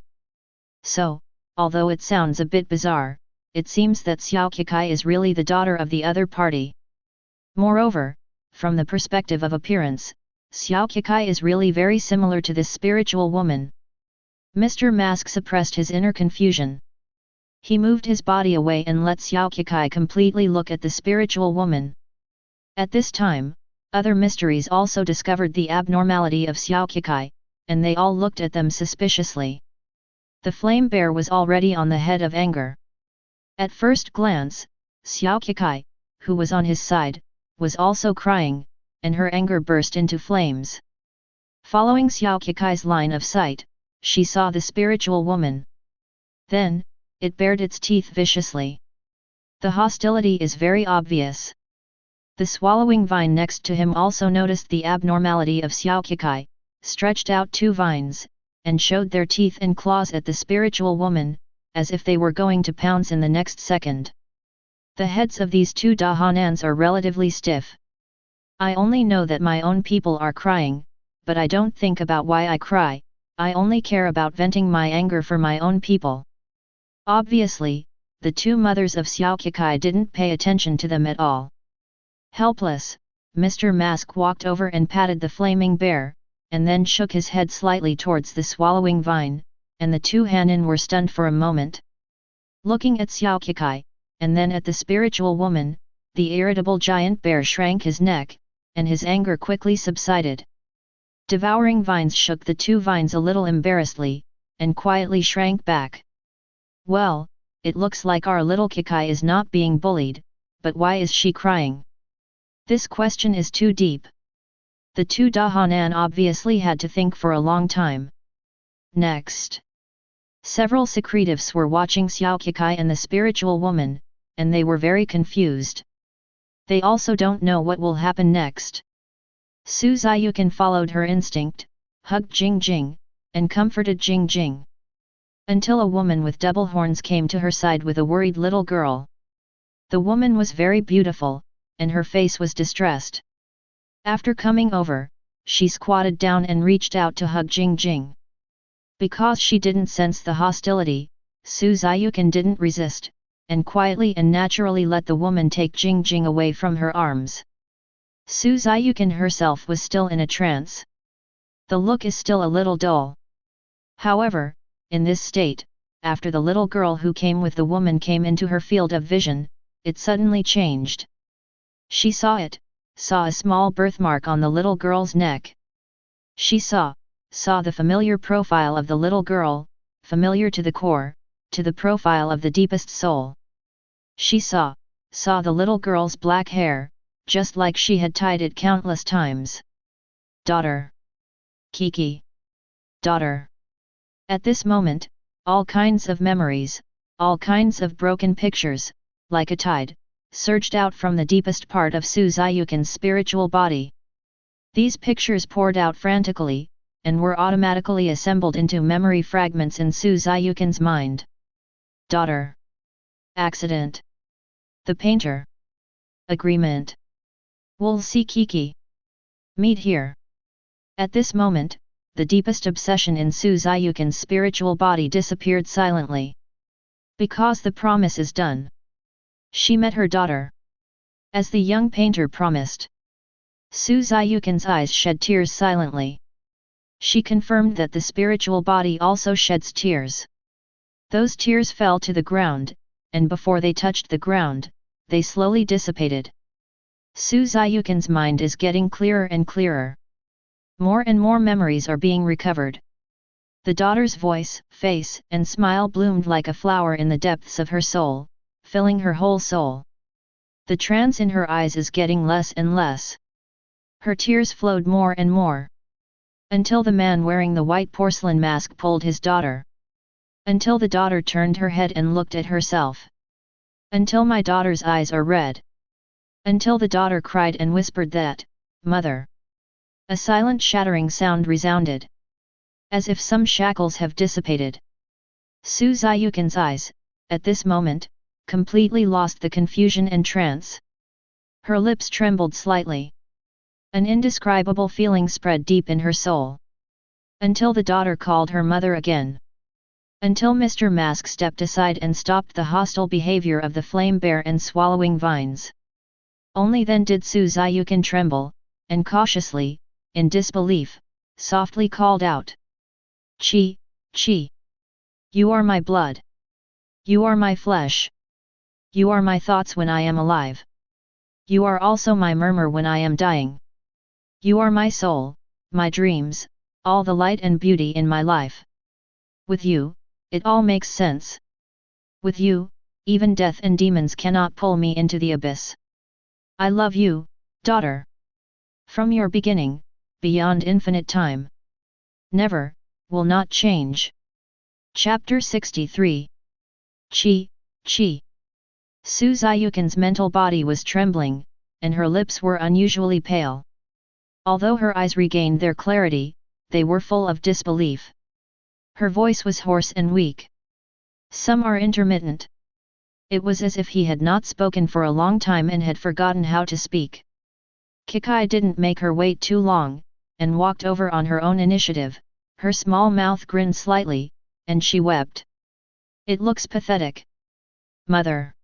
So, although it sounds a bit bizarre, it seems that Xiao Kikai is really the daughter of the other party. Moreover, from the perspective of appearance, Xiao Kikai is really very similar to this spiritual woman. Mr. Mask suppressed his inner confusion. He moved his body away and let Xiao Kikai completely look at the spiritual woman. At this time, other mysteries also discovered the abnormality of Xiao Kikai, and they all looked at them suspiciously. The flame bear was already on the head of anger. At first glance, Xiao Kikai, who was on his side, was also crying, and her anger burst into flames. Following Xiao Kikai's line of sight, she saw the spiritual woman. Then, it bared its teeth viciously. The hostility is very obvious. The swallowing vine next to him also noticed the abnormality of Xiao Kikai, stretched out two vines, and showed their teeth and claws at the spiritual woman, as if they were going to pounce in the next second. The heads of these two Dahanans are relatively stiff. I only know that my own people are crying, but I don't think about why I cry, I only care about venting my anger for my own people. Obviously, the two mothers of Xiao Kikai didn't pay attention to them at all. Helpless, Mr. Mask walked over and patted the flaming bear, and then shook his head slightly towards the swallowing vine, and the two Hanin were stunned for a moment. Looking at Xiao Kikai, and then at the spiritual woman, the irritable giant bear shrank his neck, and his anger quickly subsided. Devouring vines shook the two vines a little embarrassedly, and quietly shrank back. Well, it looks like our little Kikai is not being bullied, but why is she crying? This question is too deep. The two Dahanan obviously had to think for a long time. Next. Several secretives were watching Xiao Kikai and the spiritual woman, and they were very confused. They also don't know what will happen next. Su Ziyukan followed her instinct, hugged Jing Jing, and comforted Jing Jing. Until a woman with double horns came to her side with a worried little girl. The woman was very beautiful, and her face was distressed. After coming over, she squatted down and reached out to hug Jing Jing. Because she didn't sense the hostility, Su Ziyukan didn't resist, and quietly and naturally let the woman take Jing Jing away from her arms. Su Ziyukan herself was still in a trance. The look is still a little dull. However, in this state, after the little girl who came with the woman came into her field of vision, it suddenly changed. She saw a small birthmark on the little girl's neck. She saw the familiar profile of the little girl, familiar to the core, to the profile of the deepest soul. She saw the little girl's black hair, just like she had tied it countless times. Daughter. Kiki. Daughter. At this moment, all kinds of memories, all kinds of broken pictures, like a tide, surged out from the deepest part of Su Ziyukan's spiritual body. These pictures poured out frantically, and were automatically assembled into memory fragments in Su Ziyukan's mind. Daughter. Accident. The painter. Agreement. We'll see Kiki. Meet here. At this moment, the deepest obsession in Su Ziyukan's spiritual body disappeared silently. Because the promise is done. She met her daughter. As the young painter promised. Su Ziyukan's eyes shed tears silently. She confirmed that the spiritual body also sheds tears. Those tears fell to the ground, and before they touched the ground, they slowly dissipated. Su Ziyukan's mind is getting clearer and clearer. More and more memories are being recovered. The daughter's voice, face, and smile bloomed like a flower in the depths of her soul, filling her whole soul. The trance in her eyes is getting less and less. Her tears flowed more and more. Until the man wearing the white porcelain mask pulled his daughter. Until the daughter turned her head and looked at herself. Until my daughter's eyes are red. Until the daughter cried and whispered that, "Mother." A silent shattering sound resounded. As if some shackles have dissipated. Su Ziyukan's eyes, at this moment, completely lost the confusion and trance. Her lips trembled slightly. An indescribable feeling spread deep in her soul. Until the daughter called her mother again. Until Mr. Mask stepped aside and stopped the hostile behavior of the flame bear and swallowing vines. Only then did Su Ziyukan tremble, and cautiously, in disbelief, softly called out. "Chi, Chi. You are my blood. You are my flesh. You are my thoughts when I am alive. You are also my murmur when I am dying. You are my soul, my dreams, all the light and beauty in my life. With you, it all makes sense. With you, even death and demons cannot pull me into the abyss. I love you, daughter. From your beginning, beyond infinite time. Never, will not change." Chapter 63. Chi, Chi. Su Ziyukan's mental body was trembling, and her lips were unusually pale. Although her eyes regained their clarity, they were full of disbelief. Her voice was hoarse and weak. Some are intermittent. It was as if he had not spoken for a long time and had forgotten how to speak. Kiki didn't make her wait too long, and walked over on her own initiative. Her small mouth grinned slightly, and she wept. "It looks pathetic. Mother."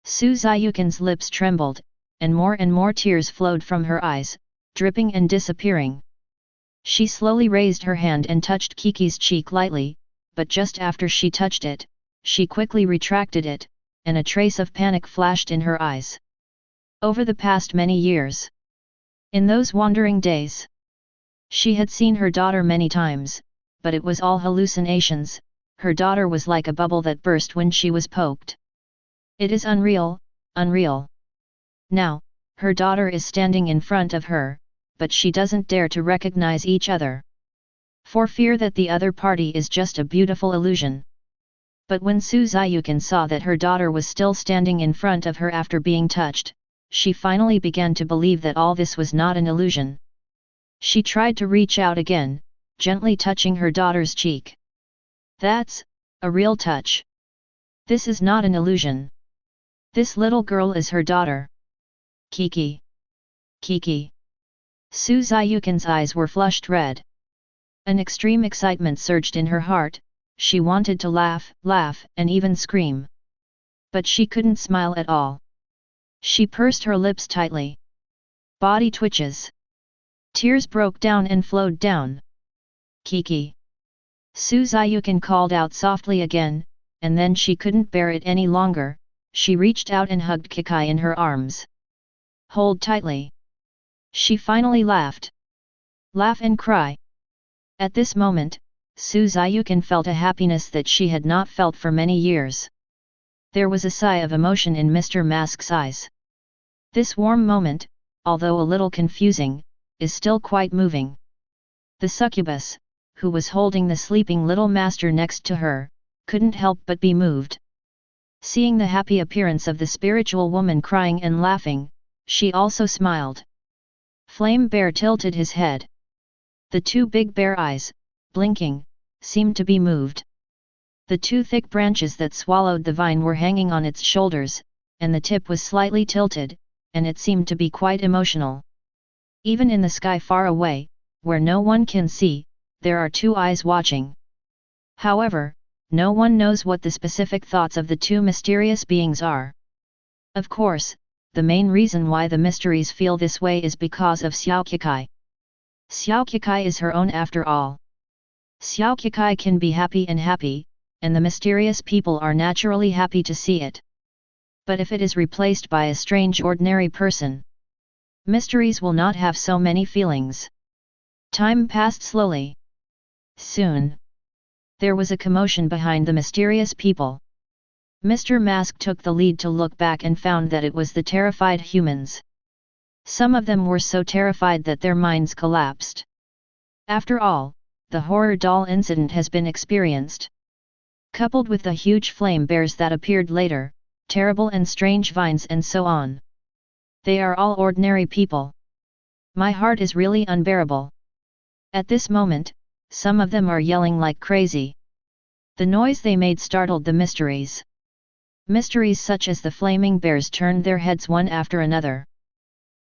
Su Ziyukan's lips trembled, and more tears flowed from her eyes, dripping and disappearing. She slowly raised her hand and touched Kiki's cheek lightly, but just after she touched it, she quickly retracted it, and a trace of panic flashed in her eyes. Over the past many years. In those wandering days. She had seen her daughter many times, but it was all hallucinations. Her daughter was like a bubble that burst when she was poked. It is unreal, unreal. Now, her daughter is standing in front of her, but she doesn't dare to recognize each other. For fear that the other party is just a beautiful illusion. But when Su Ziyukan saw that her daughter was still standing in front of her after being touched, she finally began to believe that all this was not an illusion. She tried to reach out again, gently touching her daughter's cheek. "That's a real touch. This is not an illusion. This little girl is her daughter. Kiki. Kiki." Su Ziyukan's eyes were flushed red. An extreme excitement surged in her heart. She wanted to laugh, and even scream. But she couldn't smile at all. She pursed her lips tightly. Body twitches. Tears broke down and flowed down. "Kiki." Su Ziyukan called out softly again, and then she couldn't bear it any longer. She reached out and hugged Kiki in her arms. "Hold tightly." She finally laughed. Laugh and cry. At this moment, Su Ziyukan felt a happiness that she had not felt for many years. There was a sigh of emotion in Mr. Mask's eyes. This warm moment, although a little confusing, is still quite moving. The succubus, who was holding the sleeping little master next to her, couldn't help but be moved. Seeing the happy appearance of the spiritual woman crying and laughing, she also smiled. Flame Bear tilted his head. The two big bear eyes, blinking, seemed to be moved. The two thick branches that swallowed the vine were hanging on its shoulders, and the tip was slightly tilted, and it seemed to be quite emotional. Even in the sky far away, where no one can see, there are two eyes watching. However, no one knows what the specific thoughts of the two mysterious beings are. Of course, the main reason why the mysteries feel this way is because of Succubus. Succubus is her own after all. Succubus can be happy, and the mysterious people are naturally happy to see it. But if it is replaced by a strange ordinary person, mysteries will not have so many feelings. Time passed slowly. Soon, there was a commotion behind the mysterious people. Mr. Mask took the lead to look back and found that it was the terrified humans. Some of them were so terrified that their minds collapsed. After all, the horror doll incident has been experienced. Coupled with the huge flame bears that appeared later, terrible and strange vines and so on. They are all ordinary people. My heart is really unbearable. At this moment, some of them are yelling like crazy. The noise they made startled the mysteries. Mysteries such as the flaming bears turned their heads one after another.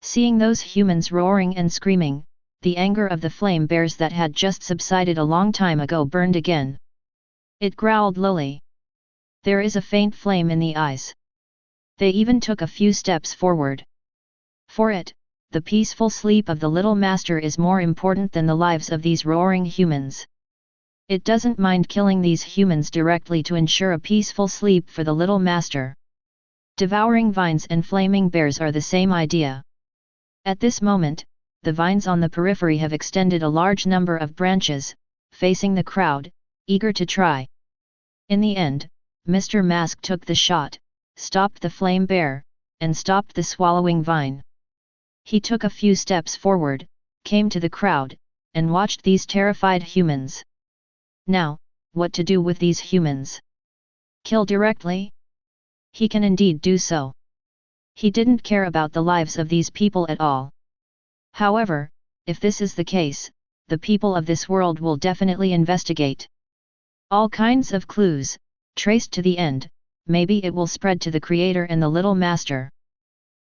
Seeing those humans roaring and screaming, the anger of the flame bears that had just subsided a long time ago burned again. It growled lowly. There is a faint flame in the eyes. They even took a few steps forward. For it, the peaceful sleep of the little master is more important than the lives of these roaring humans. It doesn't mind killing these humans directly to ensure a peaceful sleep for the little master. Devouring vines and flaming bears are the same idea. At this moment, the vines on the periphery have extended a large number of branches, facing the crowd, eager to try. In the end, Mr. Mask took the shot, stopped the flame bear, and stopped the swallowing vine. He took a few steps forward, came to the crowd, and watched these terrified humans. Now, what to do with these humans? Kill directly? He can indeed do so. He didn't care about the lives of these people at all. However, if this is the case, the people of this world will definitely investigate. All kinds of clues, traced to the end, maybe it will spread to the creator and the little master.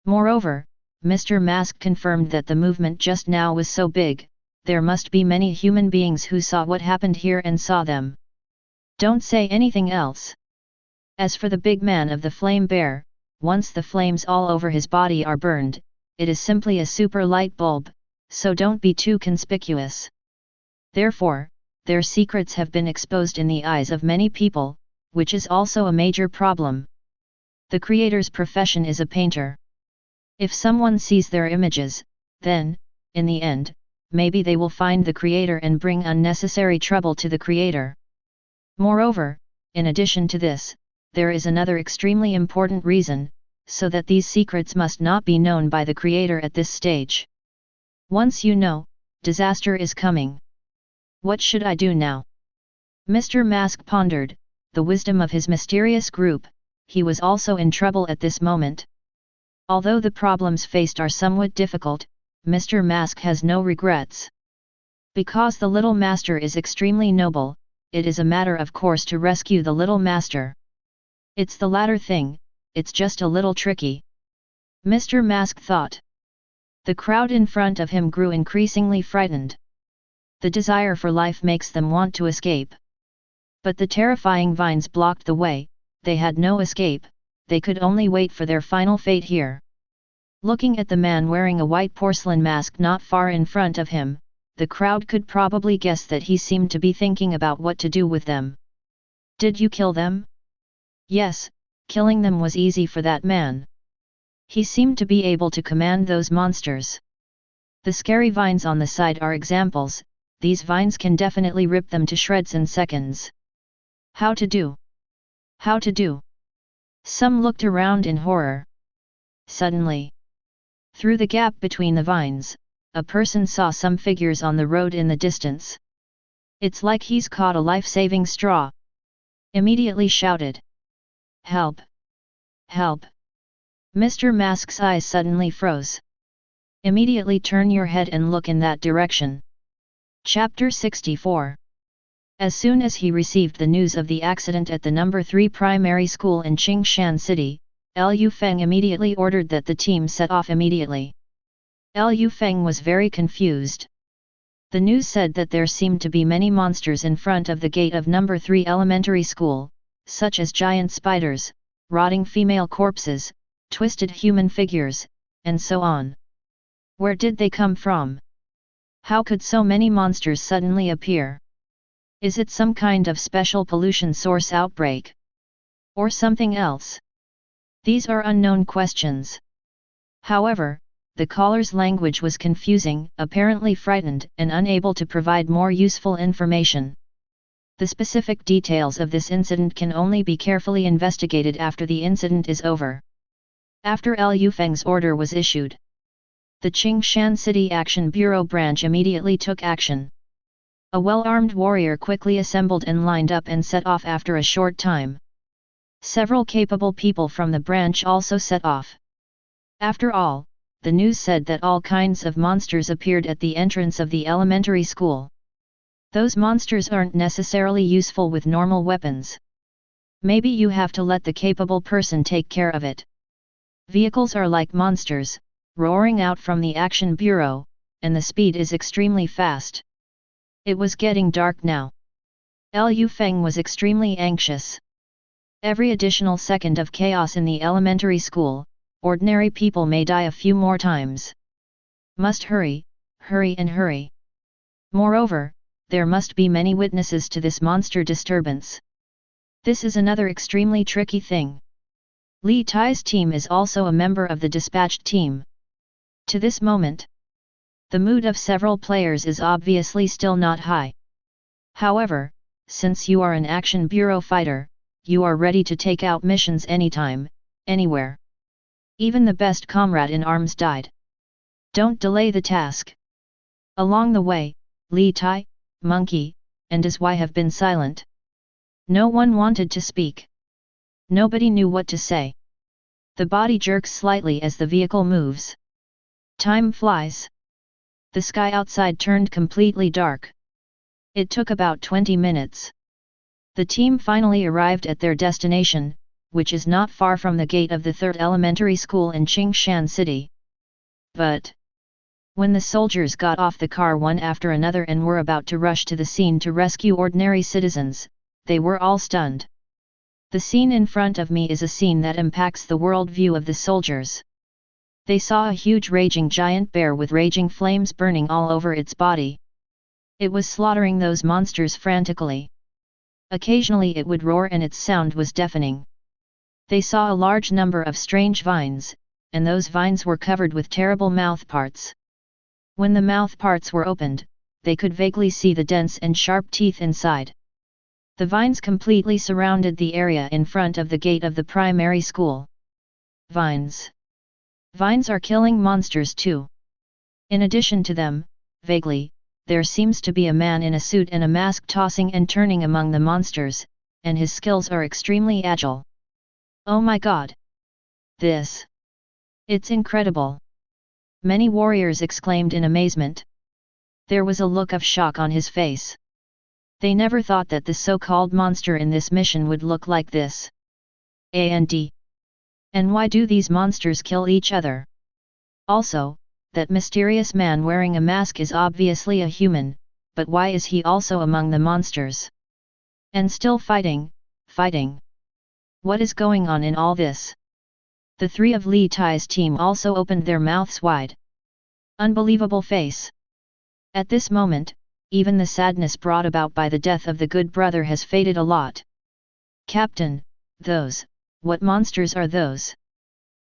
Moreover, Mr. Mask confirmed that the movement just now was so big, there must be many human beings who saw what happened here and saw them. Don't say anything else. As for the big man of the flame bear, once the flames all over his body are burned, it is simply a super light bulb, so don't be too conspicuous. Therefore, their secrets have been exposed in the eyes of many people, which is also a major problem. The creator's profession is a painter. If someone sees their images, then, in the end, maybe they will find the creator and bring unnecessary trouble to the creator. Moreover, in addition to this, there is another extremely important reason, so that these secrets must not be known by the creator at this stage. Once you know, disaster is coming. What should I do now? Mr. Mask pondered, the wisdom of his mysterious group. He was also in trouble at this moment. Although the problems faced are somewhat difficult, Mr. Mask has no regrets. Because the little master is extremely noble, it is a matter of course to rescue the little master. It's the latter thing, it's just a little tricky. Mr. Mask thought. The crowd in front of him grew increasingly frightened. The desire for life makes them want to escape. But the terrifying vines blocked the way, they had no escape, they could only wait for their final fate here. Looking at the man wearing a white porcelain mask not far in front of him, the crowd could probably guess that he seemed to be thinking about what to do with them. Did you kill them? Yes, killing them was easy for that man. He seemed to be able to command those monsters. The scary vines on the side are examples, these vines can definitely rip them to shreds in seconds. How to do? How to do? Some looked around in horror. Suddenly, through the gap between the vines, a person saw some figures on the road in the distance. It's like he's caught a life-saving straw. Immediately shouted. Help! Help! Mr. Mask's eyes suddenly froze. Immediately turn your head and look in that direction. Chapter 64. As soon as he received the news of the accident at the number 3 primary school in Qingshan City, Liu Feng immediately ordered that the team set off immediately. Liu Feng was very confused. The news said that there seemed to be many monsters in front of the gate of number 3 elementary school, such as giant spiders, rotting female corpses, twisted human figures, and so on. Where did they come from? How could so many monsters suddenly appear? Is it some kind of special pollution source outbreak? Or something else? These are unknown questions. However, the caller's language was confusing, apparently frightened, and unable to provide more useful information. The specific details of this incident can only be carefully investigated after the incident is over. After Liu Feng's order was issued, the Qingshan City Action Bureau branch immediately took action. A well-armed warrior quickly assembled and lined up and set off after a short time. Several capable people from the branch also set off. After all, the news said that all kinds of monsters appeared at the entrance of the elementary school. Those monsters aren't necessarily useful with normal weapons. Maybe you have to let the capable person take care of it. Vehicles are like monsters, roaring out from the Action Bureau, and the speed is extremely fast. It was getting dark now. Liu Feng was extremely anxious. Every additional second of chaos in the elementary school, ordinary people may die a few more times. Must hurry, hurry and hurry. Moreover, there must be many witnesses to this monster disturbance. This is another extremely tricky thing. Li Tai's team is also a member of the dispatched team. To this moment, the mood of several players is obviously still not high. However, since you are an Action Bureau fighter, you are ready to take out missions anytime, anywhere. Even the best comrade in arms died. Don't delay the task. Along the way, Li Tai, Monkey, and his wife have been silent. No one wanted to speak. Nobody knew what to say. The body jerks slightly as the vehicle moves. Time flies. The sky outside turned completely dark. It took about 20 minutes. The team finally arrived at their destination, which is not far from the gate of the 3rd elementary school in Qingshan City. But when the soldiers got off the car one after another and were about to rush to the scene to rescue ordinary citizens, they were all stunned. The scene in front of me is a scene that impacts the world view of the soldiers. They saw a huge raging giant bear with raging flames burning all over its body. It was slaughtering those monsters frantically. Occasionally it would roar and its sound was deafening. They saw a large number of strange vines, and those vines were covered with terrible mouthparts. When the mouthparts were opened, they could vaguely see the dense and sharp teeth inside. The vines completely surrounded the area in front of the gate of the primary school. Vines. Vines are killing monsters too. In addition to them, vaguely, there seems to be a man in a suit and a mask tossing and turning among the monsters, and his skills are extremely agile. Oh my god! It's incredible! Many warriors exclaimed in amazement. There was a look of shock on his face. They never thought that the so-called monster in this mission would look like this. And why do these monsters kill each other? Also, that mysterious man wearing a mask is obviously a human, but why is he also among the monsters? And still fighting. What is going on in all this? The 3 of Li Tai's team also opened their mouths wide. Unbelievable face. At this moment, even the sadness brought about by the death of the good brother has faded a lot. Captain, what monsters are those?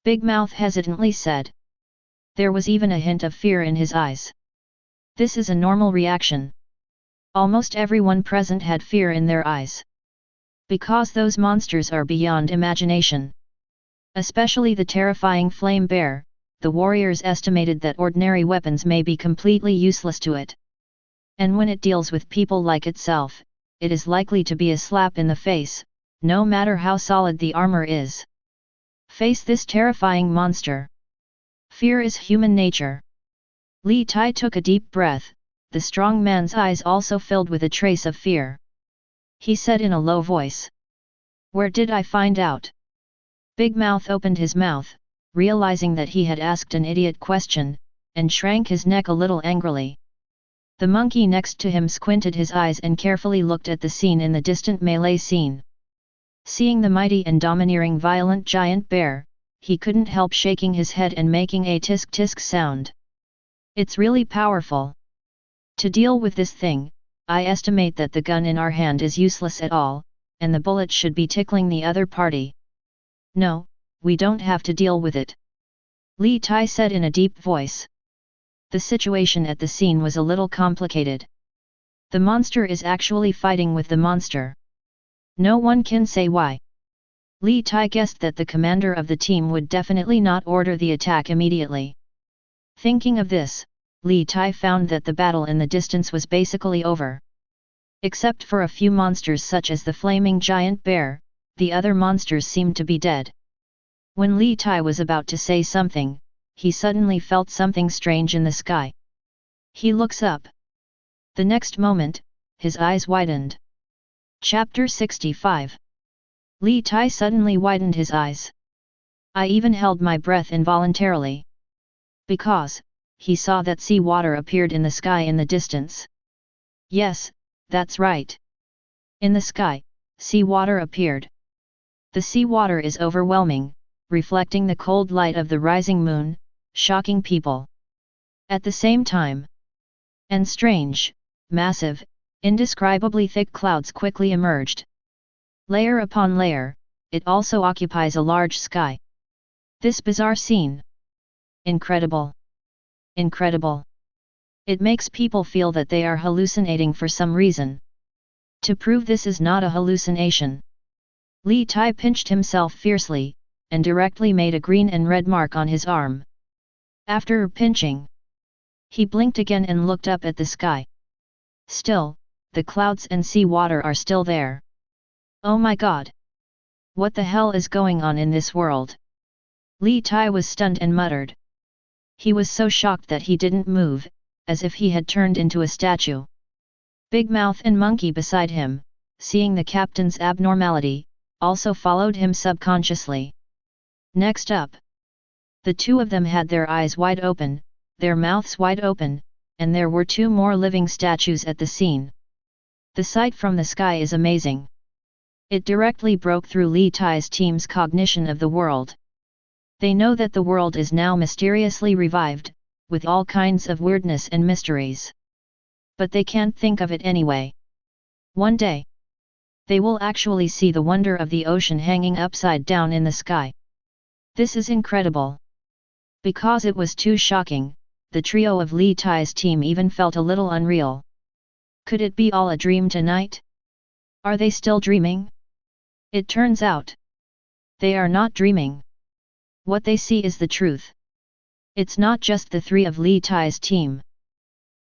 Big Mouth hesitantly said. There was even a hint of fear in his eyes. This is a normal reaction. Almost everyone present had fear in their eyes. Because those monsters are beyond imagination. Especially the terrifying flame bear, the warriors estimated that ordinary weapons may be completely useless to it. And when it deals with people like itself, it is likely to be a slap in the face, no matter how solid the armor is. Face this terrifying monster. Fear is human nature. Li Tai took a deep breath, the strong man's eyes also filled with a trace of fear. he said in a low voice. Where did I find out? Big Mouth opened his mouth, realizing that he had asked an idiot question, and shrank his neck a little angrily. The monkey next to him squinted his eyes and carefully looked at the scene in the distant melee scene. Seeing the mighty and domineering violent giant bear, he couldn't help shaking his head and making a tisk-tisk sound. It's really powerful. To deal with this thing, I estimate that the gun in our hand is useless at all, and the bullet should be tickling the other party. No, we don't have to deal with it. Li Tai said in a deep voice. The situation at the scene was a little complicated. The monster is actually fighting with the monster. No one can say why. Li Tai guessed that the commander of the team would definitely not order the attack immediately. Thinking of this, Li Tai found that the battle in the distance was basically over. Except for a few monsters such as the flaming giant bear, the other monsters seemed to be dead. When Li Tai was about to say something, he suddenly felt something strange in the sky. He looks up. The next moment, his eyes widened. Chapter 65. Li Tai suddenly widened his eyes. I even held my breath involuntarily. Because, he saw that sea water appeared in the sky in the distance. Yes, that's right. In the sky, sea water appeared. The sea water is overwhelming, reflecting the cold light of the rising moon, shocking people. At the same time, and strange, massive, indescribably thick clouds quickly emerged. Layer upon layer, it also occupies a large sky. This bizarre scene. Incredible. Incredible. It makes people feel that they are hallucinating for some reason. To prove this is not a hallucination, Li Tai pinched himself fiercely, and directly made a green and red mark on his arm. After pinching, he blinked again and looked up at the sky. Still, the clouds and sea water are still there. Oh my god! What the hell is going on in this world? Li Tai was stunned and muttered. He was so shocked that he didn't move, as if he had turned into a statue. Big Mouth and Monkey beside him, seeing the captain's abnormality, also followed him subconsciously. Next up, the two of them had their eyes wide open, their mouths wide open, and there were two more living statues at the scene. The sight from the sky is amazing. It directly broke through Li Tai's team's cognition of the world. They know that the world is now mysteriously revived, with all kinds of weirdness and mysteries. But they can't think of it anyway. One day, they will actually see the wonder of the ocean hanging upside down in the sky. This is incredible. Because it was too shocking, the trio of Li Tai's team even felt a little unreal. Could it be all a dream tonight? Are they still dreaming? It turns out, they are not dreaming. What they see is the truth. It's not just the three of Li Tai's team.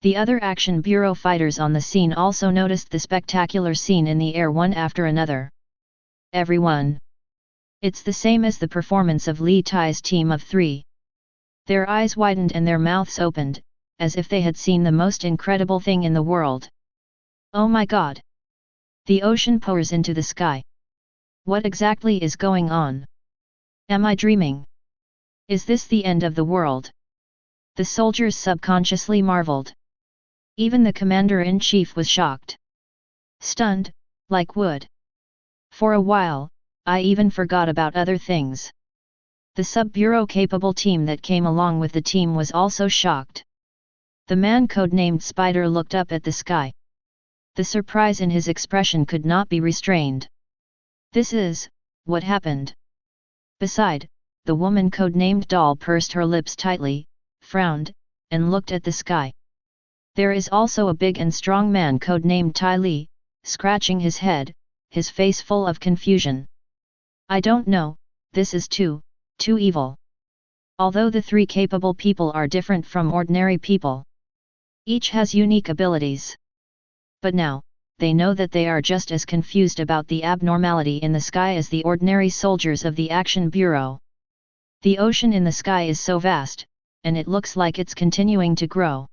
The other Action Bureau fighters on the scene also noticed the spectacular scene in the air one after another. Everyone. It's the same as the performance of Li Tai's team of three. Their eyes widened and their mouths opened, as if they had seen the most incredible thing in the world. Oh my god! The ocean pours into the sky. What exactly is going on? Am I dreaming? Is this the end of the world? The soldiers subconsciously marveled. Even the commander-in-chief was shocked. Stunned, like wood. For a while, I even forgot about other things. The sub-bureau capable team that came along with the team was also shocked. The man codenamed Spider looked up at the sky. The surprise in his expression could not be restrained. This is, what happened. Beside, the woman codenamed Doll pursed her lips tightly, frowned, and looked at the sky. There is also a big and strong man codenamed Tai Li, scratching his head, his face full of confusion. I don't know, this is too evil. Although the three capable people are different from ordinary people. Each has unique abilities. But now, they know that they are just as confused about the abnormality in the sky as the ordinary soldiers of the Action Bureau. The ocean in the sky is so vast, and it looks like it's continuing to grow.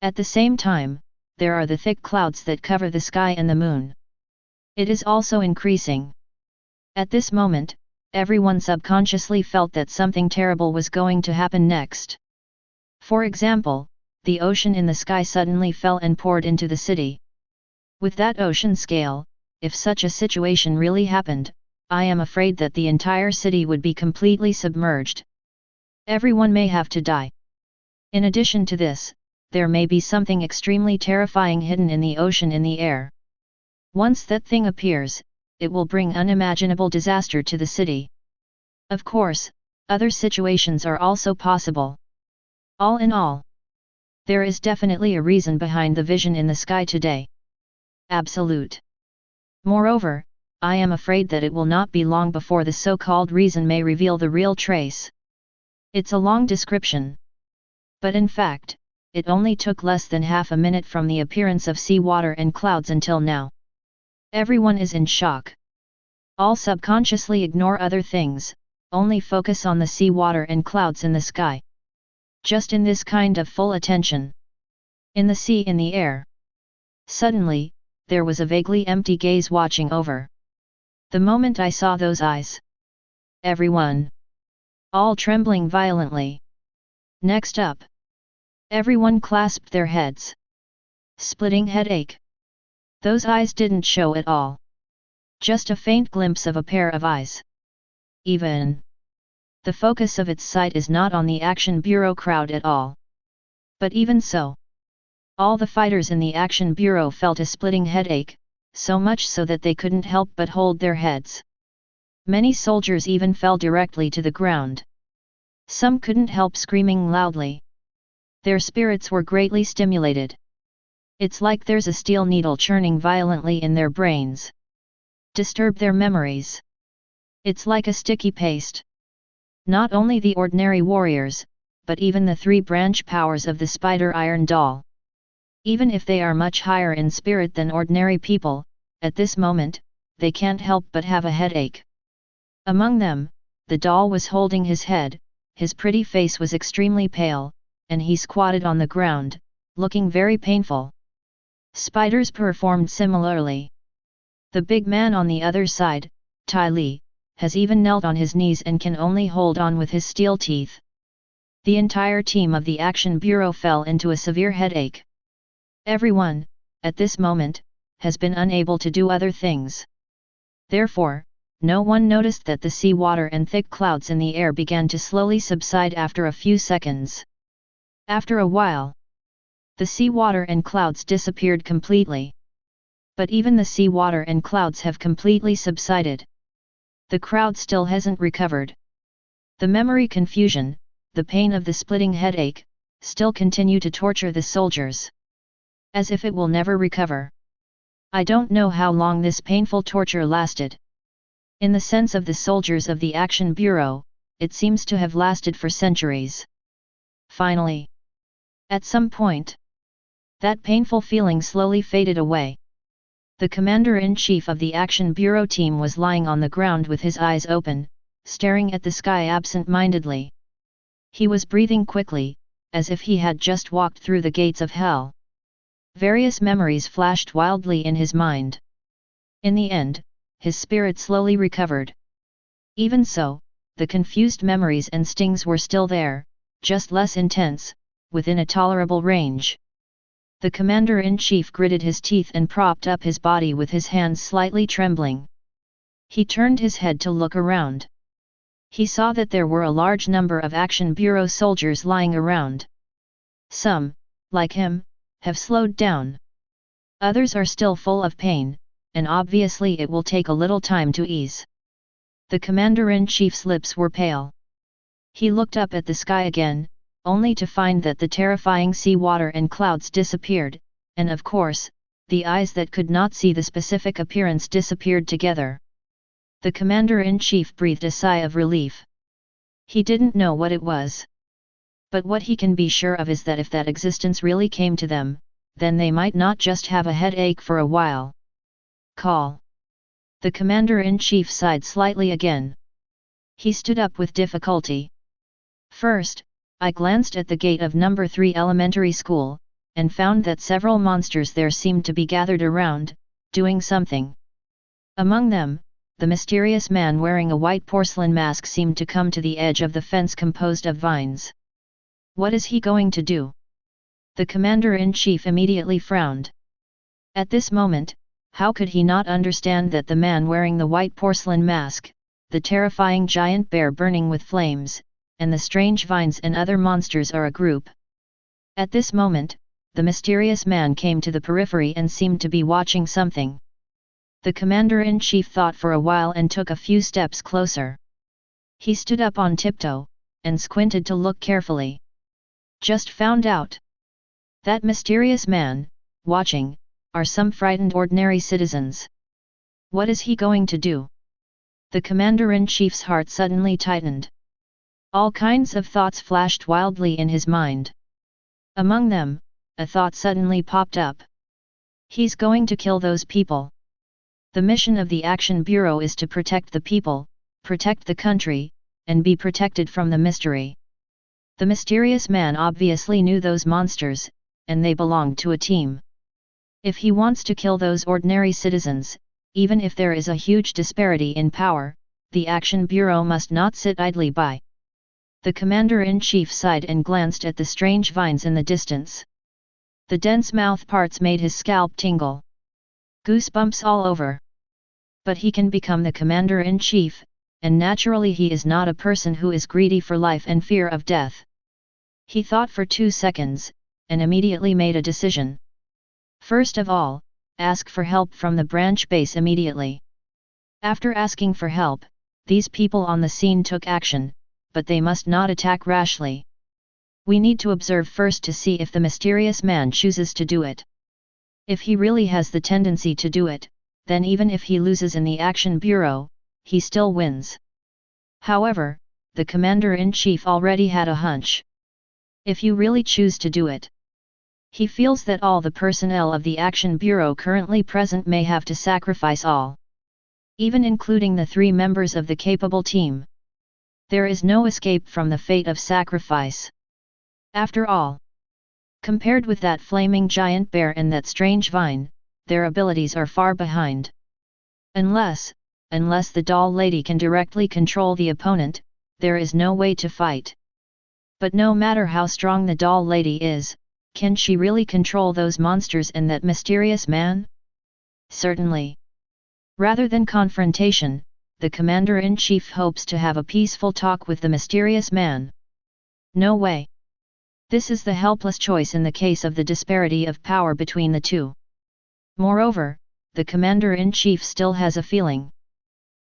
At the same time, there are the thick clouds that cover the sky and the moon. It is also increasing. At this moment, everyone subconsciously felt that something terrible was going to happen next. For example, the ocean in the sky suddenly fell and poured into the city. With that ocean scale, if such a situation really happened, I am afraid that the entire city would be completely submerged. Everyone may have to die. In addition to this, there may be something extremely terrifying hidden in the ocean in the air. Once that thing appears, it will bring unimaginable disaster to the city. Of course, other situations are also possible. All in all, there is definitely a reason behind the vision in the sky today. Absolute. Moreover, I am afraid that it will not be long before the so-called reason may reveal the real trace. It's a long description. But in fact, it only took less than half a minute from the appearance of seawater and clouds until now. Everyone is in shock. All subconsciously ignore other things, only focus on the seawater and clouds in the sky. Just in this kind of full attention. In the sea in the air. Suddenly, there was a vaguely empty gaze watching over. The moment I saw those eyes. Everyone. All trembling violently. Next up. Everyone clasped their heads. Splitting headache. Those eyes didn't show at all. Just a faint glimpse of a pair of eyes. Even. The focus of its sight is not on the Action Bureau crowd at all. But even so. All the fighters in the Action Bureau felt a splitting headache, so much so that they couldn't help but hold their heads. Many soldiers even fell directly to the ground. Some couldn't help screaming loudly. Their spirits were greatly stimulated. It's like there's a steel needle churning violently in their brains. Disturb their memories. It's like a sticky paste. Not only the ordinary warriors, but even the three branch powers of the Spider Iron Doll. Even if they are much higher in spirit than ordinary people, at this moment, they can't help but have a headache. Among them, the doll was holding his head, his pretty face was extremely pale, and he squatted on the ground, looking very painful. Spiders performed similarly. The big man on the other side, Tai Li, has even knelt on his knees and can only hold on with his steel teeth. The entire team of the Action Bureau fell into a severe headache. Everyone, at this moment, has been unable to do other things. Therefore, no one noticed that the seawater and thick clouds in the air began to slowly subside after a few seconds. After a while, the seawater and clouds disappeared completely. But even the seawater and clouds have completely subsided. The crowd still hasn't recovered. The memory confusion, the pain of the splitting headache, still continue to torture the soldiers. As if it will never recover. I don't know how long this painful torture lasted. In the sense of the soldiers of the Action Bureau, it seems to have lasted for centuries. Finally, at some point, that painful feeling slowly faded away. The commander-in-chief of the Action Bureau team was lying on the ground with his eyes open, staring at the sky absent-mindedly. He was breathing quickly, as if he had just walked through the gates of hell. Various memories flashed wildly in his mind. In the end, his spirit slowly recovered. Even so, the confused memories and stings were still there, just less intense, within a tolerable range. The commander-in-chief gritted his teeth and propped up his body with his hands slightly trembling. He turned his head to look around. He saw that there were a large number of Action Bureau soldiers lying around. Some, like him, have slowed down. Others are still full of pain, and obviously it will take a little time to ease. The commander-in-chief's lips were pale. He looked up at the sky again, only to find that the terrifying seawater and clouds disappeared, and of course, the eyes that could not see the specific appearance disappeared together. The commander-in-chief breathed a sigh of relief. He didn't know what it was. But what he can be sure of is that if that existence really came to them, then they might not just have a headache for a while. Call. The commander-in-chief sighed slightly again. He stood up with difficulty. First, I glanced at the gate of number 3 elementary school, and found that several monsters there seemed to be gathered around, doing something. Among them, the mysterious man wearing a white porcelain mask seemed to come to the edge of the fence composed of vines. What is he going to do? The commander-in-chief immediately frowned. At this moment, how could he not understand that the man wearing the white porcelain mask, the terrifying giant bear burning with flames, and the strange vines and other monsters are a group? At this moment, the mysterious man came to the periphery and seemed to be watching something. The commander-in-chief thought for a while and took a few steps closer. He stood up on tiptoe, and squinted to look carefully. Just found out. That mysterious man, watching, are some frightened ordinary citizens. What is he going to do? The commander-in-chief's heart suddenly tightened. All kinds of thoughts flashed wildly in his mind. Among them, a thought suddenly popped up. He's going to kill those people. The mission of the Action Bureau is to protect the people, protect the country, and be protected from the mystery. The mysterious man obviously knew those monsters, and they belonged to a team. If he wants to kill those ordinary citizens, even if there is a huge disparity in power, the Action Bureau must not sit idly by. The commander-in-chief sighed and glanced at the strange vines in the distance. The dense mouth parts made his scalp tingle. Goosebumps all over. But he can become the commander-in-chief, and naturally he is not a person who is greedy for life and fear of death. He thought for 2 seconds, and immediately made a decision. First of all, ask for help from the branch base immediately. After asking for help, these people on the scene took action, but they must not attack rashly. We need to observe first to see if the mysterious man chooses to do it. If he really has the tendency to do it, then even if he loses in the Action Bureau, he still wins. However, the commander-in-chief already had a hunch. If you really choose to do it, he feels that all the personnel of the Action Bureau currently present may have to sacrifice all. Even including the 3 members of the capable team. There is no escape from the fate of sacrifice. After all, compared with that flaming giant bear and that strange vine, their abilities are far behind. Unless the doll lady can directly control the opponent, there is no way to fight. But no matter how strong the doll lady is, can she really control those monsters and that mysterious man? Certainly. Rather than confrontation, the commander-in-chief hopes to have a peaceful talk with the mysterious man. No way. This is the helpless choice in the case of the disparity of power between the two. Moreover, the commander-in-chief still has a feeling.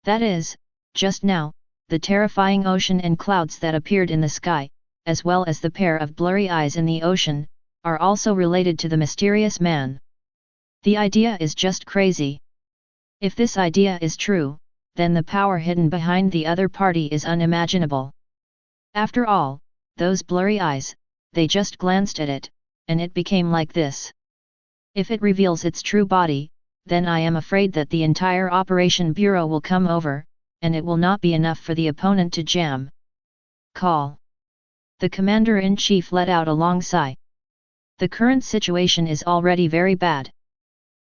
That is, just now, the terrifying ocean and clouds that appeared in the sky, as well as the pair of blurry eyes in the ocean, are also related to the mysterious man. The idea is just crazy. If this idea is true, then the power hidden behind the other party is unimaginable. After all, those blurry eyes, they just glanced at it, and it became like this. If it reveals its true body, then I am afraid that the entire Operation Bureau will come over, and it will not be enough for the opponent to jam. Call. The commander-in-chief let out a long sigh. The current situation is already very bad.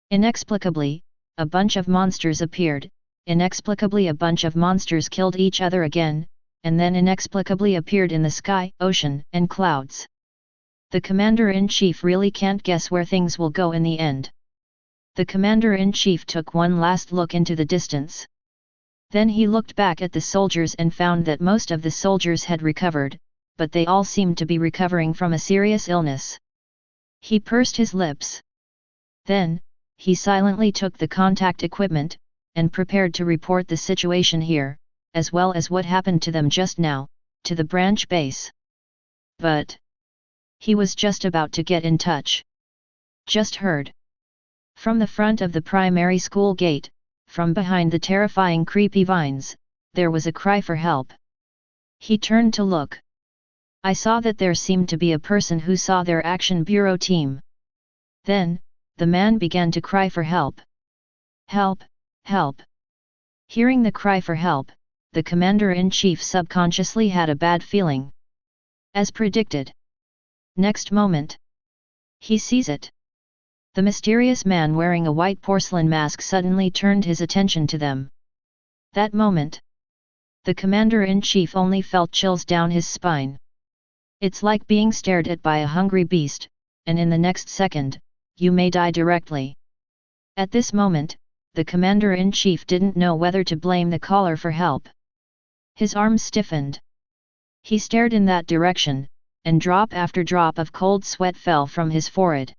Inexplicably, a bunch of monsters appeared, inexplicably a bunch of monsters killed each other again, and then inexplicably appeared in the sky, ocean, and clouds. The commander-in-chief really can't guess where things will go in the end. The commander-in-chief took one last look into the distance. Then he looked back at the soldiers and found that most of the soldiers had recovered, but they all seemed to be recovering from a serious illness. He pursed his lips. Then, he silently took the contact equipment, and prepared to report the situation here, as well as what happened to them just now, to the branch base. But he was just about to get in touch. Just heard. From the front of the primary school gate, from behind the terrifying creepy vines, there was a cry for help. He turned to look. I saw that there seemed to be a person who saw their Action Bureau team. Then, the man began to cry for help. Help, help. Hearing the cry for help, the commander-in-chief subconsciously had a bad feeling. As predicted. Next moment, he sees it. The mysterious man wearing a white porcelain mask suddenly turned his attention to them. That moment, the commander-in-chief only felt chills down his spine. It's like being stared at by a hungry beast, and in the next second, you may die directly. At this moment, the commander-in-chief didn't know whether to blame the caller for help. His arms stiffened. He stared in that direction, and drop after drop of cold sweat fell from his forehead.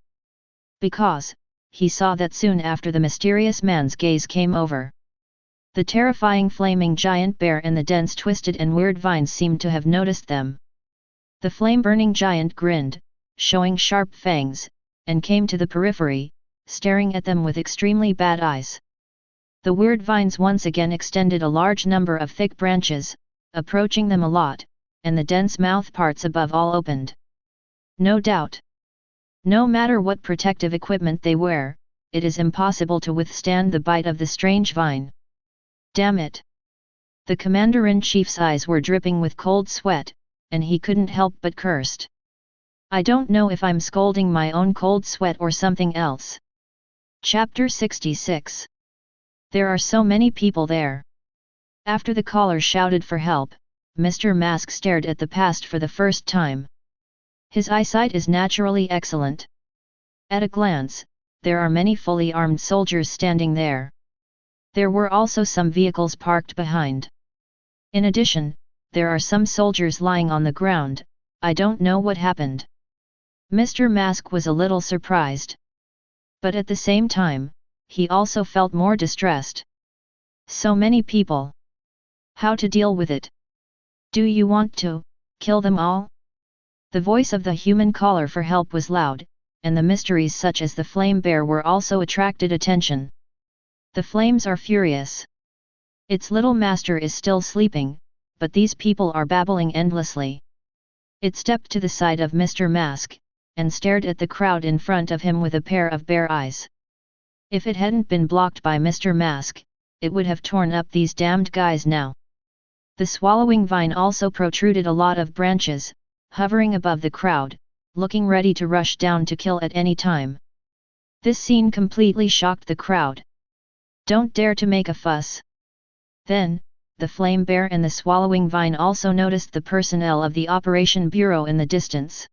Because, he saw that soon after the mysterious man's gaze came over, the terrifying flaming giant bear and the dense twisted and weird vines seemed to have noticed them. The flame-burning giant grinned, showing sharp fangs, and came to the periphery, staring at them with extremely bad eyes. The weird vines once again extended a large number of thick branches, approaching them a lot, and the dense mouth parts above all opened. No doubt. No matter what protective equipment they wear, it is impossible to withstand the bite of the strange vine. Damn it! The commander-in-chief's eyes were dripping with cold sweat, and he couldn't help but cursed. I don't know if I'm scolding my own cold sweat or something else. Chapter 66. There are so many people there. After the caller shouted for help, Mr. Mask stared at the past for the first time. His eyesight is naturally excellent. At a glance, there are many fully armed soldiers standing there. There were also some vehicles parked behind. In addition, there are some soldiers lying on the ground. I don't know what happened. Mr. Mask was a little surprised. But at the same time, he also felt more distressed. So many people. How to deal with it? Do you want to kill them all? The voice of the human caller for help was loud, and the mysteries such as the flame bear were also attracted attention. The flames are furious. Its little master is still sleeping, but these people are babbling endlessly. It stepped to the side of Mr. Mask, and stared at the crowd in front of him with a pair of bare eyes. If it hadn't been blocked by Mr. Mask, it would have torn up these damned guys now. The swallowing vine also protruded a lot of branches, hovering above the crowd, looking ready to rush down to kill at any time. This scene completely shocked the crowd. Don't dare to make a fuss. Then, the flame bear and the swallowing vine also noticed the personnel of the Operation Bureau in the distance.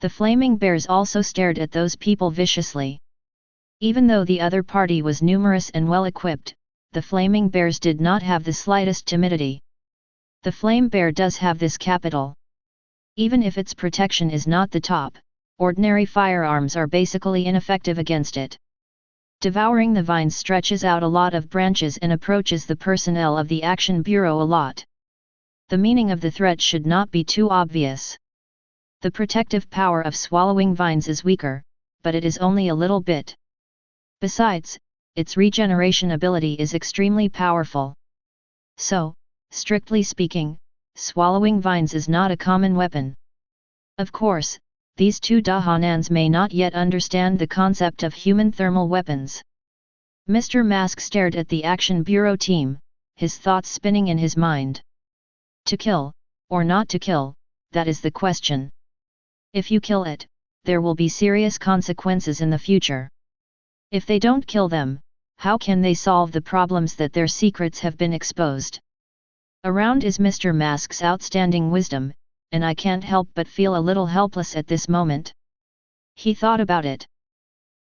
The flaming bears also stared at those people viciously. Even though the other party was numerous and well equipped, the flaming bears did not have the slightest timidity. The flame bear does have this capital. Even if its protection is not the top, ordinary firearms are basically ineffective against it. Devouring the vines stretches out a lot of branches and approaches the personnel of the Action Bureau a lot. The meaning of the threat should not be too obvious. The protective power of swallowing vines is weaker, but it is only a little bit. Besides, its regeneration ability is extremely powerful. So, strictly speaking, swallowing vines is not a common weapon. Of course, these two Dahanans may not yet understand the concept of human thermal weapons. Mr. Mask stared at the Action Bureau team, his thoughts spinning in his mind. To kill, or not to kill, that is the question. If you kill it, there will be serious consequences in the future. If they don't kill them, how can they solve the problems that their secrets have been exposed? Around is Mr. Mask's outstanding wisdom, and I can't help but feel a little helpless at this moment. He thought about it.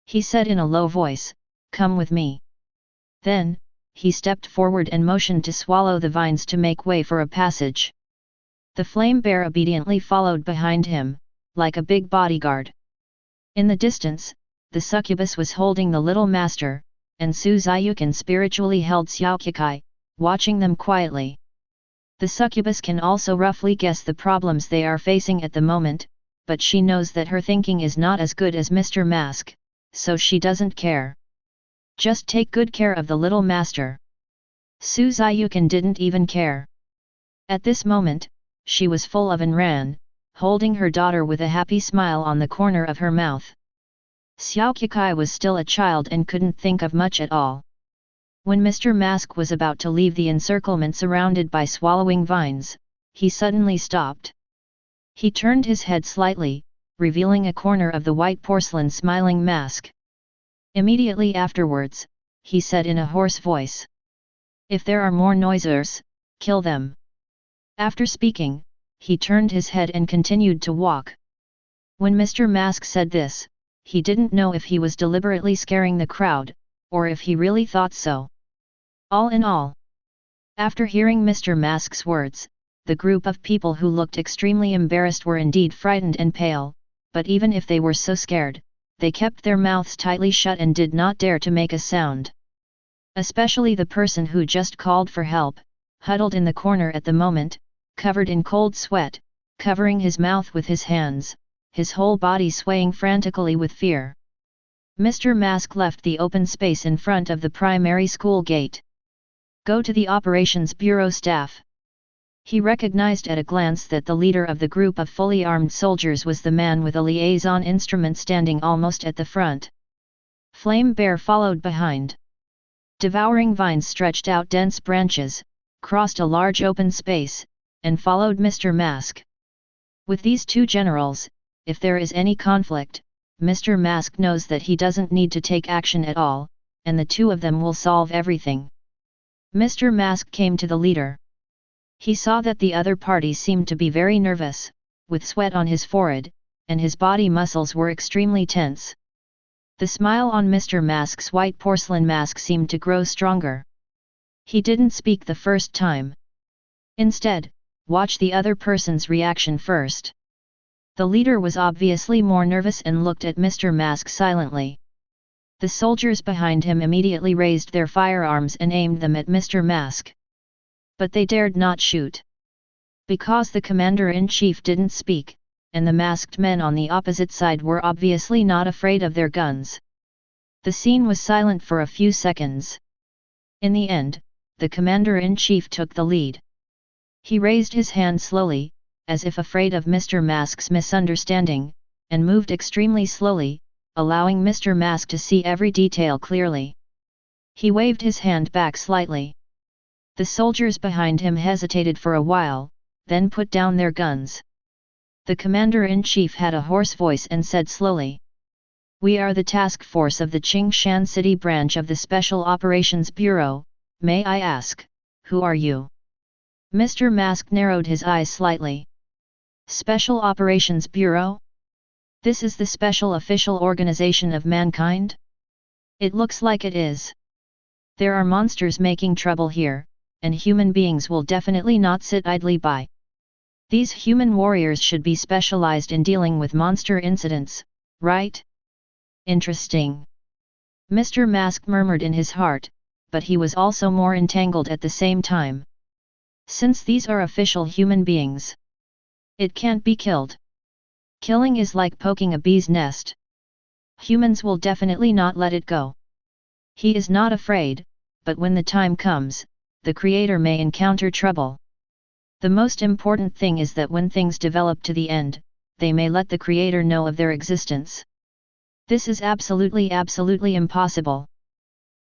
He said in a low voice, "Come with me." Then, he stepped forward and motioned to swallow the vines to make way for a passage. The flame bear obediently followed behind him, like a big bodyguard. In the distance, the succubus was holding the little master, and Su Ziyukan spiritually held Xiao Kikai, watching them quietly. The succubus can also roughly guess the problems they are facing at the moment, but she knows that her thinking is not as good as Mr. Mask, so she doesn't care. Just take good care of the little master. Su Ziyukan didn't even care. At this moment, she was full of Anran, holding her daughter with a happy smile on the corner of her mouth. Xiao Kikai was still a child and couldn't think of much at all. When Mr. Mask was about to leave the encirclement surrounded by swallowing vines, he suddenly stopped. He turned his head slightly, revealing a corner of the white porcelain smiling mask. Immediately afterwards, he said in a hoarse voice. If there are more noisers, kill them. After speaking, he turned his head and continued to walk. When Mr. Mask said this, he didn't know if he was deliberately scaring the crowd, or if he really thought so. All in all, after hearing Mr. Mask's words, the group of people who looked extremely embarrassed were indeed frightened and pale, but even if they were so scared, they kept their mouths tightly shut and did not dare to make a sound. Especially the person who just called for help, huddled in the corner at the moment, covered in cold sweat, covering his mouth with his hands, his whole body swaying frantically with fear. Mr. Mask left the open space in front of the primary school gate. Go to the Operations Bureau staff. He recognized at a glance that the leader of the group of fully armed soldiers was the man with a liaison instrument standing almost at the front. Flame Bear followed behind. Devouring vines stretched out dense branches, crossed a large open space, and followed Mr. Mask. With these two generals, if there is any conflict, Mr. Mask knows that he doesn't need to take action at all, and the two of them will solve everything. Mr. Mask came to the leader. He saw that the other party seemed to be very nervous, with sweat on his forehead, and his body muscles were extremely tense. The smile on Mr. Mask's white porcelain mask seemed to grow stronger. He didn't speak the first time. Instead, watch the other person's reaction first. The leader was obviously more nervous and looked at Mr. Mask silently. The soldiers behind him immediately raised their firearms and aimed them at Mr. Mask. But they dared not shoot. Because the commander-in-chief didn't speak, and the masked men on the opposite side were obviously not afraid of their guns. The scene was silent for a few seconds. In the end, the commander-in-chief took the lead. He raised his hand slowly, as if afraid of Mr. Mask's misunderstanding, and moved extremely slowly, allowing Mr. Mask to see every detail clearly. He waved his hand back slightly. The soldiers behind him hesitated for a while, then put down their guns. The commander-in-chief had a hoarse voice and said slowly, "We are the task force of the Qingshan City branch of the Special Operations Bureau. May I ask, who are you?" Mr. Mask narrowed his eyes slightly. Special Operations Bureau? This is the special official organization of mankind? It looks like it is. There are monsters making trouble here, and human beings will definitely not sit idly by. These human warriors should be specialized in dealing with monster incidents, right? Interesting. Mr. Mask murmured in his heart, but he was also more entangled at the same time. Since these are official human beings, it can't be killed. Killing is like poking a bee's nest. Humans will definitely not let it go. He is not afraid, but when the time comes, the creator may encounter trouble. The most important thing is that when things develop to the end, they may let the creator know of their existence. This is absolutely impossible.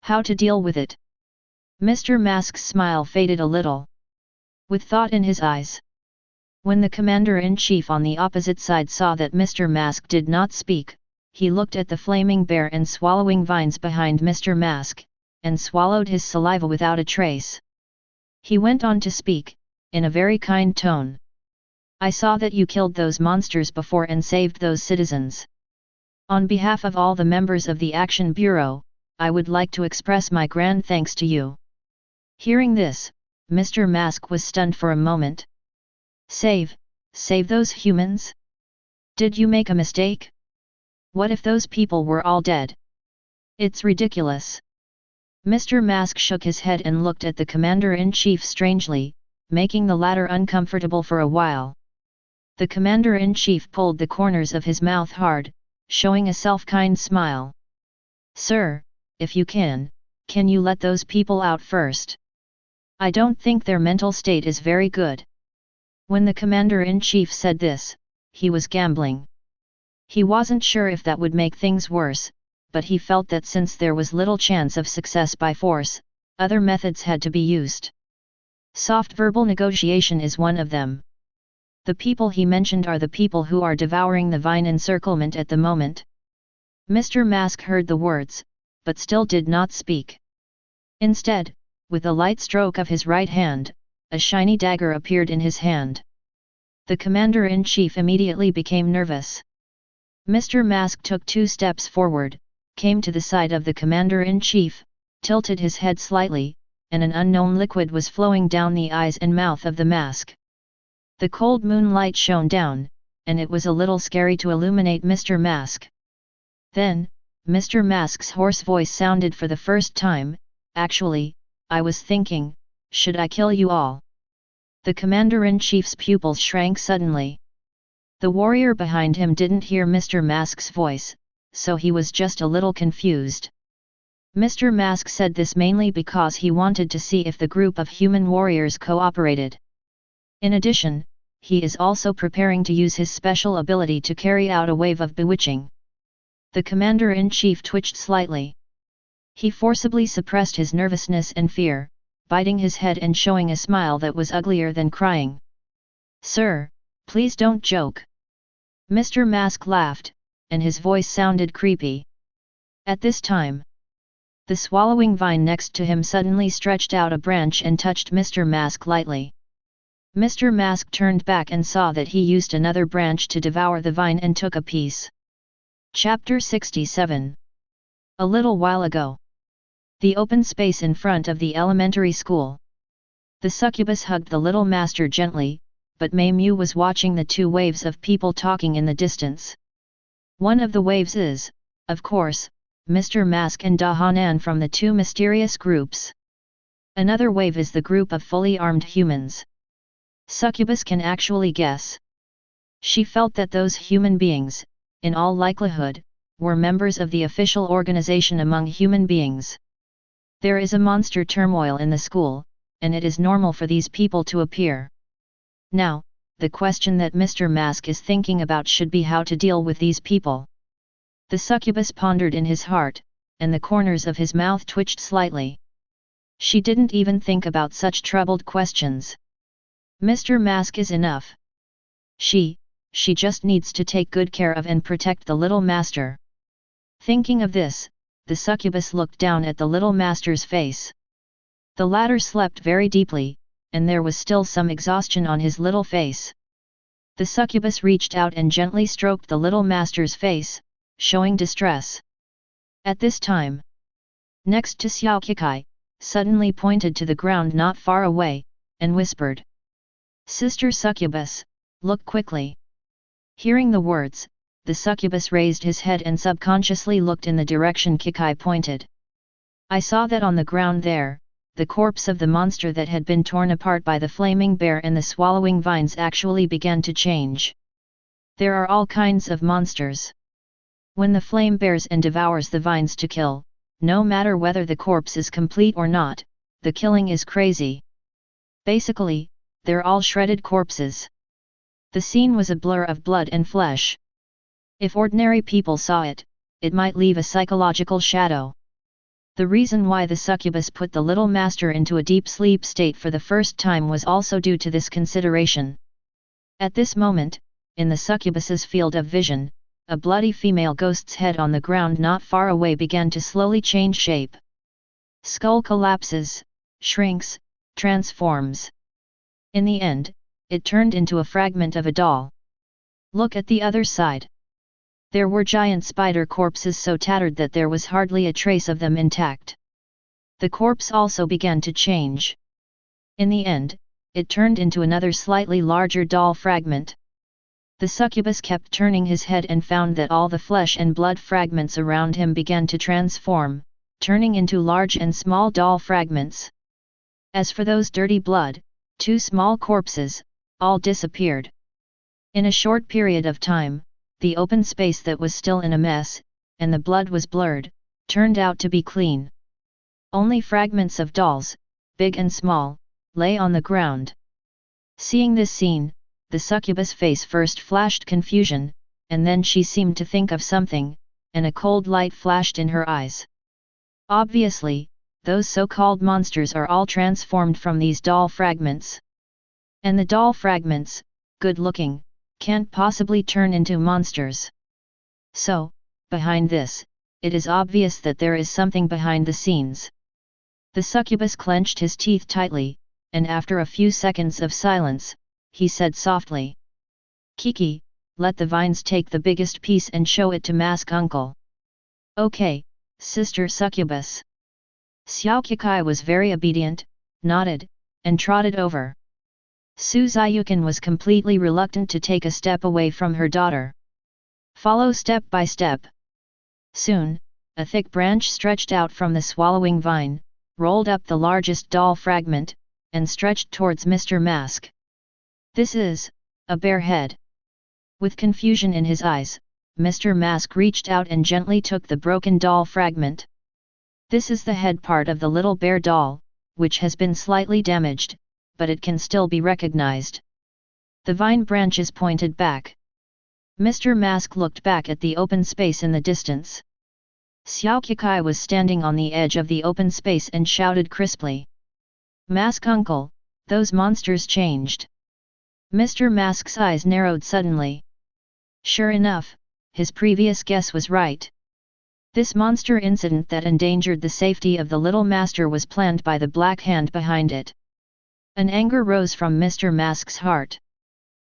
How to deal with it? Mr. Mask's smile faded a little. With thought in his eyes. When the commander-in-chief on the opposite side saw that Mr. Mask did not speak, he looked at the flaming bear and swallowing vines behind Mr. Mask, and swallowed his saliva without a trace. He went on to speak, in a very kind tone. "I saw that you killed those monsters before and saved those citizens. On behalf of all the members of the Action Bureau, I would like to express my grand thanks to you." Hearing this, Mr. Mask was stunned for a moment. Save those humans? Did you make a mistake? What if those people were all dead? It's ridiculous. Mr. Mask shook his head and looked at the commander-in-chief strangely, making the latter uncomfortable for a while. The commander-in-chief pulled the corners of his mouth hard, showing a self-kind smile. "Sir, if you can you let those people out first? I don't think their mental state is very good." When the commander-in-chief said this, he was gambling. He wasn't sure if that would make things worse, but he felt that since there was little chance of success by force, other methods had to be used. Soft verbal negotiation is one of them. The people he mentioned are the people who are devouring the vine encirclement at the moment. Mr. Mask heard the words, but still did not speak. Instead, with a light stroke of his right hand, a shiny dagger appeared in his hand. The commander-in-chief immediately became nervous. Mr. Mask took 2 steps forward, came to the side of the commander-in-chief, tilted his head slightly, and an unknown liquid was flowing down the eyes and mouth of the mask. The cold moonlight shone down, and it was a little scary to illuminate Mr. Mask. Then, Mr. Mask's hoarse voice sounded for the first time, "Actually, I was thinking, should I kill you all?" The commander-in-chief's pupils shrank suddenly. The warrior behind him didn't hear Mr. Mask's voice, so he was just a little confused. Mr. Mask said this mainly because he wanted to see if the group of human warriors cooperated. In addition, he is also preparing to use his special ability to carry out a wave of bewitching. The commander-in-chief twitched slightly. He forcibly suppressed his nervousness and fear, biting his head and showing a smile that was uglier than crying. "Sir, please don't joke." Mr. Mask laughed, and his voice sounded creepy. At this time, the swallowing vine next to him suddenly stretched out a branch and touched Mr. Mask lightly. Mr. Mask turned back and saw that he used another branch to devour the vine and took a piece. Chapter 67. A little while ago. The open space in front of the elementary school. The succubus hugged the little master gently, but Mei Mu was watching the 2 waves of people talking in the distance. One of the waves is, of course, Mr. Mask and Chen An from the 2 mysterious groups. Another wave is the group of fully armed humans. Succubus can actually guess. She felt that those human beings, in all likelihood, were members of the official organization among human beings. There is a monster turmoil in the school, and it is normal for these people to appear. Now, the question that Mr. Mask is thinking about should be how to deal with these people. The succubus pondered in his heart, and the corners of his mouth twitched slightly. She didn't even think about such troubled questions. Mr. Mask is enough. She just needs to take good care of and protect the little master. Thinking of this, the succubus looked down at the little master's face. The latter slept very deeply, and there was still some exhaustion on his little face. The succubus reached out and gently stroked the little master's face, showing distress. At this time, next to Xiao Kikai, suddenly pointed to the ground not far away, and whispered, "Sister Succubus, look quickly." Hearing the words, the succubus raised his head and subconsciously looked in the direction Kikai pointed. "I saw that on the ground there, the corpse of the monster that had been torn apart by the flaming bear and the swallowing vines actually began to change. There are all kinds of monsters. When the flame bears and devours the vines to kill, no matter whether the corpse is complete or not, the killing is crazy. Basically, they're all shredded corpses." The scene was a blur of blood and flesh. If ordinary people saw it, it might leave a psychological shadow. The reason why the succubus put the little master into a deep sleep state for the first time was also due to this consideration. At this moment, in the succubus's field of vision, a bloody female ghost's head on the ground not far away began to slowly change shape. Skull collapses, shrinks, transforms. In the end, it turned into a fragment of a doll. Look at the other side. There were giant spider corpses so tattered that there was hardly a trace of them intact. The corpse also began to change. In the end, it turned into another slightly larger doll fragment. The succubus kept turning his head and found that all the flesh and blood fragments around him began to transform, turning into large and small doll fragments. As for those dirty blood, 2 small corpses, all disappeared. In a short period of time, the open space that was still in a mess, and the blood was blurred, turned out to be clean. Only fragments of dolls, big and small, lay on the ground. Seeing this scene, the succubus' face first flashed confusion, and then she seemed to think of something, and a cold light flashed in her eyes. Obviously, those so-called monsters are all transformed from these doll fragments. And the doll fragments, good-looking, can't possibly turn into monsters. So, behind this, it is obvious that there is something behind the scenes. The succubus clenched his teeth tightly, and after a few seconds of silence, he said softly, "Kiki, let the vines take the biggest piece and show it to Mask Uncle." "Okay, Sister Succubus." Xiao Kikai was very obedient, nodded, and trotted over. Su Ziyukan was completely reluctant to take a step away from her daughter. "Follow step by step." Soon, a thick branch stretched out from the swallowing vine, rolled up the largest doll fragment, and stretched towards Mr. Mask. "This is a bear head." With confusion in his eyes, Mr. Mask reached out and gently took the broken doll fragment. "This is the head part of the little bear doll, which has been slightly damaged, but it can still be recognized." The vine branches pointed back. Mr. Mask looked back at the open space in the distance. Xiao Kikai was standing on the edge of the open space and shouted crisply, "Mask Uncle, those monsters changed." Mr. Mask's eyes narrowed suddenly. Sure enough, his previous guess was right. This monster incident that endangered the safety of the little master was planned by the Black Hand behind it. An anger rose from Mr. Mask's heart.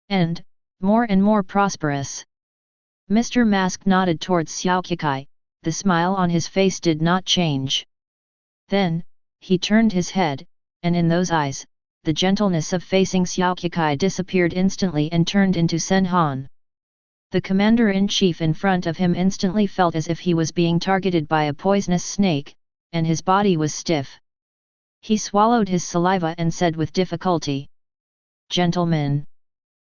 And more prosperous. Mr. Mask nodded towards Xiao Kikai, the smile on his face did not change. Then, he turned his head, and in those eyes, the gentleness of facing Xiao Kikai disappeared instantly and turned into Chen An. The commander-in-chief in front of him instantly felt as if he was being targeted by a poisonous snake, and his body was stiff. He swallowed his saliva and said with difficulty, "Gentlemen."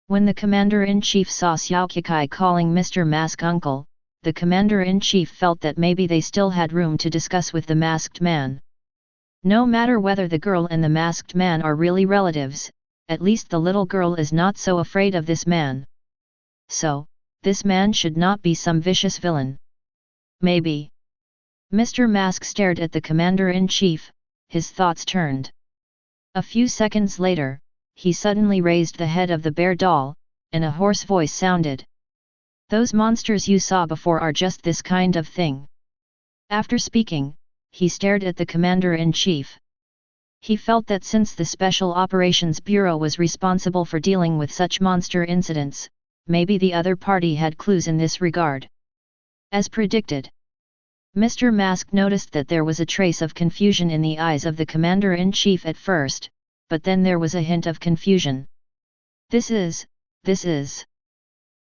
When the commander-in-chief saw Xiao Kikai calling Mr. Mask Uncle, the commander-in-chief felt that maybe they still had room to discuss with the masked man. No matter whether the girl and the masked man are really relatives, at least the little girl is not so afraid of this man. So, this man should not be some vicious villain. Maybe. Mr. Mask stared at the commander-in-chief, his thoughts turned. A few seconds later, he suddenly raised the head of the bear doll, and a hoarse voice sounded. "Those monsters you saw before are just this kind of thing." After speaking, he stared at the commander-in-chief. He felt that since the Special Operations Bureau was responsible for dealing with such monster incidents, maybe the other party had clues in this regard. As predicted, Mr. Mask noticed that there was a trace of confusion in the eyes of the commander-in-chief at first, but then there was a hint of confusion. This is.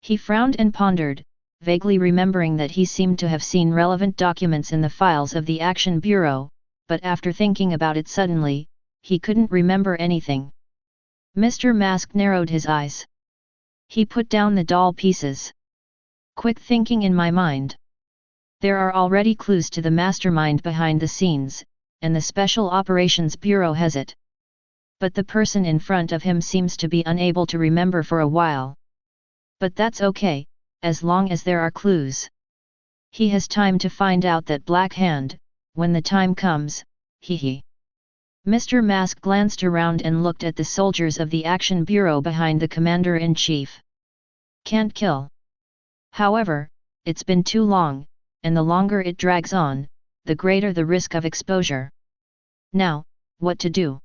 He frowned and pondered, vaguely remembering that he seemed to have seen relevant documents in the files of the Action Bureau, but after thinking about it suddenly, he couldn't remember anything. Mr. Mask narrowed his eyes. He put down the doll pieces. Quick thinking in my mind. There are already clues to the mastermind behind the scenes, and the Special Operations Bureau has it. But the person in front of him seems to be unable to remember for a while. But that's okay, as long as there are clues. He has time to find out that Black Hand, when the time comes, he. Mr. Mask glanced around and looked at the soldiers of the Action Bureau behind the commander-in-chief. Can't kill. However, it's been too long, and the longer it drags on, the greater the risk of exposure. Now, what to do?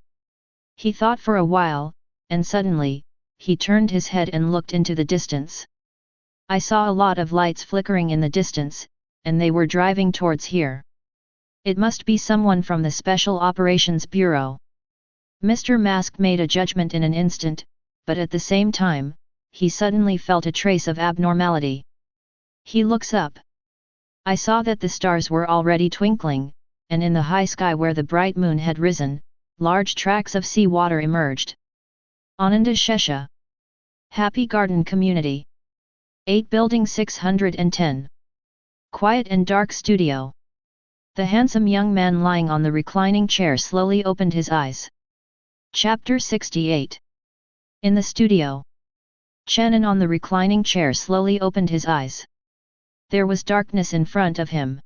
He thought for a while, and suddenly, he turned his head and looked into the distance. I saw a lot of lights flickering in the distance, and they were driving towards here. It must be someone from the Special Operations Bureau. Mr. Mask made a judgment in an instant, but at the same time, he suddenly felt a trace of abnormality. He looks up. I saw that the stars were already twinkling, and in the high sky where the bright moon had risen, large tracts of sea water emerged. Ananda Shesha. Happy Garden Community. 8 Building 610. Quiet and dark studio. The handsome young man lying on the reclining chair slowly opened his eyes. Chapter 68. In the studio. Chen An on the reclining chair slowly opened his eyes. There was darkness in front of him.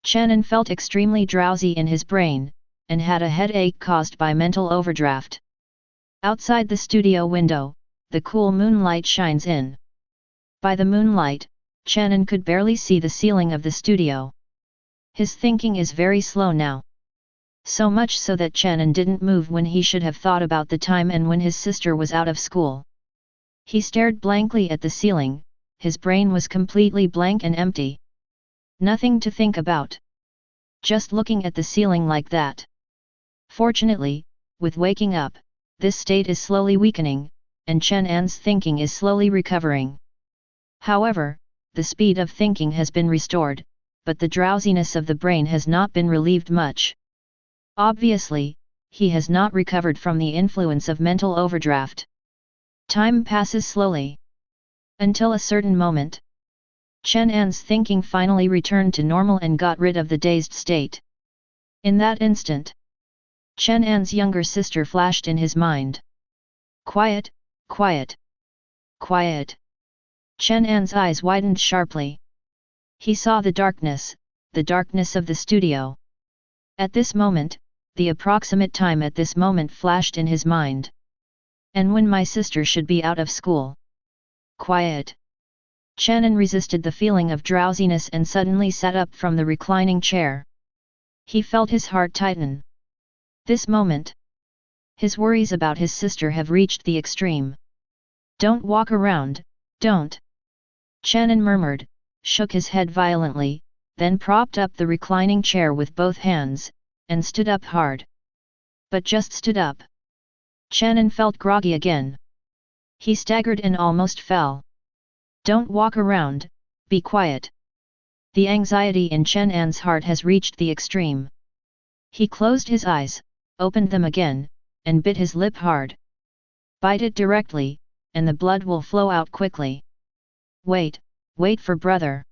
Chen An felt extremely drowsy in his brain, and had a headache caused by mental overdraft. Outside the studio window, the cool moonlight shines in. By the moonlight, Chen An could barely see the ceiling of the studio. His thinking is very slow now. So much so that Chen An didn't move when he should have thought about the time and when his sister was out of school. He stared blankly at the ceiling, his brain was completely blank and empty. Nothing to think about. Just looking at the ceiling like that. Fortunately, with waking up, this state is slowly weakening, and Chen An's thinking is slowly recovering. However, the speed of thinking has been restored, but the drowsiness of the brain has not been relieved much. Obviously, he has not recovered from the influence of mental overdraft. Time passes slowly. Until a certain moment. Chen An's thinking finally returned to normal and got rid of the dazed state. In that instant, Chen An's younger sister flashed in his mind. Quiet, quiet, quiet. Chen An's eyes widened sharply. He saw the darkness of the studio. At this moment, the approximate time at this moment flashed in his mind. And when my sister should be out of school. Quiet. Chen An resisted the feeling of drowsiness and suddenly sat up from the reclining chair. He felt his heart tighten. This moment. His worries about his sister have reached the extreme. Don't walk around, don't. Chen An murmured, shook his head violently, then propped up the reclining chair with both hands, and stood up hard. But just stood up. Chen An felt groggy again. He staggered and almost fell. Don't walk around, be quiet. The anxiety in Chen An's heart has reached the extreme. He closed his eyes, opened them again, and bit his lip hard. Bite it directly, and the blood will flow out quickly. Wait for brother.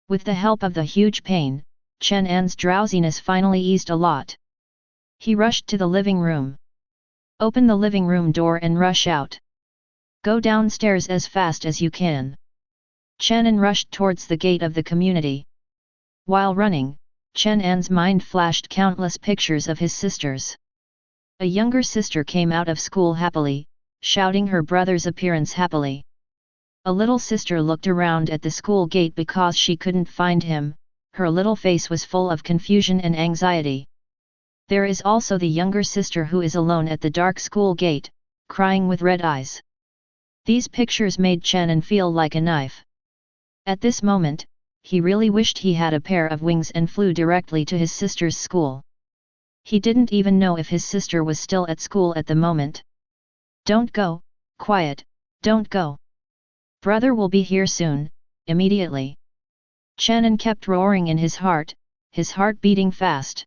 With the help of the huge pain, Chen An's drowsiness finally eased a lot. He rushed to the living room. Open the living room door and rush out. Go downstairs as fast as you can. Chen An rushed towards the gate of the community. While running, Chen An's mind flashed countless pictures of his sisters. A younger sister came out of school happily, shouting her brother's appearance happily. A little sister looked around at the school gate because she couldn't find him, her little face was full of confusion and anxiety. There is also the younger sister who is alone at the dark school gate, crying with red eyes. These pictures made Chen An feel like a knife. At this moment, he really wished he had a pair of wings and flew directly to his sister's school. He didn't even know if his sister was still at school at the moment. Don't go, quiet, don't go. Brother will be here soon, immediately. Chen An kept roaring in his heart beating fast.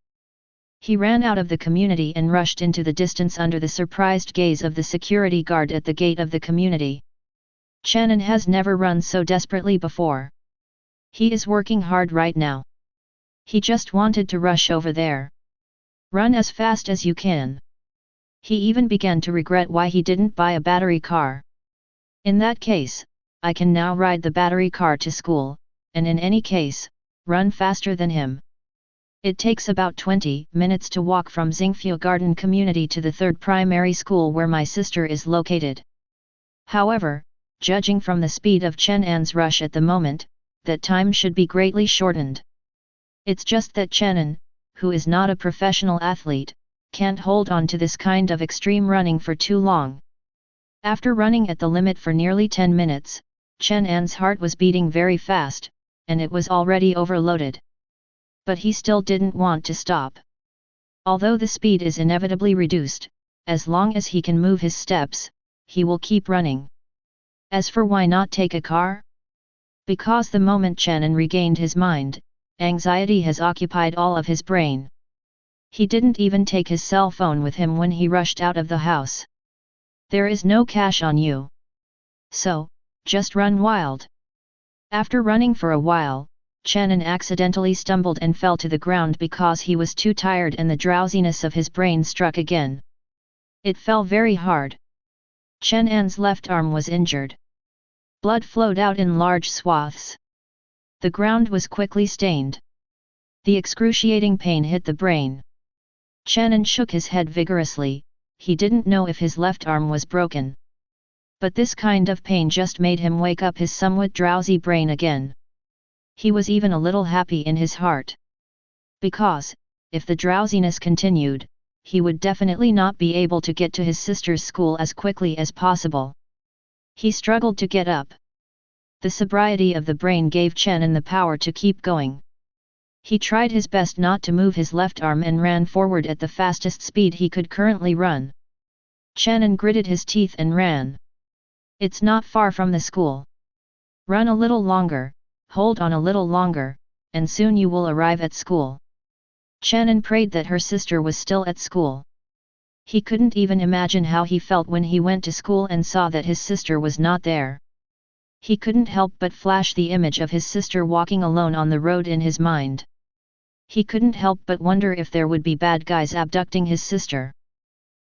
He ran out of the community and rushed into the distance under the surprised gaze of the security guard at the gate of the community. Chen An has never run so desperately before. He is working hard right now. He just wanted to rush over there. Run as fast as you can. He even began to regret why he didn't buy a battery car. In that case, I can now ride the battery car to school, and in any case, run faster than him. It takes about 20 minutes to walk from Xingfu Garden Community to the 3rd primary school where my sister is located. However, judging from the speed of Chen An's rush at the moment, that time should be greatly shortened. It's just that Chen An, who is not a professional athlete, can't hold on to this kind of extreme running for too long. After running at the limit for nearly 10 minutes, Chen An's heart was beating very fast, and it was already overloaded. But he still didn't want to stop. Although the speed is inevitably reduced, as long as he can move his steps, he will keep running. As for why not take a car? Because the moment Chen An regained his mind, anxiety has occupied all of his brain. He didn't even take his cell phone with him when he rushed out of the house. There is no cash on you. So, just run wild. After running for a while, Chen An accidentally stumbled and fell to the ground because he was too tired and the drowsiness of his brain struck again. It fell very hard. Chen An's left arm was injured. Blood flowed out in large swaths. The ground was quickly stained. The excruciating pain hit the brain. Chen An shook his head vigorously, he didn't know if his left arm was broken. But this kind of pain just made him wake up his somewhat drowsy brain again. He was even a little happy in his heart. Because, if the drowsiness continued, he would definitely not be able to get to his sister's school as quickly as possible. He struggled to get up. The sobriety of the brain gave Chen An the power to keep going. He tried his best not to move his left arm and ran forward at the fastest speed he could currently run. Chen An gritted his teeth and ran. It's not far from the school. Run a little longer, hold on a little longer, and soon you will arrive at school. Chen An prayed that her sister was still at school. He couldn't even imagine how he felt when he went to school and saw that his sister was not there. He couldn't help but flash the image of his sister walking alone on the road in his mind. He couldn't help but wonder if there would be bad guys abducting his sister.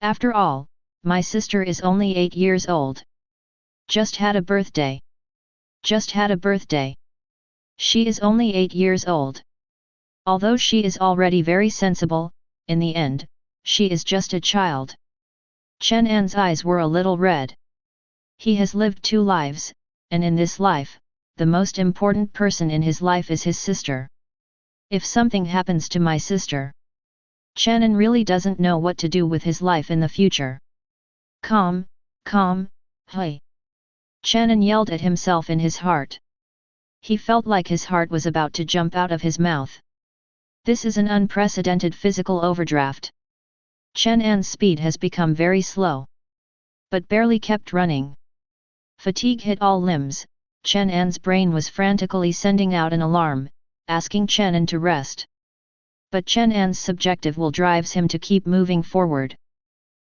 After all, my sister is only 8 years old. Just had a birthday. Just had a birthday. She is only 8 years old. Although she is already very sensible, in the end, she is just a child. Chen An's eyes were a little red. He has lived 2 lives, and in this life, the most important person in his life is his sister. If something happens to my sister, Chen An really doesn't know what to do with his life in the future. Calm, hey! Chen An yelled at himself in his heart. He felt like his heart was about to jump out of his mouth. This is an unprecedented physical overdraft. Chen An's speed has become very slow. But barely kept running. Fatigue hit all limbs. Chen An's brain was frantically sending out an alarm, asking Chen An to rest. But Chen An's subjective will drives him to keep moving forward.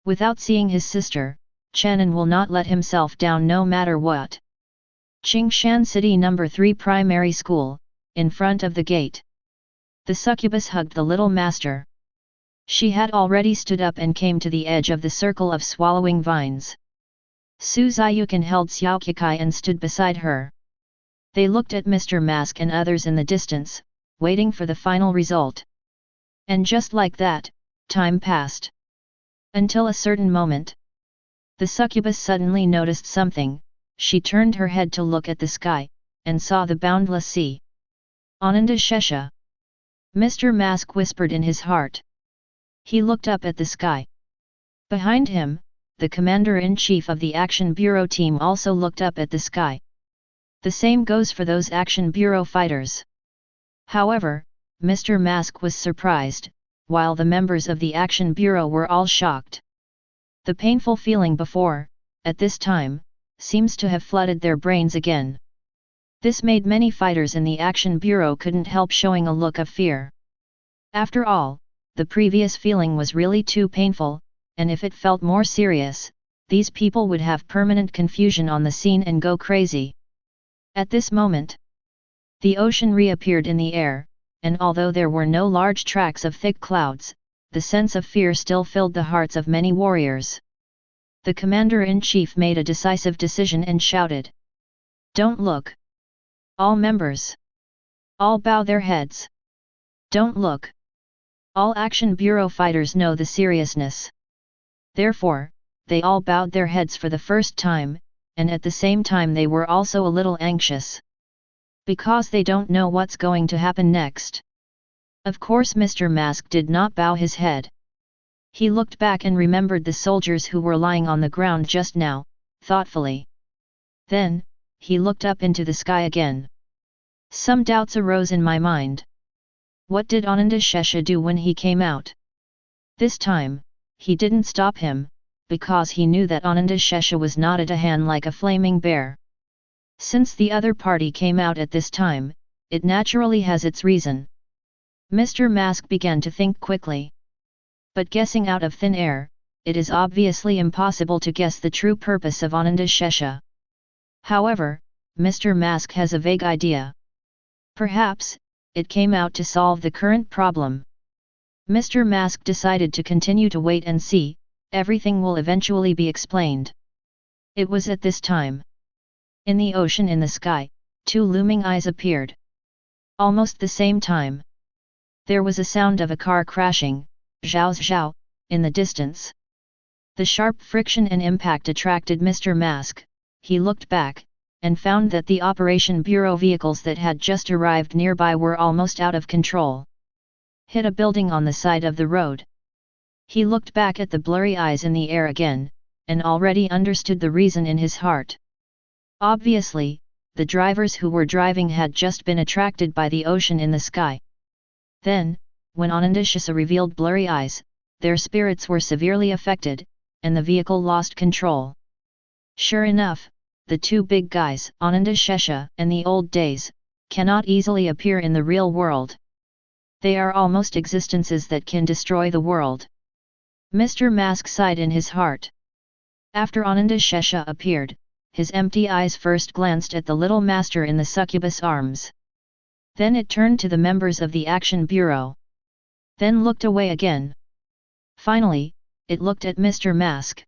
Without seeing his sister, Chen An will not let himself down no matter what. Qingshan City No. 3 Primary School, in front of the gate. The succubus hugged the little master. She had already stood up and came to the edge of the circle of swallowing vines. Su Ziyukan held Xiao Qikai and stood beside her. They looked at Mr. Mask and others in the distance, waiting for the final result. And just like that, time passed. Until a certain moment. The succubus suddenly noticed something. She turned her head to look at the sky, and saw the boundless sea. Ananda Shesha. Mr. Mask whispered in his heart. He looked up at the sky. Behind him, the commander-in-chief of the Action Bureau team also looked up at the sky. The same goes for those Action Bureau fighters. However, Mr. Mask was surprised, while the members of the Action Bureau were all shocked. The painful feeling before, at this time, seems to have flooded their brains again. This made many fighters in the Action Bureau couldn't help showing a look of fear. After all, the previous feeling was really too painful, and if it felt more serious, these people would have permanent confusion on the scene and go crazy. At this moment, the ocean reappeared in the air, and although there were no large tracts of thick clouds, the sense of fear still filled the hearts of many warriors. The commander-in-chief made a decisive decision and shouted, "Don't look! All members! All bow their heads! Don't look! All Action Bureau fighters know the seriousness." Therefore, they all bowed their heads for the first time, and at the same time they were also a little anxious. Because they don't know what's going to happen next. Of course Mr. Mask did not bow his head. He looked back and remembered the soldiers who were lying on the ground just now, thoughtfully. Then, he looked up into the sky again. Some doubts arose in my mind. What did Ananda Shesha do when he came out? This time, he didn't stop him, because he knew that Ananda Shesha was not at a hand like a flaming bear. Since the other party came out at this time, it naturally has its reason. Mr. Mask began to think quickly. But guessing out of thin air, it is obviously impossible to guess the true purpose of Ananda Shesha. However, Mr. Mask has a vague idea. Perhaps, it came out to solve the current problem. Mr. Mask decided to continue to wait and see, everything will eventually be explained. It was at this time. In the ocean in the sky, 2 looming eyes appeared. Almost the same time. There was a sound of a car crashing, zhao zhao, in the distance. The sharp friction and impact attracted Mr. Mask. He looked back, and found that the Operation Bureau vehicles that had just arrived nearby were almost out of control. hit a building on the side of the road. He looked back at the blurry eyes in the air again, and already understood the reason in his heart. Obviously, the drivers who were driving had just been attracted by the ocean in the sky. Then, when Ananda Shesha revealed blurry eyes, their spirits were severely affected, and the vehicle lost control. Sure enough, the two big guys, Ananda Shesha and the old days, cannot easily appear in the real world. They are almost existences that can destroy the world. Mr. Mask sighed in his heart. After Ananda Shesha appeared, his empty eyes first glanced at the little master in the succubus arms. Then it turned to the members of the Action Bureau. Then looked away again. Finally, it looked at Mr. Mask.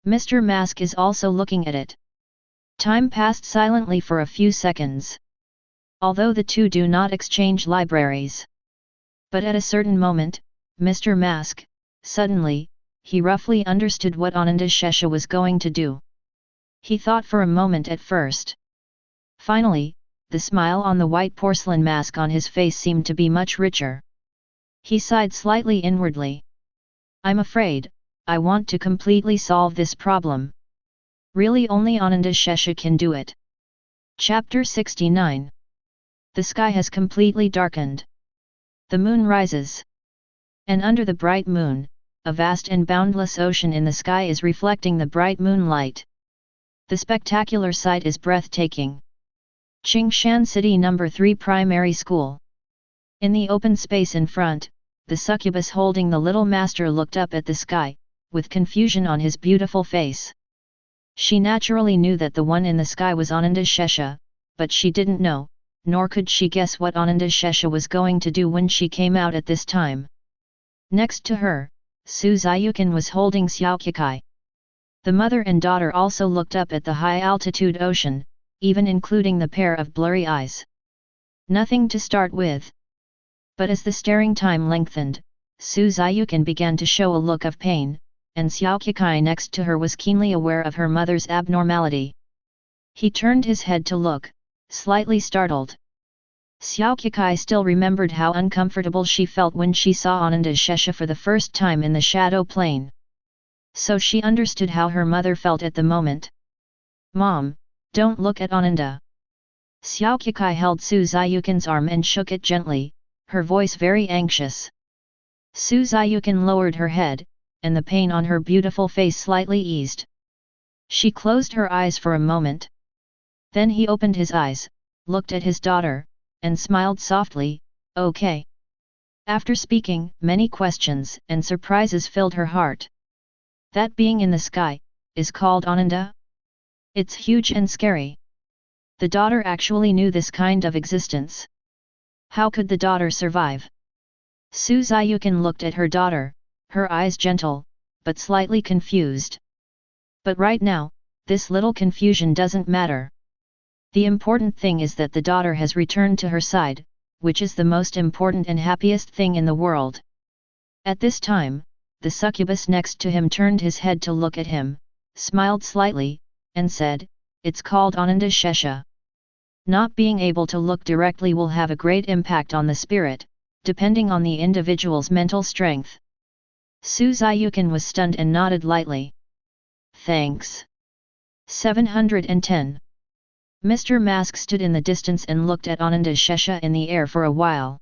Mr. Mask is also looking at it. Time passed silently for a few seconds. Although the two do not exchange libraries. But at a certain moment, Mr. Mask, suddenly, he roughly understood what Ananda Shesha was going to do. He thought for a moment at first. Finally, the smile on the white porcelain mask on his face seemed to be much richer. He sighed slightly inwardly. I'm afraid, I want to completely solve this problem. Really only Ananda Shesha can do it. Chapter 69. The sky has completely darkened. The moon rises. And under the bright moon, a vast and boundless ocean in the sky is reflecting the bright moonlight. The spectacular sight is breathtaking. Qingshan City No. 3 Primary School. In the open space in front, the succubus holding the little master looked up at the sky, with confusion on his beautiful face. She naturally knew that the one in the sky was Ananda Shesha, but she didn't know, nor could she guess what Ananda Shesha was going to do when she came out at this time. Next to her, Su Ziyukan was holding Xiao Kikai. The mother and daughter also looked up at the high-altitude ocean, even including the pair of blurry eyes. Nothing to start with. But as the staring time lengthened, Su Ziyukan began to show a look of pain, and Xiao Kikai next to her was keenly aware of her mother's abnormality. He turned his head to look, slightly startled. Xiao Kikai still remembered how uncomfortable she felt when she saw Ananda Shesha for the first time in the shadow plane. So she understood how her mother felt at the moment. Mom, don't look at Ananda. Xiao Kikai held Su Ziyukan's arm and shook it gently, her voice very anxious. Su Ziyukan lowered her head, and the pain on her beautiful face slightly eased. She closed her eyes for a moment. Then he opened his eyes, looked at his daughter, and smiled softly, okay. After speaking, many questions and surprises filled her heart. That being in the sky, is called Ananda? It's huge and scary. The daughter actually knew this kind of existence. How could the daughter survive? Su Ziyukan looked at her daughter, her eyes gentle, but slightly confused. But right now, this little confusion doesn't matter. The important thing is that the daughter has returned to her side, which is the most important and happiest thing in the world. At this time, the succubus next to him turned his head to look at him, smiled slightly, and said, it's called Ananda Shesha. Not being able to look directly will have a great impact on the spirit, depending on the individual's mental strength. Su Ziyukan was stunned and nodded lightly. Thanks. 710. Mr. Mask stood in the distance and looked at Ananda Shesha in the air for a while.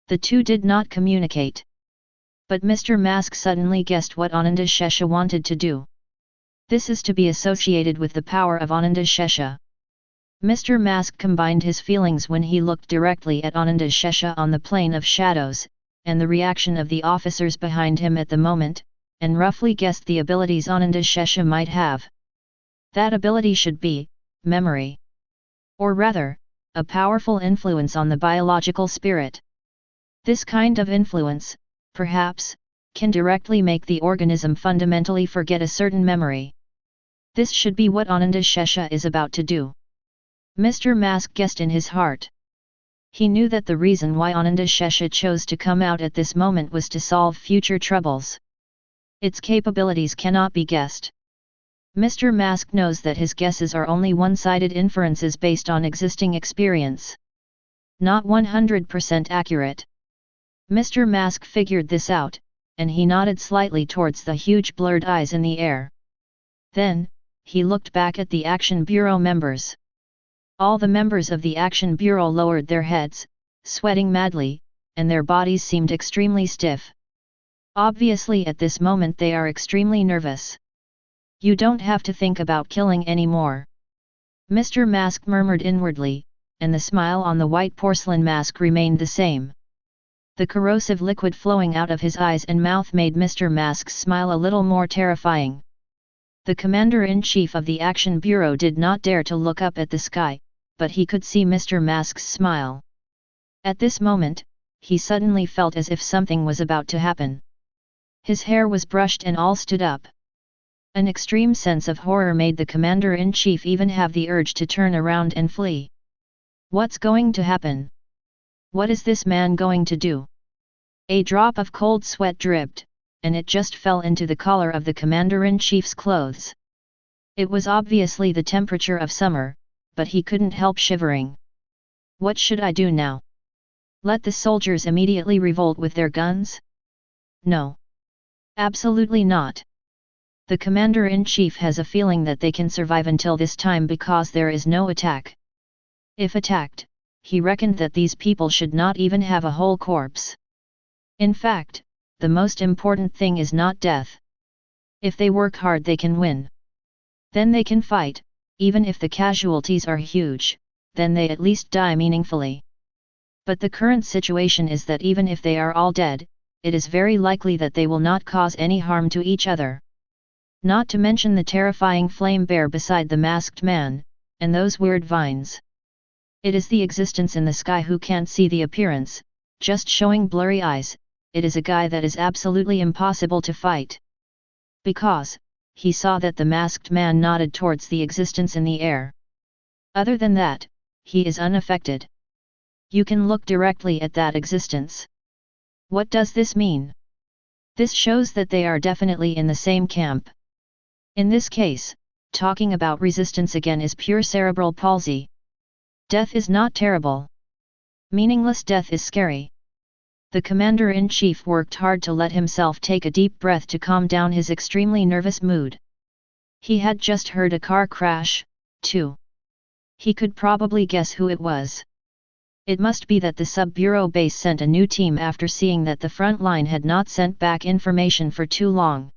The two did not communicate. But Mr. Mask suddenly guessed what Ananda Shesha wanted to do. This is to be associated with the power of Ananda Shesha. Mr. Mask combined his feelings when he looked directly at Ananda Shesha on the plane of shadows, and the reaction of the officers behind him at the moment, and roughly guessed the abilities Ananda Shesha might have. That ability should be memory. Or rather, a powerful influence on the biological spirit. This kind of influence, perhaps, can directly make the organism fundamentally forget a certain memory. This should be what Ananda Shesha is about to do. Mr. Mask guessed in his heart. He knew that the reason why Ananda Shesha chose to come out at this moment was to solve future troubles. Its capabilities cannot be guessed. Mr. Mask knows that his guesses are only one-sided inferences based on existing experience. Not 100% accurate. Mr. Mask figured this out, and he nodded slightly towards the huge blurred eyes in the air. Then, he looked back at the Action Bureau members. All the members of the Action Bureau lowered their heads, sweating madly, and their bodies seemed extremely stiff. Obviously at this moment they are extremely nervous. You don't have to think about killing anymore. Mr. Mask murmured inwardly, and the smile on the white porcelain mask remained the same. The corrosive liquid flowing out of his eyes and mouth made Mr. Mask's smile a little more terrifying. The Commander-in-Chief of the Action Bureau did not dare to look up at the sky, but he could see Mr. Mask's smile. At this moment, he suddenly felt as if something was about to happen. His hair was brushed and all stood up. An extreme sense of horror made the Commander-in-Chief even have the urge to turn around and flee. What's going to happen? What is this man going to do? A drop of cold sweat dripped, and it just fell into the collar of the Commander-in-Chief's clothes. It was obviously the temperature of summer, but he couldn't help shivering. What should I do now? Let the soldiers immediately revolt with their guns? No. Absolutely not. The Commander-in-Chief has a feeling that they can survive until this time because there is no attack. If attacked, he reckoned that these people should not even have a whole corpse. In fact, the most important thing is not death. If they work hard they can win. Then they can fight, even if the casualties are huge, then they at least die meaningfully. But the current situation is that even if they are all dead, it is very likely that they will not cause any harm to each other. Not to mention the terrifying flame bear beside the masked man, and those weird vines. It is the existence in the sky who can't see the appearance, just showing blurry eyes. It is a guy that is absolutely impossible to fight. Because, he saw that the masked man nodded towards the existence in the air. Other than that, he is unaffected. You can look directly at that existence. What does this mean? This shows that they are definitely in the same camp. In this case, talking about resistance again is pure cerebral palsy. Death is not terrible. Meaningless death is scary. The Commander-in-Chief worked hard to let himself take a deep breath to calm down his extremely nervous mood. He had just heard a car crash, too. He could probably guess who it was. It must be that the Sub-Bureau base sent a new team after seeing that the front line had not sent back information for too long.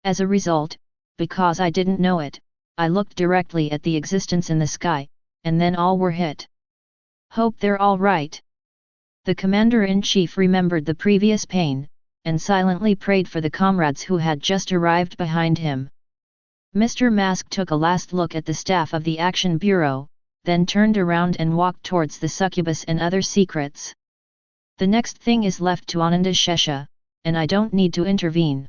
As a result, because I didn't know it, I looked directly at the existence in the sky, and then all were hit. Hope they're all right. The Commander-in-Chief remembered the previous pain, and silently prayed for the comrades who had just arrived behind him. Mr. Mask took a last look at the staff of the Action Bureau, then turned around and walked towards the Succubus and other secrets. The next thing is left to Ananda Shesha, and I don't need to intervene.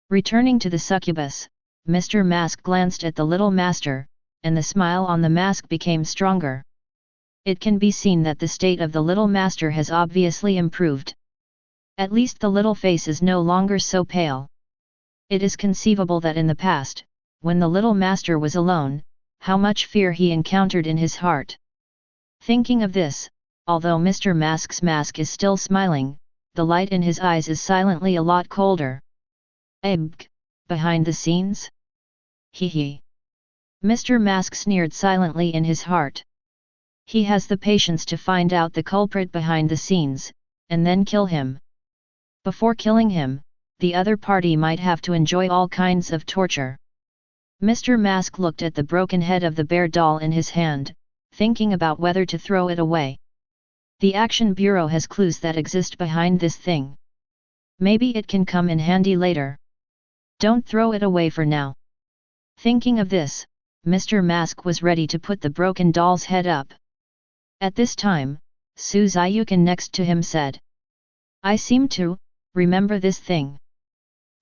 Returning to the Succubus, Mr. Mask glanced at the little master, and the smile on the mask became stronger. It can be seen that the state of the little master has obviously improved. At least the little face is no longer so pale. It is conceivable that in the past, when the little master was alone, how much fear he encountered in his heart. Thinking of this, although Mr. Mask's mask is still smiling, the light in his eyes is silently a lot colder. Behind the scenes? Hee. Mr. Mask sneered silently in his heart. He has the patience to find out the culprit behind the scenes, and then kill him. Before killing him, the other party might have to enjoy all kinds of torture. Mr. Mask looked at the broken head of the bear doll in his hand, thinking about whether to throw it away. The Action Bureau has clues that exist behind this thing. Maybe it can come in handy later. Don't throw it away for now. Thinking of this, Mr. Mask was ready to put the broken doll's head up. At this time, Su Ziyukin next to him said, "I seem to remember this thing."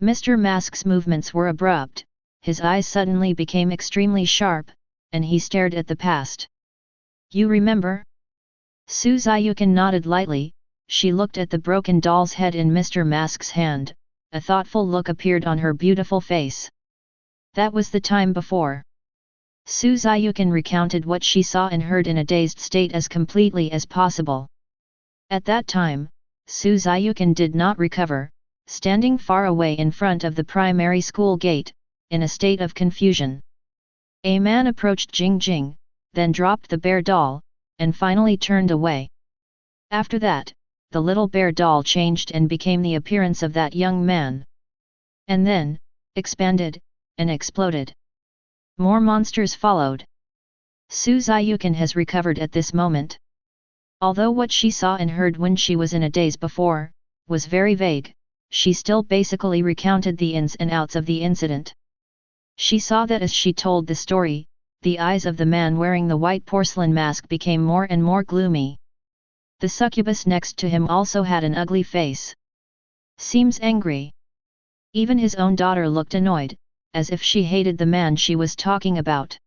Mr. Mask's movements were abrupt, his eyes suddenly became extremely sharp, and he stared at the past. "You remember?" Su Ziyukin nodded lightly. She looked at the broken doll's head in Mr. Mask's hand, a thoughtful look appeared on her beautiful face. That was the time before. Su Ziyukin recounted what she saw and heard in a dazed state as completely as possible. At that time, Su Ziyukan did not recover, standing far away in front of the primary school gate, in a state of confusion. A man approached Jing, then dropped the bear doll, and finally turned away. After that, the little bear doll changed and became the appearance of that young man. And then, expanded, and exploded. More monsters followed. Su Ziyukan has recovered at this moment. Although what she saw and heard when she was in a daze before, was very vague, she still basically recounted the ins and outs of the incident. She saw that as she told the story, the eyes of the man wearing the white porcelain mask became more and more gloomy. The succubus next to him also had an ugly face. Seems angry. Even his own daughter looked annoyed, as if she hated the man she was talking about.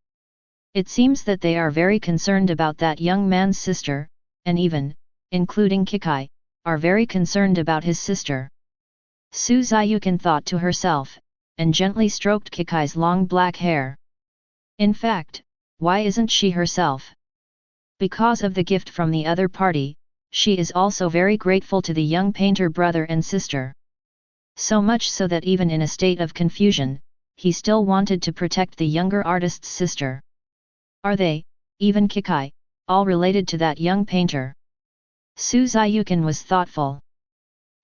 It seems that they are very concerned about that young man's sister, and even, including Kikai, are very concerned about his sister. Su Ziyukan thought to herself, and gently stroked Kikai's long black hair. In fact, why isn't she herself? Because of the gift from the other party, she is also very grateful to the young painter brother and sister. So much so that even in a state of confusion, he still wanted to protect the younger artist's sister. Are they, even Kikai, all related to that young painter? Su Ziyukan was thoughtful.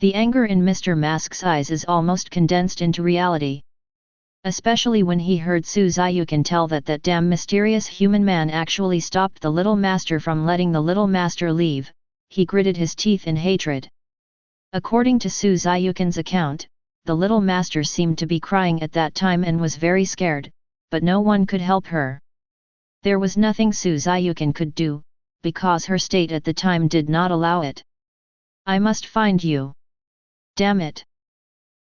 The anger in Mr. Mask's eyes is almost condensed into reality. Especially when he heard Su Ziyukan tell that damn mysterious human man actually stopped the little master from letting the little master leave, he gritted his teeth in hatred. According to Su Ziyukan's account, the little master seemed to be crying at that time and was very scared, but no one could help her. There was nothing Su Ziyukan could do, because her state at the time did not allow it. I must find you. Damn it!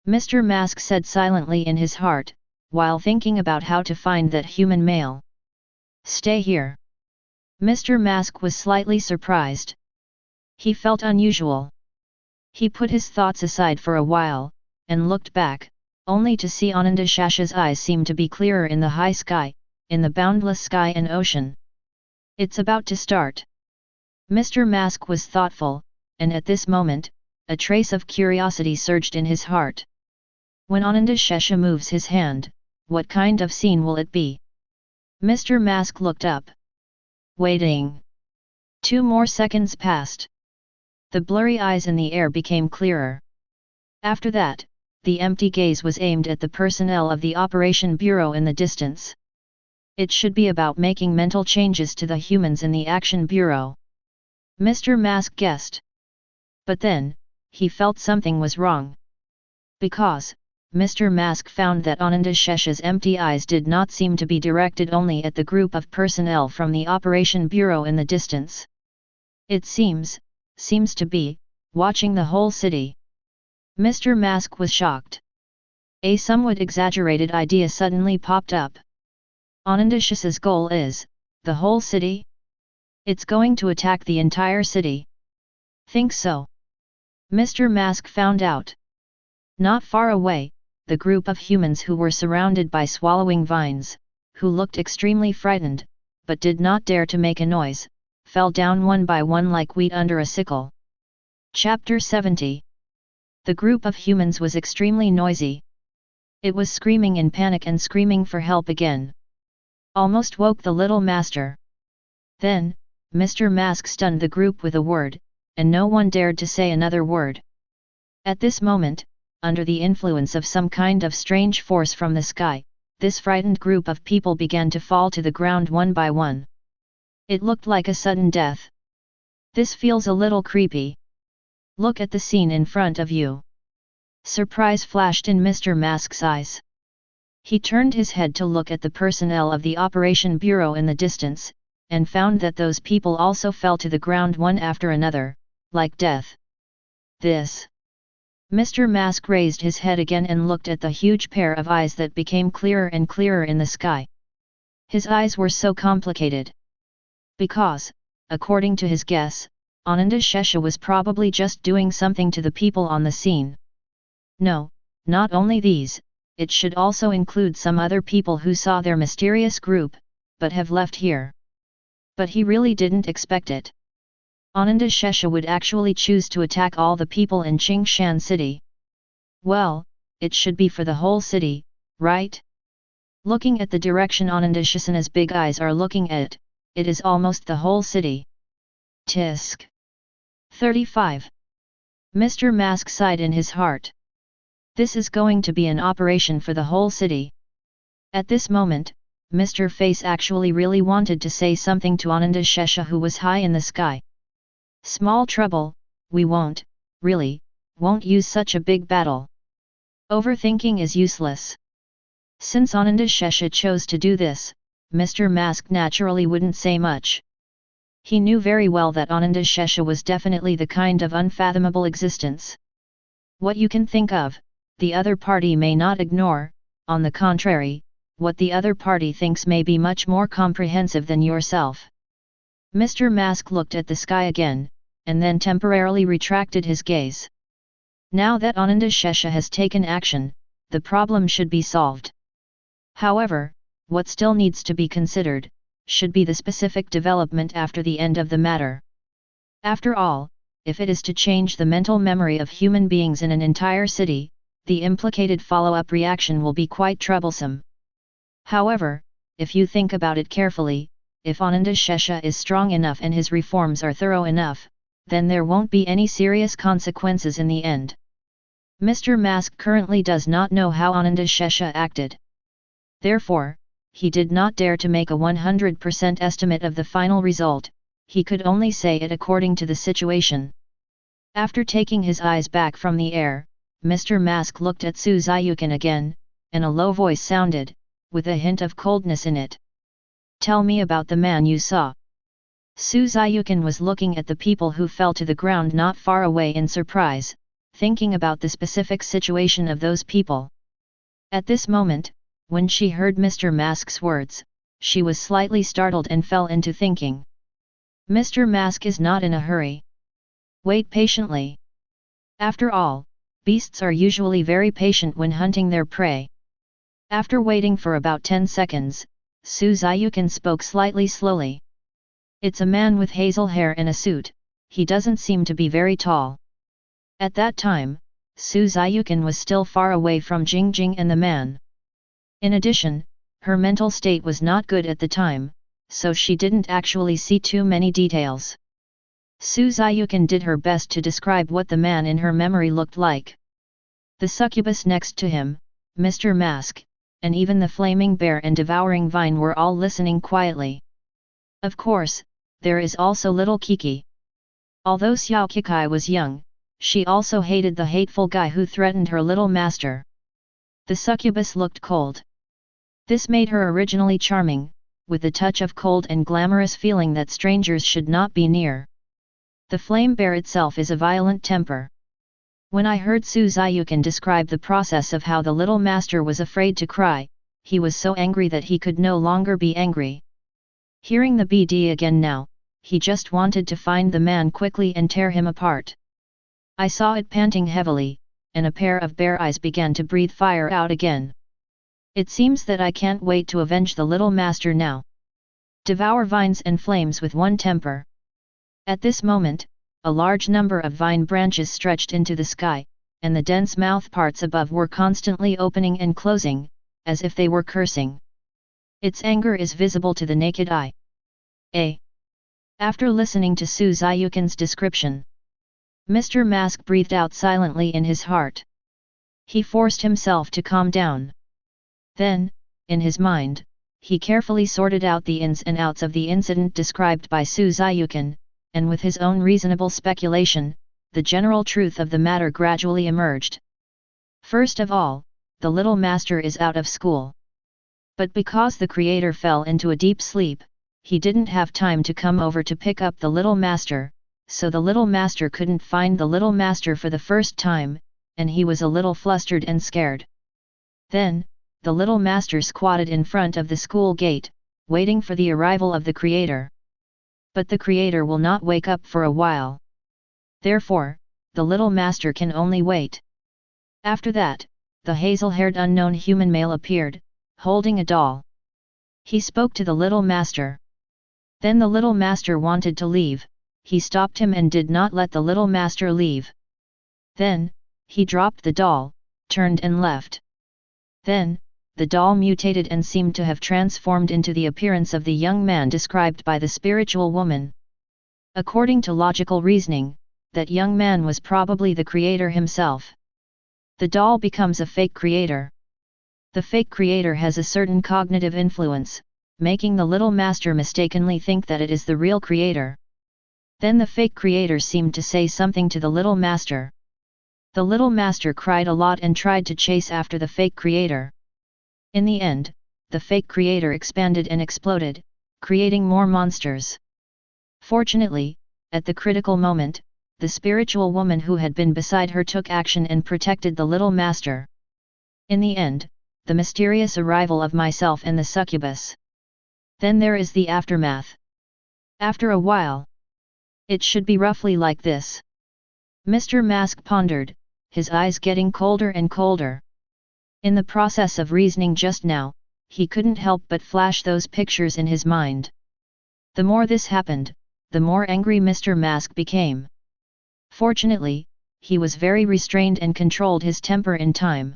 Mr. Mask said silently in his heart, while thinking about how to find that human male. Stay here. Mr. Mask was slightly surprised. He felt unusual. He put his thoughts aside for a while, and looked back, only to see Ananda Shesha's eyes seem to be clearer in the high sky, in the boundless sky and ocean. It's about to start. Mr. Mask was thoughtful, and at this moment, a trace of curiosity surged in his heart. When Ananda Shesha moves his hand, what kind of scene will it be? Mr. Mask looked up. Waiting. 2 more seconds passed. The blurry eyes in the air became clearer. After that, the empty gaze was aimed at the personnel of the Operation Bureau in the distance. It should be about making mental changes to the humans in the Action Bureau. Mr. Mask guessed. But then, he felt something was wrong. Because, Mr. Mask found that Ananda Shesha's empty eyes did not seem to be directed only at the group of personnel from the Operation Bureau in the distance. It seems to be, watching the whole city. Mr. Mask was shocked. A somewhat exaggerated idea suddenly popped up. Ananda Shesha's goal is, the whole city? It's going to attack the entire city. Think so? Mr. Mask found out. Not far away, the group of humans who were surrounded by swallowing vines, who looked extremely frightened, but did not dare to make a noise, fell down one by one like wheat under a sickle. Chapter 70. The group of humans was extremely noisy. It was screaming in panic and screaming for help again. Almost woke the little master. Then, Mr. Mask stunned the group with a word, and no one dared to say another word. At this moment, under the influence of some kind of strange force from the sky, this frightened group of people began to fall to the ground one by one. It looked like a sudden death. This feels a little creepy. Look at the scene in front of you. Surprise flashed in Mr. Mask's eyes. He turned his head to look at the personnel of the Operation Bureau in the distance, and found that those people also fell to the ground one after another, like death. This. Mr. Mask raised his head again and looked at the huge pair of eyes that became clearer and clearer in the sky. His eyes were so complicated. Because, according to his guess, Ananda Shesha was probably just doing something to the people on the scene. No, not only these, it should also include some other people who saw their mysterious group, but have left here. But he really didn't expect it. Ananda Shesha would actually choose to attack all the people in Qingshan city. Well, it should be for the whole city, right? Looking at the direction Ananda Shesana's big eyes are looking at, it is almost the whole city. Tisk. 35. Mr. Mask sighed in his heart. This is going to be an operation for the whole city. At this moment, Mr. Face actually really wanted to say something to Ananda Shesha, who was high in the sky. Small trouble, we won't use such a big battle. Overthinking is useless. Since Ananda Shesha chose to do this, Mr. Mask naturally wouldn't say much. He knew very well that Ananda Shesha was definitely the kind of unfathomable existence. What you can think of, the other party may not ignore, on the contrary, what the other party thinks may be much more comprehensive than yourself. Mr. Mask looked at the sky again, and then temporarily retracted his gaze. Now that Ananda Shesha has taken action, the problem should be solved. However, what still needs to be considered, should be the specific development after the end of the matter. After all, if it is to change the mental memory of human beings in an entire city, the implicated follow-up reaction will be quite troublesome. However, if you think about it carefully, if Ananda Shesha is strong enough and his reforms are thorough enough, then there won't be any serious consequences in the end. Mr. Mask currently does not know how Ananda Shesha acted. Therefore, he did not dare to make a 100% estimate of the final result, he could only say it according to the situation. After taking his eyes back from the air, Mr. Mask looked at Su Ziyukan again, and a low voice sounded, with a hint of coldness in it. Tell me about the man you saw. Su Ziyukan was looking at the people who fell to the ground not far away in surprise, thinking about the specific situation of those people. At this moment, when she heard Mr. Mask's words, she was slightly startled and fell into thinking. Mr. Mask is not in a hurry. Wait patiently. After all, beasts are usually very patient when hunting their prey. After waiting for about 10 seconds, Su Ziyukan spoke slightly slowly. It's a man with hazel hair and a suit, he doesn't seem to be very tall. At that time, Su Ziyukan was still far away from Jingjing and the man. In addition, her mental state was not good at the time, so she didn't actually see too many details. Su Ziyukan did her best to describe what the man in her memory looked like. The succubus next to him, Mr. Mask, and even the flaming bear and devouring vine were all listening quietly. Of course, there is also little Kiki. Although Xiao Kikai was young, she also hated the hateful guy who threatened her little master. The succubus looked cold. This made her originally charming, with a touch of cold and glamorous feeling that strangers should not be near. The flame bear itself is a violent temper. When I heard Su Ziyukan describe the process of how the little master was afraid to cry, he was so angry that he could no longer be angry. Hearing the BD again now, he just wanted to find the man quickly and tear him apart. I saw it panting heavily, and a pair of bear eyes began to breathe fire out again. It seems that I can't wait to avenge the little master now. Devour vines and flames with one temper. At this moment, a large number of vine branches stretched into the sky, and the dense mouth parts above were constantly opening and closing, as if they were cursing. Its anger is visible to the naked eye. After listening to Su Ziyukan's description, Mr. Mask breathed out silently in his heart. He forced himself to calm down. Then, in his mind, he carefully sorted out the ins and outs of the incident described by Su Ziyukan, and with his own reasonable speculation, the general truth of the matter gradually emerged. First of all, the little master is out of school. But because the creator fell into a deep sleep, he didn't have time to come over to pick up the little master, so the little master couldn't find the little master for the first time, and he was a little flustered and scared. Then, the little master squatted in front of the school gate, waiting for the arrival of the creator. But the creator will not wake up for a while. Therefore, the little master can only wait. After that, the hazel-haired unknown human male appeared, holding a doll. He spoke to the little master. Then the little master wanted to leave, he stopped him and did not let the little master leave. Then, he dropped the doll, turned and left. Then, the doll mutated and seemed to have transformed into the appearance of the young man described by the spiritual woman. According to logical reasoning, that young man was probably the creator himself. The doll becomes a fake creator. The fake creator has a certain cognitive influence, making the little master mistakenly think that it is the real creator. Then the fake creator seemed to say something to the little master. The little master cried a lot and tried to chase after the fake creator. In the end, the fake creator expanded and exploded, creating more monsters. Fortunately, at the critical moment, the spiritual woman who had been beside her took action and protected the little master. In the end, the mysterious arrival of myself and the succubus. Then there is the aftermath. After a while. It should be roughly like this. Mr. Mask pondered, his eyes getting colder and colder. In the process of reasoning just now, he couldn't help but flash those pictures in his mind. The more this happened, the more angry Mr. Mask became. Fortunately, he was very restrained and controlled his temper in time.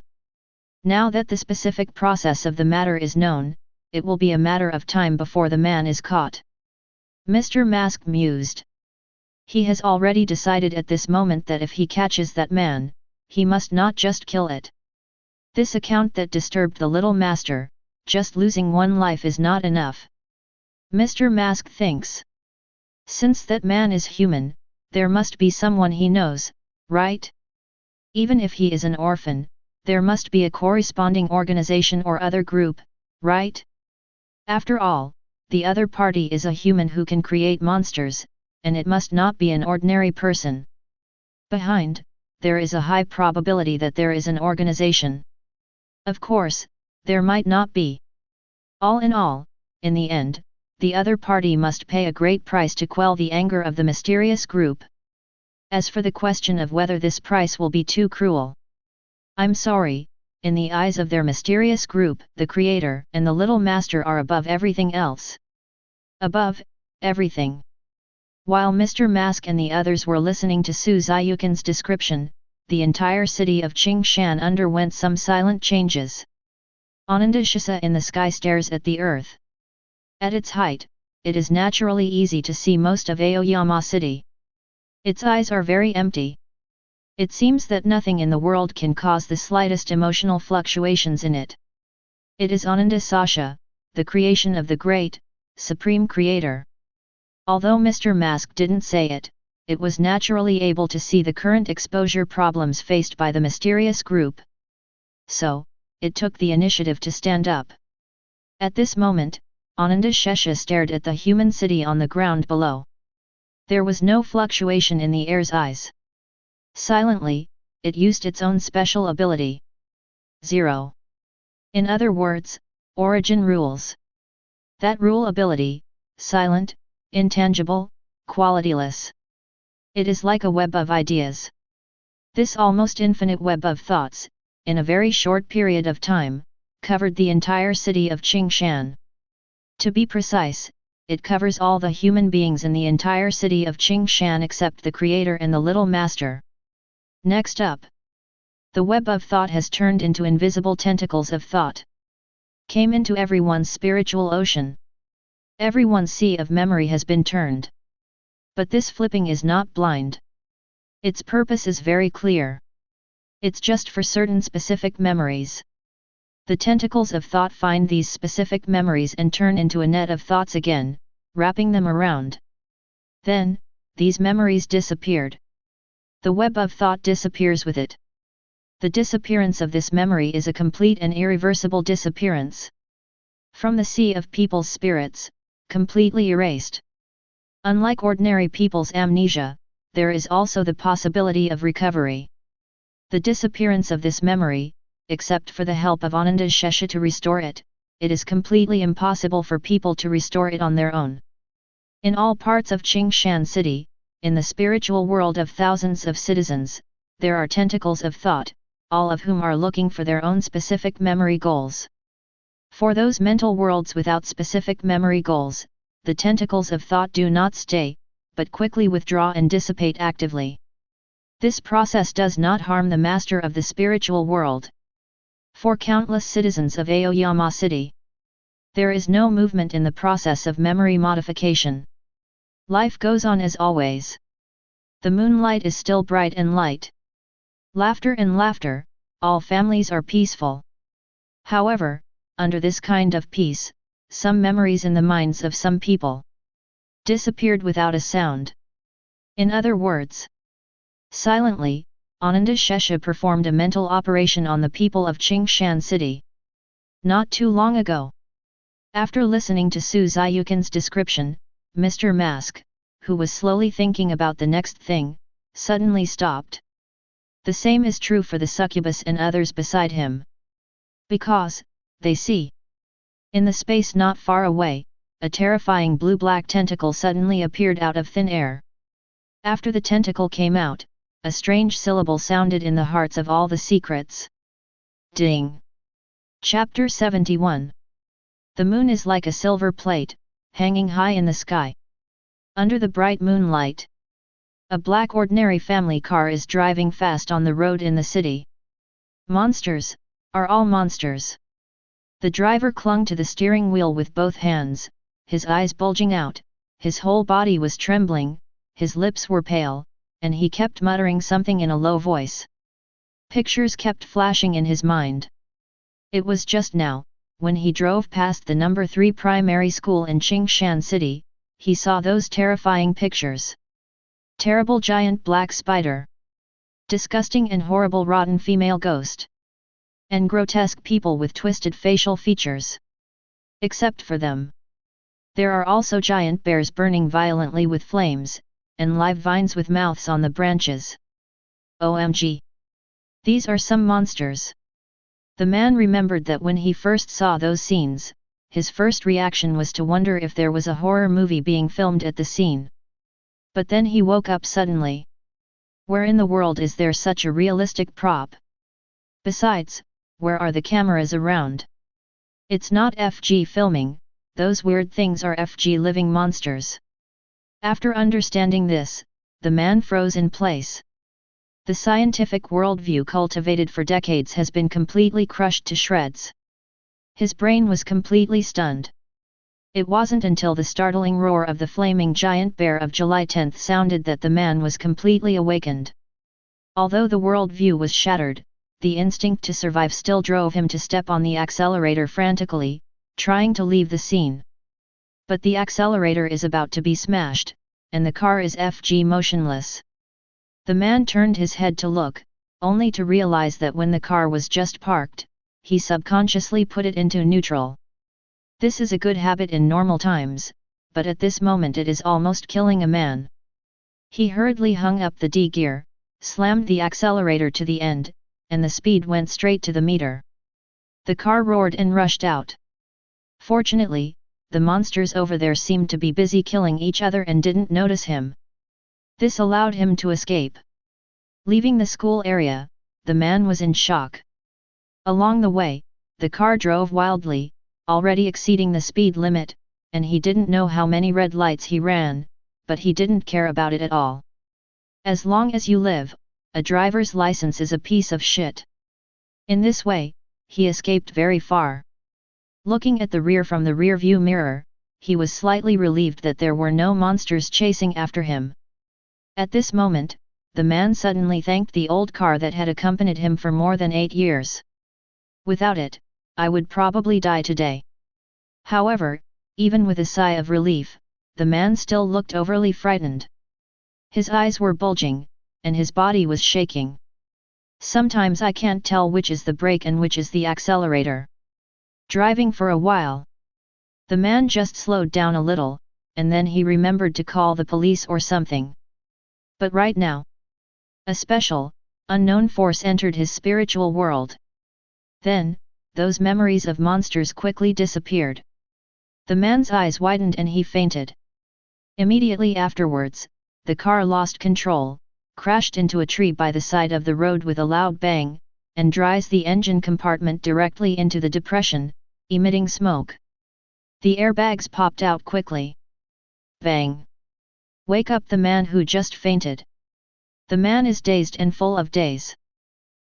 Now that the specific process of the matter is known, it will be a matter of time before the man is caught. Mr. Mask mused. He has already decided at this moment that if he catches that man, he must not just kill it. This account that disturbed the little master, just losing one life is not enough. Mr. Mask thinks. Since that man is human, there must be someone he knows, right? Even if he is an orphan, there must be a corresponding organization or other group, right? After all, the other party is a human who can create monsters, and it must not be an ordinary person. Behind, there is a high probability that there is an organization. Of course, there might not be. All in all, in the end, the other party must pay a great price to quell the anger of the mysterious group. As for the question of whether this price will be too cruel, I'm sorry, in the eyes of their mysterious group, the creator and the little master are above everything else. Above everything. While Mr. Mask and the others were listening to Su Ziyukan's description, the entire city of Qingshan underwent some silent changes. Ananda Shesha in the sky stares at the earth. At its height, it is naturally easy to see most of Aoyama City. Its eyes are very empty. It seems that nothing in the world can cause the slightest emotional fluctuations in it. It is Ananda Sasha, the creation of the great, supreme creator. Although Mr. Mask didn't say it, it was naturally able to see the current exposure problems faced by the mysterious group. So, it took the initiative to stand up. At this moment, Ananda Shesha stared at the human city on the ground below. There was no fluctuation in the air's eyes. Silently, it used its own special ability. 0. In other words, origin rules. That rule ability, silent, intangible, qualityless. It is like a web of ideas. This almost infinite web of thoughts, in a very short period of time, covered the entire city of Qingshan. To be precise, it covers all the human beings in the entire city of Qingshan except the creator and the little master. Next up. The web of thought has turned into invisible tentacles of thought. Came into everyone's spiritual ocean. Everyone's sea of memory has been turned. But this flipping is not blind. Its purpose is very clear. It's just for certain specific memories. The tentacles of thought find these specific memories and turn into a net of thoughts again, wrapping them around. Then, these memories disappeared. The web of thought disappears with it. The disappearance of this memory is a complete and irreversible disappearance. From the sea of people's spirits, completely erased. Unlike ordinary people's amnesia, there is also the possibility of recovery. The disappearance of this memory, except for the help of Ananda Shesha to restore it, it is completely impossible for people to restore it on their own. In all parts of Qingshan City, in the spiritual world of thousands of citizens, there are tentacles of thought, all of whom are looking for their own specific memory goals. For those mental worlds without specific memory goals, the tentacles of thought do not stay, but quickly withdraw and dissipate actively. This process does not harm the master of the spiritual world. For countless citizens of Aoyama City, there is no movement in the process of memory modification. Life goes on as always. The moonlight is still bright and light. Laughter and laughter, all families are peaceful. However, under this kind of peace, some memories in the minds of some people disappeared without a sound. In other words, silently, Ananda Shesha performed a mental operation on the people of Qingshan City. Not too long ago. After listening to Su Ziyukan's description, Mr. Mask, who was slowly thinking about the next thing, suddenly stopped. The same is true for the succubus and others beside him. Because, they see. In the space not far away, a terrifying blue-black tentacle suddenly appeared out of thin air. After the tentacle came out, a strange syllable sounded in the hearts of all the secrets. Ding! Chapter 71. The moon is like a silver plate, hanging high in the sky. Under the bright moonlight, a black ordinary family car is driving fast on the road in the city. Monsters, are all monsters. The driver clung to the steering wheel with both hands, his eyes bulging out, his whole body was trembling, his lips were pale, and he kept muttering something in a low voice. Pictures kept flashing in his mind. It was just now, when he drove past the number 3 primary school in Qingshan City, he saw those terrifying pictures. Terrible giant black spider. Disgusting and horrible rotten female ghost. And grotesque people with twisted facial features. Except for them, there are also giant bears burning violently with flames, and live vines with mouths on the branches. OMG! These are some monsters. The man remembered that when he first saw those scenes, his first reaction was to wonder if there was a horror movie being filmed at the scene. But then he woke up suddenly. Where in the world is there such a realistic prop? Besides, where are the cameras around? It's not FG filming, those weird things are FG living monsters. After understanding this, the man froze in place. The scientific worldview cultivated for decades has been completely crushed to shreds. His brain was completely stunned. It wasn't until the startling roar of the flaming giant bear of July 10 sounded that the man was completely awakened. Although the worldview was shattered, the instinct to survive still drove him to step on the accelerator frantically, trying to leave the scene. But the accelerator is about to be smashed, and the car is FG motionless. The man turned his head to look, only to realize that when the car was just parked, he subconsciously put it into neutral. This is a good habit in normal times, but at this moment it is almost killing a man. He hurriedly hung up the D gear, slammed the accelerator to the end, and the speed went straight to the meter. The car roared and rushed out. Fortunately, the monsters over there seemed to be busy killing each other and didn't notice him. This allowed him to escape. Leaving the school area, the man was in shock. Along the way, the car drove wildly, already exceeding the speed limit, and he didn't know how many red lights he ran, but he didn't care about it at all. As long as you live, a driver's license is a piece of shit. In this way, he escaped very far. Looking at the rear from the rear-view mirror, he was slightly relieved that there were no monsters chasing after him. At this moment, the man suddenly thanked the old car that had accompanied him for more than 8 years. Without it, I would probably die today. However, even with a sigh of relief, the man still looked overly frightened. His eyes were bulging, and his body was shaking. Sometimes I can't tell which is the brake and which is the accelerator. Driving for a while, the man just slowed down a little, and then he remembered to call the police or something. But right now, a special, unknown force entered his spiritual world. Then, those memories of monsters quickly disappeared. The man's eyes widened and he fainted. Immediately afterwards, the car lost control, crashed into a tree by the side of the road with a loud bang, and drives the engine compartment directly into the depression, emitting smoke. The airbags popped out quickly. Bang! Wake up the man who just fainted. The man is dazed and full of daze.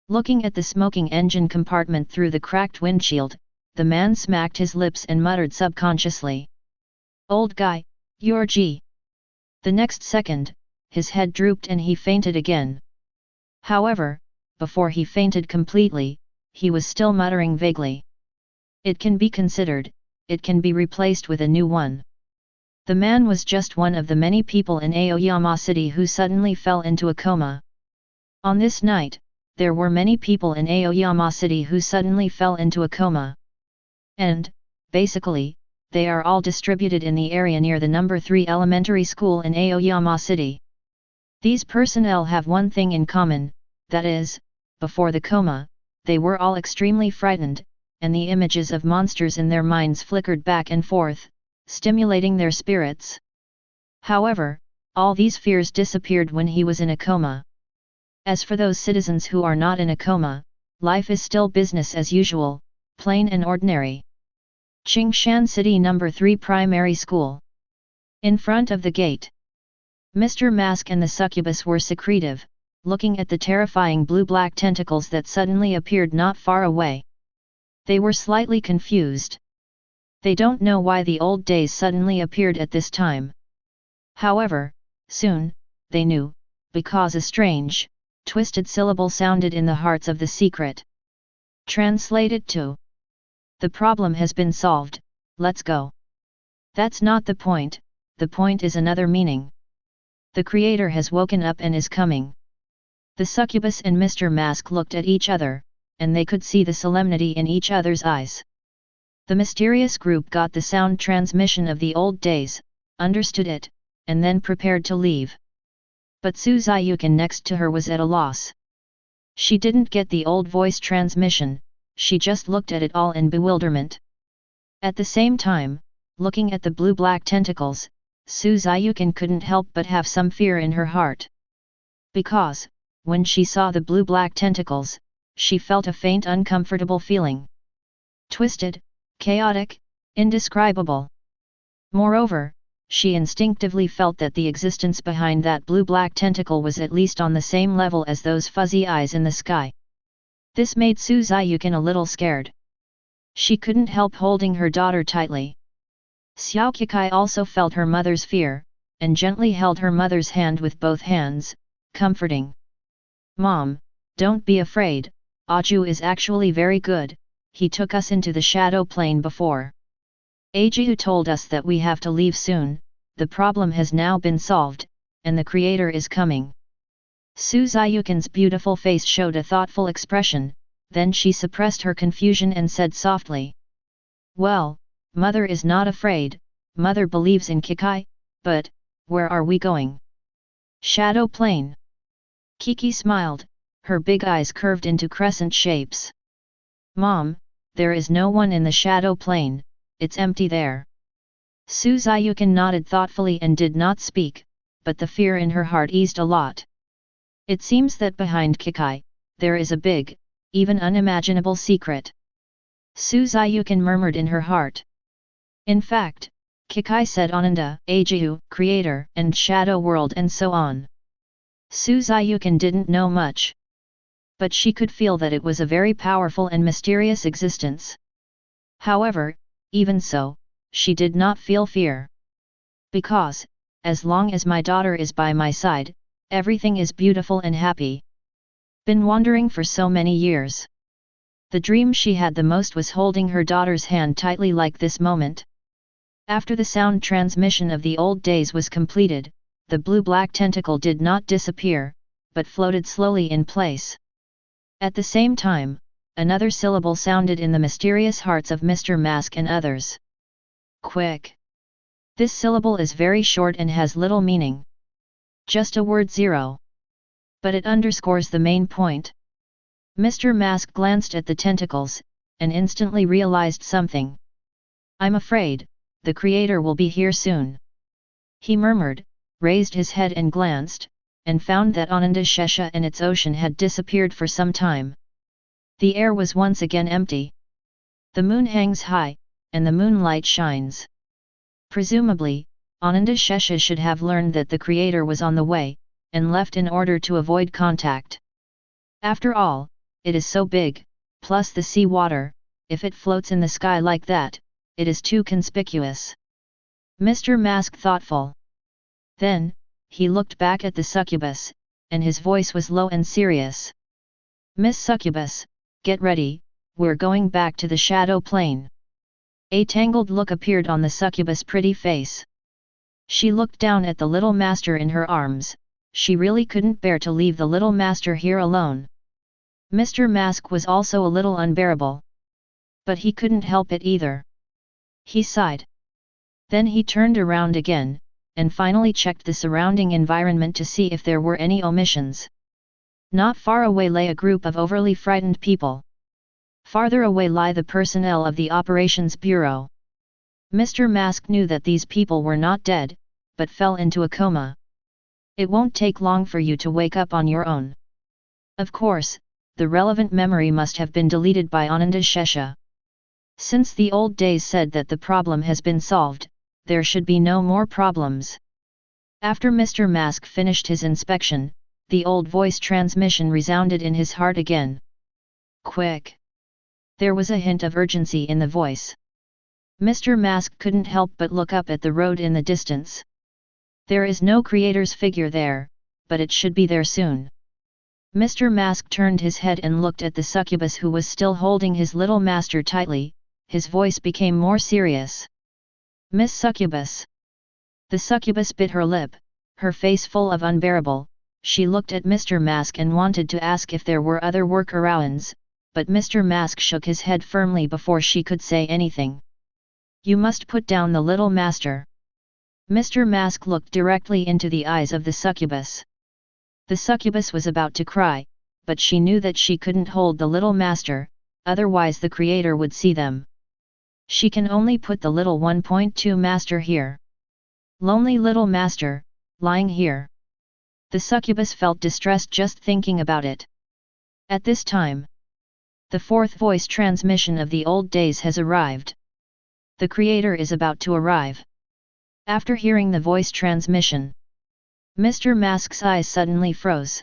Looking at the smoking engine compartment through the cracked windshield, the man smacked his lips and muttered subconsciously. Old guy, you're G. The next second, his head drooped and he fainted again. However, before he fainted completely, he was still muttering vaguely. It can be considered, it can be replaced with a new one. The man was just one of the many people in Aoyama City who suddenly fell into a coma. On this night, there were many people in Aoyama City who suddenly fell into a coma. And, basically, they are all distributed in the area near the number 3 elementary school in Aoyama City. These personnel have one thing in common, that is, before the coma, they were all extremely frightened, and the images of monsters in their minds flickered back and forth, stimulating their spirits. However, all these fears disappeared when he was in a coma. As for those citizens who are not in a coma, life is still business as usual, plain and ordinary. Qingshan City number 3 Primary School. In front of the gate, Mr. Mask and the Succubus were secretive, looking at the terrifying blue-black tentacles that suddenly appeared not far away. They were slightly confused. They don't know why the old days suddenly appeared at this time. However, soon, they knew, because a strange, twisted syllable sounded in the hearts of the secret. Translated to: the problem has been solved, let's go. That's not the point is another meaning. The creator has woken up and is coming. The Succubus and Mr. Mask looked at each other, and they could see the solemnity in each other's eyes. The mysterious group got the sound transmission of the old days, understood it, and then prepared to leave. But Suzayukin next to her was at a loss. She didn't get the old voice transmission, she just looked at it all in bewilderment. At the same time, looking at the blue-black tentacles, Suzayukin couldn't help but have some fear in her heart. Because, when she saw the blue-black tentacles, she felt a faint uncomfortable feeling. Twisted, chaotic, indescribable. Moreover, she instinctively felt that the existence behind that blue-black tentacle was at least on the same level as those fuzzy eyes in the sky. This made Suzayukin a little scared. She couldn't help holding her daughter tightly. Xiao Kikai also felt her mother's fear, and gently held her mother's hand with both hands, comforting. Mom, don't be afraid, Aju is actually very good, he took us into the shadow plane before. Aju told us that we have to leave soon, the problem has now been solved, and the creator is coming. Suzayukin's beautiful face showed a thoughtful expression, then she suppressed her confusion and said softly. Well, Mother is not afraid, Mother believes in Kikai, but, where are we going? Shadow plane. Kiki smiled, her big eyes curved into crescent shapes. Mom, there is no one in the shadow plane, it's empty there. Suzayukin nodded thoughtfully and did not speak, but the fear in her heart eased a lot. It seems that behind Kikai, there is a big, even unimaginable secret. Suzayukin murmured in her heart. In fact, Kikai said Ananda, Aju, creator, and shadow world and so on. Suzayukin didn't know much. But she could feel that it was a very powerful and mysterious existence. However, even so, she did not feel fear. Because, as long as my daughter is by my side, everything is beautiful and happy. Been wandering for so many years. The dream she had the most was holding her daughter's hand tightly like this moment. After the sound transmission of the old days was completed, the blue-black tentacle did not disappear, but floated slowly in place. At the same time, another syllable sounded in the mysterious hearts of Mr. Mask and others. Quick. This syllable is very short and has little meaning. Just a word 0. But it underscores the main point. Mr. Mask glanced at the tentacles, and instantly realized something. I'm afraid, the creator will be here soon. He murmured, raised his head and glanced, and found that Ananda Shesha and its ocean had disappeared for some time. The air was once again empty. The moon hangs high, and the moonlight shines. Presumably, Ananda Shesha should have learned that the creator was on the way, and left in order to avoid contact. After all, it is so big, plus the sea water, if it floats in the sky like that, it is too conspicuous. Mr. Mask thoughtful. Then, he looked back at the succubus, and his voice was low and serious. Miss Succubus, get ready, we're going back to the shadow plane. A tangled look appeared on the succubus' pretty face. She looked down at the little master in her arms, she really couldn't bear to leave the little master here alone. Mr. Mask was also a little unbearable. But he couldn't help it either. He sighed. Then he turned around again, and finally checked the surrounding environment to see if there were any omissions. Not far away lay a group of overly frightened people. Farther away lie the personnel of the Operations Bureau. Mr. Mask knew that these people were not dead, but fell into a coma. It won't take long for you to wake up on your own. Of course, the relevant memory must have been deleted by Ananda Shesha. Since the old days said that the problem has been solved, there should be no more problems. After Mr. Mask finished his inspection, the old voice transmission resounded in his heart again. Quick! There was a hint of urgency in the voice. Mr. Mask couldn't help but look up at the road in the distance. There is no creator's figure there, but it should be there soon. Mr. Mask turned his head and looked at the succubus who was still holding his little master tightly, his voice became more serious. Miss Succubus. The succubus bit her lip, her face full of unbearable. She looked at Mr. Mask and wanted to ask if there were other workarounds, but Mr. Mask shook his head firmly before she could say anything. You must put down the little master. Mr. Mask looked directly into the eyes of the succubus. The succubus was about to cry, but she knew that she couldn't hold the little master, otherwise the creator would see them. She can only put the little 1.2 master here. Lonely little master, lying here. The succubus felt distressed just thinking about it. At this time, the fourth voice transmission of the old days has arrived. The creator is about to arrive. After hearing the voice transmission, Mr. Mask's eyes suddenly froze.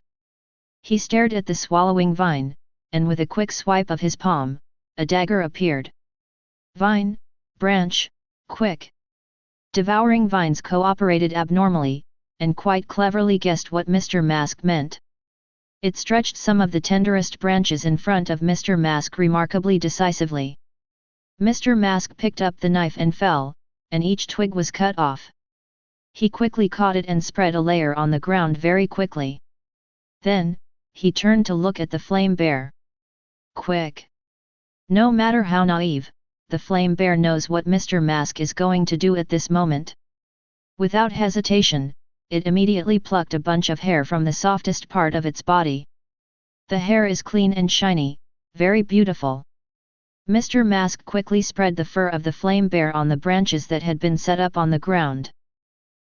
He stared at the swallowing vine, and with a quick swipe of his palm, a dagger appeared. Vine, branch, quick! Devouring vines cooperated abnormally, and quite cleverly guessed what Mr. Mask meant. It stretched some of the tenderest branches in front of Mr. Mask remarkably decisively. Mr. Mask picked up the knife and fell, and each twig was cut off. He quickly caught it and spread a layer on the ground very quickly. Then, he turned to look at the flame bear. Quick! No matter how naive, the flame bear knows what Mr. Mask is going to do at this moment. Without hesitation, it immediately plucked a bunch of hair from the softest part of its body. The hair is clean and shiny, very beautiful. Mr. Mask quickly spread the fur of the flame bear on the branches that had been set up on the ground.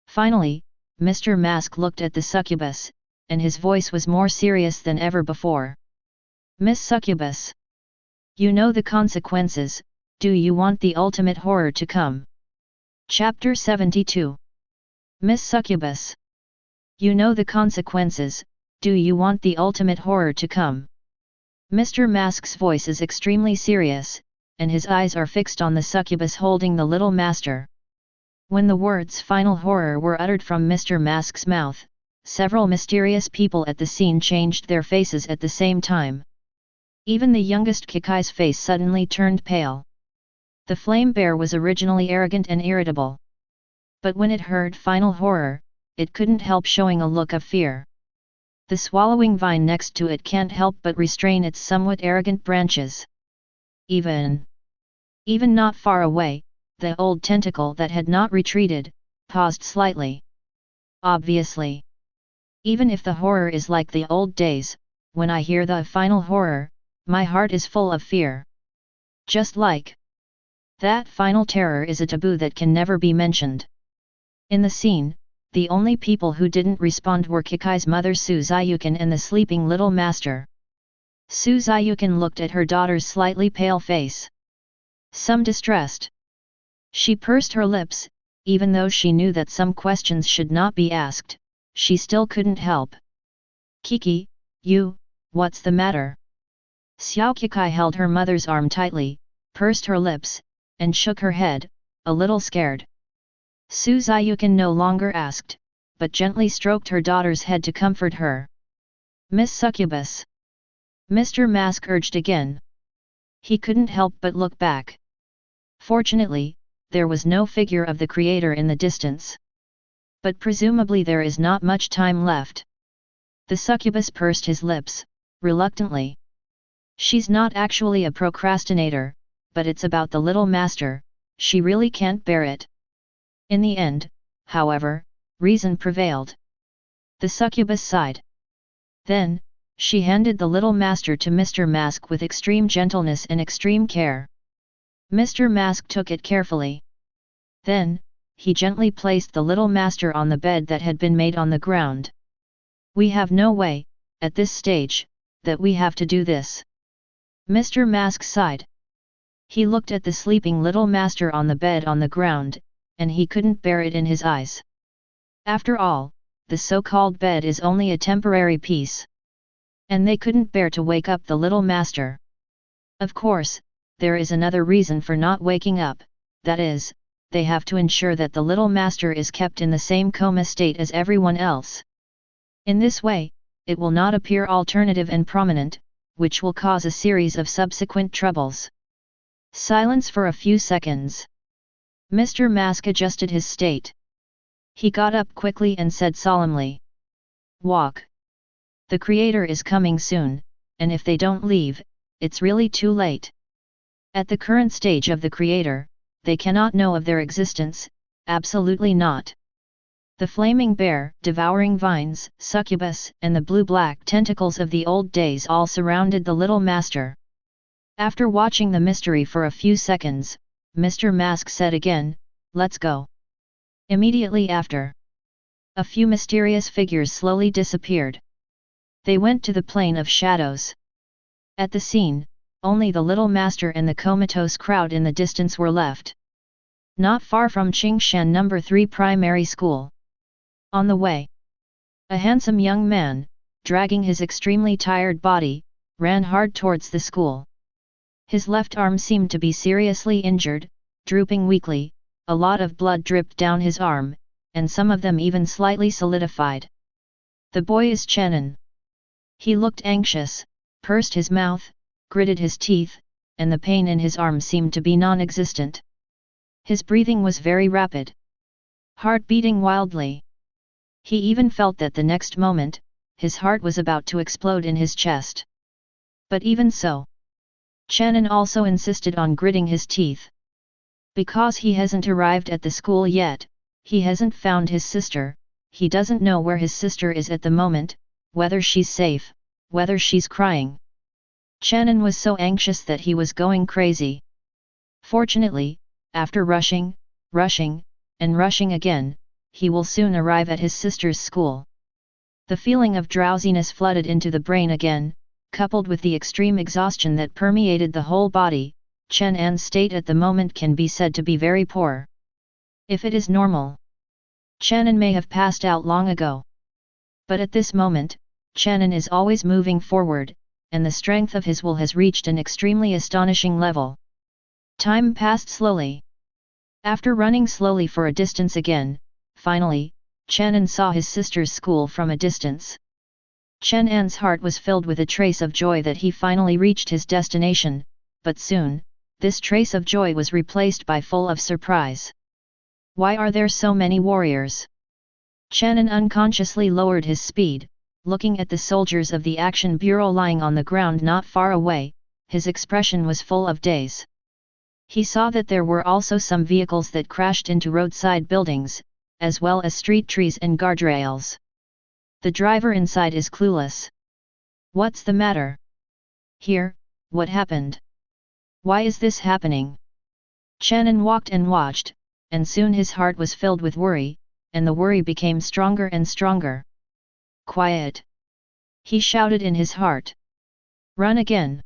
Finally, Mr. Mask looked at the succubus, and his voice was more serious than ever before. Miss Succubus. You know the consequences, do you want the ultimate horror to come? Chapter 72. Miss Succubus. You know the consequences, do you want the ultimate horror to come? Mr. Mask's voice is extremely serious, and his eyes are fixed on the succubus holding the little master. When the words final horror were uttered from Mr. Mask's mouth, several mysterious people at the scene changed their faces at the same time. Even the youngest Kikai's face suddenly turned pale. The flame bear was originally arrogant and irritable. But when it heard final horror, it couldn't help showing a look of fear. The swallowing vine next to it can't help but restrain its somewhat arrogant branches. Even not far away, the old tentacle that had not retreated, paused slightly. Obviously. Even if the horror is like the old days, when I hear the final horror, my heart is full of fear. Just like that final terror is a taboo that can never be mentioned. In the scene, the only people who didn't respond were Kikai's mother Suzayukin and the sleeping little master. Suzayukin looked at her daughter's slightly pale face. Some distressed. She pursed her lips, even though she knew that some questions should not be asked, she still couldn't help. Kiki, what's the matter? Xiao Kikai held her mother's arm tightly, pursed her lips, and shook her head, a little scared. Su Ziyukan no longer asked, but gently stroked her daughter's head to comfort her. Miss Succubus. Mr. Mask urged again. He couldn't help but look back. Fortunately, there was no figure of the creator in the distance. But presumably there is not much time left. The succubus pursed his lips, reluctantly. She's not actually a procrastinator, but it's about the little master, she really can't bear it. In the end, however, reason prevailed. The succubus sighed. Then, she handed the little master to Mr. Mask with extreme gentleness and extreme care. Mr. Mask took it carefully. Then, he gently placed the little master on the bed that had been made on the ground. We have no way, at this stage, that we have to do this. Mr. Mask sighed. He looked at the sleeping little master on the bed on the ground, and he couldn't bear it in his eyes. After all, the so-called bed is only a temporary piece. And they couldn't bear to wake up the little master. Of course, there is another reason for not waking up, that is, they have to ensure that the little master is kept in the same coma state as everyone else. In this way, it will not appear alternative and prominent, which will cause a series of subsequent troubles. Silence for a few seconds. Mr. Mask adjusted his state. He got up quickly and said solemnly. Walk. The creator is coming soon, and if they don't leave, it's really too late. At the current stage of the creator, they cannot know of their existence, absolutely not. The flaming bear, devouring vines, succubus, and the blue-black tentacles of the old days all surrounded the little master. After watching the mystery for a few seconds, Mr. Mask said again, let's go. Immediately after, a few mysterious figures slowly disappeared. They went to the plane of shadows. At the scene, only the little master and the comatose crowd in the distance were left. Not far from Qingshan No. 3 Primary School. On the way, a handsome young man, dragging his extremely tired body, ran hard towards the school. His left arm seemed to be seriously injured, drooping weakly, a lot of blood dripped down his arm, and some of them even slightly solidified. The boy is Chen An. He looked anxious, pursed his mouth, gritted his teeth, and the pain in his arm seemed to be non-existent. His breathing was very rapid. Heart beating wildly. He even felt that the next moment, his heart was about to explode in his chest. But even so, Chen An also insisted on gritting his teeth. Because he hasn't arrived at the school yet, he hasn't found his sister, he doesn't know where his sister is at the moment, whether she's safe, whether she's crying. Chen An was so anxious that he was going crazy. Fortunately, after rushing, and rushing again, he will soon arrive at his sister's school. The feeling of drowsiness flooded into the brain again, coupled with the extreme exhaustion that permeated the whole body. Chen An's state at the moment can be said to be very poor. If it is normal, Chen An may have passed out long ago. But at this moment, Chen An is always moving forward, and the strength of his will has reached an extremely astonishing level. Time passed slowly. After running slowly for a distance again, finally, Chen An saw his sister's school from a distance. Chen An's heart was filled with a trace of joy that he finally reached his destination, but soon, this trace of joy was replaced by full of surprise. Why are there so many warriors? Chen An unconsciously lowered his speed, looking at the soldiers of the Action Bureau lying on the ground not far away, his expression was full of daze. He saw that there were also some vehicles that crashed into roadside buildings, as well as street trees and guardrails. The driver inside is clueless. What's the matter? Here, what happened? Why is this happening? Chen An walked and watched, and soon his heart was filled with worry, and the worry became stronger and stronger. Quiet! He shouted in his heart. Run again!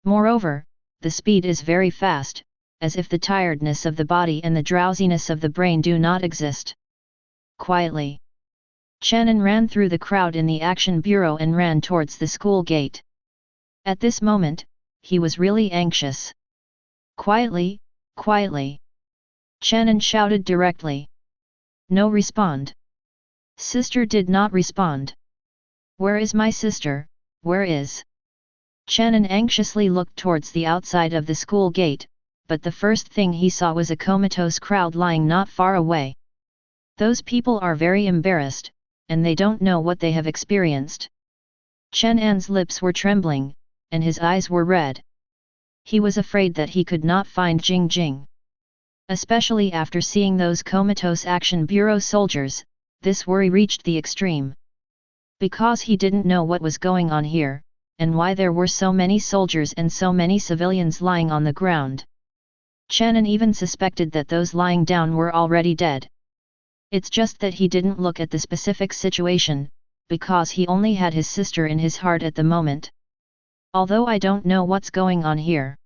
Moreover, the speed is very fast, as if the tiredness of the body and the drowsiness of the brain do not exist. Quietly, Chen An ran through the crowd in the action bureau and ran towards the school gate. At this moment, he was really anxious. Quietly, quietly. Chen An shouted directly. No respond. Sister did not respond. Where is my sister, where is? Chen An anxiously looked towards the outside of the school gate, but the first thing he saw was a comatose crowd lying not far away. Those people are very embarrassed, and they don't know what they have experienced. Chen An's lips were trembling, and his eyes were red. He was afraid that he could not find Jing Jing. Especially after seeing those comatose Action Bureau soldiers, this worry reached the extreme. Because he didn't know what was going on here, and why there were so many soldiers and so many civilians lying on the ground. Chen An even suspected that those lying down were already dead. It's just that he didn't look at the specific situation, because he only had his sister in his heart at the moment. Although I don't know what's going on here.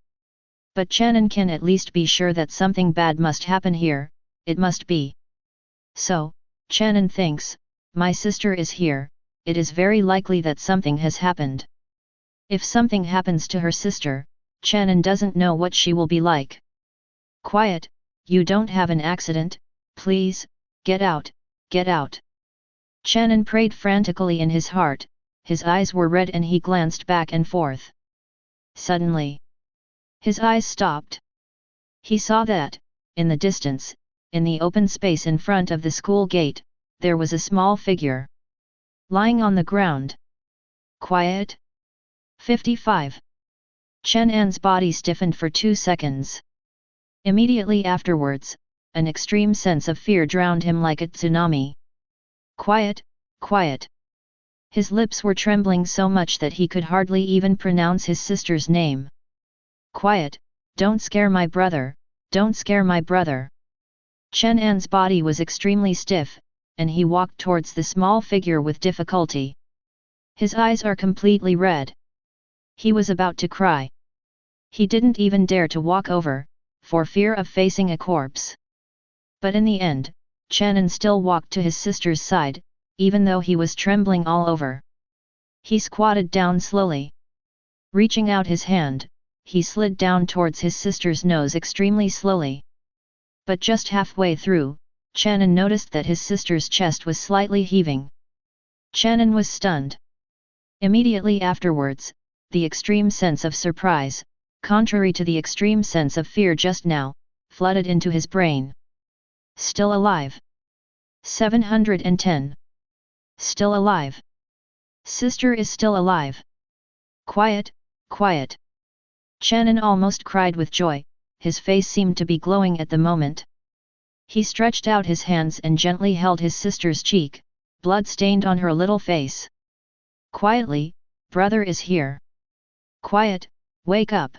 But Chen An can at least be sure that something bad must happen here, it must be. So, Chen An thinks, my sister is here, it is very likely that something has happened. If something happens to her sister, Chen An doesn't know what she will be like. Quiet, you don't have an accident, please, get out, get out. Chen An prayed frantically in his heart, his eyes were red and he glanced back and forth. Suddenly, his eyes stopped. He saw that, in the distance, in the open space in front of the school gate, there was a small figure. Lying on the ground. Quiet. 55. Chen An's body stiffened for 2 seconds. Immediately afterwards, an extreme sense of fear drowned him like a tsunami. Quiet, quiet. His lips were trembling so much that he could hardly even pronounce his sister's name. Quiet, don't scare my brother, don't scare my brother. Chen An's body was extremely stiff, and he walked towards the small figure with difficulty. His eyes are completely red. He was about to cry. He didn't even dare to walk over, for fear of facing a corpse. But in the end, Chen An still walked to his sister's side, even though he was trembling all over. He squatted down slowly. Reaching out his hand, he slid down towards his sister's nose extremely slowly. But just halfway through, Chen An noticed that his sister's chest was slightly heaving. Chen An was stunned. Immediately afterwards, the extreme sense of surprise, contrary to the extreme sense of fear just now, flooded into his brain. Still alive. 710. Still alive. Sister is still alive. Quiet, quiet. Chen An almost cried with joy, his face seemed to be glowing at the moment. He stretched out his hands and gently held his sister's cheek, blood stained on her little face. Quietly, brother is here. Quiet, wake up.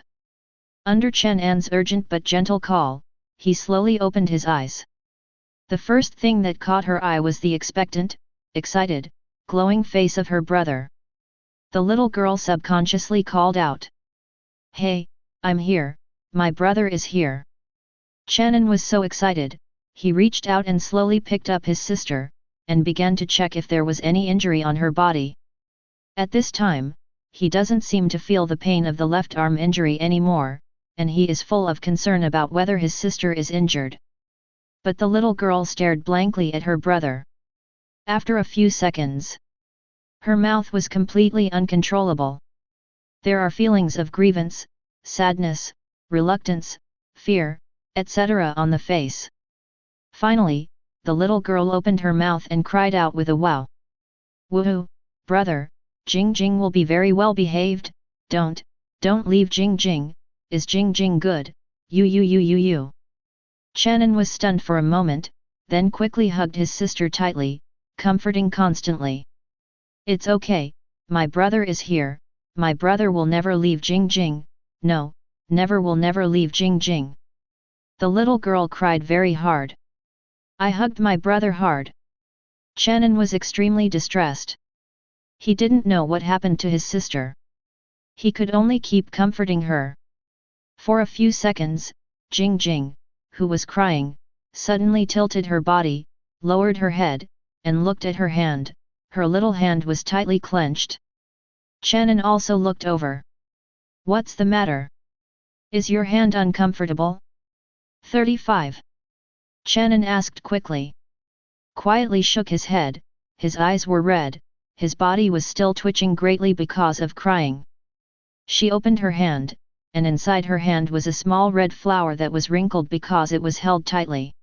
Under Chen An's urgent but gentle call, he slowly opened his eyes. The first thing that caught her eye was the expectant, excited, glowing face of her brother. The little girl subconsciously called out. Hey, I'm here, my brother is here. Chen An was so excited, he reached out and slowly picked up his sister, and began to check if there was any injury on her body. At this time, he doesn't seem to feel the pain of the left arm injury anymore, and he is full of concern about whether his sister is injured. But the little girl stared blankly at her brother. After a few seconds, her mouth was completely uncontrollable. There are feelings of grievance, sadness, reluctance, fear, etc. on the face. Finally, the little girl opened her mouth and cried out with a wow. Woohoo, brother, Jing Jing will be very well behaved, don't leave Jing Jing, is Jing Jing good, you. Chen An was stunned for a moment, then quickly hugged his sister tightly, comforting constantly. It's okay, my brother is here, my brother will never leave Jing Jing, no, will never leave Jing Jing. The little girl cried very hard. I hugged my brother hard. Chen An was extremely distressed. He didn't know what happened to his sister. He could only keep comforting her. For a few seconds, Jing, who was crying, suddenly tilted her body, lowered her head, and looked at her hand. Her little hand was tightly clenched. Chen An also looked over. What's the matter? Is your hand uncomfortable? 35. Chen An asked quickly. Quietly shook his head, his eyes were red, his body was still twitching greatly because of crying. She opened her hand, and inside her hand was a small red flower that was wrinkled because it was held tightly.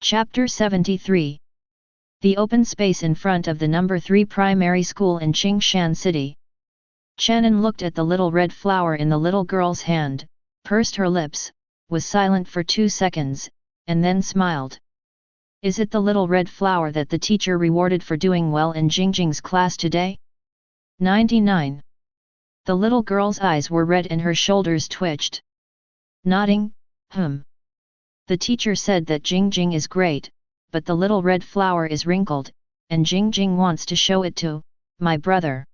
Chapter 73. The open space in front of the number 3 primary school in Qingshan City. Chen An looked at the little red flower in the little girl's hand, pursed her lips, was silent for 2 seconds, and then smiled. Is it the little red flower that the teacher rewarded for doing well in Jingjing's class today? 99. The little girl's eyes were red and her shoulders twitched. Nodding, The teacher said that Jingjing is great, but the little red flower is wrinkled, and Jingjing wants to show it to my brother.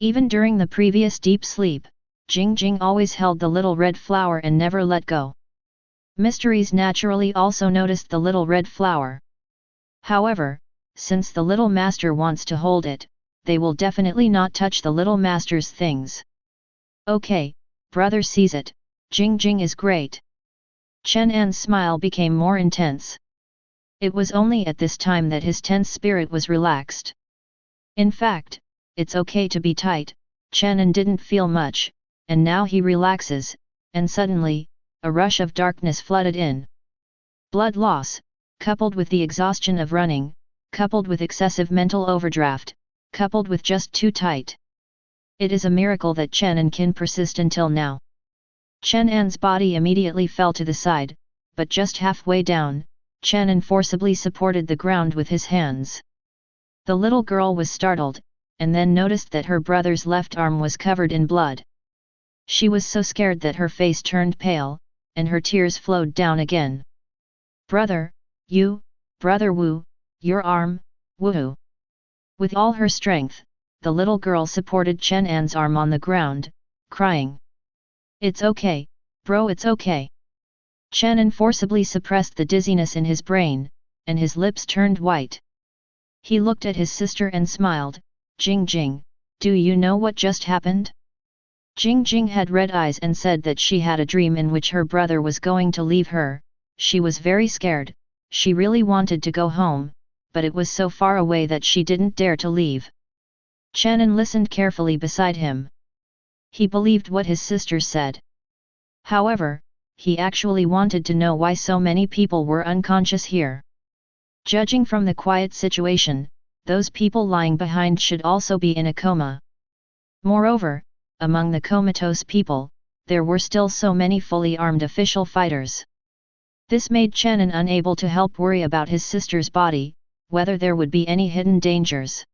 Even during the previous deep sleep, Jingjing always held the little red flower and never let go. Mysteries naturally also noticed the little red flower. However, since the little master wants to hold it, they will definitely not touch the little master's things. Okay, brother sees it, Jingjing is great. Chen An's smile became more intense. It was only at this time that his tense spirit was relaxed. In fact, it's okay to be tight, Chen An didn't feel much, and now he relaxes, and suddenly, a rush of darkness flooded in. Blood loss, coupled with the exhaustion of running, coupled with excessive mental overdraft, coupled with just too tight. It is a miracle that Chen An can persist until now. Chen An's body immediately fell to the side, but just halfway down, Chen An forcibly supported the ground with his hands. The little girl was startled, and then noticed that her brother's left arm was covered in blood. She was so scared that her face turned pale, and her tears flowed down again. Brother Wu, your arm, woohoo! With all her strength, the little girl supported Chen An's arm on the ground, crying. It's okay, bro, it's okay. Chen An forcibly suppressed the dizziness in his brain, and his lips turned white. He looked at his sister and smiled. Jingjing, do you know what just happened? Jingjing had red eyes and said that she had a dream in which her brother was going to leave her. She was very scared, she really wanted to go home, but it was so far away that she didn't dare to leave. Chen An listened carefully beside him. He believed what his sister said. However, he actually wanted to know why so many people were unconscious here. Judging from the quiet situation, those people lying behind should also be in a coma. Moreover, among the comatose people, there were still so many fully armed official fighters. This made Chen An unable to help worry about his sister's body, whether there would be any hidden dangers.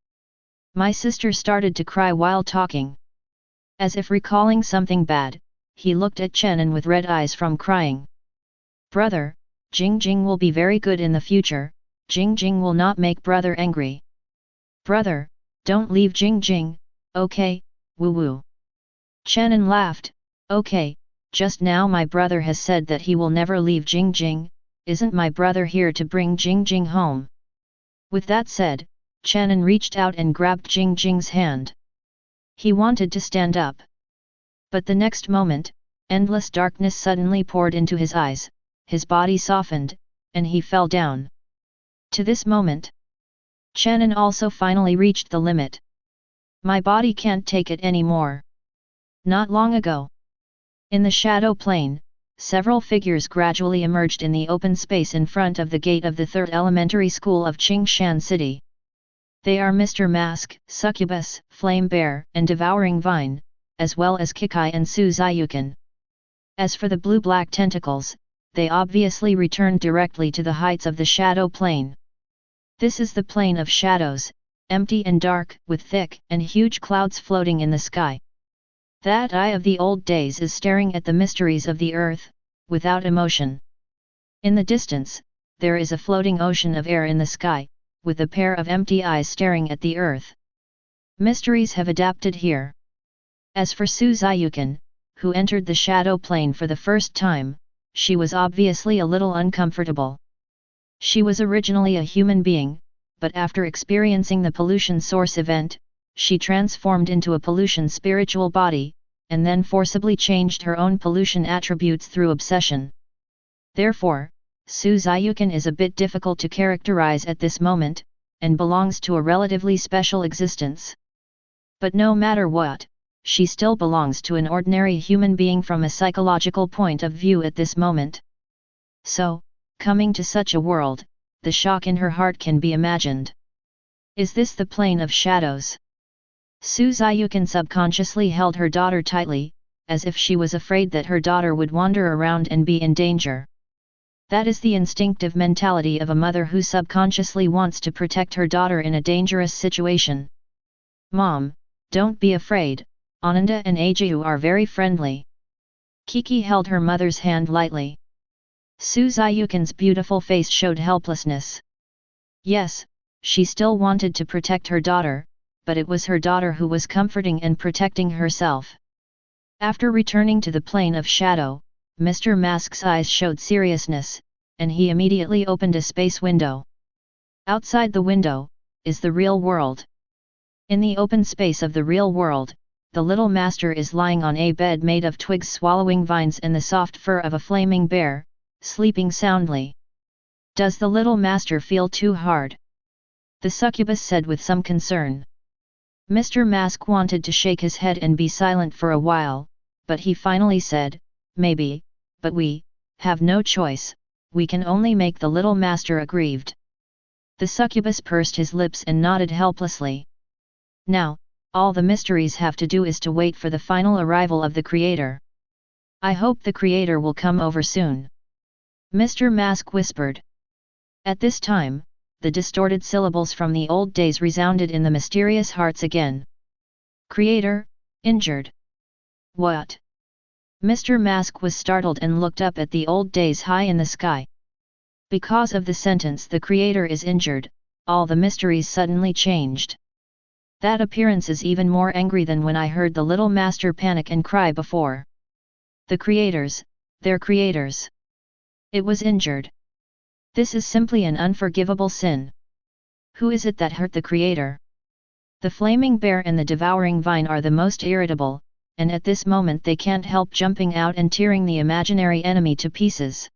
My sister started to cry while talking. As if recalling something bad, he looked at Chen An with red eyes from crying. Brother, Jingjing will be very good in the future, Jingjing will not make brother angry. Brother, don't leave Jingjing, okay, woo-woo. Chen An laughed, okay, just now my brother has said that he will never leave Jingjing, isn't my brother here to bring Jingjing home? With that said, Chen An reached out and grabbed Jingjing's hand. He wanted to stand up. But the next moment, endless darkness suddenly poured into his eyes, his body softened, and he fell down. To this moment, Chen An also finally reached the limit. My body can't take it anymore. Not long ago. In the shadow plane, several figures gradually emerged in the open space in front of the gate of the 3rd elementary school of Qingshan City. They are Mr. Mask, Succubus, Flame Bear, and Devouring Vine, as well as Kikai and Su Ziyukan. As for the blue-black tentacles, they obviously returned directly to the heights of the shadow plane. This is the plane of shadows, empty and dark, with thick and huge clouds floating in the sky. That eye of the old days is staring at the mysteries of the earth, without emotion. In the distance, there is a floating ocean of air in the sky, with a pair of empty eyes staring at the earth. Mysteries have adapted here. As for Su Ziyukan, who entered the shadow plane for the first time, she was obviously a little uncomfortable. She was originally a human being, but after experiencing the pollution source event, she transformed into a pollution spiritual body, and then forcibly changed her own pollution attributes through obsession. Therefore, Su Ziyukan is a bit difficult to characterize at this moment, and belongs to a relatively special existence. But no matter what, she still belongs to an ordinary human being from a psychological point of view at this moment. So, coming to such a world, the shock in her heart can be imagined. Is this the plane of shadows? Su Ziyukan subconsciously held her daughter tightly, as if she was afraid that her daughter would wander around and be in danger. That is the instinctive mentality of a mother who subconsciously wants to protect her daughter in a dangerous situation. Mom, don't be afraid, Ananda and Aju are very friendly. Kiki held her mother's hand lightly. Su Ziyukan's beautiful face showed helplessness. Yes, she still wanted to protect her daughter, but it was her daughter who was comforting and protecting herself. After returning to the plane of shadow, Mr. Mask's eyes showed seriousness, and he immediately opened a space window. Outside the window is the real world. In the open space of the real world, the little master is lying on a bed made of twigs swallowing vines and the soft fur of a flaming bear, sleeping soundly. Does the little master feel too hard? The succubus said with some concern. Mr. Mask wanted to shake his head and be silent for a while, but he finally said, maybe, but we have no choice, we can only make the little master aggrieved. The succubus pursed his lips and nodded helplessly. Now, all the mysteries have to do is to wait for the final arrival of the Creator. I hope the Creator will come over soon. Mr. Mask whispered. At this time, the distorted syllables from the old days resounded in the mysterious hearts again. Creator, injured. What? Mr. Mask was startled and looked up at the old days high in the sky. Because of the sentence "the Creator is injured," all the mysteries suddenly changed. That appearance is even more angry than when I heard the little master panic and cry before. The creators, their creators. It was injured. This is simply an unforgivable sin. Who is it that hurt the Creator? The flaming bear and the devouring vine are the most irritable, and at this moment they can't help jumping out and tearing the imaginary enemy to pieces.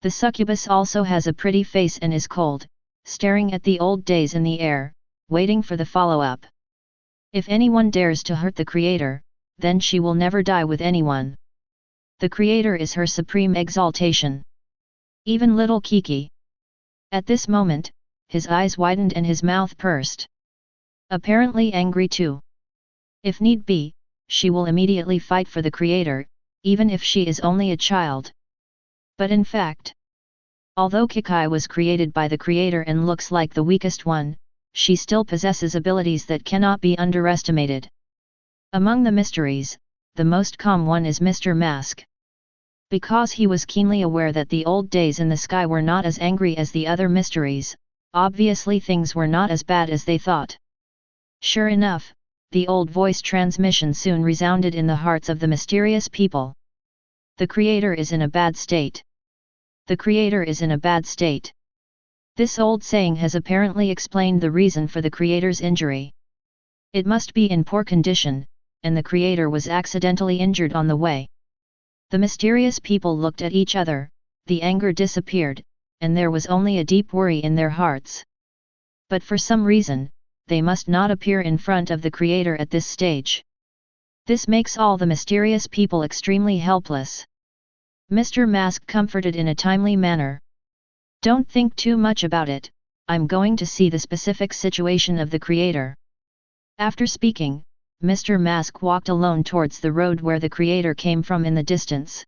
The succubus also has a pretty face and is cold, staring at the old days in the air, waiting for the follow-up. If anyone dares to hurt the Creator, then she will never die with anyone. The Creator is her supreme exaltation. Even little Kiki. At this moment, his eyes widened and his mouth pursed. Apparently angry too. If need be, she will immediately fight for the Creator, even if she is only a child. But in fact, although Kiki was created by the Creator and looks like the weakest one, she still possesses abilities that cannot be underestimated. Among the mysteries, the most calm one is Mr. Mask. Because he was keenly aware that the old days in the sky were not as angry as the other mysteries, obviously things were not as bad as they thought. Sure enough, the old voice transmission soon resounded in the hearts of the mysterious people. The Creator is in a bad state. The Creator is in a bad state. This old saying has apparently explained the reason for the Creator's injury. It must be in poor condition, and the Creator was accidentally injured on the way. The mysterious people looked at each other, the anger disappeared, and there was only a deep worry in their hearts. But for some reason, they must not appear in front of the Creator at this stage. This makes all the mysterious people extremely helpless. Mr. Mask comforted in a timely manner. Don't think too much about it, I'm going to see the specific situation of the Creator. After speaking, Mr. Mask walked alone towards the road where the Creator came from in the distance.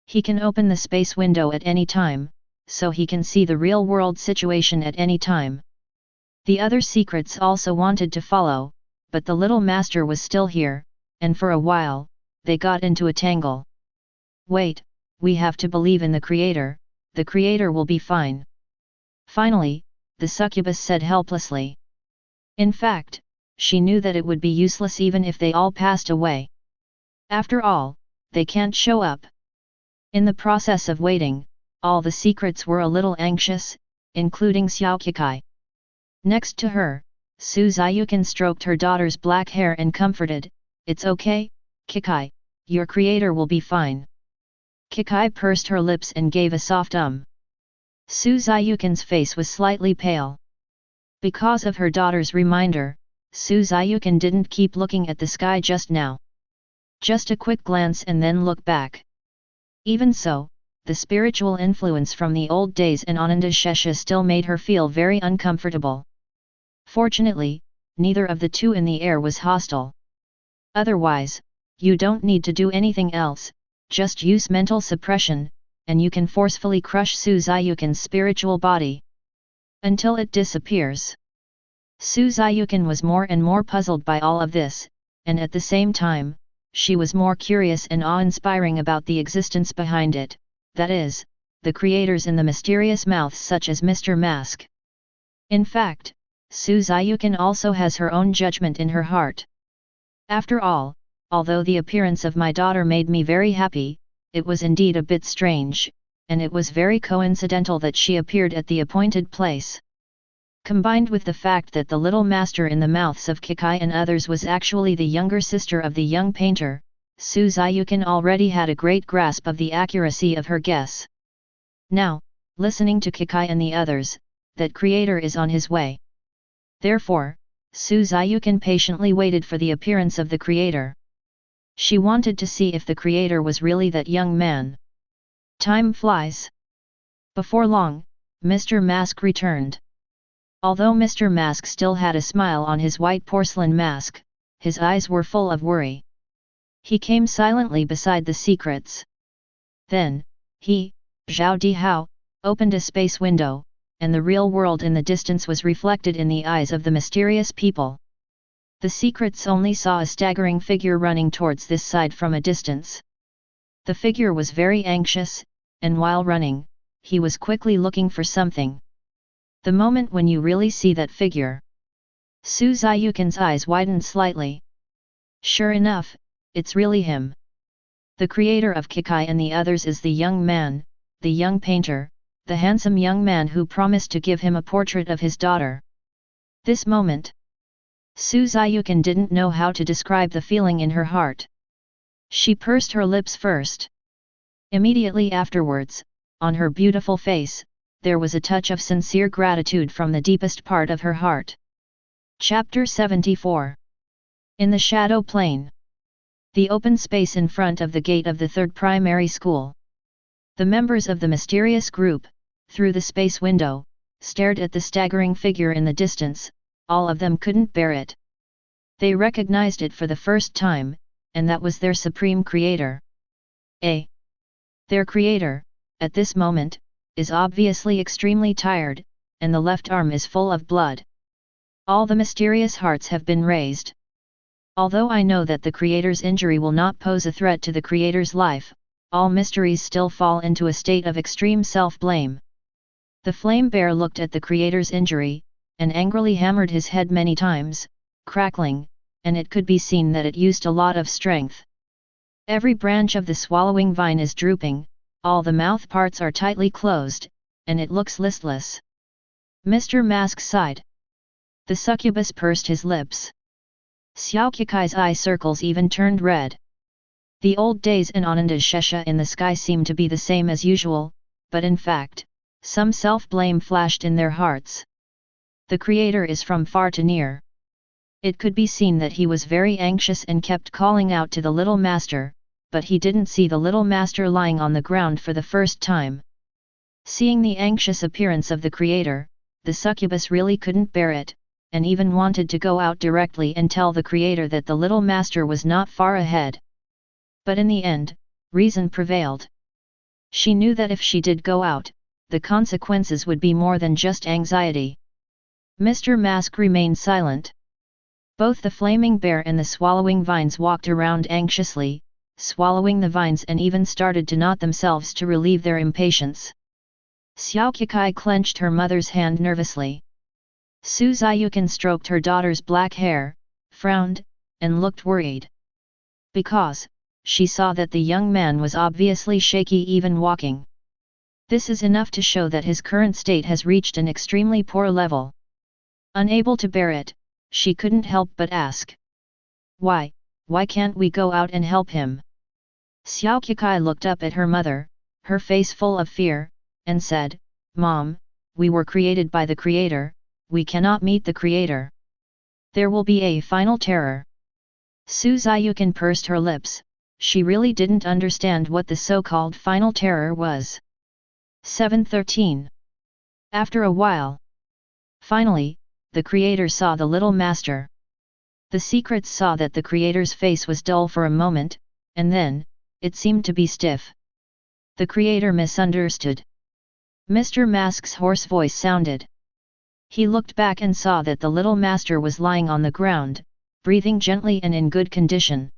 He can open the space window at any time, so he can see the real-world situation at any time. The other secrets also wanted to follow, but the little master was still here, and for a while, they got into a tangle. Wait, we have to believe in the Creator will be fine. Finally, the succubus said helplessly. In fact, she knew that it would be useless even if they all passed away. After all, they can't show up. In the process of waiting, all the secrets were a little anxious, including Xiao Kikai. Next to her, Su Ziyukan stroked her daughter's black hair and comforted, "It's okay, Kikai, your creator will be fine." Kikai pursed her lips and gave a soft Su Ziyukan's face was slightly pale. Because of her daughter's reminder, Su Ziyukan didn't keep looking at the sky just now. Just a quick glance and then look back. Even so, the spiritual influence from the old days in Ananda Shesha still made her feel very uncomfortable. Fortunately, neither of the two in the air was hostile. Otherwise, you don't need to do anything else, just use mental suppression, and you can forcefully crush Su Ziyukan's spiritual body until it disappears. Su Ziyukan was more and more puzzled by all of this, and at the same time, she was more curious and awe-inspiring about the existence behind it, that is, the creators in the mysterious mouths such as Mr. Mask. In fact, Su Ziyukan also has her own judgment in her heart. After all, although the appearance of my daughter made me very happy, it was indeed a bit strange, and it was very coincidental that she appeared at the appointed place. Combined with the fact that the little master in the mouths of Kikai and others was actually the younger sister of the young painter, Su Ziyukan already had a great grasp of the accuracy of her guess. Now, listening to Kikai and the others, that creator is on his way. Therefore, Su Ziyukan patiently waited for the appearance of the creator. She wanted to see if the creator was really that young man. Time flies. Before long, Mr. Mask returned. Although Mr. Mask still had a smile on his white porcelain mask, his eyes were full of worry. He came silently beside the secrets. Then, he, Zhao Dihao, opened a space window, and the real world in the distance was reflected in the eyes of the mysterious people. The secrets only saw a staggering figure running towards this side from a distance. The figure was very anxious, and while running, he was quickly looking for something. The moment when you really see that figure, Su Ziyukan's eyes widened slightly. Sure enough, it's really him. The creator of Kikai and the others is the young man, the young painter, the handsome young man who promised to give him a portrait of his daughter. This moment, Su Ziyukan didn't know how to describe the feeling in her heart. She pursed her lips first. Immediately afterwards, on her beautiful face, there was a touch of sincere gratitude from the deepest part of her heart. Chapter 74. In the Shadow Plane. The open space in front of the gate of the third primary school. The members of the mysterious group, through the space window, stared at the staggering figure in the distance. All of them couldn't bear it. They recognized it for the first time, and that was their supreme creator. Their creator, at this moment, is obviously extremely tired, and the left arm is full of blood. All the mysterious hearts have been raised. Although I know that the creator's injury will not pose a threat to the creator's life, all mysteries still fall into a state of extreme self-blame. The flame bear looked at the creator's injury, and angrily hammered his head many times, crackling, and it could be seen that it used a lot of strength. Every branch of the swallowing vine is drooping, all the mouth parts are tightly closed, and it looks listless. Mr. Mask sighed. The succubus pursed his lips. Xiao Kikai's eye circles even turned red. The old days in Ananda's Shesha in the sky seemed to be the same as usual, but in fact, some self-blame flashed in their hearts. The creator is from far to near. It could be seen that he was very anxious and kept calling out to the little master, but he didn't see the little master lying on the ground for the first time. Seeing the anxious appearance of the creator, the succubus really couldn't bear it, and even wanted to go out directly and tell the creator that the little master was not far ahead. But in the end, reason prevailed. She knew that if she did go out, the consequences would be more than just anxiety. Mr. Mask remained silent. Both the flaming bear and the swallowing vines walked around anxiously, swallowing the vines and even started to knot themselves to relieve their impatience. Xiao Kikai clenched her mother's hand nervously. Su Ziyukan stroked her daughter's black hair, frowned, and looked worried. Because, she saw that the young man was obviously shaky even walking. This is enough to show that his current state has reached an extremely poor level. Unable to bear it, she couldn't help but ask. Why can't we go out and help him? Xiao Qikai looked up at her mother, her face full of fear, and said, Mom, we were created by the Creator, we cannot meet the Creator. There will be a final terror. Su Ziyukan pursed her lips, she really didn't understand what the so-called final terror was. 7:13. After a while. Finally, the Creator saw the little master. The secrets saw that the Creator's face was dull for a moment, and then, it seemed to be stiff. The Creator misunderstood. Mr. Mask's hoarse voice sounded. He looked back and saw that the little master was lying on the ground, breathing gently and in good condition.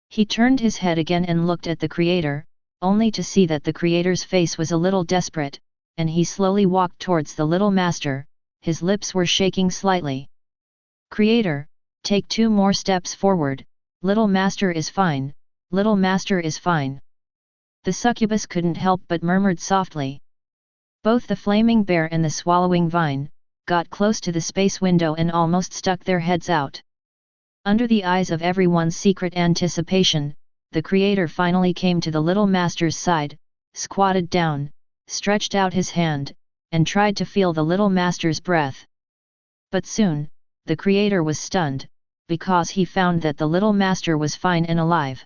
He turned his head again and looked at the Creator, only to see that the Creator's face was a little desperate, and he slowly walked towards the little master, his lips were shaking slightly. Creator, take 2 more steps forward, little master is fine, little master is fine. The succubus couldn't help but murmured softly. Both the flaming bear and the swallowing vine got close to the space window and almost stuck their heads out. Under the eyes of everyone's secret anticipation, the Creator finally came to the little master's side, squatted down, stretched out his hand, and tried to feel the little master's breath. But soon, the Creator was stunned, because he found that the little master was fine and alive.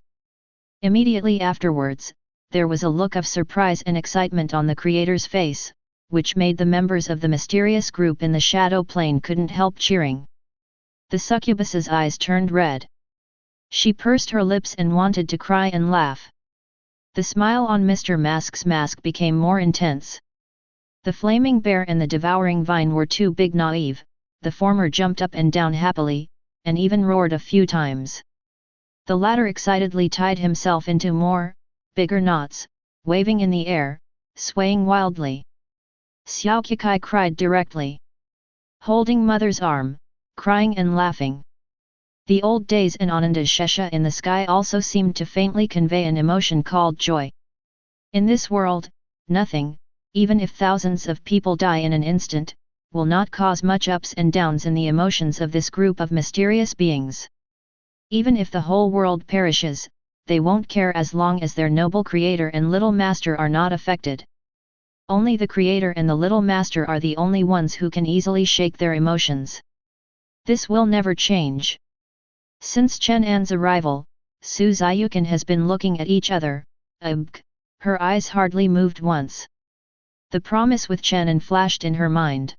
Immediately afterwards, there was a look of surprise and excitement on the Creator's face, which made the members of the mysterious group in the shadow plane couldn't help cheering. The succubus's eyes turned red. She pursed her lips and wanted to cry and laugh. The smile on Mr. Mask's mask became more intense. The flaming bear and the devouring vine were too big naive, the former jumped up and down happily, and even roared a few times. The latter excitedly tied himself into more, bigger knots, waving in the air, swaying wildly. Xiao Qikai cried directly. Holding mother's arm, crying and laughing. The old days in Ananda's Shesha in the sky also seemed to faintly convey an emotion called joy. In this world, nothing, even if thousands of people die in an instant, will not cause much ups and downs in the emotions of this group of mysterious beings. Even if the whole world perishes, they won't care as long as their noble Creator and little master are not affected. Only the Creator and the little master are the only ones who can easily shake their emotions. This will never change. Since Chen An's arrival, Su Ziyukan has been looking at each other, her eyes hardly moved once. The promise with Chen An flashed in her mind.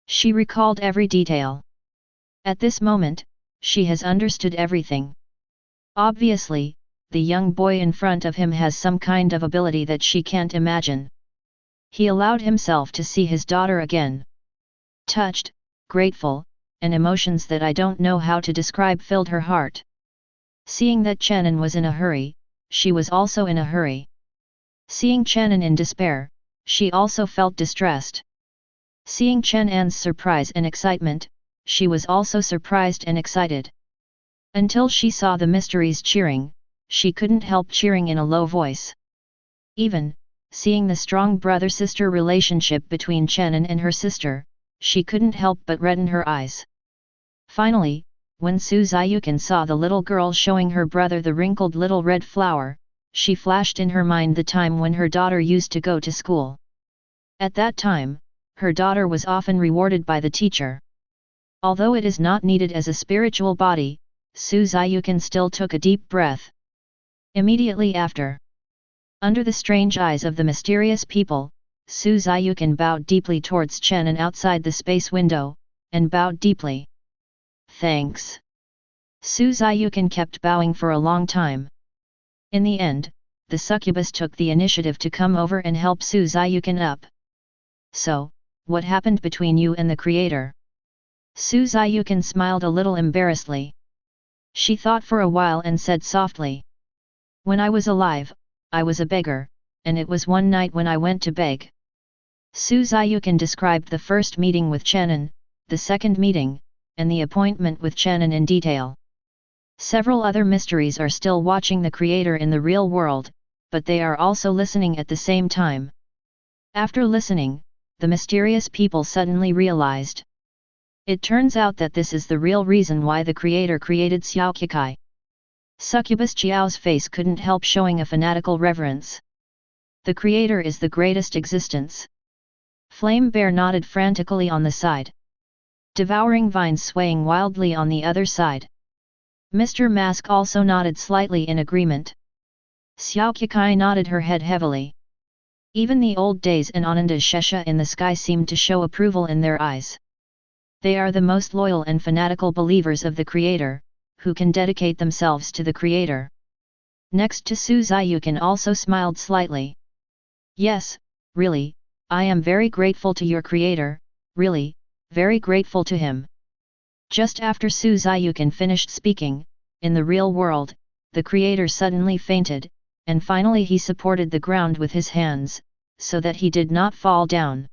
She recalled every detail. At this moment, she has understood everything. Obviously, the young boy in front of him has some kind of ability that she can't imagine. He allowed himself to see his daughter again. Touched, grateful, and emotions that I don't know how to describe filled her heart. Seeing that Chen An was in a hurry, she was also in a hurry. Seeing Chen An in despair, she also felt distressed. Seeing Chen An's surprise and excitement, she was also surprised and excited. Until she saw the mysteries cheering, she couldn't help cheering in a low voice. Even, seeing the strong brother-sister relationship between Chen An and her sister, she couldn't help but redden her eyes. Finally, when Su Ziyukan saw the little girl showing her brother the wrinkled little red flower, she flashed in her mind the time when her daughter used to go to school. At that time, her daughter was often rewarded by the teacher. Although it is not needed as a spiritual body, Su Ziyukan still took a deep breath. Immediately after, under the strange eyes of the mysterious people, Su Ziyukan bowed deeply towards Chen An outside the space window, and bowed deeply. Thanks. Su Ziyukan kept bowing for a long time. In the end, the succubus took the initiative to come over and help Su Ziyukan up. So, what happened between you and the Creator? Su Ziyukan smiled a little embarrassedly. She thought for a while and said softly. When I was alive, I was a beggar, and it was one night when I went to beg. Su Ziyukan described the first meeting with Chen An, the second meeting, and the appointment with Chen An in detail. Several other mysteries are still watching the creator in the real world, but they are also listening at the same time. After listening, the mysterious people suddenly realized. It turns out that this is the real reason why the creator created Xiaoqikai. Succubus Jiao's face couldn't help showing a fanatical reverence. The creator is the greatest existence. Flame Bear nodded frantically on the side. Devouring Vines swaying wildly on the other side. Mr. Mask also nodded slightly in agreement. Xiaoqikai nodded her head heavily. Even the old days and Ananda's Shesha in the sky seemed to show approval in their eyes. They are the most loyal and fanatical believers of the creator, who can dedicate themselves to the creator. Next to Su Ziyukan also smiled slightly. Yes, really, I am very grateful to your creator, really, very grateful to him. Just after Su Ziyukan finished speaking, in the real world, the creator suddenly fainted, and finally he supported the ground with his hands, so that he did not fall down.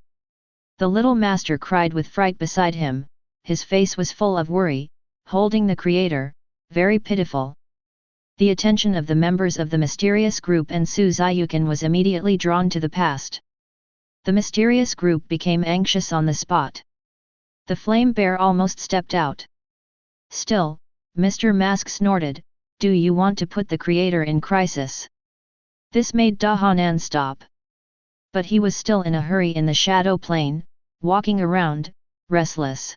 The little master cried with fright beside him, his face was full of worry, holding the creator, very pitiful. The attention of the members of the mysterious group and Su Ziyukan was immediately drawn to the past. The mysterious group became anxious on the spot. The flame bear almost stepped out. Still, Mr. Mask snorted, "Do you want to put the creator in crisis?" This made Chen An stop. But he was still in a hurry in the shadow plane, walking around, restless.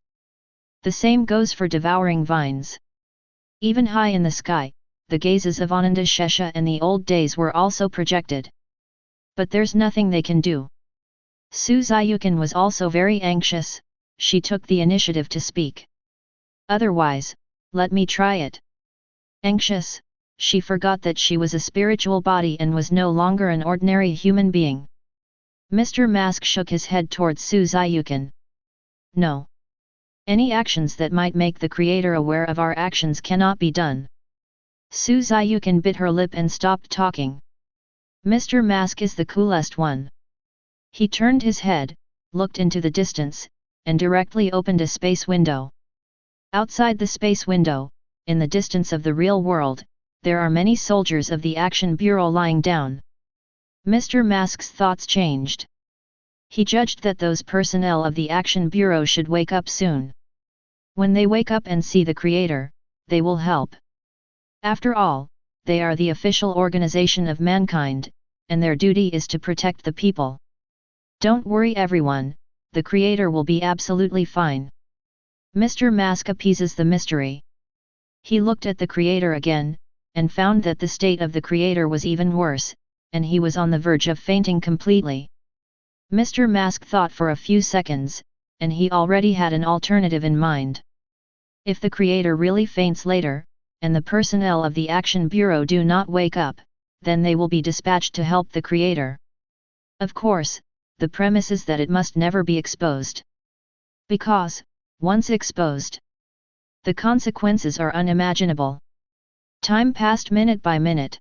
The same goes for Devouring Vines. Even high in the sky, the gazes of Ananda, Shesha and the old days were also projected. But there's nothing they can do. Su Ziyukan was also very anxious, she took the initiative to speak. Otherwise, let me try it. Anxious, she forgot that she was a spiritual body and was no longer an ordinary human being. Mr. Mask shook his head towards Su Ziyukan. No. Any actions that might make the creator aware of our actions cannot be done. Su Ziyukan bit her lip and stopped talking. Mr. Mask is the coolest one. He turned his head, looked into the distance, and directly opened a space window. Outside the space window, in the distance of the real world, there are many soldiers of the Action Bureau lying down. Mr. Mask's thoughts changed. He judged that those personnel of the Action Bureau should wake up soon. When they wake up and see the creator, they will help. After all, they are the official organization of mankind, and their duty is to protect the people. Don't worry everyone, the creator will be absolutely fine. Mr. Mask appeases the mystery. He looked at the creator again, and found that the state of the creator was even worse, and he was on the verge of fainting completely. Mr. Mask thought for a few seconds, and he already had an alternative in mind. If the creator really faints later, and the personnel of the Action Bureau do not wake up, then they will be dispatched to help the creator. Of course, the premise is that it must never be exposed. Because, once exposed, the consequences are unimaginable. Time passed minute by minute.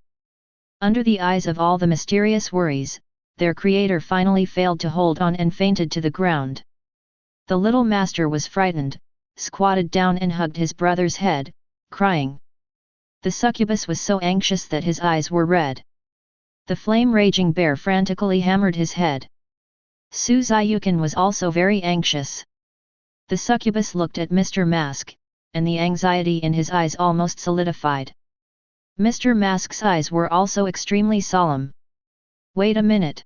Under the eyes of all the mysterious worries, their creator finally failed to hold on and fainted to the ground. The little master was frightened, squatted down and hugged his brother's head, crying. The succubus was so anxious that his eyes were red. The flame-raging bear frantically hammered his head. Su Ziyukan was also very anxious. The succubus looked at Mr. Mask, and the anxiety in his eyes almost solidified. Mr. Mask's eyes were also extremely solemn. Wait a minute.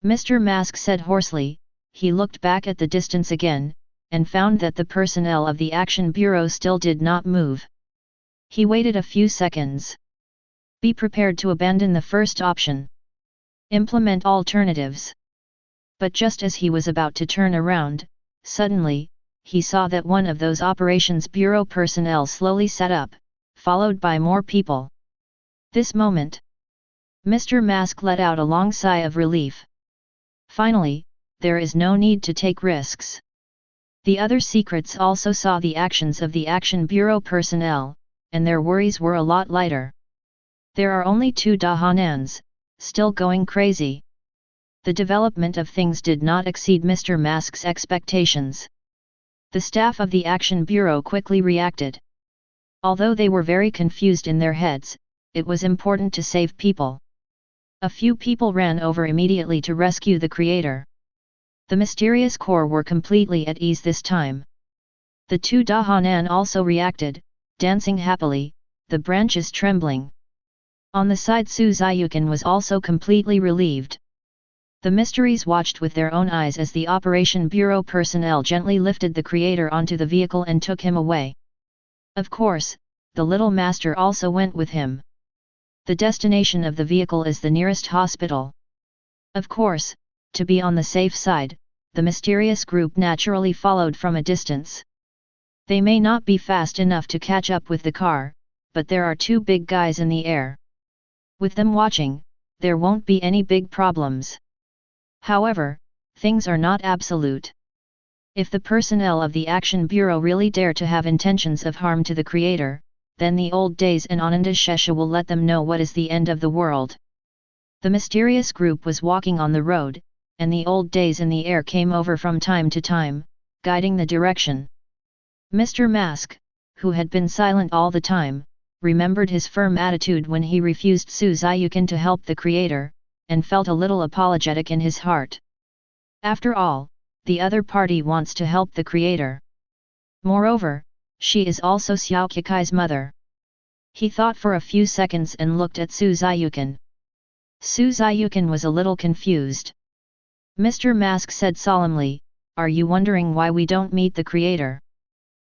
Mr. Mask said hoarsely. He looked back at the distance again, and found that the personnel of the Action Bureau still did not move. He waited a few seconds. Be prepared to abandon the first option. Implement alternatives. But just as he was about to turn around, suddenly, he saw that one of those Operations Bureau personnel slowly sat up, followed by more people. This moment, Mr. Mask let out a long sigh of relief. Finally, there is no need to take risks. The other secrets also saw the actions of the Action Bureau personnel, and their worries were a lot lighter. There are only 2 Dahanans, still going crazy. The development of things did not exceed Mr. Mask's expectations. The staff of the Action Bureau quickly reacted. Although they were very confused in their heads, it was important to save people. A few people ran over immediately to rescue the creator. The mysterious core were completely at ease this time. The two Chen An also reacted, dancing happily, the branches trembling. On the side Su Ziyukan was also completely relieved. The mysteries watched with their own eyes as the Operation Bureau personnel gently lifted the creator onto the vehicle and took him away. Of course, the little master also went with him. The destination of the vehicle is the nearest hospital. Of course, to be on the safe side, the mysterious group naturally followed from a distance. They may not be fast enough to catch up with the car, but there are two big guys in the air. With them watching, there won't be any big problems. However, things are not absolute. If the personnel of the Action Bureau really dare to have intentions of harm to the creator, then the old days in Ananda Shesha will let them know what is the end of the world. The mysterious group was walking on the road, and the old days in the air came over from time to time, guiding the direction. Mr. Mask, who had been silent all the time, remembered his firm attitude when he refused Su Ziyukan to help the creator, and felt a little apologetic in his heart. After all, the other party wants to help the creator. Moreover, she is also Xiao Kikai's mother. He thought for a few seconds and looked at Su Ziyukan. Su Ziyukan was a little confused. Mr. Mask said solemnly, "Are you wondering why we don't meet the creator?"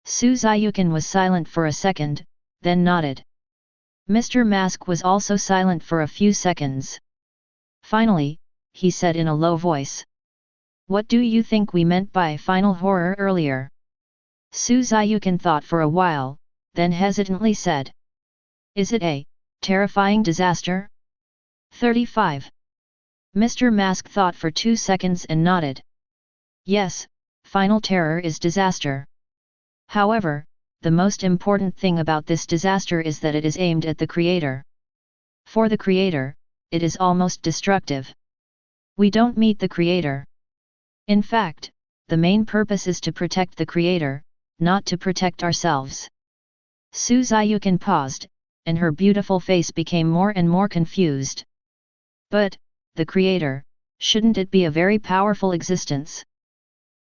Su Ziyukan was silent for a second, then nodded. Mr. Mask was also silent for a few seconds. Finally, he said in a low voice, "What do you think we meant by final horror earlier?" Su Ziyukan thought for a while, then hesitantly said, "Is it a terrifying disaster?" 35. Mr. Mask thought for 2 seconds and nodded. Yes, final terror is disaster. However, the most important thing about this disaster is that it is aimed at the creator. For the creator, it is almost destructive. We don't meet the creator. In fact, the main purpose is to protect the creator, not to protect ourselves. Su Ziyukan paused, and her beautiful face became more and more confused. But, the creator, shouldn't it be a very powerful existence?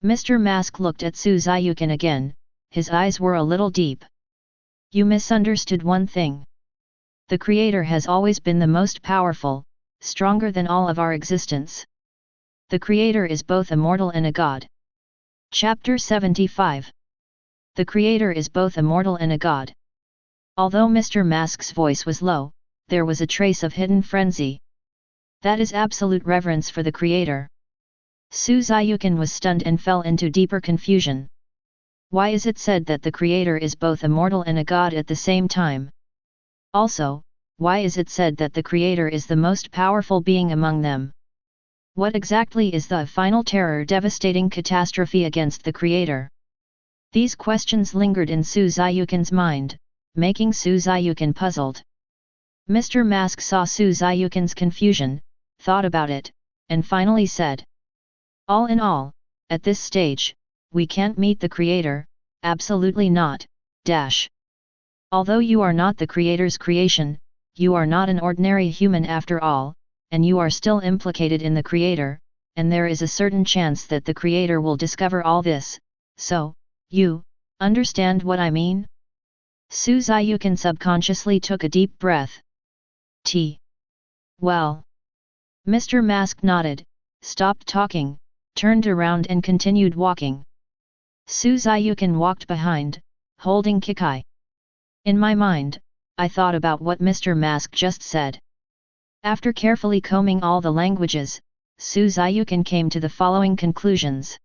Mr. Mask looked at Su Ziyukan again, his eyes were a little deep. You misunderstood one thing. The creator has always been the most powerful, stronger than all of our existence. The creator is both a mortal and a god. Chapter 75. The creator is both a mortal and a god. Although Mr. Mask's voice was low, there was a trace of hidden frenzy. That is absolute reverence for the creator. Su Ziyukan was stunned and fell into deeper confusion. Why is it said that the creator is both a mortal and a god at the same time? Also, why is it said that the creator is the most powerful being among them? What exactly is the final terror devastating catastrophe against the creator? These questions lingered in Su Ziyukan's mind, making Su Ziyukan puzzled. Mr. Mask saw Su Ziyukan's confusion, thought about it, and finally said, "All in all, at this stage, we can't meet the creator, absolutely not, dash. Although you are not the creator's creation, you are not an ordinary human after all, and you are still implicated in the creator, and there is a certain chance that the creator will discover all this, so, you understand what I mean?" Su Ziyukan subconsciously took a deep breath. Well. Mr. Mask nodded, stopped talking, turned around and continued walking. Su Ziyukan walked behind, holding Kikai. In my mind, I thought about what Mr. Mask just said. After carefully combing all the languages, Su Ziyukan came to the following conclusions.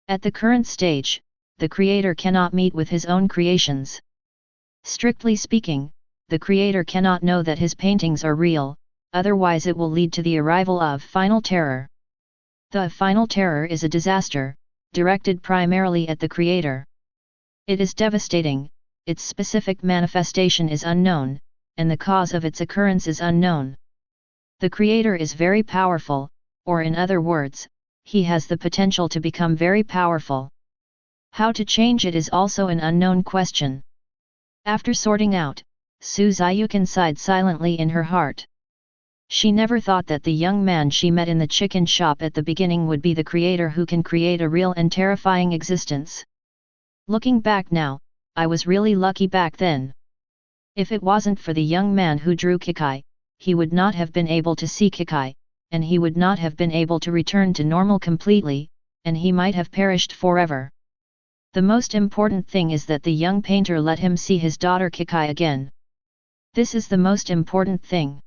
At the current stage, the creator cannot meet with his own creations. Strictly speaking, the creator cannot know that his paintings are real, otherwise it will lead to the arrival of final terror. The final terror is a disaster, directed primarily at the creator. It is devastating, its specific manifestation is unknown, and the cause of its occurrence is unknown. The creator is very powerful, or in other words, he has the potential to become very powerful. How to change it is also an unknown question. After sorting out, Su Ziyukan sighed silently in her heart. She never thought that the young man she met in the chicken shop at the beginning would be the creator who can create a real and terrifying existence. Looking back now, I was really lucky back then. If it wasn't for the young man who drew Kikai, he would not have been able to see Kikai, and he would not have been able to return to normal completely, and he might have perished forever. The most important thing is that the young painter let him see his daughter Kikai again. This is the most important thing.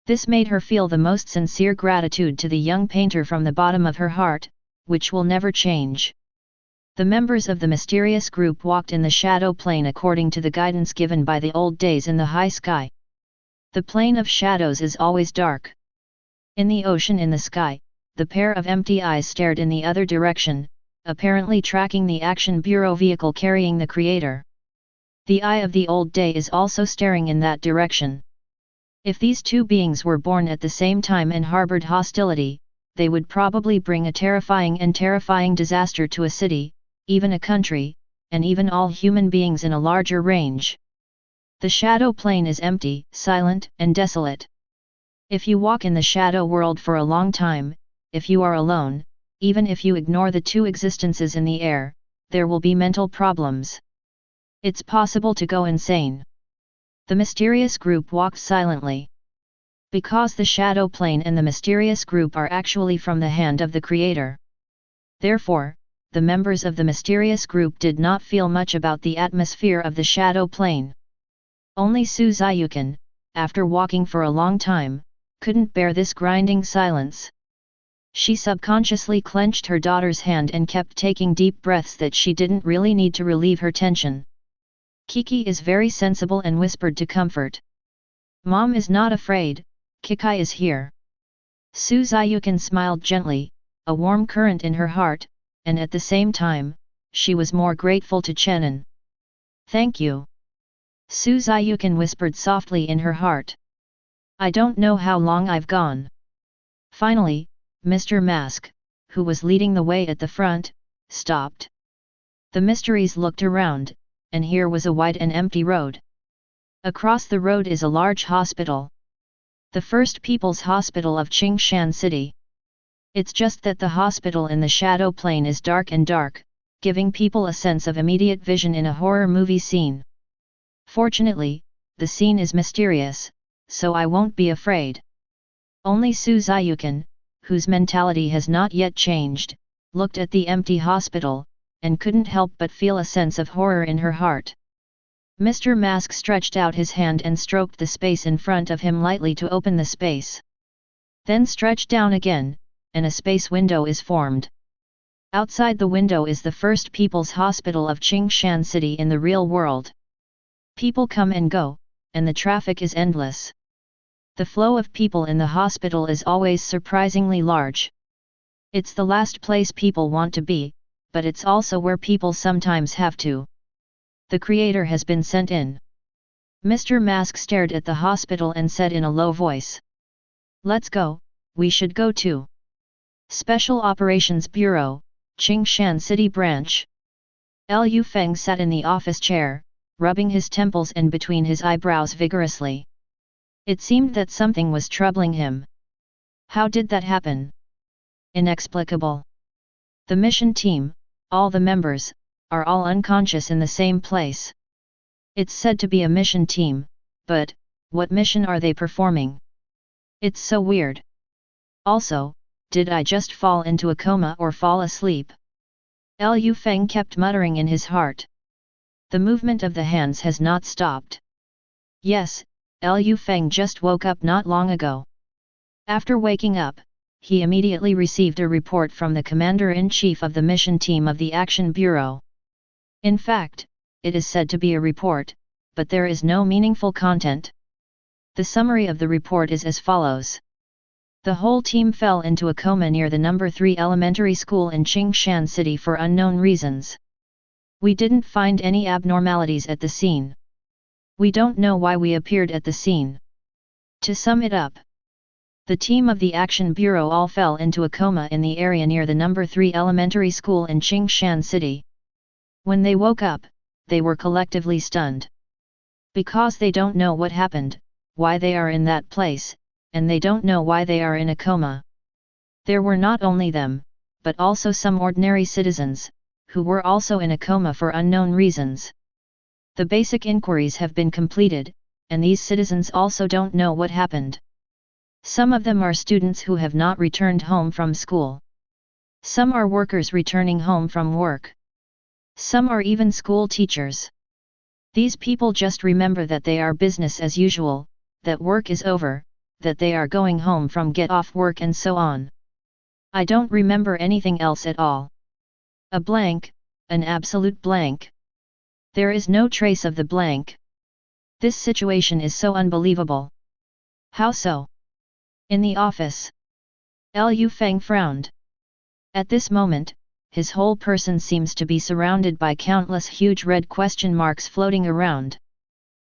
This made her feel the most sincere gratitude to the young painter from the bottom of her heart, which will never change. The members of the mysterious group walked in the shadow plane according to the guidance given by the old days in the high sky. The plane of shadows is always dark. In the ocean in the sky, the pair of empty eyes stared in the other direction, apparently tracking the Action Bureau vehicle carrying the creator. The eye of the old day is also staring in that direction. If these two beings were born at the same time and harbored hostility, they would probably bring a terrifying disaster to a city, even a country, and even all human beings in a larger range. The shadow plane is empty, silent, and desolate. If you walk in the shadow world for a long time, if you are alone, even if you ignore the two existences in the air, there will be mental problems. It's possible to go insane. The mysterious group walked silently. Because the shadow plane and the mysterious group are actually from the hand of the creator. Therefore, the members of the mysterious group did not feel much about the atmosphere of the shadow plane. Only Su Ziyukan, after walking for a long time, couldn't bear this grinding silence. She subconsciously clenched her daughter's hand and kept taking deep breaths that she didn't really need to relieve her tension. Kiki is very sensible and whispered to comfort. Mom is not afraid, Kikai is here. Su Ziyukan smiled gently, a warm current in her heart, and at the same time, she was more grateful to Chen An. Thank you. Su Ziyukan whispered softly in her heart. I don't know how long I've gone. Finally, Mr. Mask, who was leading the way at the front, stopped. The mysteries looked around, and here was a wide and empty road. Across the road is a large hospital. The First People's Hospital of Qingshan City. It's just that the hospital in the shadow plane is dark and dark, giving people a sense of immediate vision in a horror movie scene. Fortunately, the scene is mysterious, so I won't be afraid. Only Su Ziyukan, whose mentality has not yet changed, looked at the empty hospital, and couldn't help but feel a sense of horror in her heart. Mr. Mask stretched out his hand and stroked the space in front of him lightly to open the space. Then stretched down again, and a space window is formed. Outside the window is the First People's Hospital of Qingshan City in the real world. People come and go, and the traffic is endless. The flow of people in the hospital is always surprisingly large. It's the last place people want to be, but it's also where people sometimes have to. The creator has been sent in. Mr. Mask stared at the hospital and said in a low voice. Let's go, we should go too. Special Operations Bureau, Qingshan City Branch. Lu Feng sat in the office chair, rubbing his temples and between his eyebrows vigorously. It seemed that something was troubling him. How did that happen? Inexplicable. The mission team, all the members, are all unconscious in the same place. It's said to be a mission team, but, what mission are they performing? It's so weird. Also, did I just fall into a coma or fall asleep? Lu Feng kept muttering in his heart. The movement of the hands has not stopped. Yes, Lu Feng just woke up not long ago. After waking up, he immediately received a report from the Commander-in-Chief of the mission team of the Action Bureau. In fact, it is said to be a report, but there is no meaningful content. The summary of the report is as follows. The whole team fell into a coma near the No. 3 elementary school in Qingshan City for unknown reasons. We didn't find any abnormalities at the scene. We don't know why we appeared at the scene. To sum it up, the team of the Action Bureau all fell into a coma in the area near the No. 3 elementary school in Qingshan City. When they woke up, they were collectively stunned. Because they don't know what happened, why they are in that place, and they don't know why they are in a coma. There were not only them, but also some ordinary citizens, who were also in a coma for unknown reasons. The basic inquiries have been completed, and these citizens also don't know what happened. Some of them are students who have not returned home from school. Some are workers returning home from work. Some are even school teachers. These people just remember that they are business as usual, that work is over, that they are going home from get off work and so on. I don't remember anything else at all. A blank, an absolute blank. There is no trace of the blank. This situation is so unbelievable. How so? In the office. Liu Feng frowned. At this moment, his whole person seems to be surrounded by countless huge red question marks floating around.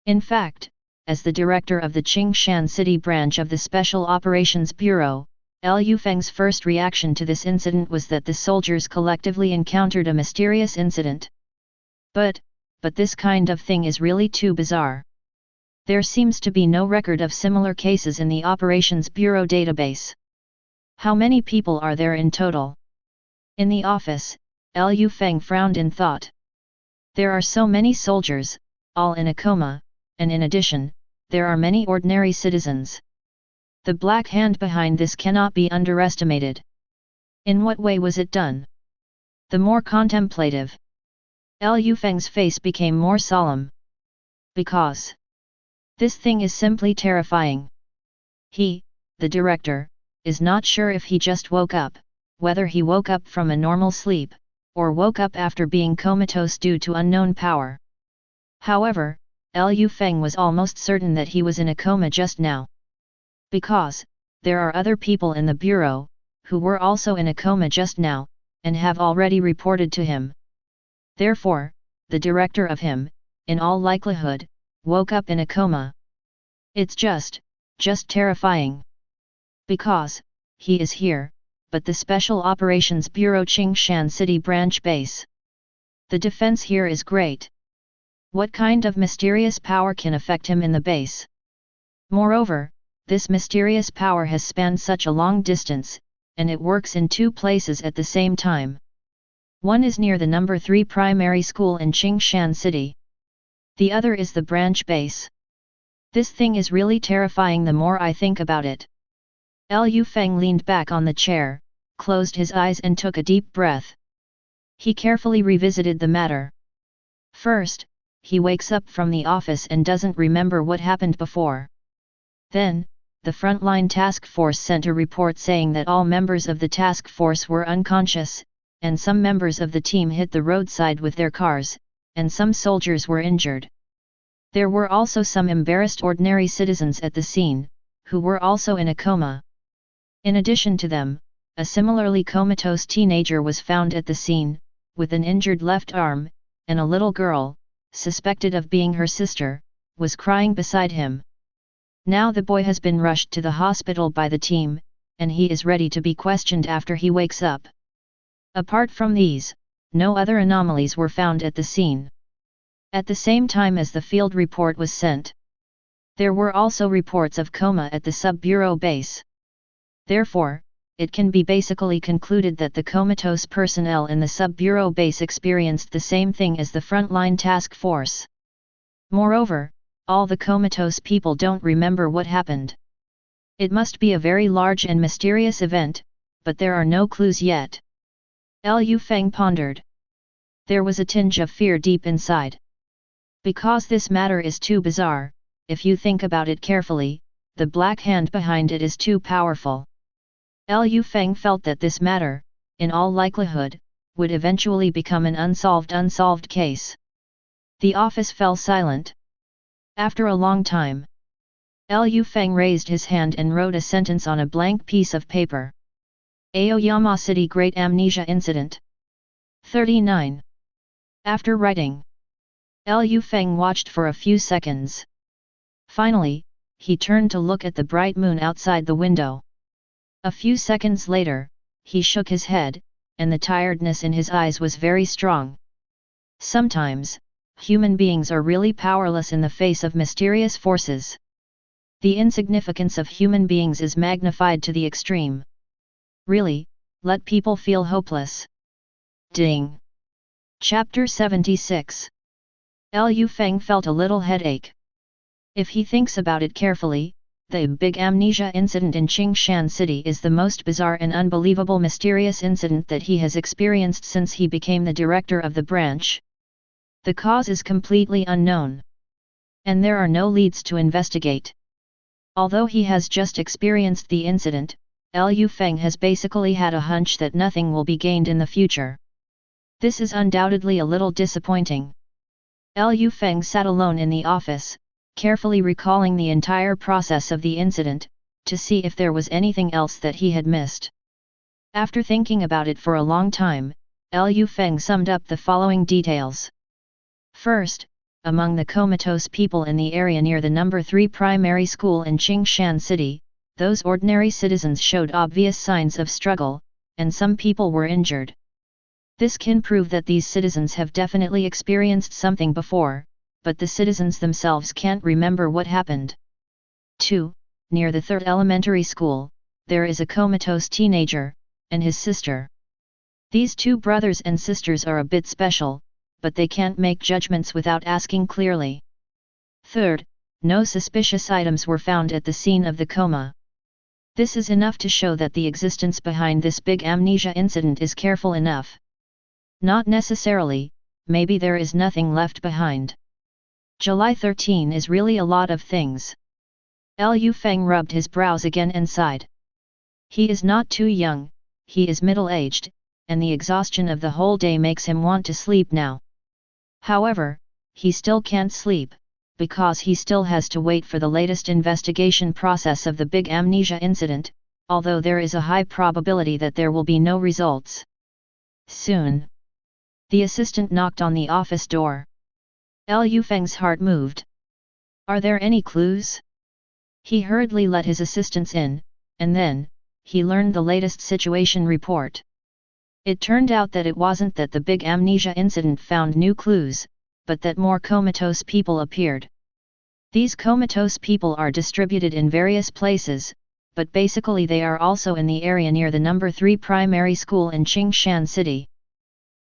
In fact, as the director of the Qingshan City branch of the Special Operations Bureau, Liu Feng's first reaction to this incident was that the soldiers collectively encountered a mysterious incident. But this kind of thing is really too bizarre. There seems to be no record of similar cases in the Operations Bureau database. How many people are there in total? In the office, Liu Feng frowned in thought. There are so many soldiers, all in a coma, and in addition, there are many ordinary citizens. The black hand behind this cannot be underestimated. In what way was it done? The more contemplative Liu Feng's face became more solemn. Because this thing is simply terrifying. He, the director, is not sure if he just woke up, whether he woke up from a normal sleep, or woke up after being comatose due to unknown power. However, Liu Feng was almost certain that he was in a coma just now. Because there are other people in the bureau, who were also in a coma just now, and have already reported to him. Therefore, the director of him, in all likelihood, woke up in a coma. It's just terrifying. Because he is here, but the Special Operations Bureau Qingshan City branch base. The defense here is great. What kind of mysterious power can affect him in the base? Moreover, this mysterious power has spanned such a long distance, and it works in two places at the same time. One is near the number 3 primary school in Qingshan City. The other is the branch base. This thing is really terrifying the more I think about it. Liu Feng leaned back on the chair, closed his eyes and took a deep breath. He carefully revisited the matter. First, he wakes up from the office and doesn't remember what happened before. Then, the frontline task force sent a report saying that all members of the task force were unconscious, and some members of the team hit the roadside with their cars, and some soldiers were injured. There were also some embarrassed ordinary citizens at the scene, who were also in a coma. In addition to them, a similarly comatose teenager was found at the scene, with an injured left arm, and a little girl, suspected of being her sister, was crying beside him. Now the boy has been rushed to the hospital by the team, and he is ready to be questioned after he wakes up. Apart from these, no other anomalies were found at the scene. At the same time as the field report was sent, there were also reports of coma at the sub-bureau base. Therefore, it can be basically concluded that the comatose personnel in the sub-bureau base experienced the same thing as the frontline task force. Moreover, all the comatose people don't remember what happened. It must be a very large and mysterious event, but there are no clues yet. Liu Feng pondered. There was a tinge of fear deep inside. Because this matter is too bizarre, if you think about it carefully, the black hand behind it is too powerful. Liu Feng felt that this matter, in all likelihood, would eventually become an unsolved case. The office fell silent. After a long time, Liu Feng raised his hand and wrote a sentence on a blank piece of paper. Aoyama City Great Amnesia Incident. 39. After writing, Liu Feng watched for a few seconds. Finally, he turned to look at the bright moon outside the window. A few seconds later, he shook his head, and the tiredness in his eyes was very strong. Sometimes, human beings are really powerless in the face of mysterious forces. The insignificance of human beings is magnified to the extreme. Really, let people feel hopeless. Ding. Chapter 76. Liu Feng felt a little headache. If he thinks about it carefully, the big amnesia incident in Qingshan City is the most bizarre and unbelievable mysterious incident that he has experienced since he became the director of the branch. The cause is completely unknown. And there are no leads to investigate. Although he has just experienced the incident, Liu Feng has basically had a hunch that nothing will be gained in the future. This is undoubtedly a little disappointing. Liu Feng sat alone in the office, carefully recalling the entire process of the incident, to see if there was anything else that he had missed. After thinking about it for a long time, Liu Feng summed up the following details. First, among the comatose people in the area near the number 3 primary school in Qingshan City, those ordinary citizens showed obvious signs of struggle, and some people were injured. This can prove that these citizens have definitely experienced something before, but the citizens themselves can't remember what happened. 2. Near the 3rd elementary school, there is a comatose teenager, and his sister. These two brothers and sisters are a bit special, but they can't make judgments without asking clearly. Third, no suspicious items were found at the scene of the coma. This is enough to show that the existence behind this big amnesia incident is careful enough. Not necessarily, maybe there is nothing left behind. July 13 is really a lot of things. Liu Feng rubbed his brows again and sighed. He is not too young, he is middle-aged, and the exhaustion of the whole day makes him want to sleep now. However, he still can't sleep, because he still has to wait for the latest investigation process of the big amnesia incident, although there is a high probability that there will be no results. Soon. The assistant knocked on the office door. Liu Feng's heart moved. Are there any clues? He hurriedly let his assistants in, and then, he learned the latest situation report. It turned out that it wasn't that the big amnesia incident found new clues, but that more comatose people appeared. These comatose people are distributed in various places, but basically they are also in the area near the number 3 primary school in Qingshan City.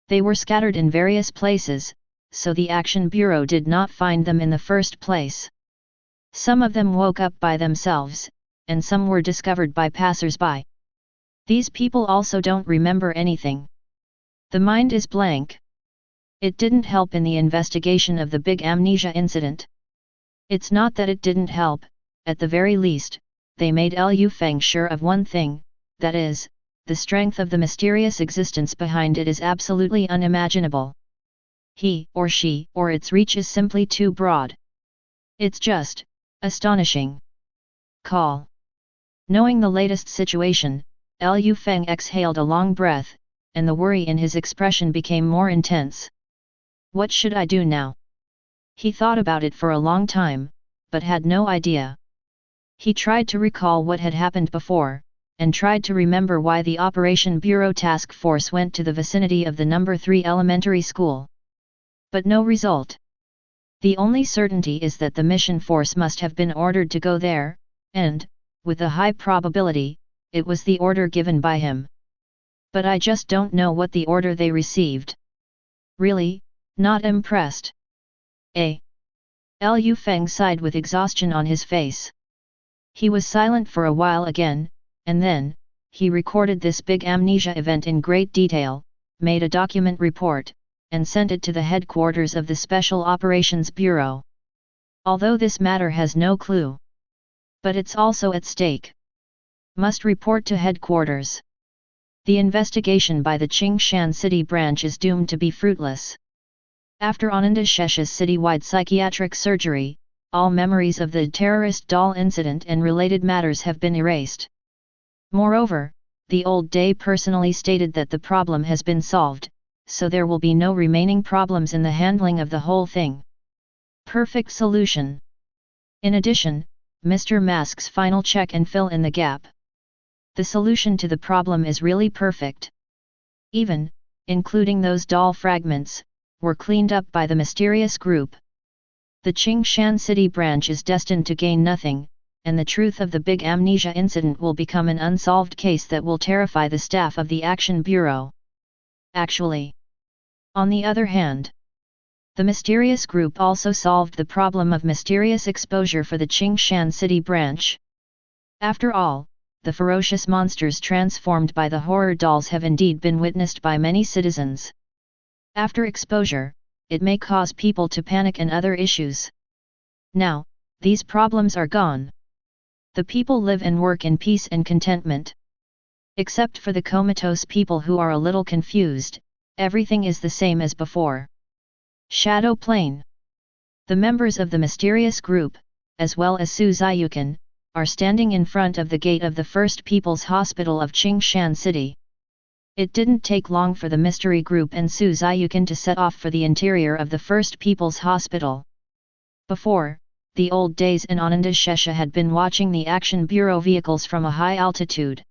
They were scattered in various places, so the Action Bureau did not find them in the first place. Some of them woke up by themselves, and some were discovered by passers-by. These people also don't remember anything. The mind is blank. It didn't help in the investigation of the big amnesia incident. It's not that it didn't help, at the very least, they made Liu Feng sure of one thing, that is, the strength of the mysterious existence behind it is absolutely unimaginable. He or she or its reach is simply too broad. It's just astonishing. Call. Knowing the latest situation, Liu Feng exhaled a long breath, and the worry in his expression became more intense. What should I do now? He thought about it for a long time, but had no idea. He tried to recall what had happened before, and tried to remember why the Operation Bureau Task Force went to the vicinity of the number 3 elementary school. But no result. The only certainty is that the mission force must have been ordered to go there, and, with a high probability, it was the order given by him. But I just don't know what the order they received. Really, not impressed. Liu Feng sighed with exhaustion on his face. He was silent for a while again, and then, he recorded this big amnesia event in great detail, made a document report, and sent it to the headquarters of the Special Operations Bureau. Although this matter has no clue. But it's also at stake. Must report to headquarters. The investigation by the Qingshan City branch is doomed to be fruitless. After Ananda Shesha's citywide psychiatric surgery, all memories of the terrorist doll incident and related matters have been erased. Moreover, the old day personally stated that the problem has been solved, so there will be no remaining problems in the handling of the whole thing. Perfect solution. In addition, Mr. Mask's final check and fill in the gap. The solution to the problem is really perfect. Even, including those doll fragments, were cleaned up by the mysterious group. The Qingshan City branch is destined to gain nothing, and the truth of the big amnesia incident will become an unsolved case that will terrify the staff of the Action Bureau. Actually, on the other hand, the mysterious group also solved the problem of mysterious exposure for the Qingshan City branch. After all, the ferocious monsters transformed by the horror dolls have indeed been witnessed by many citizens. After exposure, it may cause people to panic and other issues. Now, these problems are gone. The people live and work in peace and contentment. Except for the comatose people who are a little confused, everything is the same as before. Shadow Plane. The members of the mysterious group, as well as Su Ziyukan, are standing in front of the gate of the First People's Hospital of Qingshan City. It didn't take long for the mystery group and Su Ziyukan to set off for the interior of the First People's Hospital. Before, the old days in Ananda, Shesha had been watching the Action Bureau vehicles from a high altitude.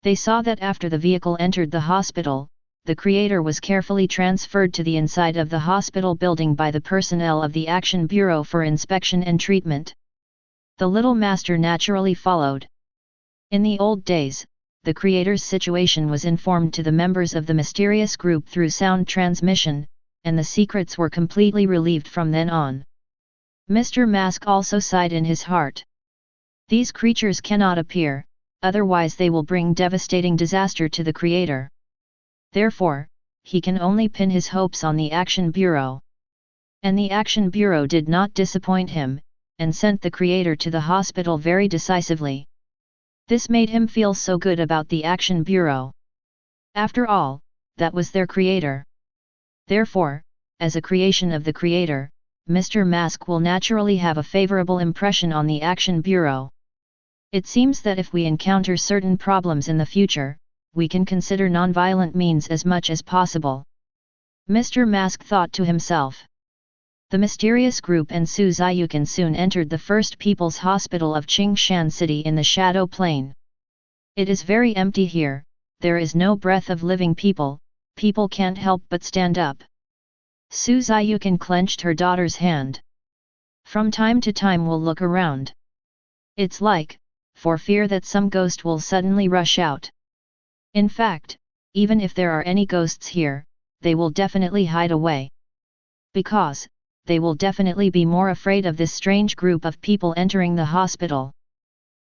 They saw that after the vehicle entered the hospital, the creator was carefully transferred to the inside of the hospital building by the personnel of the Action Bureau for inspection and treatment. The little master naturally followed. In the old days, the creator's situation was informed to the members of the mysterious group through sound transmission, and the secrets were completely relieved from then on. Mr. Mask also sighed in his heart. These creatures cannot appear, otherwise they will bring devastating disaster to the creator. Therefore, he can only pin his hopes on the Action Bureau. And the Action Bureau did not disappoint him, and sent the creator to the hospital very decisively. This made him feel so good about the Action Bureau. After all, that was their creator. Therefore, as a creation of the creator, Mr. Mask will naturally have a favorable impression on the Action Bureau. It seems that if we encounter certain problems in the future, we can consider non-violent means as much as possible. Mr. Mask thought to himself. The mysterious group and Su Ziyukan soon entered the First People's Hospital of Qingshan City in the Shadow Plane. It is very empty here, there is no breath of living people, people can't help but stand up. Su Ziyukan clenched her daughter's hand. From time to time we'll look around. It's like, for fear that some ghost will suddenly rush out. In fact, even if there are any ghosts here, they will definitely hide away. Because, they will definitely be more afraid of this strange group of people entering the hospital.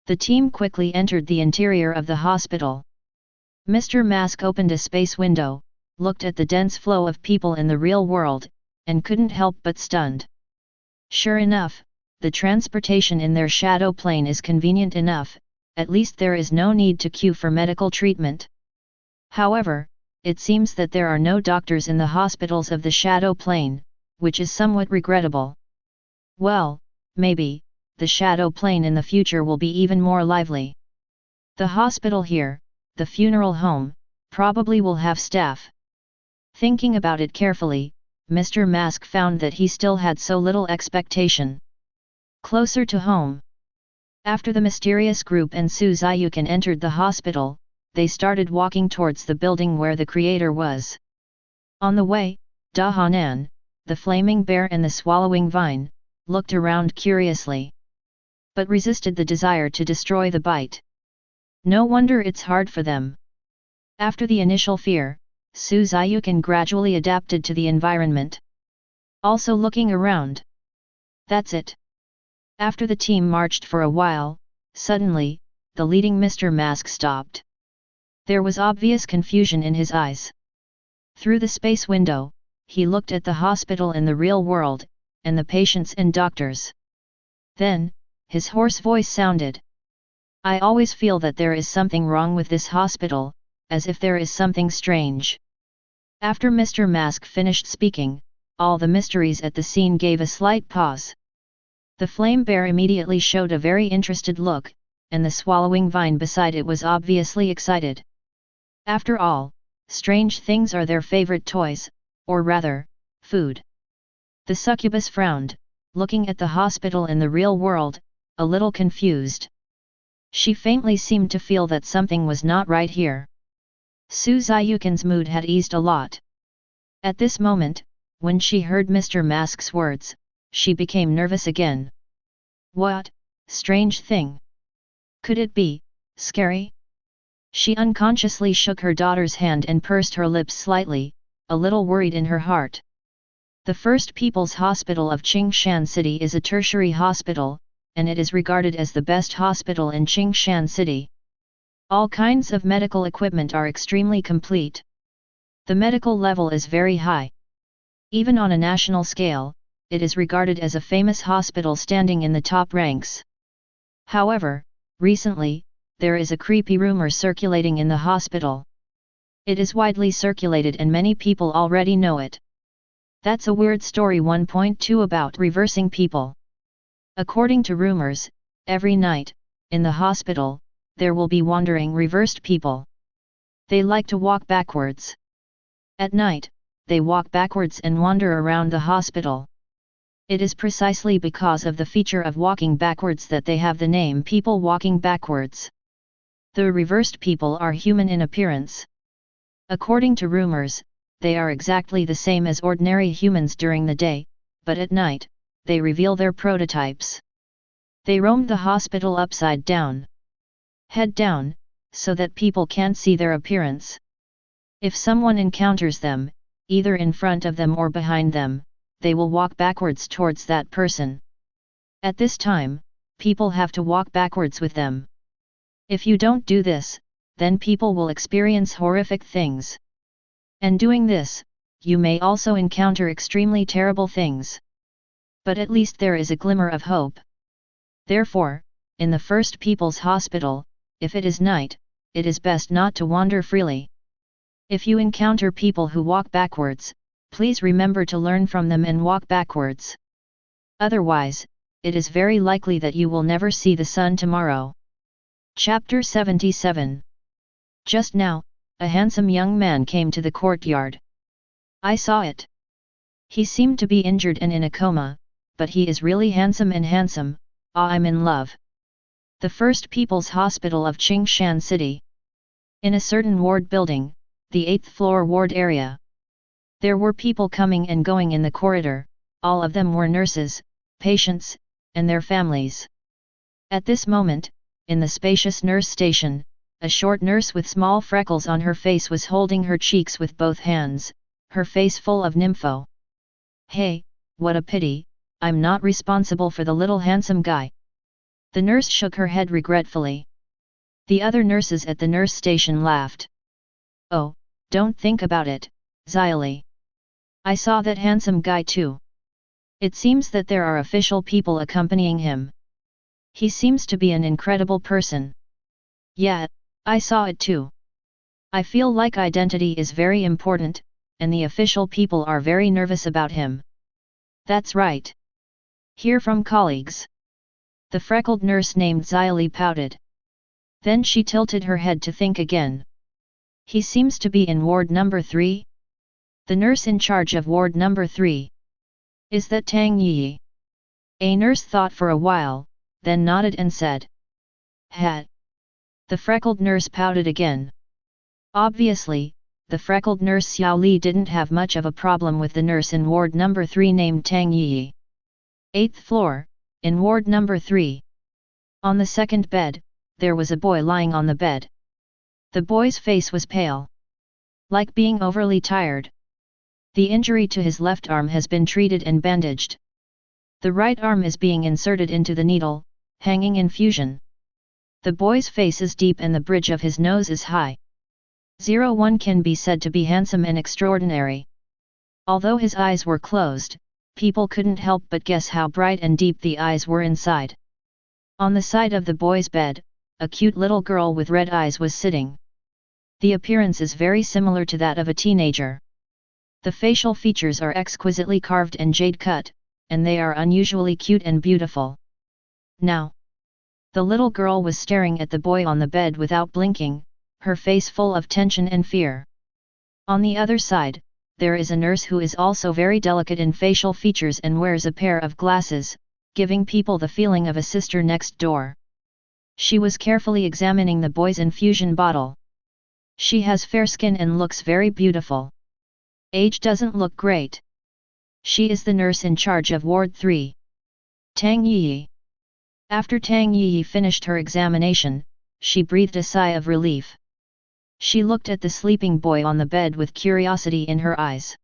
The team quickly entered the interior of the hospital. Mr. Mask opened a space window, looked at the dense flow of people in the real world, and couldn't help but stunned. Sure enough, the transportation in their shadow plane is convenient enough, at least there is no need to queue for medical treatment. However, it seems that there are no doctors in the hospitals of the shadow plane, which is somewhat regrettable. Well, maybe, the shadow plane in the future will be even more lively. The hospital here, the funeral home, probably will have staff. Thinking about it carefully, Mr. Mask found that he still had so little expectation. Closer to home. After the mysterious group and Su Ziyukan entered the hospital, they started walking towards the building where the creator was. On the way, Chen An, the flaming bear and the swallowing vine, looked around curiously. But resisted the desire to destroy the bite. No wonder it's hard for them. After the initial fear, Su Ziyukan gradually adapted to the environment. Also looking around. That's it. After the team marched for a while, suddenly, the leading Mr. Mask stopped. There was obvious confusion in his eyes. Through the space window, he looked at the hospital in the real world, and the patients and doctors. Then, his hoarse voice sounded. I always feel that there is something wrong with this hospital, as if there is something strange. After Mr. Mask finished speaking, all the mysteries at the scene gave a slight pause. The flame bear immediately showed a very interested look, and the swallowing vine beside it was obviously excited. After all, strange things are their favorite toys, or rather, food. The succubus frowned, looking at the hospital in the real world, a little confused. She faintly seemed to feel that something was not right here. Su Ziyukan's mood had eased a lot. At this moment, when she heard Mr. Mask's words, she became nervous again. What, strange thing? Could it be scary? She unconsciously shook her daughter's hand and pursed her lips slightly, a little worried in her heart. The First People's Hospital of Qingshan City is a tertiary hospital, and it is regarded as the best hospital in Qingshan City. All kinds of medical equipment are extremely complete. The medical level is very high. Even on a national scale, it is regarded as a famous hospital standing in the top ranks. However, recently, there is a creepy rumor circulating in the hospital. It is widely circulated and many people already know it. That's a weird story. 1.2 About reversing people. According to rumors, every night, in the hospital, there will be wandering reversed people. They like to walk backwards. At night, they walk backwards and wander around the hospital. It is precisely because of the feature of walking backwards that they have the name people walking backwards. The reversed people are human in appearance. According to rumors, they are exactly the same as ordinary humans during the day, but at night, they reveal their prototypes. They roam the hospital upside down, head down, so that people can't see their appearance. If someone encounters them, either in front of them or behind them, they will walk backwards towards that person. At this time, people have to walk backwards with them. If you don't do this, then people will experience horrific things. And doing this, you may also encounter extremely terrible things. But at least there is a glimmer of hope. Therefore, in the First People's Hospital, if it is night, it is best not to wander freely. If you encounter people who walk backwards, please remember to learn from them and walk backwards. Otherwise, it is very likely that you will never see the sun tomorrow. Chapter 77. Just now, a handsome young man came to the courtyard. I saw it. He seemed to be injured and in a coma, but he is really handsome and handsome. Ah, I'm in love. The First People's Hospital of Qingshan City. In a certain ward building, the 8th floor ward area. There were people coming and going in the corridor, all of them were nurses, patients, and their families. At this moment, in the spacious nurse station, a short nurse with small freckles on her face was holding her cheeks with both hands, her face full of nympho. Hey, what a pity, I'm not responsible for the little handsome guy. The nurse shook her head regretfully. The other nurses at the nurse station laughed. Oh, don't think about it, Xylee. I saw that handsome guy too. It seems that there are official people accompanying him. He seems to be an incredible person. Yeah, I saw it too. I feel like identity is very important, and the official people are very nervous about him. That's right. Hear from colleagues. The freckled nurse named Xylee pouted. Then she tilted her head to think again. He seems to be in ward number 3? The nurse in charge of ward number 3. Is that Tang Yi? A nurse thought for a while, then nodded and said. Hat. The freckled nurse pouted again. Obviously, the freckled nurse Xiao Li didn't have much of a problem with the nurse in ward number 3 named Tang Yi. 8th floor, in ward number 3. On the second bed, there was a boy lying on the bed. The boy's face was pale. Like being overly tired. The injury to his left arm has been treated and bandaged. The right arm is being inserted into the needle, hanging in fusion. The boy's face is deep and the bridge of his nose is high. 01 can be said to be handsome and extraordinary. Although his eyes were closed, people couldn't help but guess how bright and deep the eyes were inside. On the side of the boy's bed, a cute little girl with red eyes was sitting. The appearance is very similar to that of a teenager. The facial features are exquisitely carved and jade cut, and they are unusually cute and beautiful. Now, the little girl was staring at the boy on the bed without blinking, her face full of tension and fear. On the other side, there is a nurse who is also very delicate in facial features and wears a pair of glasses, giving people the feeling of a sister next door. She was carefully examining the boy's infusion bottle. She has fair skin and looks very beautiful. Age doesn't look great. She is the nurse in charge of Ward 3. Tang Yi. After Tang Yi finished her examination, she breathed a sigh of relief. She looked at the sleeping boy on the bed with curiosity in her eyes.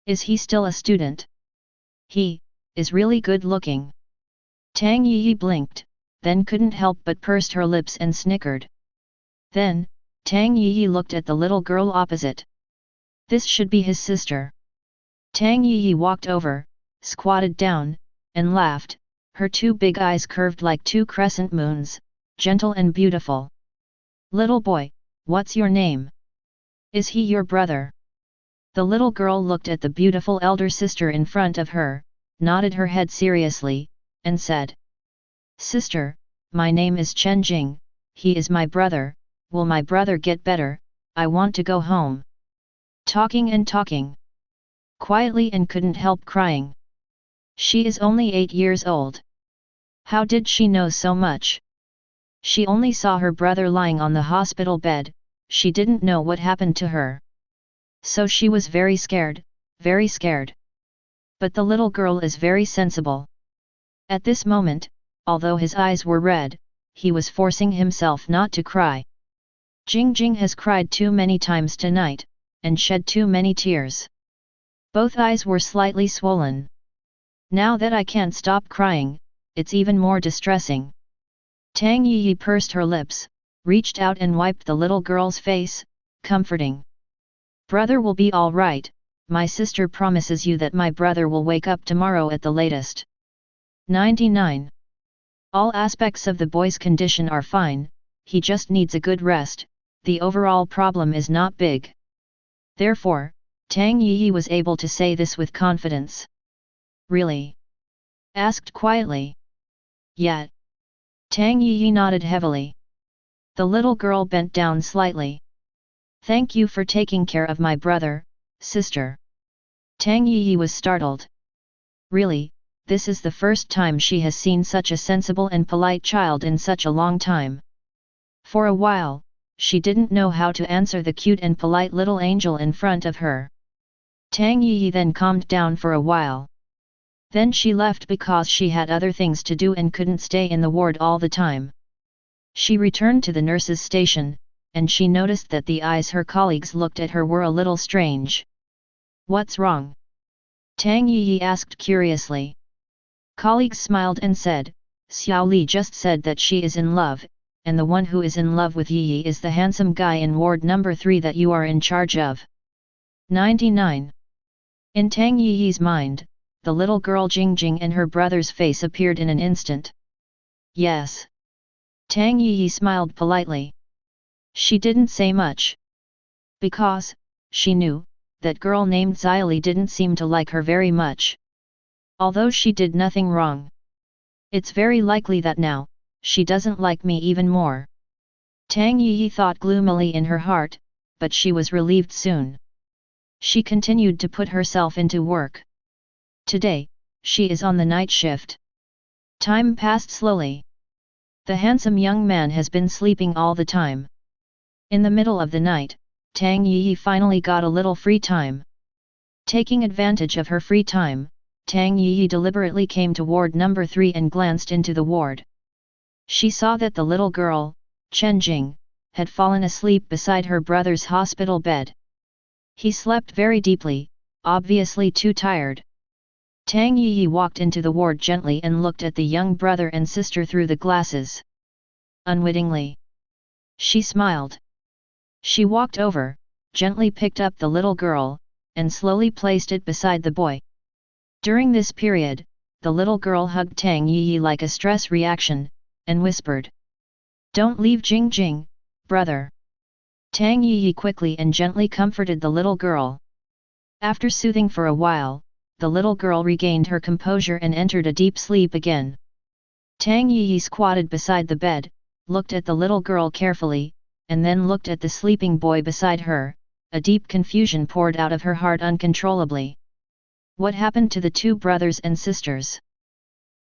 Is he still a student? He is really good looking. Tang Yi blinked, then couldn't help but pursed her lips and snickered. Then, Tang Yi looked at the little girl opposite. This should be his sister. Tang Yi walked over, squatted down, and laughed, her two big eyes curved like two crescent moons, gentle and beautiful. Little boy, what's your name? Is he your brother? The little girl looked at the beautiful elder sister in front of her, nodded her head seriously, and said, Sister, my name is Chen Jing, he is my brother. Will my brother get better? I want to go home. Talking and talking. Quietly and couldn't help crying. She is only 8 years old. How did she know so much? She only saw her brother lying on the hospital bed, she didn't know what happened to her. So she was very scared, very scared. But the little girl is very sensible. At this moment, although his eyes were red, he was forcing himself not to cry. Jing has cried too many times tonight, and shed too many tears. Both eyes were slightly swollen. Now that I can't stop crying, it's even more distressing. Tang Yi pursed her lips, reached out and wiped the little girl's face, comforting. Brother will be all right, my sister promises you that my brother will wake up tomorrow at the latest. 99. All aspects of the boy's condition are fine, he just needs a good rest, the overall problem is not big. Therefore, Tang Yi was able to say this with confidence. Really? Asked quietly. Yet. Tang Yi nodded heavily. The little girl bent down slightly. Thank you for taking care of my brother, sister. Tang Yi was startled. Really, this is the first time she has seen such a sensible and polite child in such a long time. For a while, she didn't know how to answer the cute and polite little angel in front of her. Tang Yi then calmed down for a while. Then she left because she had other things to do and couldn't stay in the ward all the time. She returned to the nurse's station, and she noticed that the eyes her colleagues looked at her were a little strange. What's wrong? Tang Yi asked curiously. Colleagues smiled and said, Xiao Li just said that she is in love, and the one who is in love with Yi is the handsome guy in ward number 3 that you are in charge of. 99. In Tang Yi's mind, the little girl Jing and her brother's face appeared in an instant. Yes. Tang Yi smiled politely. She didn't say much. Because, she knew, that girl named Xyli didn't seem to like her very much. Although she did nothing wrong. It's very likely that now, she doesn't like me even more. Tang Yi thought gloomily in her heart, but she was relieved soon. She continued to put herself into work. Today, she is on the night shift. Time passed slowly. The handsome young man has been sleeping all the time. In the middle of the night, Tang Yi finally got a little free time. Taking advantage of her free time, Tang Yi deliberately came to ward number 3 and glanced into the ward. She saw that the little girl, Chen Jing, had fallen asleep beside her brother's hospital bed. He slept very deeply, obviously too tired. Tang Yi walked into the ward gently and looked at the young brother and sister through the glasses. Unwittingly, she smiled. She walked over, gently picked up the little girl, and slowly placed it beside the boy. During this period, the little girl hugged Tang Yi like a stress reaction, and whispered, "Don't leave Jing, brother." Tang Yi quickly and gently comforted the little girl. After soothing for a while, the little girl regained her composure and entered a deep sleep again. Tang Yi squatted beside the bed, looked at the little girl carefully, and then looked at the sleeping boy beside her. A deep confusion poured out of her heart uncontrollably. What happened to the two brothers and sisters?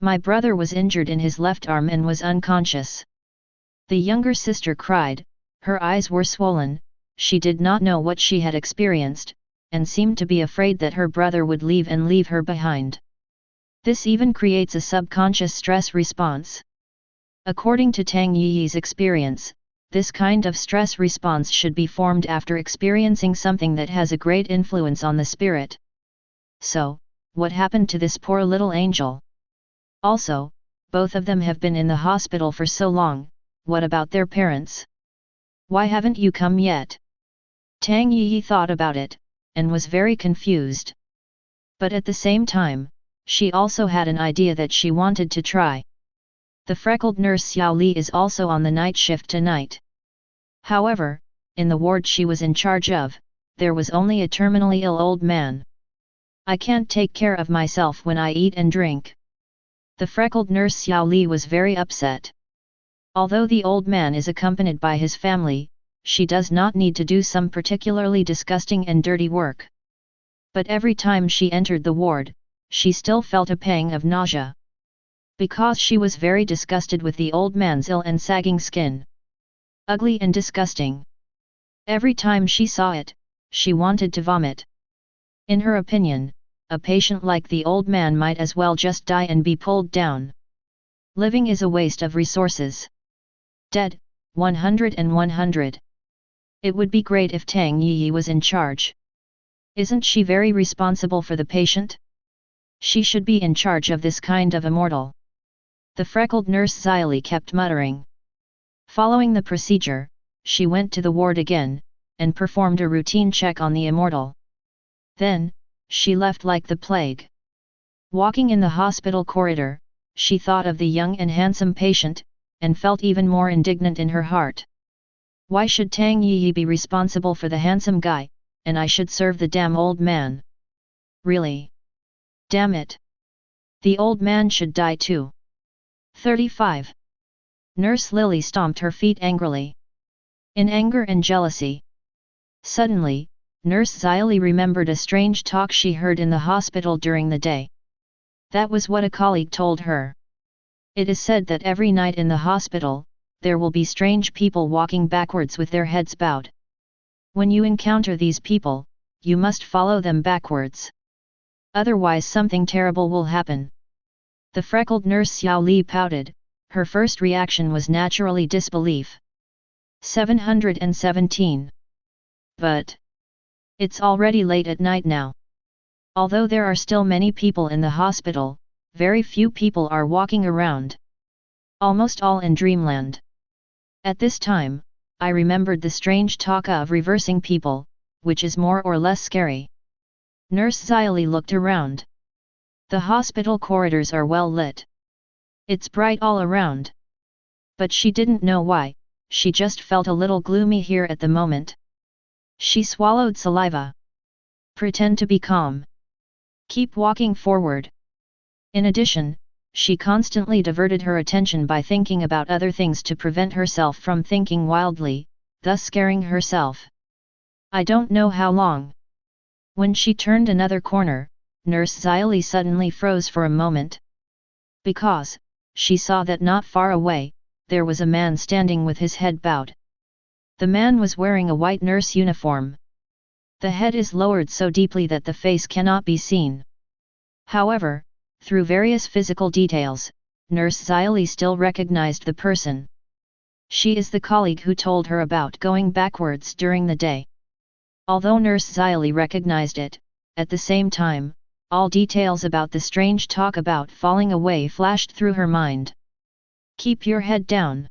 My brother was injured in his left arm and was unconscious. The younger sister cried, her eyes were swollen, she did not know what she had experienced, and seemed to be afraid that her brother would leave her behind. This even creates a subconscious stress response. According to Tang Yi's experience, this kind of stress response should be formed after experiencing something that has a great influence on the spirit. So, what happened to this poor little angel? Also, both of them have been in the hospital for so long, what about their parents? Why haven't you come yet? Tang Yi thought about it, and was very confused. But at the same time, she also had an idea that she wanted to try. The freckled nurse Xiao Li is also on the night shift tonight. However, in the ward she was in charge of, there was only a terminally ill old man. I can't take care of myself when I eat and drink. The freckled nurse Xiao Li was very upset. Although the old man is accompanied by his family, she does not need to do some particularly disgusting and dirty work. But every time she entered the ward, she still felt a pang of nausea. Because she was very disgusted with the old man's ill and sagging skin. Ugly and disgusting. Every time she saw it, she wanted to vomit. In her opinion, a patient like the old man might as well just die and be pulled down. Living is a waste of resources. Dead, 100 and 100. It would be great if Tang Yi was in charge. Isn't she very responsible for the patient? She should be in charge of this kind of immortal. The freckled nurse Xyli kept muttering. Following the procedure, she went to the ward again, and performed a routine check on the immortal. Then, she left like the plague. Walking in the hospital corridor, she thought of the young and handsome patient, and felt even more indignant in her heart. Why should Tang Yi be responsible for the handsome guy, and I should serve the damn old man? Really? Damn it! The old man should die too. 35. Nurse Lily stomped her feet angrily. In anger and jealousy. Suddenly, Nurse Xyli remembered a strange talk she heard in the hospital during the day. That was what a colleague told her. It is said that every night in the hospital, there will be strange people walking backwards with their heads bowed. When you encounter these people, you must follow them backwards. Otherwise something terrible will happen. The freckled nurse Xiao Li pouted, her first reaction was naturally disbelief. 717. But it's already late at night now. Although there are still many people in the hospital, very few people are walking around. Almost all in dreamland. At this time, I remembered the strange talk of reversing people, which is more or less scary. Nurse Xyli looked around. The hospital corridors are well lit. It's bright all around. But she didn't know why, she just felt a little gloomy here at the moment. She swallowed saliva. Pretend to be calm. Keep walking forward. In addition, she constantly diverted her attention by thinking about other things to prevent herself from thinking wildly, thus scaring herself. I don't know how long. When she turned another corner, Nurse Xyli suddenly froze for a moment. Because, she saw that not far away, there was a man standing with his head bowed. The man was wearing a white nurse uniform. The head is lowered so deeply that the face cannot be seen. However, through various physical details, Nurse Xyli still recognized the person. She is the colleague who told her about going backwards during the day. Although Nurse Xyli recognized it, at the same time, all details about the strange talk about falling away flashed through her mind. Keep your head down.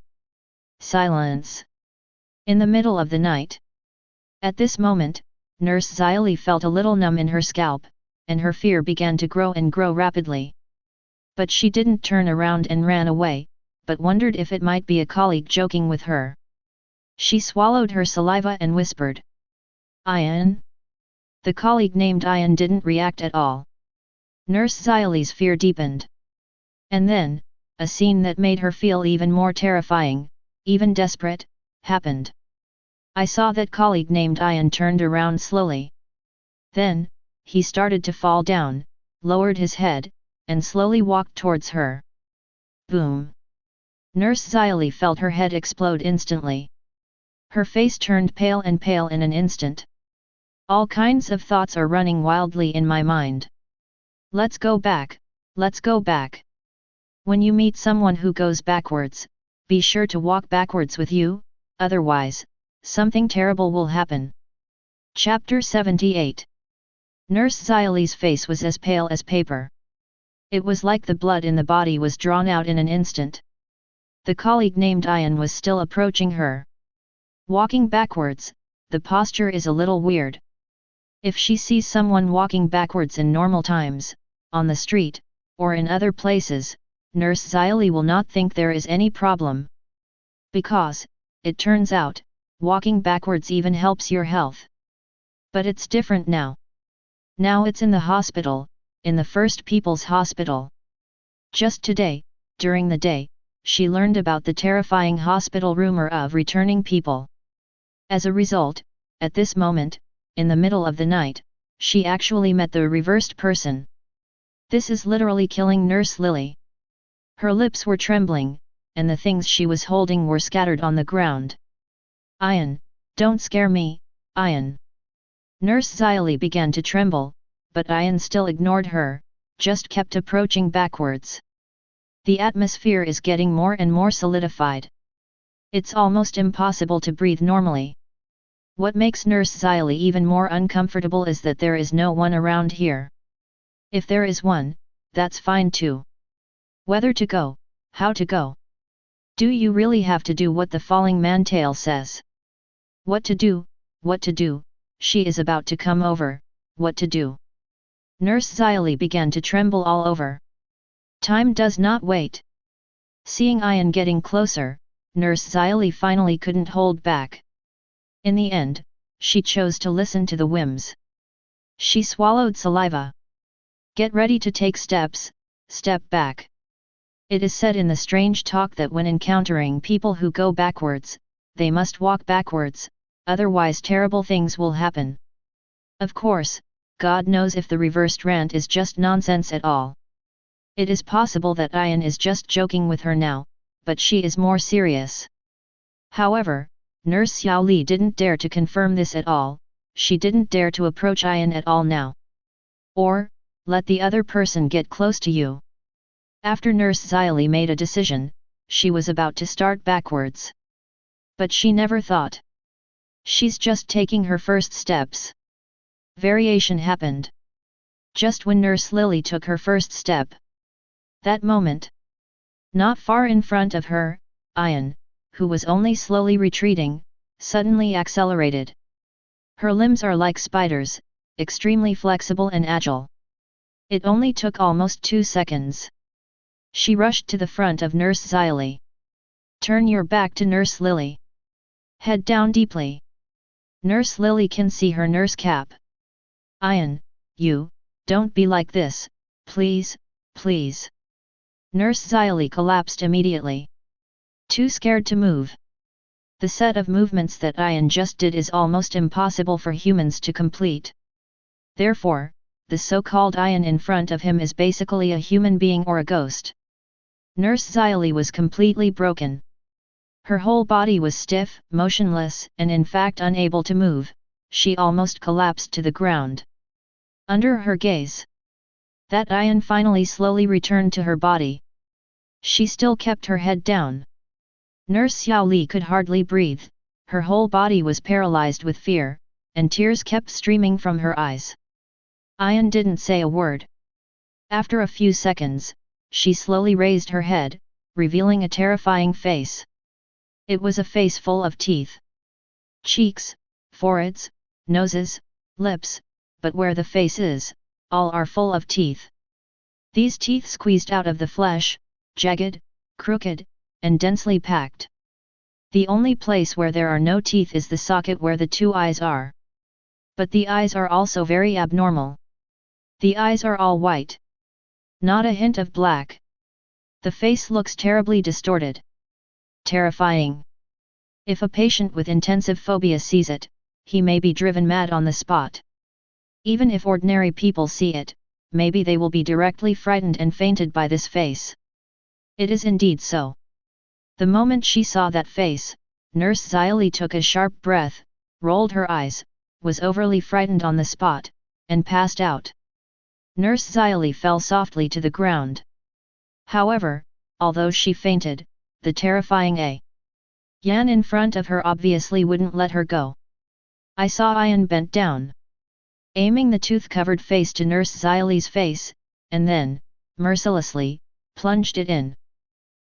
Silence. In the middle of the night. At this moment, Nurse Xyli felt a little numb in her scalp, and her fear began to grow and grow rapidly. But she didn't turn around and ran away, but wondered if it might be a colleague joking with her. She swallowed her saliva and whispered. Ian? The colleague named Ian didn't react at all. Nurse Xyli's fear deepened. And then, a scene that made her feel even more terrifying, even desperate, happened. I saw that colleague named Ian turned around slowly. Then, he started to fall down, lowered his head, and slowly walked towards her. Boom! Nurse Xyli felt her head explode instantly. Her face turned pale in an instant. All kinds of thoughts are running wildly in my mind. Let's go back, let's go back. When you meet someone who goes backwards, be sure to walk backwards with you, otherwise, something terrible will happen. Chapter 78. Nurse Xiaoli's face was as pale as paper. It was like the blood in the body was drawn out in an instant. The colleague named Ian was still approaching her. Walking backwards, the posture is a little weird. If she sees someone walking backwards in normal times, on the street, or in other places, Nurse Xiaoli will not think there is any problem. Because, it turns out, walking backwards even helps your health. But it's different now. Now it's in the hospital, in the First People's Hospital. Just today, during the day, she learned about the terrifying hospital rumor of returning people. As a result, at this moment, in the middle of the night, she actually met the reversed person. This is literally killing Nurse Lily. Her lips were trembling, and the things she was holding were scattered on the ground. Ian, don't scare me, Ian. Nurse Xiaoli began to tremble, but Ian still ignored her, just kept approaching backwards. The atmosphere is getting more and more solidified. It's almost impossible to breathe normally. What makes Nurse Xiaoli even more uncomfortable is that there is no one around here. If there is one, that's fine too. Whether to go, how to go. Do you really have to do what the falling man tale says? What to do, she is about to come over, what to do? Nurse Xiaoli began to tremble all over. Time does not wait. Seeing Ian getting closer, Nurse Xiaoli finally couldn't hold back. In the end, she chose to listen to the whims. She swallowed saliva. Get ready to take steps, step back. It is said in the strange talk that when encountering people who go backwards, they must walk backwards, otherwise terrible things will happen. Of course, God knows if the reversed rant is just nonsense at all. It is possible that Ian is just joking with her now, but she is more serious. However, Nurse Xiaoli didn't dare to confirm this at all, she didn't dare to approach Ian at all now. Or, let the other person get close to you. After Nurse Xiaoli made a decision, she was about to start backwards. But she never thought. She's just taking her first steps. Variation happened. Just when Nurse Lily took her first step. That moment. Not far in front of her, Ian, who was only slowly retreating, suddenly accelerated. Her limbs are like spiders, extremely flexible and agile. It only took almost 2 seconds. She rushed to the front of Nurse Xiaoli. Turn your back to Nurse Lily. Head down deeply. Nurse Lily can see her nurse cap. Ian, you, don't be like this, please, please. Nurse Xiaoli collapsed immediately. Too scared to move. The set of movements that Ian just did is almost impossible for humans to complete. Therefore, the so-called Ian in front of him is basically a human being or a ghost. Nurse Xiaoli was completely broken. Her whole body was stiff, motionless, and in fact unable to move. She almost collapsed to the ground. Under her gaze, that Ian finally slowly returned to her body. She still kept her head down. Nurse Xiaoli could hardly breathe, her whole body was paralyzed with fear, and tears kept streaming from her eyes. Ian didn't say a word. After a few seconds, she slowly raised her head, revealing a terrifying face. It was a face full of teeth. Cheeks, foreheads, noses, lips, but where the face is, all are full of teeth. These teeth squeezed out of the flesh, jagged, crooked, and densely packed. The only place where there are no teeth is the socket where the 2 eyes are. But the eyes are also very abnormal. The eyes are all white. Not a hint of black. The face looks terribly distorted. Terrifying. If a patient with intensive phobia sees it, he may be driven mad on the spot. Even if ordinary people see it, maybe they will be directly frightened and fainted by this face. It is indeed so. The moment she saw that face, Nurse Xiaoli took a sharp breath, rolled her eyes, was overly frightened on the spot, and passed out. Nurse Xylee fell softly to the ground. However, although she fainted, the terrifying Yan in front of her obviously wouldn't let her go. I saw Yan bent down, aiming the tooth-covered face to Nurse Xylee's face, and then, mercilessly, plunged it in.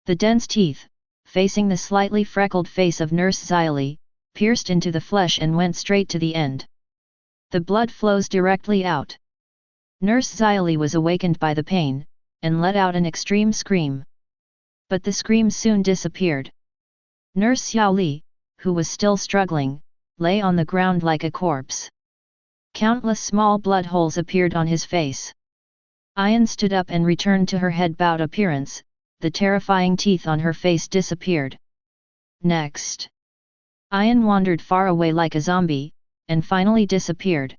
The dense teeth, facing the slightly freckled face of Nurse Xylee, pierced into the flesh and went straight to the end. The blood flows directly out. Nurse Xylee was awakened by the pain, and let out an extreme scream. But the scream soon disappeared. Nurse Xiaoli, who was still struggling, lay on the ground like a corpse. Countless small blood holes appeared on his face. Yan stood up and returned to her head-bowed appearance, the terrifying teeth on her face disappeared. Next, Yan wandered far away like a zombie, and finally disappeared.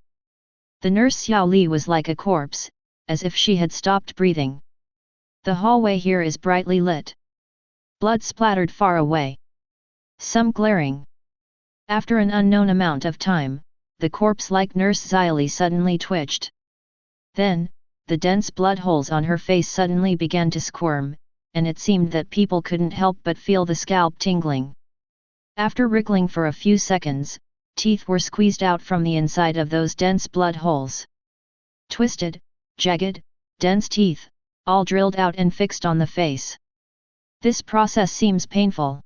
The nurse Xiaoli was like a corpse, as if she had stopped breathing. The hallway here is brightly lit. Blood splattered far away. Some glaring. After an unknown amount of time, the corpse-like Nurse Xylee suddenly twitched. Then, the dense blood holes on her face suddenly began to squirm, and it seemed that people couldn't help but feel the scalp tingling. After wriggling for a few seconds, teeth were squeezed out from the inside of those dense blood holes. Twisted, jagged, dense teeth, all drilled out and fixed on the face. This process seems painful.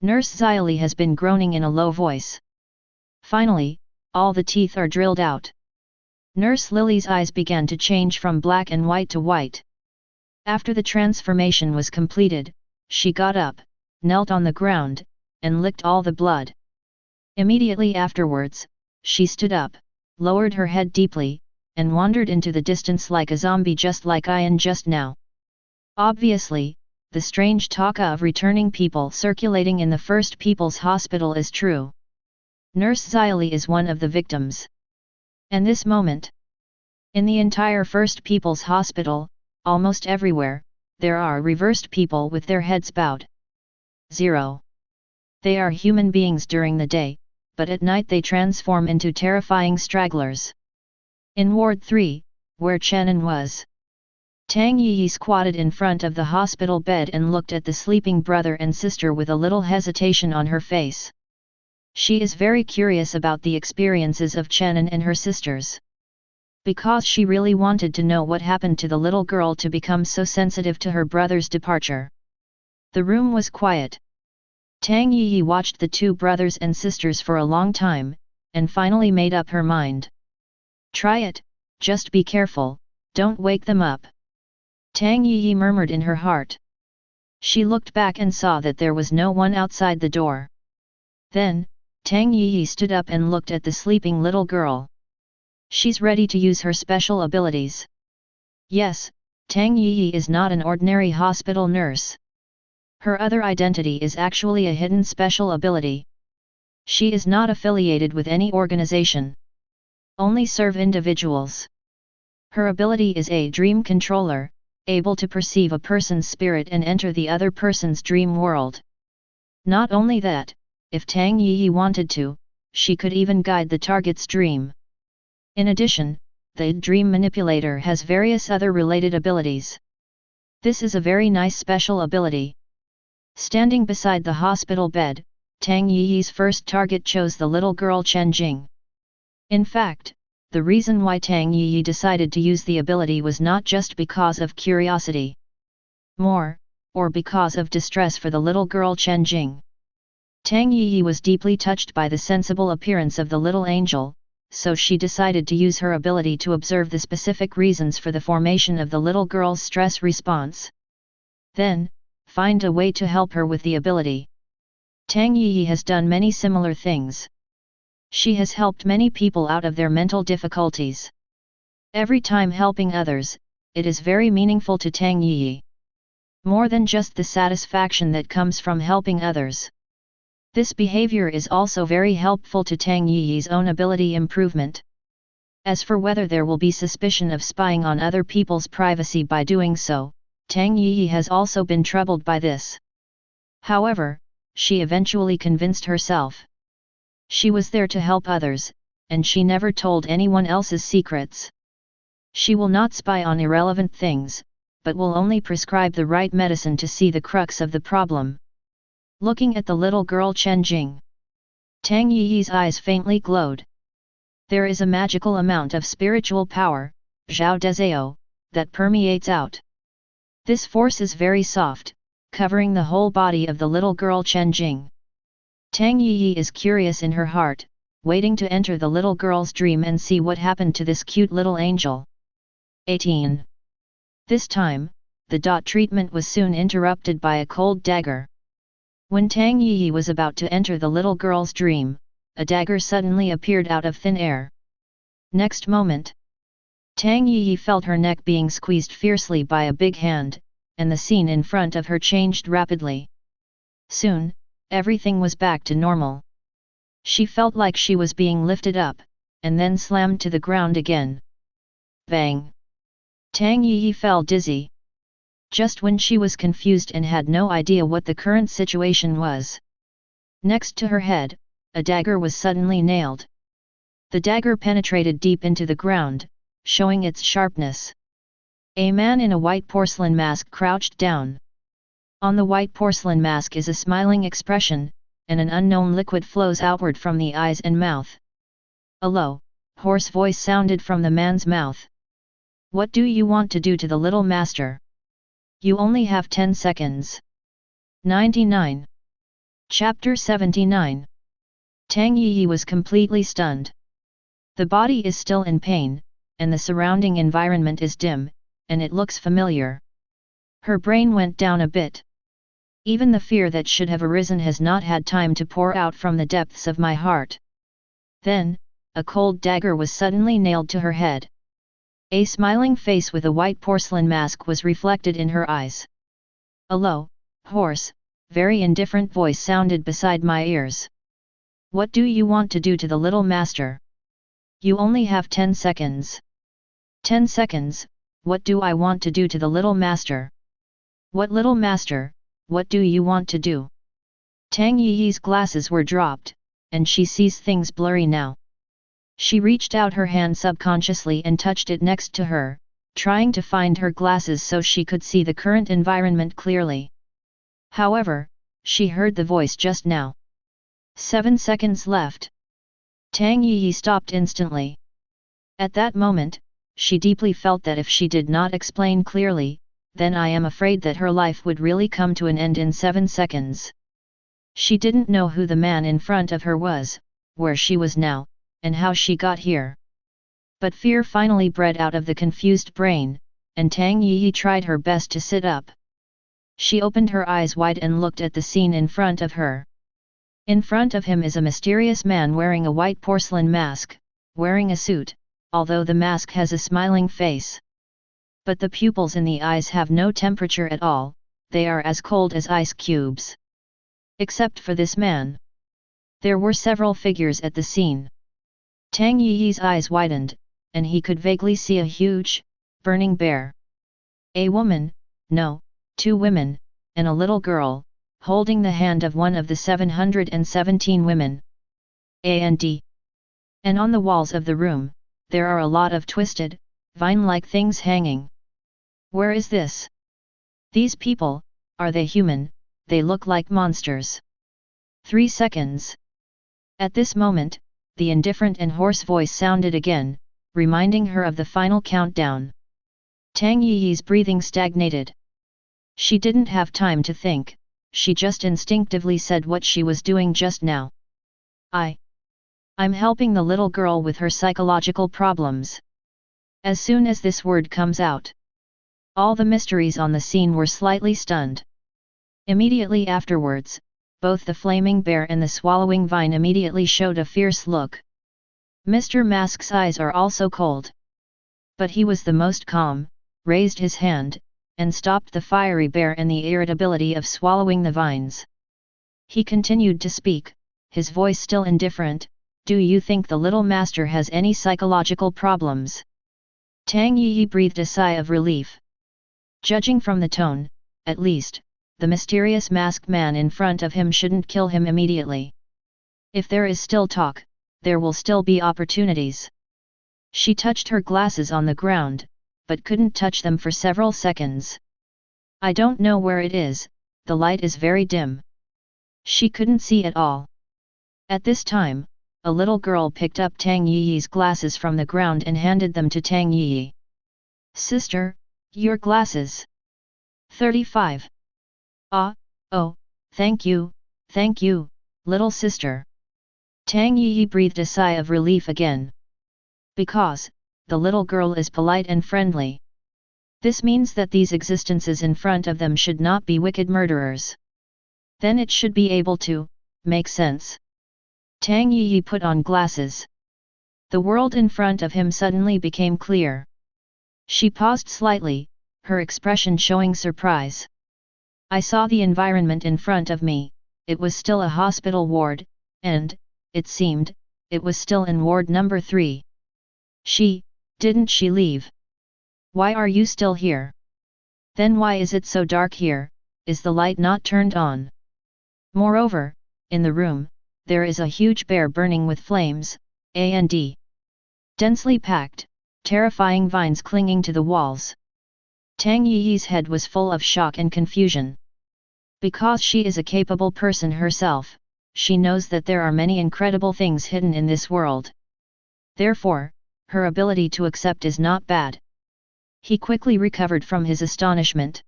Nurse Xylee has been groaning in a low voice. Finally, all the teeth are drilled out. Nurse Lily's eyes began to change from black and white to white. After the transformation was completed, she got up, knelt on the ground, and licked all the blood. Immediately afterwards, she stood up, lowered her head deeply, and wandered into the distance like a zombie just like Yan just now. Obviously, the strange talk of returning people circulating in the First People's Hospital is true. Nurse Xylee is one of the victims. And this moment, in the entire First People's Hospital, almost everywhere, there are reversed people with their heads bowed. 0. They are human beings during the day, but at night they transform into terrifying stragglers. In Ward 3, where Chen An was, Tang Yi squatted in front of the hospital bed and looked at the sleeping brother and sister with a little hesitation on her face. She is very curious about the experiences of Chen An and her sisters. Because she really wanted to know what happened to the little girl to become so sensitive to her brother's departure. The room was quiet. Tang Yi watched the two brothers and sisters for a long time, and finally made up her mind. Try it, just be careful, don't wake them up. Tang Yi murmured in her heart. She looked back and saw that there was no one outside the door. Then, Tang Yi stood up and looked at the sleeping little girl. She's ready to use her special abilities. Yes, Tang Yi is not an ordinary hospital nurse. Her other identity is actually a hidden special ability. She is not affiliated with any organization. Only serve individuals. Her ability is a dream controller, able to perceive a person's spirit and enter the other person's dream world. Not only that, if Tang Yi wanted to, she could even guide the target's dream. In addition, the dream manipulator has various other related abilities. This is a very nice special ability. Standing beside the hospital bed, Tang Yi's first target chose the little girl Chen Jing. In fact, the reason why Tang Yi decided to use the ability was not just because of curiosity. Or because of distress for the little girl Chen Jing. Tang Yi was deeply touched by the sensible appearance of the little angel, so she decided to use her ability to observe the specific reasons for the formation of the little girl's stress response. Then, find a way to help her with the ability. Tang Yi has done many similar things. She has helped many people out of their mental difficulties. Every time helping others, it is very meaningful to Tang Yi. More than just the satisfaction that comes from helping others. This behavior is also very helpful to Tang Yi's own ability improvement. As for whether there will be suspicion of spying on other people's privacy by doing so, Tang Yi has also been troubled by this. However, she eventually convinced herself. She was there to help others, and she never told anyone else's secrets. She will not spy on irrelevant things, but will only prescribe the right medicine to see the crux of the problem. Looking at the little girl Chen Jing, Tang Yi's eyes faintly glowed. There is a magical amount of spiritual power, Zhao Dezao, that permeates out. This force is very soft, covering the whole body of the little girl Chen Jing. Tang Yi is curious in her heart, waiting to enter the little girl's dream and see what happened to this cute little angel. 18. This time, the treatment was soon interrupted by a cold dagger. When Tang Yi was about to enter the little girl's dream, a dagger suddenly appeared out of thin air. Next moment, Tang Yi felt her neck being squeezed fiercely by a big hand, and the scene in front of her changed rapidly. Soon, everything was back to normal. She felt like she was being lifted up, and then slammed to the ground again. Bang! Tang Yi fell dizzy. Just when she was confused and had no idea what the current situation was. Next to her head, a dagger was suddenly nailed. The dagger penetrated deep into the ground, showing its sharpness. A man in a white porcelain mask crouched down. On the white porcelain mask is a smiling expression, and an unknown liquid flows outward from the eyes and mouth. A low, hoarse voice sounded from the man's mouth. What do you want to do to the little master? You only have 10 seconds. 99. Chapter 79. Tang Yi was completely stunned. The body is still in pain, and the surrounding environment is dim, and it looks familiar. Her brain went down a bit. Even the fear that should have arisen has not had time to pour out from the depths of my heart. Then, a cold dagger was suddenly nailed to her head. A smiling face with a white porcelain mask was reflected in her eyes. A low, hoarse, very indifferent voice sounded beside my ears. What do you want to do to the little master? You only have 10 seconds. 10 seconds, what do I want to do to the little master? What little master, what do you want to do? Tang Yi's glasses were dropped, and she sees things blurry now. She reached out her hand subconsciously and touched it next to her, trying to find her glasses so she could see the current environment clearly. However, she heard the voice just now. 7 seconds left. Tang Yi stopped instantly. At that moment, she deeply felt that if she did not explain clearly, then I am afraid that her life would really come to an end in 7 seconds. She didn't know who the man in front of her was, where she was now, and how she got here. But fear finally bred out of the confused brain, and Tang Yi tried her best to sit up. She opened her eyes wide and looked at the scene in front of her. In front of him is a mysterious man wearing a white porcelain mask, wearing a suit, although the mask has a smiling face. But the pupils in the eyes have no temperature at all, they are as cold as ice cubes. Except for this man. There were several figures at the scene. Tang Yi's eyes widened, and he could vaguely see a huge, burning bear. A woman, no, 2 women, and a little girl, holding the hand of one of the 717 women. And on the walls of the room, there are a lot of twisted, vine-like things hanging. Where is this? These people, are they human? They look like monsters. 3 seconds. At this moment, the indifferent and hoarse voice sounded again, reminding her of the final countdown. Tang Yi's breathing stagnated. She didn't have time to think, she just instinctively said what she was doing just now. I'm helping the little girl with her psychological problems. As soon as this word comes out, all the mysteries on the scene were slightly stunned. Immediately afterwards, both the flaming bear and the swallowing vine immediately showed a fierce look. Mr. Mask's eyes are also cold. But he was the most calm, raised his hand, and stopped the fiery bear and the irritability of swallowing the vines. He continued to speak, his voice still indifferent. Do you think the little master has any psychological problems? Tang Yi breathed a sigh of relief. Judging from the tone, at least, the mysterious masked man in front of him shouldn't kill him immediately. If there is still talk, there will still be opportunities. She touched her glasses on the ground, but couldn't touch them for several seconds. I don't know where it is, the light is very dim. She couldn't see at all. At this time, a little girl picked up Tang Yi's glasses from the ground and handed them to Tang Yi. Sister, your glasses. 35. Ah, oh, thank you, little sister. Tang Yi breathed a sigh of relief again. Because, the little girl is polite and friendly. This means that these existences in front of them should not be wicked murderers. Then it should be able to make sense. Tang Yi put on glasses. The world in front of him suddenly became clear. She paused slightly, her expression showing surprise. I saw the environment in front of me, it was still a hospital ward, and, it seemed, it was still in ward number 3. Didn't she leave? Why are you still here? Then why is it so dark here, is the light not turned on? Moreover, in the room, there is a huge bear burning with flames, and densely packed, terrifying vines clinging to the walls. Tang Yi's head was full of shock and confusion. Because she is a capable person herself, she knows that there are many incredible things hidden in this world. Therefore, her ability to accept is not bad. He quickly recovered from his astonishment.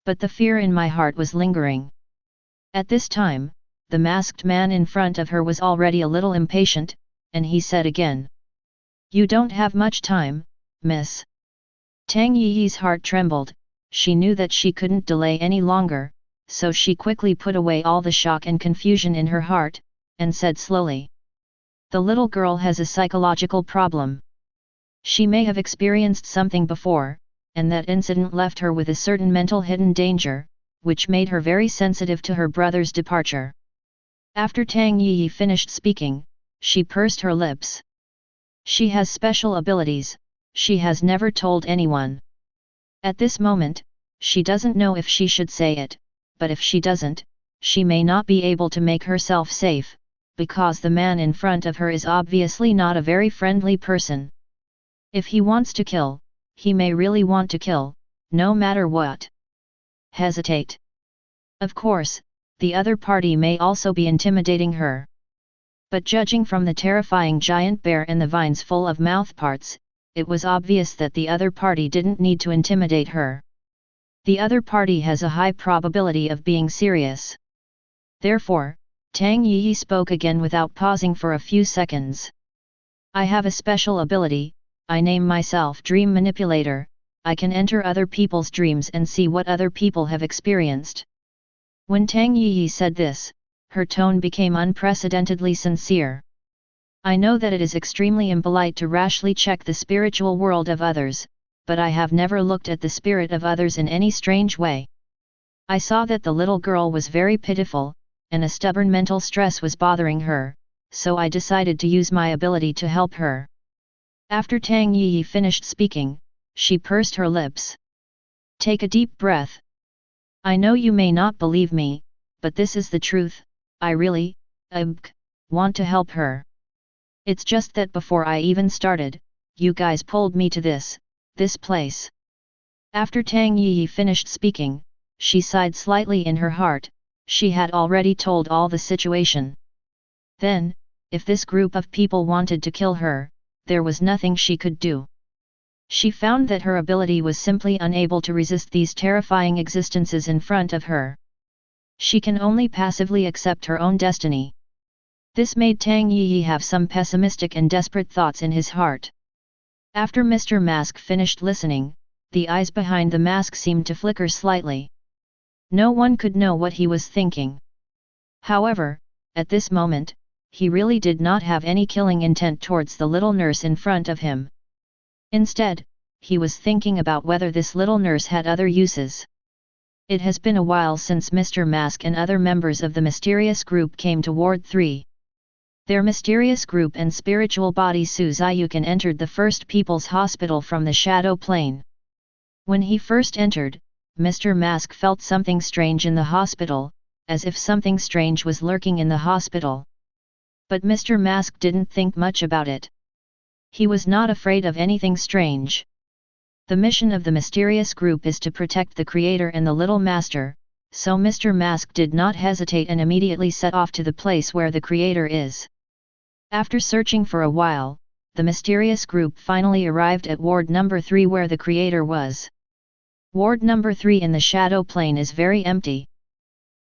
But the fear in my heart was lingering. At this time, the masked man in front of her was already a little impatient, and he said again. You don't have much time, miss. Tang Yi's heart trembled, she knew that she couldn't delay any longer, so she quickly put away all the shock and confusion in her heart, and said slowly. The little girl has a psychological problem. She may have experienced something before, and that incident left her with a certain mental hidden danger, which made her very sensitive to her brother's departure. After Tang Yi finished speaking, she pursed her lips. She has special abilities, she has never told anyone. At this moment, she doesn't know if she should say it, but if she doesn't, she may not be able to make herself safe, because the man in front of her is obviously not a very friendly person. If he wants to kill, he may really want to kill, no matter what. Hesitate. Of course, the other party may also be intimidating her. But judging from the terrifying giant bear and the vines full of mouthparts, it was obvious that the other party didn't need to intimidate her. The other party has a high probability of being serious. Therefore, Tang Yi spoke again without pausing for a few seconds. I have a special ability, I name myself Dream Manipulator, I can enter other people's dreams and see what other people have experienced. When Tang Yi said this, her tone became unprecedentedly sincere. I know that it is extremely impolite to rashly check the spiritual world of others, but I have never looked at the spirit of others in any strange way. I saw that the little girl was very pitiful, and a stubborn mental stress was bothering her, so I decided to use my ability to help her. After Tang Yi finished speaking, she pursed her lips. Take a deep breath. I know you may not believe me, but this is the truth, I really, want to help her. It's just that before I even started, you guys pulled me to this place. After Tang Yi finished speaking, she sighed slightly in her heart, she had already told all the situation. Then, if this group of people wanted to kill her, there was nothing she could do. She found that her ability was simply unable to resist these terrifying existences in front of her. She can only passively accept her own destiny. This made Tang Yi have some pessimistic and desperate thoughts in his heart. After Mr. Mask finished listening, the eyes behind the mask seemed to flicker slightly. No one could know what he was thinking. However, at this moment, he really did not have any killing intent towards the little nurse in front of him. Instead, he was thinking about whether this little nurse had other uses. It has been a while since Mr. Mask and other members of the mysterious group came to Ward 3. Their mysterious group and spiritual body Suzayukan entered the First People's Hospital from the Shadow Plane. When he first entered, Mr. Mask felt something strange in the hospital, as if something strange was lurking in the hospital. But Mr. Mask didn't think much about it. He was not afraid of anything strange. The mission of the mysterious group is to protect the Creator and the Little Master, so Mr. Mask did not hesitate and immediately set off to the place where the Creator is. After searching for a while, the mysterious group finally arrived at Ward number 3 where the Creator was. Ward number 3 in the shadow plane is very empty.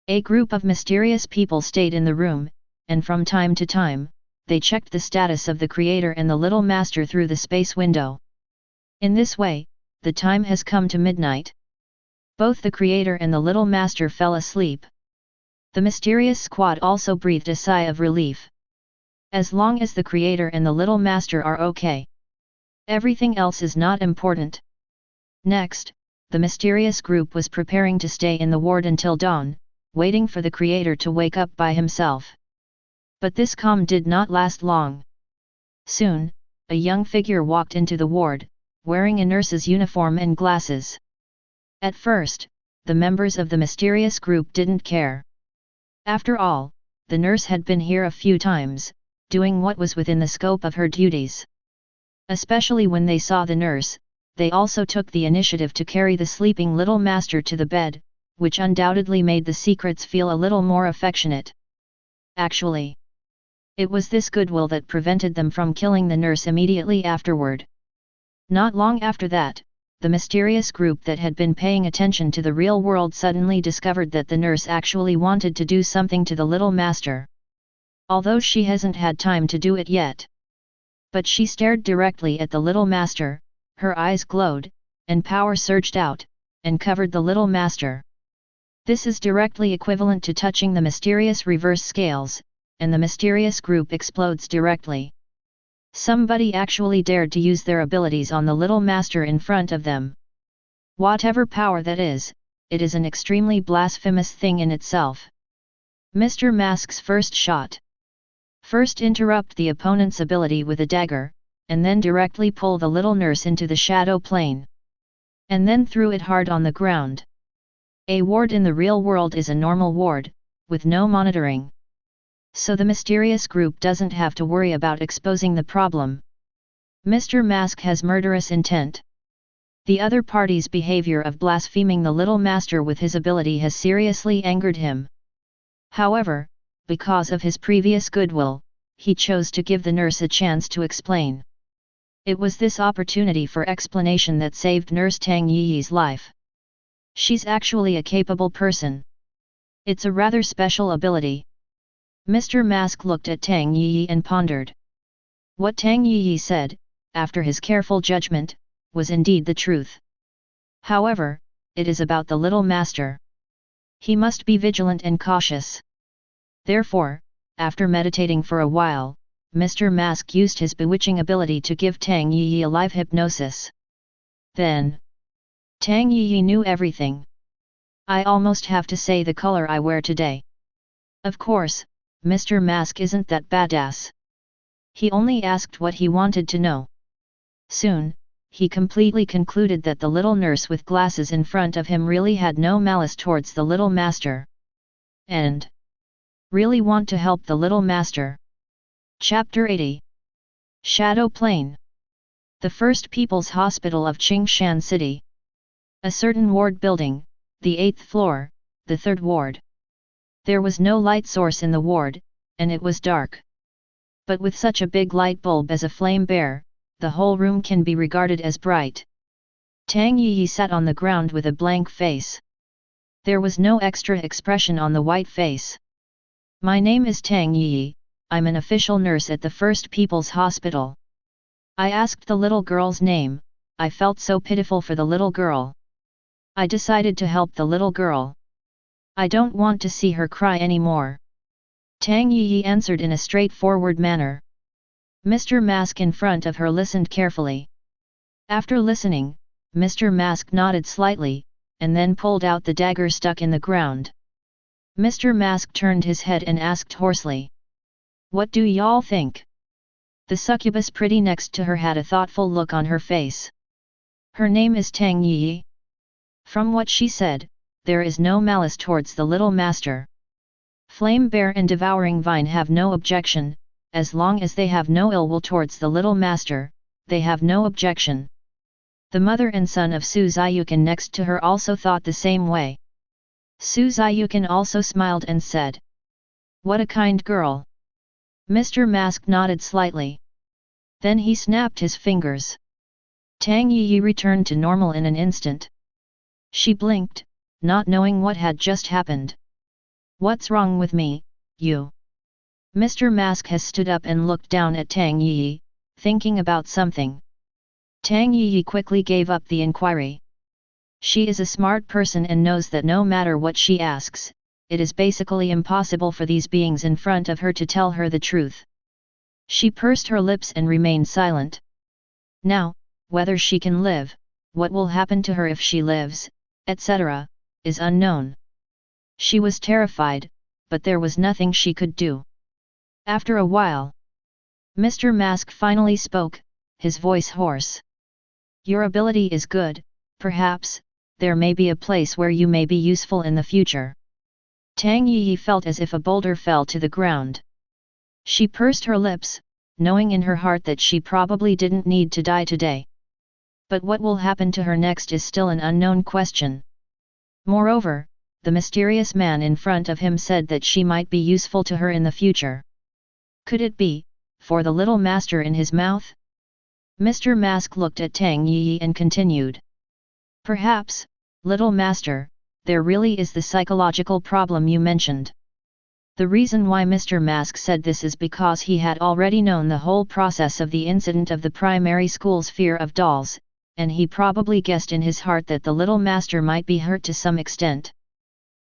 A group of mysterious people stayed in the room, and from time to time, they checked the status of the Creator and the Little Master through the space window. In this way, the time has come to midnight. Both the Creator and the Little Master fell asleep. The mysterious squad also breathed a sigh of relief. As long as the Creator and the Little Master are okay, everything else is not important. Next, the mysterious group was preparing to stay in the ward until dawn, waiting for the Creator to wake up by himself. But this calm did not last long. Soon, a young figure walked into the ward, wearing a nurse's uniform and glasses. At first, the members of the mysterious group didn't care. After all, the nurse had been here a few times, doing what was within the scope of her duties. Especially when they saw the nurse, they also took the initiative to carry the sleeping Little Master to the bed, which undoubtedly made the secrets feel a little more affectionate. Actually, it was this goodwill that prevented them from killing the nurse immediately afterward. Not long after that, the mysterious group that had been paying attention to the real world suddenly discovered that the nurse actually wanted to do something to the Little Master. Although she hasn't had time to do it yet. But she stared directly at the Little Master, her eyes glowed, and power surged out, and covered the Little Master. This is directly equivalent to touching the mysterious reverse scales, and the mysterious group explodes directly. Somebody actually dared to use their abilities on the Little Master in front of them. Whatever power that is, it is an extremely blasphemous thing in itself. Mr. Mask's first shot. First interrupt the opponent's ability with a dagger, and then directly pull the little nurse into the shadow plane. And then threw it hard on the ground. A ward in the real world is a normal ward, with no monitoring. So the mysterious group doesn't have to worry about exposing the problem. Mr. Mask has murderous intent. The other party's behavior of blaspheming the Little Master with his ability has seriously angered him. However, because of his previous goodwill, he chose to give the nurse a chance to explain. It was this opportunity for explanation that saved Nurse Tang Yi's life. She's actually a capable person. It's a rather special ability. Mr. Mask looked at Tang Yi and pondered. What Tang Yi said, after his careful judgment, was indeed the truth. However, it is about the Little Master. He must be vigilant and cautious. Therefore, after meditating for a while, Mr. Mask used his bewitching ability to give Tang Yi a live hypnosis. Then, Tang Yi knew everything. I almost have to say the color I wear today. Of course, Mr. Mask isn't that badass. He only asked what he wanted to know. Soon, he completely concluded that the little nurse with glasses in front of him really had no malice towards the Little Master. And really want to help the Little Master. Chapter 80. Shadow Plane. The First People's Hospital of Qingshan City. A certain ward building, the 8th floor, the 3rd ward. There was no light source in the ward, and it was dark. But with such a big light bulb as a flame bear, the whole room can be regarded as bright. Tang Yi sat on the ground with a blank face. There was no extra expression on the white face. My name is Tang Yi, I'm an official nurse at the First People's Hospital. I asked the little girl's name, I felt so pitiful for the little girl. I decided to help the little girl. I don't want to see her cry anymore. Tang Yi answered in a straightforward manner. Mr. Mask in front of her listened carefully. After listening, Mr. Mask nodded slightly, and then pulled out the dagger stuck in the ground. Mr. Mask turned his head and asked hoarsely. What do y'all think? The succubus pretty next to her had a thoughtful look on her face. Her name is Tang Yi. From what she said, there is no malice towards the Little Master. Flame Bear and Devouring Vine have no objection, as long as they have no ill will towards the little master, they have no objection. The mother and son of Su Ziyukan next to her also thought the same way. Su Ziyukan also smiled and said, "What a kind girl." Mr. Mask nodded slightly. Then he snapped his fingers. Tang Yi returned to normal in an instant. She blinked, not knowing what had just happened. "What's wrong with me, you?" Mr. Mask has stood up and looked down at Tang Yi, thinking about something. Tang Yi quickly gave up the inquiry. She is a smart person and knows that no matter what she asks, it is basically impossible for these beings in front of her to tell her the truth. She pursed her lips and remained silent. Now, whether she can live, what will happen to her if she lives, etc., is unknown. She was terrified, but there was nothing she could do. After a while, Mr. Mask finally spoke, his voice hoarse. "Your ability is good, perhaps, there may be a place where you may be useful in the future." Tang Yi felt as if a boulder fell to the ground. She pursed her lips, knowing in her heart that she probably didn't need to die today. But what will happen to her next is still an unknown question. Moreover, the mysterious man in front of him said that she might be useful to her in the future. Could it be, for the little master in his mouth? Mr. Mask looked at Tang Yi and continued. "Perhaps, little master, there really is the psychological problem you mentioned." The reason why Mr. Mask said this is because he had already known the whole process of the incident of the primary school's fear of dolls, and he probably guessed in his heart that the little master might be hurt to some extent.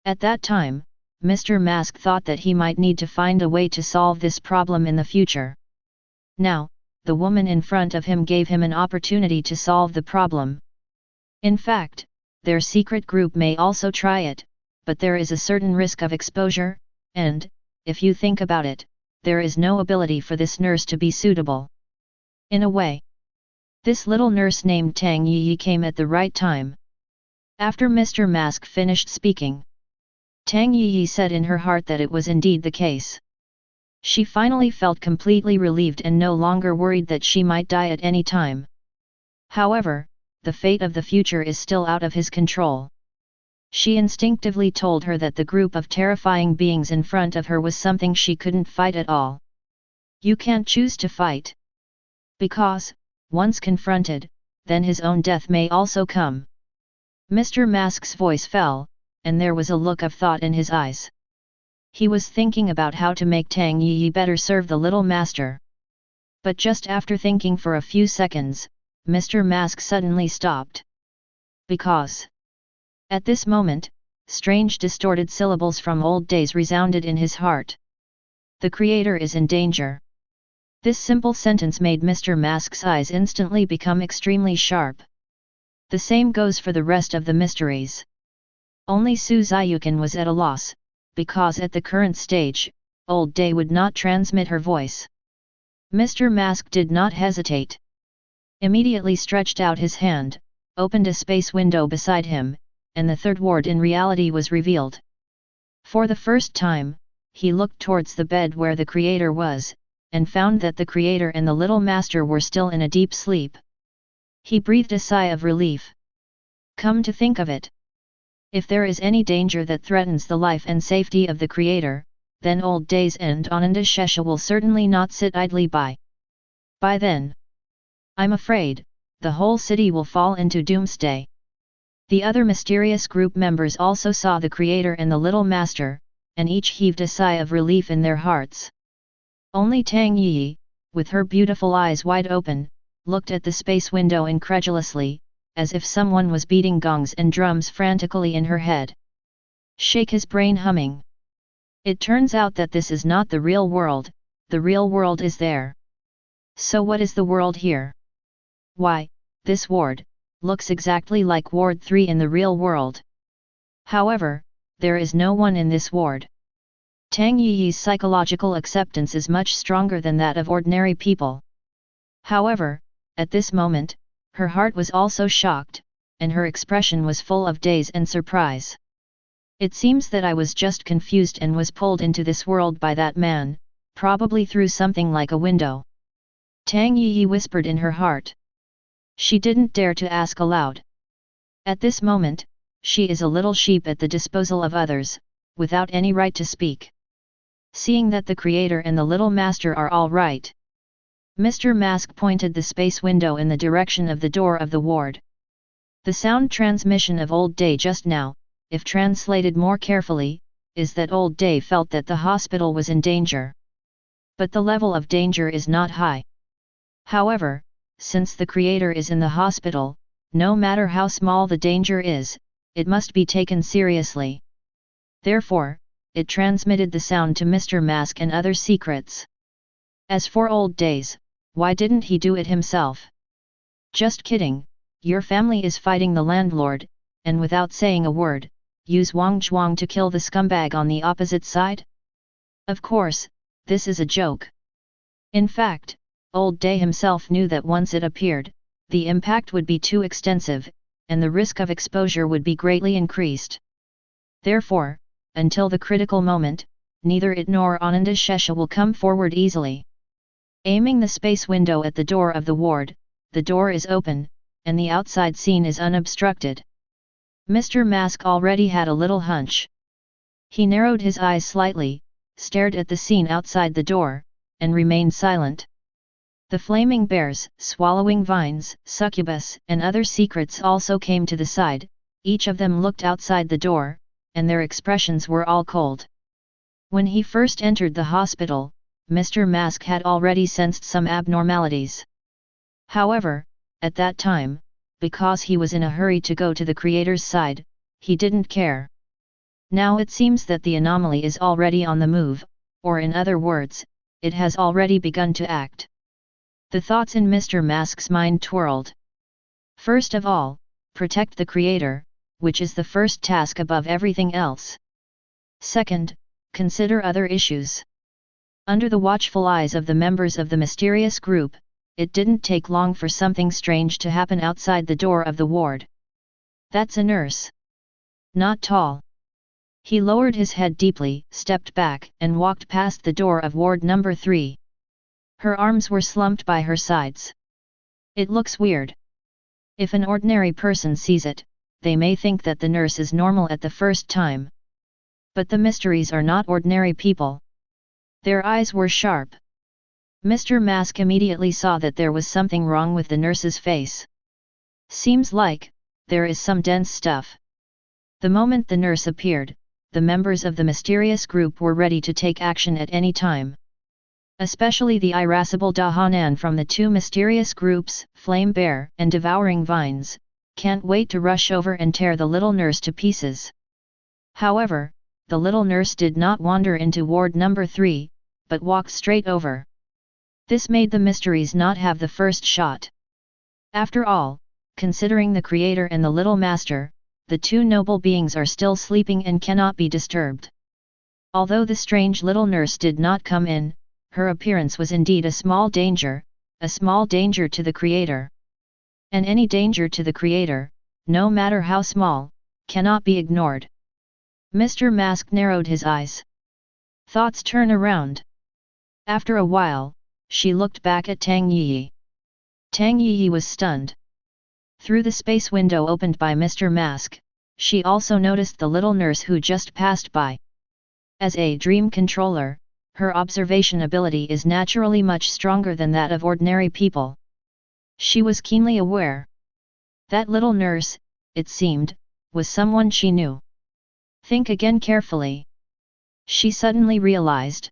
At that time, Mr. Mask thought that he might need to find a way to solve this problem in the future. Now, the woman in front of him gave him an opportunity to solve the problem. In fact, their secret group may also try it, but there is a certain risk of exposure, and, if you think about it, there is no ability for this nurse to be suitable. In a way, this little nurse named Tang Yi came at the right time. After Mr. Mask finished speaking, Tang Yi said in her heart that it was indeed the case. She finally felt completely relieved and no longer worried that she might die at any time. However, the fate of the future is still out of his control. She instinctively told her that the group of terrifying beings in front of her was something she couldn't fight at all. You can't choose to fight. Because, once confronted, then his own death may also come. Mr. Mask's voice fell, and there was a look of thought in his eyes. He was thinking about how to make Tang Yi better serve the little master. But just after thinking for a few seconds, Mr. Mask suddenly stopped. Because, at this moment, strange distorted syllables from old days resounded in his heart. The Creator is in danger. This simple sentence made Mr. Mask's eyes instantly become extremely sharp. The same goes for the rest of the mysteries. Only Su Ziyukan was at a loss, because at the current stage, Old Day would not transmit her voice. Mr. Mask did not hesitate. Immediately stretched out his hand, opened a space window beside him, and the third ward in reality was revealed. For the first time, he looked towards the bed where the Creator was, and found that the Creator and the little master were still in a deep sleep. He breathed a sigh of relief. Come to think of it, if there is any danger that threatens the life and safety of the Creator, then Old Days and Ananda Shesha will certainly not sit idly by. By then, I'm afraid, the whole city will fall into doomsday. The other mysterious group members also saw the Creator and the little master, and each heaved a sigh of relief in their hearts. Only Tang Yi, with her beautiful eyes wide open, looked at the space window incredulously, as if someone was beating gongs and drums frantically in her head. Shake his brain humming. It turns out that this is not the real world, the real world is there. So what is the world here? Why, this ward looks exactly like Ward 3 in the real world. However, there is no one in this ward. Tang Yi's psychological acceptance is much stronger than that of ordinary people. However, at this moment, her heart was also shocked, and her expression was full of daze and surprise. It seems that I was just confused and was pulled into this world by that man, probably through something like a window. Tang Yi whispered in her heart. She didn't dare to ask aloud. At this moment, she is a little sheep at the disposal of others, without any right to speak. Seeing that the creator and the little master are all right, Mr. Mask pointed the space window in the direction of the door of the ward. The sound transmission of Old Day just now, if translated more carefully, is that Old Day felt that the hospital was in danger. But the level of danger is not high. However, since the creator is in the hospital, no matter how small the danger is, it must be taken seriously. Therefore, it transmitted the sound to Mr. Mask and other secrets. As for Old Days, why didn't he do it himself? Just kidding, your family is fighting the landlord, and without saying a word, use Wang Zhuang to kill the scumbag on the opposite side? Of course, this is a joke. In fact, Old Day himself knew that once it appeared, the impact would be too extensive, and the risk of exposure would be greatly increased. Therefore, until the critical moment, neither it nor Ananda Shesha will come forward easily. Aiming the space window at the door of the ward, the door is open, and the outside scene is unobstructed. Mr. Mask already had a little hunch. He narrowed his eyes slightly, stared at the scene outside the door, and remained silent. The flaming bears, swallowing vines, succubus, and other secrets also came to the side. Each of them looked outside the door, and their expressions were all cold. When he first entered the hospital, Mr. Mask had already sensed some abnormalities. However, at that time, because he was in a hurry to go to the creator's side, he didn't care. Now it seems that the anomaly is already on the move, or in other words, it has already begun to act. The thoughts in Mr. Mask's mind twirled. First of all, protect the creator, which is the first task above everything else. Second, consider other issues. Under the watchful eyes of the members of the mysterious group, it didn't take long for something strange to happen outside the door of the ward. That's a nurse. Not tall. He lowered his head deeply, stepped back, and walked past the door of ward number 3. Her arms were slumped by her sides. It looks weird. If an ordinary person sees it, they may think that the nurse is normal at the first time. But the mysteries are not ordinary people. Their eyes were sharp. Mr. Mask immediately saw that there was something wrong with the nurse's face. Seems like there is some dense stuff. The moment the nurse appeared, the members of the mysterious group were ready to take action at any time. Especially the irascible Chen An from the two mysterious groups, Flame Bear and Devouring Vines, can't wait to rush over and tear the little nurse to pieces. However, the little nurse did not wander into ward number 3, but walked straight over. This made the mysteries not have the first shot. After all, considering the creator and the little master, the two noble beings are still sleeping and cannot be disturbed. Although the strange little nurse did not come in, her appearance was indeed a small danger to the creator. And any danger to the creator, no matter how small, cannot be ignored. Mr. Mask narrowed his eyes. Thoughts turn around. After a while, she looked back at Tang Yi. Tang Yi was stunned. Through the space window opened by Mr. Mask, she also noticed the little nurse who just passed by. As a dream controller, her observation ability is naturally much stronger than that of ordinary people. She was keenly aware. That little nurse, it seemed, was someone she knew. Think again carefully. She suddenly realized.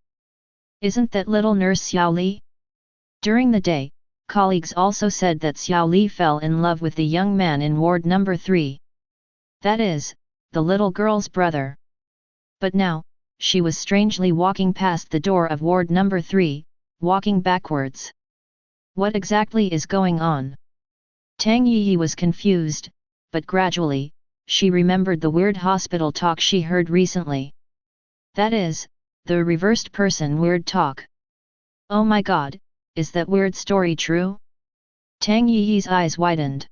Isn't that little nurse Xiao Li? During the day, colleagues also said that Xiao Li fell in love with the young man in ward number 3. That is, the little girl's brother. But now, she was strangely walking past the door of ward number 3, walking backwards. What exactly is going on? Tang Yi was confused, but gradually, she remembered the weird hospital talk she heard recently. That is, the reversed person weird talk. Oh my god, is that weird story true? Tang Yi's eyes widened.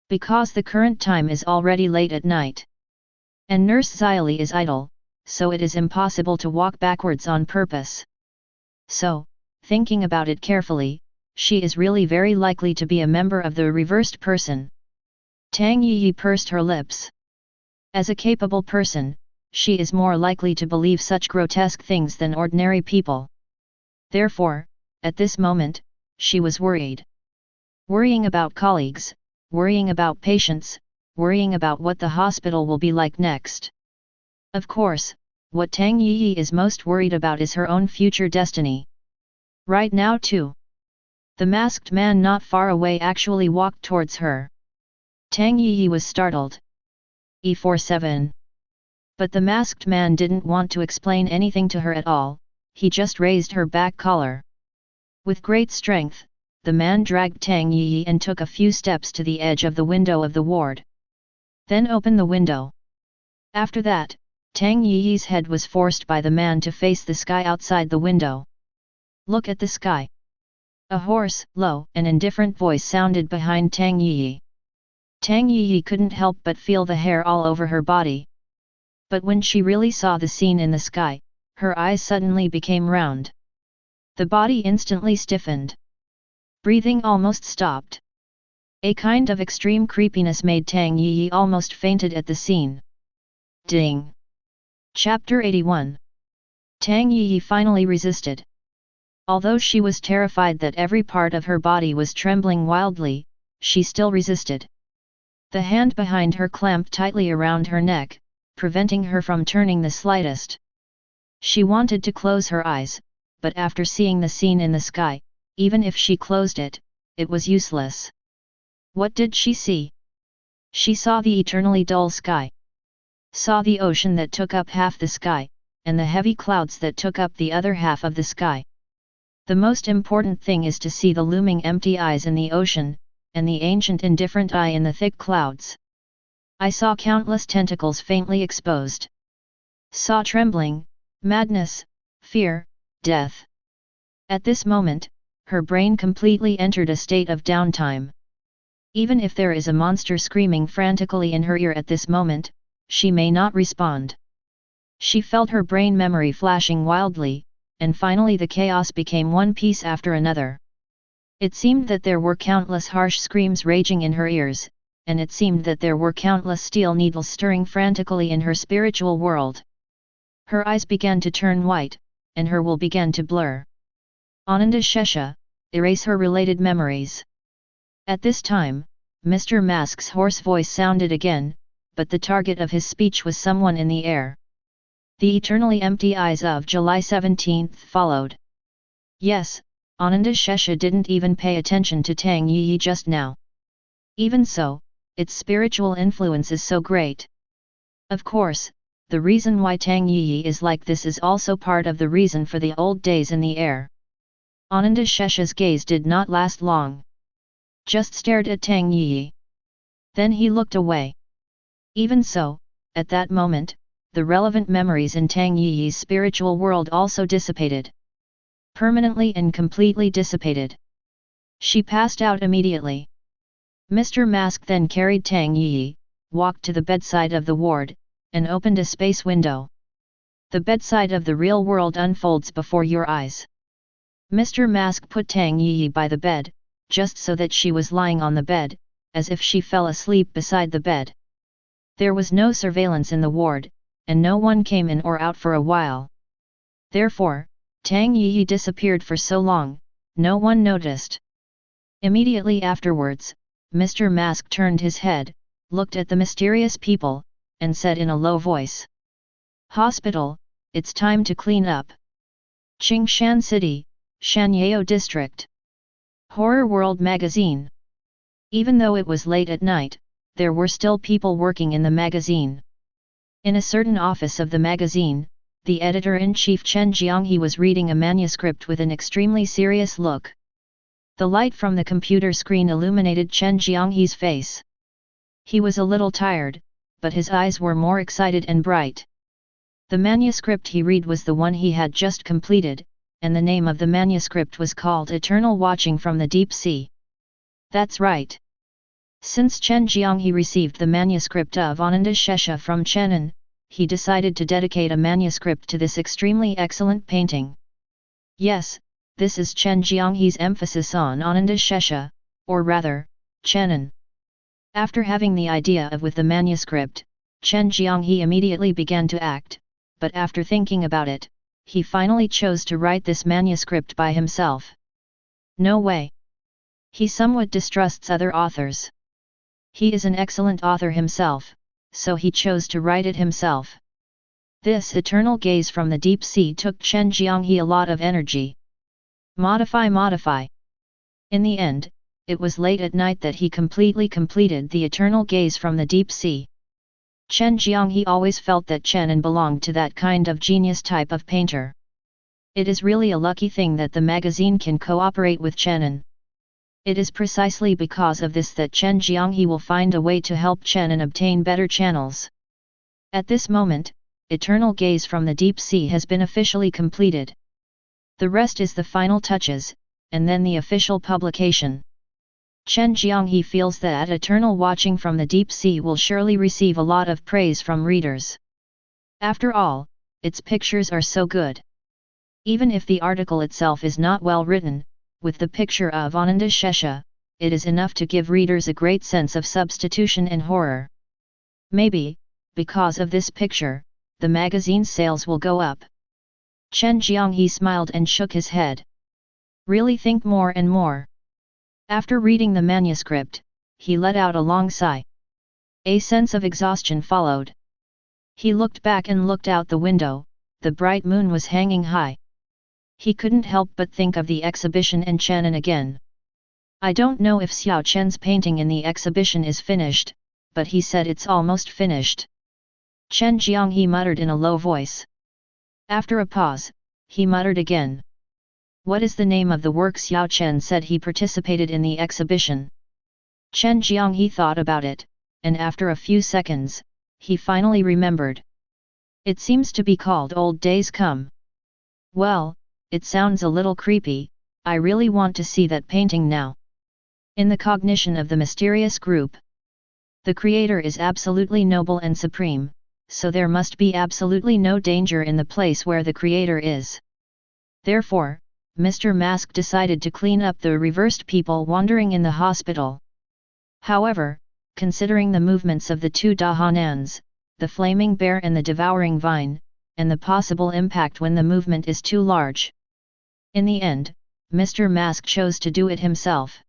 Because the current time is already late at night. And Nurse Xyli is idle, so it is impossible to walk backwards on purpose. So, thinking about it carefully, she is really very likely to be a member of the reversed person. Tang Yi pursed her lips. As a capable person, she is more likely to believe such grotesque things than ordinary people. Therefore, at this moment, she was worried. Worrying about colleagues, worrying about patients, worrying about what the hospital will be like next. Of course, what Tang Yi is most worried about is her own future destiny. Right now too. The masked man not far away actually walked towards her. Tang Yi was startled. E47. But the masked man didn't want to explain anything to her at all, he just raised her back collar. With great strength, the man dragged Tang Yi and took a few steps to the edge of the window of the ward. Then opened the window. After that, Tang Yi's head was forced by the man to face the sky outside the window. Look at the sky. A hoarse, low and indifferent voice sounded behind Tang Yi. Tang Yi couldn't help but feel the hair all over her body. But when she really saw the scene in the sky, her eyes suddenly became round. The body instantly stiffened. Breathing almost stopped. A kind of extreme creepiness made Tang Yi almost fainted at the scene. Ding! Chapter 81. Tang Yi finally resisted. Although she was terrified that every part of her body was trembling wildly, she still resisted. The hand behind her clamped tightly around her neck, preventing her from turning the slightest. She wanted to close her eyes, but after seeing the scene in the sky, even if she closed it, it was useless. What did she see? She saw the eternally dull sky. Saw the ocean that took up half the sky, and the heavy clouds that took up the other half of the sky. The most important thing is to see the looming empty eyes in the ocean, and the ancient indifferent eye in the thick clouds. I saw countless tentacles faintly exposed. Saw trembling, madness, fear, death. At this moment, her brain completely entered a state of downtime. Even if there is a monster screaming frantically in her ear at this moment, she may not respond. She felt her brain memory flashing wildly, and finally the chaos became one piece after another. It seemed that there were countless harsh screams raging in her ears, and it seemed that there were countless steel needles stirring frantically in her spiritual world. Her eyes began to turn white, and her will began to blur. Ananda Shesha, erase her related memories. At this time, Mr. Mask's hoarse voice sounded again, but the target of his speech was someone in the air. The eternally empty eyes of July 17 followed. Yes, Ananda Shesha didn't even pay attention to Tang Yi just now. Even so, its spiritual influence is so great. Of course, the reason why Tang Yi is like this is also part of the reason for the old days in the air. Ananda Shesha's gaze did not last long. Just stared at Tang Yi. Then he looked away. Even so, at that moment, the relevant memories in Tang Yi's spiritual world also dissipated. Permanently and completely dissipated. She passed out immediately. Mr. Mask then carried Tang Yi, walked to the bedside of the ward, and opened a space window. The bedside of the real world unfolds before your eyes. Mr. Mask put Tang Yi by the bed, just so that she was lying on the bed, as if she fell asleep beside the bed. There was no surveillance in the ward, and no one came in or out for a while. Therefore, Tang Yi disappeared for so long, no one noticed. Immediately afterwards, Mr. Mask turned his head, looked at the mysterious people, and said in a low voice. Hospital, it's time to clean up. Qingshan City, Shanyao District. Horror World Magazine. Even though it was late at night, there were still people working in the magazine. In a certain office of the magazine, the editor-in-chief Chen Jianghe was reading a manuscript with an extremely serious look. The light from the computer screen illuminated Chen Jianghe's face. He was a little tired, but his eyes were more excited and bright. The manuscript he read was the one he had just completed, and the name of the manuscript was called Eternal Watching from the Deep Sea. That's right. Since Chen Jianghe received the manuscript of Ananda Shesha from Chen An, he decided to dedicate a manuscript to this extremely excellent painting. Yes, this is Chen Jianghe's emphasis on Ananda's Shesha, or rather, Chen An. After having the idea of with the manuscript, Chen Jianghe immediately began to act, but after thinking about it, he finally chose to write this manuscript by himself. No way. He somewhat distrusts other authors. He is an excellent author himself, so he chose to write it himself. This eternal gaze from the deep sea took Chen Jianghe a lot of energy. Modify. In the end, it was late at night that he completely completed the eternal gaze from the deep sea. Chen Jianghe always felt that Chen An belonged to that kind of genius type of painter. It is really a lucky thing that the magazine can cooperate with Chen An. It is precisely because of this that Chen Jianghe will find a way to help Chen An obtain better channels. At this moment, Eternal Gaze from the Deep Sea has been officially completed. The rest is the final touches, and then the official publication. Chen Jianghe feels that Eternal Watching from the Deep Sea will surely receive a lot of praise from readers. After all, its pictures are so good. Even if the article itself is not well written, with the picture of Ananda's Shesha, it is enough to give readers a great sense of substitution and horror. Maybe, because of this picture, the magazine's sales will go up. Chen Jianghe smiled and shook his head. Really think more and more. After reading the manuscript, he let out a long sigh. A sense of exhaustion followed. He looked back and looked out the window. The bright moon was hanging high. He couldn't help but think of the exhibition and Chen An again. I don't know if Xiao Chen's painting in the exhibition is finished, but he said it's almost finished. Chen Jianghe muttered in a low voice. After a pause, he muttered again. What is the name of the work Xiao Chen said he participated in the exhibition? Chen Jianghe thought about it, and after a few seconds, he finally remembered. It seems to be called Old Days Come. Well, it sounds a little creepy. I really want to see that painting now. In the cognition of the mysterious group, the creator is absolutely noble and supreme, so there must be absolutely no danger in the place where the creator is. Therefore, Mr. Mask decided to clean up the reversed people wandering in the hospital. However, considering the movements of the two Dahanans, the flaming bear and the devouring vine, and the possible impact when the movement is too large. In the end, Mr. Mask chose to do it himself.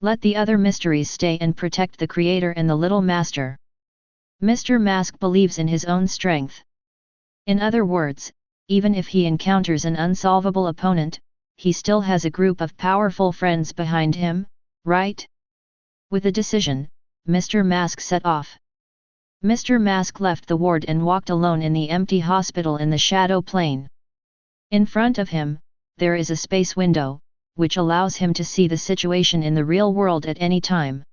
Let the other mysteries stay and protect the creator and the little master. Mr. Mask believes in his own strength. In other words, even if he encounters an unsolvable opponent, he still has a group of powerful friends behind him, right? With a decision, Mr. Mask set off. Mr. Mask left the ward and walked alone in the empty hospital in the shadow plane. In front of him, there is a space window, which allows him to see the situation in the real world at any time.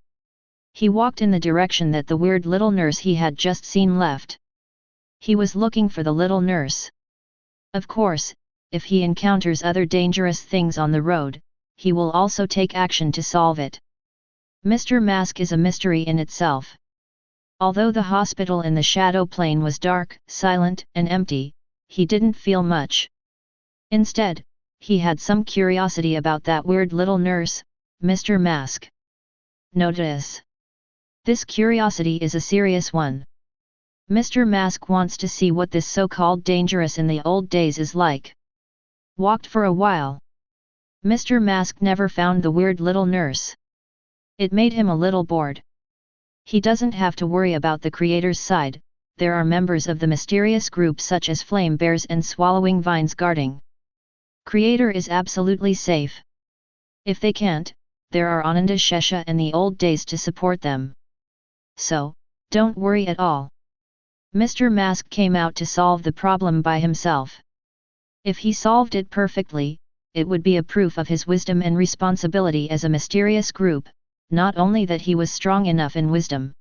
He walked in the direction that the weird little nurse he had just seen left. He was looking for the little nurse. Of course, if he encounters other dangerous things on the road, he will also take action to solve it. Mr. Mask is a mystery in itself. Although the hospital in the shadow plane was dark, silent, and empty, he didn't feel much. Instead, he had some curiosity about that weird little nurse, Mr. Mask. Notice. This curiosity is a serious one. Mr. Mask wants to see what this so-called dangerous in the old days is like. Walked for a while. Mr. Mask never found the weird little nurse. It made him a little bored. He doesn't have to worry about the creator's side, there are members of the mysterious group such as flame bears and swallowing vines guarding. Creator is absolutely safe. If they can't, there are Ananda Shesha and the old days to support them. So, don't worry at all. Mr. Mask came out to solve the problem by himself. If he solved it perfectly, it would be a proof of his wisdom and responsibility as a mysterious group, not only that he was strong enough in wisdom.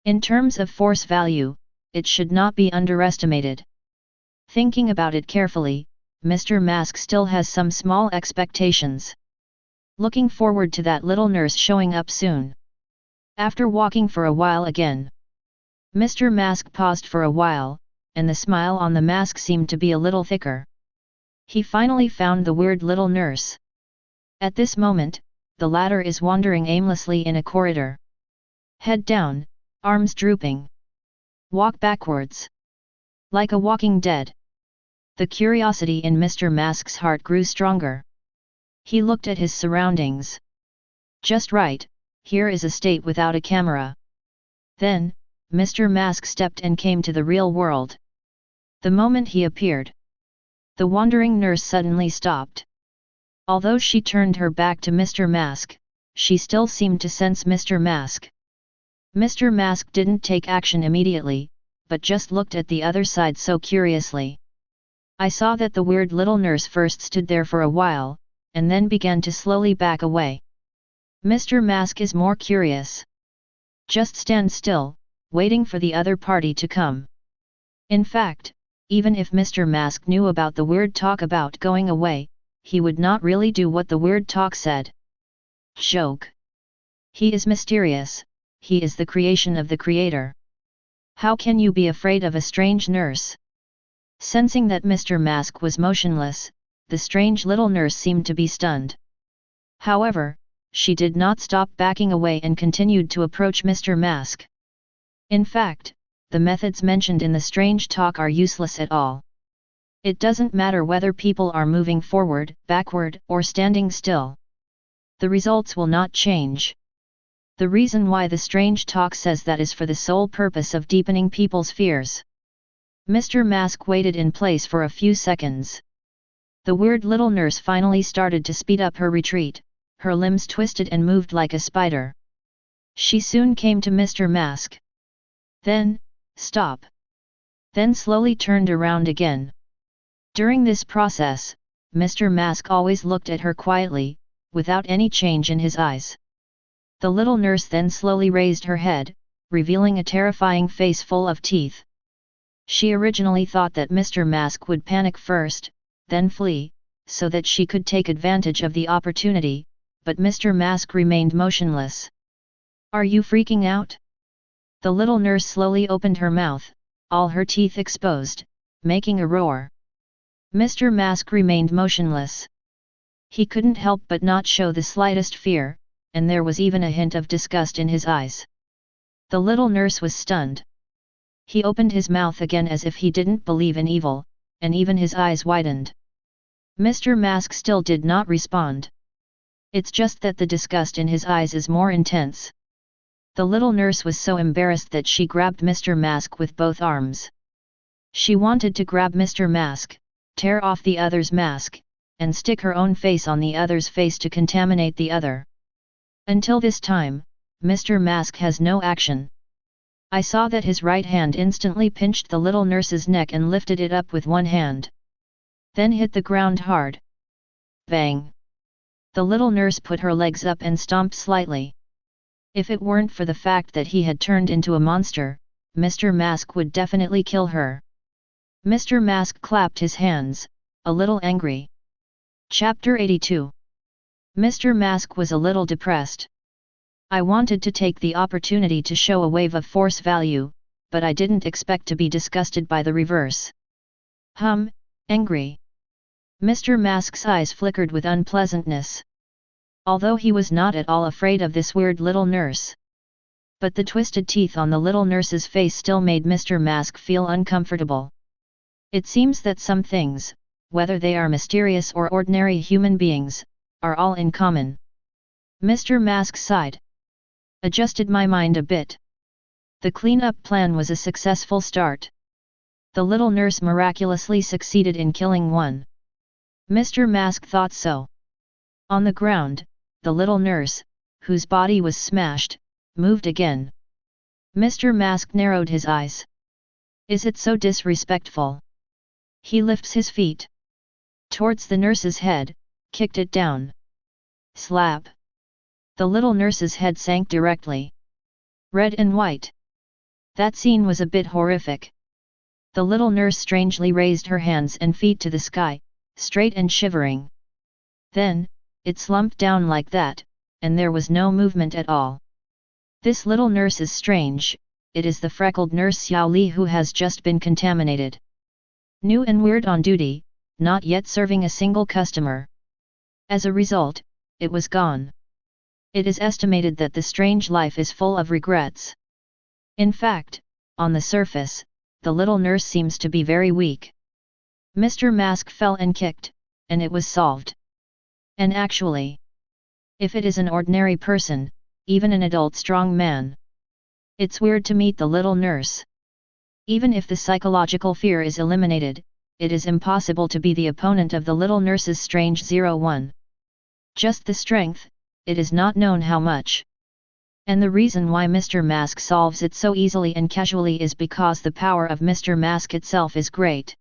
In terms of force value, it should not be underestimated. Thinking about it carefully, Mr. Mask still has some small expectations. Looking forward to that little nurse showing up soon. After walking for a while again, Mr. Mask paused for a while, and the smile on the mask seemed to be a little thicker. He finally found the weird little nurse. At this moment, the latter is wandering aimlessly in a corridor. Head down, arms drooping. Walk backwards. Like a walking dead. The curiosity in Mr. Mask's heart grew stronger. He looked at his surroundings. Just right, here is a state without a camera. Then, Mr. Mask stepped and came to the real world. The moment he appeared, the wandering nurse suddenly stopped. Although she turned her back to Mr. Mask, she still seemed to sense Mr. Mask. Mr. Mask didn't take action immediately, but just looked at the other side so curiously. I saw that the weird little nurse first stood there for a while, and then began to slowly back away. Mr. Mask is more curious. Just stand still, waiting for the other party to come. In fact, even if Mr. Mask knew about the weird talk about going away, he would not really do what the weird talk said. Joke. He is mysterious, he is the creation of the Creator. How can you be afraid of a strange nurse? Sensing that Mr. Mask was motionless, the strange little nurse seemed to be stunned. However, she did not stop backing away and continued to approach Mr. Mask. In fact, the methods mentioned in the strange talk are useless at all. It doesn't matter whether people are moving forward, backward, or standing still. The results will not change. The reason why the strange talk says that is for the sole purpose of deepening people's fears. Mr. Mask waited in place for a few seconds. The weird little nurse finally started to speed up her retreat, her limbs twisted and moved like a spider. She soon came to Mr. Mask. Then, stop. Then slowly turned around again. During this process, Mr. Mask always looked at her quietly, without any change in his eyes. The little nurse then slowly raised her head, revealing a terrifying face full of teeth. She originally thought that Mr. Mask would panic first, then flee, so that she could take advantage of the opportunity, but Mr. Mask remained motionless. Are you freaking out? The little nurse slowly opened her mouth, all her teeth exposed, making a roar. Mr. Mask remained motionless. He couldn't help but not show the slightest fear, and there was even a hint of disgust in his eyes. The little nurse was stunned. He opened his mouth again as if he didn't believe in evil, and even his eyes widened. Mr. Mask still did not respond. It's just that the disgust in his eyes is more intense. The little nurse was so embarrassed that she grabbed Mr. Mask with both arms. She wanted to grab Mr. Mask, tear off the other's mask, and stick her own face on the other's face to contaminate the other. Until this time, Mr. Mask has no action. I saw that his right hand instantly pinched the little nurse's neck and lifted it up with one hand. Then hit the ground hard. Bang! The little nurse put her legs up and stomped slightly. If it weren't for the fact that he had turned into a monster, Mr. Mask would definitely kill her. Mr. Mask clapped his hands, a little angry. Chapter 82. Mr. Mask was a little depressed. I wanted to take the opportunity to show a wave of force value, but I didn't expect to be disgusted by the reverse. Angry. Mr. Mask's eyes flickered with unpleasantness. Although he was not at all afraid of this weird little nurse. But the twisted teeth on the little nurse's face still made Mr. Mask feel uncomfortable. It seems that some things, whether they are mysterious or ordinary human beings, are all in common. Mr. Mask sighed. Adjusted my mind a bit. The cleanup plan was a successful start. The little nurse miraculously succeeded in killing one. Mr. Mask thought so. On the ground, the little nurse, whose body was smashed, moved again. Mr. Mask narrowed his eyes. Is it so disrespectful? He lifts his feet towards the nurse's head, kicked it down. Slap! The little nurse's head sank directly. Red and white. That scene was a bit horrific. The little nurse strangely raised her hands and feet to the sky, straight and shivering. Then, it slumped down like that, and there was no movement at all. This little nurse is strange, it is the freckled nurse Xiao Li who has just been contaminated. New and weird on duty, not yet serving a single customer. As a result, it was gone. It is estimated that the strange life is full of regrets. In fact, on the surface, the little nurse seems to be very weak. Mr. Mask fell and kicked, and it was solved. And actually, if it is an ordinary person, even an adult strong man, it's weird to meet the little nurse. Even if the psychological fear is eliminated, it is impossible to be the opponent of the little nurse's strange 01. Just the strength, it is not known how much. And the reason why Mr. Mask solves it so easily and casually is because the power of Mr. Mask itself is great.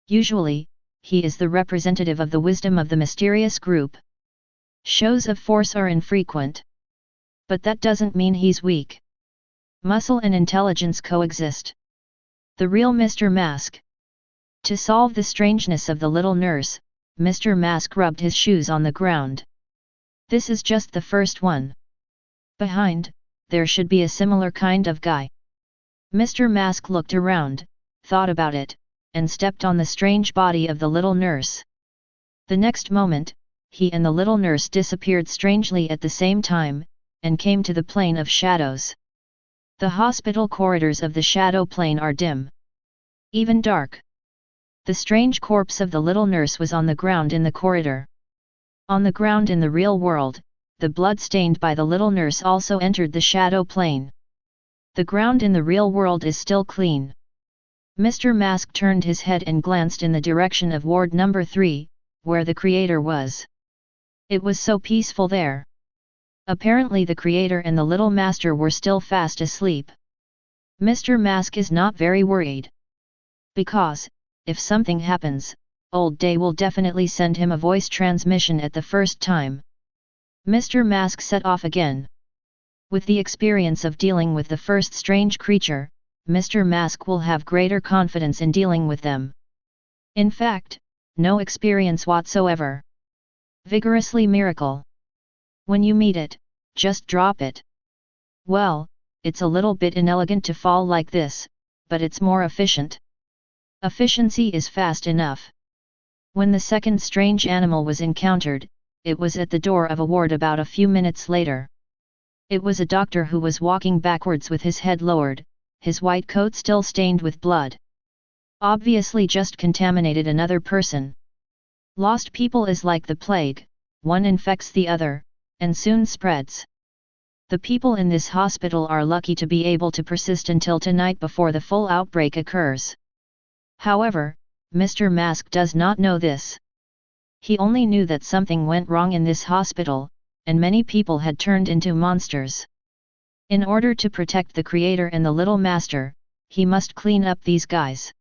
Usually, he is the representative of the wisdom of the mysterious group. Shows of force are infrequent. But that doesn't mean he's weak. Muscle and intelligence coexist. The real Mr. Mask. To solve the strangeness of the little nurse, Mr. Mask rubbed his shoes on the ground. This is just the first one. Behind, there should be a similar kind of guy. Mr. Mask looked around, thought about it, and stepped on the strange body of the little nurse. The next moment, he and the little nurse disappeared strangely at the same time, and came to the plane of shadows. The hospital corridors of the shadow plane are dim. Even dark. The strange corpse of the little nurse was on the ground in the corridor. On the ground in the real world, the blood stained by the little nurse also entered the shadow plane. The ground in the real world is still clean. Mr. Mask turned his head and glanced in the direction of ward number 3, where the creator was. It was so peaceful there. Apparently the creator and the little master were still fast asleep. Mr. Mask is not very worried. Because, if something happens, Old Day will definitely send him a voice transmission at the first time. Mr. Mask set off again. With the experience of dealing with the first strange creature, Mr. Mask will have greater confidence in dealing with them. In fact, no experience whatsoever. Vigorously miracle. When you meet it, just drop it. Well, it's a little bit inelegant to fall like this, but it's more efficient. Efficiency is fast enough. When the second strange animal was encountered, it was at the door of a ward about a few minutes later. It was a doctor who was walking backwards with his head lowered, his white coat still stained with blood. Obviously just contaminated another person. Lost people is like the plague, one infects the other, and soon spreads. The people in this hospital are lucky to be able to persist until tonight before the full outbreak occurs. However, Mr. Mask does not know this. He only knew that something went wrong in this hospital, and many people had turned into monsters. In order to protect the creator and the little master, he must clean up these guys.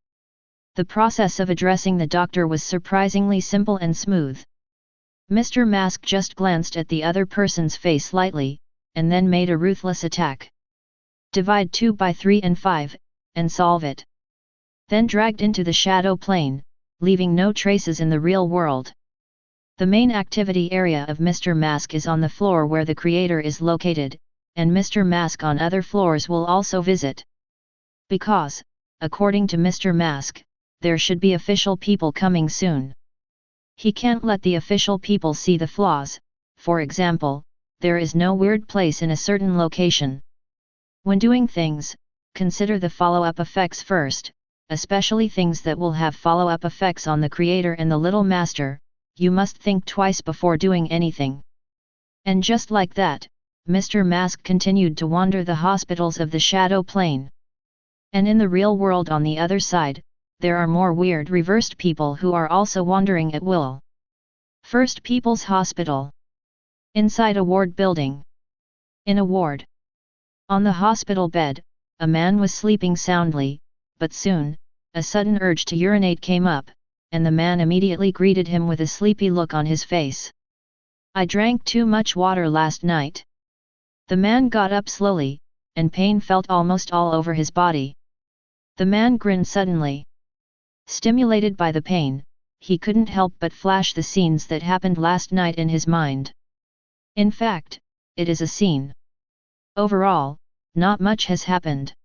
The process of addressing the doctor was surprisingly simple and smooth. Mr. Mask just glanced at the other person's face lightly, and then made a ruthless attack. Divide 2 by 3 and 5, and solve it. Then dragged into the shadow plane, leaving no traces in the real world. The main activity area of Mr. Mask is on the floor where the creator is located, and Mr. Mask on other floors will also visit. Because, according to Mr. Mask, there should be official people coming soon. He can't let the official people see the flaws. For example, there is no weird place in a certain location. When doing things, consider the follow-up effects first, especially things that will have follow-up effects on the creator and the little master. You must think twice before doing anything. And just like that, Mr. Mask continued to wander the hospitals of the shadow plane. And in the real world on the other side, there are more weird reversed people who are also wandering at will. First People's Hospital. Inside a ward building. In a ward. On the hospital bed, a man was sleeping soundly, but soon, a sudden urge to urinate came up, and the man immediately greeted him with a sleepy look on his face. I drank too much water last night. The man got up slowly, and pain felt almost all over his body. The man grinned suddenly. Stimulated by the pain, he couldn't help but flash the scenes that happened last night in his mind. In fact, it is a scene. Overall, not much has happened.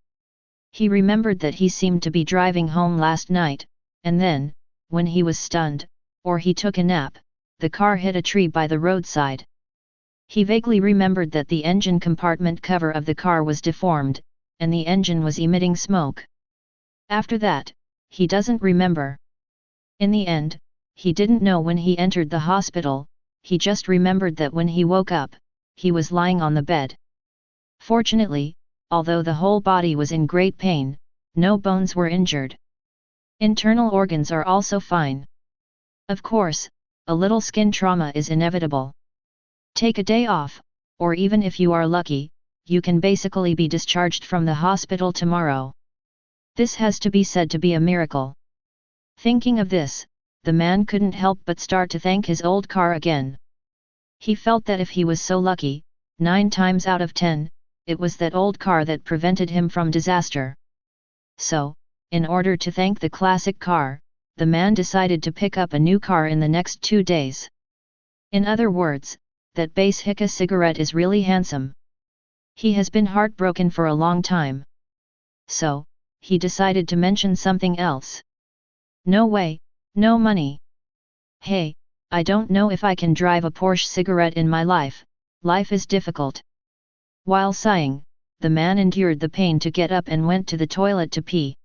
He remembered that he seemed to be driving home last night, and then, when he was stunned, or he took a nap, the car hit a tree by the roadside. He vaguely remembered that the engine compartment cover of the car was deformed, and the engine was emitting smoke. After that, he doesn't remember. In the end, he didn't know when he entered the hospital, he just remembered that when he woke up, he was lying on the bed. Fortunately, although the whole body was in great pain, no bones were injured. Internal organs are also fine. Of course, a little skin trauma is inevitable. Take a day off, or even if you are lucky, you can basically be discharged from the hospital tomorrow. This has to be said to be a miracle. Thinking of this, the man couldn't help but start to thank his old car again. He felt that if he was so lucky, 9 times out of 10, it was that old car that prevented him from disaster. So, in order to thank the classic car, the man decided to pick up a new car in the next 2 days. In other words, that base Hika cigarette is really handsome. He has been heartbroken for a long time. So, he decided to mention something else. No way, no money. Hey, I don't know if I can drive a Porsche cigarette in my life, life is difficult. While sighing, the man endured the pain to get up and went to the toilet to pee.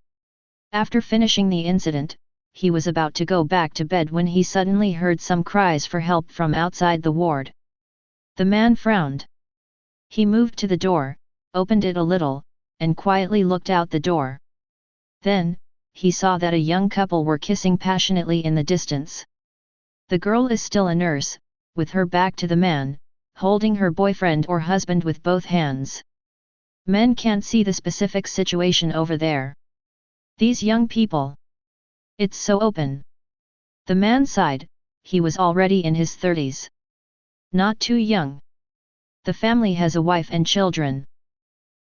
After finishing the incident, he was about to go back to bed when he suddenly heard some cries for help from outside the ward. The man frowned. He moved to the door, opened it a little, and quietly looked out the door. Then, he saw that a young couple were kissing passionately in the distance. The girl is still a nurse, with her back to the man, holding her boyfriend or husband with both hands. Men can't see the specific situation over there. These young people. It's so open. The man sighed, he was already in his 30s. Not too young. The family has a wife and children.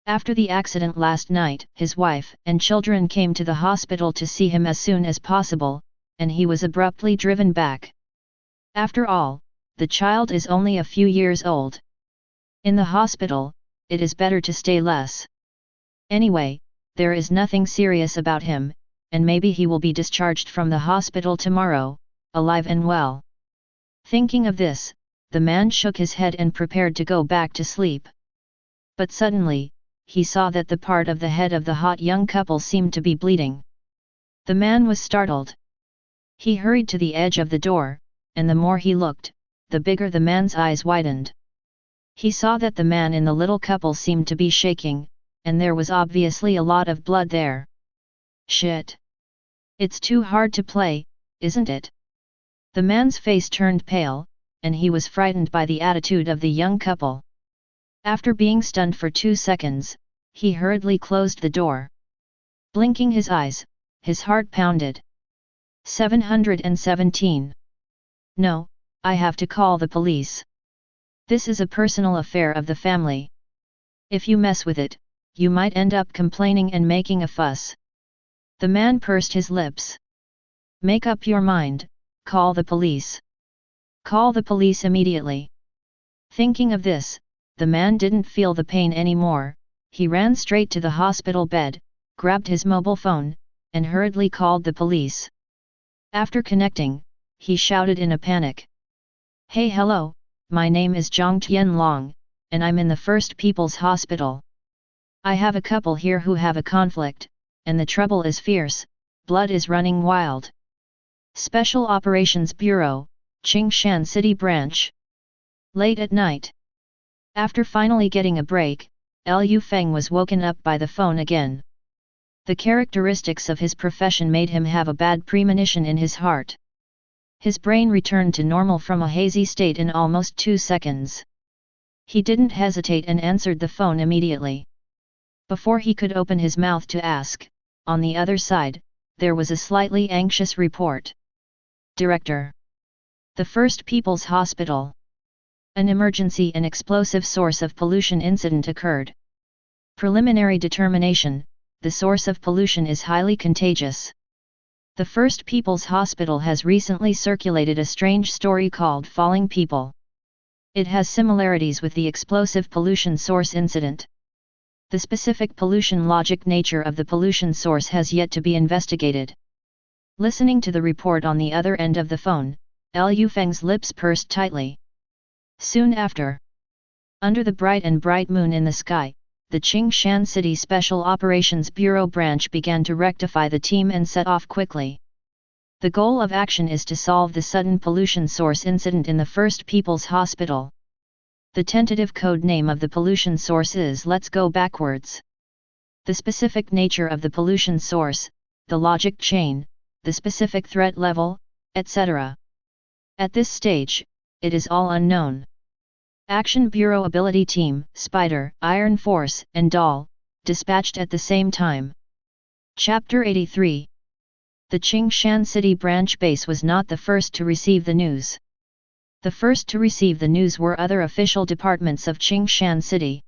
After the accident last night, his wife and children came to the hospital to see him as soon as possible, and he was abruptly driven back. After all, the child is only a few years old. In the hospital, it is better to stay less. Anyway, there is nothing serious about him, and maybe he will be discharged from the hospital tomorrow, alive and well. Thinking of this, the man shook his head and prepared to go back to sleep. But suddenly, he saw that the part of the head of the hot young couple seemed to be bleeding. The man was startled. He hurried to the edge of the door, and the more he looked, the bigger the man's eyes widened. He saw that the man in the little couple seemed to be shaking, and there was obviously a lot of blood there. Shit! It's too hard to play, isn't it? The man's face turned pale, and he was frightened by the attitude of the young couple. After being stunned for 2 seconds, he hurriedly closed the door. Blinking his eyes, his heart pounded. 717. No, I have to call the police. This is a personal affair of the family. If you mess with it, you might end up complaining and making a fuss. The man pursed his lips. Make up your mind, call the police. Call the police immediately. Thinking of this, the man didn't feel the pain anymore, he ran straight to the hospital bed, grabbed his mobile phone, and hurriedly called the police. After connecting, he shouted in a panic. Hey hello, my name is Zhang Tianlong, and I'm in the First People's Hospital. I have a couple here who have a conflict, and the trouble is fierce, blood is running wild. Special Operations Bureau, Qingshan City Branch. Late at night. After finally getting a break, Liu Feng was woken up by the phone again. The characteristics of his profession made him have a bad premonition in his heart. His brain returned to normal from a hazy state in almost 2 seconds. He didn't hesitate and answered the phone immediately. Before he could open his mouth to ask, on the other side, there was a slightly anxious report. Director. The First People's Hospital. An emergency and explosive source of pollution incident occurred. Preliminary determination, the source of pollution is highly contagious. The First People's Hospital has recently circulated a strange story called Falling People. It has similarities with the explosive pollution source incident. The specific pollution logic nature of the pollution source has yet to be investigated. Listening to the report on the other end of the phone, Lu Feng's lips pursed tightly. Soon after, under the bright moon in the sky, the Qingshan City Special Operations Bureau branch began to rectify the team and set off quickly. The goal of action is to solve the sudden pollution source incident in the First People's Hospital. The tentative code name of the pollution source is Let's Go Backwards. The specific nature of the pollution source, the logic chain, the specific threat level, etc. At this stage, it is all unknown. Action Bureau Ability Team, Spider, Iron Force, and Doll, dispatched at the same time. Chapter 83. The Qingshan City branch base was not the first to receive the news. The first to receive the news were other official departments of Qingshan City.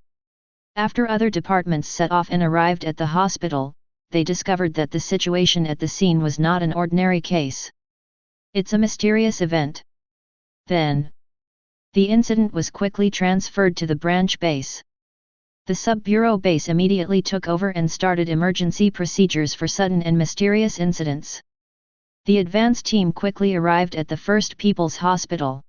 After other departments set off and arrived at the hospital, they discovered that the situation at the scene was not an ordinary case. It's a mysterious event. Then, the incident was quickly transferred to the branch base. The sub-bureau base immediately took over and started emergency procedures for sudden and mysterious incidents. The advance team quickly arrived at the First People's Hospital.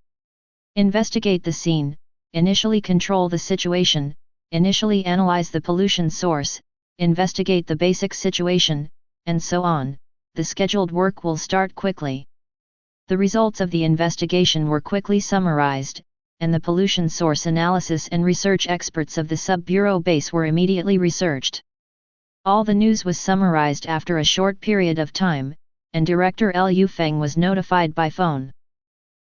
Investigate the scene, initially control the situation, initially analyze the pollution source, investigate the basic situation, and so on. The scheduled work will start quickly. The results of the investigation were quickly summarized, and the pollution source analysis and research experts of the sub-bureau base were immediately researched. All the news was summarized after a short period of time, and Director Lu Feng was notified by phone.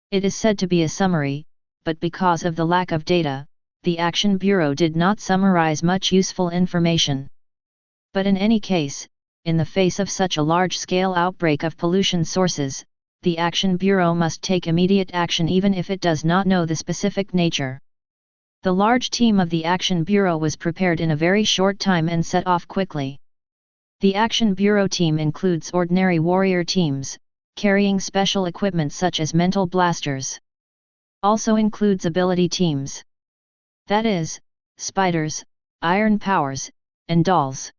It is said to be a summary, but because of the lack of data, the Action Bureau did not summarize much useful information. But in any case, in the face of such a large-scale outbreak of pollution sources, the Action Bureau must take immediate action even if it does not know the specific nature. The large team of the Action Bureau was prepared in a very short time and set off quickly. The Action Bureau team includes ordinary warrior teams, carrying special equipment such as mental blasters. Also includes ability teams. That is, spiders, iron powers, and dolls.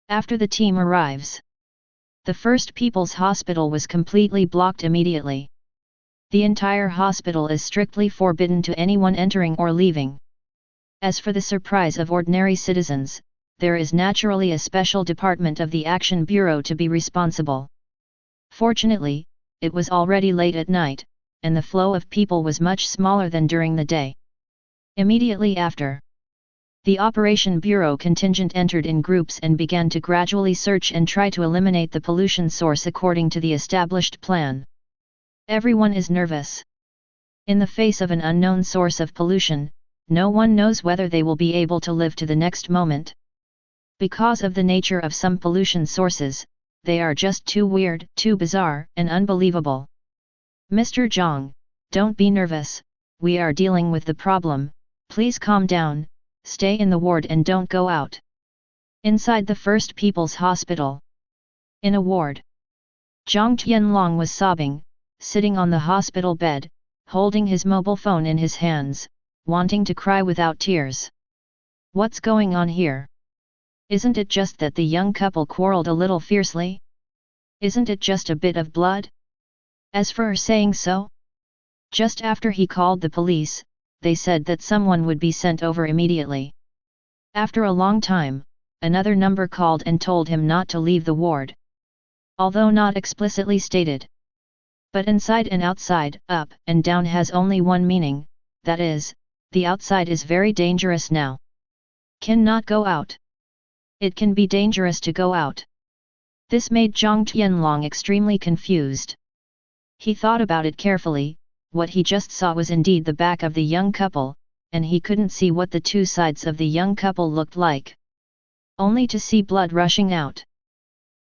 After the team arrives, the First People's Hospital was completely blocked immediately. The entire hospital is strictly forbidden to anyone entering or leaving. As for the surprise of ordinary citizens, there is naturally a special department of the Action Bureau to be responsible. Fortunately, it was already late at night, and the flow of people was much smaller than during the day. Immediately after, the Operation Bureau contingent entered in groups and began to gradually search and try to eliminate the pollution source according to the established plan. Everyone is nervous. In the face of an unknown source of pollution, no one knows whether they will be able to live to the next moment. Because of the nature of some pollution sources, they are just too weird, too bizarre, and unbelievable. Mr. Zhang, don't be nervous, we are dealing with the problem, please calm down. Stay in the ward and don't go out. Inside the First People's Hospital. In a ward. Zhang Tianlong was sobbing, sitting on the hospital bed, holding his mobile phone in his hands, wanting to cry without tears. What's going on here? Isn't it just that the young couple quarreled a little fiercely? Isn't it just a bit of blood? As for her saying so? Just after he called the police, they said that someone would be sent over immediately. After a long time, another number called and told him not to leave the ward. Although not explicitly stated. But inside and outside, up and down has only one meaning, that is, the outside is very dangerous now. Can not go out. It can be dangerous to go out. This made Zhang Tianlong extremely confused. He thought about it carefully. What he just saw was indeed the back of the young couple, and he couldn't see what the two sides of the young couple looked like. Only to see blood rushing out.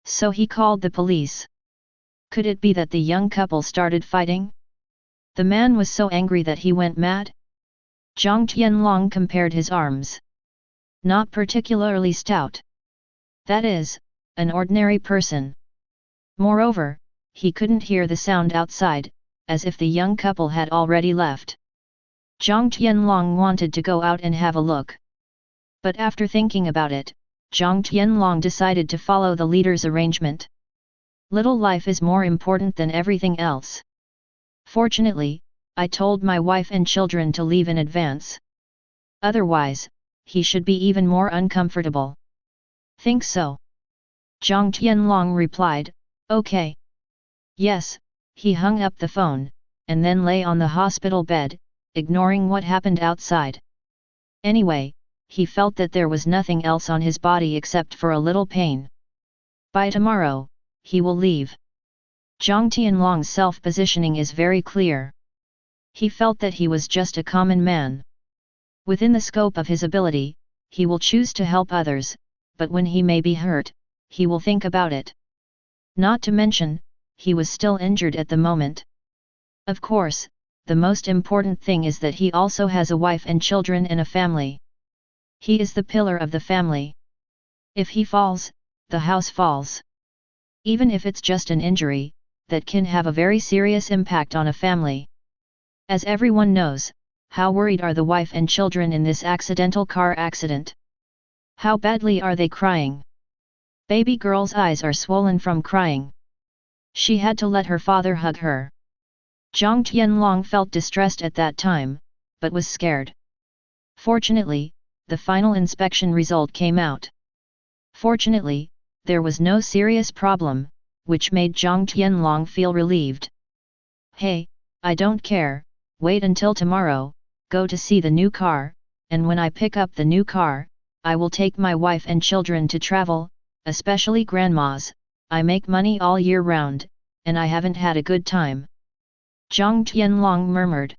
So he called the police. Could it be that the young couple started fighting? The man was so angry that he went mad? Zhang Tianlong compared his arms. Not particularly stout. That is, an ordinary person. Moreover, he couldn't hear the sound outside, as if the young couple had already left. Zhang Tianlong wanted to go out and have a look. But after thinking about it, Zhang Tianlong decided to follow the leader's arrangement. Little life is more important than everything else. Fortunately, I told my wife and children to leave in advance. Otherwise, he should be even more uncomfortable. Think so? Zhang Tianlong replied, okay. Yes, he hung up the phone, and then lay on the hospital bed, ignoring what happened outside. Anyway, he felt that there was nothing else on his body except for a little pain. By tomorrow, he will leave. Zhang Tianlong's self-positioning is very clear. He felt that he was just a common man. Within the scope of his ability, he will choose to help others, but when he may be hurt, he will think about it. Not to mention, he was still injured at the moment. Of course, the most important thing is that he also has a wife and children and a family. He is the pillar of the family. If he falls, the house falls. Even if it's just an injury, that can have a very serious impact on a family. As everyone knows, how worried are the wife and children in this accidental car accident? How badly are they crying? Baby girl's eyes are swollen from crying. She had to let her father hug her. Zhang Tianlong felt distressed at that time, but was scared. Fortunately, the final inspection result came out. Fortunately, there was no serious problem, which made Zhang Tianlong feel relieved. Hey, I don't care, wait until tomorrow, go to see the new car, and when I pick up the new car, I will take my wife and children to travel, especially grandma's. I make money all year round, and I haven't had a good time. Zhang Tianlong murmured.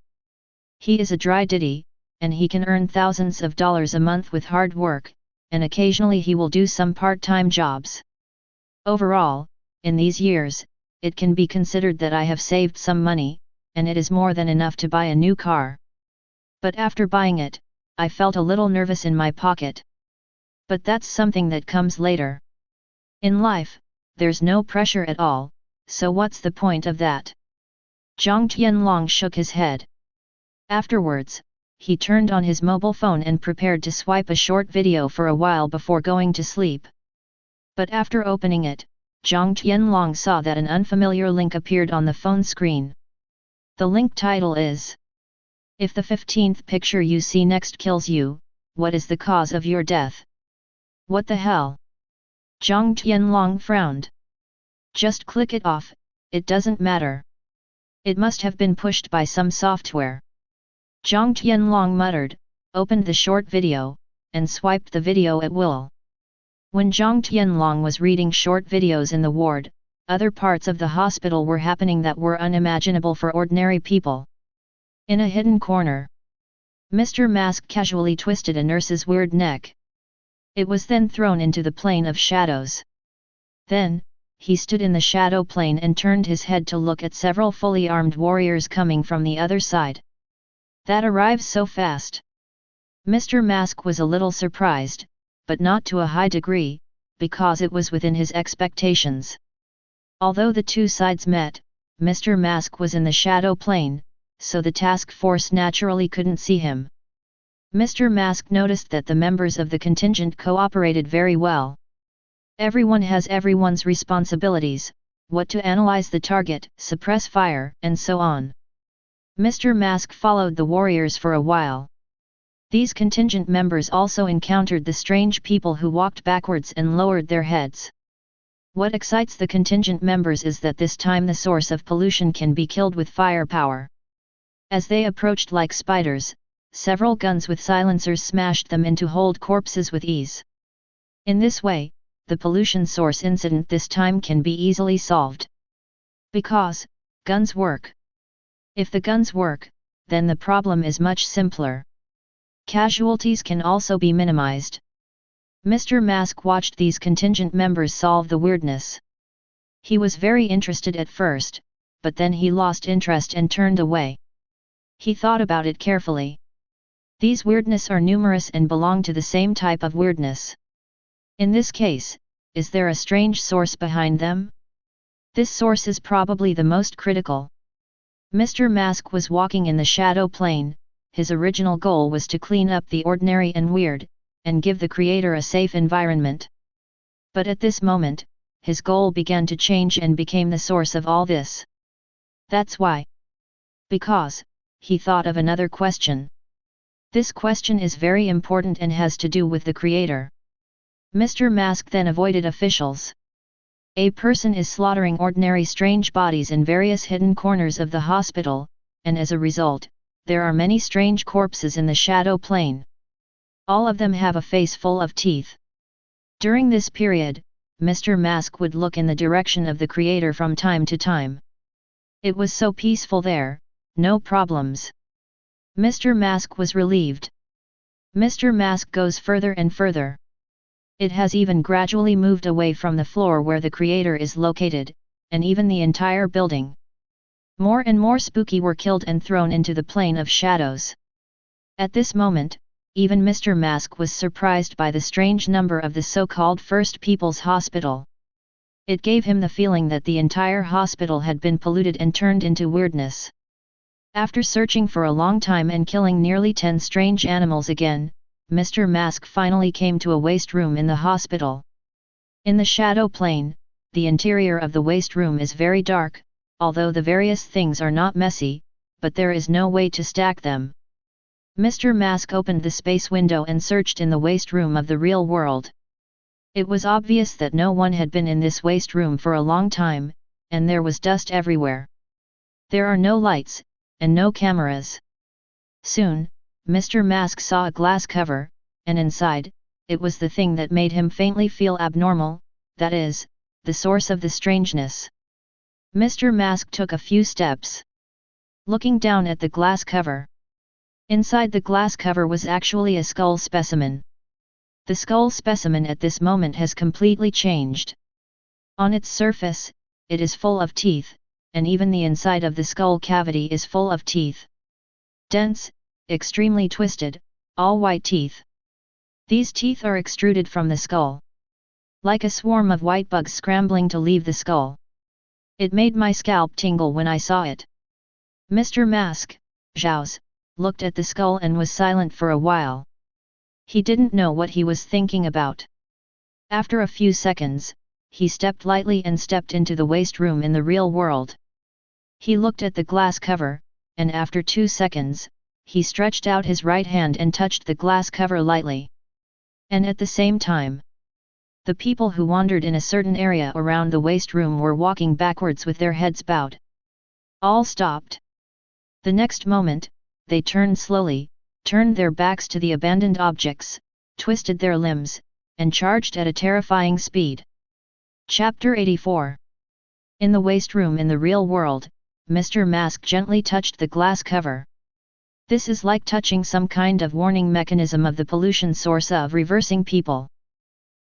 He is a dry ditty, and he can earn thousands of dollars a month with hard work, and occasionally he will do some part-time jobs. Overall, in these years, it can be considered that I have saved some money, and it is more than enough to buy a new car. But after buying it, I felt a little nervous in my pocket. But that's something that comes later. In life, there's no pressure at all, so what's the point of that? Zhang Tianlong shook his head. Afterwards, he turned on his mobile phone and prepared to swipe a short video for a while before going to sleep. But after opening it, Zhang Tianlong saw that an unfamiliar link appeared on the phone screen. The link title is: If the 15th picture you see next kills you, what is the cause of your death? What the hell? Zhang Tianlong frowned. Just click it off, it doesn't matter. It must have been pushed by some software. Zhang Tianlong muttered, opened the short video, and swiped the video at will. When Zhang Tianlong was reading short videos in the ward, other parts of the hospital were happening that were unimaginable for ordinary people. In a hidden corner, Mr. Mask casually twisted a nurse's weird neck. It was then thrown into the plane of shadows. Then, he stood in the shadow plane and turned his head to look at several fully armed warriors coming from the other side. That arrives so fast. Mr. Mask was a little surprised, but not to a high degree, because it was within his expectations. Although the two sides met, Mr. Mask was in the shadow plane, so the task force naturally couldn't see him. Mr. Mask noticed that the members of the contingent cooperated very well. Everyone has everyone's responsibilities, what to analyze the target, suppress fire, and so on. Mr. Mask followed the warriors for a while. These contingent members also encountered the strange people who walked backwards and lowered their heads. What excites the contingent members is that this time the source of pollution can be killed with firepower. As they approached like spiders, several guns with silencers smashed them into whole corpses with ease. In this way, the pollution source incident this time can be easily solved. Because guns work. If the guns work, then the problem is much simpler. Casualties can also be minimized. Mr. Mask watched these contingent members solve the weirdness. He was very interested at first, but then he lost interest and turned away. He thought about it carefully. These weirdness are numerous and belong to the same type of weirdness. In this case, is there a strange source behind them? This source is probably the most critical. Mr. Mask was walking in the shadow plane. His original goal was to clean up the ordinary and weird, and give the creator a safe environment. But at this moment, his goal began to change and became the source of all this. That's why. Because, he thought of another question. This question is very important and has to do with the creator. Mr. Mask then avoided officials. A person is slaughtering ordinary strange bodies in various hidden corners of the hospital, and as a result, there are many strange corpses in the shadow plane. All of them have a face full of teeth. During this period, Mr. Mask would look in the direction of the creator from time to time. It was so peaceful there, no problems. Mr. Mask was relieved. Mr. Mask goes further and further. It has even gradually moved away from the floor where the creator is located, and even the entire building. More and more spooky were killed and thrown into the plane of shadows. At this moment, even Mr. Mask was surprised by the strange number of the so-called First People's Hospital. It gave him the feeling that the entire hospital had been polluted and turned into weirdness. After searching for a long time and killing nearly 10 strange animals again, Mr. Mask finally came to a waste room in the hospital. In the shadow plane, the interior of the waste room is very dark, although the various things are not messy, but there is no way to stack them. Mr. Mask opened the space window and searched in the waste room of the real world. It was obvious that no one had been in this waste room for a long time, and there was dust everywhere. There are no lights, and no cameras. Soon, Mr. Mask saw a glass cover, and inside, it was the thing that made him faintly feel abnormal, that is, the source of the strangeness. Mr. Mask took a few steps. Looking down at the glass cover. Inside the glass cover was actually a skull specimen. The skull specimen at this moment has completely changed. On its surface, it is full of teeth, and even the inside of the skull cavity is full of teeth. Dense, extremely twisted, all white teeth. These teeth are extruded from the skull. Like a swarm of white bugs scrambling to leave the skull. It made my scalp tingle when I saw it. Mr. Mask, Zhao's, looked at the skull and was silent for a while. He didn't know what he was thinking about. After a few seconds, he stepped lightly and stepped into the waste room in the real world. He looked at the glass cover, and after 2 seconds, he stretched out his right hand and touched the glass cover lightly. And at the same time, the people who wandered in a certain area around the waste room were walking backwards with their heads bowed. All stopped. The next moment, they turned slowly, turned their backs to the abandoned objects, twisted their limbs, and charged at a terrifying speed. Chapter 84. In the waste room in the real world, Mr. Mask gently touched the glass cover. This is like touching some kind of warning mechanism of the pollution source of reversing people.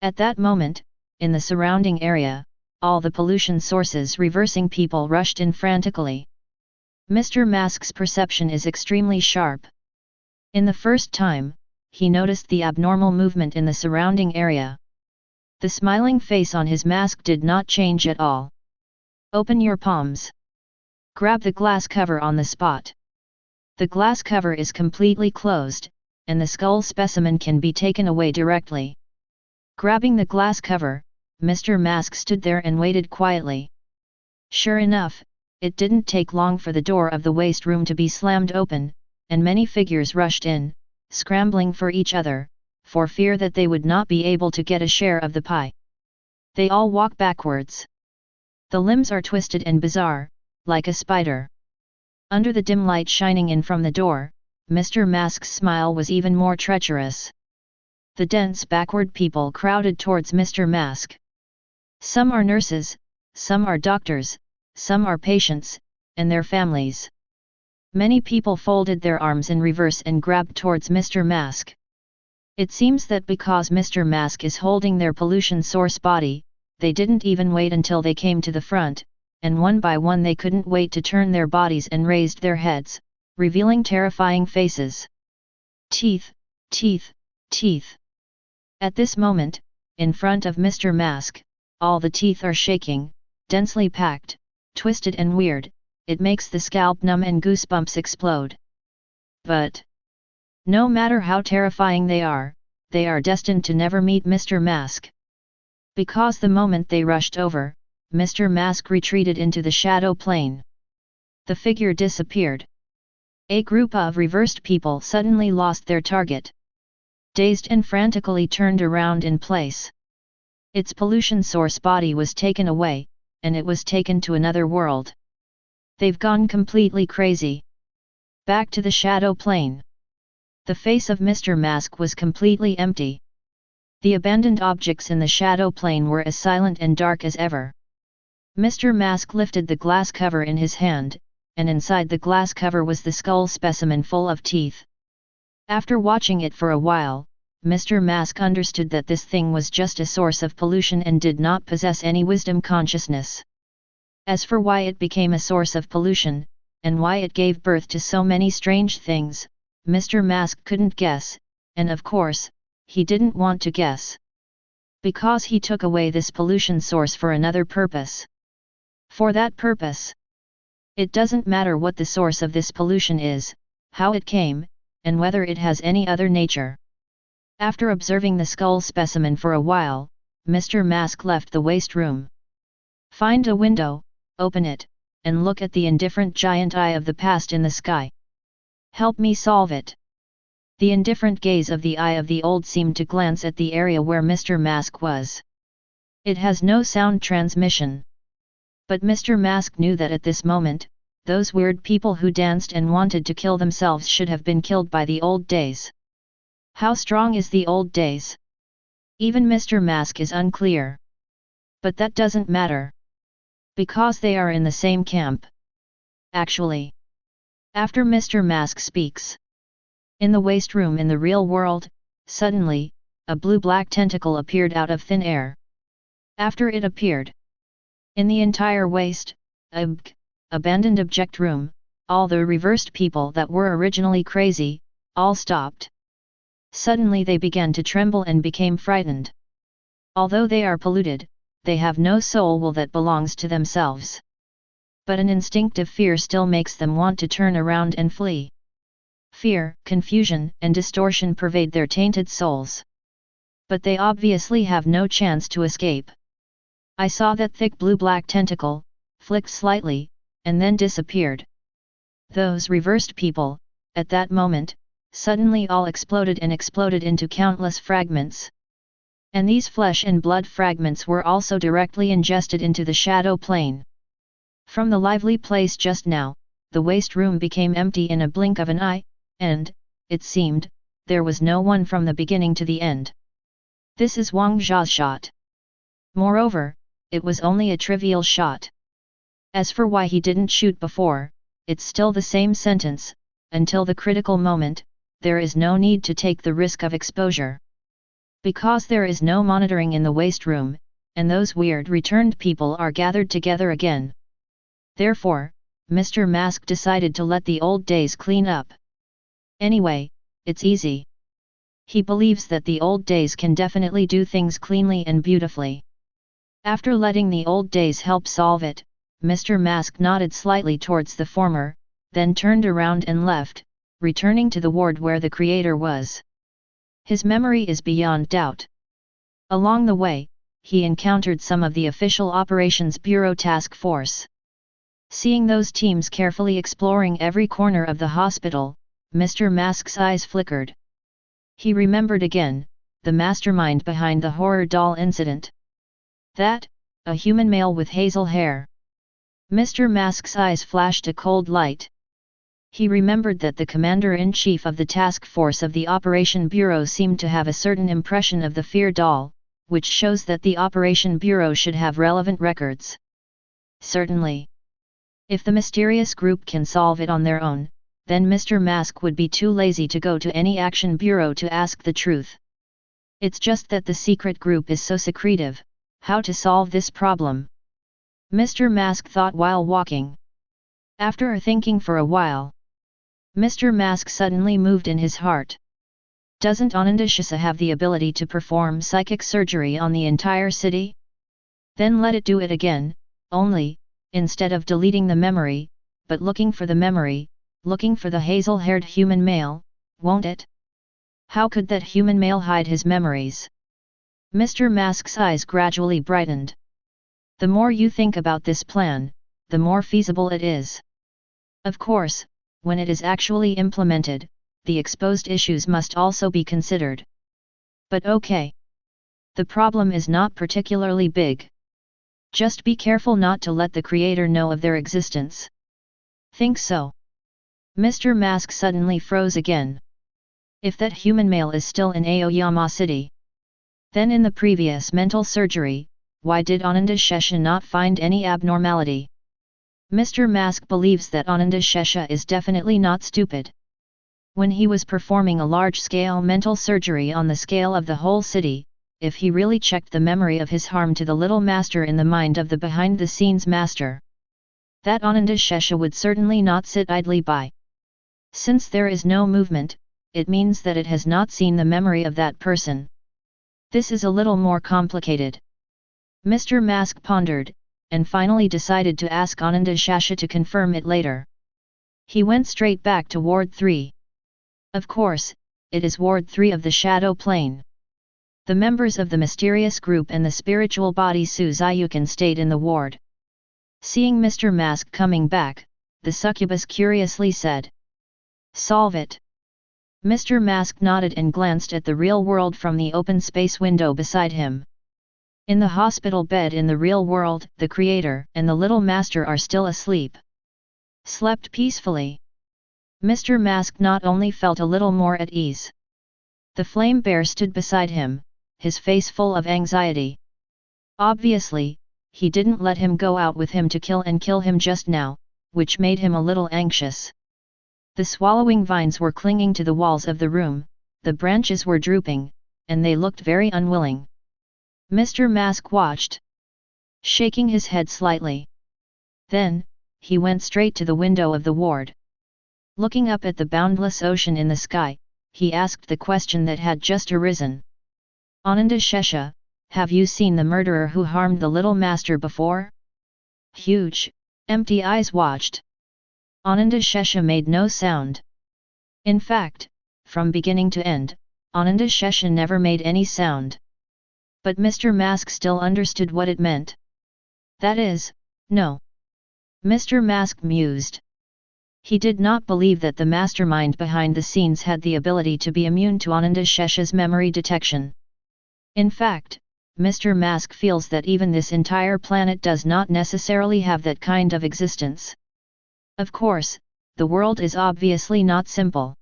At that moment, in the surrounding area, all the pollution sources reversing people rushed in frantically. Mr. Mask's perception is extremely sharp. In the first time, he noticed the abnormal movement in the surrounding area. The smiling face on his mask did not change at all. Open your palms. Grab the glass cover on the spot. The glass cover is completely closed, and the skull specimen can be taken away directly. Grabbing the glass cover, Mr. Mask stood there and waited quietly. Sure enough, it didn't take long for the door of the waste room to be slammed open, and many figures rushed in, scrambling for each other, for fear that they would not be able to get a share of the pie. They all walk backwards. The limbs are twisted and bizarre, like a spider. Under the dim light shining in from the door, Mr. Mask's smile was even more treacherous. The dense backward people crowded towards Mr. Mask. Some are nurses, some are doctors, some are patients, and their families. Many people folded their arms in reverse and grabbed towards Mr. Mask. It seems that because Mr. Mask is holding their pollution source body, they didn't even wait until they came to the front, and one by one they couldn't wait to turn their bodies and raised their heads, revealing terrifying faces. Teeth, teeth, teeth. At this moment, in front of Mr. Mask, all the teeth are shaking, densely packed, twisted and weird. It makes the scalp numb and goosebumps explode. But no matter how terrifying they are destined to never meet Mr. Mask. Because the moment they rushed over, Mr. Mask retreated into the shadow plane. The figure disappeared. A group of reversed people suddenly lost their target. Dazed and frantically turned around in place. Its pollution source body was taken away, and it was taken to another world. They've gone completely crazy. Back to the shadow plane. The face of Mr. Mask was completely empty. The abandoned objects in the shadow plane were as silent and dark as ever. Mr. Mask lifted the glass cover in his hand, and inside the glass cover was the skull specimen full of teeth. After watching it for a while, Mr. Mask understood that this thing was just a source of pollution and did not possess any wisdom consciousness. As for why it became a source of pollution, and why it gave birth to so many strange things, Mr. Mask couldn't guess, and of course, he didn't want to guess. Because he took away this pollution source for another purpose. For that purpose. It doesn't matter what the source of this pollution is, how it came, and whether it has any other nature. After observing the skull specimen for a while, Mr. Mask left the waste room. Find a window, open it, and look at the indifferent giant eye of the past in the sky. Help me solve it. The indifferent gaze of the eye of the old seemed to glance at the area where Mr. Mask was. It has no sound transmission. But Mr. Mask knew that at this moment, those weird people who danced and wanted to kill themselves should have been killed by the old days. How strong is the old days? Even Mr. Mask is unclear. But that doesn't matter. Because they are in the same camp. Actually. After Mr. Mask speaks. In the waste room in the real world, suddenly, a blue-black tentacle appeared out of thin air. After it appeared. In the entire waste, abandoned object room, all the reversed people that were originally crazy, all stopped. Suddenly they began to tremble and became frightened. Although they are polluted, they have no soul will that belongs to themselves. But an instinctive fear still makes them want to turn around and flee. Fear, confusion, and distortion pervade their tainted souls. But they obviously have no chance to escape. I saw that thick blue-black tentacle, flicked slightly, and then disappeared. Those reversed people, at that moment, suddenly all exploded into countless fragments. And these flesh and blood fragments were also directly ingested into the shadow plane. From the lively place just now, the waste room became empty in a blink of an eye, and, it seemed, there was no one from the beginning to the end. This is Wang Zha's shot. Moreover, it was only a trivial shot. As for why he didn't shoot before, it's still the same sentence, until the critical moment, there is no need to take the risk of exposure. Because there is no monitoring in the waste room, and those weird returned people are gathered together again. Therefore, Mr. Mask decided to let the old days clean up. Anyway, it's easy. He believes that the old days can definitely do things cleanly and beautifully. After letting the old days help solve it, Mr. Mask nodded slightly towards the former, then turned around and left, returning to the ward where the creator was. His memory is beyond doubt. Along the way, he encountered some of the Official Operations Bureau task force. Seeing those teams carefully exploring every corner of the hospital, Mr. Mask's eyes flickered. He remembered again, the mastermind behind the horror doll incident. That, a human male with hazel hair. Mr. Mask's eyes flashed a cold light. He remembered that the commander-in-chief of the task force of the Operation Bureau seemed to have a certain impression of the fear doll, which shows that the Operation Bureau should have relevant records. Certainly. If the mysterious group can solve it on their own, then Mr. Mask would be too lazy to go to any action bureau to ask the truth. It's just that the secret group is so secretive. How to solve this problem? Mr. Mask thought while walking. After thinking for a while, Mr. Mask suddenly moved in his heart. Doesn't Ananda Shesha have the ability to perform psychic surgery on the entire city? Then let it do it again, only, instead of deleting the memory, but looking for the memory, looking for the hazel-haired human male, won't it? How could that human male hide his memories? Mr. Mask's eyes gradually brightened. The more you think about this plan, the more feasible it is. Of course, when it is actually implemented, the exposed issues must also be considered. But okay. The problem is not particularly big. Just be careful not to let the creator know of their existence. Think so? Mr. Mask suddenly froze again. If that human male is still in Aoyama City, then in the previous mental surgery, why did Ananda Shesha not find any abnormality? Mr. Mask believes that Ananda Shesha is definitely not stupid. When he was performing a large-scale mental surgery on the scale of the whole city, if he really checked the memory of his harm to the little master in the mind of the behind-the-scenes master, that Ananda Shesha would certainly not sit idly by. Since there is no movement, it means that it has not seen the memory of that person. This is a little more complicated. Mr. Mask pondered, and finally decided to ask Ananda Shesha to confirm it later. He went straight back to Ward 3. Of course, it is Ward 3 of the Shadow Plane. The members of the mysterious group and the spiritual body Succubus stayed in the ward. Seeing Mr. Mask coming back, the succubus curiously said, "Solve it." Mr. Mask nodded and glanced at the real world from the open space window beside him. In the hospital bed in the real world, the creator and the little master are still asleep. Slept peacefully. Mr. Mask not only felt a little more at ease. The flame bear stood beside him, his face full of anxiety. Obviously, he didn't let him go out with him to kill him just now, which made him a little anxious. The swallowing vines were clinging to the walls of the room, the branches were drooping, and they looked very unwilling. Mr. Mask watched, shaking his head slightly. Then, he went straight to the window of the ward. Looking up at the boundless ocean in the sky, he asked the question that had just arisen. "Ananda Shesha, have you seen the murderer who harmed the little master before?" Huge, empty eyes watched. Ananda Shesha made no sound. In fact, from beginning to end, Ananda Shesha never made any sound. But Mr. Mask still understood what it meant. That is, no. Mr. Mask mused. He did not believe that the mastermind behind the scenes had the ability to be immune to Ananda Shesha's memory detection. In fact, Mr. Mask feels that even this entire planet does not necessarily have that kind of existence. Of course, the world is obviously not simple.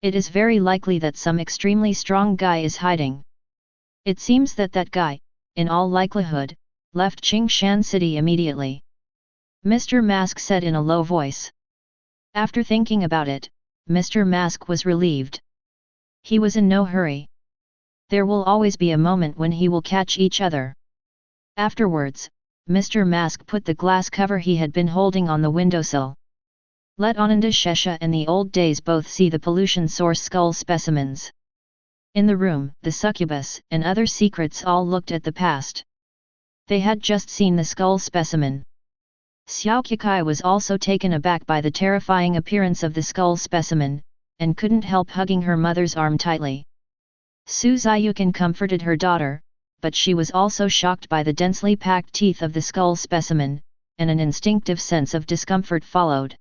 It is very likely that some extremely strong guy is hiding. It seems that that guy, in all likelihood, left Qingshan City immediately. Mr. Mask said in a low voice. After thinking about it, Mr. Mask was relieved. He was in no hurry. There will always be a moment when he will catch each other. Afterwards, Mr. Mask put the glass cover he had been holding on the windowsill. Let Ananda Shesha and the old days both see the pollution source skull specimens. In the room, the succubus and other secrets all looked at the past. They had just seen the skull specimen. Xiao Qikai was also taken aback by the terrifying appearance of the skull specimen, and couldn't help hugging her mother's arm tightly. Su Ziyukan comforted her daughter, but she was also shocked by the densely packed teeth of the skull specimen, and an instinctive sense of discomfort followed.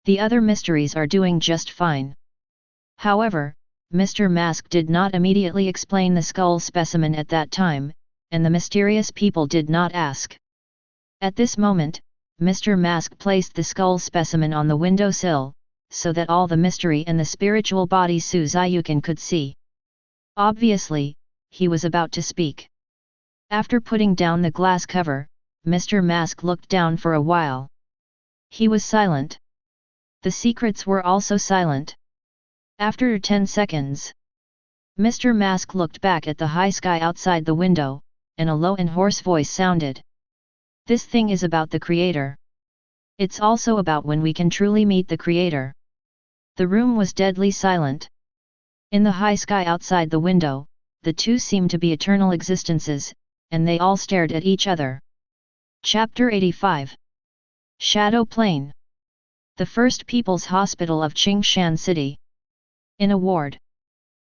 The other mysteries are doing just fine. However, Mr. Mask did not immediately explain the skull specimen at that time, and the mysterious people did not ask. At this moment, Mr. Mask placed the skull specimen on the windowsill, so that all the mystery and the spiritual body Su Ziyukan could see. Obviously, he was about to speak. After putting down the glass cover, Mr. Mask looked down for a while. He was silent. The secrets were also silent. After 10 seconds, Mr. Mask looked back at the high sky outside the window, and a low and hoarse voice sounded. "This thing is about the Creator. It's also about when we can truly meet the Creator." The room was deadly silent. In the high sky outside the window, the two seemed to be eternal existences, and they all stared at each other. Chapter 85. Shadow Plane. The First People's Hospital of Qingshan City. In a ward.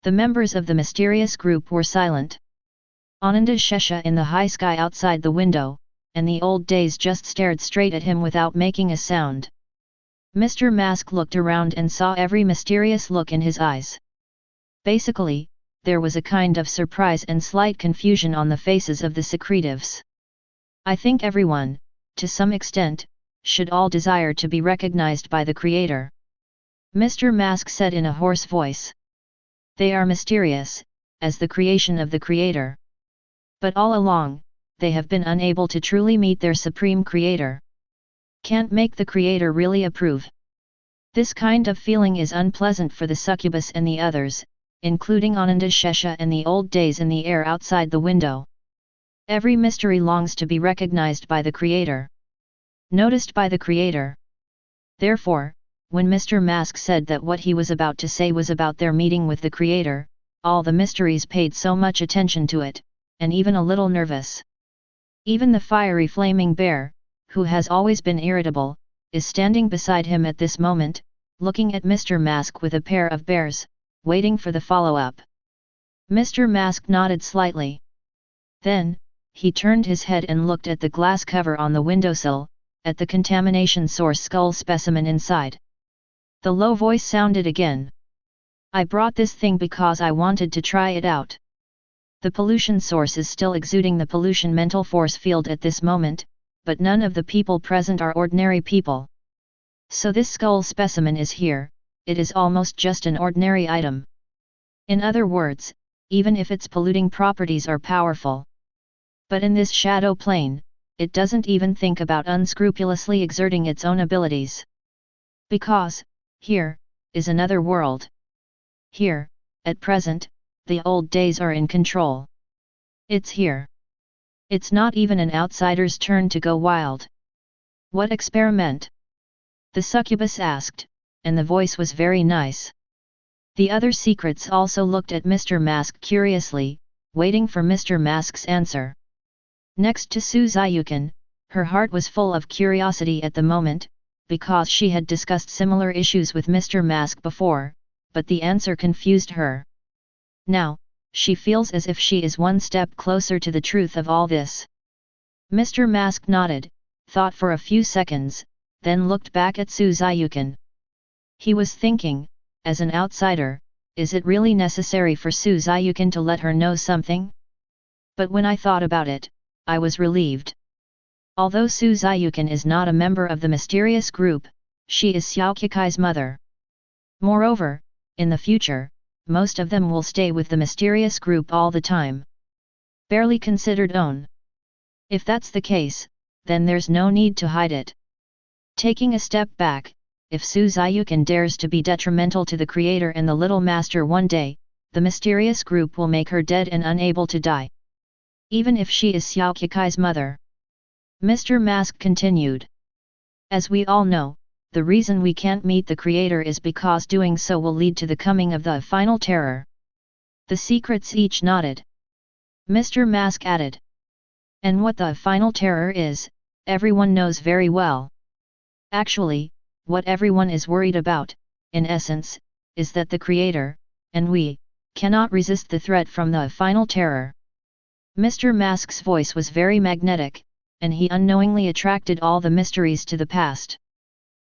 The members of the mysterious group were silent. Ananda Shesha in the high sky outside the window, and the old days just stared straight at him without making a sound. Mr. Mask looked around and saw every mysterious look in his eyes. Basically, there was a kind of surprise and slight confusion on the faces of the secretives. I think everyone, to some extent, should all desire to be recognized by the Creator. Mr. Mask said in a hoarse voice. They are mysterious, as the creation of the Creator. But all along, they have been unable to truly meet their Supreme Creator. Can't make the Creator really approve. This kind of feeling is unpleasant for the Succubus and the others, including Ananda Shesha and the old days in the air outside the window. Every mystery longs to be recognized by the Creator. Noticed by the Creator. Therefore, when Mr. Mask said that what he was about to say was about their meeting with the Creator, all the mysteries paid so much attention to it, and even a little nervous. Even the fiery flaming bear, who has always been irritable, is standing beside him at this moment, looking at Mr. Mask with a pair of bears, waiting for the follow-up. Mr. Mask nodded slightly. Then, he turned his head and looked at the glass cover on the windowsill, at the contamination source skull specimen inside. The low voice sounded again. I brought this thing because I wanted to try it out. The pollution source is still exuding the pollution mental force field at this moment, but none of the people present are ordinary people. So this skull specimen is here, it is almost just an ordinary item. In other words, even if its polluting properties are powerful. But in this shadow plane, it doesn't even think about unscrupulously exerting its own abilities. Because, here, is another world. Here, at present, the old days are in control. It's here. It's not even an outsider's turn to go wild. What experiment? The Succubus asked, and the voice was very nice. The other secrets also looked at Mr. Mask curiously, waiting for Mr. Mask's answer. Next to Su Ziyukan, her heart was full of curiosity at the moment, because she had discussed similar issues with Mr. Mask before, but the answer confused her. Now, she feels as if she is one step closer to the truth of all this. Mr. Mask nodded, thought for a few seconds, then looked back at Su Ziyukan. He was thinking, as an outsider, is it really necessary for Su Ziyukan to let her know something? But when I thought about it, I was relieved. Although Su Ziyukan is not a member of the mysterious group, she is Xiao Kikai's mother. Moreover, in the future, most of them will stay with the mysterious group all the time. Barely considered own. If that's the case, then there's no need to hide it. Taking a step back, if Su Ziyukan dares to be detrimental to the Creator and the Little Master one day, the mysterious group will make her dead and unable to die. Even if she is Xiao Kikai's mother. Mr. Mask continued. As we all know, the reason we can't meet the Creator is because doing so will lead to the coming of the final terror. The secrets each nodded. Mr. Mask added. And what the final terror is, everyone knows very well. Actually, what everyone is worried about, in essence, is that the Creator, and we, cannot resist the threat from the final terror. Mr. Mask's voice was very magnetic, and he unknowingly attracted all the mysteries to the past.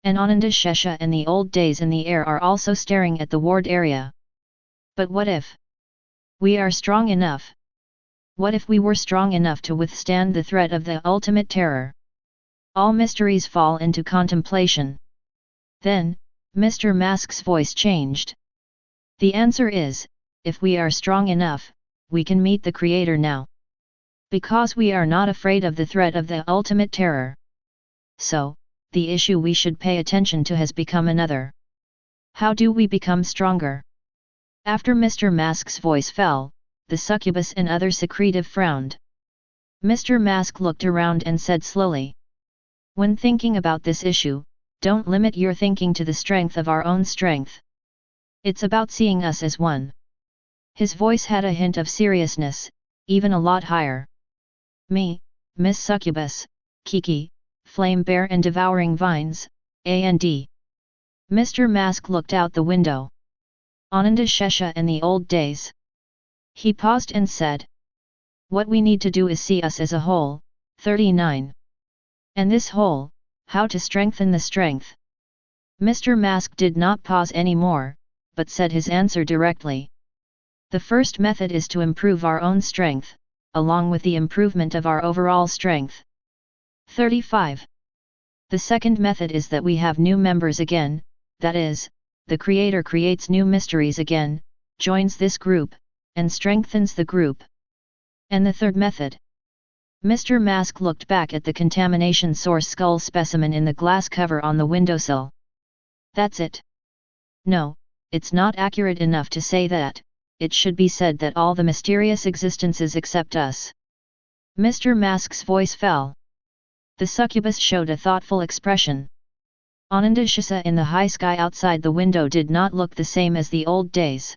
And Ananda Shesha and the old days in the air are also staring at the ward area. But what if we are strong enough? What if we were strong enough to withstand the threat of the ultimate terror? All mysteries fall into contemplation. Then, Mr. Mask's voice changed. The answer is, if we are strong enough, we can meet the Creator now. Because we are not afraid of the threat of the ultimate terror. So, the issue we should pay attention to has become another. How do we become stronger? After Mr. Mask's voice fell, the Succubus and other secretive frowned. Mr. Mask looked around and said slowly. When thinking about this issue, don't limit your thinking to the strength of our own strength. It's about seeing us as one. His voice had a hint of seriousness, even a lot higher. Me, Miss Succubus, Kiki, Flame Bear and Devouring Vines, and Mr. Mask looked out the window. Ananda Shesha and the old days. He paused and said. What we need to do is see us as a whole. 39. And this whole, how to strengthen the strength. Mr. Mask did not pause any more, but said his answer directly. The first method is to improve our own strength, along with the improvement of our overall strength. 35. The second method is that we have new members again, that is, the creator creates new mysteries again, joins this group, and strengthens the group. And the third method. Mr. Mask looked back at the contamination source skull specimen in the glass cover on the windowsill. That's it. No, it's not accurate enough to say that, it should be said that all the mysterious existences accept us. Mr. Mask's voice fell. The succubus showed a thoughtful expression. Ananda Shesha in the high sky outside the window did not look the same as the old days.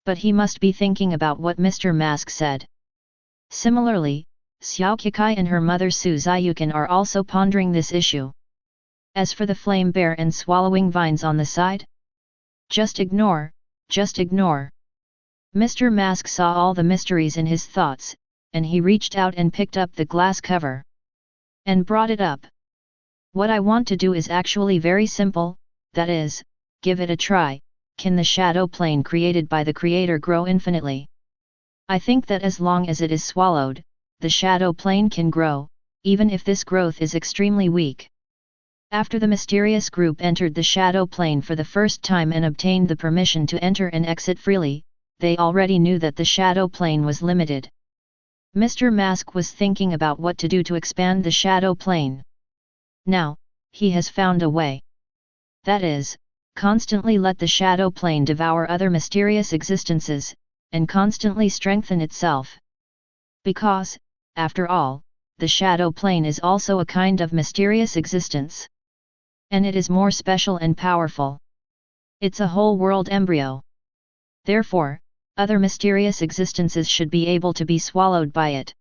But he must be thinking about what Mr. Mask said. Similarly, Xiao Qikai and her mother Su Ziyukan are also pondering this issue. As for the flame bear and swallowing vines on the side? Just ignore, just ignore. Mr. Mask saw all the mysteries in his thoughts, and he reached out and picked up the glass cover. And brought it up. What I want to do is actually very simple, that is, give it a try. Can the shadow plane created by the creator grow infinitely? I think that as long as it is swallowed, the shadow plane can grow, even if this growth is extremely weak. After the mysterious group entered the shadow plane for the first time and obtained the permission to enter and exit freely, they already knew that the shadow plane was limited. Mr. Mask was thinking about what to do to expand the shadow plane. Now, he has found a way. That is, constantly let the shadow plane devour other mysterious existences, and constantly strengthen itself. Because, after all, the shadow plane is also a kind of mysterious existence. And it is more special and powerful. It's a whole world embryo. Therefore, other mysterious existences should be able to be swallowed by it.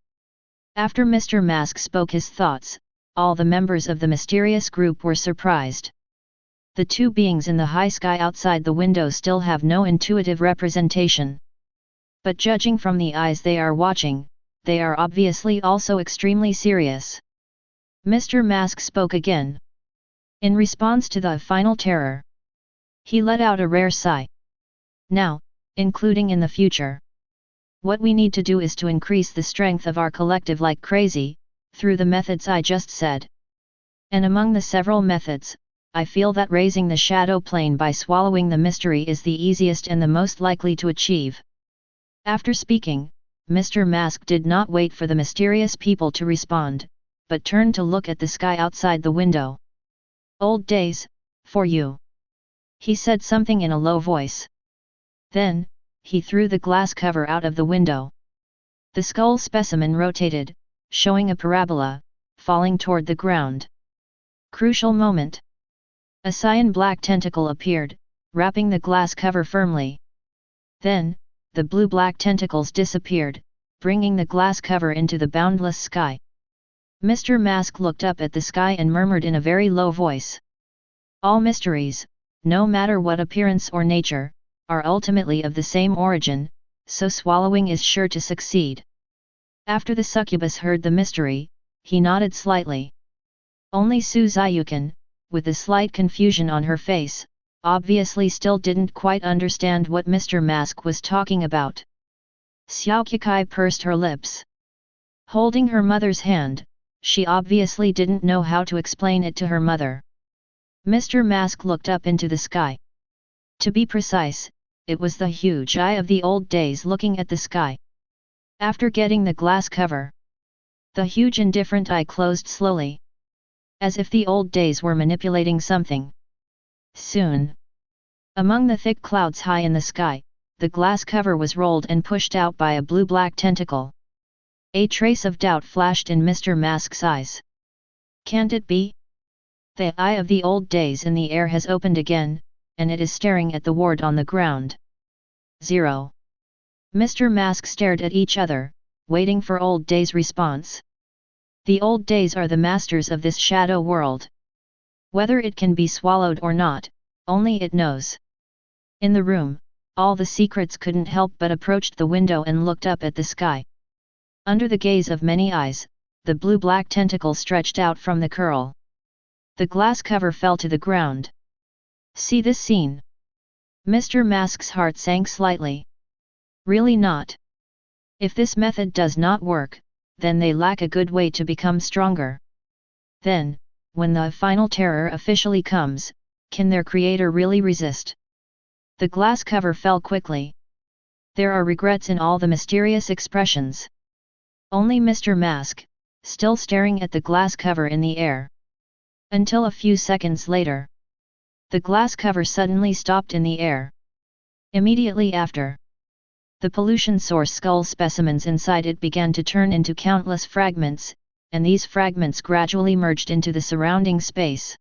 After Mr. Mask spoke his thoughts, all the members of the mysterious group were surprised. The two beings in the high sky outside the window still have no intuitive representation. But judging from the eyes they are watching, they are obviously also extremely serious. Mr. Mask spoke again. In response to the final terror, he let out a rare sigh. Now, including in the future, what we need to do is to increase the strength of our collective like crazy, through the methods I just said. And among the several methods, I feel that raising the shadow plane by swallowing the mystery is the easiest and the most likely to achieve. After speaking, Mr. Mask did not wait for the mysterious people to respond, but turned to look at the sky outside the window. Old days, for you. He said something in a low voice. Then, he threw the glass cover out of the window. The skull specimen rotated, showing a parabola, falling toward the ground. Crucial moment. A cyan black tentacle appeared, wrapping the glass cover firmly. Then, the blue-black tentacles disappeared, bringing the glass cover into the boundless sky. Mr. Mask looked up at the sky and murmured in a very low voice. All mysteries, no matter what appearance or nature, are ultimately of the same origin, so swallowing is sure to succeed. After the succubus heard the mystery, he nodded slightly. Only Su Ziyukan, with a slight confusion on her face, obviously still didn't quite understand what Mr. Mask was talking about. Xiao Qikai pursed her lips. Holding her mother's hand, she obviously didn't know how to explain it to her mother. Mr. Mask looked up into the sky. To be precise, it was the huge eye of the old days looking at the sky. After getting the glass cover, the huge indifferent eye closed slowly. As if the old days were manipulating something. Soon, among the thick clouds high in the sky, the glass cover was rolled and pushed out by a blue-black tentacle. A trace of doubt flashed in Mr. Mask's eyes. Can't it be? The eye of the old days in the air has opened again, and it is staring at the ward on the ground. 0. Mr. Mask stared at each other, waiting for old days' response. The old days are the masters of this shadow world. Whether it can be swallowed or not, only it knows. In the room, all the secrets couldn't help but approached the window and looked up at the sky. Under the gaze of many eyes, the blue-black tentacle stretched out from the curl. The glass cover fell to the ground. See this scene. Mr. Mask's heart sank slightly. Really not. If this method does not work, then they lack a good way to become stronger. Then, when the final terror officially comes, can their creator really resist? The glass cover fell quickly. There are regrets in all the mysterious expressions. Only Mr. Mask, still staring at the glass cover in the air. Until a few seconds later, the glass cover suddenly stopped in the air. Immediately after, the pollution source skull specimens inside it began to turn into countless fragments, and these fragments gradually merged into the surrounding space.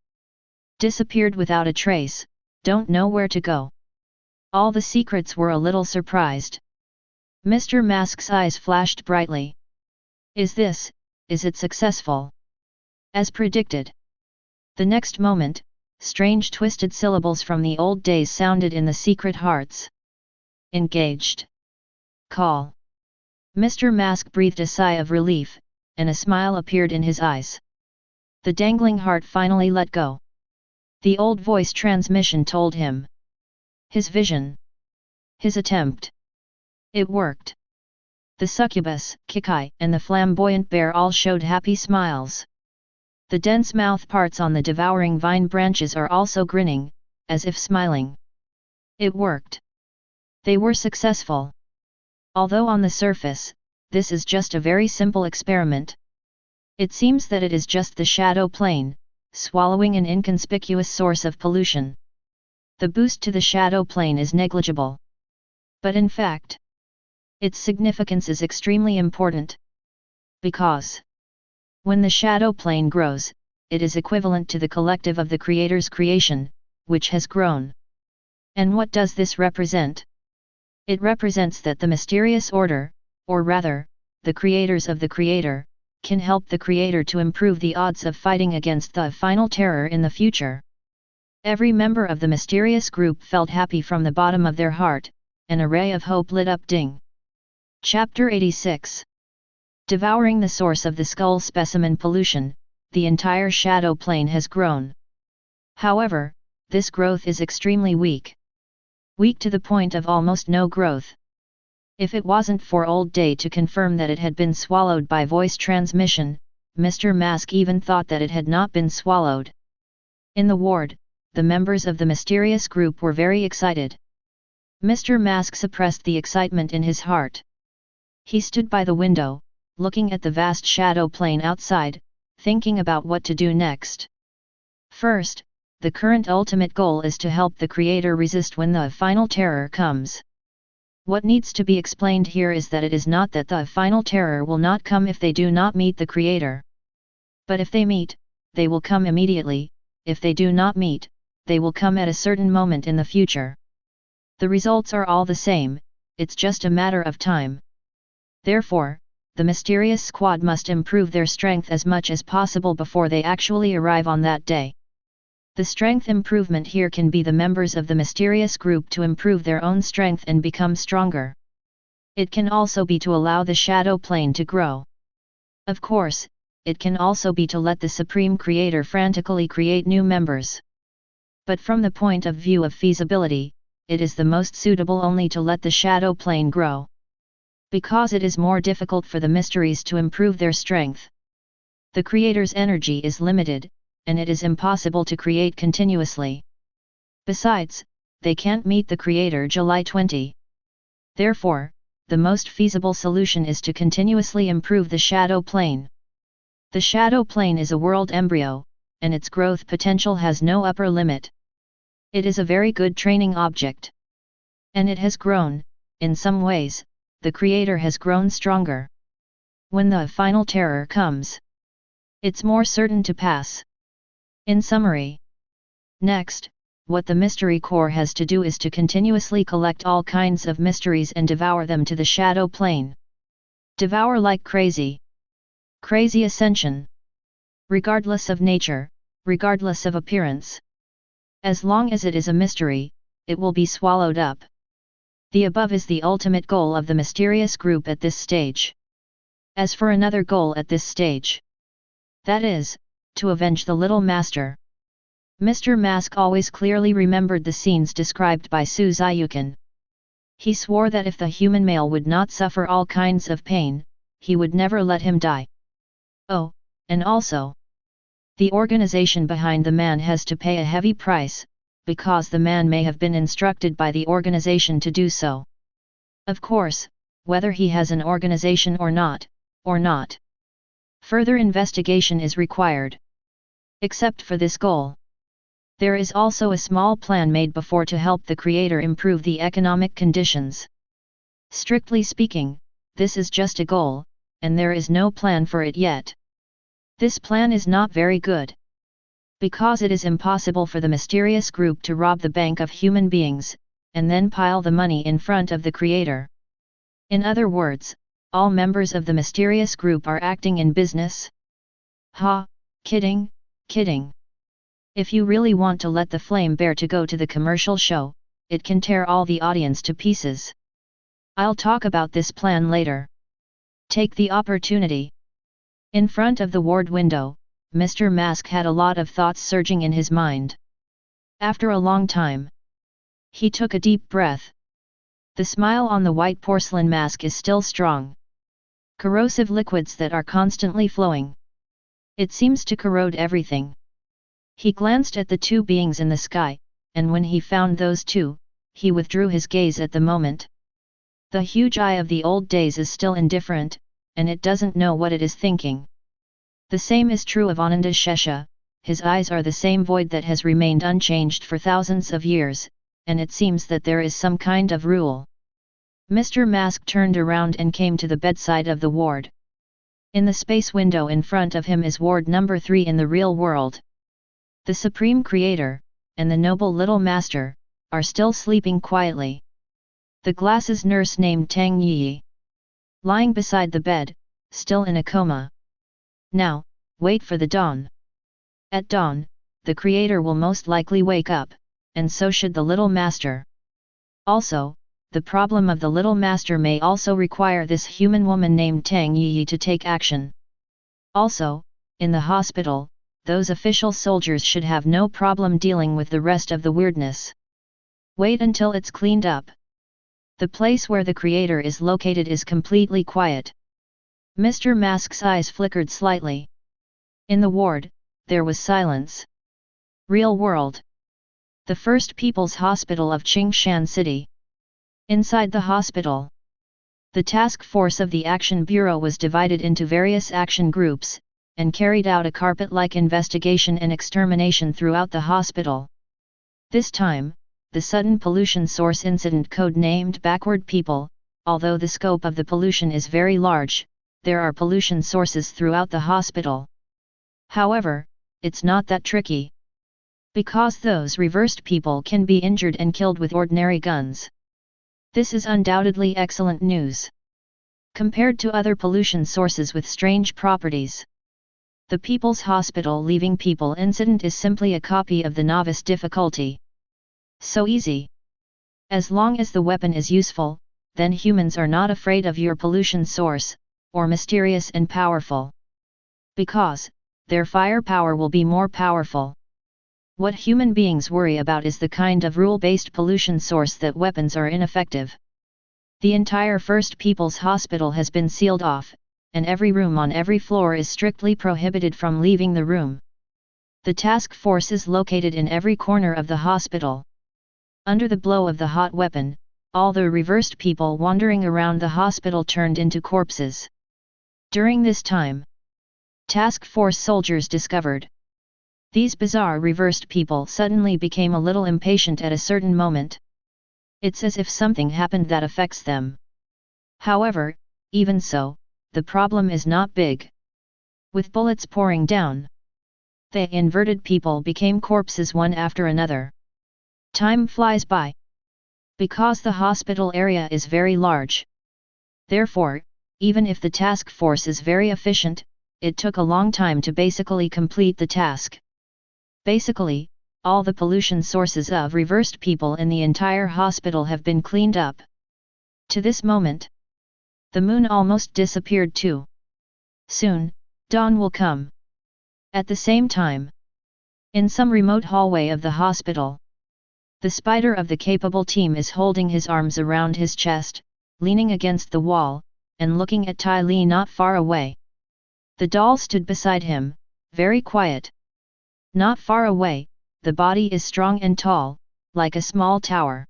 Disappeared without a trace, don't know where to go. All the secrets were a little surprised. Mr. Mask's eyes flashed brightly. Is it successful? As predicted. The next moment, strange twisted syllables from the old days sounded in the secret hearts. Engaged. Call. Mr. Mask breathed a sigh of relief, and a smile appeared in his eyes. The dangling heart finally let go. The old voice transmission told him. His vision. His attempt. It worked. The succubus, Kikai, and the flamboyant bear all showed happy smiles. The dense mouth parts on the devouring vine branches are also grinning, as if smiling. It worked. They were successful. Although on the surface, this is just a very simple experiment. It seems that it is just the shadow plane, swallowing an inconspicuous source of pollution. The boost to the shadow plane is negligible. But in fact, its significance is extremely important. Because, when the shadow plane grows, it is equivalent to the collective of the Creator's creation, which has grown. And what does this represent? It represents that the mysterious order, or rather, the creators of the Creator, can help the Creator to improve the odds of fighting against the final terror in the future. Every member of the mysterious group felt happy from the bottom of their heart, an ray of hope lit up. Ding. Chapter 86. Devouring the source of the skull specimen pollution, the entire shadow plane has grown. However, this growth is extremely weak. Weak to the point of almost no growth. If it wasn't for Old Day to confirm that it had been swallowed by voice transmission, Mr. Mask even thought that it had not been swallowed. In the ward, the members of the mysterious group were very excited. Mr. Mask suppressed the excitement in his heart. He stood by the window, looking at the vast shadow plane outside, thinking about what to do next. First, the current ultimate goal is to help the Creator resist when the final terror comes. What needs to be explained here is that it is not that the final terror will not come if they do not meet the Creator. But if they meet, they will come immediately. If they do not meet, they will come at a certain moment in the future. The results are all the same, it's just a matter of time. Therefore, the mysterious squad must improve their strength as much as possible before they actually arrive on that day. The strength improvement here can be the members of the mysterious group to improve their own strength and become stronger. It can also be to allow the shadow plane to grow. Of course, it can also be to let the Supreme Creator frantically create new members. But from the point of view of feasibility, it is the most suitable only to let the shadow plane grow. Because it is more difficult for the mysteries to improve their strength. The Creator's energy is limited, and it is impossible to create continuously. Besides, they can't meet the Creator July 20. Therefore, the most feasible solution is to continuously improve the shadow plane. The shadow plane is a world embryo, and its growth potential has no upper limit. It is a very good training object. And it has grown, in some ways, the Creator has grown stronger. When the final terror comes, it's more certain to pass. In summary. Next, what the Mystery Core has to do is to continuously collect all kinds of mysteries and devour them to the shadow plane. Devour like crazy. Crazy ascension. Regardless of nature, regardless of appearance. As long as it is a mystery, it will be swallowed up. The above is the ultimate goal of the mysterious group at this stage. as for another goal at this stage. That is, to avenge the little master. Mr. Mask always clearly remembered the scenes described by Su Ziyukan. He swore that if the human male would not suffer all kinds of pain, he would never let him die. Oh, and also, the organization behind the man has to pay a heavy price, because the man may have been instructed by the organization to do so. Of course, whether he has an organization or not, further investigation is required. Except for this goal, there is also a small plan made before to help the creator improve the economic conditions. Strictly speaking, this is just a goal, and there is no plan for it yet. This plan is not very good, because it is impossible for the mysterious group to rob the bank of human beings, and then pile the money in front of the creator. In other words, all members of the mysterious group are acting in business. Ha, kidding. If you really want to let the flame bear to go to the commercial show, it can tear all the audience to pieces. I'll talk about this plan later. Take the opportunity. In front of the ward window, Mr. Mask had a lot of thoughts surging in his mind. After a long time, he took a deep breath. The smile on the white porcelain mask is still strong. Corrosive liquids that are constantly flowing. It seems to corrode everything. He glanced at the two beings in the sky, and when he found those two, he withdrew his gaze at the moment. The huge eye of the old days is still indifferent, and it doesn't know what it is thinking. The same is true of Ananda Shesha, his eyes are the same void that has remained unchanged for thousands of years, and it seems that there is some kind of rule. Mr. Mask turned around and came to the bedside of the ward. In the space window in front of him is ward number 3 in the real world. The Supreme Creator, and the noble little master, are still sleeping quietly. The glasses nurse named Tang Yi, lying beside the bed, still in a coma. Now, wait for the dawn. At dawn, the Creator will most likely wake up, and so should the little master. Also, the problem of the little master may also require this human woman named Tang Yi to take action. Also, in the hospital, those official soldiers should have no problem dealing with the rest of the weirdness. Wait until it's cleaned up. The place where the Creator is located is completely quiet. Mr. Mask's eyes flickered slightly. In the ward, there was silence. Real world. The First People's Hospital of Qingshan City. Inside the hospital, the task force of the Action Bureau was divided into various action groups, and carried out a carpet-like investigation and extermination throughout the hospital. This time, the sudden pollution source incident code-named Backward People, although the scope of the pollution is very large, there are pollution sources throughout the hospital. However, it's not that tricky. Because those reversed people can be injured and killed with ordinary guns. This is undoubtedly excellent news. Compared to other pollution sources with strange properties, the People's Hospital leaving people incident is simply a copy of the novice difficulty. So easy. As long as the weapon is useful, then humans are not afraid of your pollution source, or mysterious and powerful. Because, their firepower will be more powerful. What human beings worry about is the kind of rule-based pollution source that weapons are ineffective. The entire First People's Hospital has been sealed off, and every room on every floor is strictly prohibited from leaving the room. The task force is located in every corner of the hospital. Under the blow of the hot weapon, all the reversed people wandering around the hospital turned into corpses. During this time, task force soldiers discovered. These bizarre reversed people suddenly became a little impatient at a certain moment. It's as if something happened that affects them. However, even so, the problem is not big. With bullets pouring down, the inverted people became corpses one after another. Time flies by. Because the hospital area is very large. Therefore, even if the task force is very efficient, it took a long time to basically complete the task. Basically, all the pollution sources of reversed people in the entire hospital have been cleaned up. To this moment, the moon almost disappeared too. Soon, dawn will come. At the same time, in some remote hallway of the hospital, the spider of the capable team is holding his arms around his chest, leaning against the wall, and looking at Ty Lee not far away. The doll stood beside him, very quiet. Not far away, the body is strong and tall, like a small tower.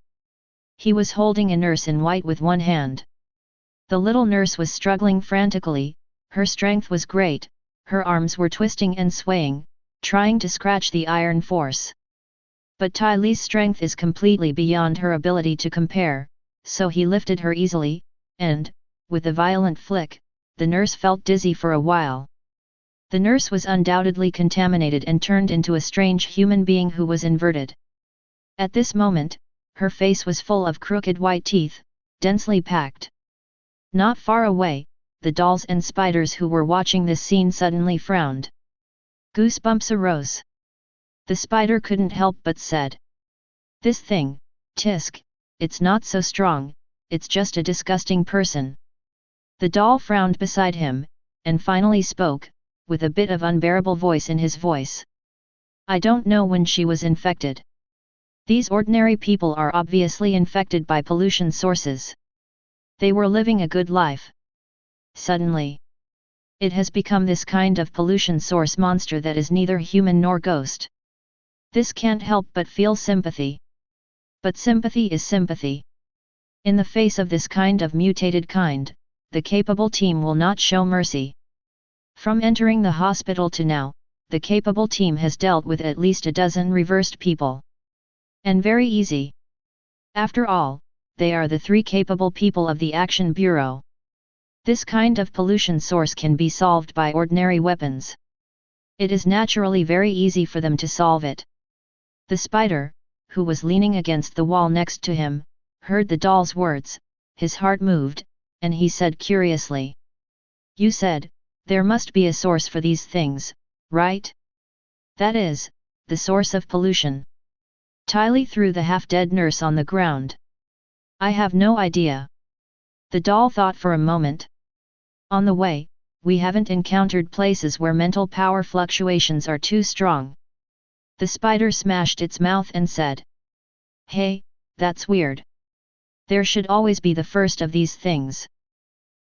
He was holding a nurse in white with one hand. The little nurse was struggling frantically, her strength was great, her arms were twisting and swaying, trying to scratch the iron force. But Ty Lee's strength is completely beyond her ability to compare, so he lifted her easily, and, with a violent flick, the nurse felt dizzy for a while. The nurse was undoubtedly contaminated and turned into a strange human being who was inverted. At this moment, her face was full of crooked white teeth, densely packed. Not far away, the dolls and spiders who were watching this scene suddenly frowned. Goosebumps arose. The spider couldn't help but said, "This thing, Tisk, it's not so strong, it's just a disgusting person." The doll frowned beside him, and finally spoke, with a bit of unbearable voice in his voice. "I don't know when she was infected. These ordinary people are obviously infected by pollution sources. They were living a good life. Suddenly, it has become this kind of pollution source monster that is neither human nor ghost. This can't help but feel sympathy. But sympathy is sympathy. In the face of this kind of mutated kind, the capable team will not show mercy. From entering the hospital to now, the capable team has dealt with at least a dozen reversed people. And very easy. After all, they are the 3 capable people of the Action Bureau. This kind of pollution source can be solved by ordinary weapons. It is naturally very easy for them to solve it." The spider, who was leaning against the wall next to him, heard the doll's words, his heart moved, and he said curiously, "You said, there must be a source for these things, right? That is, the source of pollution." Ty Lee threw the half-dead nurse on the ground. "I have no idea." The doll thought for a moment. "On the way, we haven't encountered places where mental power fluctuations are too strong." The spider smashed its mouth and said, "Hey, that's weird. There should always be the first of these things.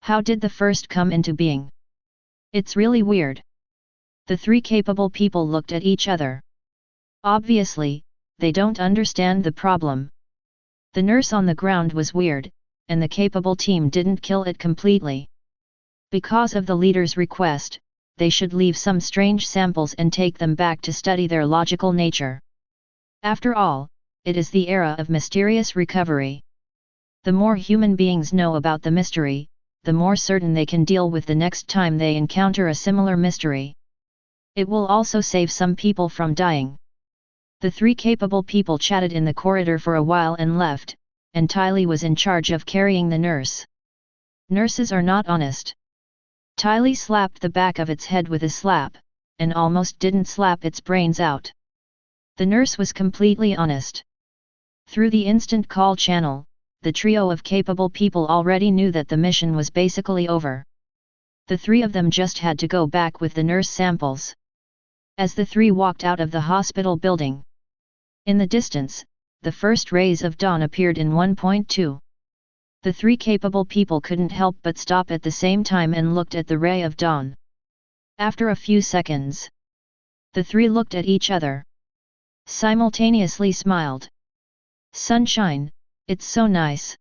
How did the first come into being? It's really weird." The 3 capable people looked at each other. Obviously, they don't understand the problem. The nurse on the ground was weird, and the capable team didn't kill it completely. Because of the leader's request, they should leave some strange samples and take them back to study their logical nature. After all, it is the era of mysterious recovery. The more human beings know about the mystery, the more certain they can deal with the next time they encounter a similar mystery. It will also save some people from dying. The 3 capable people chatted in the corridor for a while and left, and Ty Lee was in charge of carrying the nurse. Nurses are not honest. Ty Lee slapped the back of its head with a slap, and almost didn't slap its brains out. The nurse was completely honest. Through the instant call channel, the trio of capable people already knew that the mission was basically over. The 3 of them just had to go back with the nurse samples. As the 3 walked out of the hospital building, in the distance, the first rays of dawn appeared in 1.2. The 3 capable people couldn't help but stop at the same time and looked at the ray of dawn. After a few seconds, the 3 looked at each other. Simultaneously smiled. "Sunshine, it's so nice."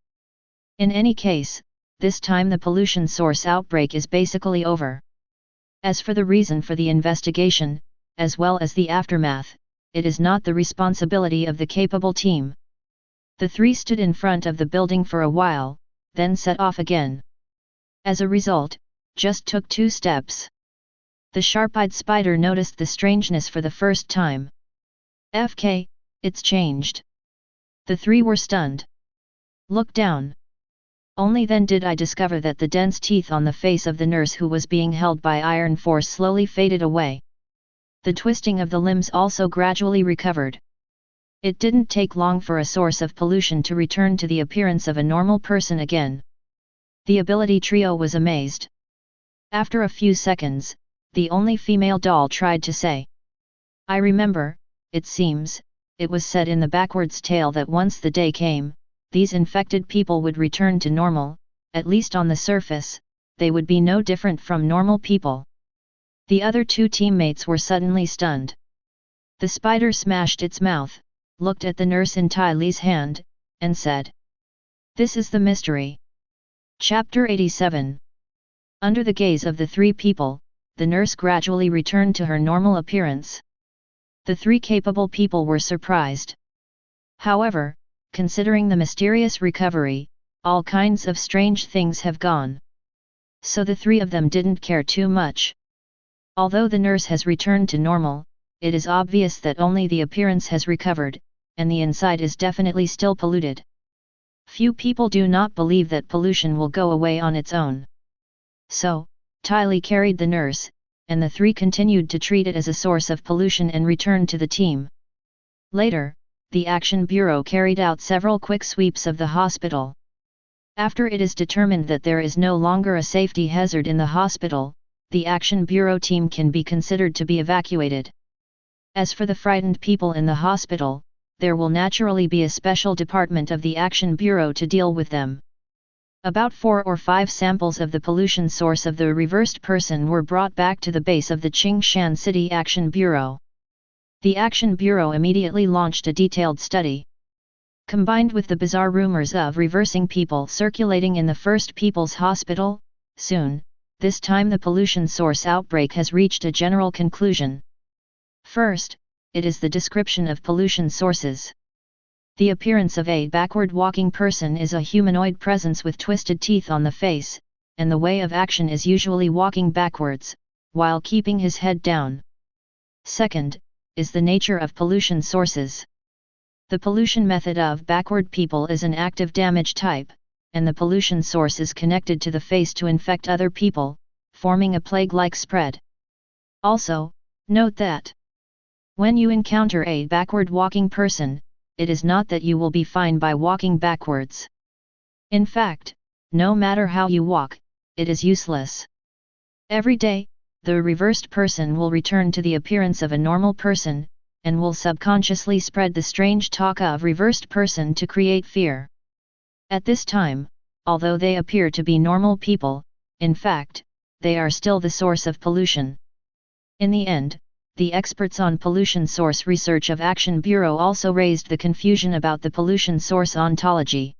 In any case, this time the pollution source outbreak is basically over. As for the reason for the investigation, as well as the aftermath, it is not the responsibility of the capable team. The 3 stood in front of the building for a while, then set off again. As a result, just took 2 steps. The sharp-eyed spider noticed the strangeness for the first time. "FK, it's changed." The 3 were stunned. "Look down." Only then did I discover that the dense teeth on the face of the nurse who was being held by iron force slowly faded away. The twisting of the limbs also gradually recovered. It didn't take long for a source of pollution to return to the appearance of a normal person again. The ability trio was amazed. After a few seconds, the only female doll tried to say, "I remember, it seems, it was said in the backwards tale that once the day came, these infected people would return to normal, at least on the surface, they would be no different from normal people." The other two teammates were suddenly stunned. The spider smashed its mouth, looked at the nurse in Tai Li's hand, and said, "This is the mystery." Chapter 87. Under the gaze of the three people, the nurse gradually returned to her normal appearance. The three capable people were surprised. However, considering the mysterious recovery, all kinds of strange things have gone. So the three of them didn't care too much. Although the nurse has returned to normal, it is obvious that only the appearance has recovered, and the inside is definitely still polluted. Few people do not believe that pollution will go away on its own. So, Tai Li carried the nurse, and the three continued to treat it as a source of pollution and returned to the team. Later, the Action Bureau carried out several quick sweeps of the hospital. After it is determined that there is no longer a safety hazard in the hospital, the Action Bureau team can be considered to be evacuated. As for the frightened people in the hospital, there will naturally be a special department of the Action Bureau to deal with them. About 4 or 5 samples of the pollution source of the reversed person were brought back to the base of the Qingshan City Action Bureau. The Action Bureau immediately launched a detailed study. Combined with the bizarre rumors of reversing people circulating in the First People's Hospital, soon, this time the pollution source outbreak has reached a general conclusion. First, it is the description of pollution sources. The appearance of a backward-walking person is a humanoid presence with twisted teeth on the face, and the way of action is usually walking backwards, while keeping his head down. Second, is the nature of pollution sources. The pollution method of backward people is an active damage type, and the pollution source is connected to the face to infect other people, forming a plague-like spread. Also, note that when you encounter a backward-walking person, it is not that you will be fine by walking backwards. In fact, no matter how you walk, it is useless. Every day, the reversed person will return to the appearance of a normal person, and will subconsciously spread the strange talk of reversed person to create fear. At this time, although they appear to be normal people, in fact, they are still the source of pollution. In the end, the experts on pollution source research of Action Bureau also raised the confusion about the pollution source ontology.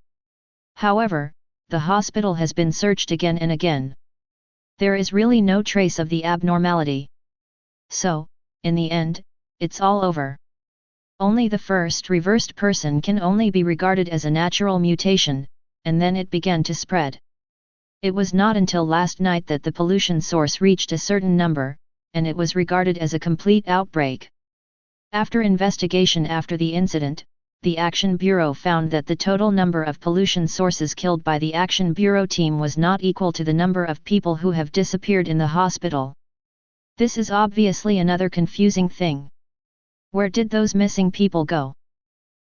However, the hospital has been searched again and again. There is really no trace of the abnormality. So, in the end, it's all over. Only the first reversed person can only be regarded as a natural mutation, and then it began to spread. It was not until last night that the pollution source reached a certain number, and it was regarded as a complete outbreak. After investigation after the incident, the Action Bureau found that the total number of pollution sources killed by the Action Bureau team was not equal to the number of people who have disappeared in the hospital. This is obviously another confusing thing. Where did those missing people go?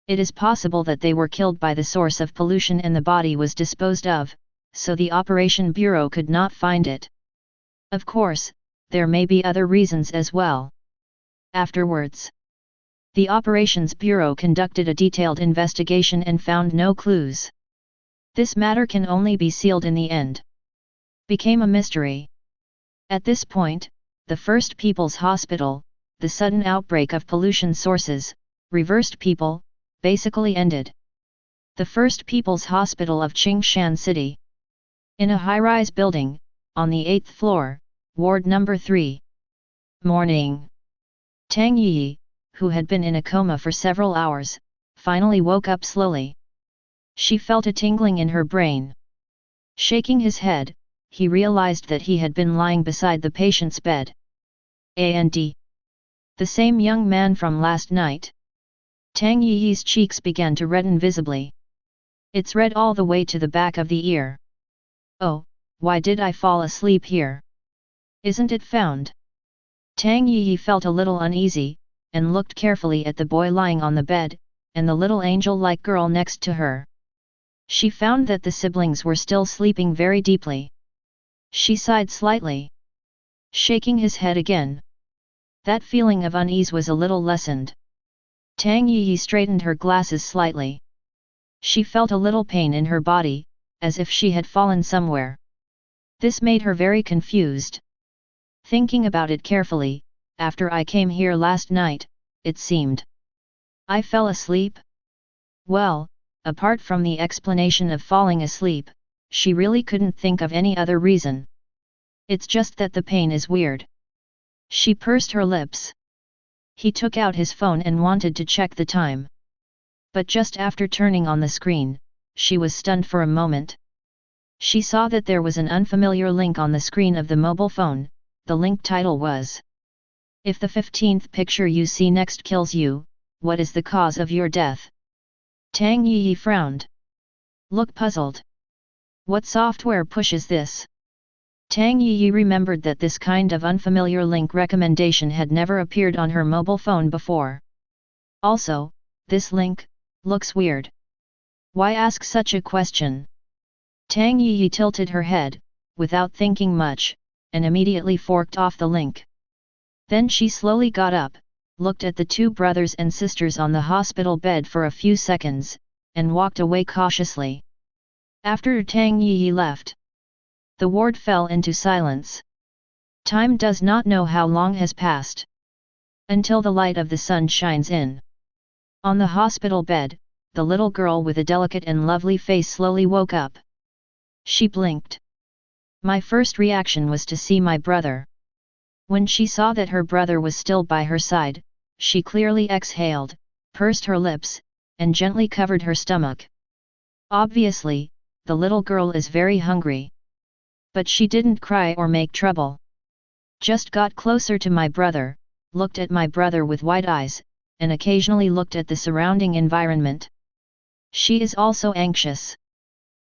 It is possible that they were killed by the source of pollution and the body was disposed of, so the Operation Bureau could not find it. Of course, there may be other reasons as well. Afterwards, the Operations Bureau conducted a detailed investigation and found no clues. This matter can only be sealed in the end. Became a mystery. At this point, the First People's Hospital, the sudden outbreak of pollution sources, reversed people, basically ended. The First People's Hospital of Qingshan City. In a high-rise building, on the 8th floor, Ward number 3. Morning. Tang Yi, who had been in a coma for several hours, finally woke up slowly. She felt a tingling in her brain. Shaking his head, he realized that he had been lying beside the patient's bed. And the same young man from last night. Tang Yi's cheeks began to redden visibly. It's red all the way to the back of the ear. Oh, why did I fall asleep here? Isn't it found? Tang Yi felt a little uneasy, and looked carefully at the boy lying on the bed, and the little angel-like girl next to her. She found that the siblings were still sleeping very deeply. She sighed slightly, shaking his head again. That feeling of unease was a little lessened. Tang Yi straightened her glasses slightly. She felt a little pain in her body, as if she had fallen somewhere. This made her very confused. Thinking about it carefully, after I came here last night, it seemed I fell asleep? Well, apart from the explanation of falling asleep, she really couldn't think of any other reason. It's just that the pain is weird. She pursed her lips. He took out his phone and wanted to check the time. But just after turning on the screen, she was stunned for a moment. She saw that there was an unfamiliar link on the screen of the mobile phone. The link title was, "If the 15th picture you see next kills you, what is the cause of your death?" Tang Yi frowned. Look puzzled. What software pushes this? Tang Yi remembered that this kind of unfamiliar link recommendation had never appeared on her mobile phone before. Also, this link looks weird. Why ask such a question? Tang Yi tilted her head, without thinking much, and immediately forked off the link. Then she slowly got up, looked at the two brothers and sisters on the hospital bed for a few seconds, and walked away cautiously. After Tang Yi left, the ward fell into silence. Time does not know how long has passed. Until the light of the sun shines in. On the hospital bed, the little girl with a delicate and lovely face slowly woke up. She blinked. My first reaction was to see my brother. When she saw that her brother was still by her side, she clearly exhaled, pursed her lips, and gently covered her stomach. Obviously, the little girl is very hungry. But she didn't cry or make trouble. Just got closer to my brother, looked at my brother with wide eyes, and occasionally looked at the surrounding environment. She is also anxious.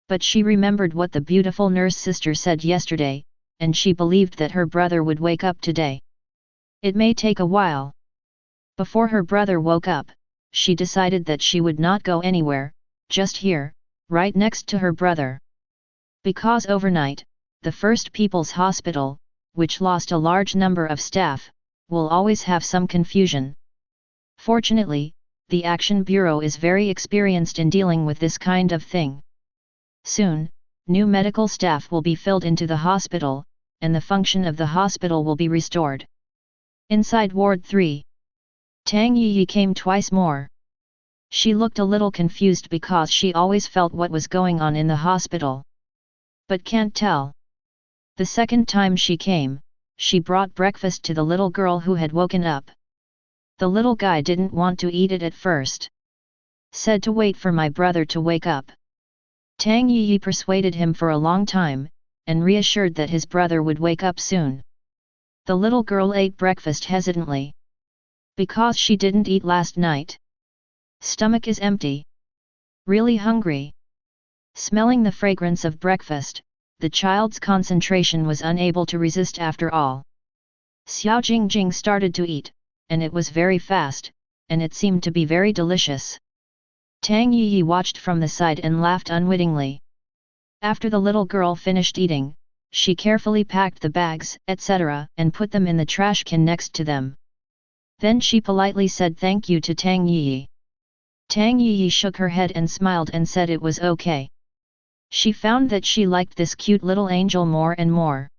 But she remembered what the beautiful nurse sister said yesterday, and she believed that her brother would wake up today. It may take a while. Before her brother woke up, she decided that she would not go anywhere, just here, right next to her brother. Because overnight, the First People's Hospital, which lost a large number of staff, will always have some confusion. Fortunately, the Action Bureau is very experienced in dealing with this kind of thing. Soon, new medical staff will be filled into the hospital, and the function of the hospital will be restored. Inside Ward 3, Tang Yi came twice more. She looked a little confused because she always felt what was going on in the hospital. But can't tell. The second time she came, she brought breakfast to the little girl who had woken up. The little guy didn't want to eat it at first. Said to wait for my brother to wake up. Tang Yi persuaded him for a long time, and reassured that his brother would wake up soon. The little girl ate breakfast hesitantly. Because she didn't eat last night. Stomach is empty. Really hungry. Smelling the fragrance of breakfast, the child's concentration was unable to resist after all. Xiao Jingjing started to eat, and it was very fast, and it seemed to be very delicious. Tang Yi watched from the side and laughed unwittingly. After the little girl finished eating, she carefully packed the bags, etc., and put them in the trash can next to them. Then she politely said thank you to Tang Yi. Tang Yi shook her head and smiled and said it was okay. She found that she liked this cute little angel more and more.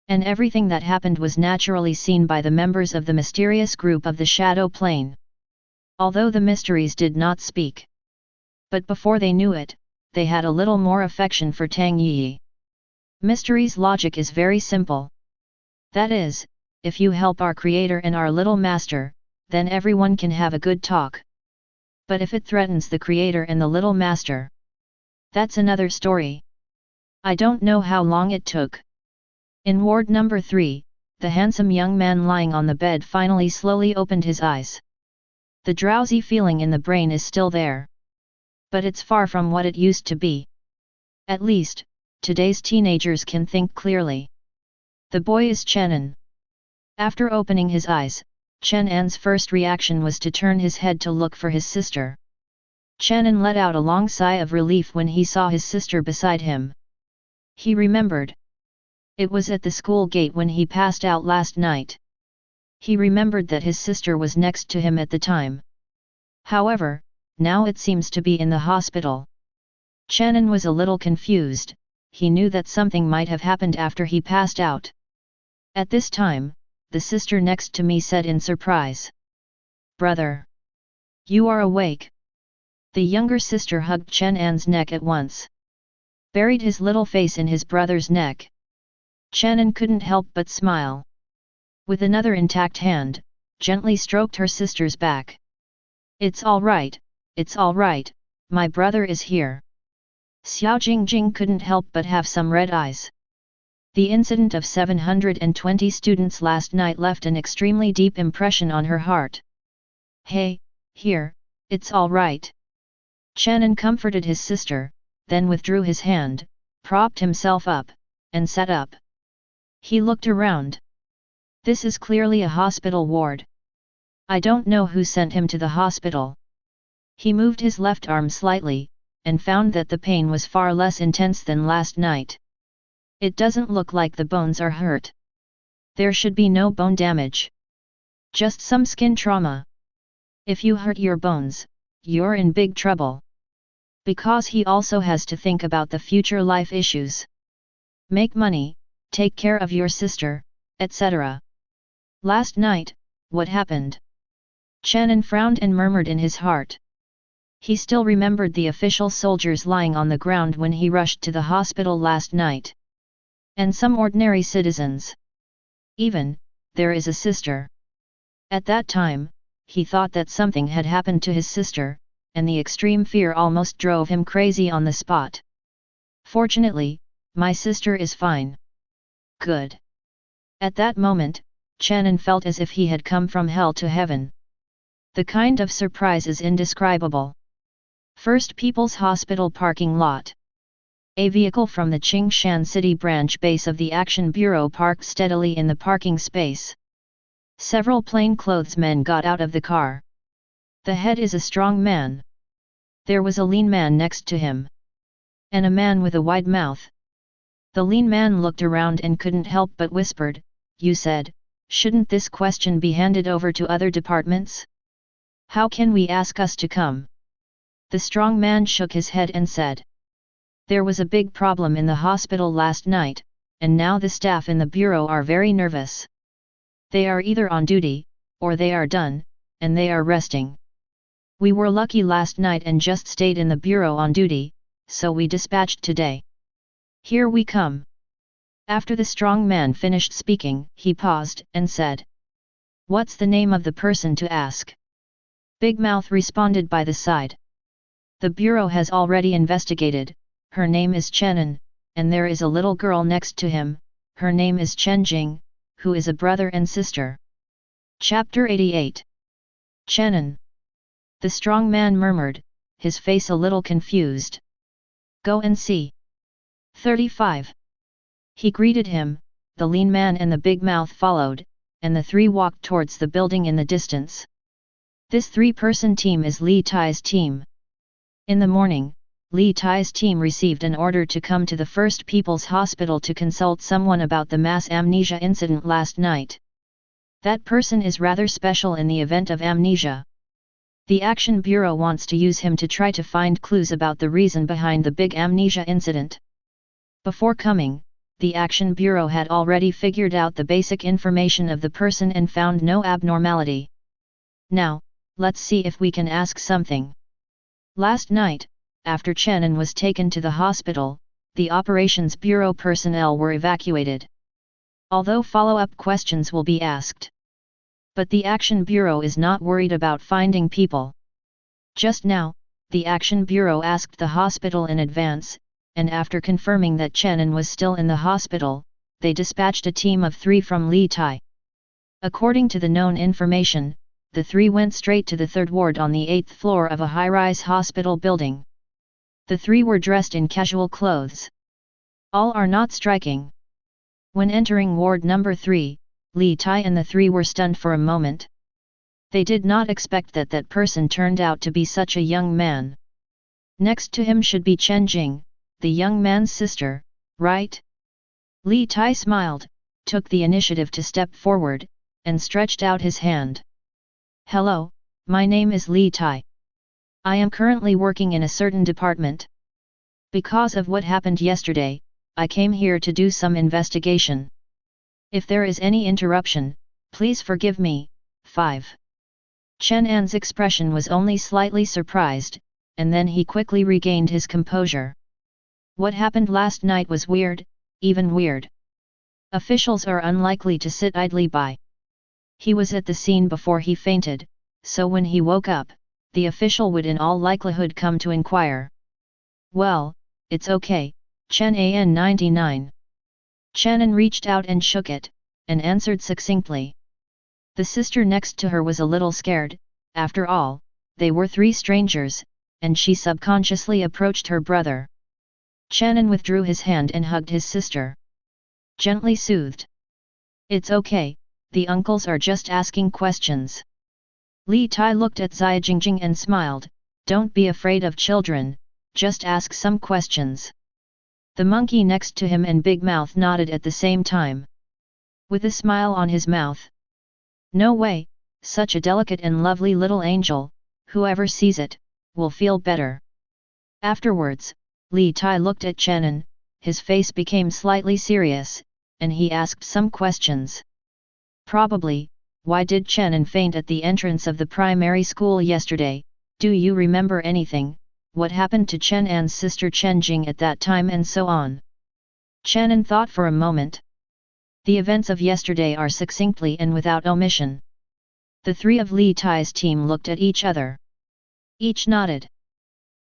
And everything that happened was naturally seen by the members of the mysterious group of the Shadow Plane. Although the mysteries did not speak. But before they knew it, they had a little more affection for Tang Yi. Mysteries' logic is very simple. That is, if you help our creator and our little master, then everyone can have a good talk. But if it threatens the creator and the little master, that's another story. I don't know how long it took. In ward number 3, the handsome young man lying on the bed finally slowly opened his eyes. The drowsy feeling in the brain is still there. But it's far from what it used to be. At least, today's teenagers can think clearly. The boy is Chen An. After opening his eyes, Chen An's first reaction was to turn his head to look for his sister. Chen An let out a long sigh of relief when he saw his sister beside him. He remembered. It was at the school gate when he passed out last night. He remembered that his sister was next to him at the time. However, now it seems to be in the hospital. Chen An was a little confused. He knew that something might have happened after he passed out. At this time, the sister next to me said in surprise. "Brother! You are awake." The younger sister hugged Chen An's neck at once. Buried his little face in his brother's neck. Chen An couldn't help but smile. With another intact hand, gently stroked her sister's back. It's all right, my brother is here." Xiao Jingjing couldn't help but have some red eyes. The incident of 720 students last night left an extremely deep impression on her heart. "Hey, here, it's all right." Chen An comforted his sister, then withdrew his hand, propped himself up, and sat up. He looked around. This is clearly a hospital ward. I don't know who sent him to the hospital. He moved his left arm slightly, and found that the pain was far less intense than last night. It doesn't look like the bones are hurt. There should be no bone damage. Just some skin trauma. If you hurt your bones, you're in big trouble. Because he also has to think about the future life issues. Make money, take care of your sister, etc. Last night, what happened? Chen An frowned and murmured in his heart. He still remembered the official soldiers lying on the ground when he rushed to the hospital last night. And some ordinary citizens. Even, there is a sister. At that time, he thought that something had happened to his sister, and the extreme fear almost drove him crazy on the spot. Fortunately, my sister is fine. Good. At that moment, Chen An felt as if he had come from hell to heaven. The kind of surprise is indescribable. First People's Hospital parking lot. A vehicle from the Qingshan City branch base of the Action Bureau parked steadily in the parking space. Several plainclothes men got out of the car. The head is a strong man. There was a lean man next to him. And a man with a wide mouth. The lean man looked around and couldn't help but whispered, "You said, shouldn't this question be handed over to other departments? How can we ask us to come?" The strong man shook his head and said. There was a big problem in the hospital last night, and now the staff in the bureau are very nervous. They are either on duty, or they are done, and they are resting. We were lucky last night and just stayed in the bureau on duty, so we dispatched today. Here we come. After the strong man finished speaking, he paused and said. What's the name of the person to ask? Big Mouth responded by the side. The bureau has already investigated. Her name is Chen An, and there is a little girl next to him, her name is Chen Jing, who is a brother and sister. Chapter 88. Chen An. The strong man murmured, his face a little confused. Go and see. 35. He greeted him, the lean man and the big mouth followed, and the three walked towards the building in the distance. This three-person team is Li Tai's team. In the morning, Li Tai's team received an order to come to the First People's Hospital to consult someone about the mass amnesia incident last night. That person is rather special in the event of amnesia. The Action Bureau wants to use him to try to find clues about the reason behind the big amnesia incident. Before coming, the Action Bureau had already figured out the basic information of the person and found no abnormality. Now, let's see if we can ask something. Last night, after Chen An was taken to the hospital, the Operations Bureau personnel were evacuated. Although follow-up questions will be asked. But the Action Bureau is not worried about finding people. Just now, the Action Bureau asked the hospital in advance, and after confirming that Chen An was still in the hospital, they dispatched a team of 3 from Li Tai. According to the known information, the 3 went straight to the 3rd ward on the 8th floor of a high-rise hospital building. The 3 were dressed in casual clothes. All are not striking. When entering ward number 3, Li Tai and the 3 were stunned for a moment. They did not expect that that person turned out to be such a young man. Next to him should be Chen Jing, the young man's sister, right? Li Tai smiled, took the initiative to step forward, and stretched out his hand. Hello, my name is Li Tai. I am currently working in a certain department. Because of what happened yesterday, I came here to do some investigation. If there is any interruption, please forgive me. 5. Chen An's expression was only slightly surprised, and then he quickly regained his composure. What happened last night was weird, even weird. Officials are unlikely to sit idly by. He was at the scene before he fainted, so when he woke up, the official would in all likelihood come to inquire. Well, it's okay, Chen An 99. Chen An reached out and shook it, and answered succinctly. The sister next to her was a little scared, after all, they were three strangers, and she subconsciously approached her brother. Chen An withdrew his hand and hugged his sister. Gently soothed. It's okay, the uncles are just asking questions. Li Tai looked at Xia Jingjing and smiled, don't be afraid of children, just ask some questions. The monkey next to him and Big Mouth nodded at the same time. With a smile on his mouth. No way, such a delicate and lovely little angel, whoever sees it, will feel better. Afterwards, Li Tai looked at Chen An, his face became slightly serious, and he asked some questions. Probably, why did Chen An faint at the entrance of the primary school yesterday? Do you remember anything? What happened to Chen An's sister Chen Jing at that time and so on? Chen An thought for a moment. The events of yesterday are succinctly and without omission. The three of Li Tai's team looked at each other. Each nodded.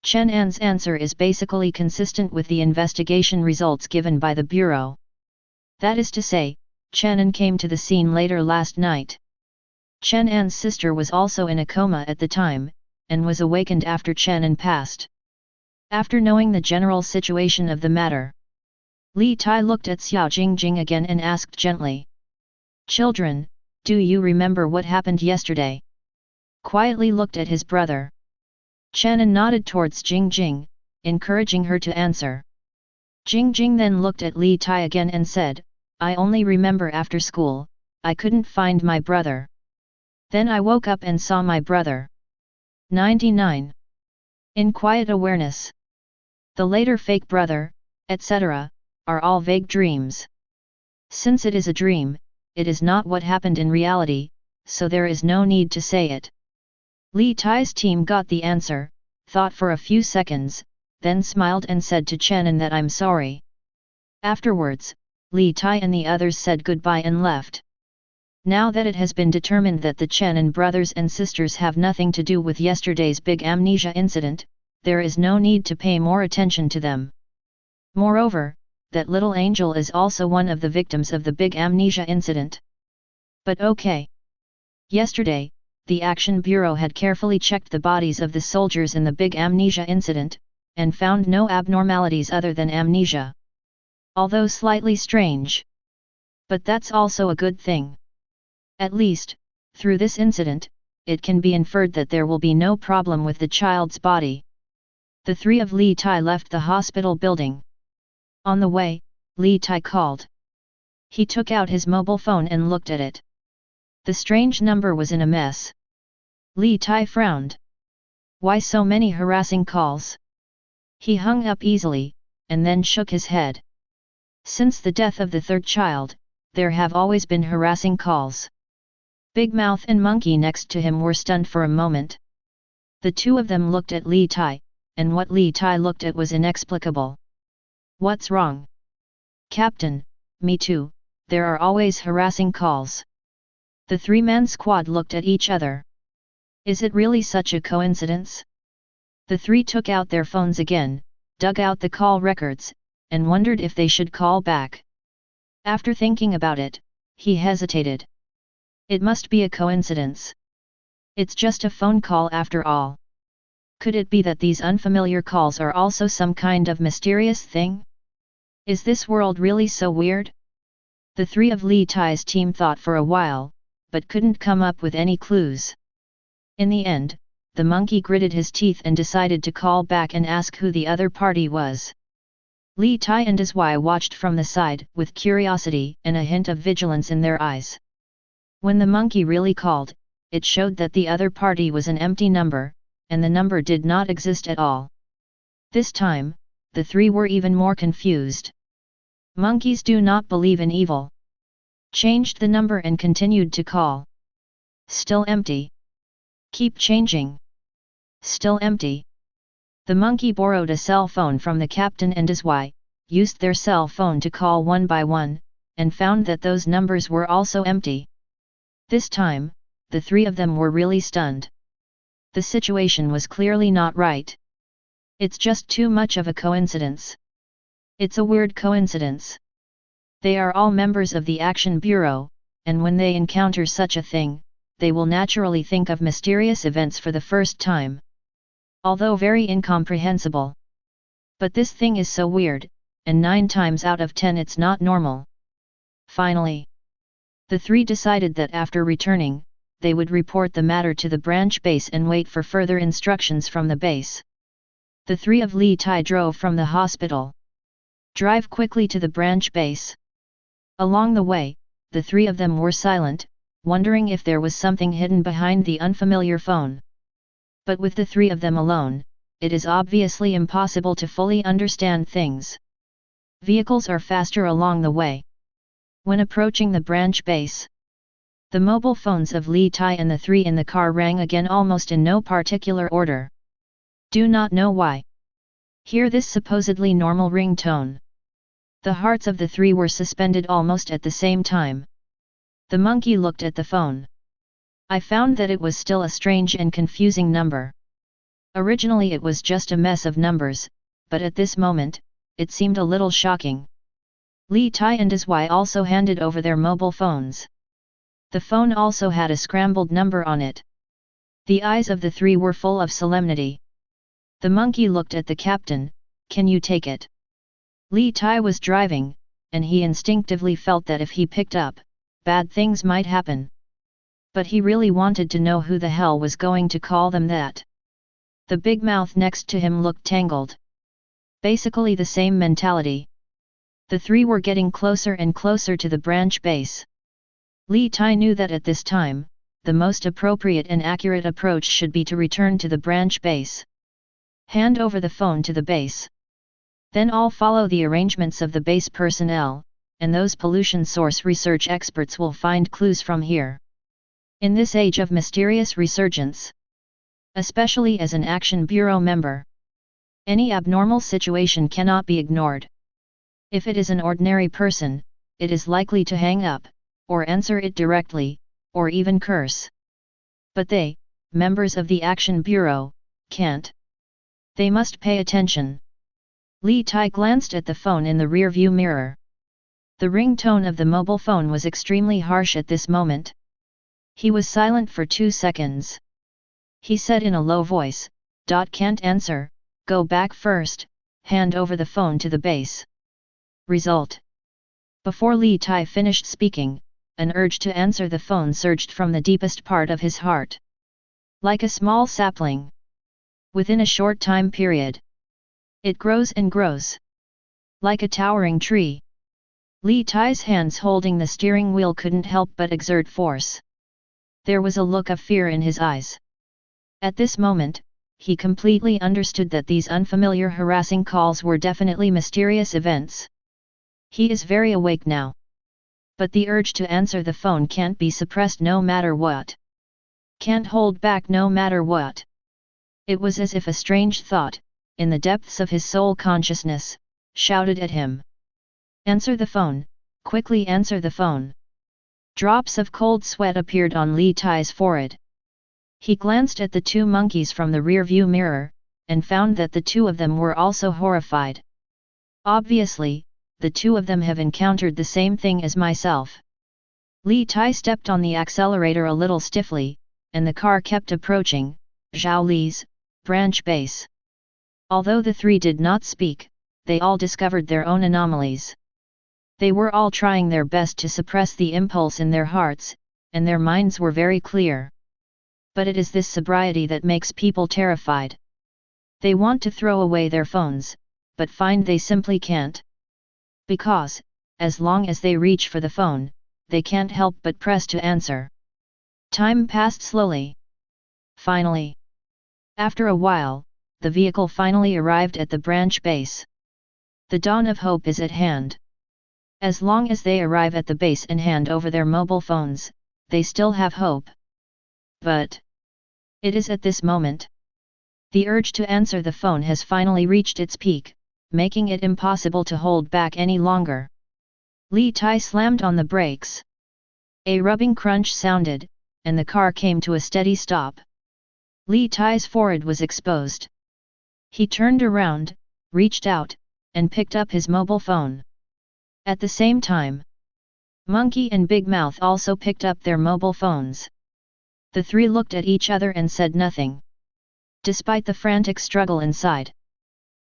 Chen An's answer is basically consistent with the investigation results given by the Bureau. That is to say, Chen An came to the scene later last night. Chen An's sister was also in a coma at the time, and was awakened after Chen An passed. After knowing the general situation of the matter, Li Tai looked at Xiao Jingjing again and asked gently. Children, do you remember what happened yesterday? Quietly looked at his brother. Chen An nodded towards Jingjing, encouraging her to answer. Jingjing then looked at Li Tai again and said, I only remember after school, I couldn't find my brother. Then I woke up and saw my brother. 99. In quiet awareness. The later fake brother, etc., are all vague dreams. Since it is a dream, it is not what happened in reality, so there is no need to say it. Li Tai's team got the answer, thought for a few seconds, then smiled and said to Chen An that I'm sorry. Afterwards, Li Tai and the others said goodbye and left. Now that it has been determined that the Chen An brothers and sisters have nothing to do with yesterday's big amnesia incident, there is no need to pay more attention to them. Moreover, that little angel is also one of the victims of the big amnesia incident. But okay. Yesterday, the Action Bureau had carefully checked the bodies of the soldiers in the big amnesia incident, and found no abnormalities other than amnesia. Although slightly strange. But that's also a good thing. At least, through this incident, it can be inferred that there will be no problem with the child's body. The three of Li Tai left the hospital building. On the way, Li Tai called. He took out his mobile phone and looked at it. The strange number was in a mess. Li Tai frowned. Why so many harassing calls? He hung up easily, and then shook his head. Since the death of the third child, there have always been harassing calls. Big Mouth and Monkey next to him were stunned for a moment. The two of them looked at Li Tai, and what Li Tai looked at was inexplicable. What's wrong? Captain, me too, there are always harassing calls. The three-man squad looked at each other. Is it really such a coincidence? The three took out their phones again, dug out the call records, and wondered if they should call back. After thinking about it, he hesitated. It must be a coincidence. It's just a phone call after all. Could it be that these unfamiliar calls are also some kind of mysterious thing? Is this world really so weird? The three of Li Tai's team thought for a while, but couldn't come up with any clues. In the end, the monkey gritted his teeth and decided to call back and ask who the other party was. Li Tai and Dazwai watched from the side, with curiosity and a hint of vigilance in their eyes. When the monkey really called, it showed that the other party was an empty number, and the number did not exist at all. This time, the three were even more confused. Monkeys do not believe in evil. Changed the number and continued to call. Still empty. Keep changing. Still empty. The monkey borrowed a cell phone from the captain and Dazwai, used their cell phone to call one by one, and found that those numbers were also empty. This time, the three of them were really stunned. The situation was clearly not right. It's just too much of a coincidence. It's a weird coincidence. They are all members of the Action Bureau, and when they encounter such a thing, they will naturally think of mysterious events for the first time. Although very incomprehensible. But this thing is so weird, and 9 times out of 10 it's not normal. Finally, the three decided that after returning, they would report the matter to the branch base and wait for further instructions from the base. The three of Li Tai drove from the hospital. Drive quickly to the branch base. Along the way, the three of them were silent, wondering if there was something hidden behind the unfamiliar phone. But with the three of them alone, it is obviously impossible to fully understand things. Vehicles are faster along the way. When approaching the branch base, the mobile phones of Li Tai and the three in the car rang again almost in no particular order. Do not know why. Hear this supposedly normal ringtone. The hearts of the three were suspended almost at the same time. The monkey looked at the phone. I found that it was still a strange and confusing number. Originally it was just a mess of numbers, but at this moment, it seemed a little shocking. Li Tai and Dazwai also handed over their mobile phones. The phone also had a scrambled number on it. The eyes of the three were full of solemnity. The monkey looked at the captain. Can you take it? Li Tai was driving, and he instinctively felt that if he picked up, bad things might happen. But he really wanted to know who the hell was going to call them that. The big mouth next to him looked tangled. Basically the same mentality. The three were getting closer and closer to the branch base. Li Tai knew that at this time, the most appropriate and accurate approach should be to return to the branch base. Hand over the phone to the base. Then all follow the arrangements of the base personnel, and those pollution source research experts will find clues from here. In this age of mysterious resurgence, especially as an Action Bureau member, any abnormal situation cannot be ignored. If it is an ordinary person, it is likely to hang up, or answer it directly, or even curse. But they, members of the Action Bureau, can't. They must pay attention. Li Tai glanced at the phone in the rear-view mirror. The ringtone of the mobile phone was extremely harsh at this moment. He was silent for 2 seconds. He said in a low voice, "Can't answer, go back first, hand over the phone to the base." Result. Before Li Tai finished speaking, an urge to answer the phone surged from the deepest part of his heart. Like a small sapling. Within a short time period, it grows and grows. Like a towering tree. Li Tai's hands holding the steering wheel couldn't help but exert force. There was a look of fear in his eyes. At this moment, he completely understood that these unfamiliar harassing calls were definitely mysterious events. He is very awake now. But the urge to answer the phone can't be suppressed no matter what. Can't hold back no matter what. It was as if a strange thought, in the depths of his soul consciousness, shouted at him. Answer the phone, quickly answer the phone. Drops of cold sweat appeared on Li Tai's forehead. He glanced at the two monkeys from the rear-view mirror, and found that the two of them were also horrified. Obviously, the two of them have encountered the same thing as myself. Li Tai stepped on the accelerator a little stiffly, and the car kept approaching Zhao Li's branch base. Although the three did not speak, they all discovered their own anomalies. They were all trying their best to suppress the impulse in their hearts, and their minds were very clear. But it is this sobriety that makes people terrified. They want to throw away their phones, but find they simply can't. Because, as long as they reach for the phone, they can't help but press to answer. Time passed slowly. Finally, after a while, the vehicle finally arrived at the branch base. The dawn of hope is at hand. As long as they arrive at the base and hand over their mobile phones, they still have hope. But it is at this moment. The urge to answer the phone has finally reached its peak, making it impossible to hold back any longer. Li Tai slammed on the brakes. A rubbing crunch sounded, and the car came to a steady stop. Li Tai's forehead was exposed. He turned around, reached out, and picked up his mobile phone. At the same time, Monkey and Big Mouth also picked up their mobile phones. The three looked at each other and said nothing, despite the frantic struggle inside.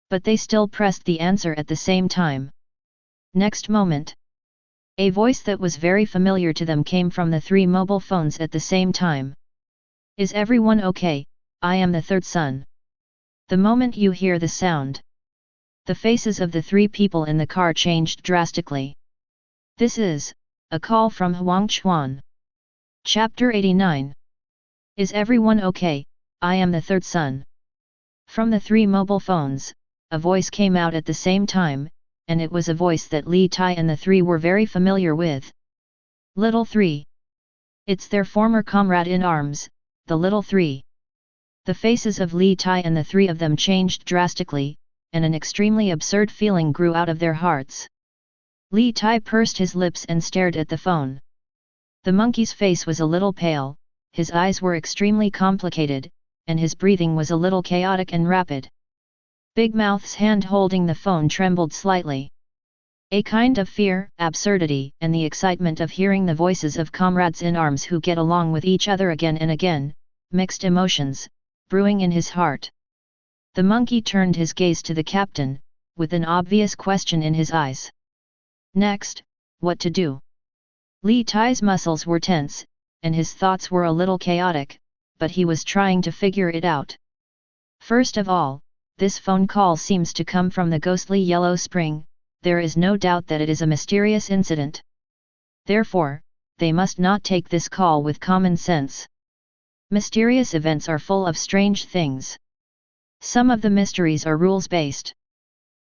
But they still pressed the answer at the same time. Next moment, a voice that was very familiar to them came from the three mobile phones at the same time. Is everyone okay? I am the third son. The moment you hear the sound, the faces of the three people in the car changed drastically. This is a call from Huang Chuan. Chapter 89. Is everyone okay? I am the third son. From the three mobile phones, a voice came out at the same time, and it was a voice that Li Tai and the three were very familiar with. Little Three. It's their former comrade in arms, the Little Three. The faces of Li Tai and the three of them changed drastically, and an extremely absurd feeling grew out of their hearts. Li Tai pursed his lips and stared at the phone. The monkey's face was a little pale, his eyes were extremely complicated, and his breathing was a little chaotic and rapid. Big Mouth's hand holding the phone trembled slightly. A kind of fear, absurdity, and the excitement of hearing the voices of comrades in arms who get along with each other again and again, mixed emotions, brewing in his heart. The monkey turned his gaze to the captain, with an obvious question in his eyes. Next, what to do? Li Tai's muscles were tense, and his thoughts were a little chaotic, but he was trying to figure it out. First of all, this phone call seems to come from the ghostly Yellow Spring. There is no doubt that it is a mysterious incident. Therefore, they must not take this call with common sense. Mysterious events are full of strange things. Some of the mysteries are rules-based.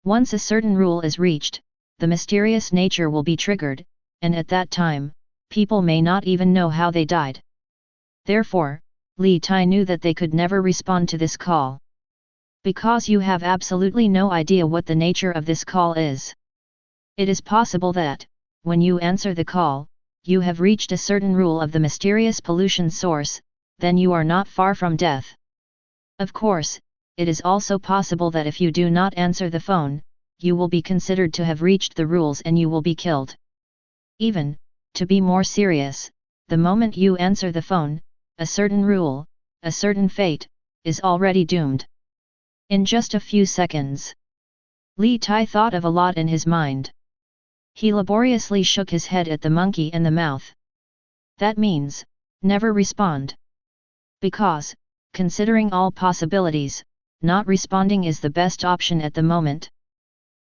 Once a certain rule is reached, the mysterious nature will be triggered, and at that time, people may not even know how they died. Therefore, Li Tai knew that they could never respond to this call. Because you have absolutely no idea what the nature of this call is. It is possible that, when you answer the call, you have reached a certain rule of the mysterious pollution source, then you are not far from death. Of course, it is also possible that if you do not answer the phone, you will be considered to have reached the rules and you will be killed. Even, to be more serious, the moment you answer the phone, a certain rule, a certain fate, is already doomed. In just a few seconds, Li Tai thought of a lot in his mind. He laboriously shook his head at the monkey and the mouth. That means, never respond. Because, considering all possibilities, not responding is the best option at the moment.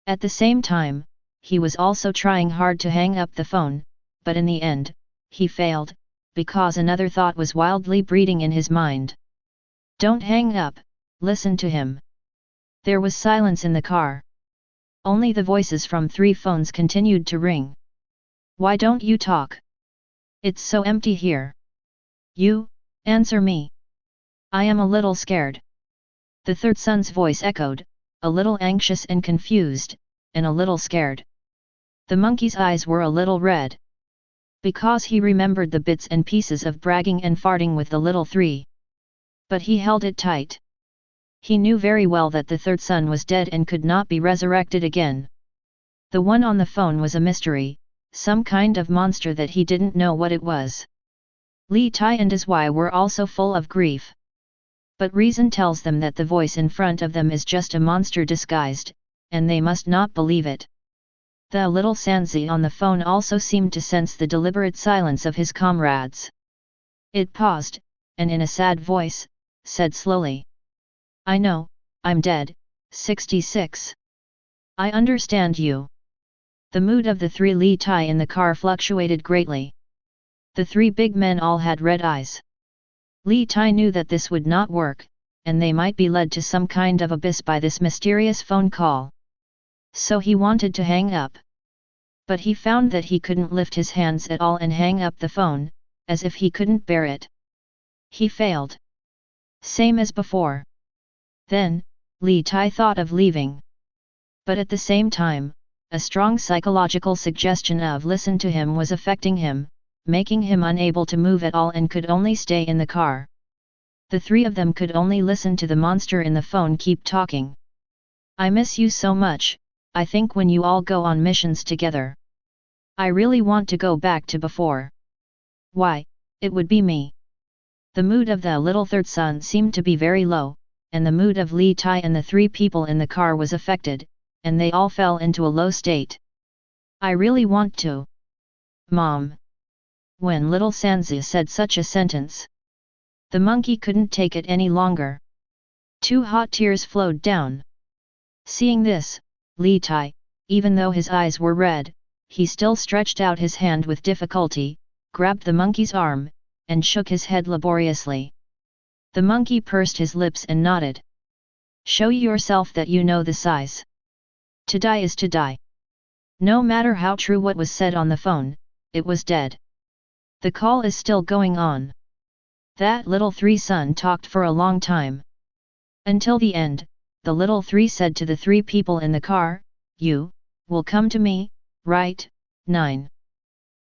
At the same time, he was also trying hard to hang up the phone, but in the end, he failed, because another thought was wildly breeding in his mind. Don't hang up, listen to him. There was silence in the car. Only the voices from three phones continued to ring. Why don't you talk? It's so empty here. You, answer me. I am a little scared. The third son's voice echoed, a little anxious and confused, and a little scared. The monkey's eyes were a little red. Because he remembered the bits and pieces of bragging and farting with the little three. But he held it tight. He knew very well that the third son was dead and could not be resurrected again. The one on the phone was a mystery, some kind of monster that he didn't know what it was. Li Tai and his wife were also full of grief. But reason tells them that the voice in front of them is just a monster disguised, and they must not believe it. The little Sanzi on the phone also seemed to sense the deliberate silence of his comrades. It paused, and in a sad voice, said slowly. I know, I'm dead, 66. I understand you. The mood of the three Li Tai in the car fluctuated greatly. The three big men all had red eyes. Li Tai knew that this would not work, and they might be led to some kind of abyss by this mysterious phone call. So he wanted to hang up. But he found that he couldn't lift his hands at all and hang up the phone, as if he couldn't bear it. He failed. Same as before. Then, Li Tai thought of leaving. But at the same time, a strong psychological suggestion of listen to him was affecting him, making him unable to move at all and could only stay in the car. The three of them could only listen to the monster in the phone keep talking. I miss you so much, I think when you all go on missions together. I really want to go back to before. Why, it would be me. The mood of the little third son seemed to be very low, and the mood of Li Tai and the three people in the car was affected, and they all fell into a low state. I really want to. Mom. When little Sanzi said such a sentence, the monkey couldn't take it any longer. 2 hot tears flowed down. Seeing this, Li Tai, even though his eyes were red, he still stretched out his hand with difficulty, grabbed the monkey's arm, and shook his head laboriously. The monkey pursed his lips and nodded. Show yourself that you know the size. To die is to die. No matter how true what was said on the phone, it was dead. The call is still going on. That little three son talked for a long time. Until the end, the little three said to the three people in the car, you will come to me, right? 9.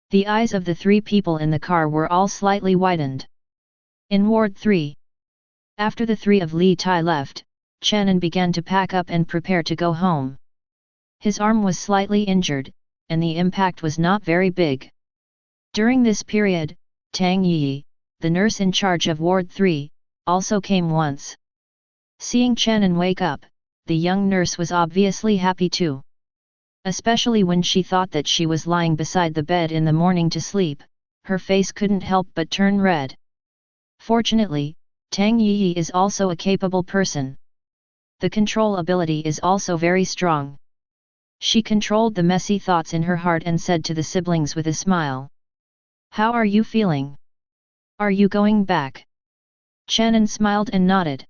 The eyes of the three people in the car were all slightly widened. In Ward 3. After the three of Li Tai left, Chen An began to pack up and prepare to go home. His arm was slightly injured, and the impact was not very big. During this period, Tang Yi, the nurse in charge of Ward 3, also came once. Seeing Chen An wake up, the young nurse was obviously happy too. Especially when she thought that she was lying beside the bed in the morning to sleep, her face couldn't help but turn red. Fortunately, Tang Yi is also a capable person. The control ability is also very strong. She controlled the messy thoughts in her heart and said to the siblings with a smile. How are you feeling? Are you going back? Chen An smiled and nodded.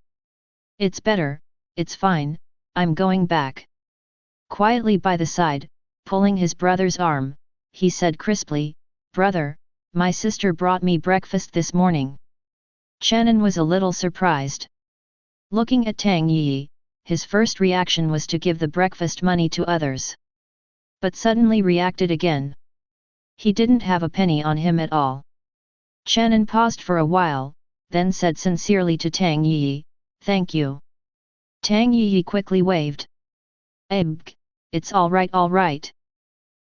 It's better, it's fine, I'm going back. Quietly by the side, pulling his brother's arm, he said crisply, Brother, my sister brought me breakfast this morning. Chen An was a little surprised. Looking at Tang Yi, his first reaction was to give the breakfast money to others. But suddenly reacted again. He didn't have a penny on him at all. Chen An paused for a while, then said sincerely to Tang Yi, Thank you. Tang Yi quickly waved. It's all right.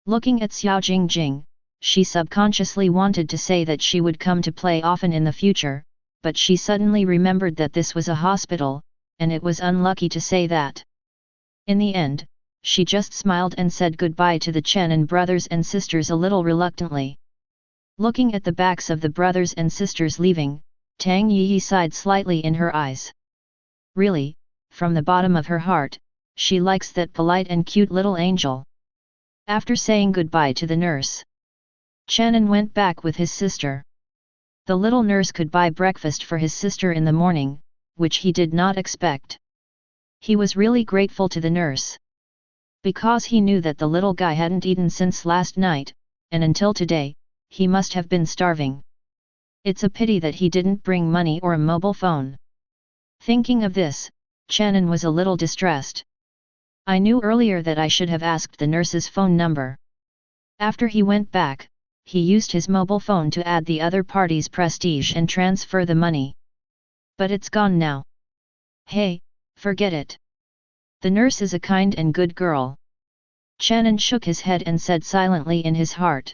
Looking at Xiao Jingjing, she subconsciously wanted to say that she would come to play often in the future, but she suddenly remembered that this was a hospital, and it was unlucky to say that. In the end, she just smiled and said goodbye to the Chen An brothers and sisters a little reluctantly. Looking at the backs of the brothers and sisters leaving, Tang Yi sighed slightly in her eyes. Really, from the bottom of her heart, she likes that polite and cute little angel. After saying goodbye to the nurse, Chen An went back with his sister. The little nurse could buy breakfast for his sister in the morning, which he did not expect. He was really grateful to the nurse. Because he knew that the little guy hadn't eaten since last night, and until today, he must have been starving. It's a pity that he didn't bring money or a mobile phone. Thinking of this, Chen An was a little distressed. I knew earlier that I should have asked the nurse's phone number. After he went back, he used his mobile phone to add the other party's prestige and transfer the money. But it's gone now. Hey, forget it. The nurse is a kind and good girl. Chen An shook his head and said silently in his heart.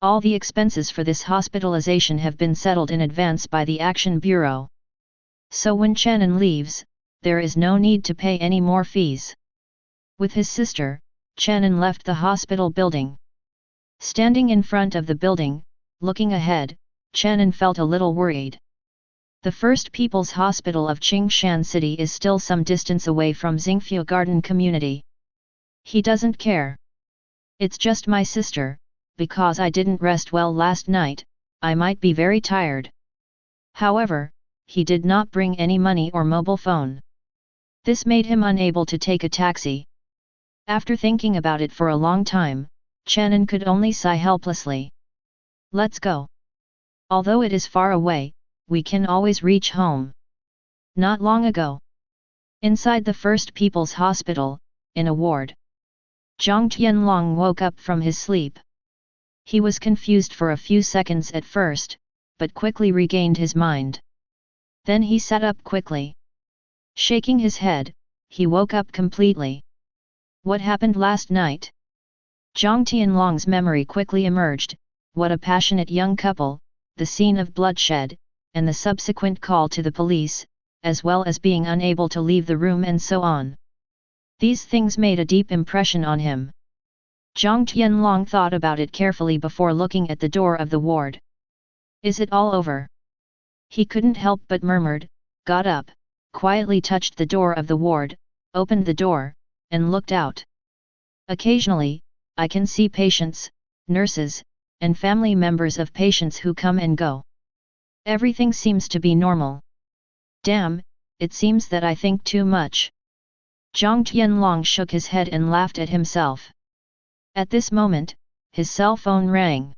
All the expenses for this hospitalization have been settled in advance by the Action Bureau. So when Chen An leaves, there is no need to pay any more fees. With his sister, Chen An left the hospital building. Standing in front of the building, looking ahead, Chen An felt a little worried. The First People's Hospital of Qingshan City is still some distance away from Xingfu Garden Community. He doesn't care. It's just my sister, because I didn't rest well last night, I might be very tired. However, he did not bring any money or mobile phone. This made him unable to take a taxi. After thinking about it for a long time, Chen An could only sigh helplessly. Let's go. Although it is far away, we can always reach home. Not long ago. Inside the First People's Hospital, in a ward. Zhang Tianlong woke up from his sleep. He was confused for a few seconds at first, but quickly regained his mind. Then he sat up quickly. Shaking his head, he woke up completely. What happened last night? Zhang Tianlong's memory quickly emerged, what a passionate young couple, the scene of bloodshed, and the subsequent call to the police, as well as being unable to leave the room and so on. These things made a deep impression on him. Zhang Tianlong thought about it carefully before looking at the door of the ward. Is it all over? He couldn't help but murmured, got up, quietly touched the door of the ward, opened the door, and looked out. Occasionally, I can see patients, nurses, and family members of patients who come and go. Everything seems to be normal. Damn, it seems that I think too much. Zhang Tianlong shook his head and laughed at himself. At this moment, his cell phone rang.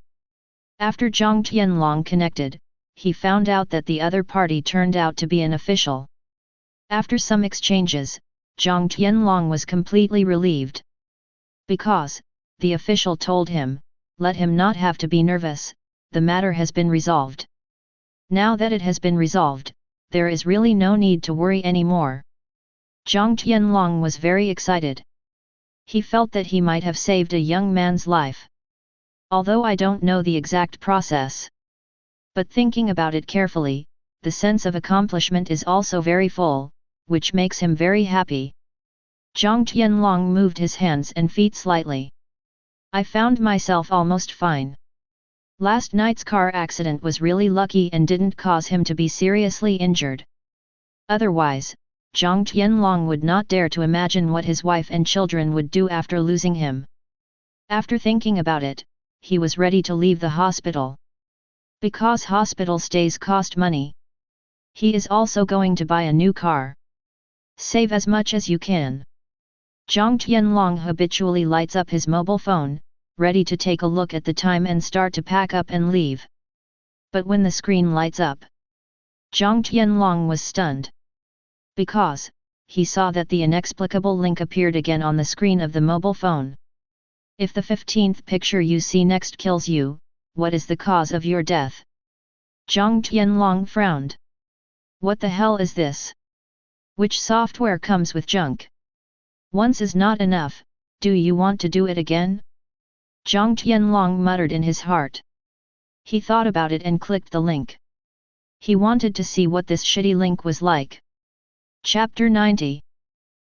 After Zhang Tianlong connected, he found out that the other party turned out to be an official. After some exchanges, Zhang Tianlong was completely relieved. Because, the official told him, let him not have to be nervous, the matter has been resolved. Now that it has been resolved, there is really no need to worry anymore. Zhang Tianlong was very excited. He felt that he might have saved a young man's life. Although I don't know the exact process. But thinking about it carefully, the sense of accomplishment is also very full, which makes him very happy. Zhang Tianlong moved his hands and feet slightly. I found myself almost fine. Last night's car accident was really lucky and didn't cause him to be seriously injured. Otherwise, Zhang Tianlong would not dare to imagine what his wife and children would do after losing him. After thinking about it, he was ready to leave the hospital. Because hospital stays cost money. He is also going to buy a new car. Save as much as you can. Zhang Tianlong habitually lights up his mobile phone, ready to take a look at the time and start to pack up and leave. But when the screen lights up, Zhang Tianlong was stunned. Because, he saw that the inexplicable link appeared again on the screen of the mobile phone. If the 15th picture you see next kills you, what is the cause of your death? Zhang Tianlong frowned. What the hell is this? Which software comes with junk? Once is not enough, do you want to do it again? Zhang Tianlong muttered in his heart. He thought about it and clicked the link. He wanted to see what this shitty link was like. Chapter 90.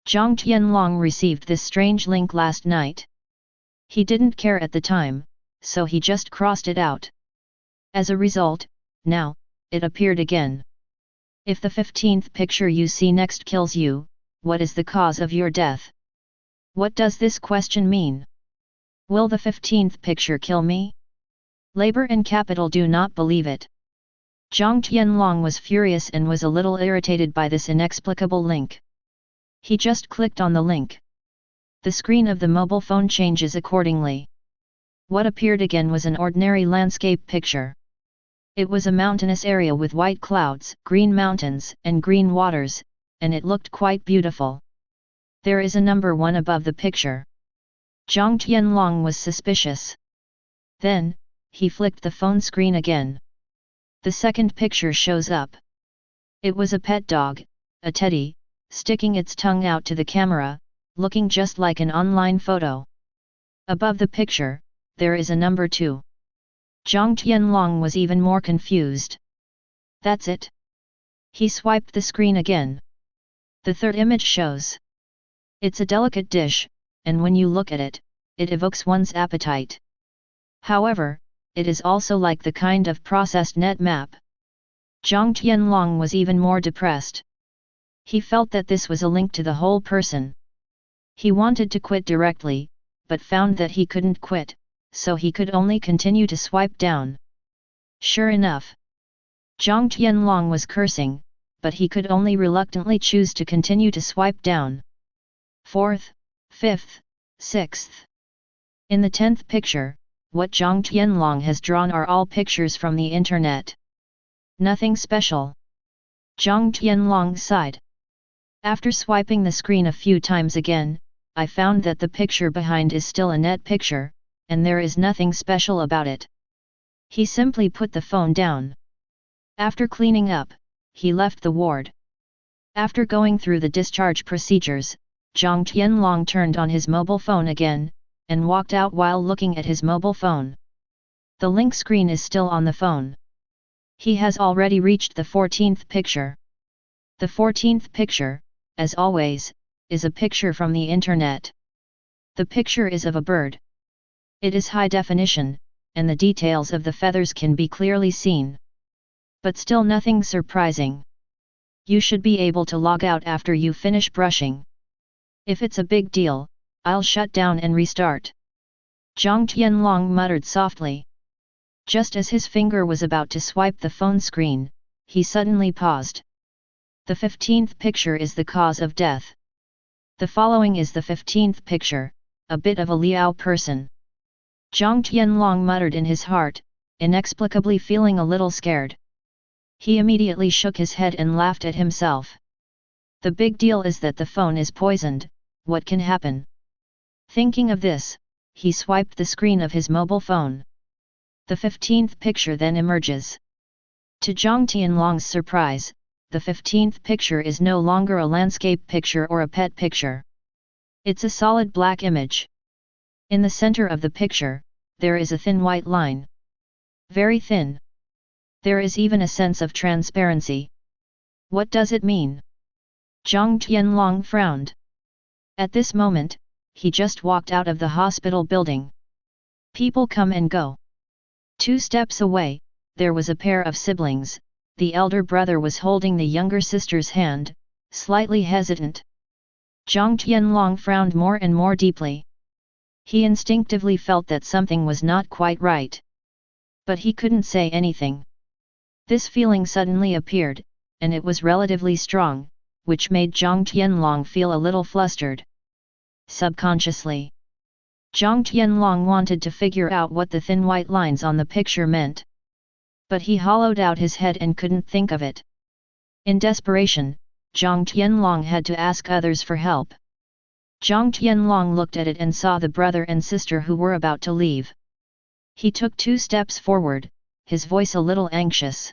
Zhang Tianlong received this strange link last night. He didn't care at the time, so he just crossed it out. As a result, now, it appeared again. If the 15th picture you see next kills you, what is the cause of your death? What does this question mean? Will the 15th picture kill me? Labor and capital do not believe it. Zhang Tianlong was furious and was a little irritated by this inexplicable link. He just clicked on the link. The screen of the mobile phone changes accordingly. What appeared again was an ordinary landscape picture. It was a mountainous area with white clouds, green mountains, and green waters, and it looked quite beautiful. There is a number 1 above the picture. Zhang Tianlong was suspicious. Then, he flicked the phone screen again. The second picture shows up. It was a pet dog, a teddy, sticking its tongue out to the camera, looking just like an online photo. Above the picture, there is a number 2. Zhang Tianlong was even more confused. That's it. He swiped the screen again. The third image shows. It's a delicate dish, and when you look at it, it evokes one's appetite. However, it is also like the kind of processed net map. Zhang Tianlong was even more depressed. He felt that this was a link to the whole person. He wanted to quit directly, but found that he couldn't quit, so he could only continue to swipe down. Sure enough, Zhang Tianlong was cursing, but he could only reluctantly choose to continue to swipe down. 4th, 5th, 6th. In the 10th picture, what Zhang Tianlong has drawn are all pictures from the internet. Nothing special. Zhang Tianlong sighed. After swiping the screen a few times again, I found that the picture behind is still a net picture, and there is nothing special about it. He simply put the phone down. After cleaning up, he left the ward. After going through the discharge procedures, Zhang Tianlong turned on his mobile phone again, and walked out while looking at his mobile phone. The link screen is still on the phone. He has already reached the 14th picture. The 14th picture, as always, is a picture from the internet. The picture is of a bird. It is high definition, and the details of the feathers can be clearly seen. But still nothing surprising. You should be able to log out after you finish brushing. If it's a big deal, I'll shut down and restart. Zhang Tianlong muttered softly. Just as his finger was about to swipe the phone screen, he suddenly paused. The 15th picture is the cause of death. The following is the 15th picture, a bit of a Liao person. Zhang Tianlong muttered in his heart, inexplicably feeling a little scared. He immediately shook his head and laughed at himself. The big deal is that the phone is poisoned, what can happen? Thinking of this, he swiped the screen of his mobile phone. The 15th picture then emerges. To Zhang Tianlong's surprise, the 15th picture is no longer a landscape picture or a pet picture. It's a solid black image. In the center of the picture, there is a thin white line. Very thin. There is even a sense of transparency. What does it mean? Zhang Tianlong frowned. At this moment, he just walked out of the hospital building. People come and go. 2 steps away, there was a pair of siblings. The elder brother was holding the younger sister's hand, slightly hesitant. Zhang Tianlong frowned more and more deeply. He instinctively felt that something was not quite right. But he couldn't say anything. This feeling suddenly appeared, and it was relatively strong, which made Zhang Tianlong feel a little flustered. Subconsciously, Zhang Tianlong wanted to figure out what the thin white lines on the picture meant. But he hollowed out his head and couldn't think of it. In desperation, Zhang Tianlong had to ask others for help. Zhang Tianlong looked at it and saw the brother and sister who were about to leave. He took 2 steps forward, his voice a little anxious.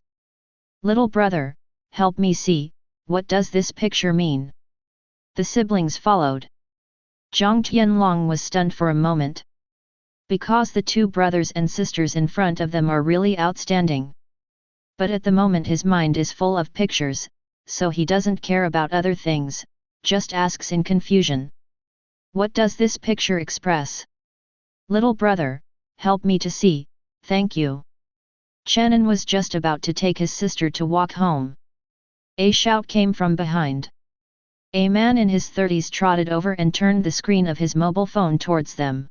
Little brother, help me see, what does this picture mean? The siblings followed. Zhang Tianlong was stunned for a moment. Because the 2 brothers and sisters in front of them are really outstanding. But at the moment his mind is full of pictures, so he doesn't care about other things, just asks in confusion. What does this picture express? Little brother, help me to see, thank you. Chen An was just about to take his sister to walk home. A shout came from behind. A man in his 30s trotted over and turned the screen of his mobile phone towards them.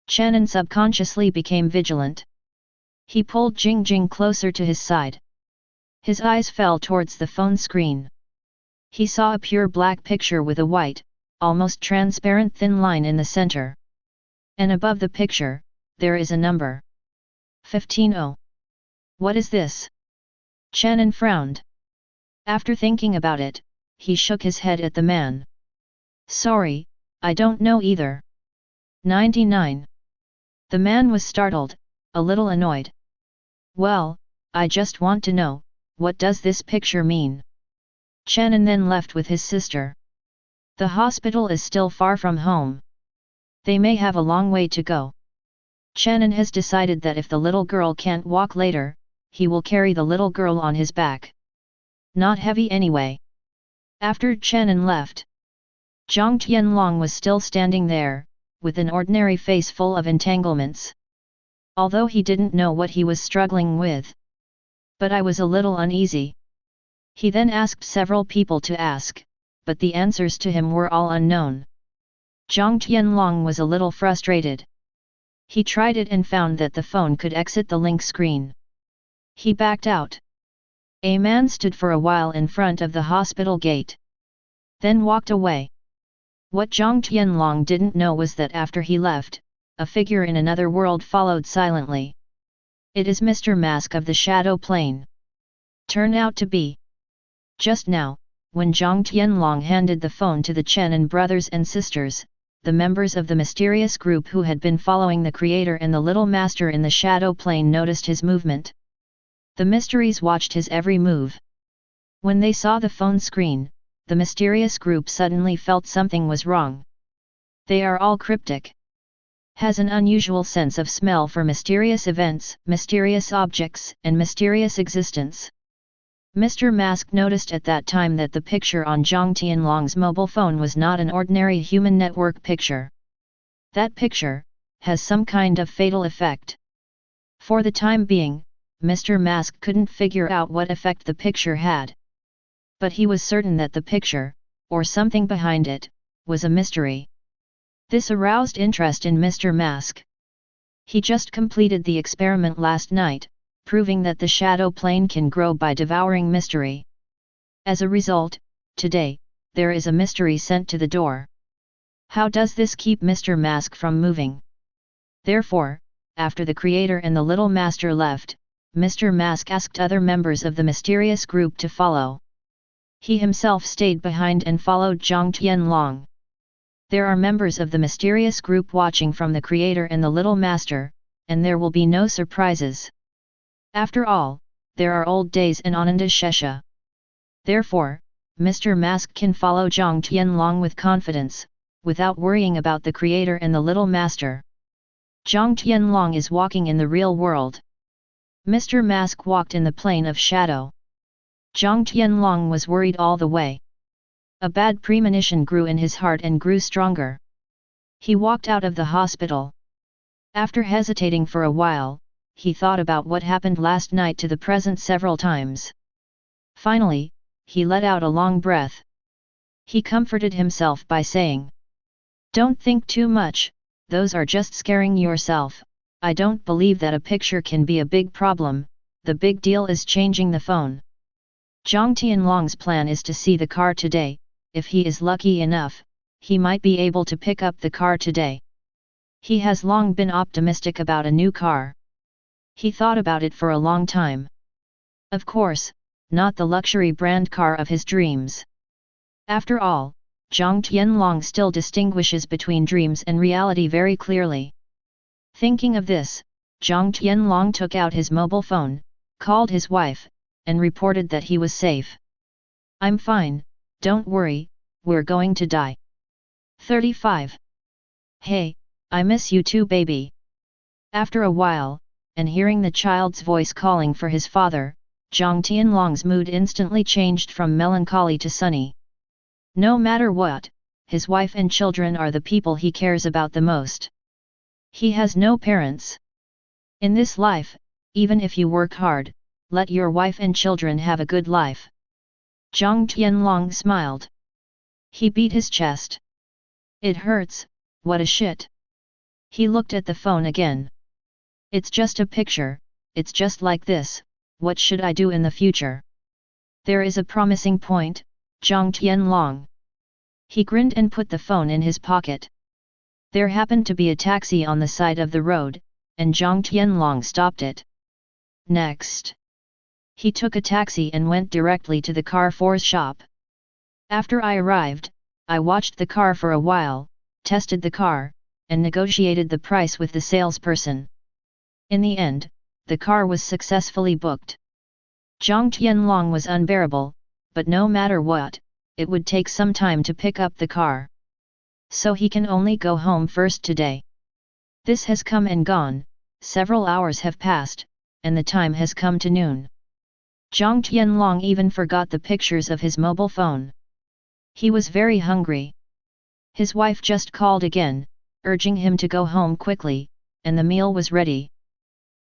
Chen An subconsciously became vigilant. He pulled Jing closer to his side. His eyes fell towards the phone screen. He saw a pure black picture with a white, almost transparent thin line in the center. And above the picture, there is a number. 15. What is this? Chen An frowned. After thinking about it, he shook his head at the man. Sorry, I don't know either. 99. The man was startled, a little annoyed. Well, I just want to know, what does this picture mean? Chen An then left with his sister. The hospital is still far from home. They may have a long way to go. Chen An has decided that if the little girl can't walk later, he will carry the little girl on his back. Not heavy anyway. After Chen An left, Zhang Tianlong was still standing there, with an ordinary face full of entanglements. Although he didn't know what he was struggling with. But I was a little uneasy. He then asked several people to ask, but the answers to him were all unknown. Zhang Tianlong was a little frustrated. He tried it and found that the phone could exit the link screen. He backed out. A man stood for a while in front of the hospital gate. Then walked away. What Zhang Tianlong didn't know was that after he left, a figure in another world followed silently. It is Mr. Mask of the Shadow Plane. Turned out to be. Just now, when Zhang Tianlong handed the phone to the Chen An brothers and sisters, the members of the mysterious group who had been following the creator and the little master in the Shadow Plane noticed his movement. The mysteries watched his every move. When they saw the phone screen, the mysterious group suddenly felt something was wrong. They are all cryptic. Has an unusual sense of smell for mysterious events, mysterious objects, and mysterious existence. Mr. Mask noticed at that time that the picture on Zhang Tianlong's mobile phone was not an ordinary human network picture. That picture has some kind of fatal effect. For the time being, Mr. Mask couldn't figure out what effect the picture had. But he was certain that the picture, or something behind it, was a mystery. This aroused interest in Mr. Mask. He just completed the experiment last night, proving that the shadow plane can grow by devouring mystery. As a result, today, there is a mystery sent to the door. How does this keep Mr. Mask from moving? Therefore, after the creator and the little master left, Mr. Mask asked other members of the mysterious group to follow. He himself stayed behind and followed Zhang Tianlong. There are members of the mysterious group watching from the creator and the little master, and there will be no surprises. After all, there are old days in Ananda Shesha. Therefore, Mr. Mask can follow Zhang Tianlong with confidence, without worrying about the creator and the little master. Zhang Tianlong is walking in the real world. Mr. Mask walked in the plane of shadow. Zhang Tianlong was worried all the way. A bad premonition grew in his heart and grew stronger. He walked out of the hospital. After hesitating for a while, he thought about what happened last night to the present several times. Finally, he let out a long breath. He comforted himself by saying, "Don't think too much, those are just scaring yourself. I don't believe that a picture can be a big problem, the big deal is changing the phone." Zhang Tianlong's plan is to see the car today. If he is lucky enough, he might be able to pick up the car today. He has long been optimistic about a new car. He thought about it for a long time. Of course, not the luxury brand car of his dreams. After all, Zhang Tianlong still distinguishes between dreams and reality very clearly. Thinking of this, Zhang Tianlong took out his mobile phone, called his wife, and reported that he was safe. "I'm fine, don't worry, we're going to die." 35. "Hey, I miss you too, baby." After a while, and hearing the child's voice calling for his father, Zhang Tianlong's mood instantly changed from melancholy to sunny. No matter what, his wife and children are the people he cares about the most. He has no parents. In this life, even if you work hard, let your wife and children have a good life. Zhang Tianlong smiled. He beat his chest. "It hurts, what a shit." He looked at the phone again. "It's just a picture, it's just like this, what should I do in the future?" "There is a promising point, Zhang Tianlong." He grinned and put the phone in his pocket. There happened to be a taxi on the side of the road, and Zhang Tianlong stopped it. Next, he took a taxi and went directly to the Carrefour's shop. "After I arrived, I watched the car for a while, tested the car, and negotiated the price with the salesperson. In the end, the car was successfully booked." Zhang Tianlong was unbearable, but no matter what, it would take some time to pick up the car. So he can only go home first today. This has come and gone, several hours have passed, and the time has come to noon. Zhang Tianlong even forgot the pictures of his mobile phone. He was very hungry. His wife just called again, urging him to go home quickly, and the meal was ready.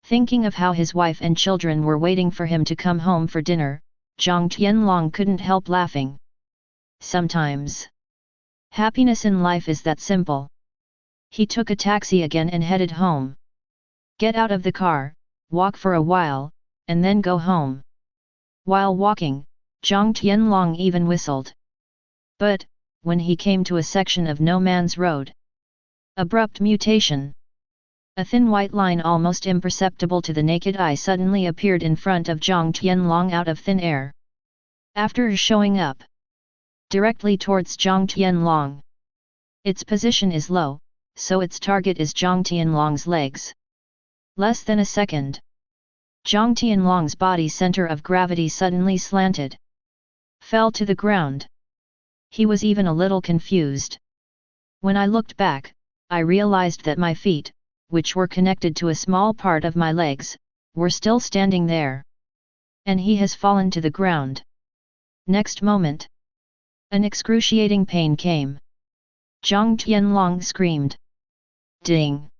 Thinking of how his wife and children were waiting for him to come home for dinner, Zhang Tianlong couldn't help laughing. Sometimes, Happiness in life is that simple. He took a taxi again and headed home. Get out of the car, walk for a while, and then go home. While walking, Zhang Tianlong even whistled. But, when he came to a section of no man's road, abrupt mutation. A thin white line almost imperceptible to the naked eye suddenly appeared in front of Zhang Tianlong out of thin air. After showing up directly towards Zhang Tianlong. Its position is low, so its target is Zhang Tianlong's legs. Less than a second. Zhang Tianlong's body center of gravity suddenly slanted. Fell to the ground. He was even a little confused. When I looked back, I realized that my feet, which were connected to a small part of my legs, were still standing there. And he has fallen to the ground. Next moment, an excruciating pain came. Zhang Tianlong screamed. Ding!